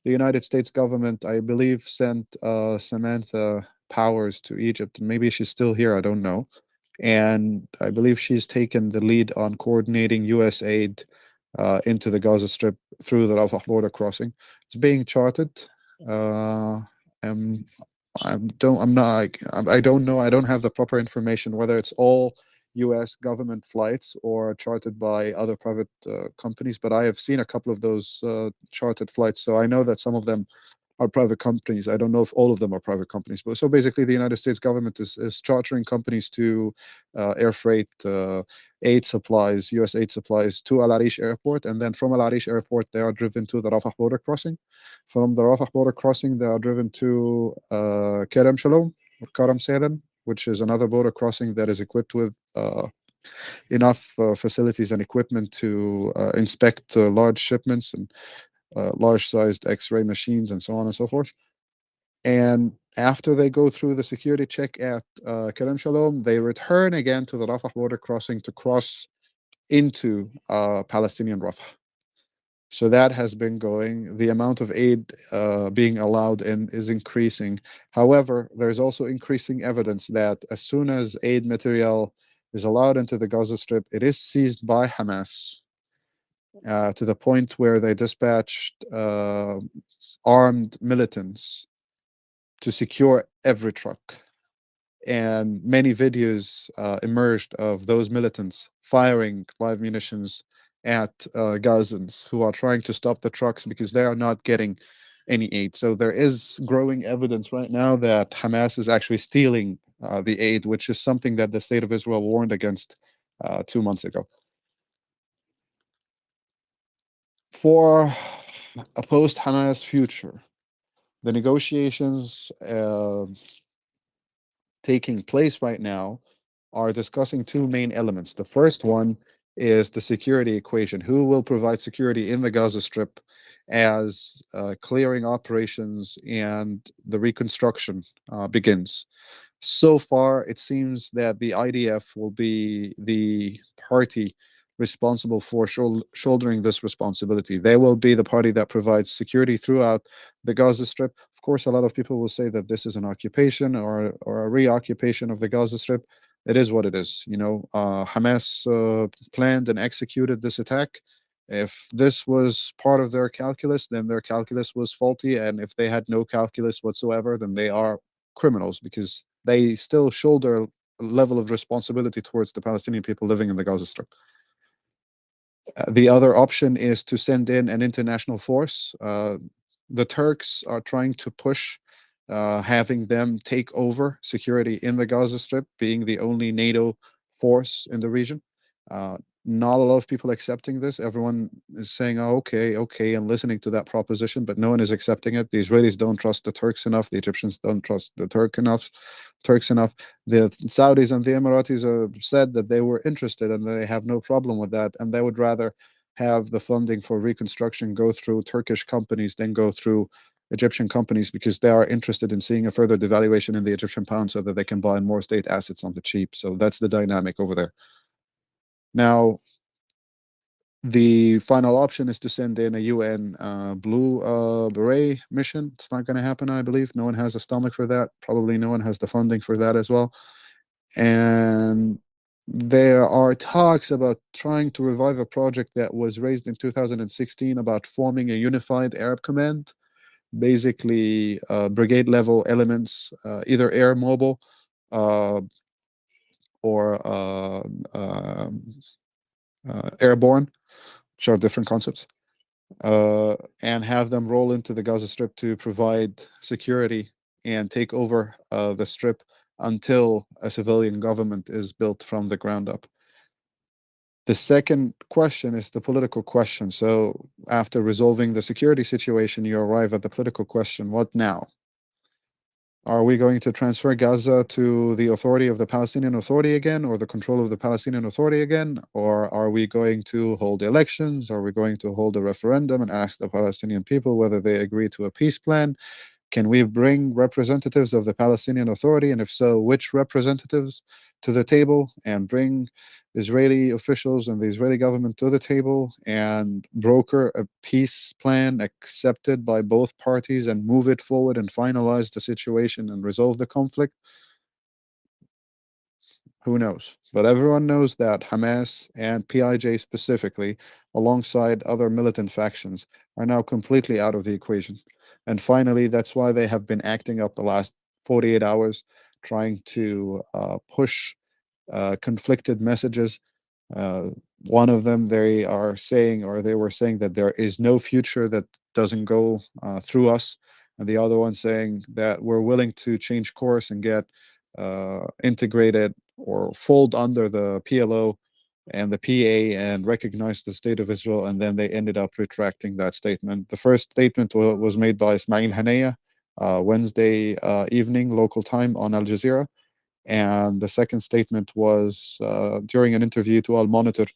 S22: The United States government, I believe, sent Samantha Powers to Egypt. Maybe she's still here, I don't know. And I believe she's taken the lead on coordinating US aid into the Gaza Strip through the Rafah border crossing. It's being charted. I don't know. I don't have the proper information whether it's all U.S. government flights or chartered by other private companies, but I have seen a couple of those chartered flights, so I know that some of them are private companies. I don't know if all of them are private companies, but so basically the United States government is chartering companies to air freight aid supplies, U.S. aid supplies to Al Arish Airport, and then from Al Arish Airport they are driven to the Rafah border crossing. From the Rafah border crossing they are driven to Kerem Shalom or Karam Salem, which is another border crossing that is equipped with enough facilities and equipment to inspect large shipments and large-sized X-ray machines and so on and so forth. And after they go through the security check at Kerem Shalom, they return again to the Rafah border crossing to cross into Palestinian Rafah. So that has been going. The amount of aid being allowed in is increasing. However, there's also increasing evidence that as soon as aid material is allowed into the Gaza Strip, it is seized by Hamas to the point where they dispatched armed militants to secure every truck. And many videos emerged of those militants firing live munitions at Gazans who are trying to stop the trucks because they are not getting any aid. So there is growing evidence right now that Hamas is actually stealing the aid, which is something that the State of Israel warned against 2 months ago. For a post-Hamas future, the negotiations taking place right now are discussing two main elements. The first one is the security equation. Who will provide security in the Gaza Strip as clearing operations and the reconstruction begins. So far, it seems that the IDF will be the party responsible for shouldering this responsibility. They will be the party that provides security throughout the Gaza Strip. Of course, a lot of people will say that this is an occupation or a reoccupation of the Gaza Strip. It is what it is. You know, Hamas planned and executed this attack. If this was part of their calculus, then their calculus was faulty. And if they had no calculus whatsoever, then they are criminals, because they still shoulder a level of responsibility towards the Palestinian people living in the Gaza Strip. The other option is to send in an international force. The Turks are trying to push having them take over security in the Gaza Strip, being the only NATO force in the region. Not a lot of people accepting this. Everyone is saying, oh, okay, and listening to that proposition, but no one is accepting it. The Israelis don't trust the Turks enough. The Egyptians don't trust the Turks enough. The Saudis and the Emiratis have said that they were interested and they have no problem with that, and they would rather have the funding for reconstruction go through Turkish companies than go through Egyptian companies, because they are interested in seeing a further devaluation in the Egyptian pound so that they can buy more state assets on the cheap. So that's the dynamic over there. Now, the final option is to send in a UN blue beret mission. It's not going to happen, I believe. No one has the stomach for that. Probably no one has the funding for that as well. And there are talks about trying to revive a project that was raised in 2016 about forming a unified Arab command, basically brigade level elements, either air mobile or airborne, which are different concepts, and have them roll into the Gaza Strip to provide security and take over the Strip until a civilian government is built from the ground up. The second question is the political question. So after resolving the security situation, you arrive at the political question: what now? Are we going to transfer Gaza to the authority of the Palestinian Authority again, or the control of the Palestinian Authority again? Or are we going to hold elections? Are we going to hold a referendum and ask the Palestinian people whether they agree to a peace plan? Can we bring representatives of the Palestinian Authority, and if so, which representatives, to the table, and bring Israeli officials and the Israeli government to the table and broker a peace plan accepted by both parties and move it forward and finalize the situation and resolve the conflict? Who knows? But everyone knows that Hamas and PIJ specifically, alongside other militant factions, are now completely out of the equation. And finally, that's why they have been acting up the last 48 hours, trying to push conflicted messages. One of them, they are saying, or they were saying, that there is no future that doesn't go through us. And the other one saying that we're willing to change course and get integrated or fold under the PLO and the PA and recognize the state of Israel. And then they ended up retracting that statement. The first statement was made by Ismail Haniyeh Wednesday evening local time on Al Jazeera. And the second statement was during an interview to Al Monitor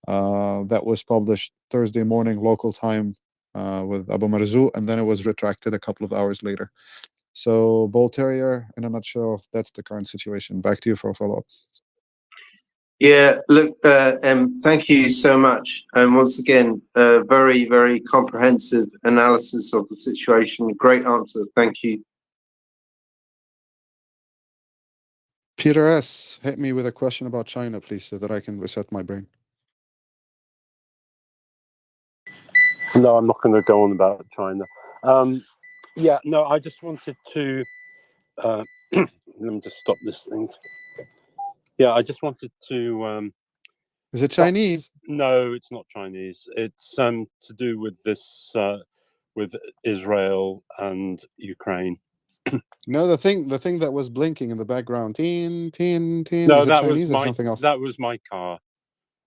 S22: that was published Thursday morning local time with Abu Marzouk, and then it was retracted a couple of hours later. So, Bull Terrier, in a nutshell, that's the current situation. Back to you for a follow-up.
S11: Yeah, look, thank you so much. And once again, very, very comprehensive analysis of the situation. Great answer. Thank you.
S22: Peter S., hit me with a question about China, please, so that I can reset my brain.
S3: No, I'm not going to go on about China. Yeah, no, I just wanted to let me just stop this thing. Yeah, I just wanted to
S22: is it Chinese?
S3: No, it's not Chinese. It's to do with this with Israel and Ukraine.
S22: No, the thing that was blinking in the background, teen.
S3: No,
S22: is it Chinese or something else?
S3: That was my car.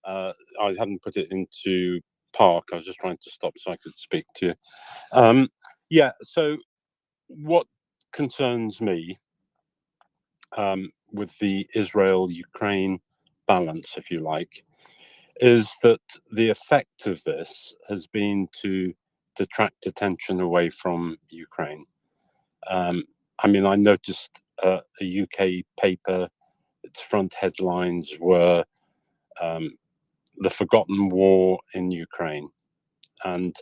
S3: I hadn't put it into park. I was just trying to stop so I could speak to you. Yeah, so what concerns me with the Israel-Ukraine balance, if you like, is that the effect of this has been to detract attention away from Ukraine. I mean, I noticed a UK paper, its front headlines were the forgotten war in Ukraine. And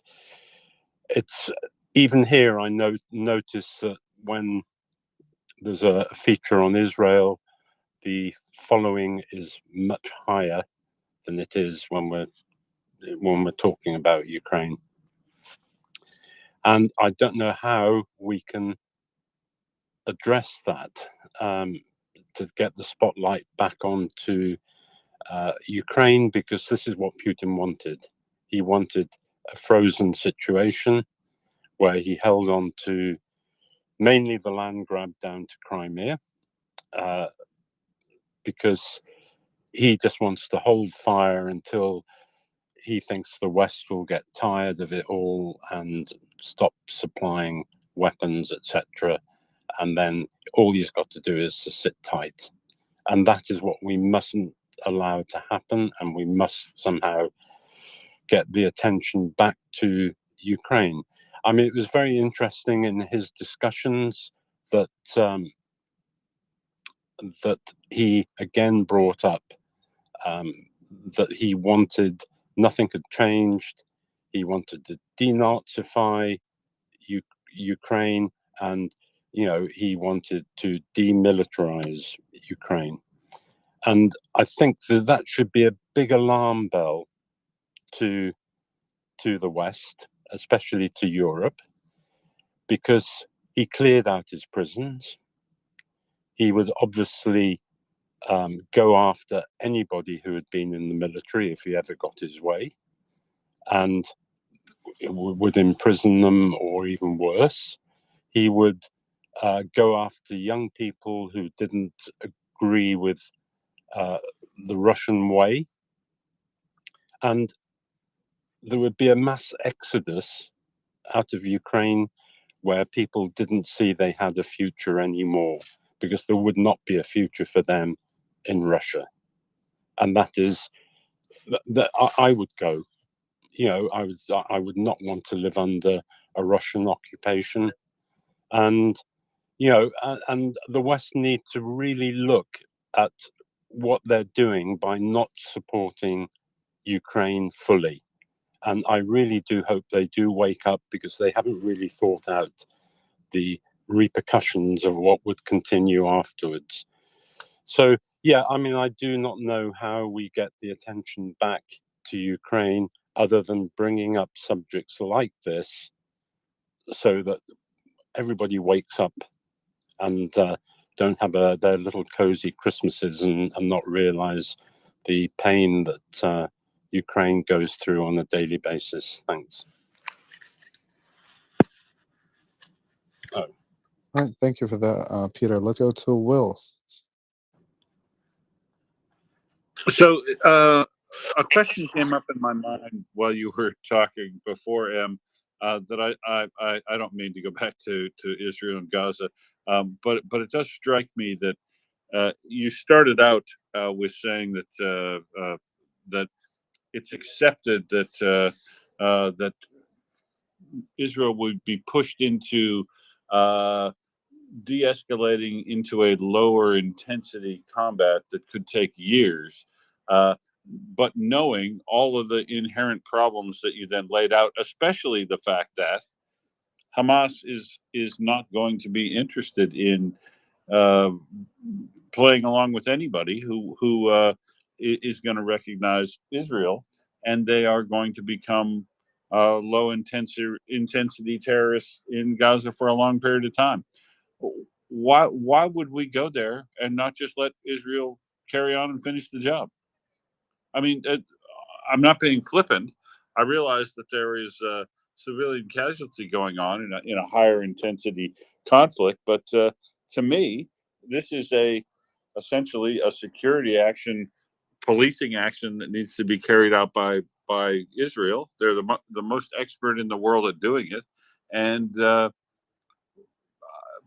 S3: it's even here, I notice that when there's a feature on Israel, the following is much higher than it is when we're talking about Ukraine. And I don't know how we can address that to get the spotlight back onto Ukraine, because this is what Putin wanted. He wanted a frozen situation where he held on to mainly the land grab down to Crimea, because he just wants to hold fire until he thinks the West will get tired of it all and stop supplying weapons, etc. And then all he's got to do is to sit tight. And that is what we mustn't allow to happen. And we must somehow get the attention back to Ukraine. I mean, it was very interesting in his discussions that that he again brought up that he wanted, nothing had changed. He wanted to denazify Ukraine, and he wanted to demilitarize Ukraine. And I think that should be a big alarm bell to the West, especially to Europe, because he cleared out his prisons. He would obviously go after anybody who had been in the military if he ever got his way, and would imprison them, or even worse. He would go after young people who didn't agree with the Russian way, and there would be a mass exodus out of Ukraine where people didn't see they had a future anymore, because there would not be a future for them in Russia. And that is that I would go. I would not want to live under a Russian occupation. And and the West need to really look at what they're doing by not supporting Ukraine fully. And I really do hope they do wake up, because they haven't really thought out the repercussions of what would continue afterwards. So, yeah, I mean, I do not know how we get the attention back to Ukraine other than bringing up subjects like this, so that everybody wakes up and don't have their little cozy Christmases and not realize the pain that Ukraine goes through on a daily basis. Thanks.
S22: All right, thank you for that, Peter. Let's go to Will.
S12: So a question came up in my mind while you were talking before, that I don't mean to go back to Israel and Gaza, but it does strike me that you started out with saying that that it's accepted that that Israel would be pushed into de-escalating into a lower intensity combat that could take years, but knowing all of the inherent problems that you then laid out, especially the fact that Hamas is not going to be interested in playing along with anybody who is going to recognize Israel, and they are going to become low intensity terrorists in Gaza for a long period of time. Why would we go there and not just let Israel carry on and finish the job? I mean, I'm not being flippant. I realize that there is civilian casualty going on in a higher intensity conflict, but to me, this is essentially a security action, policing action that needs to be carried out by Israel. They're the most expert in the world at doing it, and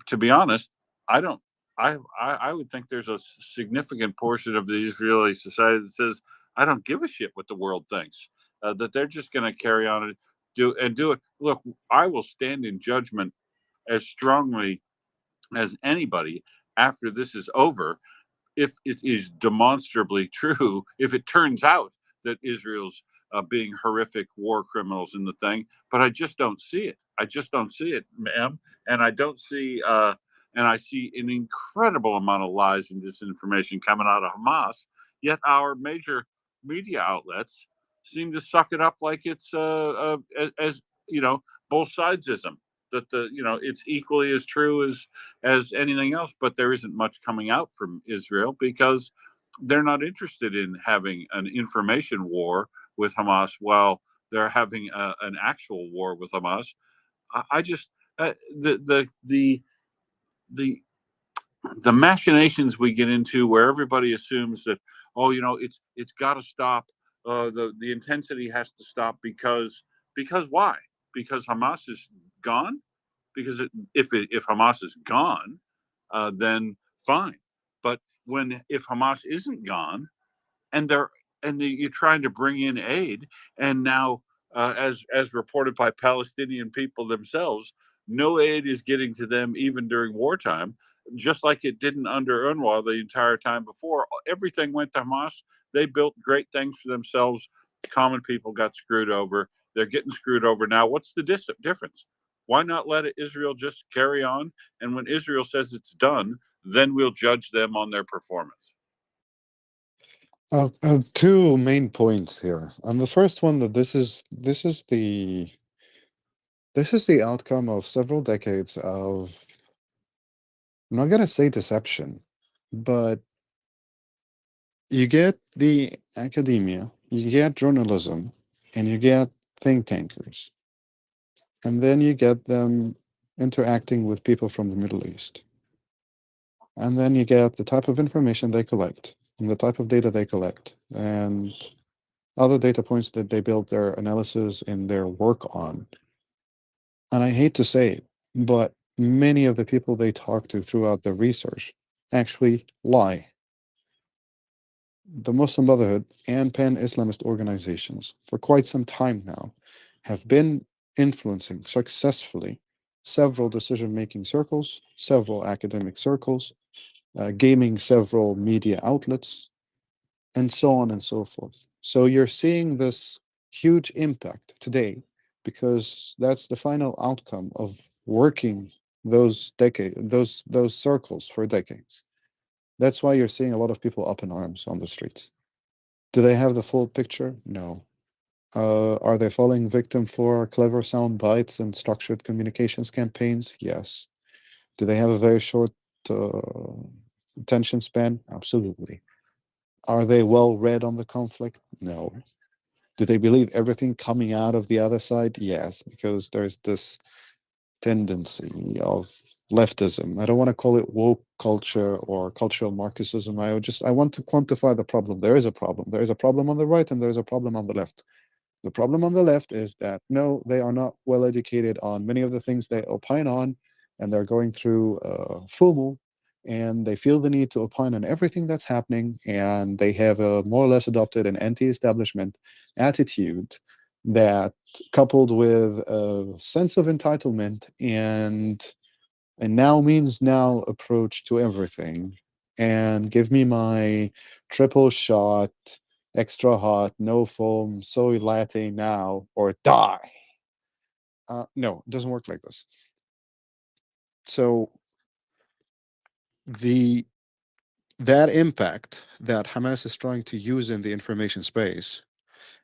S12: to be honest, I don't. I would think there's a significant portion of the Israeli society that says, I don't give a shit what the world thinks. That they're just going to carry on do it. Look, I will stand in judgment as strongly as anybody after this is over, if it is demonstrably true, if it turns out that Israel's being horrific war criminals in the thing, but I just don't see it. I just don't see it, ma'am. And I don't see, and I see an incredible amount of lies and disinformation coming out of Hamas, yet our major media outlets seem to suck it up like it's, as you know, both sidesism. That it's equally as true as anything else, but there isn't much coming out from Israel because they're not interested in having an information war with Hamas while they're having an actual war with Hamas. I just the the machinations we get into where everybody assumes that, oh, it's got to stop, the intensity has to stop because why? Because Hamas is gone. Because if Hamas is gone, then fine. But if Hamas isn't gone, and you're trying to bring in aid, and now, as reported by Palestinian people themselves, no aid is getting to them even during wartime, just like it didn't under UNRWA the entire time before. Everything went to Hamas. They built great things for themselves. Common people got screwed over. They're getting screwed over now. What's the difference? Why not let Israel just carry on? And when Israel says it's done, then we'll judge them on their performance.
S22: Two main points here. And the first one, that this is the outcome of several decades of, I'm not gonna say deception, but you get the academia, you get journalism, and you get think tankers, and then you get them interacting with people from the Middle East. And then you get the type of information they collect and the type of data they collect and other data points that they build their analysis and their work on. And I hate to say it, but many of the people they talk to throughout the research actually lie. The Muslim Brotherhood and pan-Islamist organizations for quite some time now have been influencing successfully several decision-making circles, several academic circles, gaming several media outlets, and so on and so forth. So you're seeing this huge impact today because that's the final outcome of working those circles for decades. That's why you're seeing a lot of people up in arms on the streets. Do they have the full picture? No. Are they falling victim for clever sound bites and structured communications campaigns? Yes. Do they have a very short attention span? Absolutely. Are they well read on the conflict? No. Do they believe everything coming out of the other side? Yes, because there's this tendency of leftism. I don't want to call it woke culture or cultural Marxism. I want to quantify the problem. There is a problem. There is a problem on the right and there's a problem on the left. The problem on the left is that, no, they are not well educated on many of the things they opine on, and they're going through FOMO, and they feel the need to opine on everything that's happening, and they have a more or less adopted an anti-establishment attitude that, coupled with a sense of entitlement and a now means now approach to everything, and give me my triple shot, extra hot, no foam, soy latte now, or die. No, it doesn't work like this. So that impact that Hamas is trying to use in the information space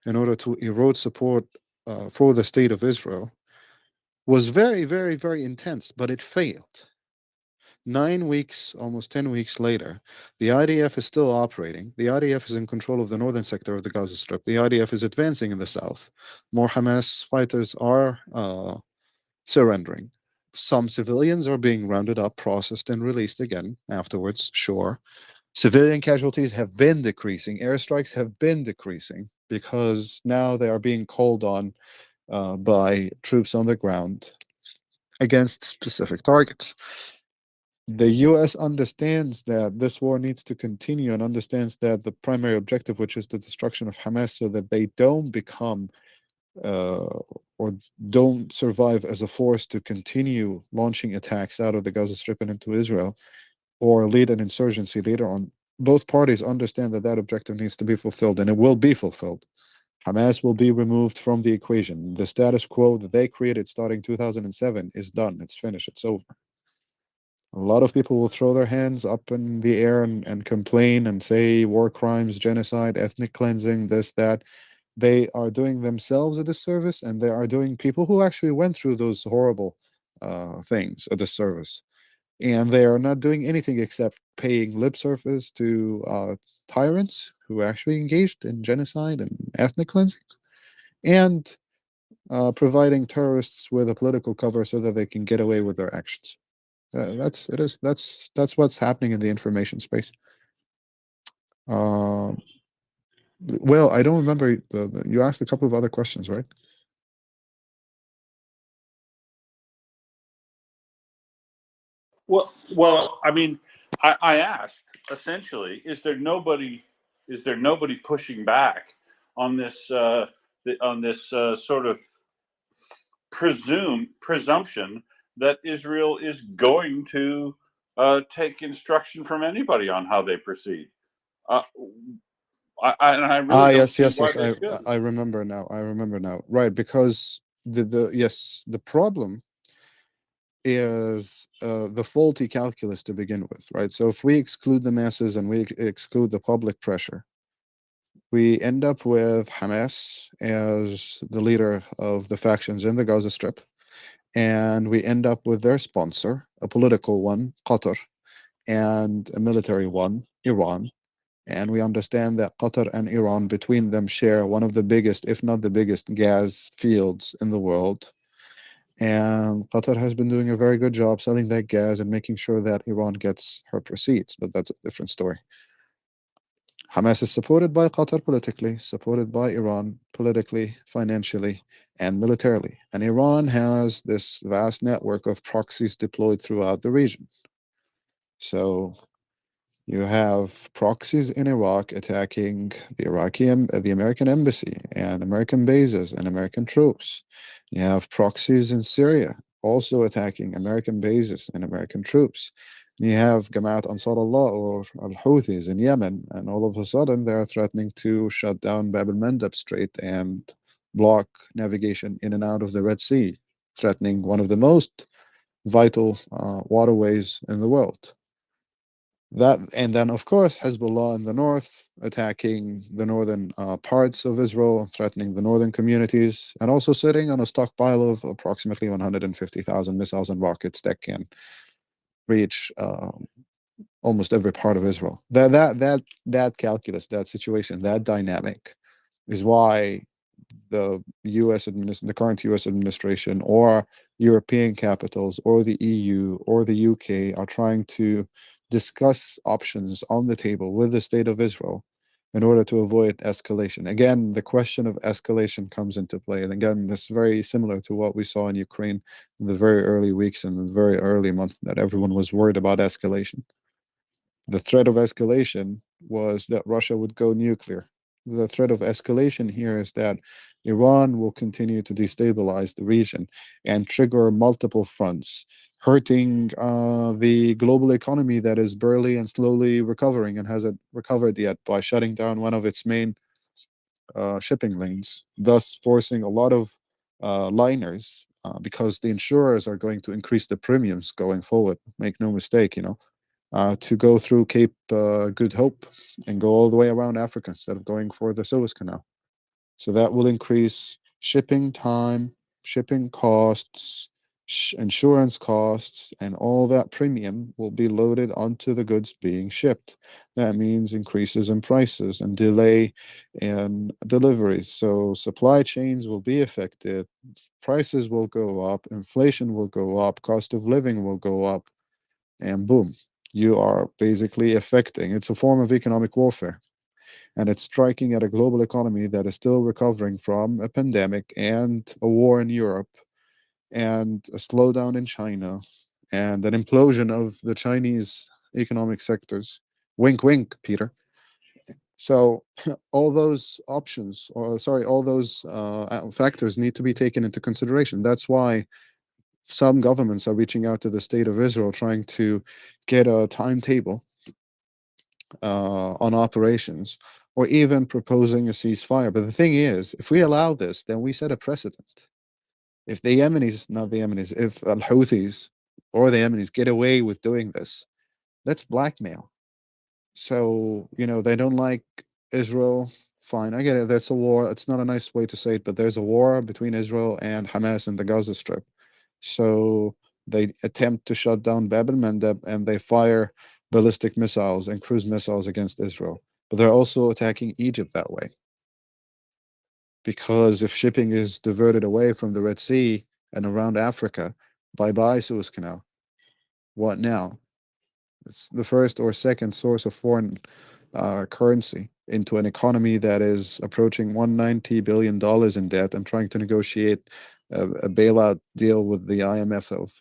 S22: in order to erode support for the state of Israel was very, very, very intense, but it failed. 9 weeks, almost 10 weeks later, the IDF is still operating. The IDF is in control of the northern sector of the Gaza Strip. The IDF is advancing in the south. More Hamas fighters are surrendering. Some civilians are being rounded up, processed, and released again afterwards, sure. Civilian casualties have been decreasing. Airstrikes have been decreasing because now they are being called on by troops on the ground against specific targets. The US understands that this war needs to continue and understands that the primary objective, which is the destruction of Hamas, so that they don't become or don't survive as a force to continue launching attacks out of the Gaza Strip and into Israel, or lead an insurgency later on, both parties understand that that objective needs to be fulfilled, and it will be fulfilled. Hamas will be removed from the equation. The status quo that they created starting 2007 is done. It's finished. It's over. A lot of people will throw their hands up in the air and complain and say war crimes, genocide, ethnic cleansing, this, that. They are doing themselves a disservice, and they are doing people who actually went through those horrible things a disservice. And they are not doing anything except paying lip service to tyrants who actually engaged in genocide and ethnic cleansing, and providing terrorists with a political cover so that they can get away with their actions. That's what's happening in the information space. Well, I don't remember. You asked a couple of other questions, right?
S12: Well, I mean, I asked essentially, is there nobody pushing back on this sort of presumption that Israel is going to take instruction from anybody on how they proceed? I really don't see why they should.
S22: I remember now. I remember now. Right, because the problem is the faulty calculus to begin with, right? So if we exclude the masses and we exclude the public pressure, we end up with Hamas as the leader of the factions in the Gaza Strip, and we end up with their sponsor, a political one, Qatar, and a military one, Iran. And we understand that Qatar and Iran between them share one of the biggest, if not the biggest, gas fields in the world. And Qatar has been doing a very good job selling that gas and making sure that Iran gets her proceeds, but that's a different story. Hamas is supported by Qatar politically, supported by Iran politically, financially, and militarily. And Iran has this vast network of proxies deployed throughout the region. So you have proxies in Iraq attacking the American embassy and American bases and American troops. You have proxies in Syria also attacking American bases and American troops. You have Jamaat Ansar Allah or Al-Houthis in Yemen, and all of a sudden they're threatening to shut down Bab al-Mandab Strait and block navigation in and out of the Red Sea, threatening one of the most vital waterways in the world. And then, of course, Hezbollah in the north attacking the northern parts of Israel, threatening the northern communities, and also sitting on a stockpile of approximately 150,000 missiles and rockets that can reach almost every part of Israel. That calculus, that situation, that dynamic is why the current U.S. administration or European capitals or the EU or the UK are trying to discuss options on the table with the state of Israel in order to avoid escalation. Again, the question of escalation comes into play. And again, this is very similar to what we saw in Ukraine in the very early weeks and the very early months that everyone was worried about escalation. The threat of escalation was that Russia would go nuclear. The threat of escalation here is that Iran will continue to destabilize the region and trigger multiple fronts, hurting the global economy that is barely and slowly recovering and hasn't recovered yet by shutting down one of its main shipping lanes, thus forcing a lot of liners because the insurers are going to increase the premiums going forward. Make no mistake, to go through Cape Good Hope and go all the way around Africa instead of going for the Suez Canal. So that will increase shipping time, shipping costs, insurance costs, and all that premium will be loaded onto the goods being shipped. That means increases in prices and delay in deliveries. So supply chains will be affected, prices will go up, inflation will go up, cost of living will go up, and boom, you are basically affecting. It's a form of economic warfare. And it's striking at a global economy that is still recovering from a pandemic and a war in Europe and a slowdown in China and an implosion of the Chinese economic sectors. Wink, wink, Peter. So all those options, or sorry, all those factors need to be taken into consideration. That's why some governments are reaching out to the state of Israel, trying to get a timetable on operations, or even proposing a ceasefire. But the thing is, if we allow this, then we set a precedent. If the Yemenis, not the Yemenis, if Al Houthis or the Yemenis get away with doing this, that's blackmail. So, they don't like Israel. Fine, I get it. That's a war. It's not a nice way to say it, but there's a war between Israel and Hamas in the Gaza Strip. So they attempt to shut down Bab el-Mandeb, and they fire ballistic missiles and cruise missiles against Israel. But they're also attacking Egypt that way. Because if shipping is diverted away from the Red Sea and around Africa, bye-bye Suez Canal. What now? It's the first or second source of foreign currency into an economy that is approaching $190 billion in debt and trying to negotiate a bailout deal with the IMF of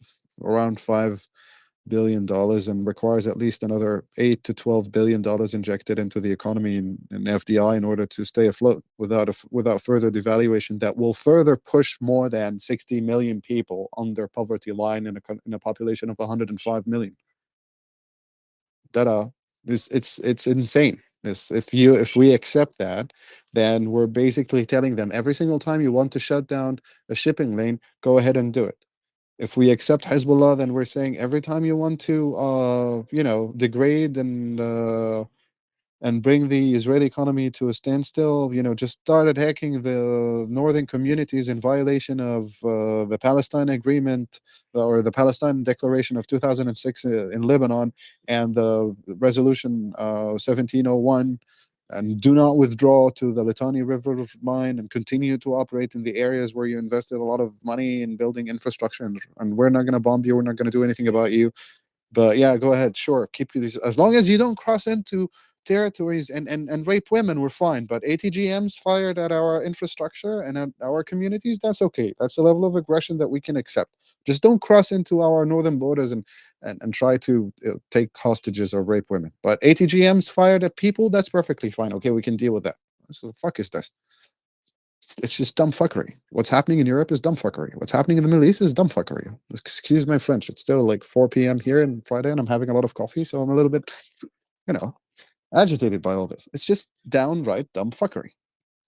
S22: around $5 billion and requires at least another $8 to $12 billion injected into the economy in FDI in order to stay afloat without further devaluation that will further push more than 60 million people under poverty line in a population of 105 million. It's insane. If we accept that, then we're basically telling them every single time you want to shut down a shipping lane, go ahead and do it. If we accept Hezbollah, then we're saying every time you want to degrade and bring the Israeli economy to a standstill, just start attacking the northern communities in violation of the Palestine Agreement or the Palestine Declaration of 2006 in Lebanon and the Resolution 1701, and do not withdraw to the Litani River mine and continue to operate in the areas where you invested a lot of money in building infrastructure, and we're not going to bomb you, we're not going to do anything about you. But yeah, go ahead, sure, keep you as long as you don't cross into territories and rape women, we're fine. But ATGMs fired at our infrastructure and at our communities, that's okay. That's a level of aggression that we can accept. Just don't cross into our northern borders and try to take hostages or rape women. But ATGMs fired at people, that's perfectly fine. Okay, we can deal with that. So the fuck is this? It's just dumb fuckery. What's happening in Europe is dumb fuckery. What's happening in the Middle East is dumb fuckery. Excuse my French. It's still like 4 p.m. here on Friday, and I'm having a lot of coffee, so I'm a little bit, agitated by all this. It's just downright dumb fuckery,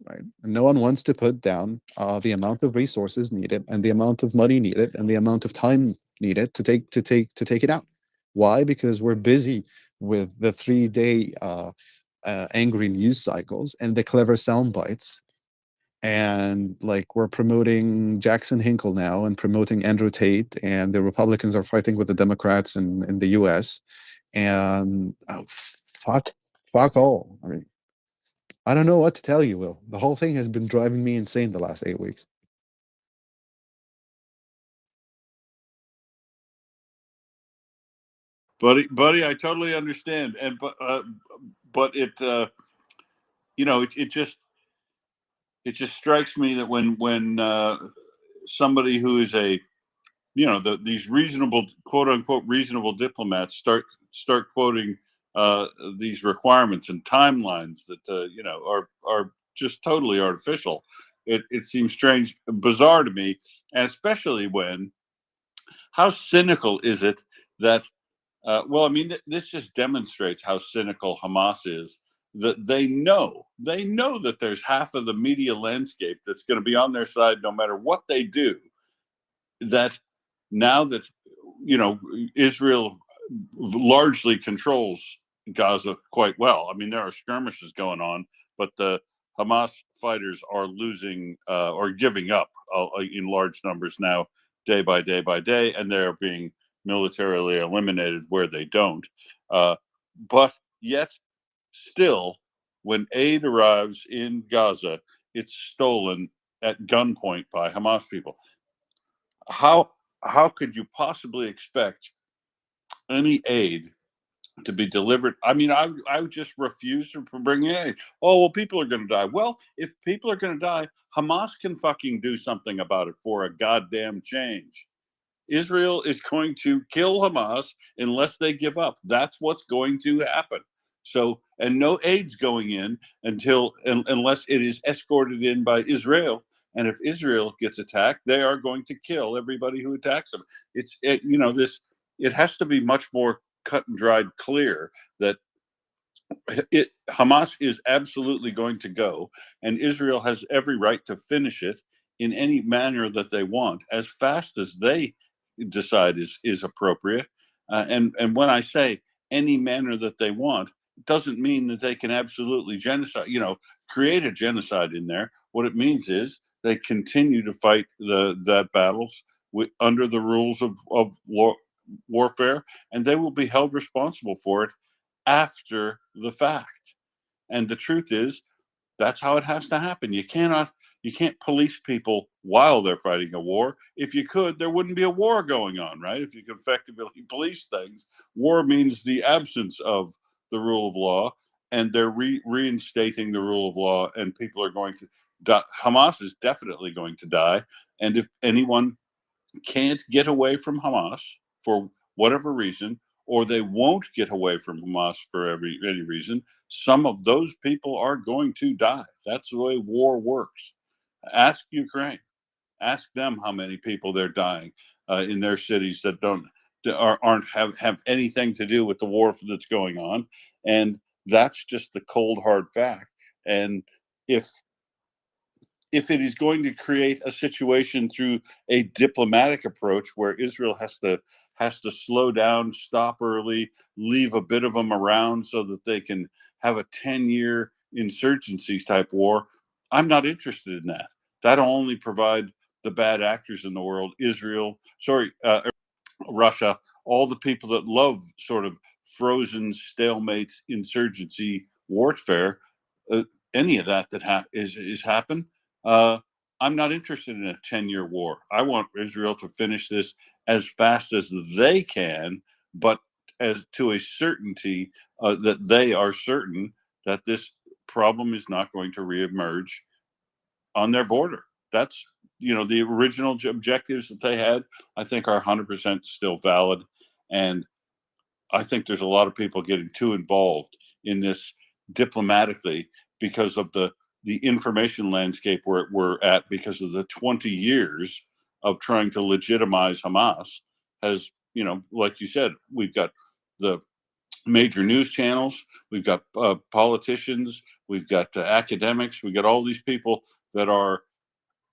S22: right? And no one wants to put down the amount of resources needed, and the amount of money needed, and the amount of time needed to take it out. Why? Because we're busy with the 3-day angry news cycles and the clever sound bites. And like we're promoting Jackson Hinkle now and promoting Andrew Tate, and the Republicans are fighting with the Democrats in the US. And fuck all. I mean, I don't know what to tell you, Will. The whole thing has been driving me insane the last 8 weeks.
S12: Buddy, I totally understand. And but it it just strikes me that when somebody who is these reasonable, quote unquote, reasonable diplomats start quoting these requirements and timelines that are just totally artificial. It seems strange, bizarre to me, and especially when, how cynical is it that this just demonstrates how cynical Hamas is. That they know that there's half of the media landscape that's going to be on their side no matter what they do. That now that Israel largely controls Gaza quite well. I mean, there are skirmishes going on, but the Hamas fighters are losing or giving up in large numbers now, day by day by day, and they're being militarily eliminated where they don't. But yet, still, when aid arrives in Gaza, it's stolen at gunpoint by Hamas people. How could you possibly expect any aid to be delivered? I mean, I would just refuse to bring aid. Oh, well, people are going to die. Well, if people are going to die, Hamas can fucking do something about it for a goddamn change. Israel is going to kill Hamas unless they give up. That's what's going to happen. So, and no aid's going in unless it is escorted in by Israel. And if Israel gets attacked, they are going to kill everybody who attacks them. It has to be much more cut and dried clear that Hamas is absolutely going to go, and Israel has every right to finish it in any manner that they want, as fast as they decide is appropriate. And when I say any manner that they want, it doesn't mean that they can absolutely create a genocide in there. What it means is they continue to fight that battles under the rules of warfare, and they will be held responsible for it after the fact. And the truth is, that's how it has to happen. You can't police people while they're fighting a war. If you could, there wouldn't be a war going on, right? If you could effectively police things. War means the absence of the rule of law, and they're reinstating the rule of law, and people are going to die. Hamas is definitely going to die. And if anyone can't get away from Hamas for whatever reason, or they won't get away from Hamas for any reason, some of those people are going to die. That's the way war works. Ask Ukraine. Ask them how many people they're dying in their cities that aren't have anything to do with the war that's going on, and that's just the cold hard fact. And if it is going to create a situation through a diplomatic approach where Israel has to slow down, stop early, leave a bit of them around so that they can have a 10-year insurgency type war, I'm not interested in that. That'll only provide the bad actors in the world, Russia, all the people that love sort of frozen stalemate insurgency warfare, any of that is happen. I'm not interested in a 10-year war. I want Israel to finish this as fast as they can, but as to a certainty that they are certain that this problem is not going to reemerge on their border. That's the original objectives that they had, I think, are 100% still valid. And I think there's a lot of people getting too involved in this diplomatically because of the information landscape where we're at, because of the 20 years of trying to legitimize Hamas. Has, like you said, we've got the major news channels, we've got politicians, we've got academics, we've got all these people that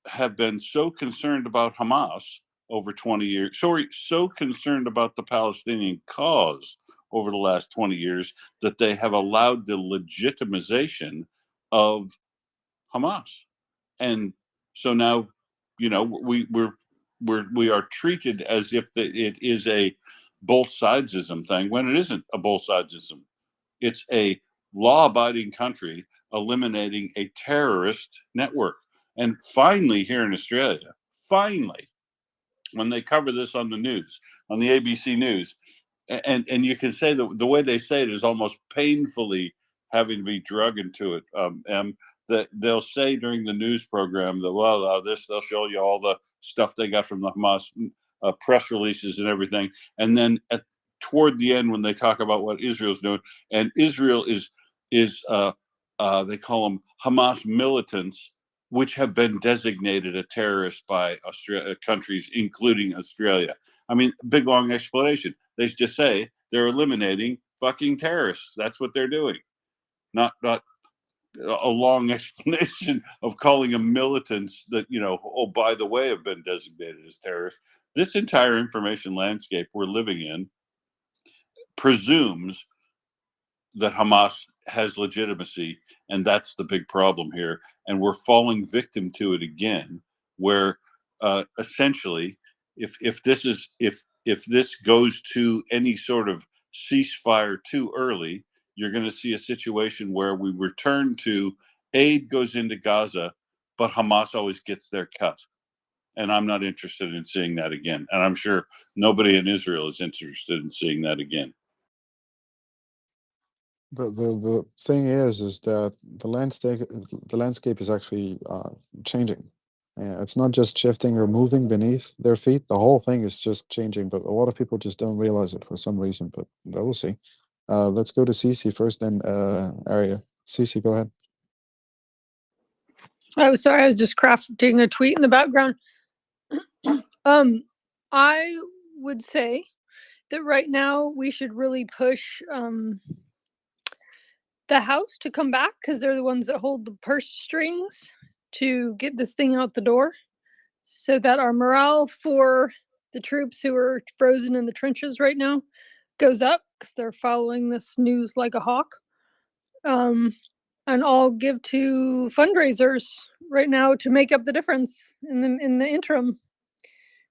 S12: have been so concerned about Hamas over 20 years, so concerned about the Palestinian cause over the last 20 years that they have allowed the legitimization of Hamas. And so now, we are treated as if it is a both sidesism thing, when it isn't a both sidesism. It's a law-abiding country eliminating a terrorist network. And finally, here in Australia, when they cover this on the news, on the ABC News, and you can say the way they say it is almost painfully having to be drug into it. That they'll say during the news program that they'll show you all the stuff they got from the Hamas press releases and everything, and then toward the end, when they talk about what Israel's doing, and Israel is they call them Hamas militants, which have been designated a terrorist by countries, including Australia. I mean, big long explanation. They just say they're eliminating fucking terrorists. That's what they're doing. Not a long explanation of calling them militants that, by the way, have been designated as terrorists. This entire information landscape we're living in presumes that Hamas has legitimacy, and that's the big problem here. And we're falling victim to it again, where essentially, if this goes to any sort of ceasefire too early, you're going to see a situation where we return to aid goes into Gaza, but Hamas always gets their cut. And I'm not interested in seeing that again. And I'm sure nobody in Israel is interested in seeing that again.
S22: The thing is that the landscape is actually changing. It's not just shifting or moving beneath their feet. The whole thing is just changing, but a lot of people just don't realize it for some reason. But we'll see. Let's go to Cece first, then Arya. Cece, go ahead.
S6: Oh, sorry, I was just crafting a tweet in the background. I would say that right now we should really push the House to come back, because they're the ones that hold the purse strings to get this thing out the door, so that our morale for the troops who are frozen in the trenches right now goes up, because they're following this news like a hawk. And I'll give to fundraisers right now to make up the difference in the interim.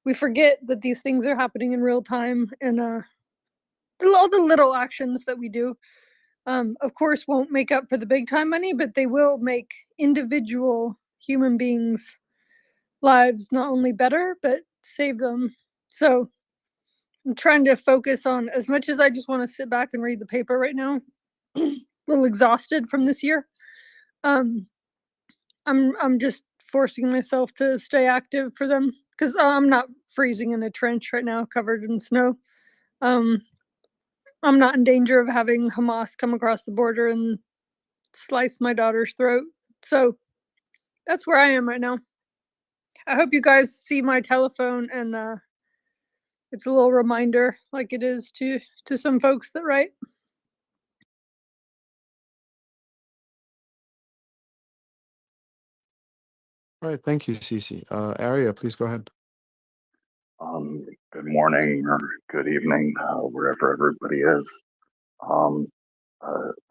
S6: We forget that these things are happening in real time, and all the little actions that we do, of course, won't make up for the big time money, but they will make individual human beings' lives not only better, but save them. So I'm trying to focus on, as much as I just want to sit back and read the paper right now, a little exhausted from this year. I'm just forcing myself to stay active for them, because I'm not freezing in a trench right now covered in snow. I'm not in danger of having Hamas come across the border and slice my daughter's throat. So that's where I am right now. I hope you guys see my telephone, and it's a little reminder, like it is to some folks that write.
S22: All right, thank you, Cece. Arya, please go ahead.
S21: Good morning or good evening, wherever everybody is.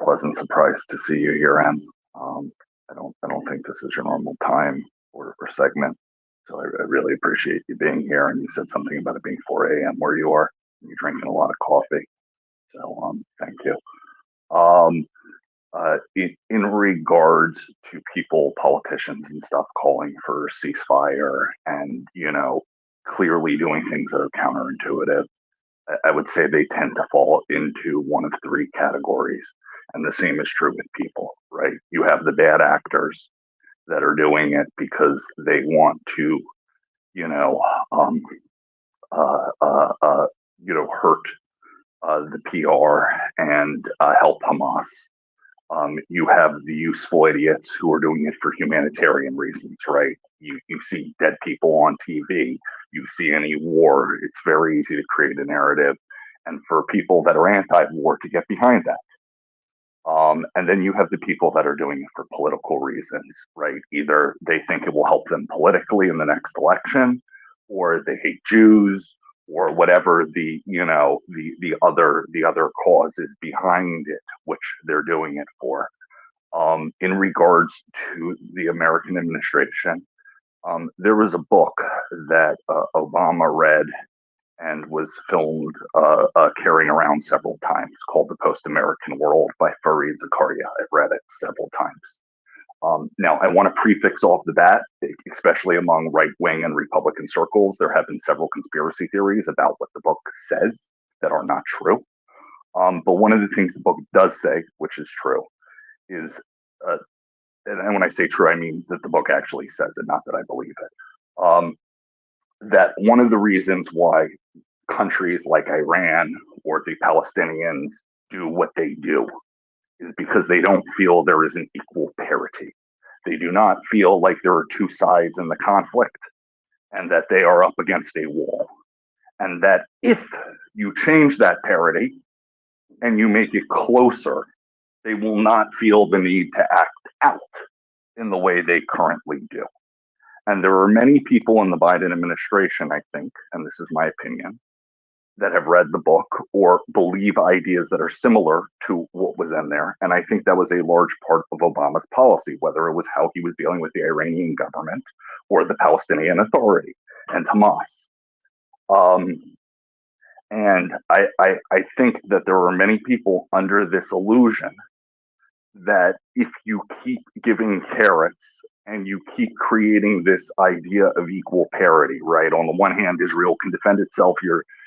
S21: Pleasant surprise to see you here, Ann. I don't think this is your normal time or segment, so I really appreciate you being here. And you said something about it being 4 a.m. where you are. You're drinking a lot of coffee, so thank you. In regards to people, politicians and stuff calling for ceasefire and, clearly doing things that are counterintuitive, I would say they tend to fall into one of three categories. And the same is true with people, right? You have the bad actors that are doing it because they want to, hurt the PR and help Hamas. You have the useful idiots who are doing it for humanitarian reasons, right? You see dead people on TV, you see any war, it's very easy to create a narrative, and for people that are anti-war to get behind that. And then you have the people that are doing it for political reasons, right? Either they think it will help them politically in the next election, or they hate Jews, or whatever the other cause is behind it, which they're doing it for. In regards to the American administration, there was a book that Obama read and was filmed carrying around several times, called The Post-American World by Fareed Zakaria. I've read it several times. Now, I want to prefix off the bat, especially among right-wing and Republican circles, there have been several conspiracy theories about what the book says that are not true. But one of the things the book does say, which is true, is, and when I say true, I mean that the book actually says it, not that I believe it, that one of the reasons why countries like Iran or the Palestinians do what they do is because they don't feel there is an equal parity. They do not feel like there are two sides in the conflict and that they are up against a wall. And that if you change that parity and you make it closer, they will not feel the need to act out in the way they currently do. And there are many people in the Biden administration, I think, and this is my opinion, that have read the book or believe ideas that are similar to what was in there. And I think that was a large part of Obama's policy, whether it was how he was dealing with the Iranian government or the Palestinian Authority and Hamas. And I think that there are many people under this illusion that if you keep giving carrots and you keep creating this idea of equal parity, right? On the one hand, Israel can defend itself.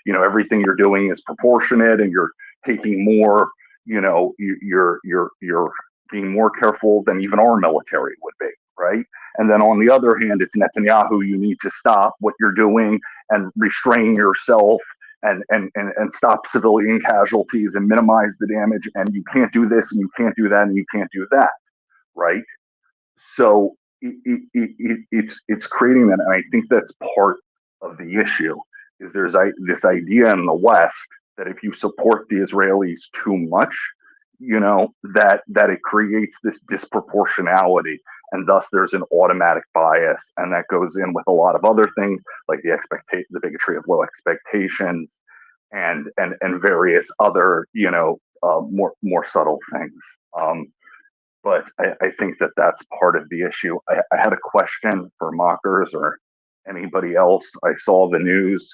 S21: Everything you're doing is proportionate, and you're taking more. You're being more careful than even our military would be, right? And then on the other hand, it's Netanyahu. You need to stop what you're doing and restrain yourself and stop civilian casualties and minimize the damage, and you can't do this and you can't do that and you can't do that, right? So it's creating that, and I think that's part of the issue. Is there's this idea in the West that if you support the Israelis too much, that it creates this disproportionality, and thus there's an automatic bias, and that goes in with a lot of other things like the bigotry of low expectations, and various other more subtle things. But I think that that's part of the issue. I had a question for mockers or anybody else. I saw the news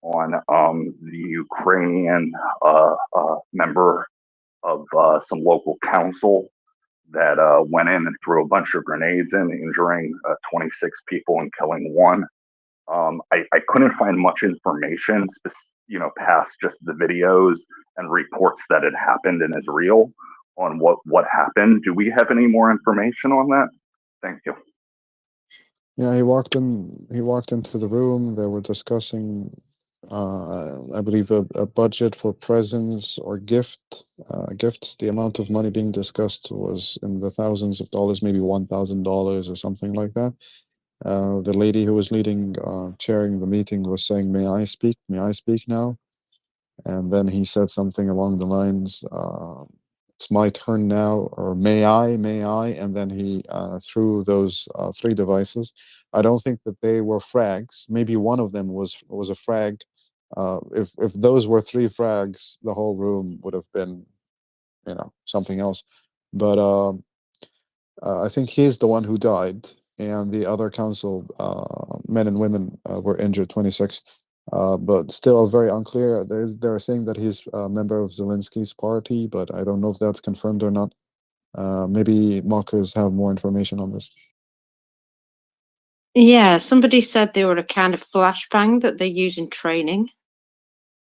S21: on the Ukrainian member of some local council that went in and threw a bunch of grenades in, injuring 26 people and killing one. I couldn't find much information, past just the videos and reports that it happened and is real on what happened. Do we have any more information on that? Thank you.
S22: Yeah, he walked into the room. They were discussing, I believe, a budget for presents or gifts. The amount of money being discussed was in the thousands of dollars, maybe $1,000 or something like that. The lady who was chairing the meeting was saying, "May I speak? May I speak now?" And then he said something along the lines, "It's my turn now," or "May I, may I?" And then he threw those 3 devices. I don't think that they were frags. Maybe one of them was a frag. If those were 3 frags, the whole room would have been, something else. But I think he's the one who died, and the other council men and women were injured, 26. But still very unclear. They're saying that he's a member of Zelensky's party, but I don't know if that's confirmed or not. Maybe mockers have more information on this.
S15: Yeah, somebody said they were a kind of flashbang that they use in training.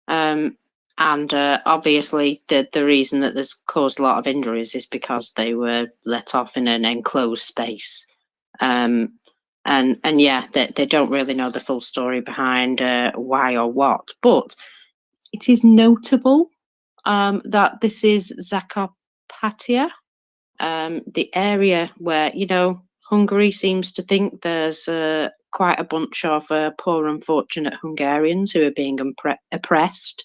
S15: And obviously the reason that this caused a lot of injuries is because they were let off in an enclosed space. And yeah, they don't really know the full story behind why or what, but it is notable that this is Zakarpattia, the area where, Hungary seems to think there's quite a bunch of poor, unfortunate Hungarians who are being oppressed.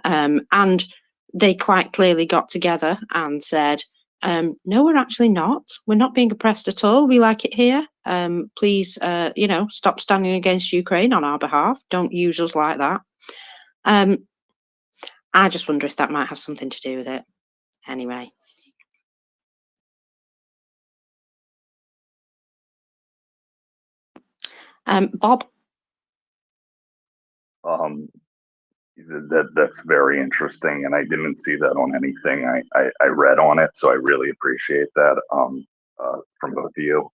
S15: And they quite clearly got together and said, no, we're actually not. We're not being oppressed at all. We like it here. Please, stop standing against Ukraine on our behalf. Don't use us like that. I just wonder if that might have something to do with it. Anyway. Bob?
S21: That's very interesting, and I didn't see that on anything I read on it, so I really appreciate that from both of you.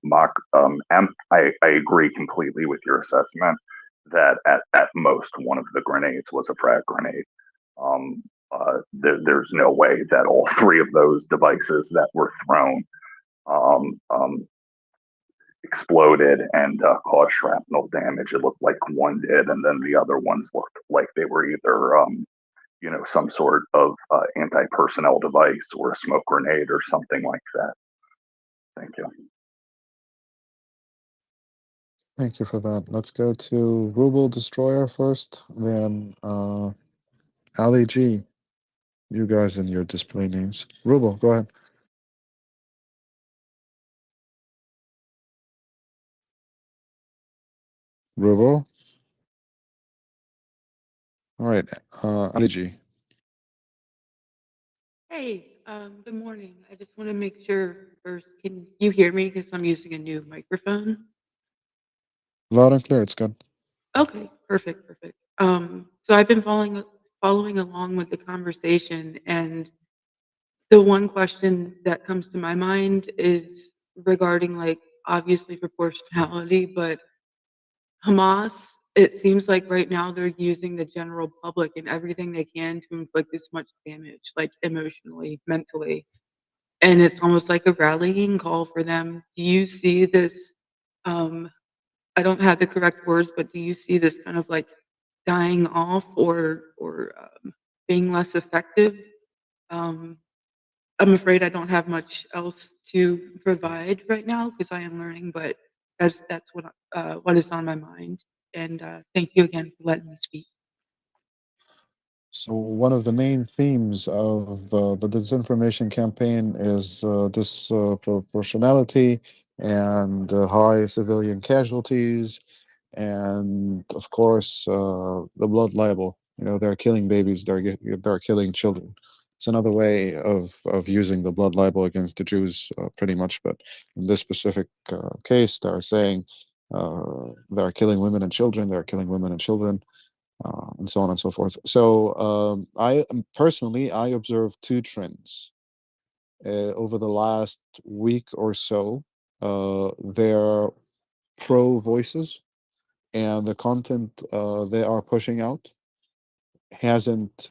S21: Mock, I agree completely with your assessment that at most one of the grenades was a frag grenade. There's no way that all 3 of those devices that were thrown exploded and caused shrapnel damage. It looked like one did, and then the other ones looked like they were either some sort of anti-personnel device or a smoke grenade or something like that. Thank you.
S22: Thank you for that. Let's go to Ruble Destroyer first, then Ali G. You guys and your display names. Ruble, go ahead. Ruble. All right, Ali G.
S1: Hey, good morning. I just want to make sure first, can you hear me? Because I'm using a new microphone.
S22: Loud and clear, it's good.
S1: Okay, perfect. So I've been following along with the conversation, and the one question that comes to my mind is regarding, obviously proportionality, but Hamas, it seems like right now they're using the general public and everything they can to inflict as much damage, like emotionally, mentally. And it's almost like a rallying call for them. Do you see this? I don't have the correct words, but do you see this kind of dying off or being less effective. I'm afraid I don't have much else to provide right now because I am learning, but that's what is on my mind. And thank you again for letting me speak.
S22: So one of the main themes of the disinformation campaign is disproportionality and high civilian casualties, and of course the blood libel. You know, they're killing babies, they're killing children. It's another way of using the blood libel against the Jews, pretty much. But in this specific case, they're saying they're killing women and children. They're killing women and children. And so on and so forth. So personally, I observed two trends over the last week or so. Their pro voices and the content they are pushing out hasn't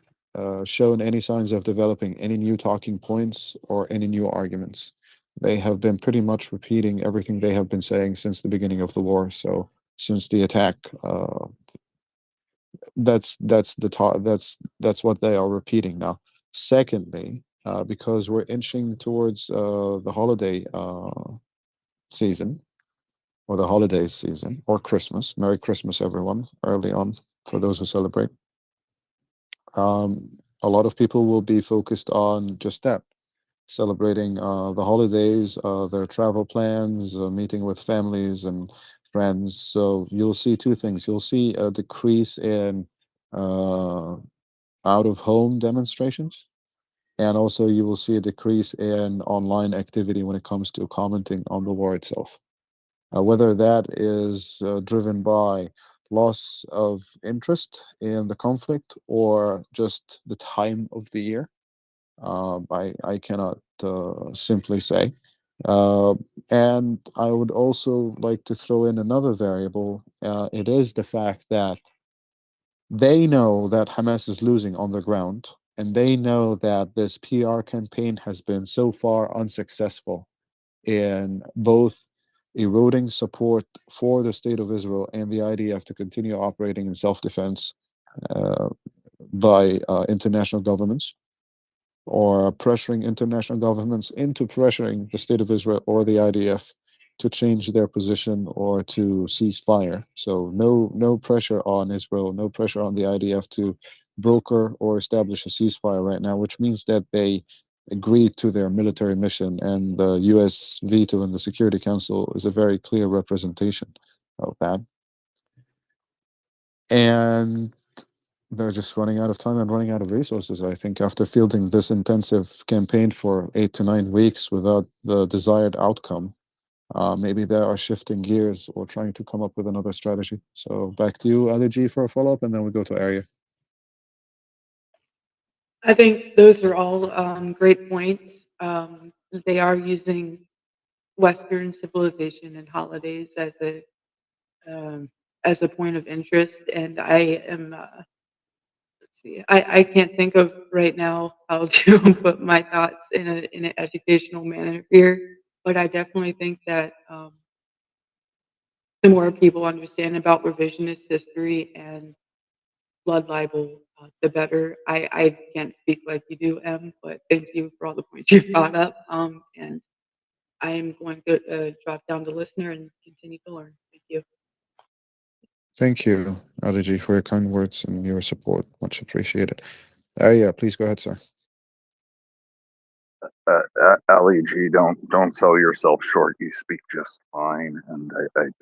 S22: shown any signs of developing any new talking points or any new arguments. They have been pretty much repeating everything they have been saying since the beginning of the war. So since the attack, that's what they are repeating now. Secondly, because we're inching towards the holiday season, or the holidays season, or Christmas. Merry Christmas, everyone, early on for those who celebrate. A lot of people will be focused on just that, celebrating the holidays, their travel plans, meeting with families and friends. So you'll see two things. You'll see a decrease in out-of-home demonstrations, and also you will see a decrease in online activity when it comes to commenting on the war itself. Whether that is driven by loss of interest in the conflict or just the time of the year, I cannot simply say. And I would also like to throw in another variable. It is the fact that they know that Hamas is losing on the ground, and they know that this PR campaign has been so far unsuccessful in both eroding support for the state of Israel and the IDF to continue operating in self-defense by international governments, or pressuring international governments into pressuring the state of Israel or the IDF to change their position or to cease fire. So no pressure on Israel, no pressure on the IDF to broker or establish a ceasefire right now, which means that they agreed to their military mission, and the US veto in the Security Council is a very clear representation of that. And they're just running out of time and running out of resources. I think after fielding this intensive campaign for 8 to 9 weeks without the desired outcome, maybe they are shifting gears or trying to come up with another strategy. So back to you, Ali G, for a follow-up, and then we go to Arya.
S1: I think those are all great points. They are using Western civilization and holidays as a point of interest, and I am. Let's see. I can't think of right now how to put my thoughts in an educational manner here, but I definitely think that the more people understand about revisionist history and blood libel, the better. I can't speak like you do, Em, but thank you for all the points you brought up. And I am going to drop down to listener and continue to learn. Thank you.
S22: Thank you, Ali G, for your kind words and your support. Much appreciated. Arya, please go ahead, sir.
S21: Ali G, don't sell yourself short. You speak just fine, and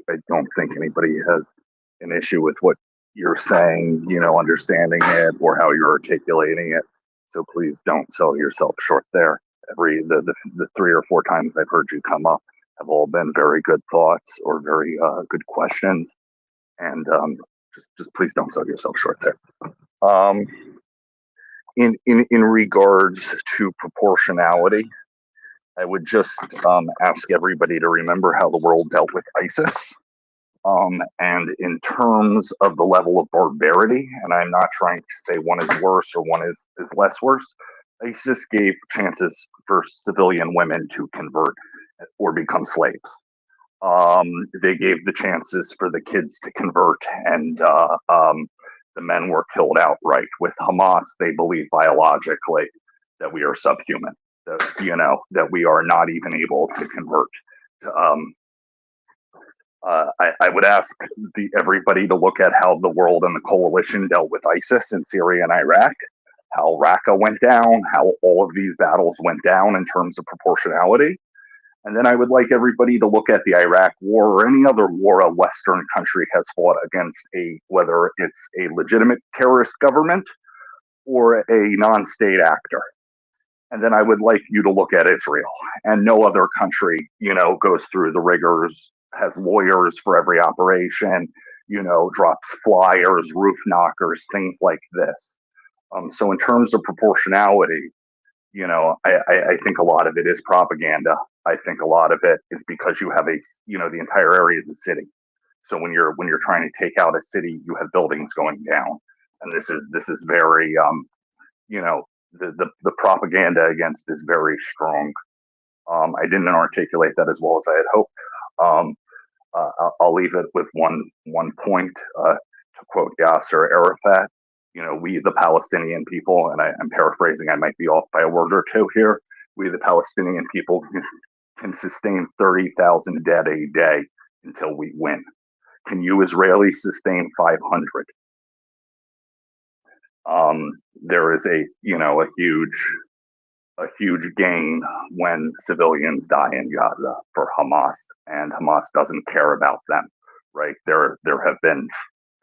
S21: I don't think anybody has an issue with what you're saying, understanding it or how you're articulating it. So please don't sell yourself short there. The 3 or 4 times I've heard you come up have all been very good thoughts or very good questions, and just please don't sell yourself short there. In regards to proportionality, I would just ask everybody to remember how the world dealt with ISIS. And in terms of the level of barbarity, and I'm not trying to say one is worse or one is less worse, ISIS gave chances for civilian women to convert or become slaves. They gave the chances for the kids to convert and the men were killed outright. With Hamas, they believe biologically that we are subhuman, that, that we are not even able to convert. I would ask everybody to look at how the world and the coalition dealt with ISIS in Syria and Iraq, how Raqqa went down, how all of these battles went down in terms of proportionality. And then I would like everybody to look at the Iraq war or any other war a Western country has fought against, whether it's a legitimate terrorist government or a non-state actor. And then I would like you to look at Israel. And no other country, goes through the rigors, has lawyers for every operation, drops flyers, roof knockers, things like this. So in terms of proportionality, I think a lot of it is propaganda. I think a lot of it is because you have the entire area is a city. So when you're trying to take out a city, you have buildings going down, and this is very, the propaganda against is very strong. I didn't articulate that as well as I had hoped. I'll leave it with one point, to quote Yasser Arafat. We, the Palestinian people, and I'm paraphrasing, I might be off by a word or two here. We, the Palestinian people, can sustain 30,000 dead a day until we win. Can you Israelis sustain 500? There is a huge gain when civilians die in Gaza for Hamas, and Hamas doesn't care about them, right? There have been,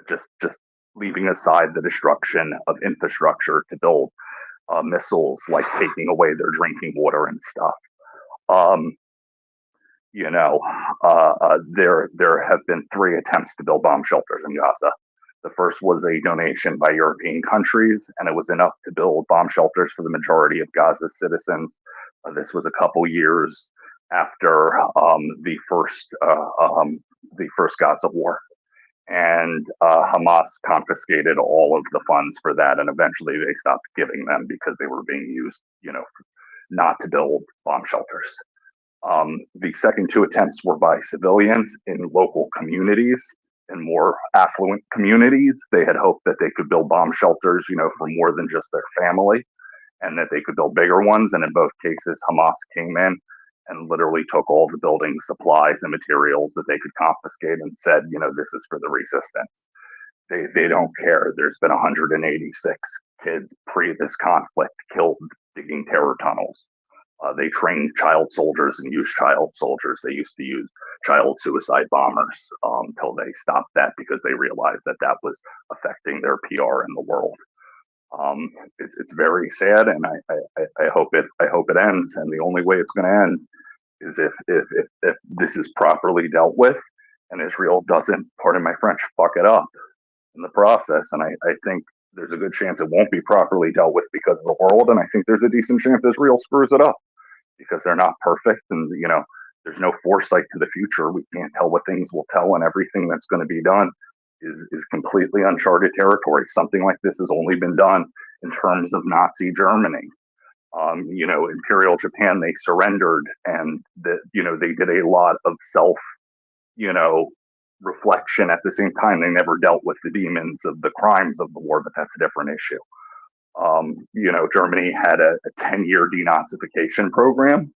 S21: just leaving aside the destruction of infrastructure to build missiles, like taking away their drinking water and stuff. There have been 3 attempts to build bomb shelters in Gaza. The first was a donation by European countries, and it was enough to build bomb shelters for the majority of Gaza's citizens. This was a couple years after the first Gaza war. And Hamas confiscated all of the funds for that, and eventually they stopped giving them because they were being used, not to build bomb shelters. The second 2 attempts were by civilians in local communities, in more affluent communities. They had hoped that they could build bomb shelters, for more than just their family, and that they could build bigger ones. And in both cases, Hamas came in and literally took all the building supplies and materials that they could confiscate and said, this is for the resistance. They don't care. There's been 186 kids pre this conflict killed digging terror tunnels. They trained child soldiers and used child soldiers. They used to use child suicide bombers until they stopped that because they realized that was affecting their PR in the world. It's very sad, and I hope it ends. And the only way it's going to end is if this is properly dealt with, and Israel doesn't, pardon my French, fuck it up in the process. And I think there's a good chance it won't be properly dealt with because of the world, and I think there's a decent chance Israel screws it up because they're not perfect, and there's no foresight to the future. We can't tell what things will tell, and everything that's going to be done is completely uncharted territory. Something like this has only been done in terms of Nazi Germany. Imperial Japan, they surrendered, and they did a lot of self, reflection at the same time. They never dealt with the demons of the crimes of the war, but that's a different issue. Germany had a 10-year denazification program,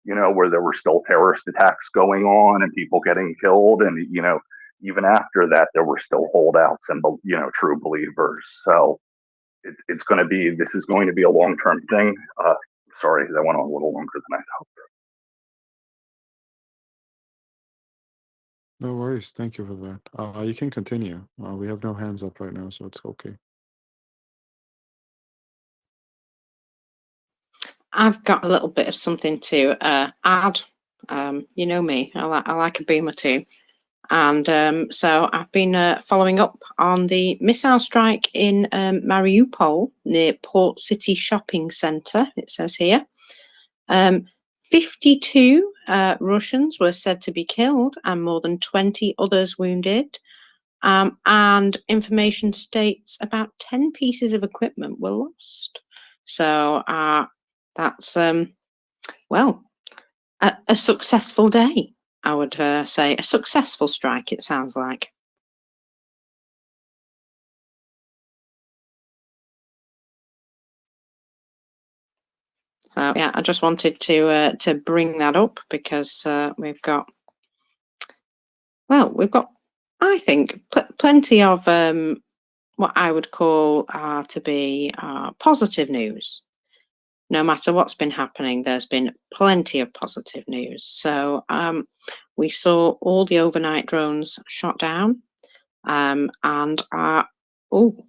S21: where there were still terrorist attacks going on and people getting killed. And, even after that, there were still holdouts and, true believers. So this is going to be a long-term thing. Sorry, that went on a little longer than I hoped.
S17: No worries. Thank you for that. You can continue. We have no hands up right now, so it's okay.
S15: I've got a little bit of something to add. You know me, I like a beam or two. And so I've been following up on the missile strike in Mariupol near Port City Shopping Centre, it says here. 52 Russians were said to be killed and more than 20 others wounded. And information states about 10 pieces of equipment were lost. So that's, well, a successful day, I would say. A successful strike, it sounds like. So yeah, I just wanted to bring that up because we've got I think plenty of what I would call to be positive news. No matter what's been happening, there's been plenty of positive news. So we saw all the overnight drones shot down, and oh,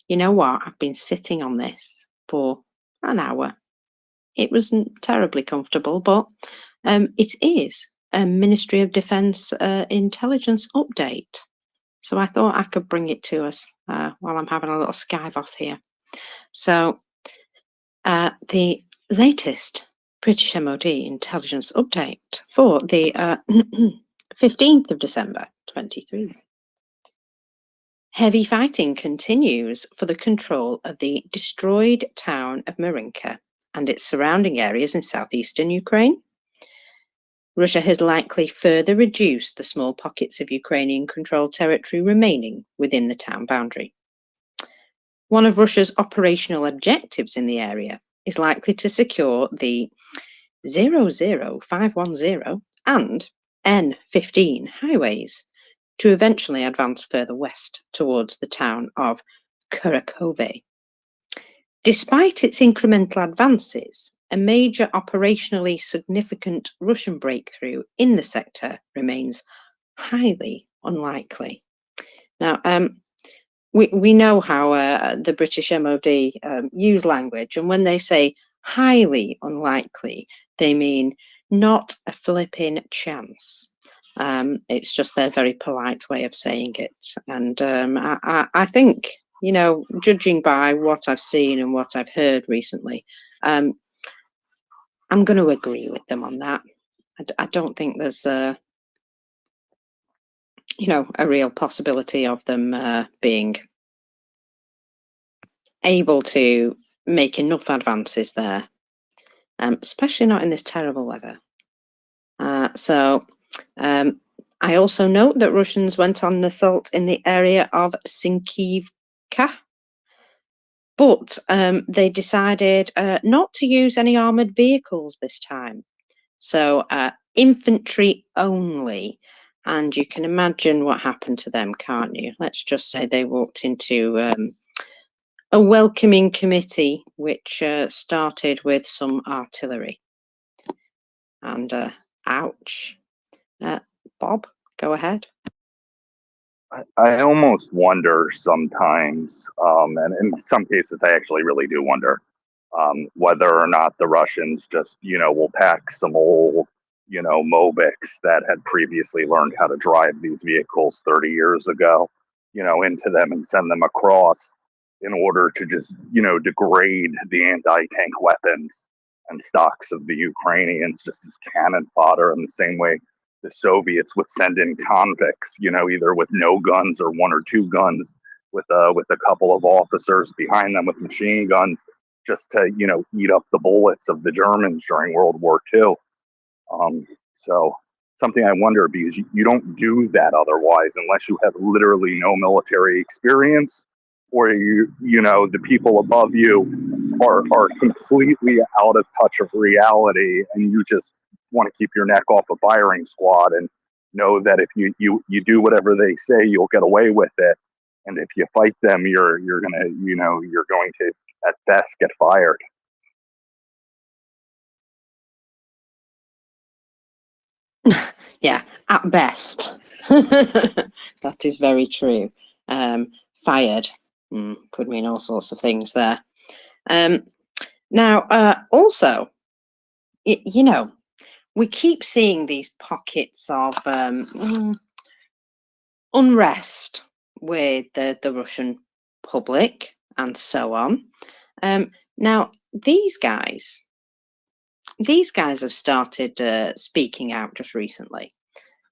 S15: you know what? I've been sitting on this for an hour. It wasn't terribly comfortable, but it is a Ministry of Defence intelligence update. So I thought I could bring it to us while I'm having a little skive off here. So the latest British MOD intelligence update for the 15th of December 23. Heavy fighting continues for the control of the destroyed town of Marinka and its surrounding areas in southeastern Ukraine. Russia has likely further reduced the small pockets of Ukrainian-controlled territory remaining within the town boundary. One of Russia's operational objectives in the area is likely to secure the 00510 and N15 highways to eventually advance further west towards the town of Kurakove. Despite its incremental advances, a major operationally significant Russian breakthrough in the sector remains highly unlikely. Now, we know how the British MOD use language, and when they say highly unlikely, they mean not a flipping chance. It's just their very polite way of saying it. And I think, you know, judging by what I've seen and what I've heard recently, I'm going to agree with them on that. I don't think there's a real possibility of them being able to make enough advances there, especially not in this terrible weather. I also note that Russians went on an assault in the area of Sinkivka, but they decided not to use any armoured vehicles this time. So infantry only. And you can imagine what happened to them, can't you? Let's just say they walked into a welcoming committee, which started with some artillery. And ouch. Bob, go ahead.
S21: I almost wonder sometimes, and in some cases I actually really do wonder, whether or not the Russians just, will pack some old, Mobics that had previously learned how to drive these vehicles 30 years ago, into them and send them across in order to just, degrade the anti-tank weapons and stocks of the Ukrainians just as cannon fodder in the same way the Soviets would send in convicts, either with no guns or one or two guns with a couple of officers behind them with machine guns just to, eat up the bullets of the Germans during World War II. So something I wonder, because you don't do that otherwise unless you have literally no military experience, or the people above you are completely out of touch of reality, and you just want to keep your neck off a firing squad and know that if you do whatever they say, you'll get away with it. And if you fight them, you're going to at best get fired.
S15: Yeah, at best. That is very true. Fired could mean all sorts of things there. Now, also, we keep seeing these pockets of unrest with the Russian public and so on. Now, these guys have started speaking out just recently.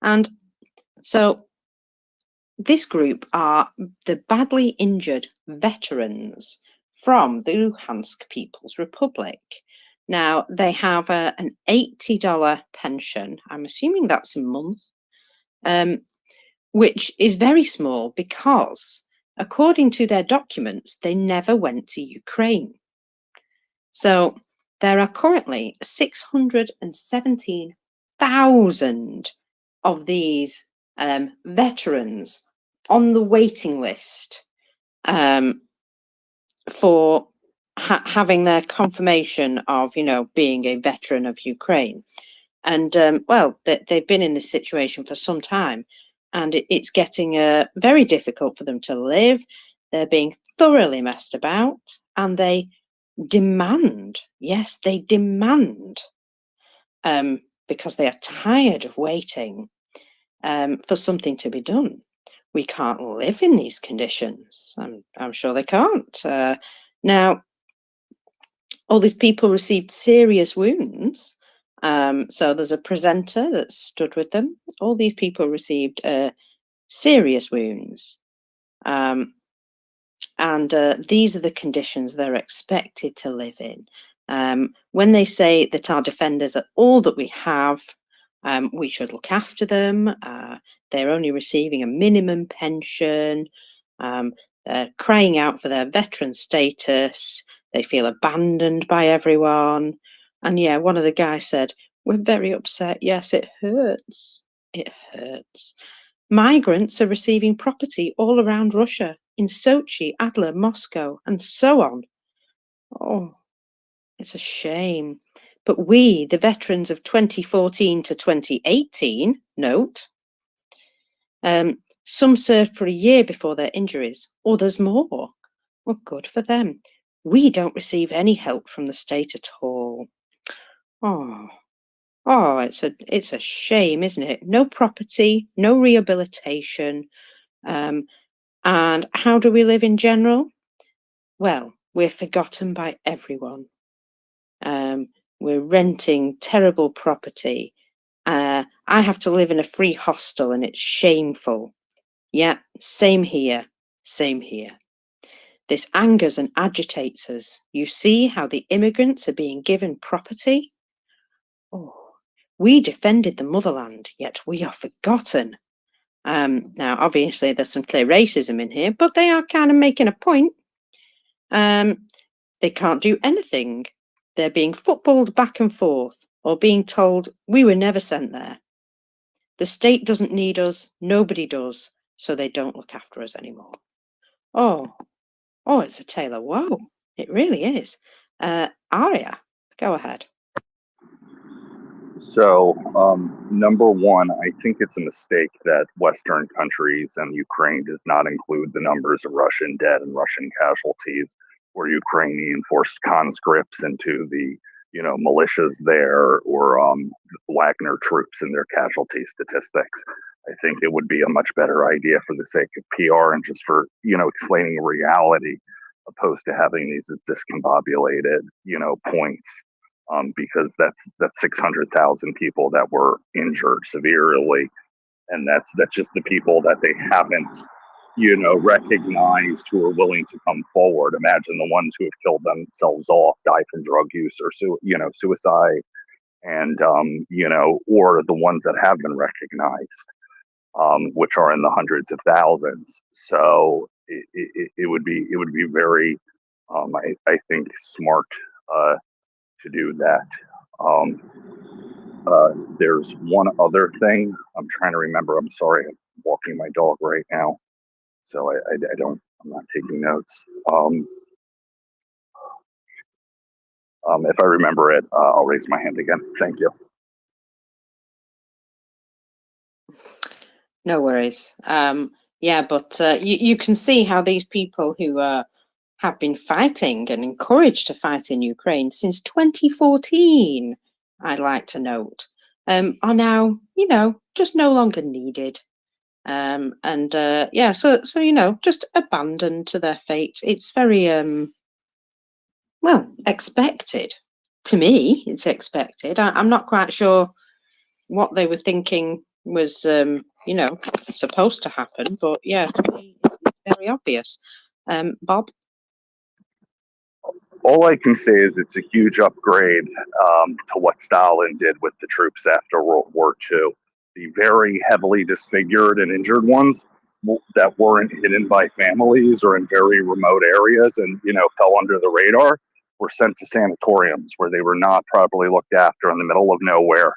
S15: And so this group are the badly injured veterans from the Luhansk People's Republic. Now, they have an $80 pension. I'm assuming that's a month, which is very small because, according to their documents, they never went to Ukraine. So there are currently 617,000 of these veterans on the waiting list for having their confirmation of, being a veteran of Ukraine. And well, they've been in this situation for some time, and it's getting very difficult for them to live. They're being thoroughly messed about, and they demand, yes, they demand, because they are tired of waiting for something to be done. We can't live in these conditions. I'm sure they can't. Now, all these people received serious wounds. So there's a presenter that stood with them. All these people received serious wounds. And these are the conditions they're expected to live in. When they say that our defenders are all that we have, we should look after them. They're only receiving a minimum pension. They're crying out for their veteran status. They feel abandoned by everyone. And yeah, one of the guys said, "We're very upset. Yes, it hurts. It hurts." Migrants are receiving property all around Russia, in Sochi, Adler, Moscow, and so on. Oh, it's a shame. But we, the veterans of 2014 to 2018, note, some served for a year before their injuries, others more. Well, good for them. We don't receive any help from the state at all. Oh, it's a shame, isn't it? No property, no rehabilitation. And how do we live in general? Well, we're forgotten by everyone. We're renting terrible property. I have to live in a free hostel and it's shameful. Yeah, same here. Same here. This angers and agitates us. You see how the immigrants are being given property? Oh, we defended the motherland, yet we are forgotten. Now, obviously, there's some clear racism in here, but they are kind of making a point. They can't do anything. They're being footballed back and forth, or being told, we were never sent there. The state doesn't need us, nobody does, so they don't look after us anymore. Oh, it's a tale of woe. It really is. Aria, go ahead.
S21: So, number one, I think it's a mistake that Western countries and Ukraine does not include the numbers of Russian dead and Russian casualties, or Ukrainian forced conscripts into the, militias there, or Wagner troops in their casualty statistics. I think it would be a much better idea for the sake of PR and just for, explaining reality, opposed to having these as discombobulated, points. Because that's 600,000 people that were injured severely, and that's just the people that they haven't, recognized, who are willing to come forward. Imagine the ones who have killed themselves off, die from drug use or suicide, and or the ones that have been recognized, which are in the hundreds of thousands. So it would be very, I think, smart to do that. There's one other thing I'm trying to remember. I'm sorry, I'm walking my dog right now, so I'm not taking notes. If I remember it, I'll raise my hand again. Thank you.
S15: No worries. Yeah, but you can see how these people who have been fighting and encouraged to fight in Ukraine since 2014, I'd like to note, are now, just no longer needed. Yeah, so just abandoned to their fate. It's very, well, expected. To me, it's expected. I'm not quite sure what they were thinking was, supposed to happen, but yeah, to me, it's very obvious. Bob?
S21: All I can say is it's a huge upgrade to what Stalin did with the troops after World War II. The very heavily disfigured and injured ones that weren't hidden by families or in very remote areas and, fell under the radar, were sent to sanatoriums where they were not properly looked after in the middle of nowhere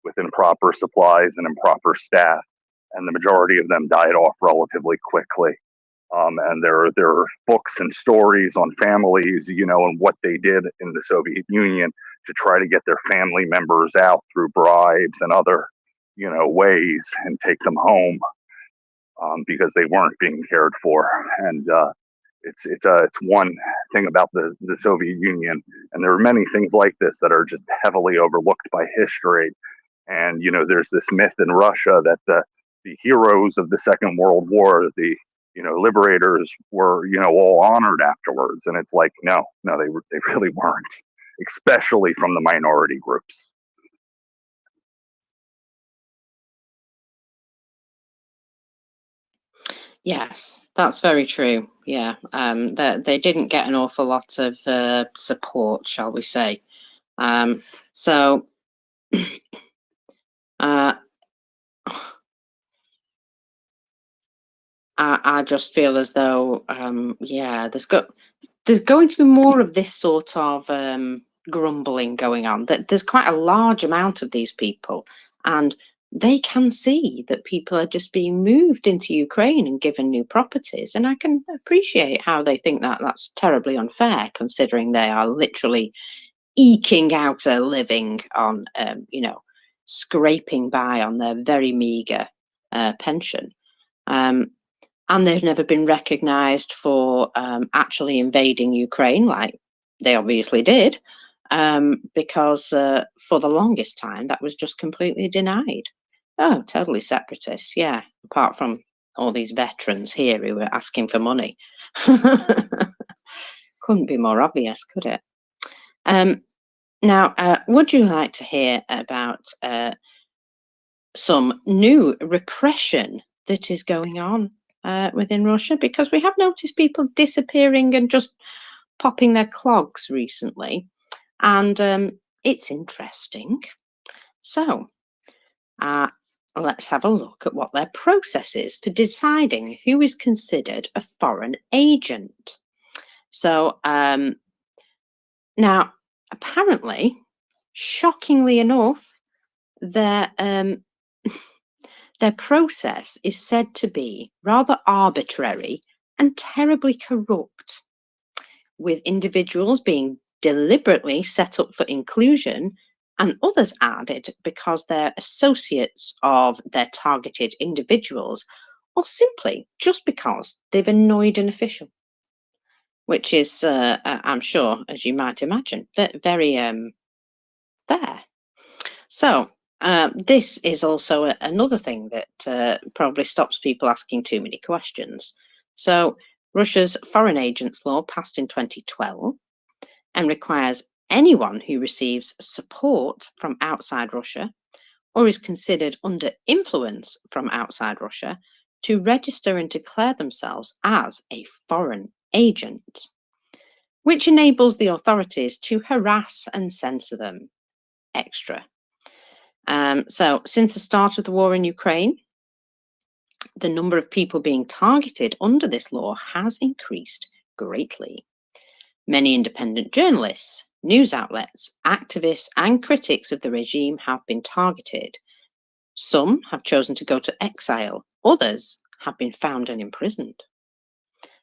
S21: with improper supplies and improper staff. And the majority of them died off relatively quickly. And there are books and stories on families, you know, and what they did in the Soviet Union to try to get their family members out through bribes and other, you know, ways and take them home because they weren't being cared for. And it's one thing about the Soviet Union, and there are many things like this that are just heavily overlooked by history. And you know, there's this myth in Russia that the heroes of the Second World War, the liberators, were all honored afterwards, and it's like no, they really weren't, especially from the minority groups.
S15: Yes, that's very true. Yeah, they didn't get an awful lot of support, shall we say. So I just feel as though, yeah, there's going to be more of this sort of grumbling going on. That there's quite a large amount of these people, and they can see that people are just being moved into Ukraine and given new properties. And I can appreciate how they think that that's terribly unfair, considering they are literally eking out a living on, scraping by on their very meager pension. And they've never been recognized for actually invading Ukraine, like they obviously did, because for the longest time that was just completely denied. Oh, totally separatists, yeah, apart from all these veterans here who were asking for money. Couldn't be more obvious, could it? Now, would you like to hear about some new repression that is going on within Russia? Because we have noticed people disappearing and just popping their clogs recently, and it's interesting. So let's have a look at what their process is for deciding who is considered a foreign agent. So now, apparently, shockingly enough, their process is said to be rather arbitrary and terribly corrupt, with individuals being deliberately set up for inclusion and others added because they're associates of their targeted individuals, or simply just because they've annoyed an official, which is, I'm sure, as you might imagine, very fair. So this is also another thing that probably stops people asking too many questions. So Russia's Foreign Agents Law passed in 2012 and requires anyone who receives support from outside Russia or is considered under influence from outside Russia to register and declare themselves as a foreign agent, which enables the authorities to harass and censor them extra. So since the start of the war in Ukraine, the number of people being targeted under this law has increased greatly. Many independent journalists, news outlets, activists, and critics of the regime have been targeted. Some have chosen to go to exile, others have been found and imprisoned.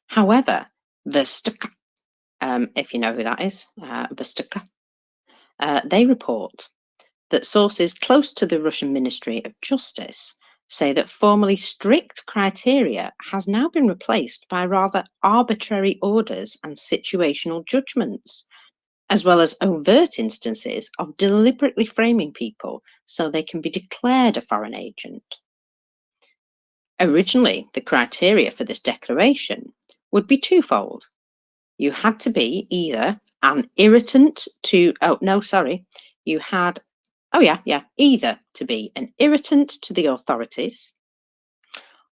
S15: However, Verstuka, if you know who that is, Verstuka, they report that sources close to the Russian Ministry of Justice say that formerly strict criteria has now been replaced by rather arbitrary orders and situational judgments, as well as overt instances of deliberately framing people so they can be declared a foreign agent. Originally, the criteria for this declaration would be twofold. You had to be either an irritant to, either to be an irritant to the authorities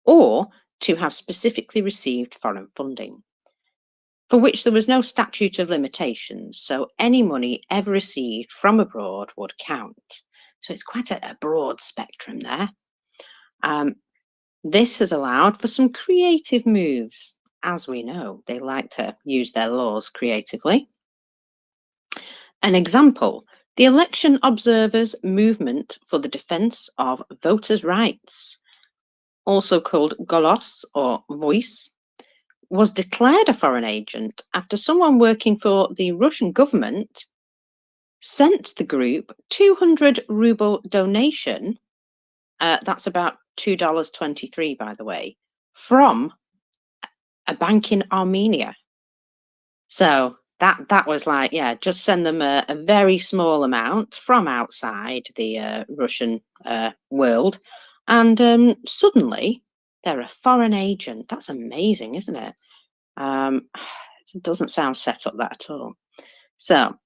S15: or to have specifically received foreign funding, for which there was no statute of limitations, so any money ever received from abroad would count. So it's quite a broad spectrum there. This has allowed for some creative moves. As we know, they like to use their laws creatively. An example, the Election Observers Movement for the Defense of Voters' Rights, also called Golos or Voice, was declared a foreign agent after someone working for the Russian government sent the group 200 ruble donation, that's about $2.23, by the way, from a bank in Armenia. So that was like, yeah, just send them a very small amount from outside the Russian world, and suddenly they're a foreign agent. That's amazing, isn't it? It doesn't sound set up that at all. So,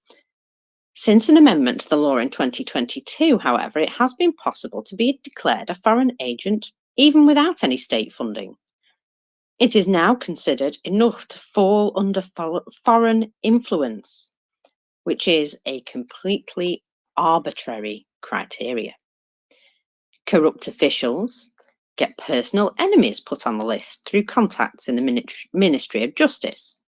S15: since an amendment to the law in 2022, however, it has been possible to be declared a foreign agent even without any state funding. It is now considered enough to fall under foreign influence, which is a completely arbitrary criteria. Corrupt officials get personal enemies put on the list through contacts in the Ministry of Justice.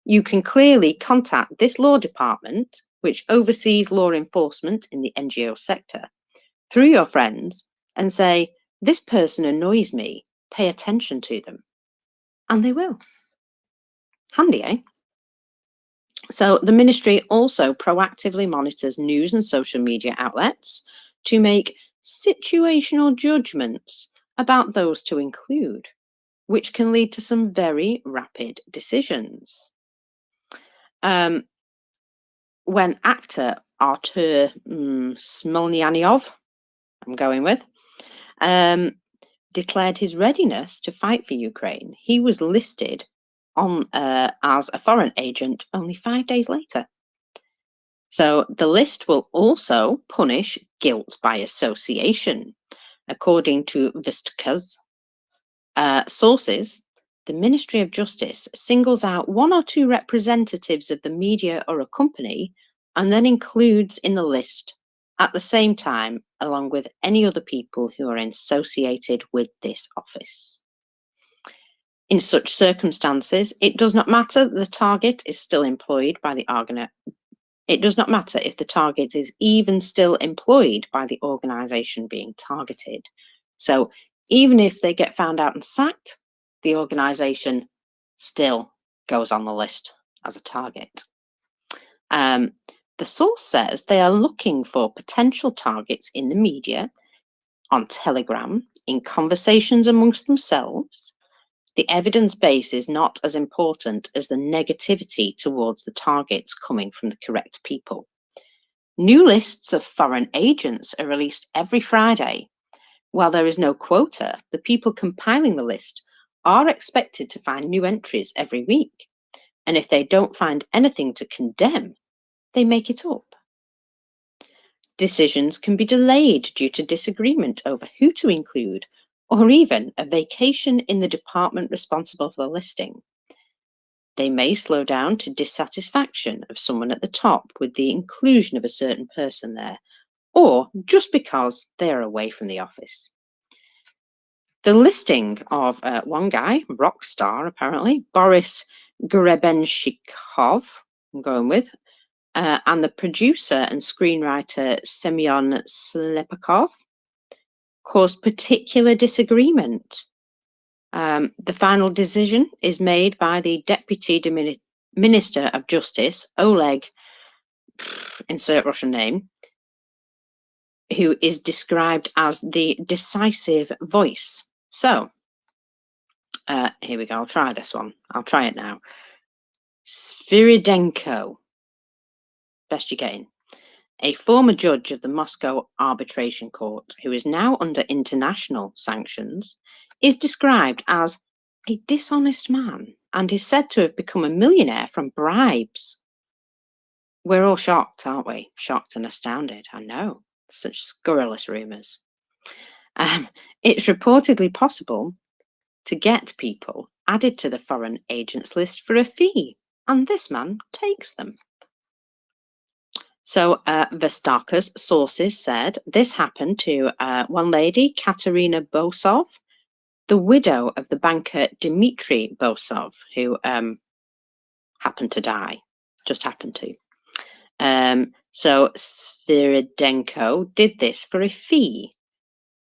S15: You can clearly contact this law department, which oversees law enforcement in the NGO sector, through your friends and say, this person annoys me, pay attention to them. And they will. Handy, eh? So the ministry also proactively monitors news and social media outlets to make situational judgments about those to include, which can lead to some very rapid decisions. When actor Artur Smolnyanyov, I'm going with, declared his readiness to fight for Ukraine, he was listed on as a foreign agent only 5 days later. So the list will also punish guilt by association. According to Vistka's sources, the Ministry of Justice singles out 1 or 2 representatives of the media or a company and then includes in the list at the same time along with any other people who are associated with this office. In such circumstances, it does not matter that the target is still employed by the It does not matter if the target is even still employed by the organization being targeted. So even if they get found out and sacked, the organization still goes on the list as a target. The source says they are looking for potential targets in the media, on Telegram, in conversations amongst themselves. The evidence base is not as important as the negativity towards the targets coming from the correct people. New lists of foreign agents are released every Friday. While there is no quota, the people compiling the list are expected to find new entries every week. And if they don't find anything to condemn, they make it up. Decisions can be delayed due to disagreement over who to include, or even a vacation in the department responsible for the listing. They may slow down to dissatisfaction of someone at the top with the inclusion of a certain person there, or just because they are away from the office. The listing of one guy, rock star apparently, Boris Grebenshikov, I'm going with, and the producer and screenwriter Semyon Slepakov caused particular disagreement. The final decision is made by the Deputy Minister of Justice, Oleg, insert Russian name, who is described as the decisive voice. So, here we go. I'll try this one. I'll try it now. Sviridenko, best you're getting. A former judge of the Moscow Arbitration Court, who is now under international sanctions, is described as a dishonest man and is said to have become a millionaire from bribes. We're all shocked, aren't we? Shocked and astounded. I know. Such scurrilous rumours. It's reportedly possible to get people added to the foreign agents list for a fee, and this man takes them. So Vestaka's sources said this happened to one lady, Katerina Bosov, the widow of the banker Dmitry Bosov, who happened to die, just happened to. So Sviridенко did this for a fee.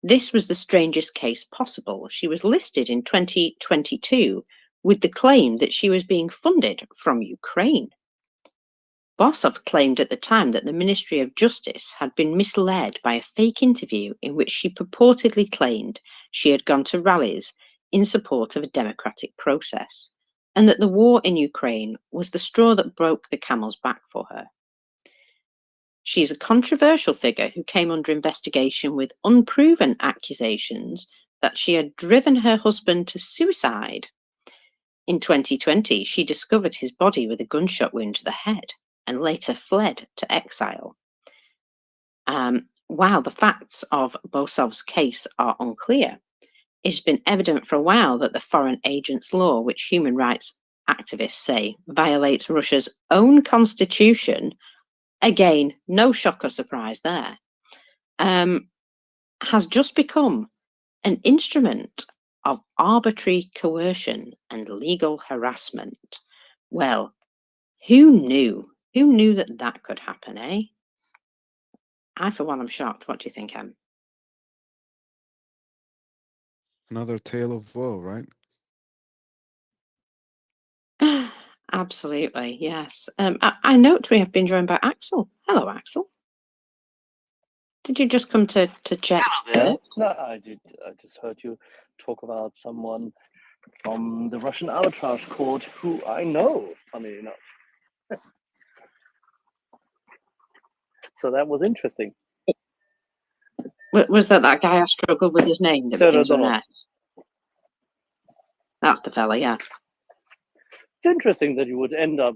S15: This was the strangest case possible. She was listed in 2022 with the claim that she was being funded from Ukraine. Bossov claimed at the time that the Ministry of Justice had been misled by a fake interview in which she purportedly claimed she had gone to rallies in support of a democratic process, and that the war in Ukraine was the straw that broke the camel's back for her. She is a controversial figure who came under investigation with unproven accusations that she had driven her husband to suicide. In 2020, she discovered his body with a gunshot wound to the head and later fled to exile. While the facts of Bossov's case are unclear, it's been evident for a while that the foreign agents law, which human rights activists say violates Russia's own constitution, again, no shock or surprise there, has just become an instrument of arbitrary coercion and legal harassment. Well, who knew? Who knew that that could happen, eh? I, for one, am shocked. What do you think, Em?
S17: Another tale of woe, right?
S15: Absolutely, yes. I note we have been joined by Axel. Hello, Axel. Did you just come to check?
S10: Yeah, no, I did. I just heard you talk about someone from the Russian arbitrage court who I know, funny enough. So that was interesting.
S15: Was that guy I struggled with his name? That begins with an S? That's the fella, yeah.
S10: It's interesting that you would end up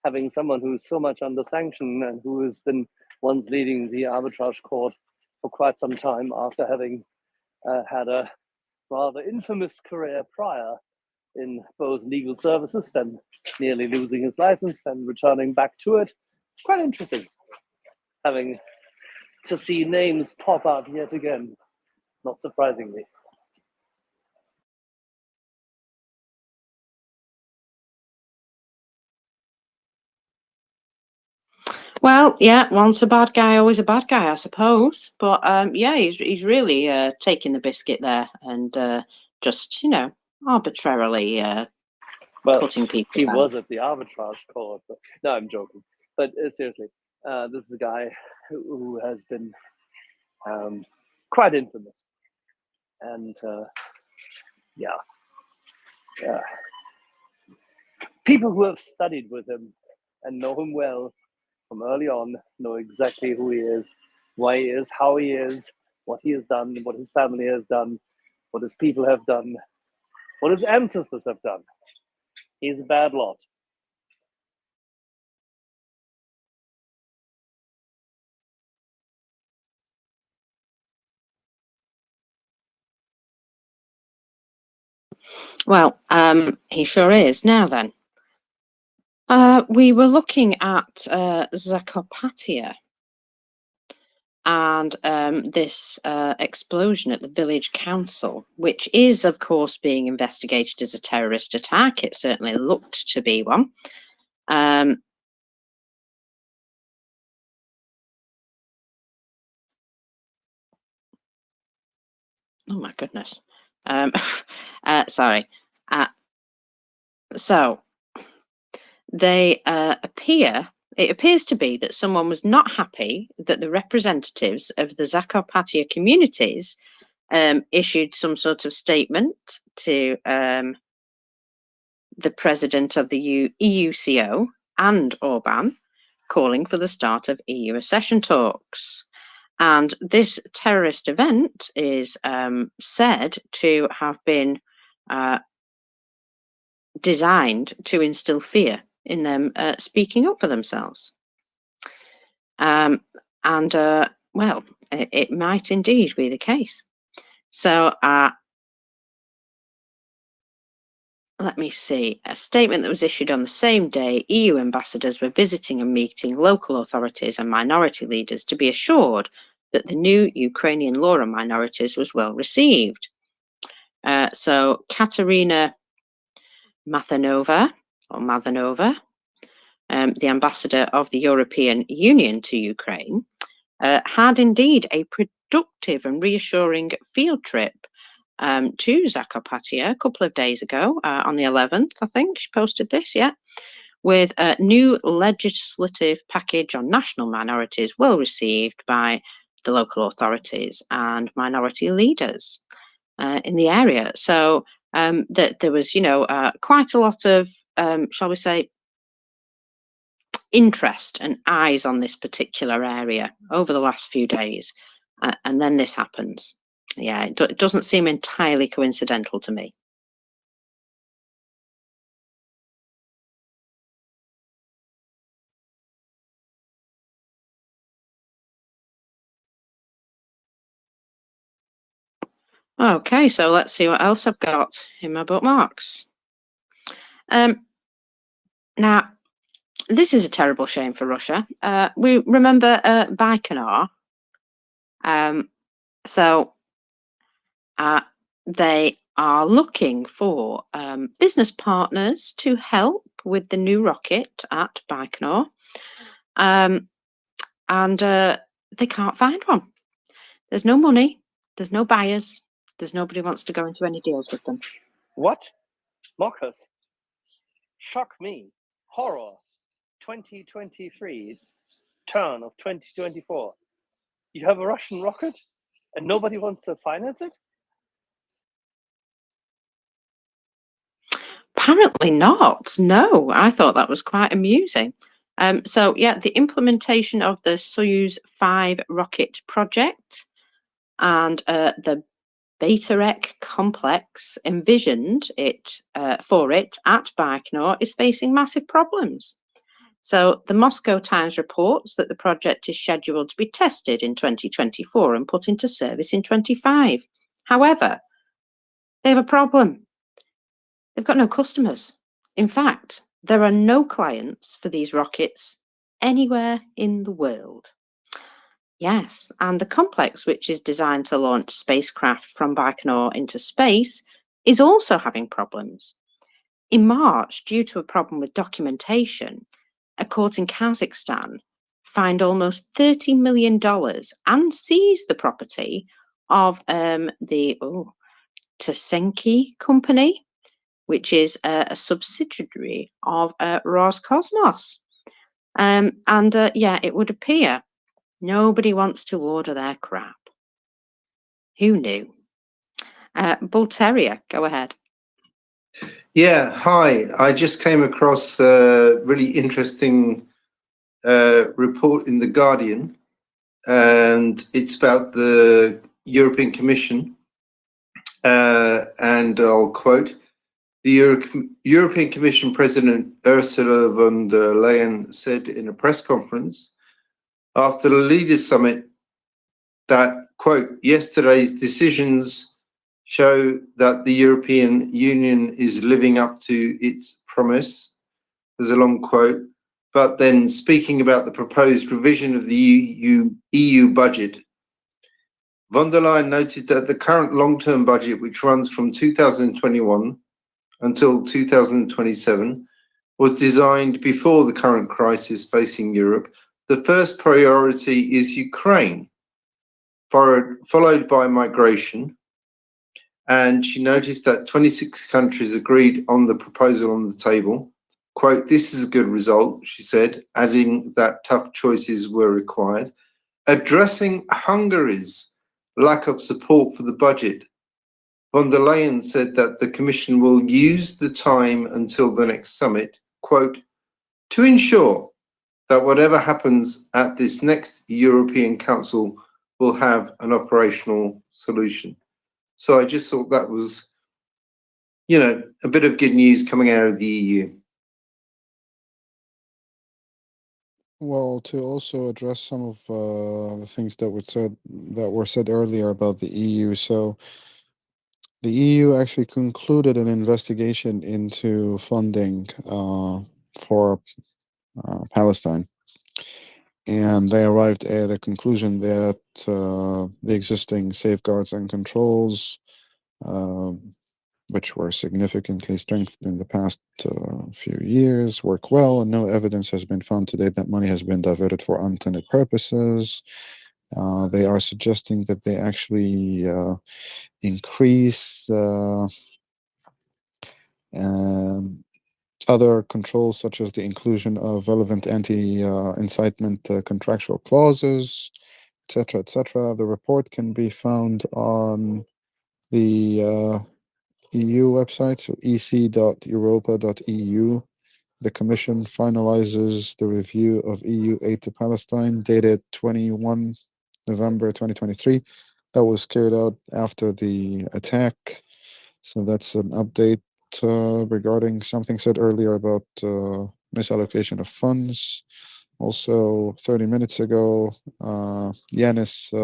S10: having someone who's so much under sanction and who has been once leading the arbitrage court for quite some time after having had a rather infamous career prior in both legal services, then nearly losing his license, then returning back to it. It's quite interesting having to see names pop up yet again, not surprisingly.
S15: Well, yeah, once a bad guy, always a bad guy, I suppose. But yeah, he's really taking the biscuit there and just, arbitrarily cutting people
S10: He
S15: down.
S10: was at the arbitrage court. No, I'm joking. But seriously, this is a guy who has been quite infamous. And yeah. People who have studied with him and know him well from early on know exactly who he is, why he is, how he is, what he has done, what his family has done, what his people have done, what his ancestors have done. He's a bad lot.
S15: Well, he sure is. Now then, we were looking at Zakopatia and this explosion at the village council, which is, of course, being investigated as a terrorist attack. It certainly looked to be one. Oh my goodness. Sorry. So they it appears to be that someone was not happy that the representatives of the Zakopatia communities issued some sort of statement to the president of the EUCO and Orban, calling for the start of EU accession talks. And this terrorist event is said to have been designed to instill fear in them speaking up for themselves. Well, it might indeed be the case. So let me see. A statement that was issued on the same day, EU ambassadors were visiting and meeting local authorities and minority leaders to be assured that the new Ukrainian law on minorities was well received. So Katerina Mathanova the ambassador of the European Union to Ukraine, had indeed a productive and reassuring field trip to Zakarpattia a couple of days ago, on the 11th, I think she posted this, yeah, with a new legislative package on national minorities well received by the local authorities and minority leaders in the area. So that there was, quite a lot of, shall we say, interest and eyes on this particular area over the last few days. And then this happens. Yeah, it doesn't seem entirely coincidental to me. Okay, so let's see what else I've got in my bookmarks. Now, this is a terrible shame for Russia. We remember Baikonur. So they are looking for business partners to help with the new rocket at Baikonur. And they can't find one. There's no money. There's no buyers. There's nobody who wants to go into any deals with them.
S10: What? Marcus? Shock me. Horror. 2023. Turn of 2024. You have a Russian rocket and nobody wants to finance it?
S15: Apparently not. No, I thought that was quite amusing. So yeah, the implementation of the Soyuz 5 rocket project and the Beta-Rek complex envisioned it for it at Baikonur is facing massive problems. So the Moscow Times reports that the project is scheduled to be tested in 2024 and put into service in 25. However, they have a problem. They've got no customers. In fact, there are no clients for these rockets anywhere in the world. Yes, and the complex, which is designed to launch spacecraft from Baikonur into space, is also having problems. In March, due to a problem with documentation, a court in Kazakhstan fined almost $30 million and seized the property of the Tsenki company, which is a subsidiary of Roscosmos. Yeah, it would appear nobody wants to order their crap. Who knew? Bull Terrier, go ahead.
S11: Yeah, hi. I just came across a really interesting report in The Guardian, and it's about the European Commission. And I'll quote, the European Commission President Ursula von der Leyen said in a press conference after the Leaders Summit that, quote, yesterday's decisions show that the European Union is living up to its promise. There's a long quote. But then speaking about the proposed revision of the EU budget, von der Leyen noted that the current long-term budget, which runs from 2021 until 2027, was designed before the current crisis facing Europe. The first priority is Ukraine, followed by migration. And she noticed that 26 countries agreed on the proposal on the table. Quote, this is a good result, she said, adding that tough choices were required. Addressing Hungary's lack of support for the budget, von der Leyen said that the Commission will use the time until the next summit, quote, to ensure that whatever happens at this next European Council will have an operational solution. So I just thought that was, a bit of good news coming out of the EU.
S22: Well, to also address some of the things that were said earlier about the EU. So the EU actually concluded an investigation into funding for Palestine. And they arrived at a conclusion that the existing safeguards and controls which were significantly strengthened in the past few years, work well, and no evidence has been found to date that money has been diverted for unintended purposes. They are suggesting that they actually increase other controls, such as the inclusion of relevant anti-incitement contractual clauses, etc., etc. The report can be found on the EU website, so ec.europa.eu. The Commission finalizes the review of EU aid to Palestine, dated 21 November 2023. That was carried out after the attack. So that's an update regarding something said earlier about misallocation of funds. Also, 30 minutes ago, Yanis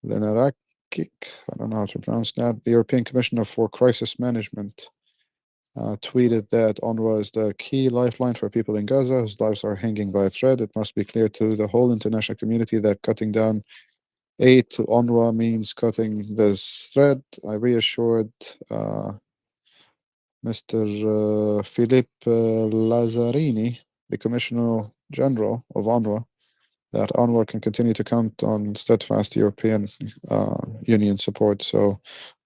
S22: Lenarakik, I don't know how to pronounce that, the European Commissioner for Crisis Management, tweeted that UNRWA is the key lifeline for people in Gaza whose lives are hanging by a thread. It must be clear to the whole international community that cutting down aid to UNRWA means cutting this thread. I reassured Mr. Philippe Lazzarini, the Commissioner General of UNRWA, that UNRWA can continue to count on steadfast European Union support. So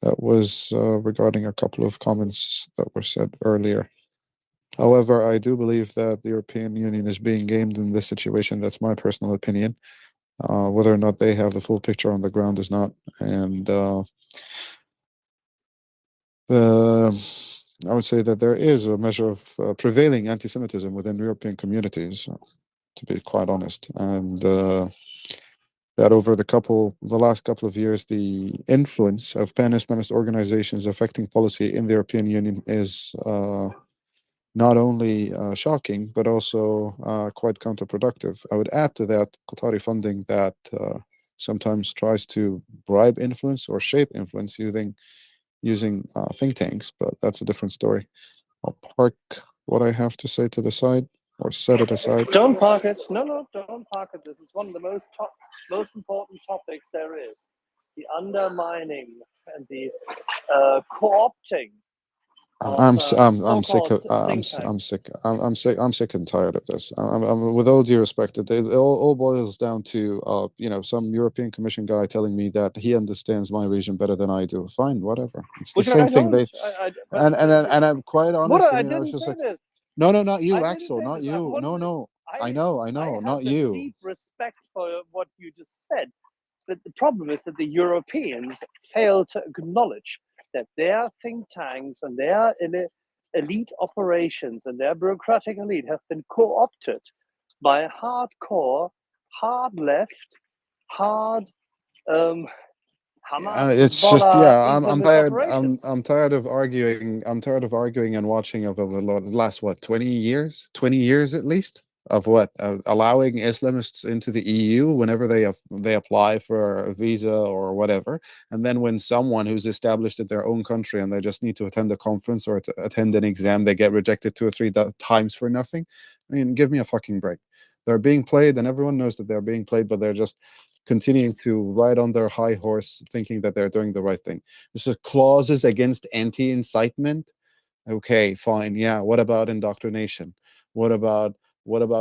S22: that was regarding a couple of comments that were said earlier. However, I do believe that the European Union is being gamed in this situation. That's my personal opinion. Whether or not they have the full picture on the ground is not. And I would say that there is a measure of prevailing anti-Semitism within European communities, to be quite honest. And that over the last couple of years, the influence of pan-Islamist organizations affecting policy in the European Union is not only shocking, but also quite counterproductive. I would add to that Qatari funding that sometimes tries to bribe influence or shape influence using think tanks, but that's a different story. I'll park what I have to say to the side, or set it aside.
S10: Don't park it. No, don't park it. This is one of the most important topics there is. The undermining and the co-opting.
S22: I'm sick and tired of this. With all due respect, it all boils down to some European Commission guy telling me that he understands my region better than I do. Fine, whatever. It's the same thing. And I'm quite honest.
S10: I didn't say this.
S22: No, not you, Axel, not you. No. I know, not you.
S10: Deep respect for what you just said, but the problem is that the Europeans fail to acknowledge that their think tanks and their elite operations and their bureaucratic elite have been co-opted by hardcore, hard left, hard Hamas.
S22: It's just I'm tired. I'm tired of arguing. I'm tired of arguing and watching over the last 20 years? 20 years at least of allowing Islamists into the EU whenever they apply for a visa or whatever, and then when someone who's established in their own country and they just need to attend a conference or to attend an exam, they get rejected 2 or 3 times for nothing. I mean, give me a fucking break. They're being played, and everyone knows that they're being played, but they're just continuing to ride on their high horse, thinking that they're doing the right thing. This is clauses against anti-incitement. Okay, fine. Yeah. What about indoctrination? What about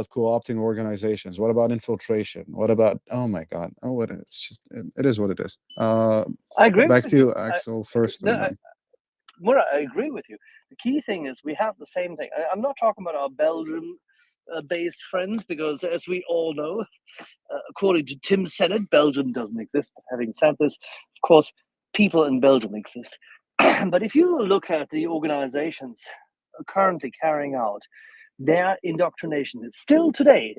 S22: co-opting organizations? What about infiltration? What about? Oh my God! Oh, it is what it is.
S10: I agree.
S22: Back to you, Axel. First.
S10: Mura, I agree with you. The key thing is we have the same thing. I'm not talking about our Belgium-based friends, because as we all know, according to Tim Sennett, Belgium doesn't exist. Having said this, of course, people in Belgium exist. But if you look at the organizations currently carrying out their indoctrination, still today,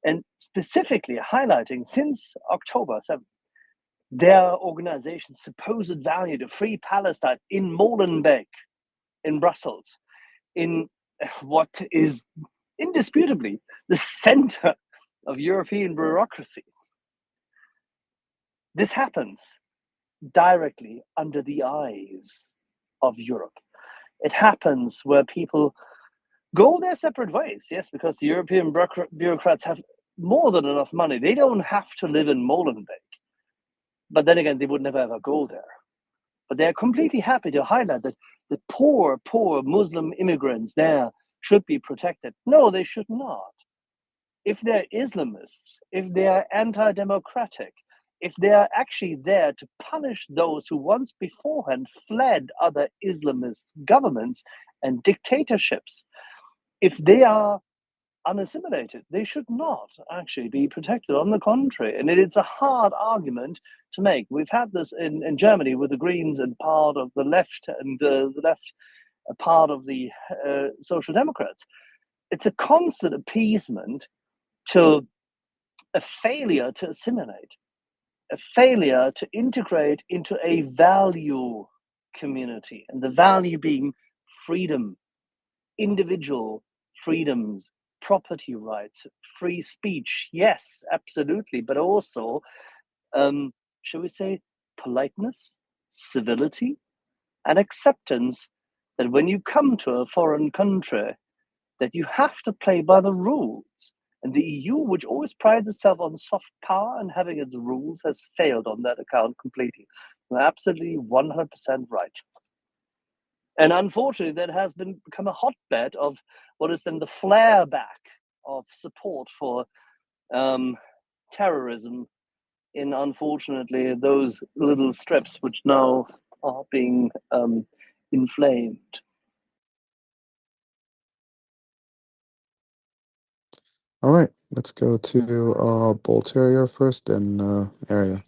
S10: and specifically highlighting since October 7th, their organization's supposed value to free Palestine in Molenbeek, in Brussels, in what is indisputably the center of European bureaucracy. This happens directly under the eyes of Europe. It happens where people go their separate ways, yes, because the European bureaucrats have more than enough money. They don't have to live in Molenbeek. But then again, they would never ever go there. But they're completely happy to highlight that the poor Muslim immigrants there should be protected. No, they should not. If they're Islamists, if they are anti-democratic, if they are actually there to punish those who once beforehand fled other Islamist governments and dictatorships, if they are unassimilated, they should not actually be protected. On the contrary, and it's a hard argument to make. We've had this in Germany with the Greens and part of the left, and the left part of the Social Democrats. It's a constant appeasement to a failure to assimilate, a failure to integrate into a value community, and the value being freedom, individual freedoms, property rights, free speech. Yes, absolutely, but also, shall we say, politeness, civility, and acceptance that when you come to a foreign country, that you have to play by the rules. And the EU, which always prides itself on soft power and having its rules, has failed on that account completely. You're absolutely 100% right. And unfortunately, that has become a hotbed of what is then the flare back of support for terrorism in, unfortunately, those little strips which now are being inflamed.
S17: All right, let's go to Bull Terrier first, then Area.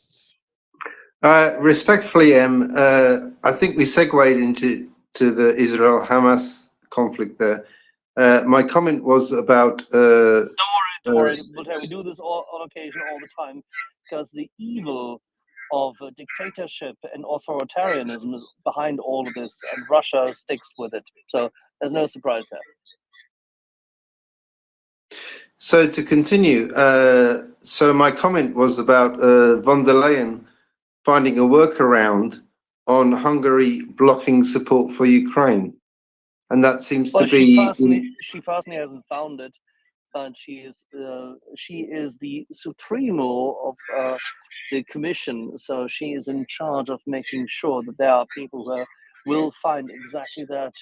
S11: Respectfully, I think we segued into the Israel-Hamas conflict there. My comment was about.
S10: Don't worry, we do this on occasion all the time, because the evil of dictatorship and authoritarianism is behind all of this, and Russia sticks with it. So there's no surprise there.
S11: So to continue, so my comment was about von der Leyen finding a workaround on Hungary blocking support for Ukraine, and that seems to be.
S10: She personally hasn't found it, but she is the supremo of the commission, so she is in charge of making sure that there are people who will find exactly that.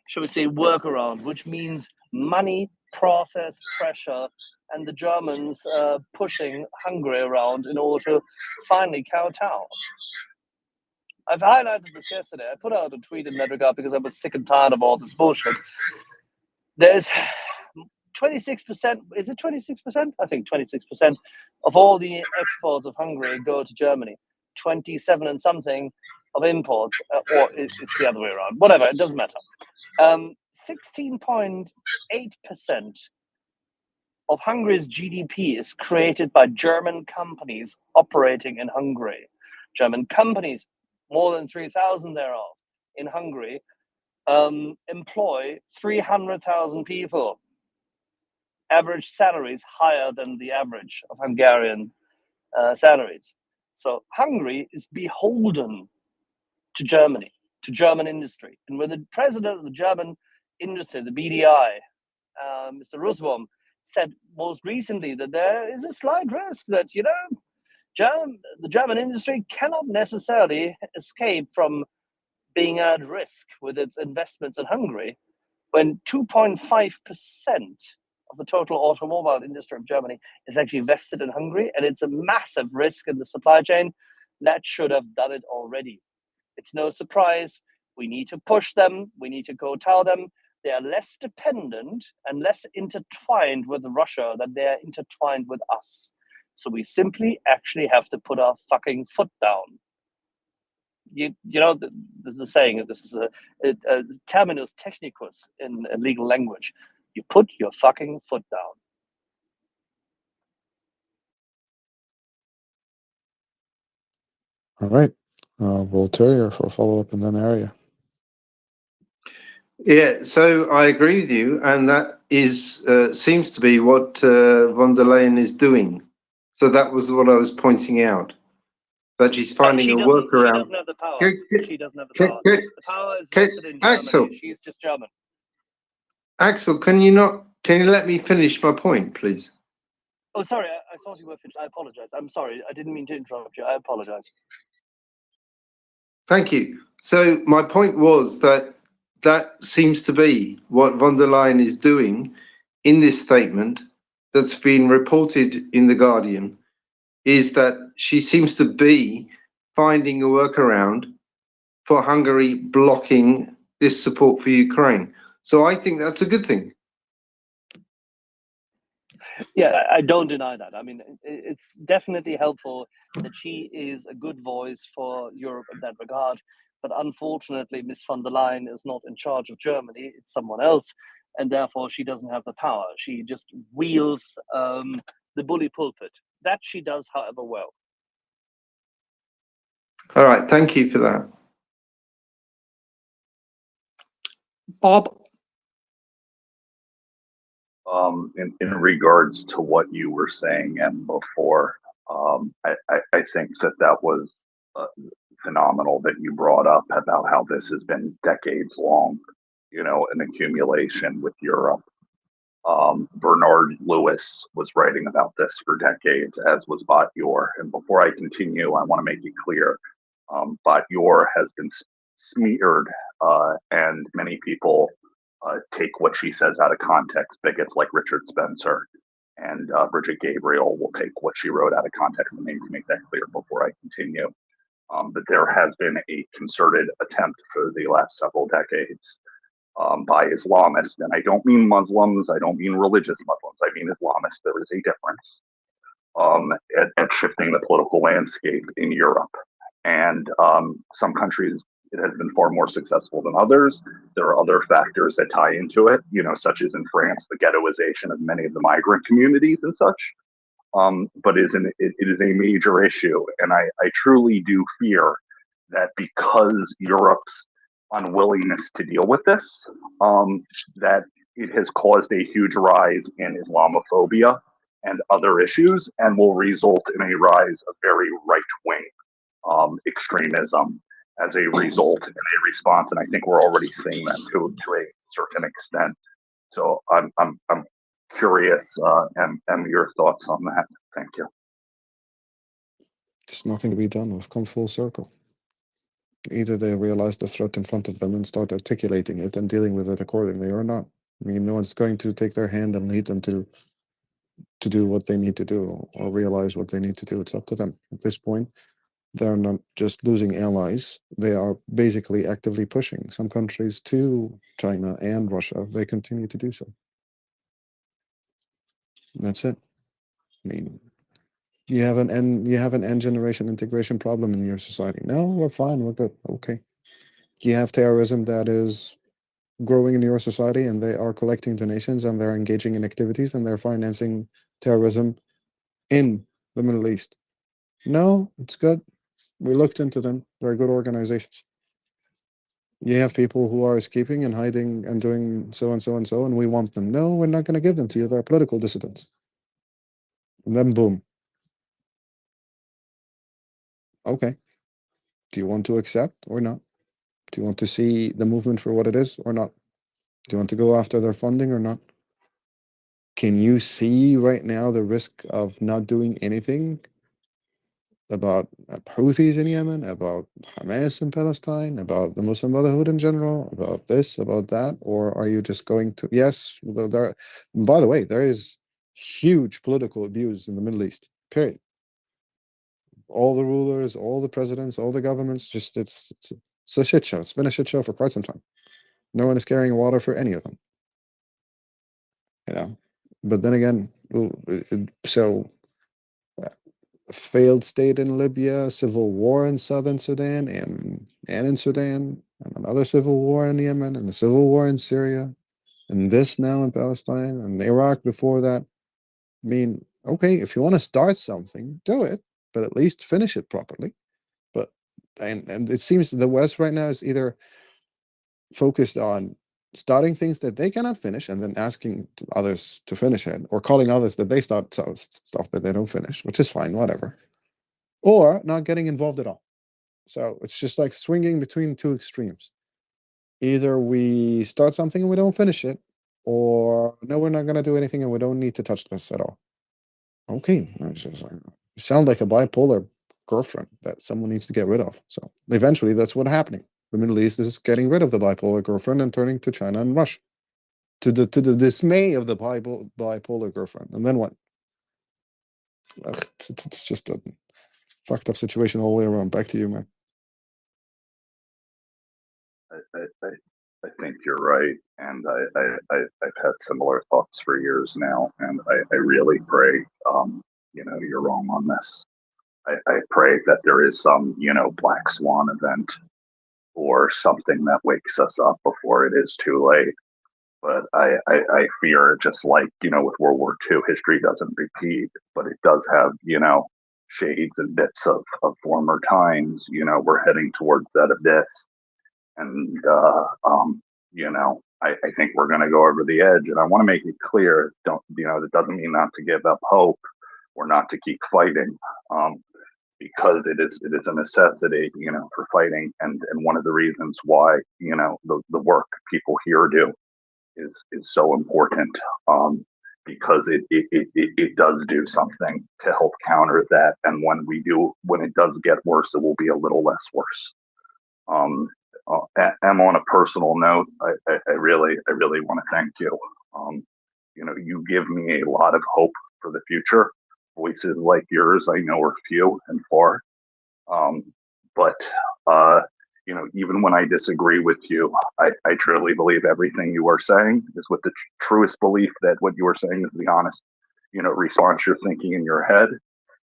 S10: Shall we say, workaround, which means money, process, pressure, and the Germans pushing Hungary around in order to finally kowtow. I've highlighted this yesterday. I put out a tweet in that regard because I was sick and tired of all this bullshit. There's 26%, is it 26%? I think 26% of all the exports of Hungary go to Germany. 27 and something of imports, or it's the other way around. Whatever, it doesn't matter. 16.8% of Hungary's GDP is created by German companies operating in Hungary. German companies, more than 3,000 thereof in Hungary, employ 300,000 people. Average salaries higher than the average of Hungarian salaries. So Hungary is beholden to Germany, to German industry. And when the president of the German industry, the BDI, Mr. Rusbaum, said most recently that there is a slight risk that, the German industry cannot necessarily escape from being at risk with its investments in Hungary, when 2.5% of the total automobile industry of Germany is actually invested in Hungary, and it's a massive risk in the supply chain. That should have done it already. It's no surprise. We need to push them. We need to go tell them they are less dependent and less intertwined with Russia than they are intertwined with us. So we simply actually have to put our fucking foot down. You know the saying, this is a terminus technicus in legal language. You put your fucking foot down.
S17: All right, Bull Terrier for follow-up, and then Area.
S11: Yeah, so I agree with you, and that is seems to be what von der Leyen is doing. So that was what I was pointing out, that she's finding a workaround.
S10: She doesn't have the power. She doesn't have the power. The power is vested in Germany.
S11: Axel,
S10: She's just German.
S11: Axel, can you let me finish my point, please?
S10: Oh, sorry. I thought you were finished. I apologize. I'm sorry. I didn't mean to interrupt you. I apologize.
S11: Thank you. So my point was that seems to be what von der Leyen is doing in this statement that's been reported in The Guardian, is that she seems to be finding a workaround for Hungary blocking this support for Ukraine. So I think that's a good thing.
S10: Yeah, I don't deny that. I mean, it's definitely helpful that she is a good voice for Europe in that regard. But unfortunately, Ms. von der Leyen is not in charge of Germany, it's someone else. And therefore, she doesn't have the power. She just wields the bully pulpit. That she does, however, well.
S11: All right, thank you for that.
S15: Bob.
S21: In regards to what you were saying and before, I think that was phenomenal that you brought up about how this has been decades long, you know, an accumulation with Europe. Bernard Lewis was writing about this for decades, as was Batyor. And before I continue, I want to make it clear, Batyor has been smeared, and many people take what she says out of context. Bigots like Richard Spencer and Bridget Gabriel will take what she wrote out of context. And I need to make that clear before I continue. But there has been a concerted attempt for the last several decades by Islamists, and I don't mean Muslims, I don't mean religious Muslims, I mean Islamists. There is a difference at shifting the political landscape in Europe. And some countries, it has been far more successful than others. There are other factors that tie into it, you know, such as in France, the ghettoization of many of the migrant communities and such. But it is a major issue. And I truly do fear that because Europe's unwillingness to deal with this, that it has caused a huge rise in Islamophobia and other issues, and will result in a rise of very right-wing extremism as a result and a response. And I think we're already seeing that to a certain extent. So I'm curious, and your thoughts on that. Thank you.
S22: There's nothing to be done. We've come full circle. Either they realize the threat in front of them and start articulating it and dealing with it accordingly, or not. I mean, no one's going to take their hand and lead them to do what they need to do or realize what they need to do. It's up to them. At this point, they're not just losing allies. They are basically actively pushing some countries to China and Russia. They continue to do so. And that's it. I mean, you have an end generation integration problem in your society. No, we're fine. We're good. Okay. You have terrorism that is growing in your society, and they are collecting donations, and they're engaging in activities, and they're financing terrorism in the Middle East. No, it's good. We looked into them. They're good organizations. You have people who are escaping and hiding and doing so and so and so, and we want them. No, we're not going to give them to you. They're political dissidents. And then boom. Okay. Do you want to accept or not? Do you want to see the movement for what it is or not? Do you want to go after their funding or not? Can you see right now the risk of not doing anything about Houthis in Yemen, about Hamas in Palestine, about the Muslim Brotherhood in general, about this, about that? Or are you just going to, yes, by the way, there is huge political abuse in the Middle East, period. All the rulers, all the presidents, all the governments, just it's a shit show. It's been a shit show for quite some time. No one is carrying water for any of them. You know, but then again, so failed state in Libya, civil war in southern Sudan, and in Sudan, and another civil war in Yemen, and a civil war in Syria, and this now in Palestine, and Iraq before that. I mean, okay, if you want to start something, do it, but at least finish it properly. But and it seems the West right now is either focused on starting things that they cannot finish and then asking others to finish it, or calling others that they start stuff that they don't finish, which is fine, whatever, or not getting involved at all. So it's just like swinging between two extremes. Either we start something and we don't finish it, or no, we're not going to do anything and we don't need to touch this at all. Okay, you sound like a bipolar girlfriend that someone needs to get rid of. So eventually, that's what's happening. The Middle East is getting rid of the bipolar girlfriend and turning to China and Russia, to the dismay of the bipolar girlfriend. And then what? Ugh, it's just a fucked up situation all the way around. Back to you, man.
S21: I think you're right, and I've had similar thoughts for years now, and I really pray, you're wrong on this. I pray that there is some, black swan event or something that wakes us up before it is too late. But I fear, just like, with World War II, history doesn't repeat, but it does have, shades and bits of former times. We're heading towards that abyss. And, I think we're going to go over the edge. And I want to make it clear, that doesn't mean not to give up hope or not to keep fighting, because it is a necessity, for fighting. And one of the reasons why, the work people here do is so important, because it does do something to help counter that. And when it does get worse, it will be a little less worse. And on a personal note, I really want to thank you. You give me a lot of hope for the future. Voices like yours, I know, are few and far. But even when I disagree with you, I truly believe everything you are saying is with the truest belief that what you are saying is the honest, response you're thinking in your head.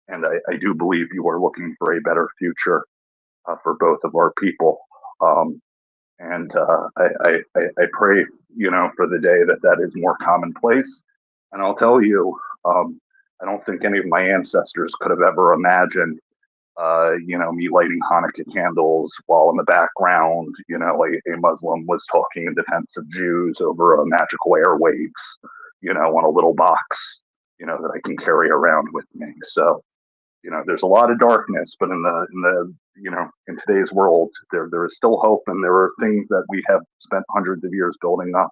S21: And I do believe you are looking for a better future for both of our people. And I pray, for the day that is more commonplace. And I'll tell you, I don't think any of my ancestors could have ever imagined, me lighting Hanukkah candles while in the background, a Muslim was talking in defense of Jews over magical airwaves, on a little box, that I can carry around with me. So, there's a lot of darkness, but in today's world, there is still hope, and there are things that we have spent hundreds of years building up,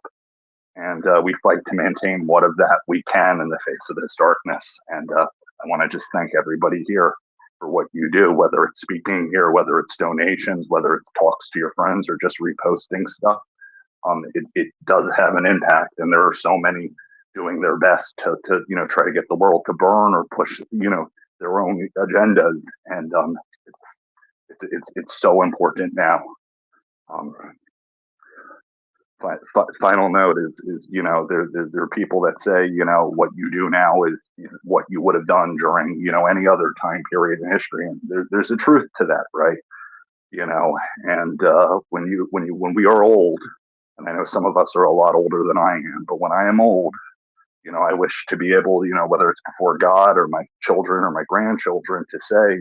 S21: and we fight to maintain what of that we can in the face of this darkness. And I want to just thank everybody here for what you do, whether it's speaking here, whether it's donations, whether it's talks to your friends, or just reposting stuff. It does have an impact, and there are so many doing their best to try to get the world to burn or push their own agendas, and it's so important now. Final note is there are people that say what you do now is what you would have done during any other time period in history, and there's a truth to that, right? And when we are old, and I know some of us are a lot older than I am, but when I am old, I wish to be able, whether it's before God or my children or my grandchildren, to say,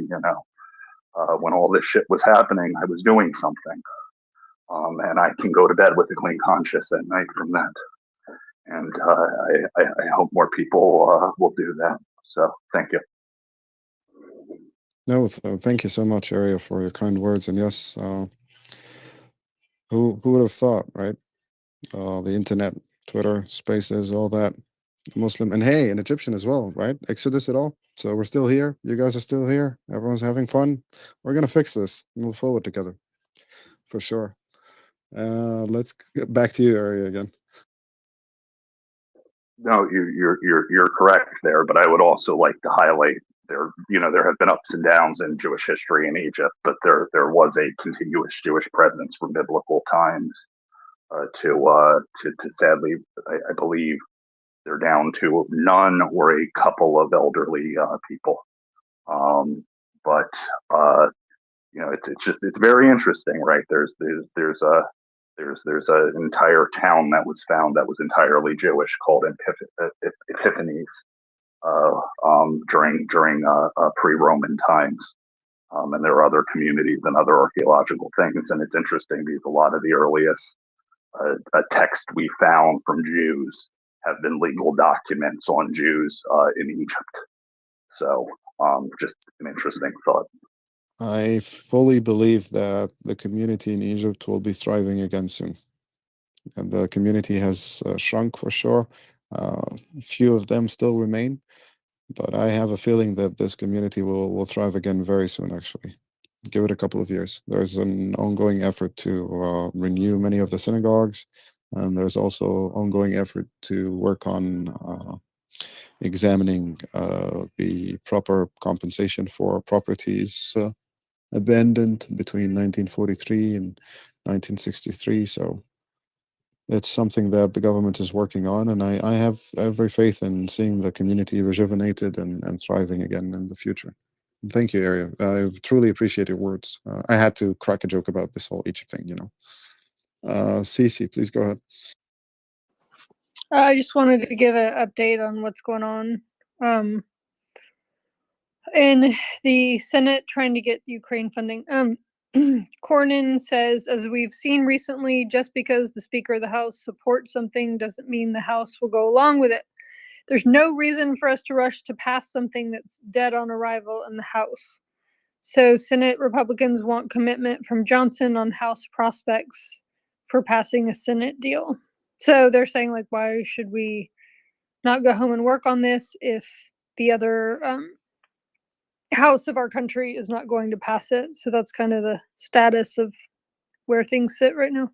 S21: when all this shit was happening, I was doing something. And I can go to bed with a clean conscience at night from that. And I hope more people will do that. So thank you.
S22: No, thank you so much, Arya, for your kind words. And yes, who would have thought, right? The internet, Twitter, Spaces, all that. Muslim, and hey, an Egyptian as well, right? Exodus at all. So we're still here. You guys are still here. Everyone's having fun. We're gonna fix this. Move forward together, for sure. Let's get back to you, Arya, again.
S21: No, you're correct there, but I would also like to highlight there have been ups and downs in Jewish history in Egypt, but there was a continuous Jewish presence from biblical times to sadly, I believe they're down to none or a couple of elderly people. But it's very interesting, right? There's an entire town that was found that was entirely Jewish called Epiphanes during pre-Roman times. And there are other communities and other archaeological things, and it's interesting because a lot of the earliest text we found from Jews have been legal documents on Jews in Egypt. So just an interesting thought.
S22: I fully believe that the community in Egypt will be thriving again soon. And the community has shrunk for sure. A few of them still remain, But I have a feeling that this community will thrive again very soon, actually. Give it a couple of years. There's an ongoing effort to renew many of the synagogues, and there's also ongoing effort to work on examining the proper compensation for properties abandoned between 1943 and 1963. So it's something that the government is working on, and I have every faith in seeing the community rejuvenated and thriving again in the future. Thank you, Arya. I truly appreciate your words. I had to crack a joke about this whole Egypt thing, you know. Cece, please go ahead.
S6: I just wanted to give an update on what's going on in the Senate trying to get Ukraine funding. Cornyn says, as we've seen recently, just because the Speaker of the House supports something doesn't mean the House will go along with it. There's no reason for us to rush to pass something that's dead on arrival in the House. So Senate Republicans want commitment from Johnson on House prospects for passing a Senate deal. So they're saying, like, why should we not go home and work on this if the other House of our country is not going to pass it? So that's kind of the status of where things sit right now.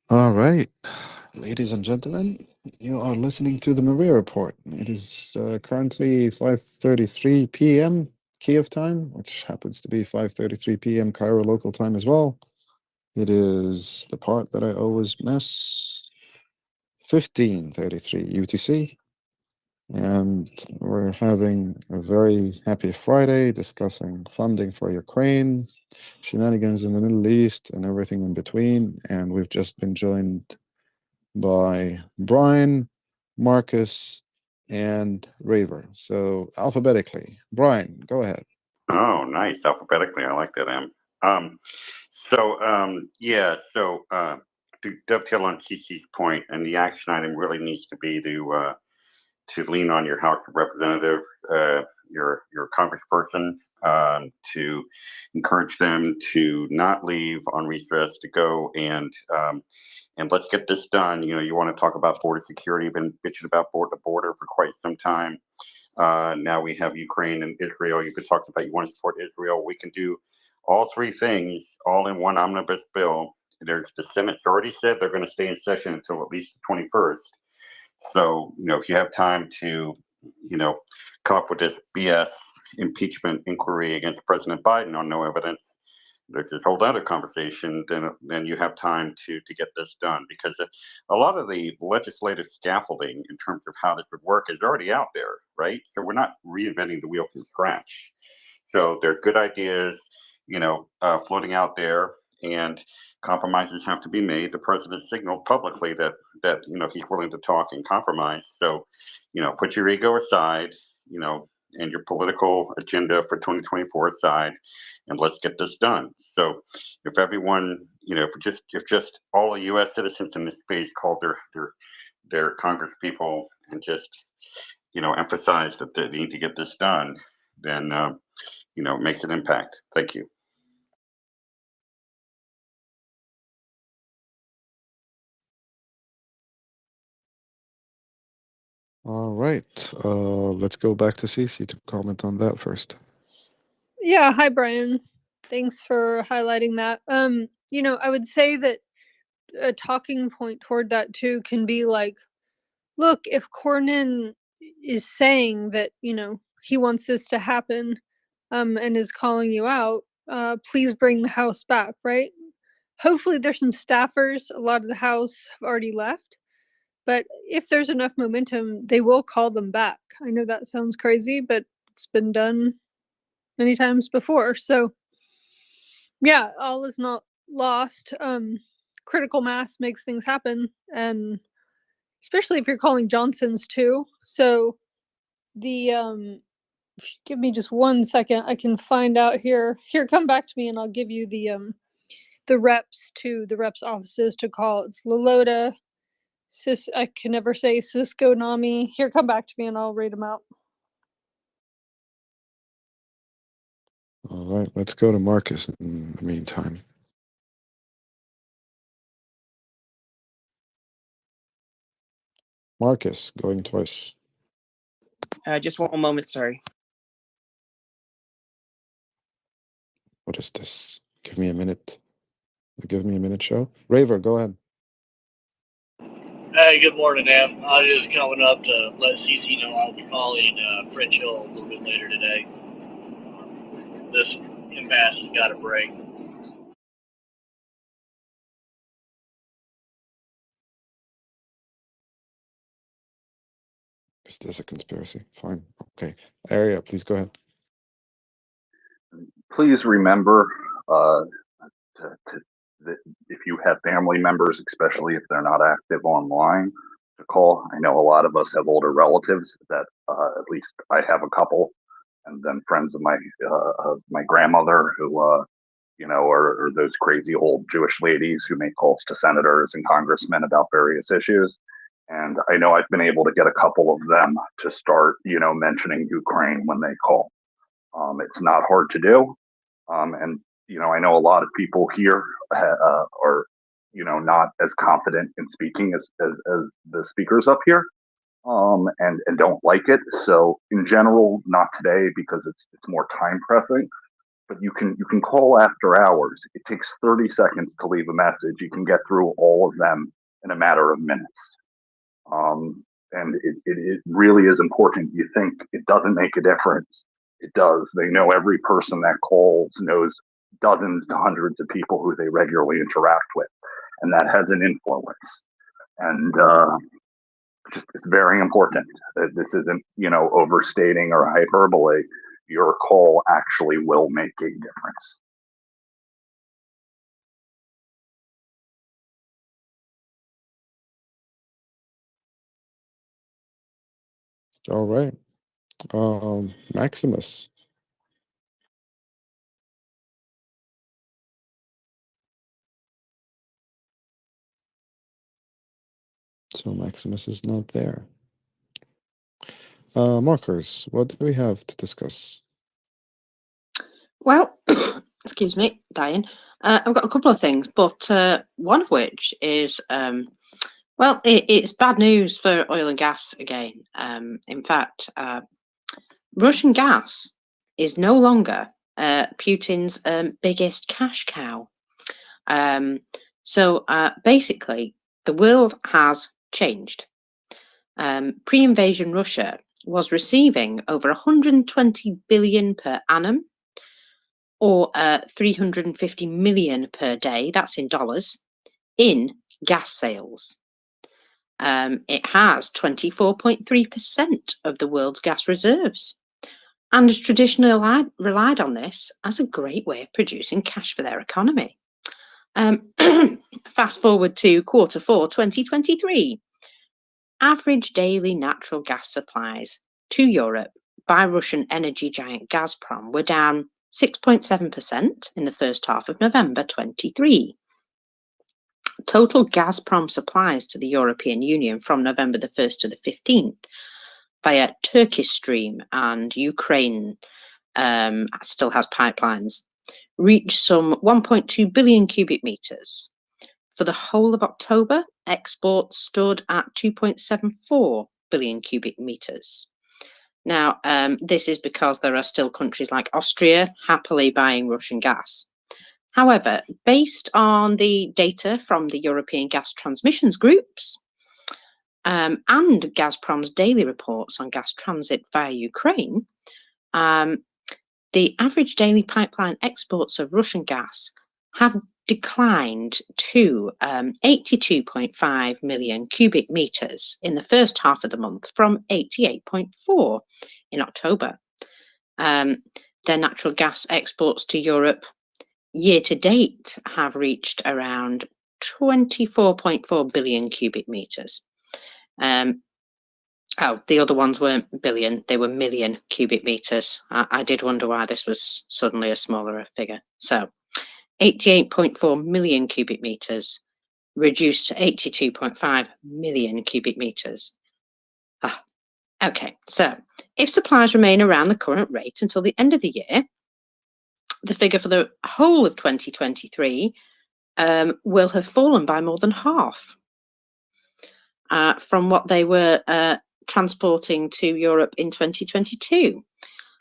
S22: All right, ladies and gentlemen, you are listening to the Maria Report. It is currently 5:33 p.m. Kiev time, which happens to be 5:33 p.m. Cairo local time as well. It is the part that I always miss, 15:33 UTC. And we're having a very happy Friday discussing funding for Ukraine, shenanigans in the Middle East, and everything in between. And we've just been joined by Brian, Marcus, and Raver. So alphabetically, Brian, go ahead.
S8: Oh, nice. Alphabetically, I like that, Em. To dovetail on Cece's point, and the action item really needs to be to lean on your House of Representatives, your Congressperson, to encourage them to not leave on recess, to go and let's get this done. You know, you want to talk about border security. You've been bitching about the border for quite some time. Now we have Ukraine and Israel. You've been talking about you want to support Israel. We can do all three things all in one omnibus bill. There's the Senate's already said they're going to stay in session until at least the 21st. So, you know, if you have time to, you know, come up with this BS impeachment inquiry against President Biden on no evidence, there's this whole other conversation, then you have time to get this done, because a lot of the legislative scaffolding in terms of how this would work is already out there, right? So we're not reinventing the wheel from scratch. So there's good ideas, you know, floating out there, and compromises have to be made. The president signaled publicly that you know he's willing to talk and compromise. So, you know, put your ego aside, you know, and your political agenda for 2024 aside, and let's get this done. So, if everyone, you know, if just all the U.S. citizens in this space called their Congress people and just, you know, emphasize that they need to get this done, then you know, it makes an impact. Thank you.
S22: All right, let's go back to Cece to comment on that first.
S6: Yeah, hi Brian. Thanks for highlighting that. You know, I would say that a talking point toward that too can be like, look, if Cornyn is saying that, you know, he wants this to happen, and is calling you out, please bring the House back, right? Hopefully there's some staffers. A lot of the House have already left. But if there's enough momentum, they will call them back. I know that sounds crazy, but it's been done many times before. So yeah, all is not lost. Critical mass makes things happen, and especially if you're calling Johnson's too. So the give me just 1 second. I can find out here. Here, come back to me and I'll give you the reps to the reps offices to call. It's Lalota, I can never say Cisco Nami. Here, come back to me and I'll read them out.
S22: All right, let's go to Marcus in the meantime.
S17: Marcus, going twice.
S5: Just one moment, sorry.
S17: What is this? Give me a minute. The Give me a minute show. Raver, go ahead.
S19: Hey, good morning, Am. I was just coming up to let CC know I'll be calling French Hill a little bit later today. This impasse has got to break.
S17: Is this a conspiracy? Fine. Okay. Area, please go ahead.
S21: Please remember that if you have family members, especially if they're not active online, to call. I know a lot of us have older relatives that at least I have a couple, and then friends of my grandmother who are those crazy old Jewish ladies who make calls to senators and congressmen about various issues. And I know I've been able to get a couple of them to start, mentioning Ukraine when they call. It's not hard to do. And, I know a lot of people here are, not as confident in speaking as the speakers up here, and don't like it. So in general, not today because it's more time pressing. But you can call after hours. It takes 30 seconds to leave a message. You can get through all of them in a matter of minutes. And it really is important. You think it doesn't make a difference. It does. They know every person that calls, knows dozens to hundreds of people who they regularly interact with. And that has an influence. And it's very important. This isn't, overstating or hyperbole. Your call actually will make a difference.
S17: All right. Maximus. So Maximus is not there. Markers, what do we have to discuss?
S15: Well, excuse me, dying. I've got a couple of things, but one of which is, it's bad news for oil and gas again. In fact, Russian gas is no longer Putin's biggest cash cow. So basically, the world has changed. Pre-invasion Russia was receiving over 120 billion per annum, or 350 million per day, that's in dollars, in gas sales. It has 24.3% of the world's gas reserves and has traditionally relied on this as a great way of producing cash for their economy. Fast forward to Q4 2023. Average daily natural gas supplies to Europe by Russian energy giant Gazprom were down 6.7% in the first half of November 23. Total Gazprom supplies to the European Union from November the 1st to the 15th via Turkish Stream, and Ukraine still has pipelines, reached some 1.2 billion cubic meters. For the whole of October, exports stood at 2.74 billion cubic meters. Now, this is because there are still countries like Austria happily buying Russian gas. However, based on the data from the European gas transmissions groups and Gazprom's daily reports on gas transit via Ukraine, the average daily pipeline exports of Russian gas have declined to 82.5 million cubic meters in the first half of the month from 88.4 in October. Their natural gas exports to Europe year to date have reached around 24.4 billion cubic meters. The other ones weren't billion, they were million cubic meters. I did wonder why this was suddenly a smaller figure. So 88.4 million cubic meters reduced to 82.5 million cubic meters. Okay, so if supplies remain around the current rate until the end of the year, the figure for the whole of 2023 will have fallen by more than half. from what they were transporting to Europe in 2022.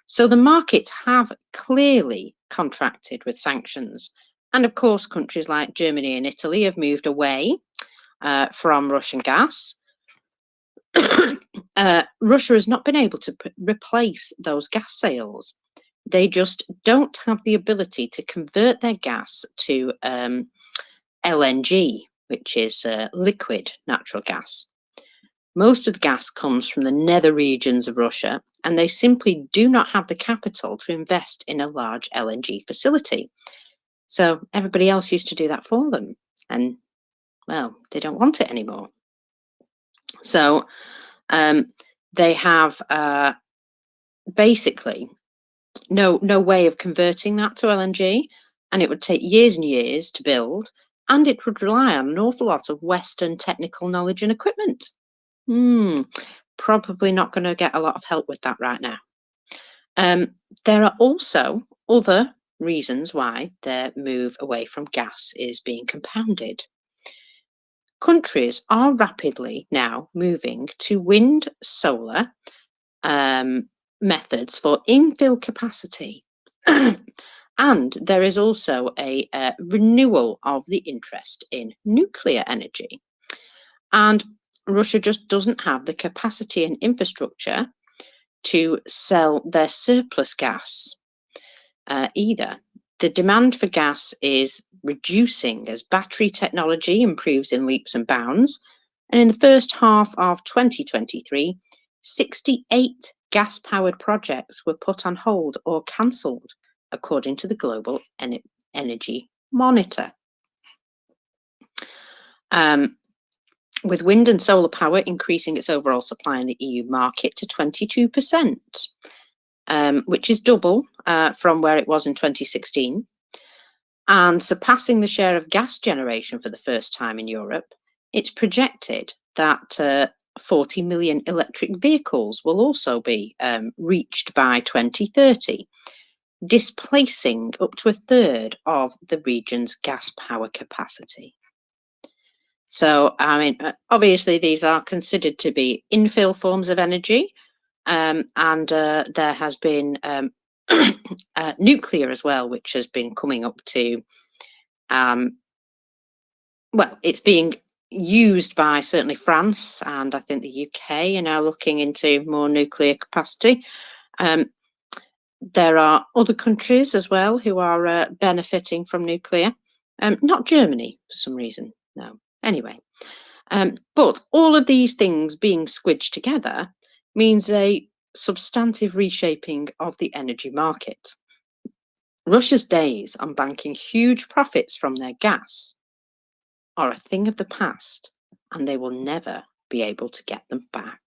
S15: So the markets have clearly contracted with sanctions. And of course, countries like Germany and Italy have moved away from Russian gas. Russia has not been able to replace those gas sales. They just don't have the ability to convert their gas to LNG, which is liquid natural gas. Most of the gas comes from the nether regions of Russia, and they simply do not have the capital to invest in a large LNG facility. So everybody else used to do that for them, and well, they don't want it anymore. So they have basically no way of converting that to LNG, and it would take years and years to build, and it would rely on an awful lot of Western technical knowledge and equipment. Probably not going to get a lot of help with that right now. There are also other reasons why their move away from gas is being compounded. Countries are rapidly now moving to wind, solar methods for infill capacity. And there is also a renewal of the interest in nuclear energy. And Russia just doesn't have the capacity and infrastructure to sell their surplus gas either. The demand for gas is reducing as battery technology improves in leaps and bounds. And in the first half of 2023, 68 gas-powered projects were put on hold or cancelled, according to the Global Energy Monitor. With wind and solar power increasing its overall supply in the EU market to 22%, which is double from where it was in 2016, and surpassing the share of gas generation for the first time in Europe. It's projected that 40 million electric vehicles will also be reached by 2030, displacing up to a third of the region's gas power capacity. So, I mean, obviously these are considered to be infill forms of energy, and there has been nuclear as well, which has been coming up to, well, it's being used by certainly France, and I think the UK are now looking into more nuclear capacity. There are other countries as well who are benefiting from nuclear, not Germany for some reason, no. Anyway, but all of these things being squidged together means a substantive reshaping of the energy market. Russia's days on banking huge profits from their gas are a thing of the past, and they will never be able to get them back.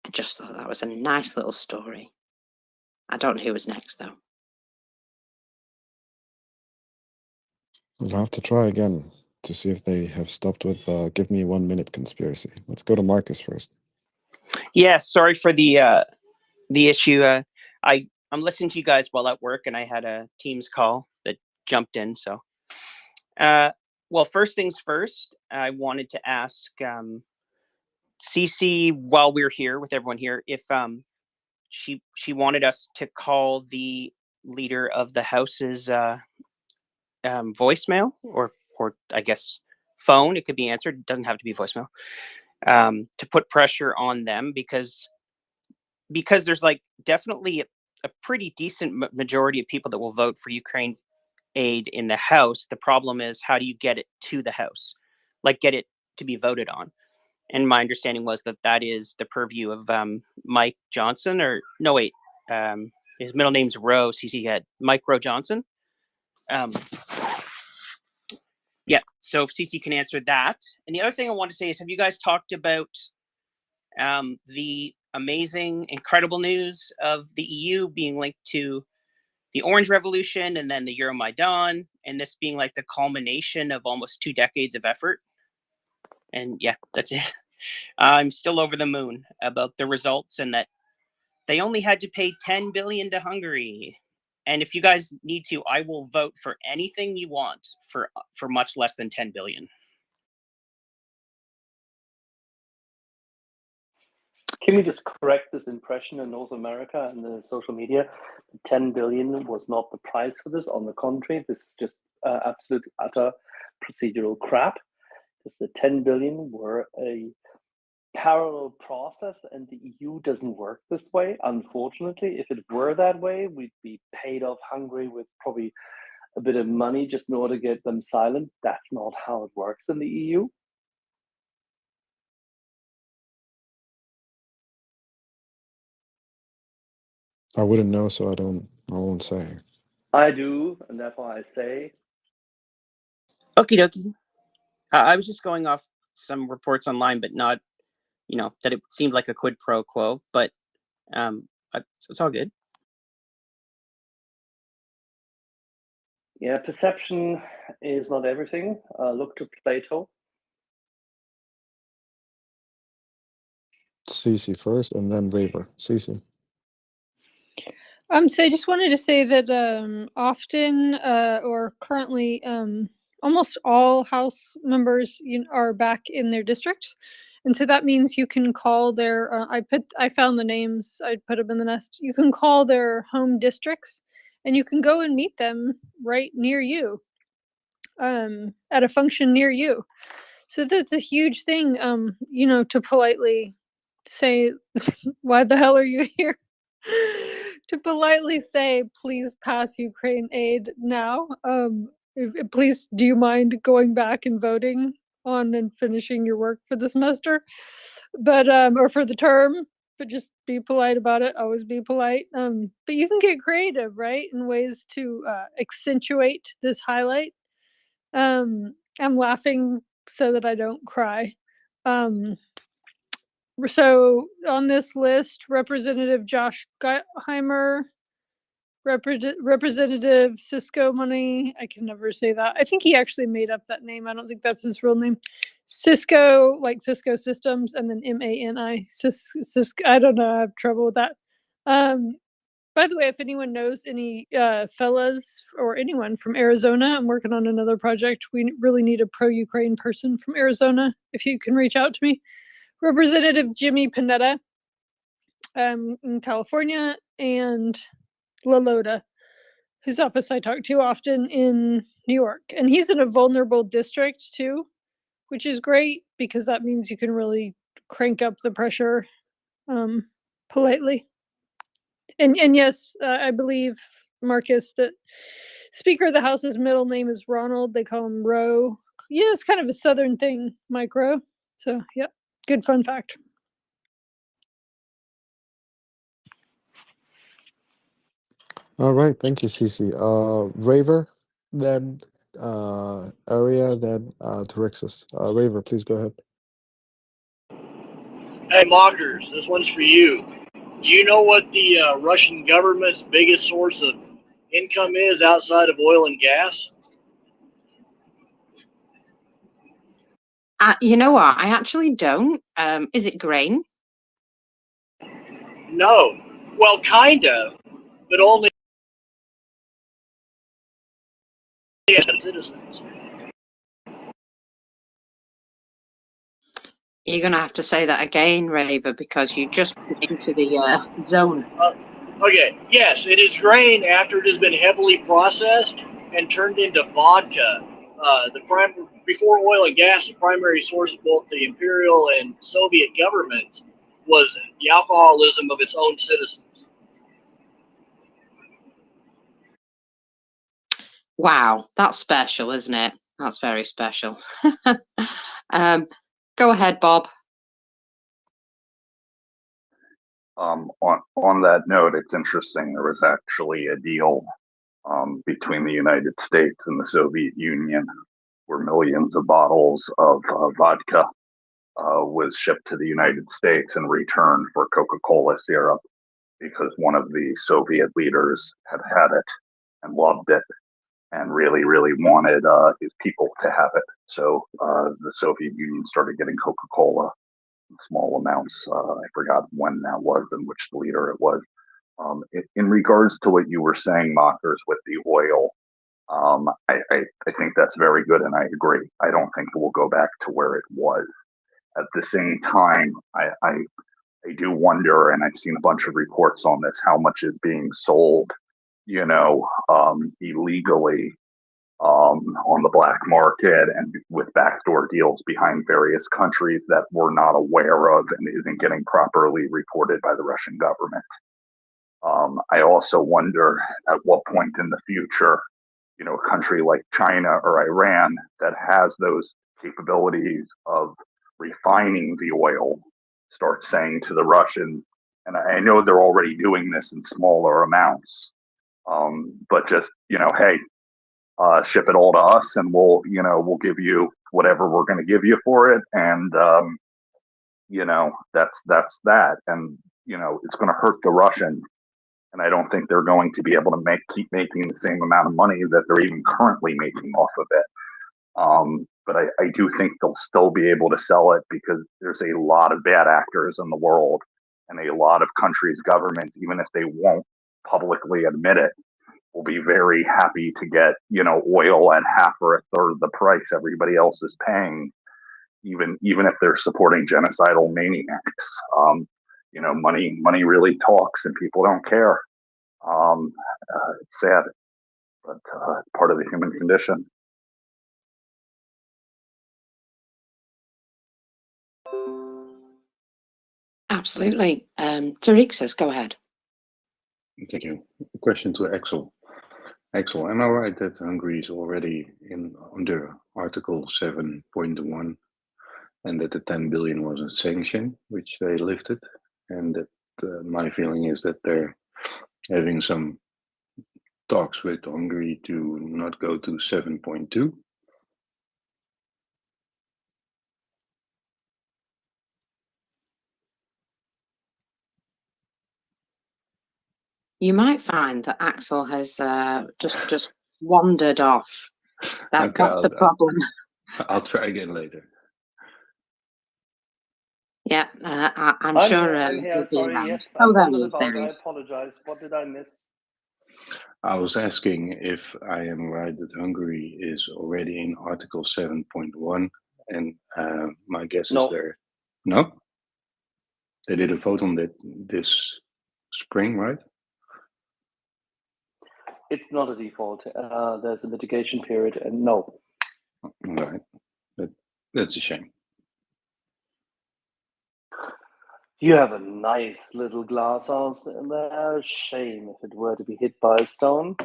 S15: I just thought that was a nice little story. I don't know who was next, though.
S17: We'll have to try again to see if they have stopped with give me 1 minute conspiracy. Let's go to Marcus first.
S5: Yeah, sorry for the issue. I'm listening to you guys while at work, and I had a Teams call that jumped in. So, well, first things first, I wanted to ask Cece, while we're here with everyone here, if she wanted us to call the leader of the House's voicemail or I guess phone. It could be answered. It doesn't have to be voicemail. To put pressure on them because there's like definitely a pretty decent majority of people that will vote for Ukraine aid in the House. The problem is, how do you get it to the House? Like, get it to be voted on? And my understanding was that is the purview of Mike Johnson, or no, wait, his middle name's Rowe. CC had Mike Rowe Johnson. Yeah, so if CC can answer that. And the other thing I want to say is, have you guys talked about the amazing, incredible news of the EU being linked to the Orange Revolution and then the Euromaidan, and this being like the culmination of almost 2 decades of effort? And yeah, that's it. I'm still over the moon about the results, and that they only had to pay 10 billion to Hungary. And if you guys need to, I will vote for anything you want for much less than 10 billion.
S10: Can we just correct this impression in North America and the social media? 10 billion was not the price for this. On the contrary, this is just absolute utter procedural crap. The 10 billion were a parallel process, and the EU doesn't work this way. Unfortunately, if it were that way, we'd be paid off Hungary with probably a bit of money just in order to get them silent. That's not how it works in the EU.
S17: I wouldn't know, so I won't say.
S10: I do, and that's why I say.
S5: Okie dokie. I was just going off some reports online, but not, that it seemed like a quid pro quo, but it's all good.
S10: Yeah, perception is not everything. Look to Plato.
S17: Cece first, and then Raver. Cece.
S6: So I just wanted to say that often or currently almost all House members are back in their districts, and so that means you can call their. I found the names. I put them in the nest. You can call their home districts, and you can go and meet them right near you, at a function near you. So that's a huge thing. To politely say, "Why the hell are you here?" To politely say, please pass Ukraine aid now. Please, do you mind going back and voting on and finishing your work for the semester? But or for the term, but just be polite about it. Always be polite. But you can get creative, right? In ways to accentuate this highlight. I'm laughing so that I don't cry. So on this list, Representative Josh Gottheimer, Representative Cisco Money. I can never say that. I think he actually made up that name. I don't think that's his real name. Cisco, like Cisco Systems, and then MANI. Cisco. I don't know. I have trouble with that. By the way, if anyone knows any fellas or anyone from Arizona, I'm working on another project. We really need a pro-Ukraine person from Arizona. If you can reach out to me. Representative Jimmy Panetta in California, and Lalota, whose office I talk to often in New York. And he's in a vulnerable district too, which is great because that means you can really crank up the pressure politely. And yes, I believe, Marcus, that Speaker of the House's middle name is Ronald. They call him Roe. Yeah, it's kind of a Southern thing, Mike Roe. So, yep, good fun fact.
S17: All right, thank you, Cece. Raver, then Aria, then Terexis. Raver, please go ahead.
S19: Hey, Mockers, this one's for you. Do you know what the Russian government's biggest source of income is outside of oil and gas?
S15: You know what? I actually don't. Is it grain?
S19: No. Well, kind of, but only citizens.
S15: You're going to have to say that again, Raver, because you just went into the zone.
S19: Okay, yes, it is grain after it has been heavily processed and turned into vodka. Before oil and gas, the primary source of both the imperial and Soviet governments was the alcoholism of its own citizens.
S15: Wow, that's special, isn't it? That's very special. Go ahead, Bob.
S21: On that note, it's interesting. There was actually a deal between the United States and the Soviet Union where millions of bottles of vodka was shipped to the United States in return for Coca-Cola syrup, because one of the Soviet leaders had it and loved it and really, really wanted his people to have it. So the Soviet Union started getting Coca-Cola in small amounts. I forgot when that was and which leader it was. In regards to what you were saying, Mockers, with the oil, I think that's very good, and I agree. I don't think it will go back to where it was. At the same time, I I do wonder, and I've seen a bunch of reports on this, how much is being sold, illegally on the black market and with backdoor deals behind various countries that we're not aware of and isn't getting properly reported by the Russian government. I also wonder at what point in the future, a country like China or Iran that has those capabilities of refining the oil starts saying to the Russians, and I know they're already doing this in smaller amounts, but just, hey, ship it all to us and we'll give you whatever we're going to give you for it. And, that's that. And, it's going to hurt the Russians. And I don't think they're going to be able to keep making the same amount of money that they're even currently making off of it. But I do think they'll still be able to sell it because there's a lot of bad actors in the world and a lot of countries' governments, even if they won't publicly admit it, will be very happy to get, oil at half or a third of the price everybody else is paying, even if they're supporting genocidal maniacs. Money really talks and people don't care. It's sad, but it's part of the human condition.
S15: Absolutely. Tarixis, go ahead.
S2: Thank you. Question to Axel. Axel, am I right that Hungary is already under Article 7.1 and that the 10 billion was a sanction which they lifted, and that my feeling is that they're having some talks with Hungary to not go to 7.2?
S15: You might find that Axel has just wandered off. That's the problem.
S2: I'll try again later.
S15: Yeah, I'm
S10: I'm
S15: sure.
S10: here, I'm here.
S15: He'll be
S10: Sorry,
S15: around.
S10: yes, I
S15: Oh, there
S10: wandered
S15: he is,
S10: about.
S15: there he
S10: I
S15: is.
S10: apologize. What did I miss?
S2: I was asking if I am right that Hungary is already in Article 7.1, and my guess is there. No? They did a vote on that this spring, right?
S10: It's not a default. There's a mitigation period, and no.
S2: Right. That's a shame.
S10: You have a nice little glass house in there. Shame if it were to be hit by a stone.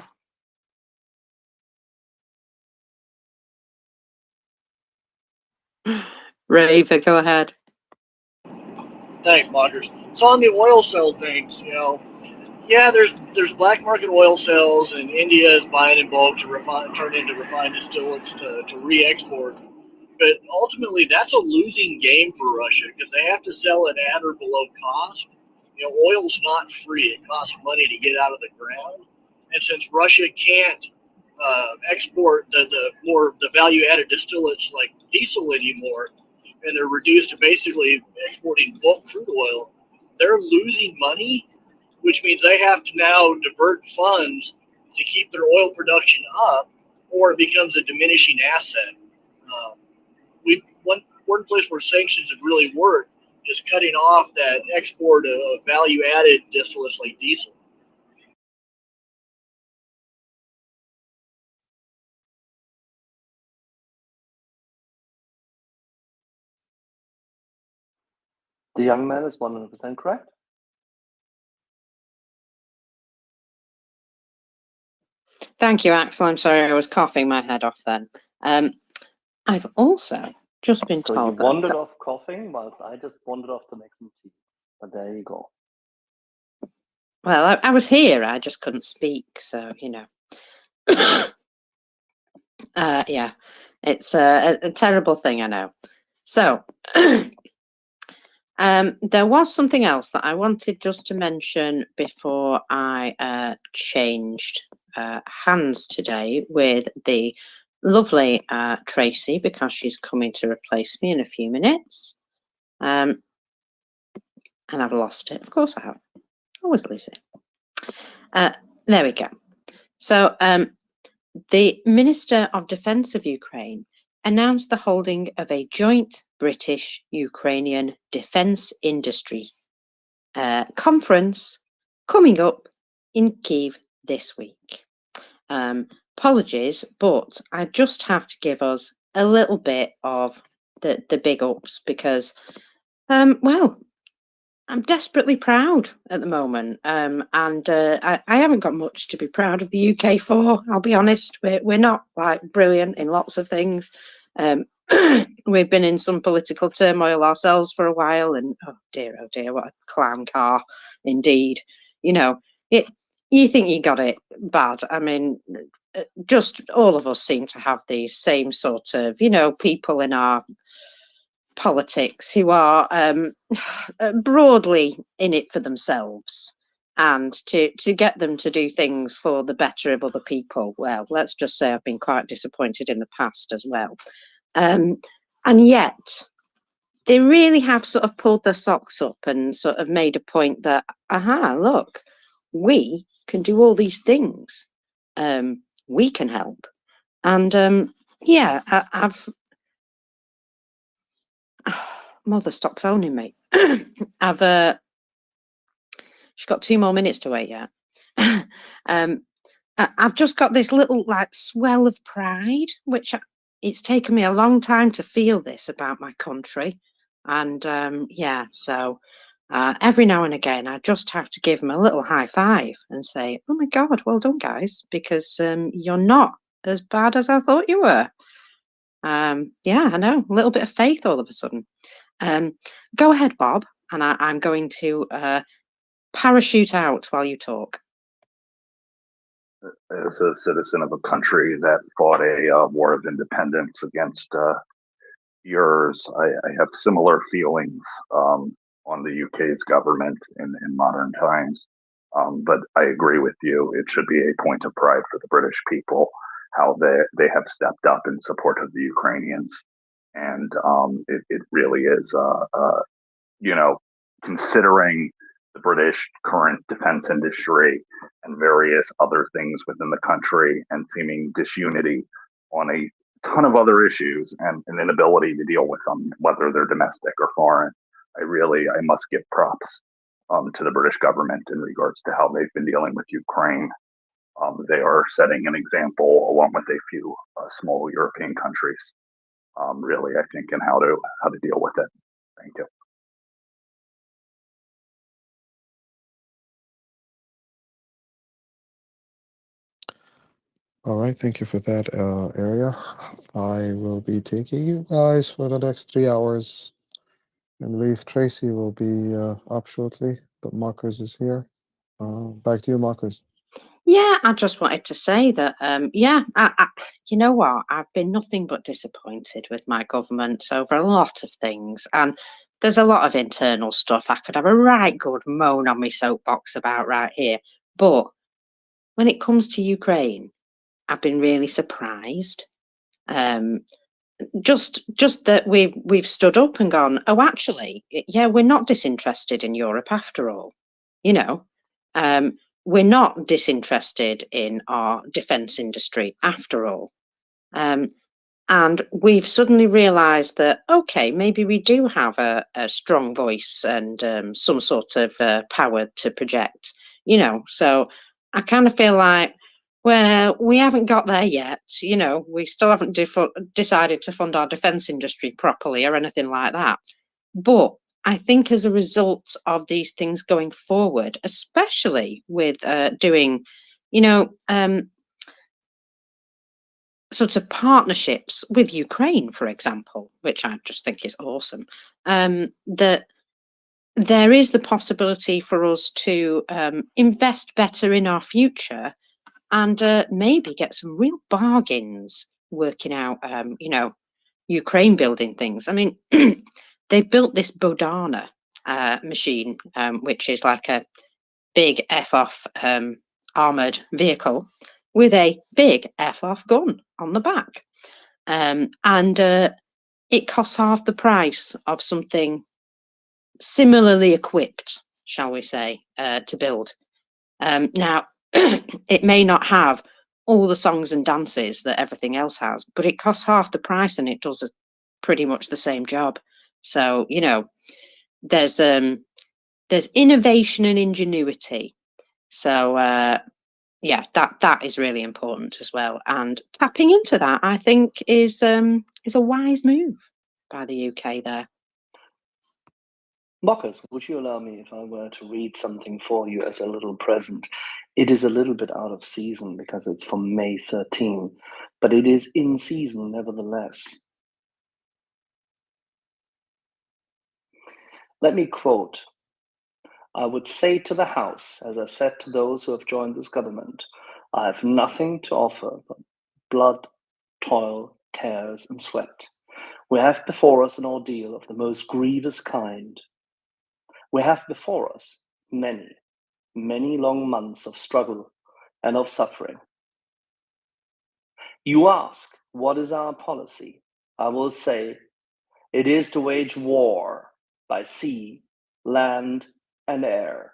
S15: Raver, go ahead.
S19: Thanks, Modgers. So on the oil cell things, yeah, there's black market oil cells, and India is buying in bulk to turn into refined distillates to re-export. But ultimately, that's a losing game for Russia because they have to sell it at or below cost. Oil's not free; it costs money to get out of the ground. And since Russia can't export the value-added distillates like diesel anymore, and they're reduced to basically exporting bulk crude oil, they're losing money, which means they have to now divert funds to keep their oil production up, or it becomes a diminishing asset. One place where sanctions have really worked is cutting off that export of value-added distillates like diesel.
S10: The young man is 100% correct.
S15: Thank you, Axel. I'm sorry, I was coughing my head off then. I've also just been
S10: So
S15: told
S10: you
S15: that
S10: wandered off coughing, whilst I just wandered off to make some tea. But there you go.
S15: well, I was here, I just couldn't speak, so yeah, it's a terrible thing, I know. So, there was something else that I wanted just to mention before I changed hands today with the lovely Tracy, because she's coming to replace me in a few minutes. And I've lost it. Of course I have. Always lose it. There we go. So, the Minister of Defence of Ukraine announced the holding of a joint British-Ukrainian defence industry conference coming up in Kyiv this week. Apologies, but I just have to give us a little bit of the big ups because, well, I'm desperately proud at the moment, and I haven't got much to be proud of the UK for. I'll be honest, we're not like brilliant in lots of things. We've been in some political turmoil ourselves for a while, and oh dear, what a clown car indeed. You know, you think you got it bad. I mean, just all of us seem to have these same sort of, people in our politics who are broadly in it for themselves, and to get them to do things for the better of other people, well, let's just say I've been quite disappointed in the past as well. And yet they really have sort of pulled their socks up and sort of made a point that, look, we can do all these things, we can help. And I've Mother, stop phoning me. She's got 2 more minutes to wait yet. I've just got this little like swell of pride, which it's taken me a long time to feel this about my country. And so every now and again, I just have to give them a little high five and say, oh my God, well done, guys, because you're not as bad as I thought you were. I know, a little bit of faith all of a sudden. Go ahead, Bob, and I'm going to parachute out while you talk.
S21: As a citizen of a country that fought a war of independence against yours, I have similar feelings on the UK's government in modern times. But I agree with you. It should be a point of pride for the British people how they have stepped up in support of the Ukrainians. And it really is, considering the British current defense industry and various other things within the country and seeming disunity on a ton of other issues and an inability to deal with them, whether they're domestic or foreign. I must give props to the British government in regards to how they've been dealing with Ukraine. They are setting an example along with a few small European countries, really, I think, in how to deal with it. Thank you.
S17: All right, thank you for that area. I will be taking you guys for the next 3 hours. I believe Tracy will be up shortly, but Markers is here. Back to you, Markers.
S15: Yeah, I just wanted to say that, you know what? I've been nothing but disappointed with my government over a lot of things. And there's a lot of internal stuff I could have a right good moan on my soapbox about right here. But when it comes to Ukraine, I've been really surprised. Just that we've stood up and gone, oh, actually, yeah, we're not disinterested in Europe after all. We're not disinterested in our defense industry after all. And we've suddenly realized that, okay, maybe we do have a strong voice and some sort of power to project, so I kind of feel like, well, we haven't got there yet. We still haven't decided to fund our defense industry properly or anything like that. But I think as a result of these things going forward, especially with doing, sort of partnerships with Ukraine, for example, which I just think is awesome, that there is the possibility for us to invest better in our future and maybe get some real bargains working out, Ukraine building things. I mean, they've built this Bodana machine, which is like a big F-off armoured vehicle with a big F-off gun on the back. And it costs half the price of something similarly equipped, shall we say, to build. Now, it may not have all the songs and dances that everything else has, but it costs half the price and it does pretty much the same job. So, there's there's innovation and ingenuity. So yeah, that is really important as well. And tapping into that, I think, is a wise move by the UK there.
S10: Marcus, would you allow me if I were to read something for you as a little present? It is a little bit out of season because it's from May 13, but it is in season nevertheless. Let me quote. I would say to the House, as I said to those who have joined this government, I have nothing to offer but blood, toil, tears, and sweat. We have before us an ordeal of the most grievous kind. We have before us many, many long months of struggle and of suffering. You ask, what is our policy? I will say, it is to wage war by sea, land, and air,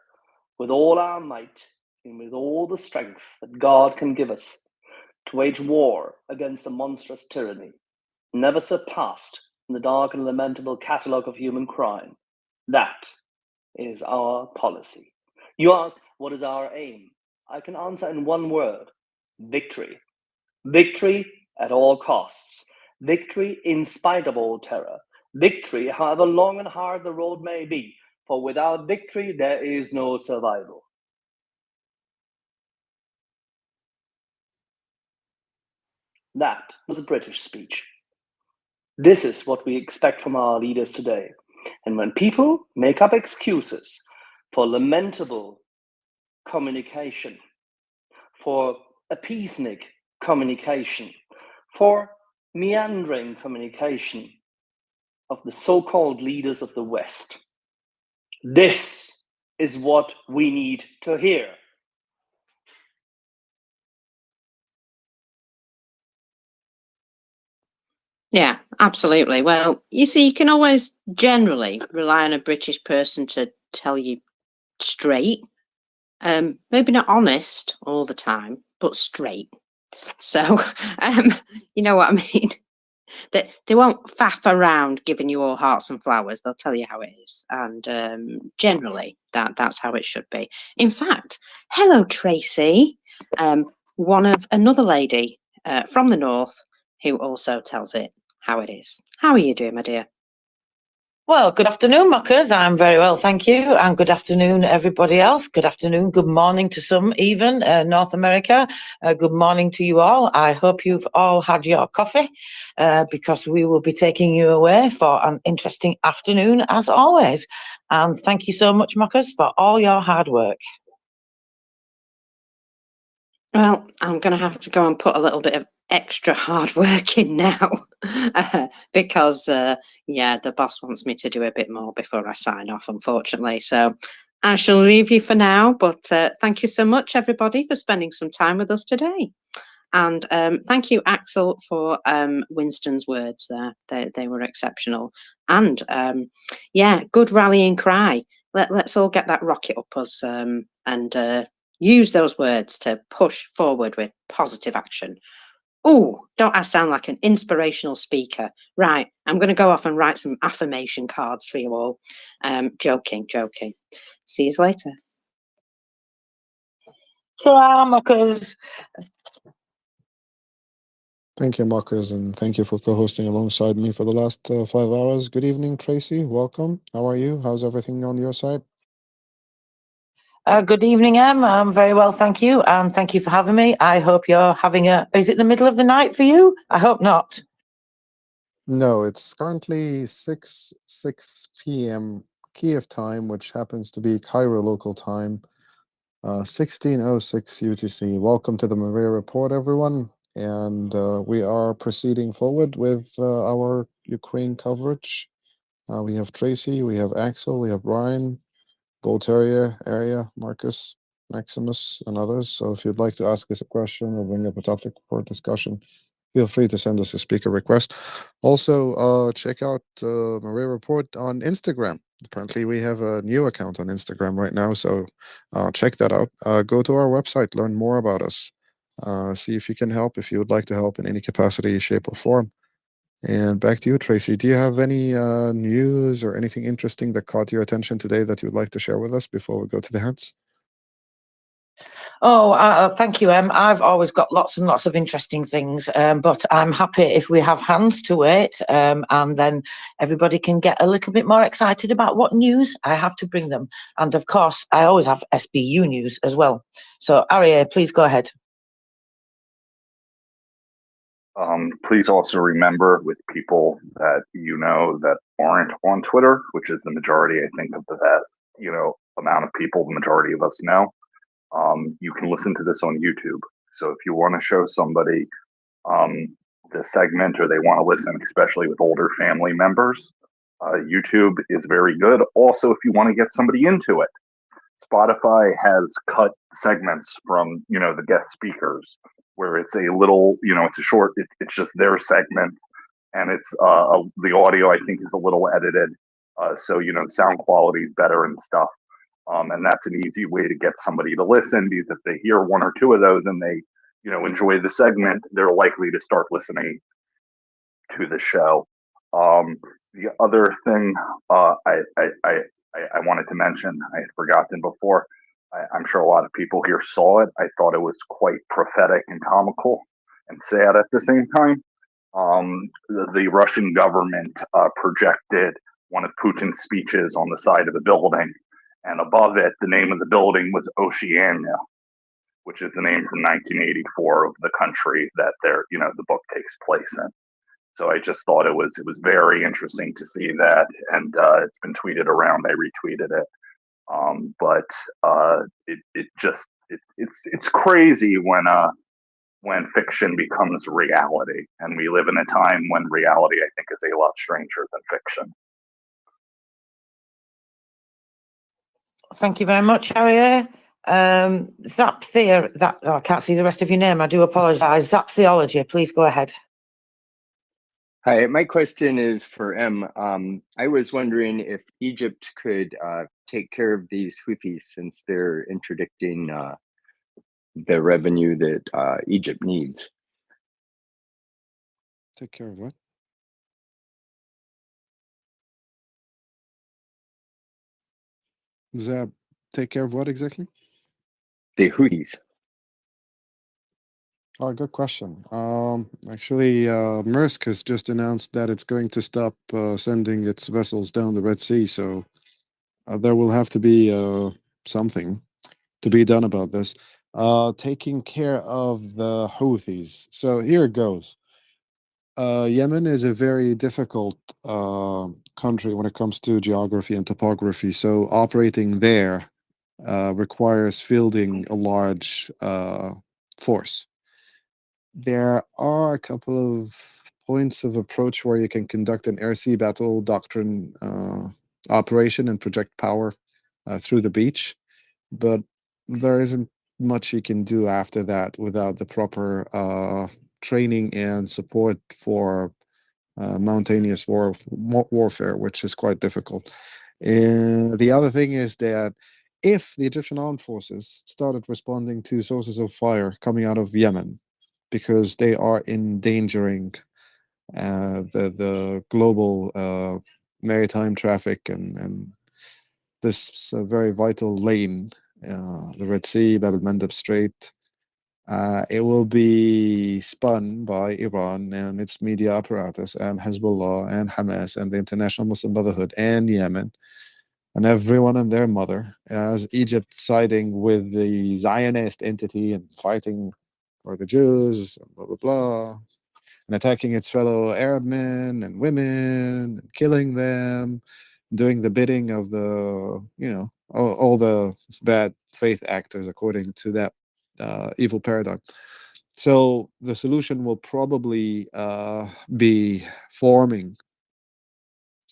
S10: with all our might and with all the strength that God can give us, to wage war against a monstrous tyranny, never surpassed in the dark and lamentable catalogue of human crime. That is our policy. You ask, what is our aim? I can answer in one word: victory. Victory at all costs. Victory in spite of all terror. Victory, however long and hard the road may be, for without victory there is no survival. That was a British speech. This is what we expect from our leaders today. And when people make up excuses for lamentable communication, for appeasement communication, for meandering communication of the so-called leaders of the West, this is what we need to hear.
S15: Yeah, absolutely. Well, you see, you can always generally rely on a British person to tell you straight. Maybe not honest all the time, but straight. So, you know what I mean? That they won't faff around giving you all hearts and flowers. They'll tell you how it is, and generally, that's how it should be. In fact, hello, Tracy, one of another lady from the north who also tells it how it is. How are you doing, my dear?
S7: Well, good afternoon, muckers. I'm very well, thank you. And good afternoon, everybody else. Good afternoon, good morning to some even, North America. Good morning to you all. I hope you've all had your coffee because we will be taking you away for an interesting afternoon as always. And thank you so much, muckers, for all your hard work.
S15: Well, I'm going to have to go and put a little bit of extra hard work in now because, yeah, the boss wants me to do a bit more before I sign off, unfortunately. So I shall leave you for now, but thank you so much, everybody, for spending some time with us today. And thank you, Axel, for Winston's words there. They were exceptional. And yeah, good rallying cry. Let's all get that rocket up us and use those words to push forward with positive action. Oh, don't I sound like an inspirational speaker? Right, I'm going to go off and write some affirmation cards for you all. Joking. See you later.
S7: So, muckers.
S17: Thank you, Marcus, and thank you for co-hosting alongside me for the last 5 hours. Good evening, Tracy. Welcome. How are you? How's everything on your side?
S7: Good evening, Em. I'm very well, thank you. And thank you for having me. I hope you're having is it the middle of the night for you? I hope not.
S17: No, it's currently 6 p.m. Kiev time, which happens to be Cairo local time, 16:06 UTC. Welcome to the MriyaReport, everyone. And we are proceeding forward with our Ukraine coverage. We have Tracy, we have Axel, we have Brian, Voltaria, Area, Marcus, Maximus, and others. So if you'd like to ask us a question or bring up a topic for discussion, feel free to send us a speaker request. Also, check out MriyaReport on Instagram. Apparently, we have a new account on Instagram right now, so check that out. Go to our website, learn more about us. See if you can help, if you would like to help in any capacity, shape, or form. And back to you, Tracy. Do you have any news or anything interesting that caught your attention today that you would like to share with us before we go to the hands?
S7: Oh, thank you, Em. I've always got lots and lots of interesting things, but I'm happy if we have hands to it, and then everybody can get a little bit more excited about what news I have to bring them. And of course, I always have SBU news as well. So, Arya, please go ahead.
S21: Please also remember with people that you know that aren't on Twitter, which is the majority, I think, of the vast, amount of people the majority of us know. You can listen to this on YouTube. So if you want to show somebody the segment or they want to listen, especially with older family members, YouTube is very good. Also, if you want to get somebody into it, Spotify has cut segments from, the guest speakers where it's a little, it's a short, it's just their segment. And it's the audio, I think, is a little edited. So, sound quality is better and stuff. And that's an easy way to get somebody to listen, because if they hear one or two of those and they, enjoy the segment, they're likely to start listening to the show. The other thing I wanted to mention, I had forgotten before. I'm sure a lot of people here saw it. I thought it was quite prophetic and comical and sad at the same time. The Russian government projected one of Putin's speeches on the side of the building, and above it, the name of the building was Oceania, which is the name from 1984 of the country that the book takes place in. So I just thought it was very interesting to see that, and it's been tweeted around. I retweeted it, but it's crazy when fiction becomes reality, and we live in a time when reality, I think, is a lot stranger than fiction.
S7: Thank you very much, Arya. Zap Theor, I can't see the rest of your name. I do apologise. Zap Theology, please go ahead.
S13: Hi, my question is for M. I was wondering if Egypt could take care of these Houthis, since they're interdicting the revenue that Egypt needs.
S17: Take care of what? Zab, take care of what exactly?
S13: The Houthis.
S17: Oh, good question. Actually, Maersk has just announced that it's going to stop sending its vessels down the Red Sea, so there will have to be something to be done about this. Taking care of the Houthis. So here it goes. Yemen is a very difficult country when it comes to geography and topography, so operating there requires fielding a large force. There are a couple of points of approach where you can conduct an air-sea battle doctrine operation and project power through the beach, but there isn't much you can do after that without the proper training and support for mountainous warfare, which is quite difficult. And the other thing is that if the Egyptian armed forces started responding to sources of fire coming out of Yemen, because they are endangering the global maritime traffic and this very vital lane, the Red Sea, Bab el-Mandeb Strait, it will be spun by Iran and its media apparatus and Hezbollah and Hamas and the International Muslim Brotherhood and Yemen and everyone and their mother, as Egypt siding with the Zionist entity and fighting for the Jews, blah, blah, blah, and attacking its fellow Arab men and women, and killing them, doing the bidding of the, all the bad faith actors according to that evil paradigm. So the solution will probably be forming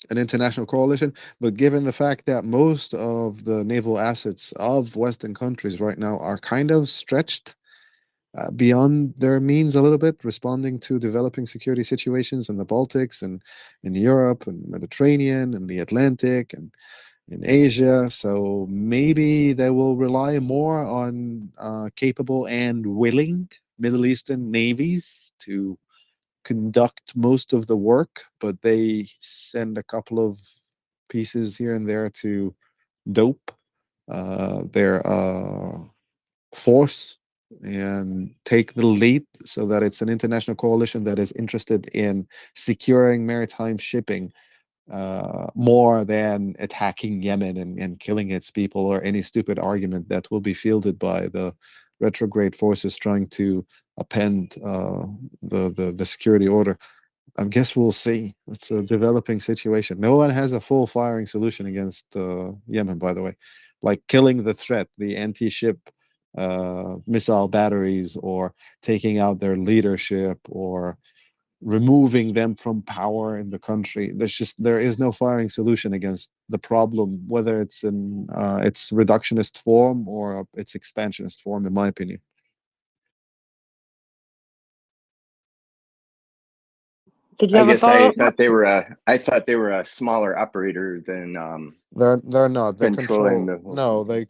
S17: an international coalition, but given the fact that most of the naval assets of Western countries right now are kind of stretched beyond their means a little bit, responding to developing security situations in the Baltics and in Europe and Mediterranean and the Atlantic and in Asia. So maybe they will rely more on capable and willing Middle Eastern navies to
S22: conduct most of the work, but they send a couple of pieces here and there to dope their force and take the lead, so that it's an international coalition that is interested in securing maritime shipping more than attacking Yemen and killing its people, or any stupid argument that will be fielded by the retrograde forces trying to append the security order. I guess we'll see. It's a developing situation. No one has a full firing solution against Yemen, by the way. Like killing the threat, the anti-ship missile batteries, or taking out their leadership, or removing them from power in the country. There is no firing solution against the problem, whether it's in its reductionist form or its expansionist form, in my opinion.
S7: Did you
S13: I
S7: have a
S13: guess I
S7: follow-up?
S13: thought they were I thought they were a smaller operator than
S22: They're not. They
S13: controlling
S22: control.
S13: the whole
S22: No,
S13: thing.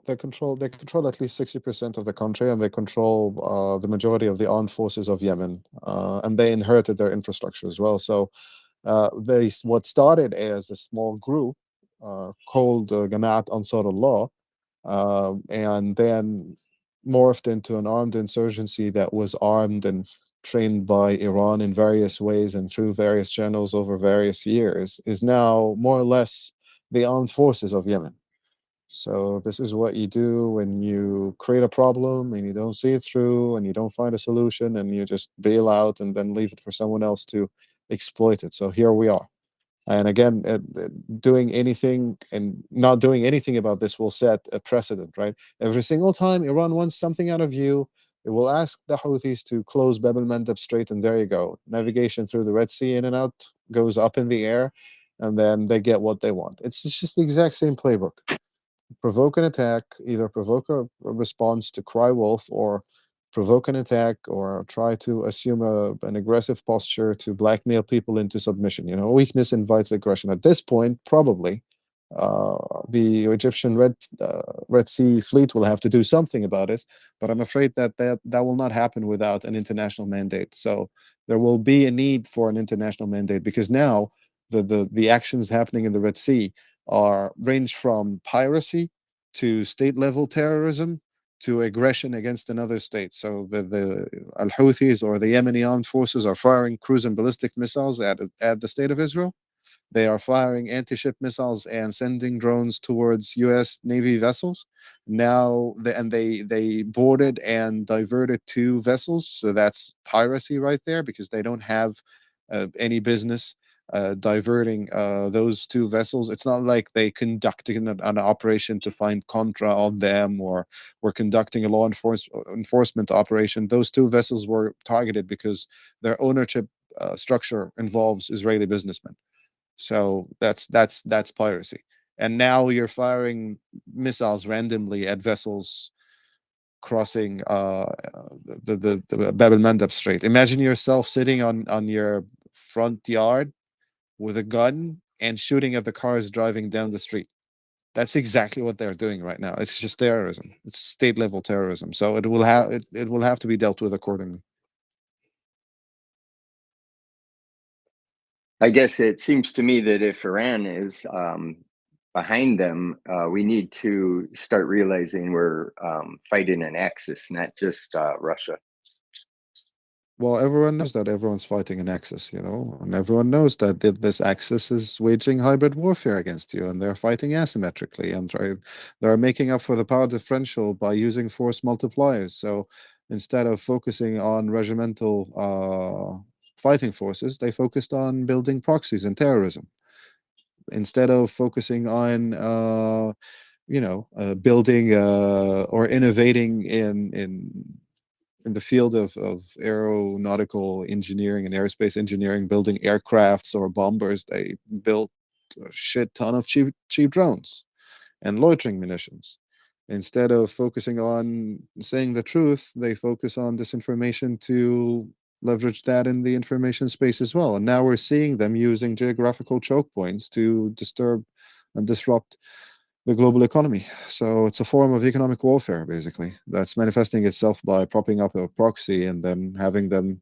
S22: they control at least 60% of the country, and they control the majority of the armed forces of Yemen. And they inherited their infrastructure as well. So what started as a small group called Jamaat Ansar Allah, and then morphed into an armed insurgency that was armed and trained by Iran in various ways and through various channels over various years, is now more or less the armed forces of Yemen. So this is what you do when you create a problem and you don't see it through and you don't find a solution, and you just bail out and then leave it for someone else to exploit it. So here we are. And again, doing anything and not doing anything about this will set a precedent, right? Every single time Iran wants something out of you, it will ask the Houthis to close Bab el-Mandeb Strait, and there you go. Navigation through the Red Sea in and out goes up in the air, and then they get what they want. It's just the exact same playbook. Provoke an attack, either provoke a response to cry wolf, or provoke an attack, or try to assume an aggressive posture to blackmail people into submission. You know, weakness invites aggression. At this point, probably the Egyptian Red Sea fleet will have to do something about it, but I'm afraid that will not happen without an international mandate. So there will be a need for an international mandate, because now the actions happening in the Red Sea range from piracy to state level terrorism to aggression against another state. So the Al Houthis, or the Yemeni armed forces, are firing cruise and ballistic missiles at the state of Israel. They are firing anti-ship missiles and sending drones towards U.S. Navy vessels. Now, they boarded and diverted 2 vessels. So that's piracy right there, because they don't have any business diverting those 2 vessels. It's not like they conducted an operation to find contra on them, or were conducting a law enforcement operation. Those 2 vessels were targeted because their ownership structure involves Israeli businessmen. So that's piracy. And now you're firing missiles randomly at vessels crossing the Bab el-Mandeb Strait. Imagine yourself sitting on your front yard with a gun and shooting at the cars driving down the street. That's exactly what they're doing right now. It's just terrorism. It's state level terrorism. So it will have to be dealt with accordingly.
S13: I guess it seems to me that if Iran is behind them, we need to start realizing we're fighting an axis, not just Russia.
S22: Well, everyone knows that everyone's fighting an axis, you know, and everyone knows that this axis is waging hybrid warfare against you, and they're fighting asymmetrically, and they're making up for the power differential by using force multipliers. So instead of focusing on regimental fighting forces, they focused on building proxies and terrorism. Instead of focusing on building or innovating in the field of aeronautical engineering and aerospace engineering, building aircrafts or bombers, they built a shit ton of cheap drones and loitering munitions. Instead of focusing on saying the truth, they focus on disinformation to leverage that in the information space as well. And now we're seeing them using geographical choke points to disturb and disrupt the global economy. So it's a form of economic warfare, basically, that's manifesting itself by propping up a proxy and then having them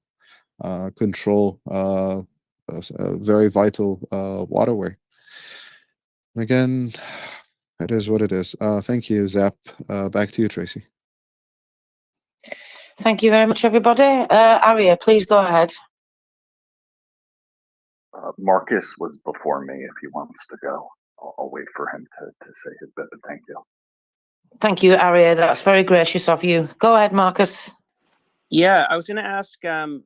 S22: control a very vital waterway. Again, it is what it is. Thank you, Zap. Back to you, Tracy.
S7: Thank you very much, everybody. Arya, please go ahead.
S21: Marcus was before me. If he wants to go, I'll wait for him to say his bit, but thank you.
S7: Thank you, Arya. That's very gracious of you. Go ahead, Marcus.
S5: Yeah, I was going to ask Em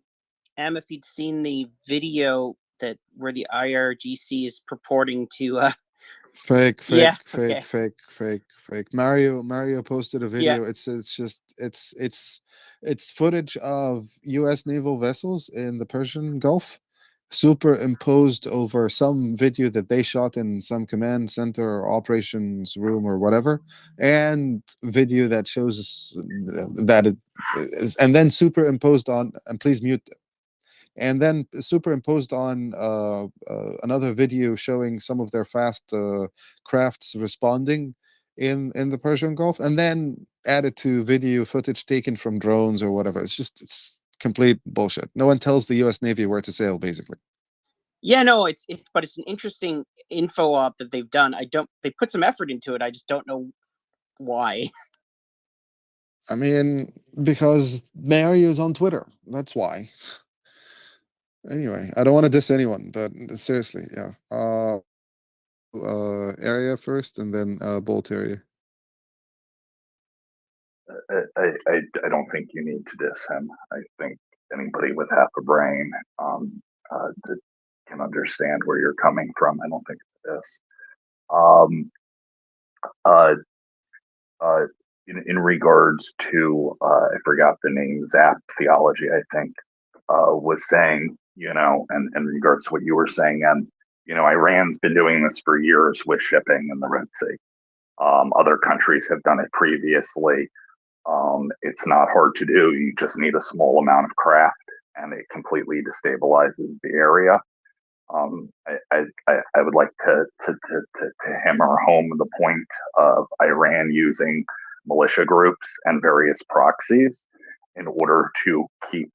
S5: if he'd seen the video where the IRGC is purporting to.
S22: Fake.
S5: Yeah, okay.
S22: Mario posted a video.
S5: Yeah.
S22: It's footage of U.S. naval vessels in the Persian Gulf, superimposed over some video that they shot in some command center or operations room or whatever, and video that shows that it is, and then superimposed on. And please mute. And then superimposed on another video showing some of their fast crafts responding in the Persian Gulf, and then added to video footage taken from drones or whatever. It's complete bullshit. No one tells the U.S. Navy where to sail, basically.
S5: Yeah, no, but it's an interesting info op that they've done. They put some effort into it. I just don't know why.
S22: I mean, because Mario's on Twitter. That's why. Anyway, I don't want to diss anyone, but seriously, yeah. Area first, and then Bolt area.
S21: I don't think you need to diss him. I think anybody with half a brain can understand where you're coming from. I don't think it's this. In regards to, I forgot the name, Zap Theology, I think, was saying, and in regards to what you were saying, and, Iran's been doing this for years with shipping in the Red Sea. Other countries have done it previously. It's not hard to do. You just need a small amount of craft, and it completely destabilizes the area. I would like to hammer home the point of Iran using militia groups and various proxies in order to keep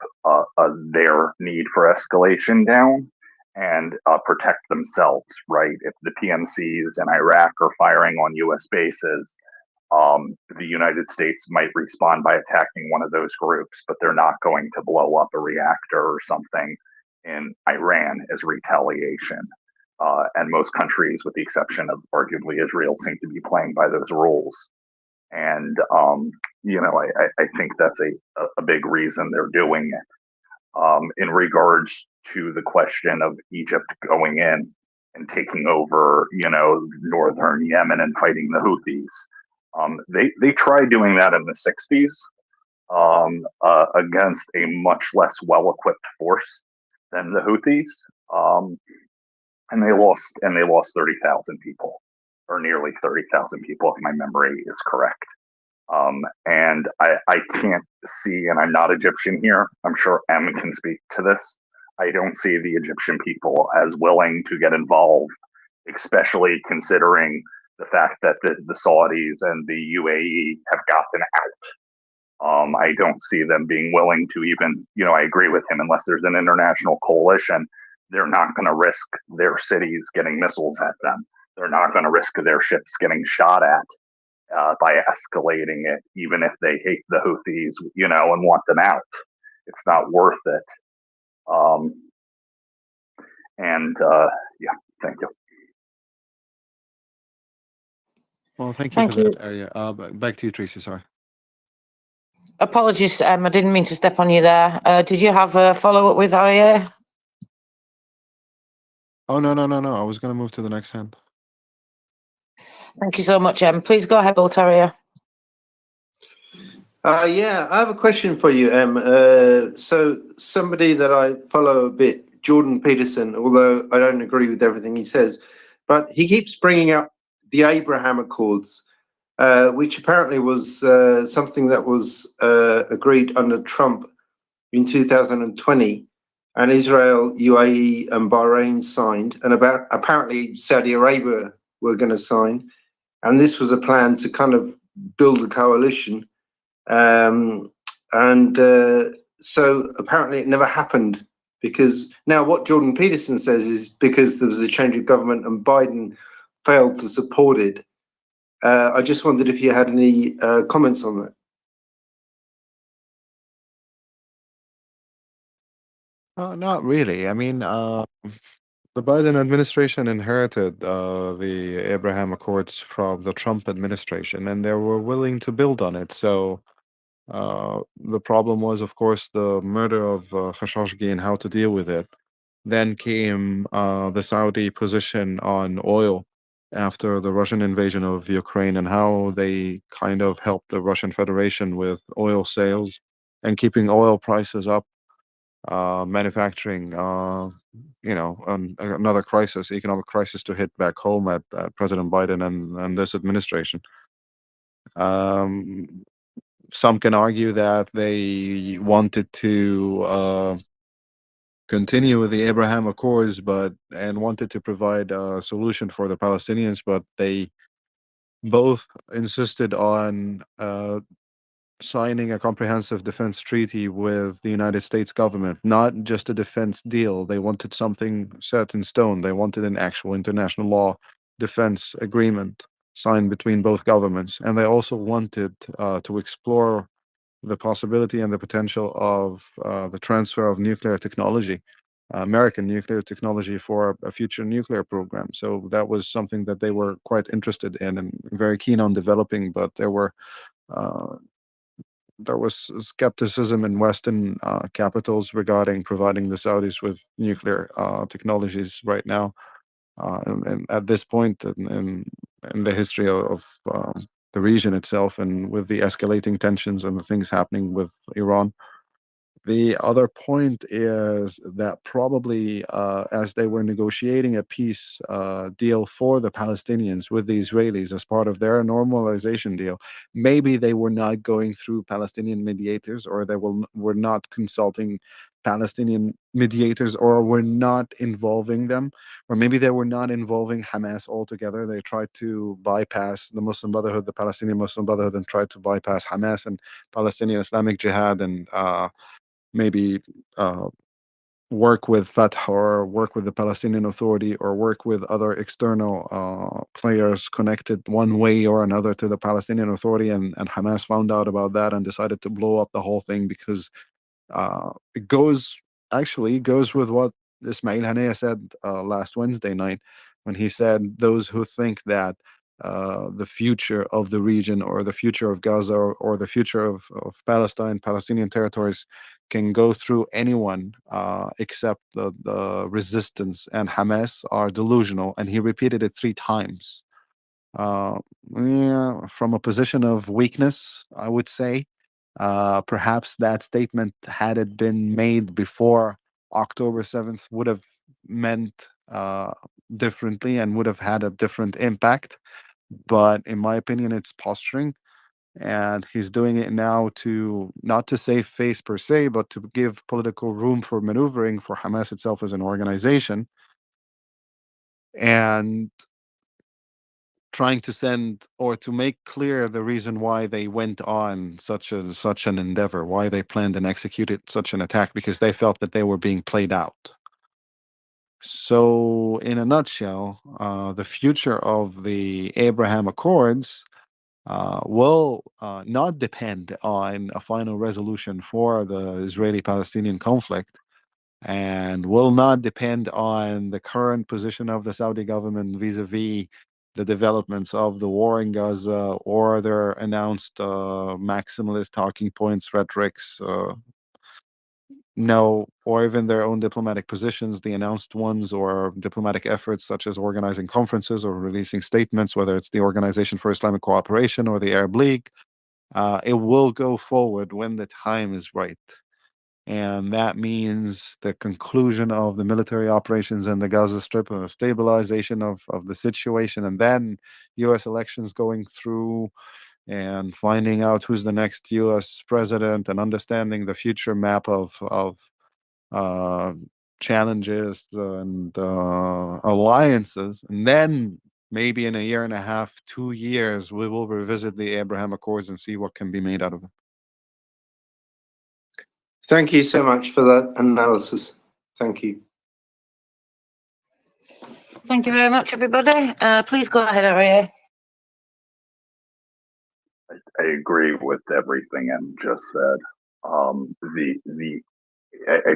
S21: their need for escalation down and protect themselves, right? If the PMCs in Iraq are firing on US bases, the United States might respond by attacking one of those groups, but they're not going to blow up a reactor or something in Iran as retaliation. And most countries, with the exception of arguably Israel, seem to be playing by those rules. And, I think that's a big reason they're doing it. In regards to the question of Egypt going in and taking over, northern Yemen and fighting the Houthis, they tried doing that in the 60s against a much less well-equipped force than the Houthis, and they lost 30,000 people, or nearly 30,000 people, if my memory is correct. And I can't see, and I'm not Egyptian here, I'm sure M can speak to this, I don't see the Egyptian people as willing to get involved, especially considering the fact that the Saudis and the UAE have gotten out. I don't see them being willing to even, I agree with him, unless there's an international coalition, they're not going to risk their cities getting missiles at them. They're not going to risk their ships getting shot at by escalating it, even if they hate the Houthis, and want them out. It's not worth it. Yeah, thank you.
S22: Well, thank
S7: Thank
S22: you for
S7: you.
S22: that, Arya. Back to you, Tracy. Sorry.
S7: Apologies, I didn't mean to step on you there. Did you have a follow-up with Arya?
S22: Oh, no. I was going to move to the next hand.
S7: Thank you so much, please go ahead, Boltaria.
S11: Yeah, I have a question for you, Em. So somebody that I follow a bit, Jordan Peterson, although I don't agree with everything he says, but he keeps bringing up the Abraham Accords, which apparently was something that was agreed under Trump in 2020, and Israel, UAE, and Bahrain signed, and apparently Saudi Arabia were going to sign, and this was a plan to kind of build a coalition. So apparently it never happened Because now what Jordan Peterson says is because there was a change of government and Biden failed to support it. I just wondered if you had any comments on that.
S22: Not really. I mean, the Biden administration inherited the Abraham Accords from the Trump administration, and they were willing to build on it. So the problem was, of course, the murder of Khashoggi and how to deal with it. Then came the Saudi position on oil after the Russian invasion of Ukraine and how they kind of helped the Russian Federation with oil sales and keeping oil prices up, manufacturing, another crisis, economic crisis to hit back home at President Biden and this administration. Um, some can argue that they wanted to continue with the Abraham Accords, and wanted to provide a solution for the Palestinians, but they both insisted on signing a comprehensive defense treaty with the United States government, not just a defense deal. They wanted something set in stone. They wanted an actual international law defense agreement signed between both governments, and they also wanted to explore the possibility and the potential of the transfer of nuclear technology, American nuclear technology, for a future nuclear program. So that was something that they were quite interested in and very keen on developing, but there was skepticism in Western capitals regarding providing the Saudis with nuclear technologies right now. And at this point in the history of the region itself, and with the escalating tensions and the things happening with Iran. The other point is that probably as they were negotiating a peace deal for the Palestinians with the Israelis as part of their normalization deal, maybe they were not going through Palestinian mediators, or they were not consulting Palestinian mediators, or were not involving them, or maybe they were not involving Hamas altogether. They tried to bypass the Muslim Brotherhood, the Palestinian Muslim Brotherhood, and tried to bypass Hamas and Palestinian Islamic Jihad, and maybe work with Fatah, or work with the Palestinian Authority, or work with other external players connected one way or another to the Palestinian Authority. And Hamas found out about that and decided to blow up the whole thing, because it goes with what Ismail Haniyeh said last Wednesday night, when he said those who think that the future of the region, or the future of Gaza, or the future of Palestine, Palestinian territories, can go through anyone except the resistance and Hamas, are delusional. And he repeated it 3 times. Yeah, from a position of weakness, I would say. Perhaps that statement, had it been made before October 7th, would have meant differently and would have had a different impact. But in my opinion, it's posturing. And he's doing it now to not to save face per se, but to give political room for maneuvering for Hamas itself as an organization. And trying to send, or to make clear, the reason why they went on such an endeavor, why they planned and executed such an attack, because they felt that they were being played out. So in a nutshell, the future of the Abraham Accords will not depend on a final resolution for the Israeli-Palestinian conflict, and will not depend on the current position of the Saudi government vis-a-vis the developments of the war in Gaza, or their announced maximalist talking points, rhetorics, no, or even their own diplomatic positions, the announced ones, or diplomatic efforts such as organizing conferences or releasing statements, whether it's the Organization for Islamic Cooperation or the Arab League. It will go forward when the time is right. And that means the conclusion of the military operations in the Gaza Strip, and a stabilization of the situation, and then U.S. elections going through, and finding out who's the next U.S. president, and understanding the future map of uh, challenges and alliances. And then maybe in a year and a half, 2 years, we will revisit the Abraham Accords and see what can be made out of them.
S11: Thank you so much for that analysis. Thank you.
S7: Thank you very much, everybody. Please go ahead, Arya.
S21: I agree with everything Em just said. I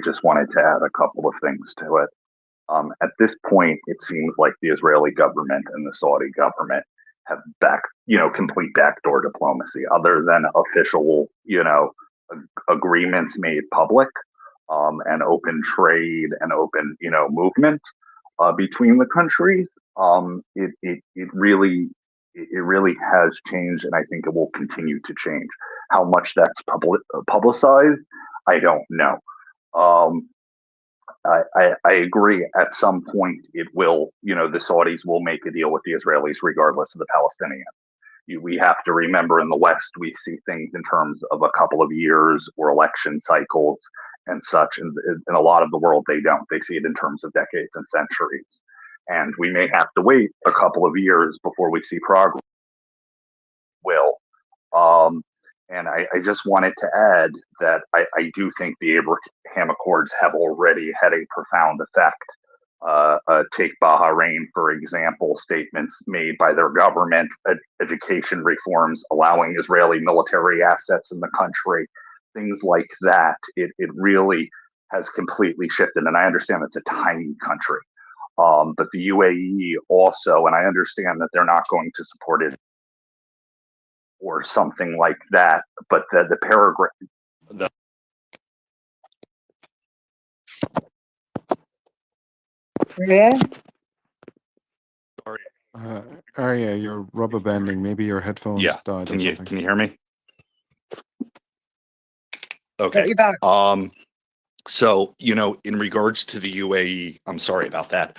S21: just wanted to add a couple of things to it. At this point, it seems like the Israeli government and the Saudi government have complete backdoor diplomacy, other than official, agreements made public, and open trade and open, movement between the countries. It really has changed, and I think it will continue to change. How much that's publicized, I don't know. I agree. At some point, it will. The Saudis will make a deal with the Israelis, regardless of the Palestinians. We have to remember, in the West, we see things in terms of a couple of years or election cycles and such. And in a lot of the world, they don't. They see it in terms of decades and centuries. And we may have to wait a couple of years before we see progress. And I just wanted to add that I do think the Abraham Accords have already had a profound effect. Take Bahrain, for example, statements made by their government, education reforms, allowing Israeli military assets in the country, things like that. It really has completely shifted. And I understand it's a tiny country. But the UAE also, and I understand that they're not going to support it or something like that, but the paragraph,
S7: Yeah.
S22: Arya, you're rubber banding. Maybe your headphones died or something.
S4: Can you hear me? Okay.
S7: You're back.
S4: So, in regards to the UAE, I'm sorry about that.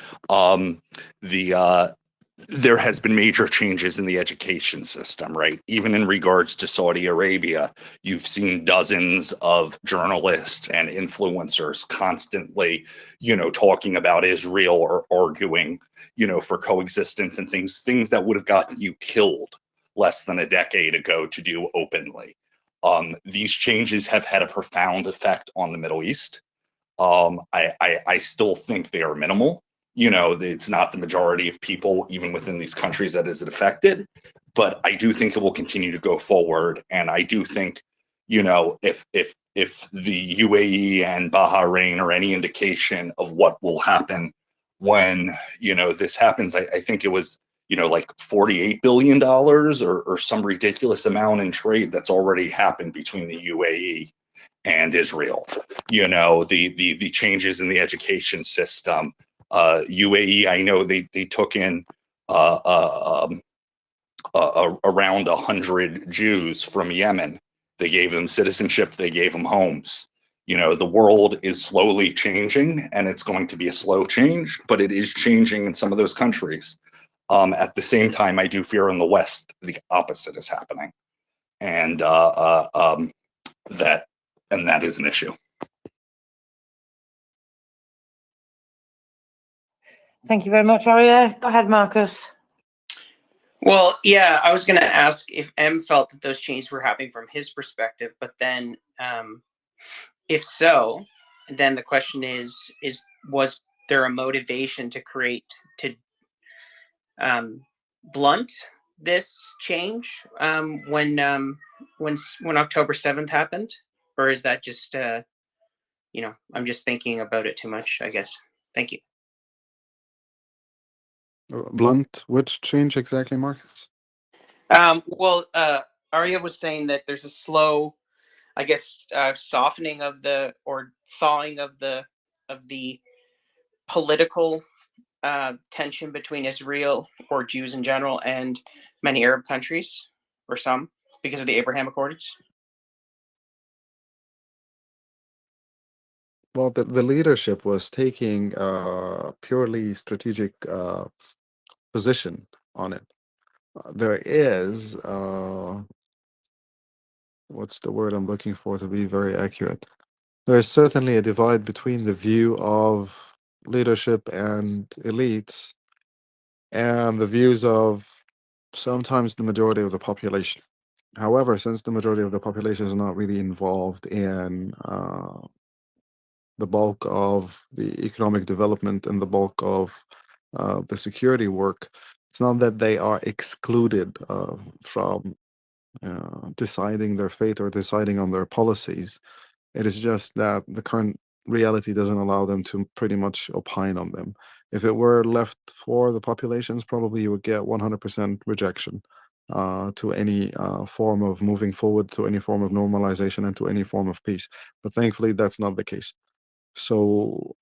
S4: There has been major changes in the education system, right? Even in regards to Saudi Arabia, you've seen dozens of journalists and influencers constantly, talking about Israel or arguing, for coexistence and things that would have gotten you killed less than a decade ago to do openly. These changes have had a profound effect on the Middle East. I still think they are minimal. It's not the majority of people, even within these countries, that is affected. But I do think it will continue to go forward. And I do think, if the UAE and Bahrain are any indication of what will happen when, this happens, I think it was, like $48 billion or some ridiculous amount in trade that's already happened between the UAE and Israel. The changes in the education system. UAE, I know they took in around 100 Jews from Yemen. They gave them citizenship. They gave them homes. The world is slowly changing, and it's going to be a slow change, but it is changing in some of those countries. At the same time, I do fear in the West the opposite is happening, and that is an issue.
S7: Thank you very much, Arya. Go ahead, Marcus.
S5: Well, yeah, I was going to ask if M felt that those changes were happening from his perspective, but then if so, then the question is was there a motivation to blunt this change when October 7th happened? Or is that just, I'm just thinking about it too much, I guess. Thank you.
S22: Blunt, which change exactly, Marcus?
S5: Well, Arya was saying that there's a slow, I guess, softening of or thawing of the political tension between Israel or Jews in general and many Arab countries, or some, because of the Abraham Accords.
S22: Well, the leadership was taking a purely strategic position on it. There is, what's the word I'm looking for to be very accurate? There is certainly a divide between the view of leadership and elites and the views of sometimes the majority of the population. However, since the majority of the population is not really involved in
S17: the bulk of the economic development and the bulk of the security work. It's not that they are excluded from deciding their fate or deciding on their policies. It is just that the current reality doesn't allow them to pretty much opine on them. If it were left for the populations, probably you would get 100% rejection to any form of moving forward, to any form of normalization, and to any form of peace. But thankfully, that's not the case. So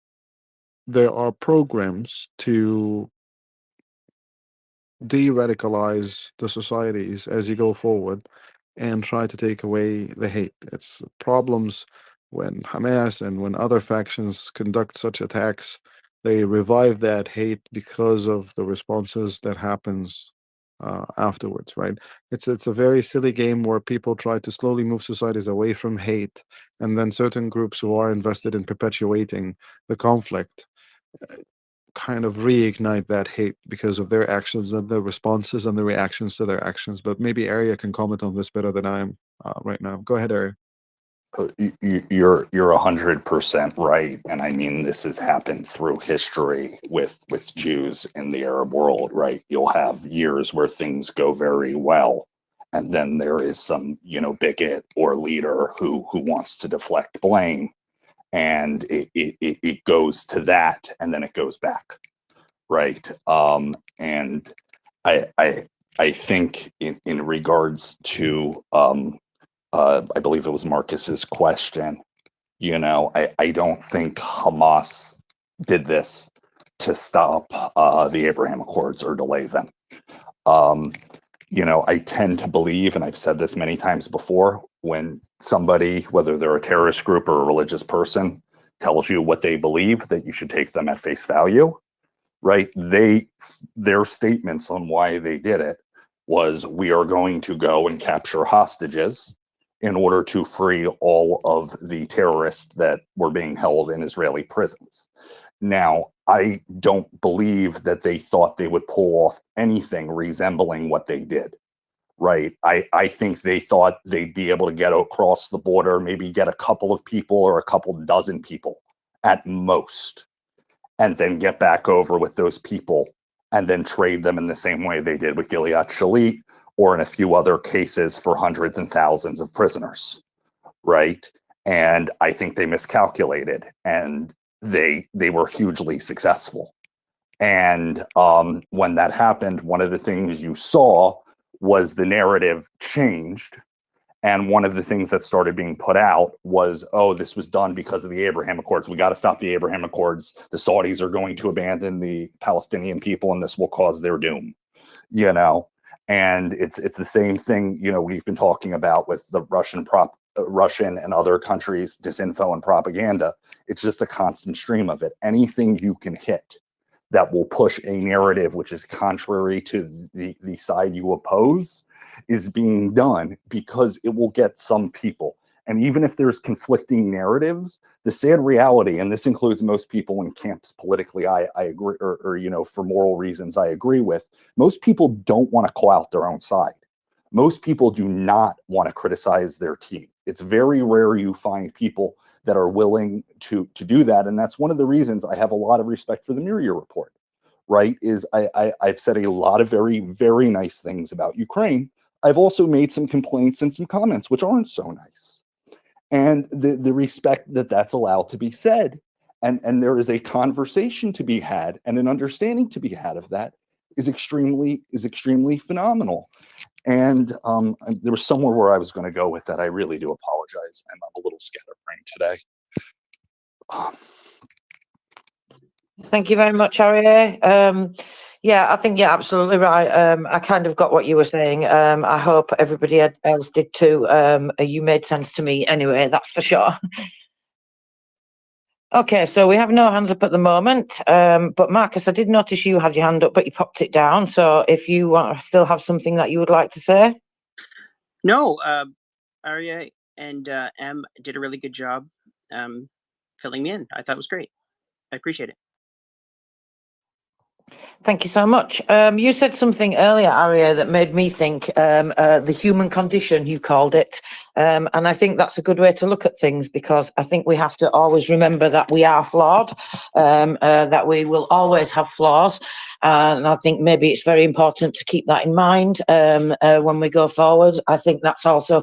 S17: there are programs to de-radicalize the societies as you go forward and try to take away the hate. It's problems when Hamas and when other factions conduct such attacks, they revive that hate because of the responses that happens afterwards, right? It's a very silly game where people try to slowly move societies away from hate, and then certain groups who are invested in perpetuating the conflict kind of reignite that hate because of their actions and the responses and the reactions to their actions. But maybe Arya can comment on this better than I am right now. Go ahead, Arya.
S4: You're 100% right, and I mean this has happened through history with Jews in the Arab world, right? You'll have years where things go very well, and then there is some bigot or leader who wants to deflect blame, and it goes to that, and then it goes back, right? And I think in regards to I believe it was Marcus's question. I don't think Hamas did this to stop the Abraham Accords or delay them. I tend to believe, and I've said this many times before, when somebody, whether they're a terrorist group or a religious person, tells you what they believe, that you should take them at face value, right? Their statements on why they did it was, we are going to go and capture hostages in order to free all of the terrorists that were being held in Israeli prisons. Now, I don't believe that they thought they would pull off anything resembling what they did, right? I think they thought they'd be able to get across the border, maybe get a couple of people or a couple dozen people at most, and then get back over with those people and then trade them in the same way they did with Gilead Shalit, or in a few other cases for hundreds and thousands of prisoners, right? And I think they miscalculated, and they were hugely successful. And when that happened, one of the things you saw was the narrative changed. And one of the things that started being put out was, oh, this was done because of the Abraham Accords. We got to stop the Abraham Accords. The Saudis are going to abandon the Palestinian people, and this will cause their doom, And it's the same thing, we've been talking about with the Russian and other countries' disinfo and propaganda. It's just a constant stream of it. Anything you can hit that will push a narrative which is contrary to the side you oppose is being done, because it will get some people. And even if there's conflicting narratives, the sad reality, and this includes most people in camps politically, I agree, or for moral reasons, I agree with, most people don't want to call out their own side. Most people do not want to criticize their team. It's very rare you find people that are willing to do that. And that's one of the reasons I have a lot of respect for the MriyaReport, right? Is I've said a lot of very, very nice things about Ukraine. I've also made some complaints and some comments which aren't so nice. And the respect that that's allowed to be said, and there is a conversation to be had and an understanding to be had of that is extremely phenomenal. And there was somewhere where I was going to go with that. I really do apologize, and I'm a little scatterbrained today.
S7: Thank you very much, Arya. Yeah, I think you're absolutely right. I kind of got what you were saying. I hope everybody else did too. You made sense to me anyway, that's for sure. Okay, so we have no hands up at the moment. But Marcus, I did notice you had your hand up, but you popped it down. So if you want to still have something that you would like to say.
S5: No, Arya and Em did a really good job filling me in. I thought it was great. I appreciate it.
S7: Thank you so much. You said something earlier, Arya, that made me think the human condition, you called it. And I think that's a good way to look at things, because I think we have to always remember that we are flawed, that we will always have flaws. And I think maybe it's very important to keep that in mind when we go forward. I think that's also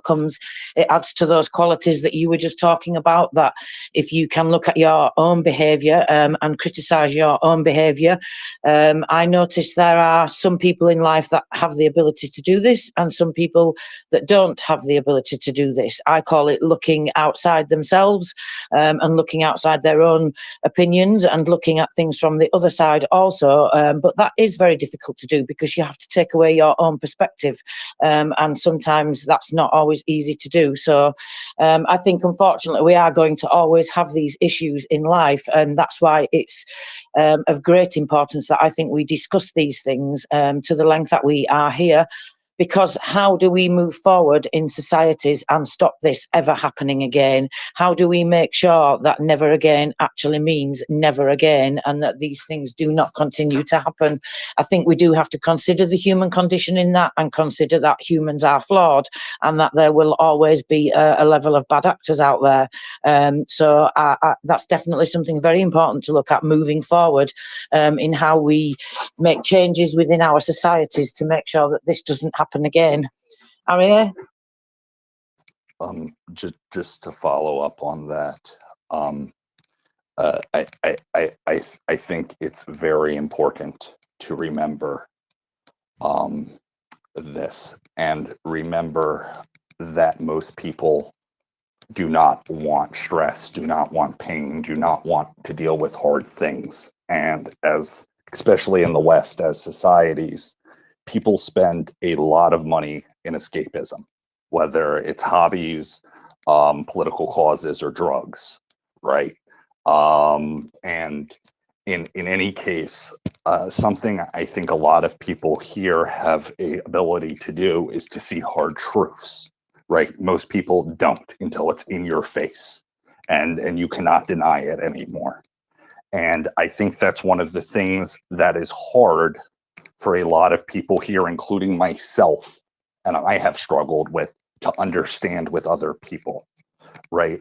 S7: it adds to those qualities that you were just talking about, that if you can look at your own behaviour and criticise your own behaviour. I notice there are some people in life that have the ability to do this and some people that don't have the ability to do this. I call it looking outside themselves and looking outside their own opinions and looking at things from the other side also. But that is very difficult to do because you have to take away your own perspective. And sometimes that's not always easy to do. So I think, unfortunately, we are going to always have these issues in life. And that's why it's of great importance that I think we discuss these things to the length that we are here. Because how do we move forward in societies and stop this ever happening again? How do we make sure that never again actually means never again, and that these things do not continue to happen? I think we do have to consider the human condition in that, and consider that humans are flawed and that there will always be a level of bad actors out there. So that's definitely something very important to look at moving forward in how we make changes within our societies to make sure that this doesn't happen again. Arya?
S4: Just to follow up on that, I think it's very important to remember this, and remember that most people do not want stress, do not want pain, do not want to deal with hard things. And especially in the West, as societies, people spend a lot of money in escapism, whether it's hobbies, political causes, or drugs, right? And in any case, something I think a lot of people here have a ability to do is to see hard truths, right? Most people don't until it's in your face, and you cannot deny it anymore. And I think that's one of the things that is hard for a lot of people here, including myself, and I have struggled with, to understand with other people, right?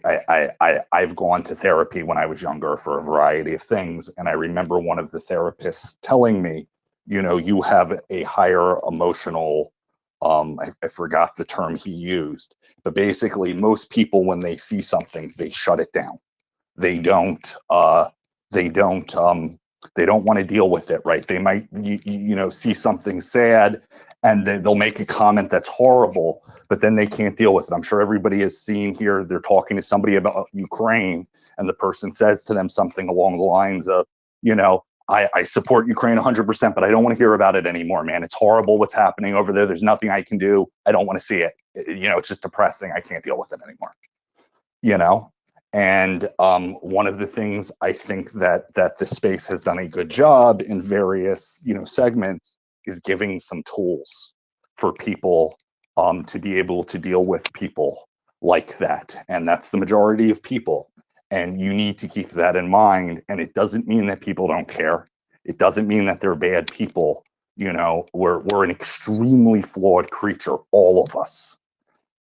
S4: I've gone to therapy when I was younger for a variety of things, and I remember one of the therapists telling me, you know, you have a higher emotional, I forgot the term he used, but basically most people, when they see something, they shut it down. They don't want to deal with it, right? They might, you know, see something sad and they'll make a comment that's horrible, but then they can't deal with it. I'm sure everybody has seen here, they're talking to somebody about Ukraine, and the person says to them something along the lines of, you know, I support Ukraine 100%, but I don't want to hear about it anymore, man. It's horrible what's happening over there. There's nothing I can do. I don't want to see it. You know, it's just depressing. I can't deal with it anymore, you know? And one of the things I think that the space has done a good job in various, you know, segments is giving some tools for people to be able to deal with people like that. And that's the majority of people. And you need to keep that in mind. And it doesn't mean that people don't care. It doesn't mean that they're bad people. You know, we're an extremely flawed creature, all of us.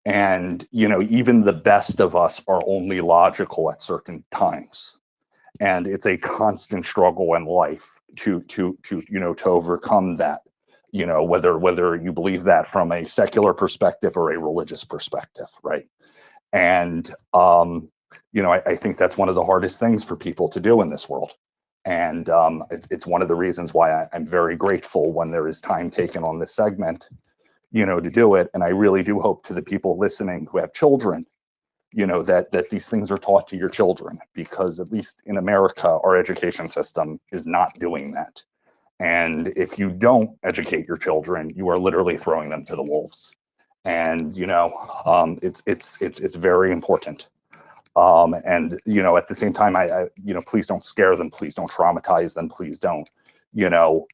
S4: And, you know, even the best of us are only logical at certain times. And it's a constant struggle in life to you know, to overcome that, you know, whether you believe that from a secular perspective or a religious perspective, right? And, you know, I think that's one of the hardest things for people to do in this world. And it's one of the reasons why I'm very grateful when there is time taken on this segment, you know, to do it. And I really do hope to the people listening who have children, you know, that these things are taught to your children, because at least in America, our education system is not doing that. And if you don't educate your children, you are literally throwing them to the wolves. And, you know, it's very important. And, you know, at the same time, I you know, please don't scare them. Please don't traumatize them. Please don't, you know,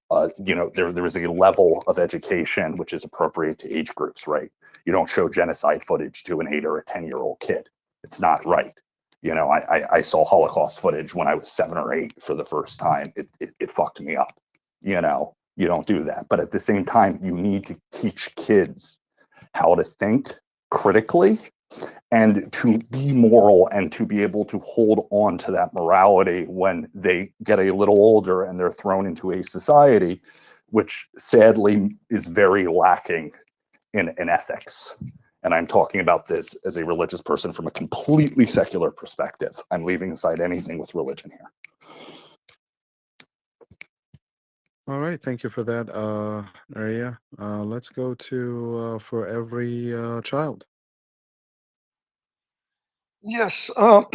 S4: there is a level of education which is appropriate to age groups, right? You don't show genocide footage to an 8 or a 10-year-old kid. It's not right. You know, I saw Holocaust footage when I was 7 or 8 for the first time. It fucked me up. You know, you don't do that. But at the same time, you need to teach kids how to think critically and to be moral and to be able to hold on to that morality when they get a little older and they're thrown into a society which sadly is very lacking in ethics. And I'm talking about this as a religious person from a completely secular perspective. I'm leaving aside anything with religion here.
S22: All right, thank you for that, Maria. Let's go to for every child.
S9: Yes. How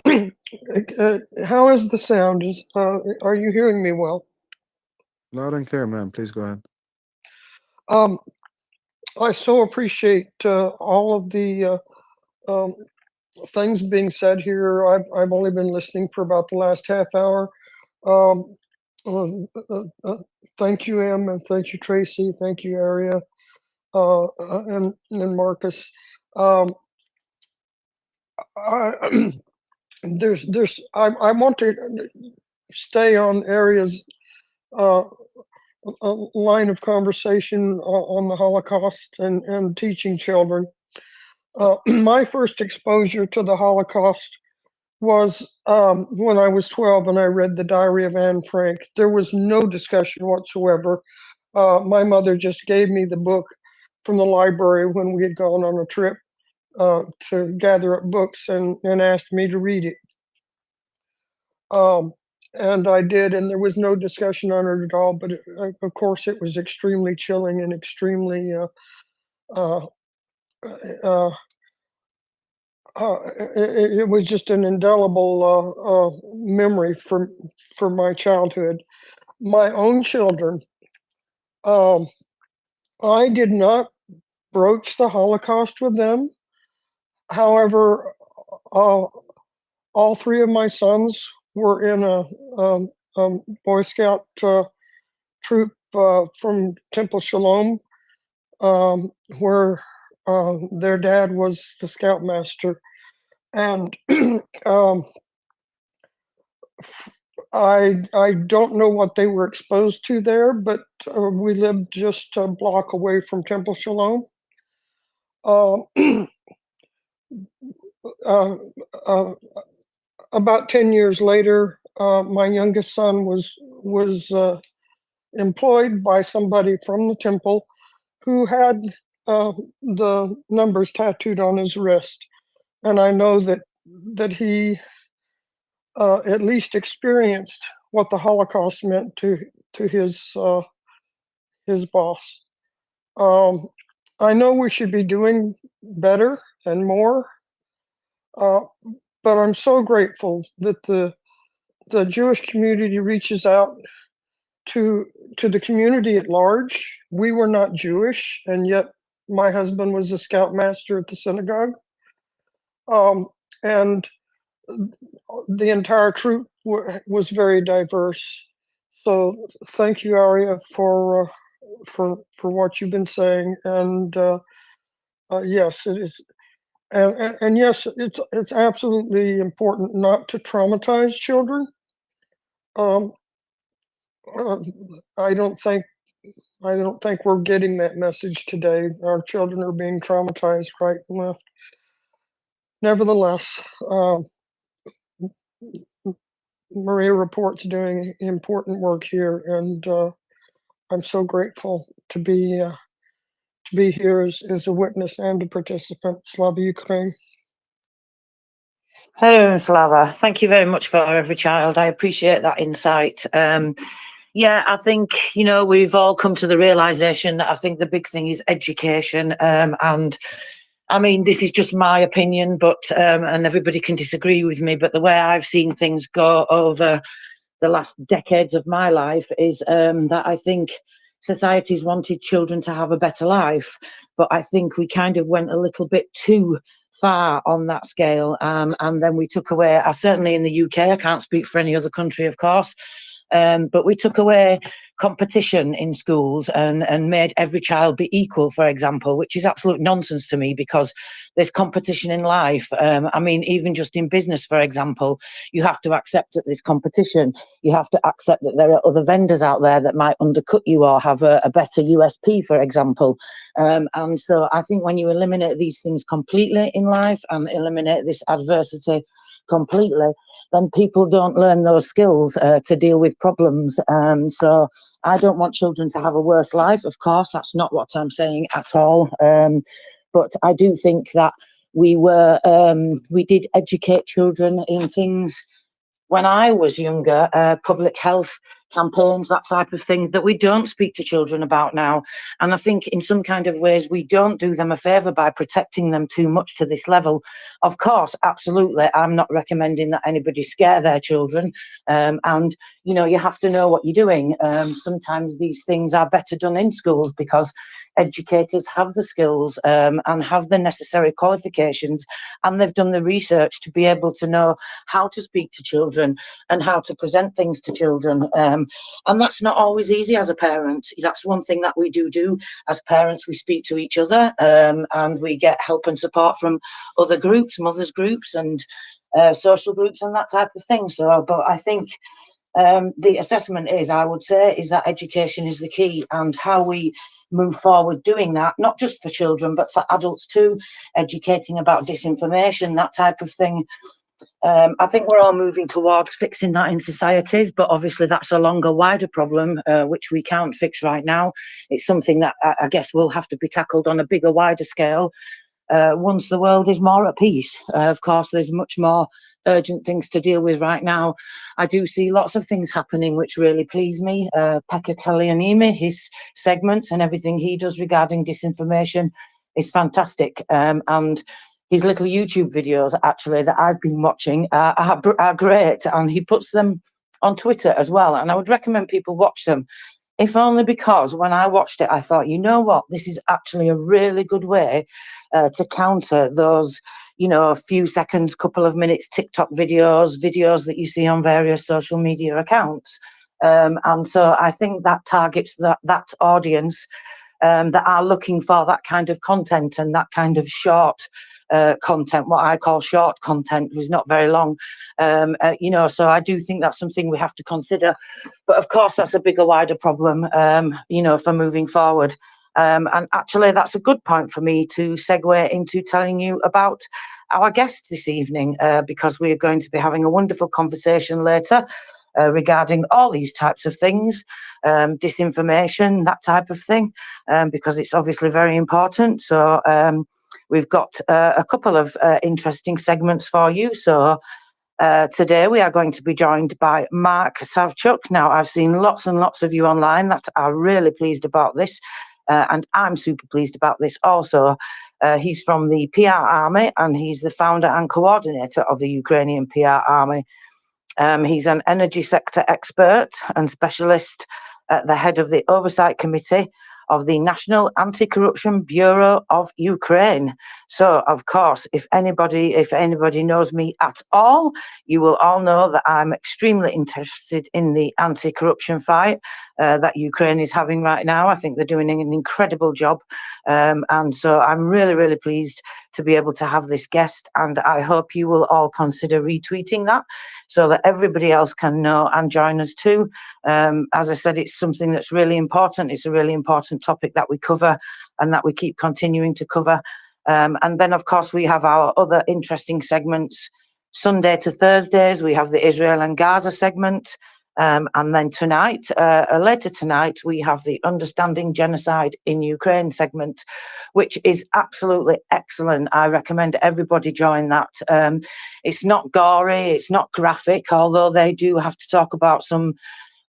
S9: is the sound? Are you hearing me well?
S22: Loud and clear, ma'am. Please go ahead.
S9: I so appreciate all of the things being said here. I've only been listening for about the last half hour. Um, Thank you, Em, and thank you, Tracy. Thank you, Aria, and Marcus. I want to stay on Aria's line of conversation on the Holocaust and teaching children. My first exposure to the Holocaust was when I was 12 and I read the Diary of Anne Frank. There was no discussion whatsoever. My mother just gave me the book from the library when we had gone on a trip to gather up books and asked me to read it. And I did, and there was no discussion on it at all. But of course, it was extremely chilling and extremely it was just an indelible memory for my childhood. My own children, I did not broach the Holocaust with them. However, all three of my sons were in a Boy Scout troop from Temple Shalom, where their dad was the scoutmaster. And I don't know what they were exposed to there, but we lived just a block away from Temple Shalom. About 10 years later, my youngest son was employed by somebody from the temple who had the numbers tattooed on his wrist, and I know that he at least experienced what the Holocaust meant to his boss. I know we should be doing better and more, but I'm so grateful that the Jewish community reaches out to the community at large. We were not Jewish, and yet my husband was a scoutmaster at the synagogue, and the entire troop was very diverse. So thank you, Aria, for what you've been saying. And yes, it is, and yes, it's absolutely important not to traumatize children. I don't think we're getting that message today. Our children are being traumatized right and left. Nevertheless, MriyaReport's doing important work here, and I'm so grateful to be here as a witness and a participant. Slava Ukraine.
S7: Hello, Slava. Thank you very much for every child. I appreciate that insight. Yeah, I think, we've all come to the realization that I think the big thing is education. And I mean, this is just my opinion, but and everybody can disagree with me, but the way I've seen things go over the last decades of my life is that I think society's wanted children to have a better life, but I think we kind of went a little bit too far on that scale, and then we took away, certainly in the UK, I can't speak for any other country, of course, but we took away competition in schools and made every child be equal, for example, which is absolute nonsense to me, because there's competition in life. I mean, even just in business, for example, you have to accept that there's competition. You have to accept that there are other vendors out there that might undercut you or have a better USP, for example. And so I think when you eliminate these things completely in life and eliminate this adversity completely, then people don't learn those skills to deal with problems. So I don't want children to have a worse life. Of course, that's not what I'm saying at all. But I do think that we did educate children in things when I was younger, public health campaigns, that type of thing, that we don't speak to children about now. And I think in some kind of ways we don't do them a favour by protecting them too much to this level. Of course, absolutely, I'm not recommending that anybody scare their children. And, you know, you have to know what you're doing. Sometimes these things are better done in schools because educators have the skills and have the necessary qualifications, and they've done the research to be able to know how to speak to children and how to present things to children. And that's not always easy as a parent. That's one thing that we do as parents. We speak to each other and we get help and support from other groups, mothers groups and social groups and that type of thing. So, but I think the assessment is, I would say, is that education is the key, and how we move forward doing that, not just for children, but for adults too, educating about disinformation, that type of thing. I think we're all moving towards fixing that in societies, but obviously that's a longer, wider problem, which we can't fix right now. It's something that I guess will have to be tackled on a bigger, wider scale once the world is more at peace. Of course, there's much more urgent things to deal with right now. I do see lots of things happening which really please me. Pekka Kallianiemi, his segments and everything he does regarding disinformation is fantastic. And his little YouTube videos, actually, that I've been watching are great, and he puts them on Twitter as well. And I would recommend people watch them, if only because when I watched it, I thought, you know what, this is actually a really good way to counter those, you know, a few seconds, couple of minutes TikTok videos that you see on various social media accounts. And so I think that targets that audience that are looking for that kind of content and that kind of short content, what I call short content, was not very long. You know, so I do think that's something we have to consider. But of course, that's a bigger, wider problem, you know, for moving forward. And actually, that's a good point for me to segue into telling you about our guest this evening, because we are going to be having a wonderful conversation later regarding all these types of things, disinformation, that type of thing, because it's obviously very important. So we've got a couple of interesting segments for you. So today we are going to be joined by Mark Savchuk. Now, I've seen lots and lots of you online that are really pleased about this, and I'm super pleased about this also. He's from the PR Army, and he's the founder and coordinator of the Ukrainian PR Army. He's an energy sector expert and specialist at the head of the Oversight Committee of the National Anti-Corruption Bureau of Ukraine. So, of course, if anybody knows me at all, you will all know that I'm extremely interested in the anti-corruption fight that Ukraine is having right now. I think they're doing an incredible job. And so I'm really, really pleased to be able to have this guest, and I hope you will all consider retweeting that so that everybody else can know and join us too. As I said, it's something that's really important. It's a really important topic that we cover and that we keep continuing to cover. And then, of course, we have our other interesting segments. Sunday to Thursdays, we have the Israel and Gaza segment. And then tonight, later tonight, we have the Understanding Genocide in Ukraine segment, which is absolutely excellent. I recommend everybody join that. It's not gory, it's not graphic, although they do have to talk about some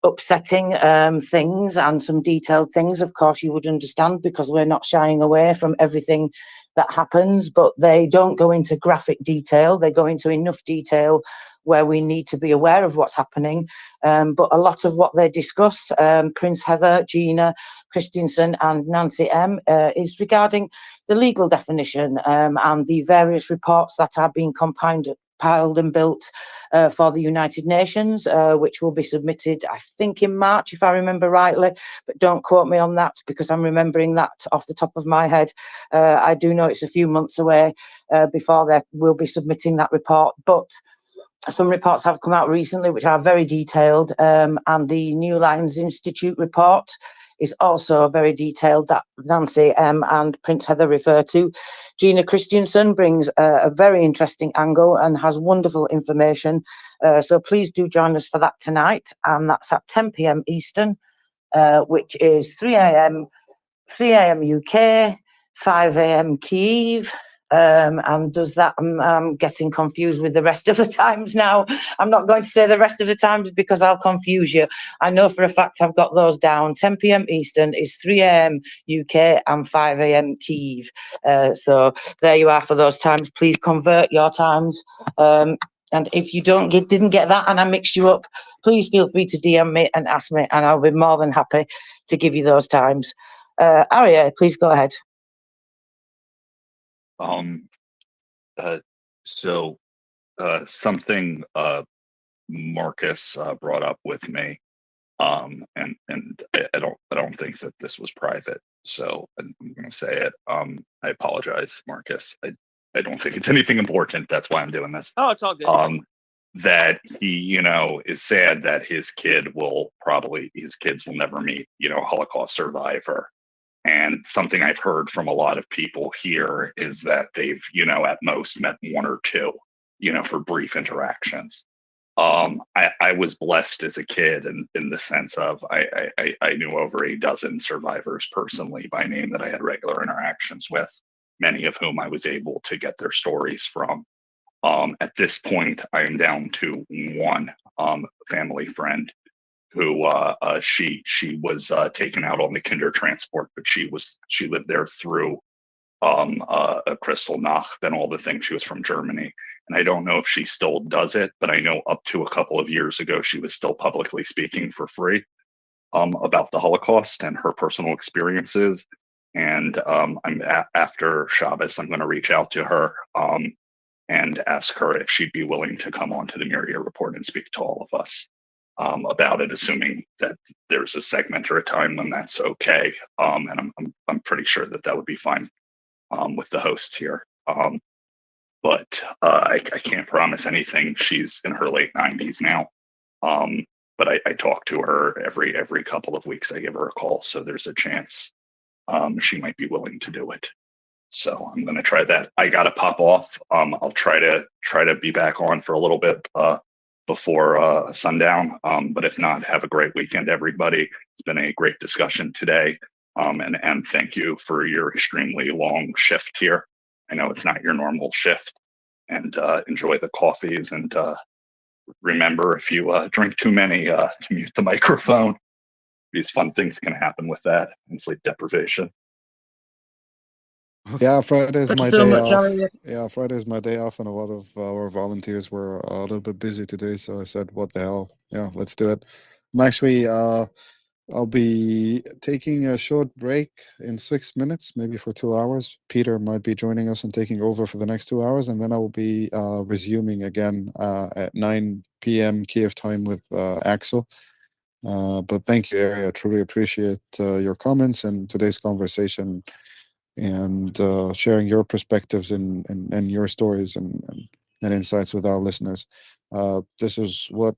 S7: upsetting things and some detailed things. Of course, you would understand, because we're not shying away from everything that happens, but they don't go into graphic detail. They go into enough detail where we need to be aware of what's happening. But a lot of what they discuss, Prince Heather, Gina Christensen and Nancy M, is regarding the legal definition and the various reports that are being compiled stockpiled and built for the United Nations, which will be submitted, I think, in March, if I remember rightly, but don't quote me on that because I'm remembering that off the top of my head. I do know it's a few months away before they will be submitting that report, but some reports have come out recently which are very detailed, and the New Lines Institute report is also very detailed that Nancy and Prince Heather refer to. Gina Christiansen brings a very interesting angle and has wonderful information. So please do join us for that tonight, and that's at 10 p.m. Eastern, which is 3 a.m. UK, 5 a.m. Kiev. And does that, I'm getting confused with the rest of the times now. I'm not going to say the rest of the times because I'll confuse you. I know for a fact I've got those down. 10 p.m. Eastern is 3 a.m. UK and 5 a.m. Kiev. So there you are for those times. Please convert your times. And if you didn't get that and I mixed you up, please feel free to DM me and ask me, and I'll be more than happy to give you those times. Arya, please go ahead.
S4: Something Marcus brought up with me, and I don't think that this was private, so I'm going to say it. I apologize, Marcus. I don't think it's anything important. That's why I'm doing this.
S5: Oh, it's all good.
S4: That he, is sad that his kids will never meet, a Holocaust survivor. And something I've heard from a lot of people here is that they've, at most met one or two, for brief interactions. I was blessed as a kid in the sense of I knew over a dozen survivors personally by name that I had regular interactions with, many of whom I was able to get their stories from. At this point, I am down to one family friend who she was taken out on the kinder transport, but she lived there through a Crystal Nacht and all the things. She was from Germany, and I don't know if she still does it, but I know up to a couple of years ago she was still publicly speaking for free about the Holocaust and her personal experiences. And after Shabbos, I'm going to reach out to her and ask her if she'd be willing to come on to the MriyaReport and speak to all of us about it, assuming that there's a segment or a time when that's okay. And I'm pretty sure that would be fine with the hosts here. But I can't promise anything. She's in her late 90s now. But I talk to her every couple of weeks. I give her a call, so there's a chance she might be willing to do it. So I'm going to try that. I got to pop off. I'll try to be back on for a little bit before sundown. But if not, have a great weekend, everybody. It's been a great discussion today. And thank you for your extremely long shift here. I know it's not your normal shift. And enjoy the coffees. And remember, if you drink too many, to mute the microphone. These fun things can happen with that and sleep deprivation.
S22: Yeah, Friday is
S7: Thank
S22: my
S7: you so
S22: day
S7: much,
S22: off.
S7: Arya.
S22: Yeah, Friday is my day off, and a lot of our volunteers were a little bit busy today, so I said, "What the hell? Yeah, let's do it." I'm actually, I'll be taking a short break in 6 minutes, maybe for 2 hours. Peter might be joining us and taking over for the next 2 hours, and then I will be resuming again at 9 p.m. Kiev time with Axel. But thank you, Arya. I truly appreciate your comments and today's conversation, and sharing your perspectives and your stories and insights with our listeners. This is what